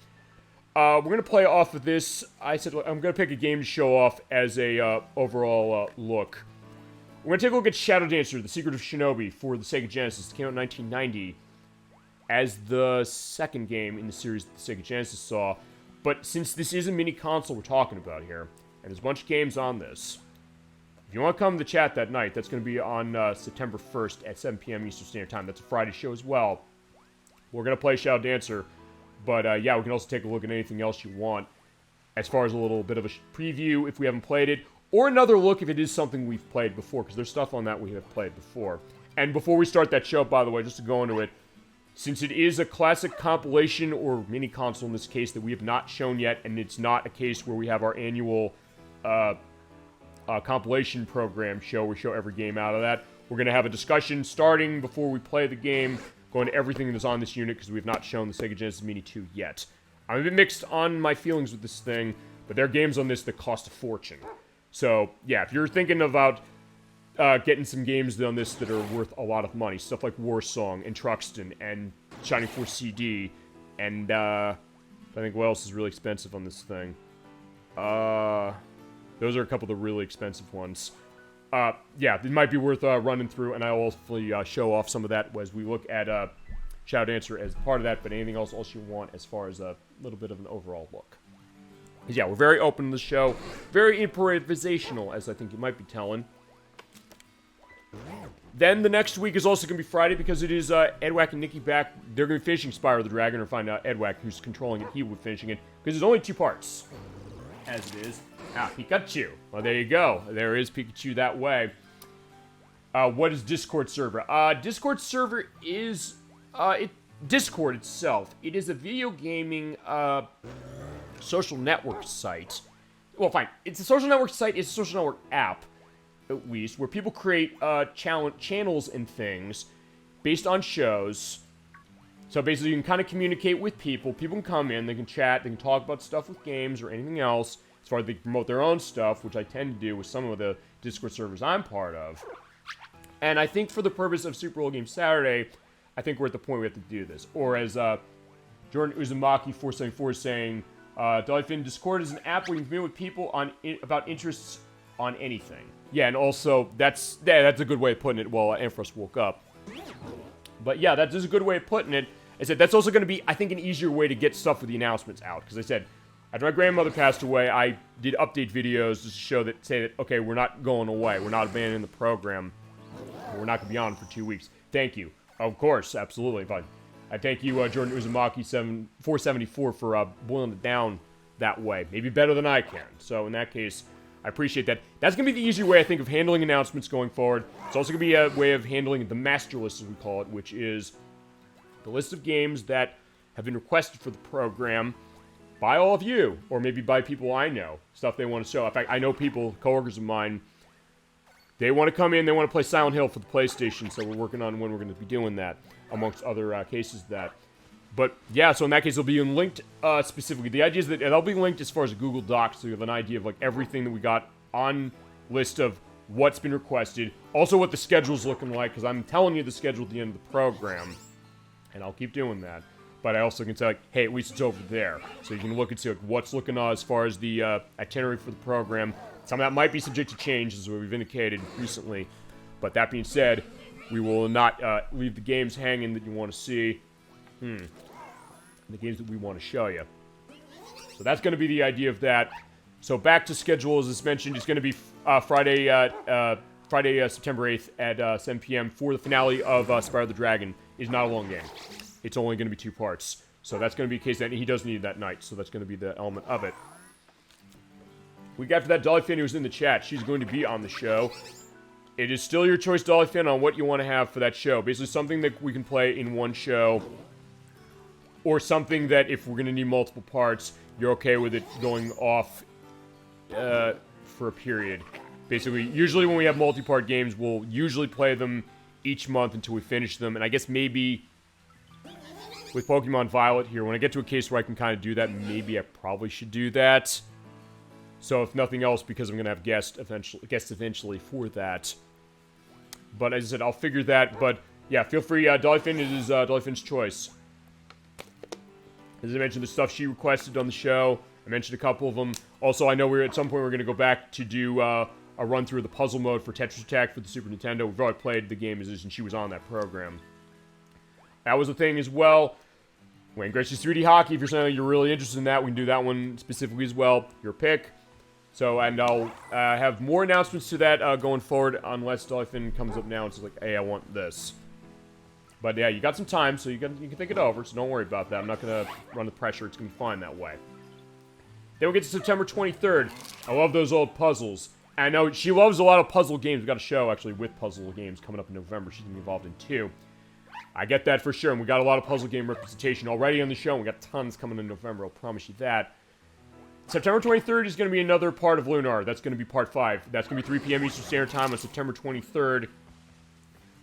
A: We're going to play off of this. I said I'm going to pick a game to show off as a overall look. We're going to take a look at Shadow Dancer, The Secret of Shinobi for the Sega Genesis. It came out in 1990 as the second game in the series that the Sega Genesis saw. But since this is a mini console we're talking about here, and there's a bunch of games on this, if you want to come to the chat that night, that's going to be on September 1st at 7 p.m. Eastern Standard Time. That's a Friday show as well. We're going to play Shadow Dancer, but yeah, we can also take a look at anything else you want as far as a little bit of a preview if we haven't played it, or another look if it is something we've played before, because there's stuff on that we have played before. And before we start that show, by the way, just to go into it, since it is a classic compilation, or mini console in this case, that we have not shown yet, and it's not a case where we have our annual compilation program show, we show every game out of that, we're going to have a discussion starting before we play the game, going to everything that's on this unit, because we have not shown the Sega Genesis Mini 2 yet. I'm a bit mixed on my feelings with this thing, But there are games on this that cost a fortune. So, yeah, if you're thinking about getting some games on this that are worth a lot of money, stuff like Warsong and Truxton and Shining Force CD, and I think what else is really expensive on this thing? Those are a couple of the really expensive ones. Yeah, it might be worth running through, and I'll hopefully show off some of that as we look at Shadow Dancer as part of that, but anything else you want as far as a little bit of an overall look. Because, yeah, we're very open to the show, very improvisational, as I think you might be telling. Then the next week is also going to be Friday because it is Edwack and Nikki back. They're going to be finishing Spyro the Dragon, or find out Edwack, who's controlling it, he will be finishing it, because there's only 2 parts, as it is. Ah, Pikachu. Well, there you go. There is Pikachu that way. What is Discord server? Discord server is, Discord itself. It is a video gaming, social network site. Well, fine. It's a social network site. It's a social network app, at least, where people create channels and things based on shows. So basically, you can kind of communicate with people. People can come in, they can chat, they can talk about stuff with games or anything else. As far as they promote their own stuff, which I tend to do with some of the Discord servers I'm part of. And I think for the purpose of Super Bowl Game Saturday, I think we're at the point we have to do this. Or as Jordan Uzumaki 474 is saying, DollyFinn, Discord is an app where you can meet with people about interests on anything. Yeah, and also, that's a good way of putting it while Amphros woke up. But yeah, that is a good way of putting it. I said, that's also going to be, I think, an easier way to get stuff with the announcements out. Because I said, after my grandmother passed away, I did update videos to show that, say that, okay, we're not going away. We're not abandoning the program. We're not going to be on for 2 weeks. Thank you. Of course, absolutely. Fine. I thank you, Jordan Uzumaki 474 for boiling it down that way. Maybe better than I can. So in that case, I appreciate that. That's going to be the easier way, I think, of handling announcements going forward. It's also going to be a way of handling the master list, as we call it, which is the list of games that have been requested for the program by all of you, or maybe by people I know, stuff they want to show. In fact, I know people, coworkers of mine, they want to come in, they want to play Silent Hill for the PlayStation, so we're working on when we're going to be doing that, amongst other cases of that. But, yeah, so in that case, it'll be linked specifically. The idea is that it'll be linked as far as a Google Docs, so you have an idea of, like, everything that we got on list of what's been requested. Also what the schedule's looking like, because I'm telling you the schedule at the end of the program, and I'll keep doing that. But I also can say, like, hey, at least it's over there. So you can look and see, like, what's looking as far as the itinerary for the program. Some of that might be subject to change, as we've indicated recently. But that being said, we will not leave the games hanging that you want to see. The games that we want to show you. So that's going to be the idea of that. So back to schedule, as mentioned, it's going to be Friday, September 8th at 7 p.m. for the finale of Spyro the Dragon. It's not a long game. It's only going to be 2 parts. So that's going to be the case that he does need that night. So that's going to be the element of it. Week after that, DollyFinn, who's in the chat, she's going to be on the show. It is still your choice, DollyFinn, on what you want to have for that show. Basically, something that we can play in one show. Or something that, if we're going to need multiple parts, you're okay with it going off for a period. Basically, usually when we have multi-part games, we'll usually play them each month until we finish them. And I guess maybe with Pokemon Violet here, when I get to a case where I can kind of do that, maybe I probably should do that. So if nothing else, because I'm going to have guests eventually for that. But as I said, I'll figure that. But yeah, feel free. DollyFinn, it is DollyFinn's choice. As I mentioned, the stuff she requested on the show, I mentioned a couple of them. Also, I know at some point we're going to go back to do a run-through of the puzzle mode for Tetris Attack for the Super Nintendo. We've already played the game as is, and she was on that program. That was a thing as well. Wayne Grace's 3D Hockey, if you're saying you're really interested in that, we can do that one specifically as well. Your pick. So, and I'll have more announcements to that going forward, unless DollyFinn comes up now and says, like, hey, I want this. But yeah, you got some time, so you can think it over, so don't worry about that. I'm not going to run the pressure. It's going to be fine that way. Then we get to September 23rd. I love those old puzzles. And I know she loves a lot of puzzle games. We've got a show, actually, with puzzle games coming up in November. She's going to be involved in 2. I get that for sure, and we got a lot of puzzle game representation already on the show, and we got tons coming in November, I'll promise you that. September 23rd is going to be another part of Lunar. That's going to be part 5. That's going to be 3 p.m. Eastern Standard Time on September 23rd.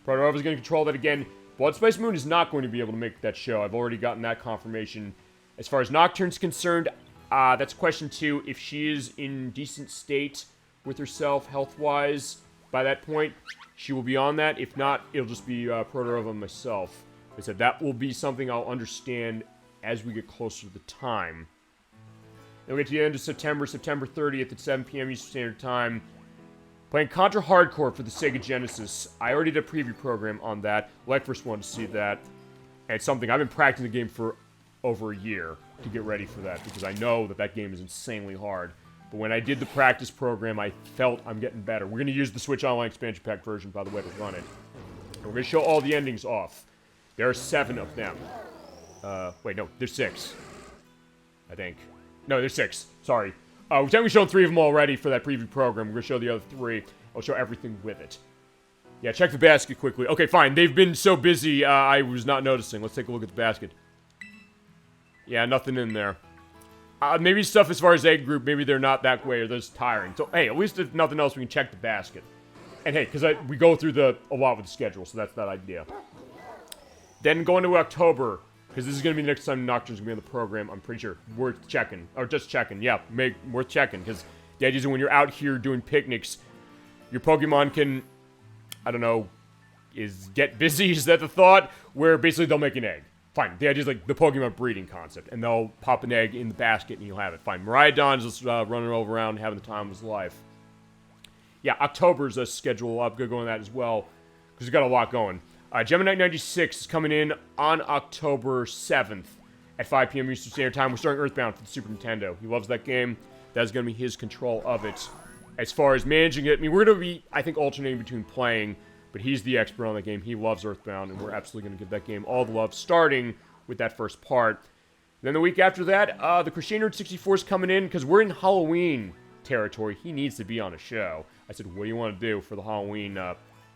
A: Proto is going to control that again. Blood Spice Moon is not going to be able to make that show. I've already gotten that confirmation. As far as Nocturne's concerned, That's question 2. If she is in decent state with herself, health-wise, by that point, she will be on that. If not, it'll just be Protorova and myself. I said that will be something I'll understand as we get closer to the time. Then we get to the end of September, September 30th at 7 p.m. Eastern Standard Time. Playing Contra Hardcore for the Sega Genesis. I already did a preview program on that. First wanted to see that. And it's something I've been practicing the game for over a year to get ready for that, because I know that that game is insanely hard. But when I did the practice program, I felt I'm getting better. We're going to use the Switch Online Expansion Pack version, by the way, to run it. And we're going to show all the endings off. There are 7 of them. Wait, no, there's 6. I think. No, there's 6. Sorry. We've technically shown 3 of them already for that preview program. We're going to show the other 3. I'll show everything with it. Yeah, check the basket quickly. Okay, fine. They've been so busy, I was not noticing. Let's take a look at the basket. Yeah, nothing in there. Maybe stuff as far as egg group, maybe they're not that way or they're just tiring. So, hey, at least if nothing else, we can check the basket. And hey, because we go through a lot with the schedule, so that's that idea. Then going to October, because this is going to be the next time Nocturne's going to be on the program, I'm pretty sure. Worth checking. Or just checking. Yeah, worth checking. Because the idea is when you're out here doing picnics, your Pokemon can, I don't know, get busy, is that the thought? Where basically they'll make an egg. Fine. The idea is like the Pokemon breeding concept. And they'll pop an egg in the basket and you'll have it. Fine. Miraidon's just running around having the time of his life. Yeah, October's a schedule. I'm going to go on that as well. Because we've got a lot going. Gemini 96 is coming in on October 7th at 5 p.m. Eastern Standard Time. We're starting Earthbound for the Super Nintendo. He loves that game. That's going to be his control of it. As far as managing it, I mean, we're going to be, I think, alternating between playing, but he's the expert on that game. He loves Earthbound, and we're absolutely going to give that game all the love, starting with that first part. Then the week after that, the Crusader 64 is coming in, because we're in Halloween territory. He needs to be on a show. I said, what do you want to do for the Halloween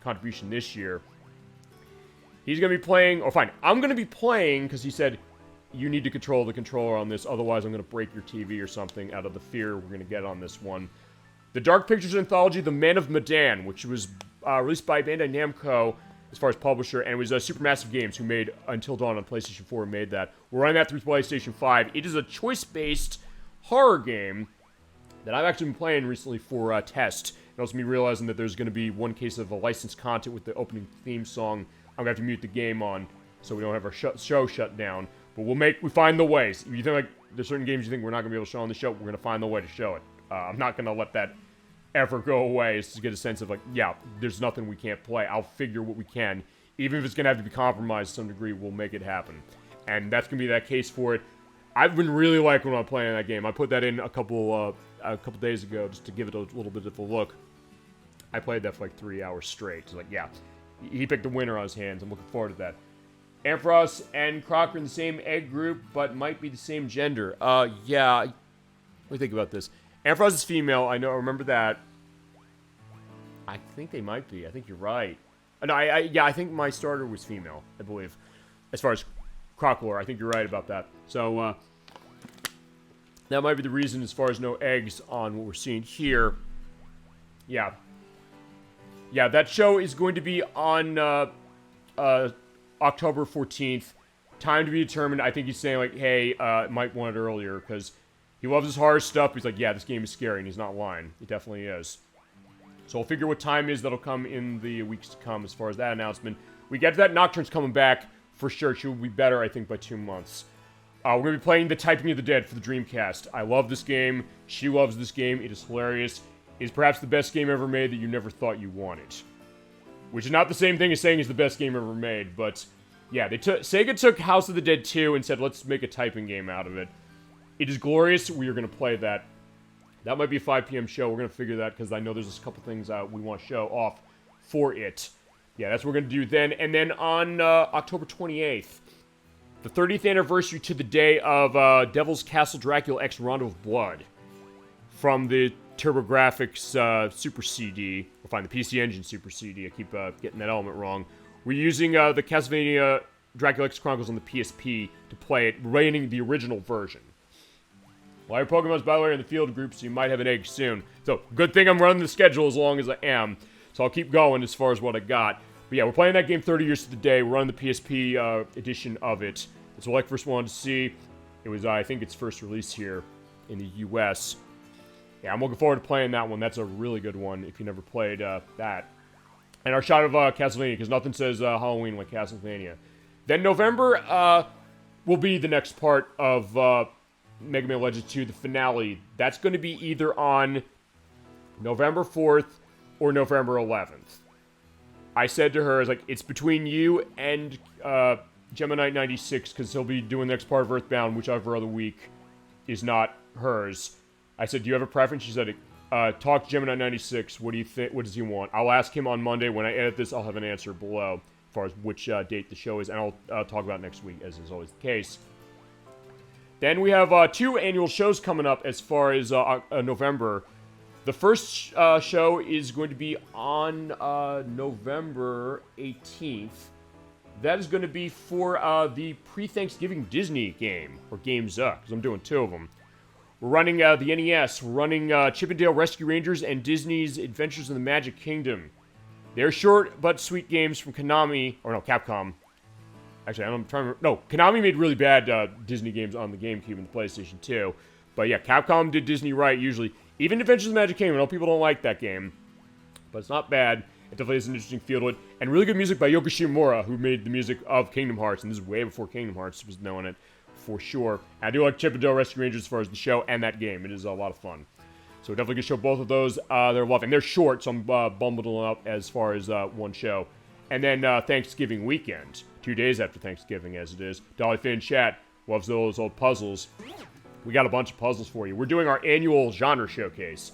A: contribution this year? He's going to be playing, or fine, I'm going to be playing, because he said, you need to control the controller on this, otherwise I'm going to break your TV or something out of the fear we're going to get on this one. The Dark Pictures anthology, The Man of Medan, which was released by Bandai Namco as far as publisher, and it was Supermassive Games who made Until Dawn on PlayStation 4 made that. We're running that through PlayStation 5. It is a choice-based horror game that I've actually been playing recently for test. And also me realizing that there's going to be one case of licensed content with the opening theme song. I'm going to have to mute the game on so we don't have our show shut down. But we find the ways. If you think like there's certain games you think we're not going to be able to show on the show, we're going to find the way to show it. I'm not going to let that ever go away. It's to get a sense of like, yeah, there's nothing we can't play. I'll figure what we can. Even if it's going to have to be compromised to some degree, we'll make it happen. And that's going to be that case for it. I've been really liking when I'm playing that game. I put that in a couple days ago just to give it a little bit of a look. I played that for like 3 hours straight. It's like, yeah. He picked a winner on his hands. I'm looking forward to that. Ampharos and Croc are in the same egg group, but might be the same gender. Yeah. What do you think about this? Ampharos is female. I remember that. I think they might be. I think you're right. No, I think my starter was female, I believe. As far as Croc lore, I think you're right about that. So, that might be the reason as far as no eggs on what we're seeing here. Yeah. Yeah, that show is going to be on October 14th. Time to be determined. I think he's saying, like, hey, might want it earlier, because he loves his horror stuff. He's like, yeah, this game is scary, and he's not lying. It definitely is. So we'll figure what time is that'll come in the weeks to come as far as that announcement. We get to that, Nocturne's coming back for sure. She will be better, I think, by 2 months. We're going to be playing The Typing of the Dead for the Dreamcast. I love this game. She loves this game. It is hilarious. It is perhaps the best game ever made that you never thought you wanted. Which is not the same thing as saying it's the best game ever made, but yeah, Sega took House of the Dead 2 and said, let's make a typing game out of it. It is glorious. We are going to play that. That might be a 5 p.m. show. We're going to figure that because I know there's a couple things we want to show off for it. Yeah, that's what we're going to do then. And then on October 28th, the 30th anniversary to the day of Devil's Castle Dracula X Rondo of Blood from the TurboGrafx Super CD. We'll find the PC Engine Super CD. I keep getting that element wrong. We're using the Castlevania Dracula X Chronicles on the PSP to play it, running the original version. Well, your Pokemon's, by the way, are in the field group, so you might have an egg soon. So, good thing I'm running the schedule as long as I am. So I'll keep going as far as what I got. But yeah, we're playing that game 30 years to the day. We're running the PSP edition of it. That's what I first wanted to see. It was, I think, its first release here. in the US. Yeah, I'm looking forward to playing that one. That's a really good one if you never played that. And our shot of Castlevania, because nothing says Halloween like Castlevania. Then November will be the next part of Mega Man Legends 2, the finale. That's going to be either on November 4th or November 11th. I said to her, I was like, it's between you and Gemini 96, because he'll be doing the next part of Earthbound, whichever other week is not hers. I said, do you have a preference? She said, talk to Gemini 96. What do you think? What does he want? I'll ask him on Monday. When I edit this, I'll have an answer below as far as which date the show is, and I'll talk about next week, as is always the case. Then we have 2 annual shows coming up as far as November. The first show is going to be on November 18th. That is going to be for the pre-Thanksgiving Disney game, or games up, because I'm doing 2 of them. We're running the NES, we're running Chip 'n Dale Rescue Rangers and Disney's Adventures in the Magic Kingdom. They're short but sweet games from Konami, or no, Capcom. Actually, I'm trying to remember. No, Konami made really bad Disney games on the GameCube and the PlayStation 2. But yeah, Capcom did Disney right, usually. Even Adventures in the Magic Kingdom, I know people don't like that game. But it's not bad. It definitely has an interesting feel to it. And really good music by Yoko Shimomura, who made the music of Kingdom Hearts. And this is way before Kingdom Hearts was known it, for sure. And I do like Chip 'n Dale Rescue Rangers as far as the show and that game. It is a lot of fun. So we're definitely going to show both of those. They're loving. They're short, so I'm bumbling them up as far as one show. And then Thanksgiving weekend, 2 days after Thanksgiving as it is. DollyFinn chat loves those old puzzles. We got a bunch of puzzles for you. We're doing our annual genre showcase.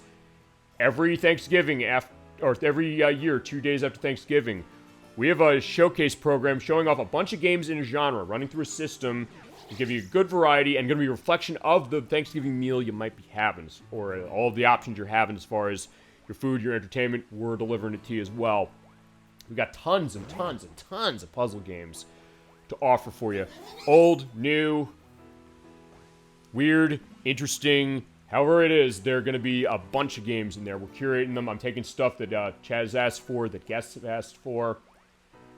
A: Every Thanksgiving, or every year, 2 days after Thanksgiving, we have a showcase program showing off a bunch of games in a genre, running through a system to give you a good variety and going to be a reflection of the Thanksgiving meal you might be having, or all of the options you're having as far as your food, your entertainment. We're delivering it to you as well. We got tons and tons and tons of puzzle games to offer for you. Old, new, weird, interesting, however it is, there are going to be a bunch of games in there. We're curating them. I'm taking stuff that Chaz asked for, that guests have asked for.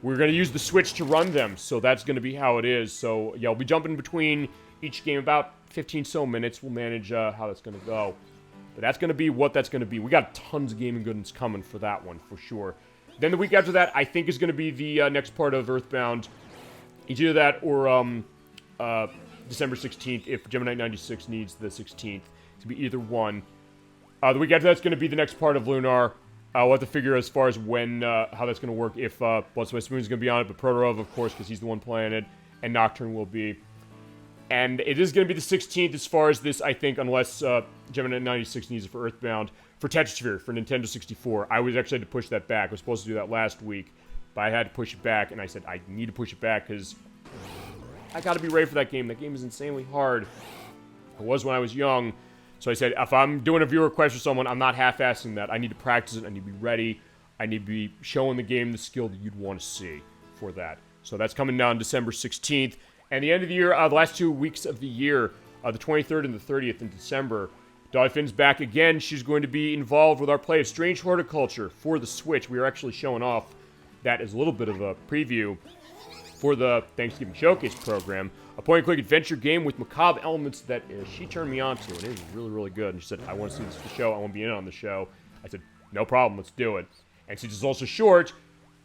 A: We're going to use the Switch to run them, so that's going to be how it is. So, yeah, we'll be jumping between each game about 15 so minutes. We'll manage how that's going to go. But that's going to be what that's going to be. We got tons of gaming goodness coming for that one, for sure. Then the week after that, I think, is going to be the next part of Earthbound. It's either that or December 16th, if Gemini 96 needs the 16th. To be either one. The week after that's going to be the next part of Lunar. We'll have to figure as far as when, how that's going to work, if Blood, Sweat, Spoon is going to be on it, but Protorov, of course, because he's the one playing it, and Nocturne will be. And it is going to be the 16th as far as this, I think, unless Gemini 96 needs it for Earthbound. For Tetrasphere, for Nintendo 64. I was actually had to push that back. I was supposed to do that last week, but I had to push it back, and I said, I need to push it back, because I got to be ready for that game. That game is insanely hard. It was when I was young. So I said, if I'm doing a viewer request for someone, I'm not half-assing that. I need to practice it. I need to be ready. I need to be showing the game the skill that you'd want to see for that. So that's coming down December 16th. And the end of the year, the last 2 weeks of the year, the 23rd and the 30th in December, DollyFinn's back again. She's going to be involved with our play of Strange Horticulture for the Switch. We are actually showing off that as a little bit of a preview for the Thanksgiving Showcase program. A point-and-click adventure game with macabre elements that she turned me on to, and it was really, really good. And she said, I want to see this for the show. I want to be in on the show. I said, no problem. Let's do it. And since it's also short,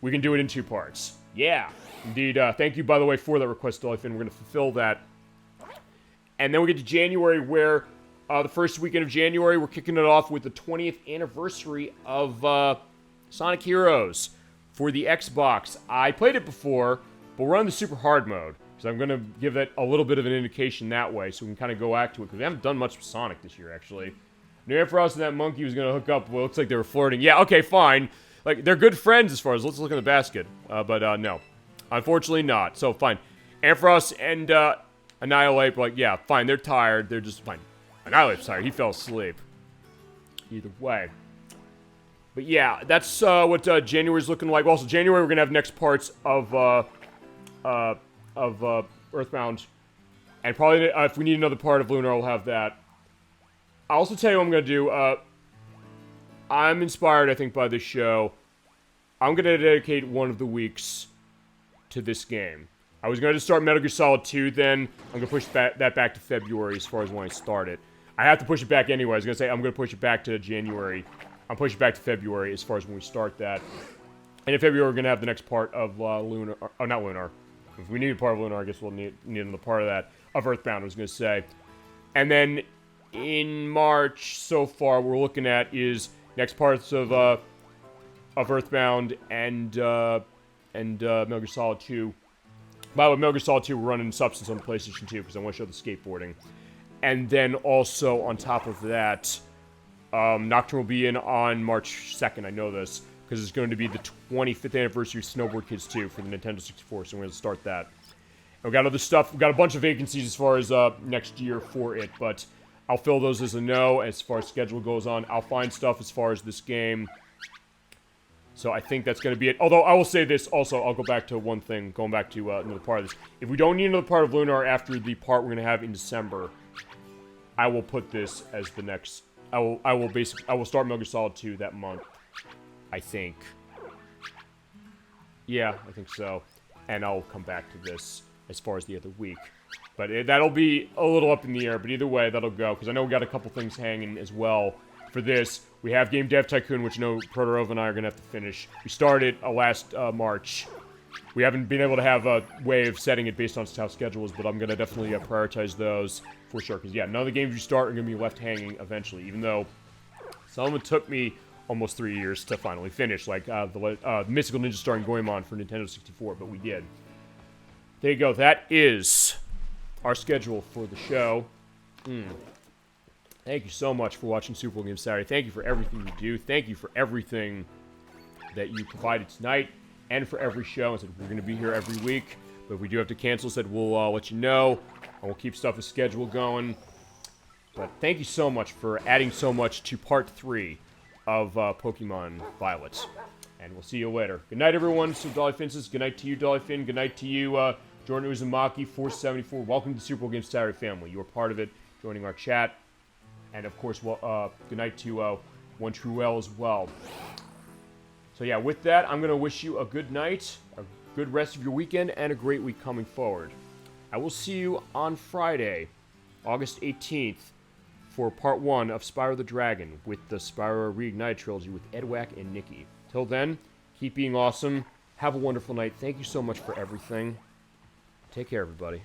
A: we can do it in 2 parts. Yeah. Indeed. Thank you, by the way, for that request, DollyFinn. We're going to fulfill that. And then we get to January, where the first weekend of January, we're kicking it off with the 20th anniversary of Sonic Heroes for the Xbox. I played it before, but we're on the super hard mode. So I'm going to give that a little bit of an indication that way, so we can kind of go back to it, because we haven't done much with Sonic this year, actually. Knew Ampharos and that monkey was going to hook up. Well, it looks like they were flirting. Yeah, okay, fine. Like, they're good friends as far as, let's look in the basket. But no. Unfortunately not. So, fine. Ampharos and Annihilate, like, yeah, fine. They're tired. They're just fine. Annihilate's tired. He fell asleep. Either way. But yeah, that's what January's looking like. Also, January, we're going to have next parts of Earthbound. And probably, if we need another part of Lunar, we'll have that. I'll also tell you what I'm going to do. I'm inspired, I think, by this show. I'm going to dedicate one of the weeks to this game. I was going to start Metal Gear Solid 2 then. I'm going to push that back to February as far as when I start it. I have to push it back anyway. I was going to say I'm going to push it back to January. I'm pushing it back to February as far as when we start that. And in February, we're going to have the next part of Lunar. Oh, not Lunar. If we need a part of Lunar, I guess we'll need another part of that. Of Earthbound, I was going to say. And then in March, so far, we're looking at is next parts of Earthbound and Metal Gear Solid 2. By the way, Metal Gear Solid 2, we're running Substance on the PlayStation 2 because I want to show the skateboarding. And then also, on top of that, Nocturne will be in on March 2nd. I know this because it's going to be the 25th anniversary of Snowboard Kids 2 for the Nintendo 64, so we're going to start that. And we got other stuff. We've got a bunch of vacancies as far as next year for it, but I'll fill those as a no as far as schedule goes on. I'll find stuff as far as this game. So I think that's going to be it. Although I will say this also, I'll go back to one thing, going back to another part of this. If we don't need another part of Lunar after the part we're going to have in December, I will put this as the next. I will start Metal Gear Solid 2 that month. I think. Yeah, I think so. And I'll come back to this as far as the other week. But that'll be a little up in the air, but either way, that'll go. Because I know we got a couple things hanging as well for this. We have Game Dev Tycoon, which I know Protorov and I are going to have to finish. We started last March. We haven't been able to have a way of setting it based on how schedule is, but I'm going to definitely prioritize those for sure. Because, yeah, none of the games you start are going to be left hanging eventually, even though some of them took me almost 3 years to finally finish, like the Mystical Ninja Star and Goemon for Nintendo 64, but we did. There you go. That is our schedule for the show. Thank you so much for watching Super Bowl Game Saturday. Thank you for everything you do. Thank you for everything that you provided tonight and for every show. I said we're going to be here every week, but if we do have to cancel, said we'll let you know, and we'll keep stuff as schedule going. But thank you so much for adding so much to Part 3 of Pokemon Violet. And we'll see you later. Good night, everyone. So DollyFinn says good night to you, DollyFinn. Good night to you, Jordan Uzumaki, 474. Welcome to Super Bowl Game Saturday family. You are part of it, joining our chat. And, of course, good night to OneTrueL as well. So, yeah, with that, I'm going to wish you a good night, a good rest of your weekend, and a great week coming forward. I will see you on Friday, August 18th, for Part 1 of Spyro the Dragon with the Spyro Reignited Trilogy with Edwack and Nikki. Till then, keep being awesome. Have a wonderful night. Thank you so much for everything. Take care, everybody.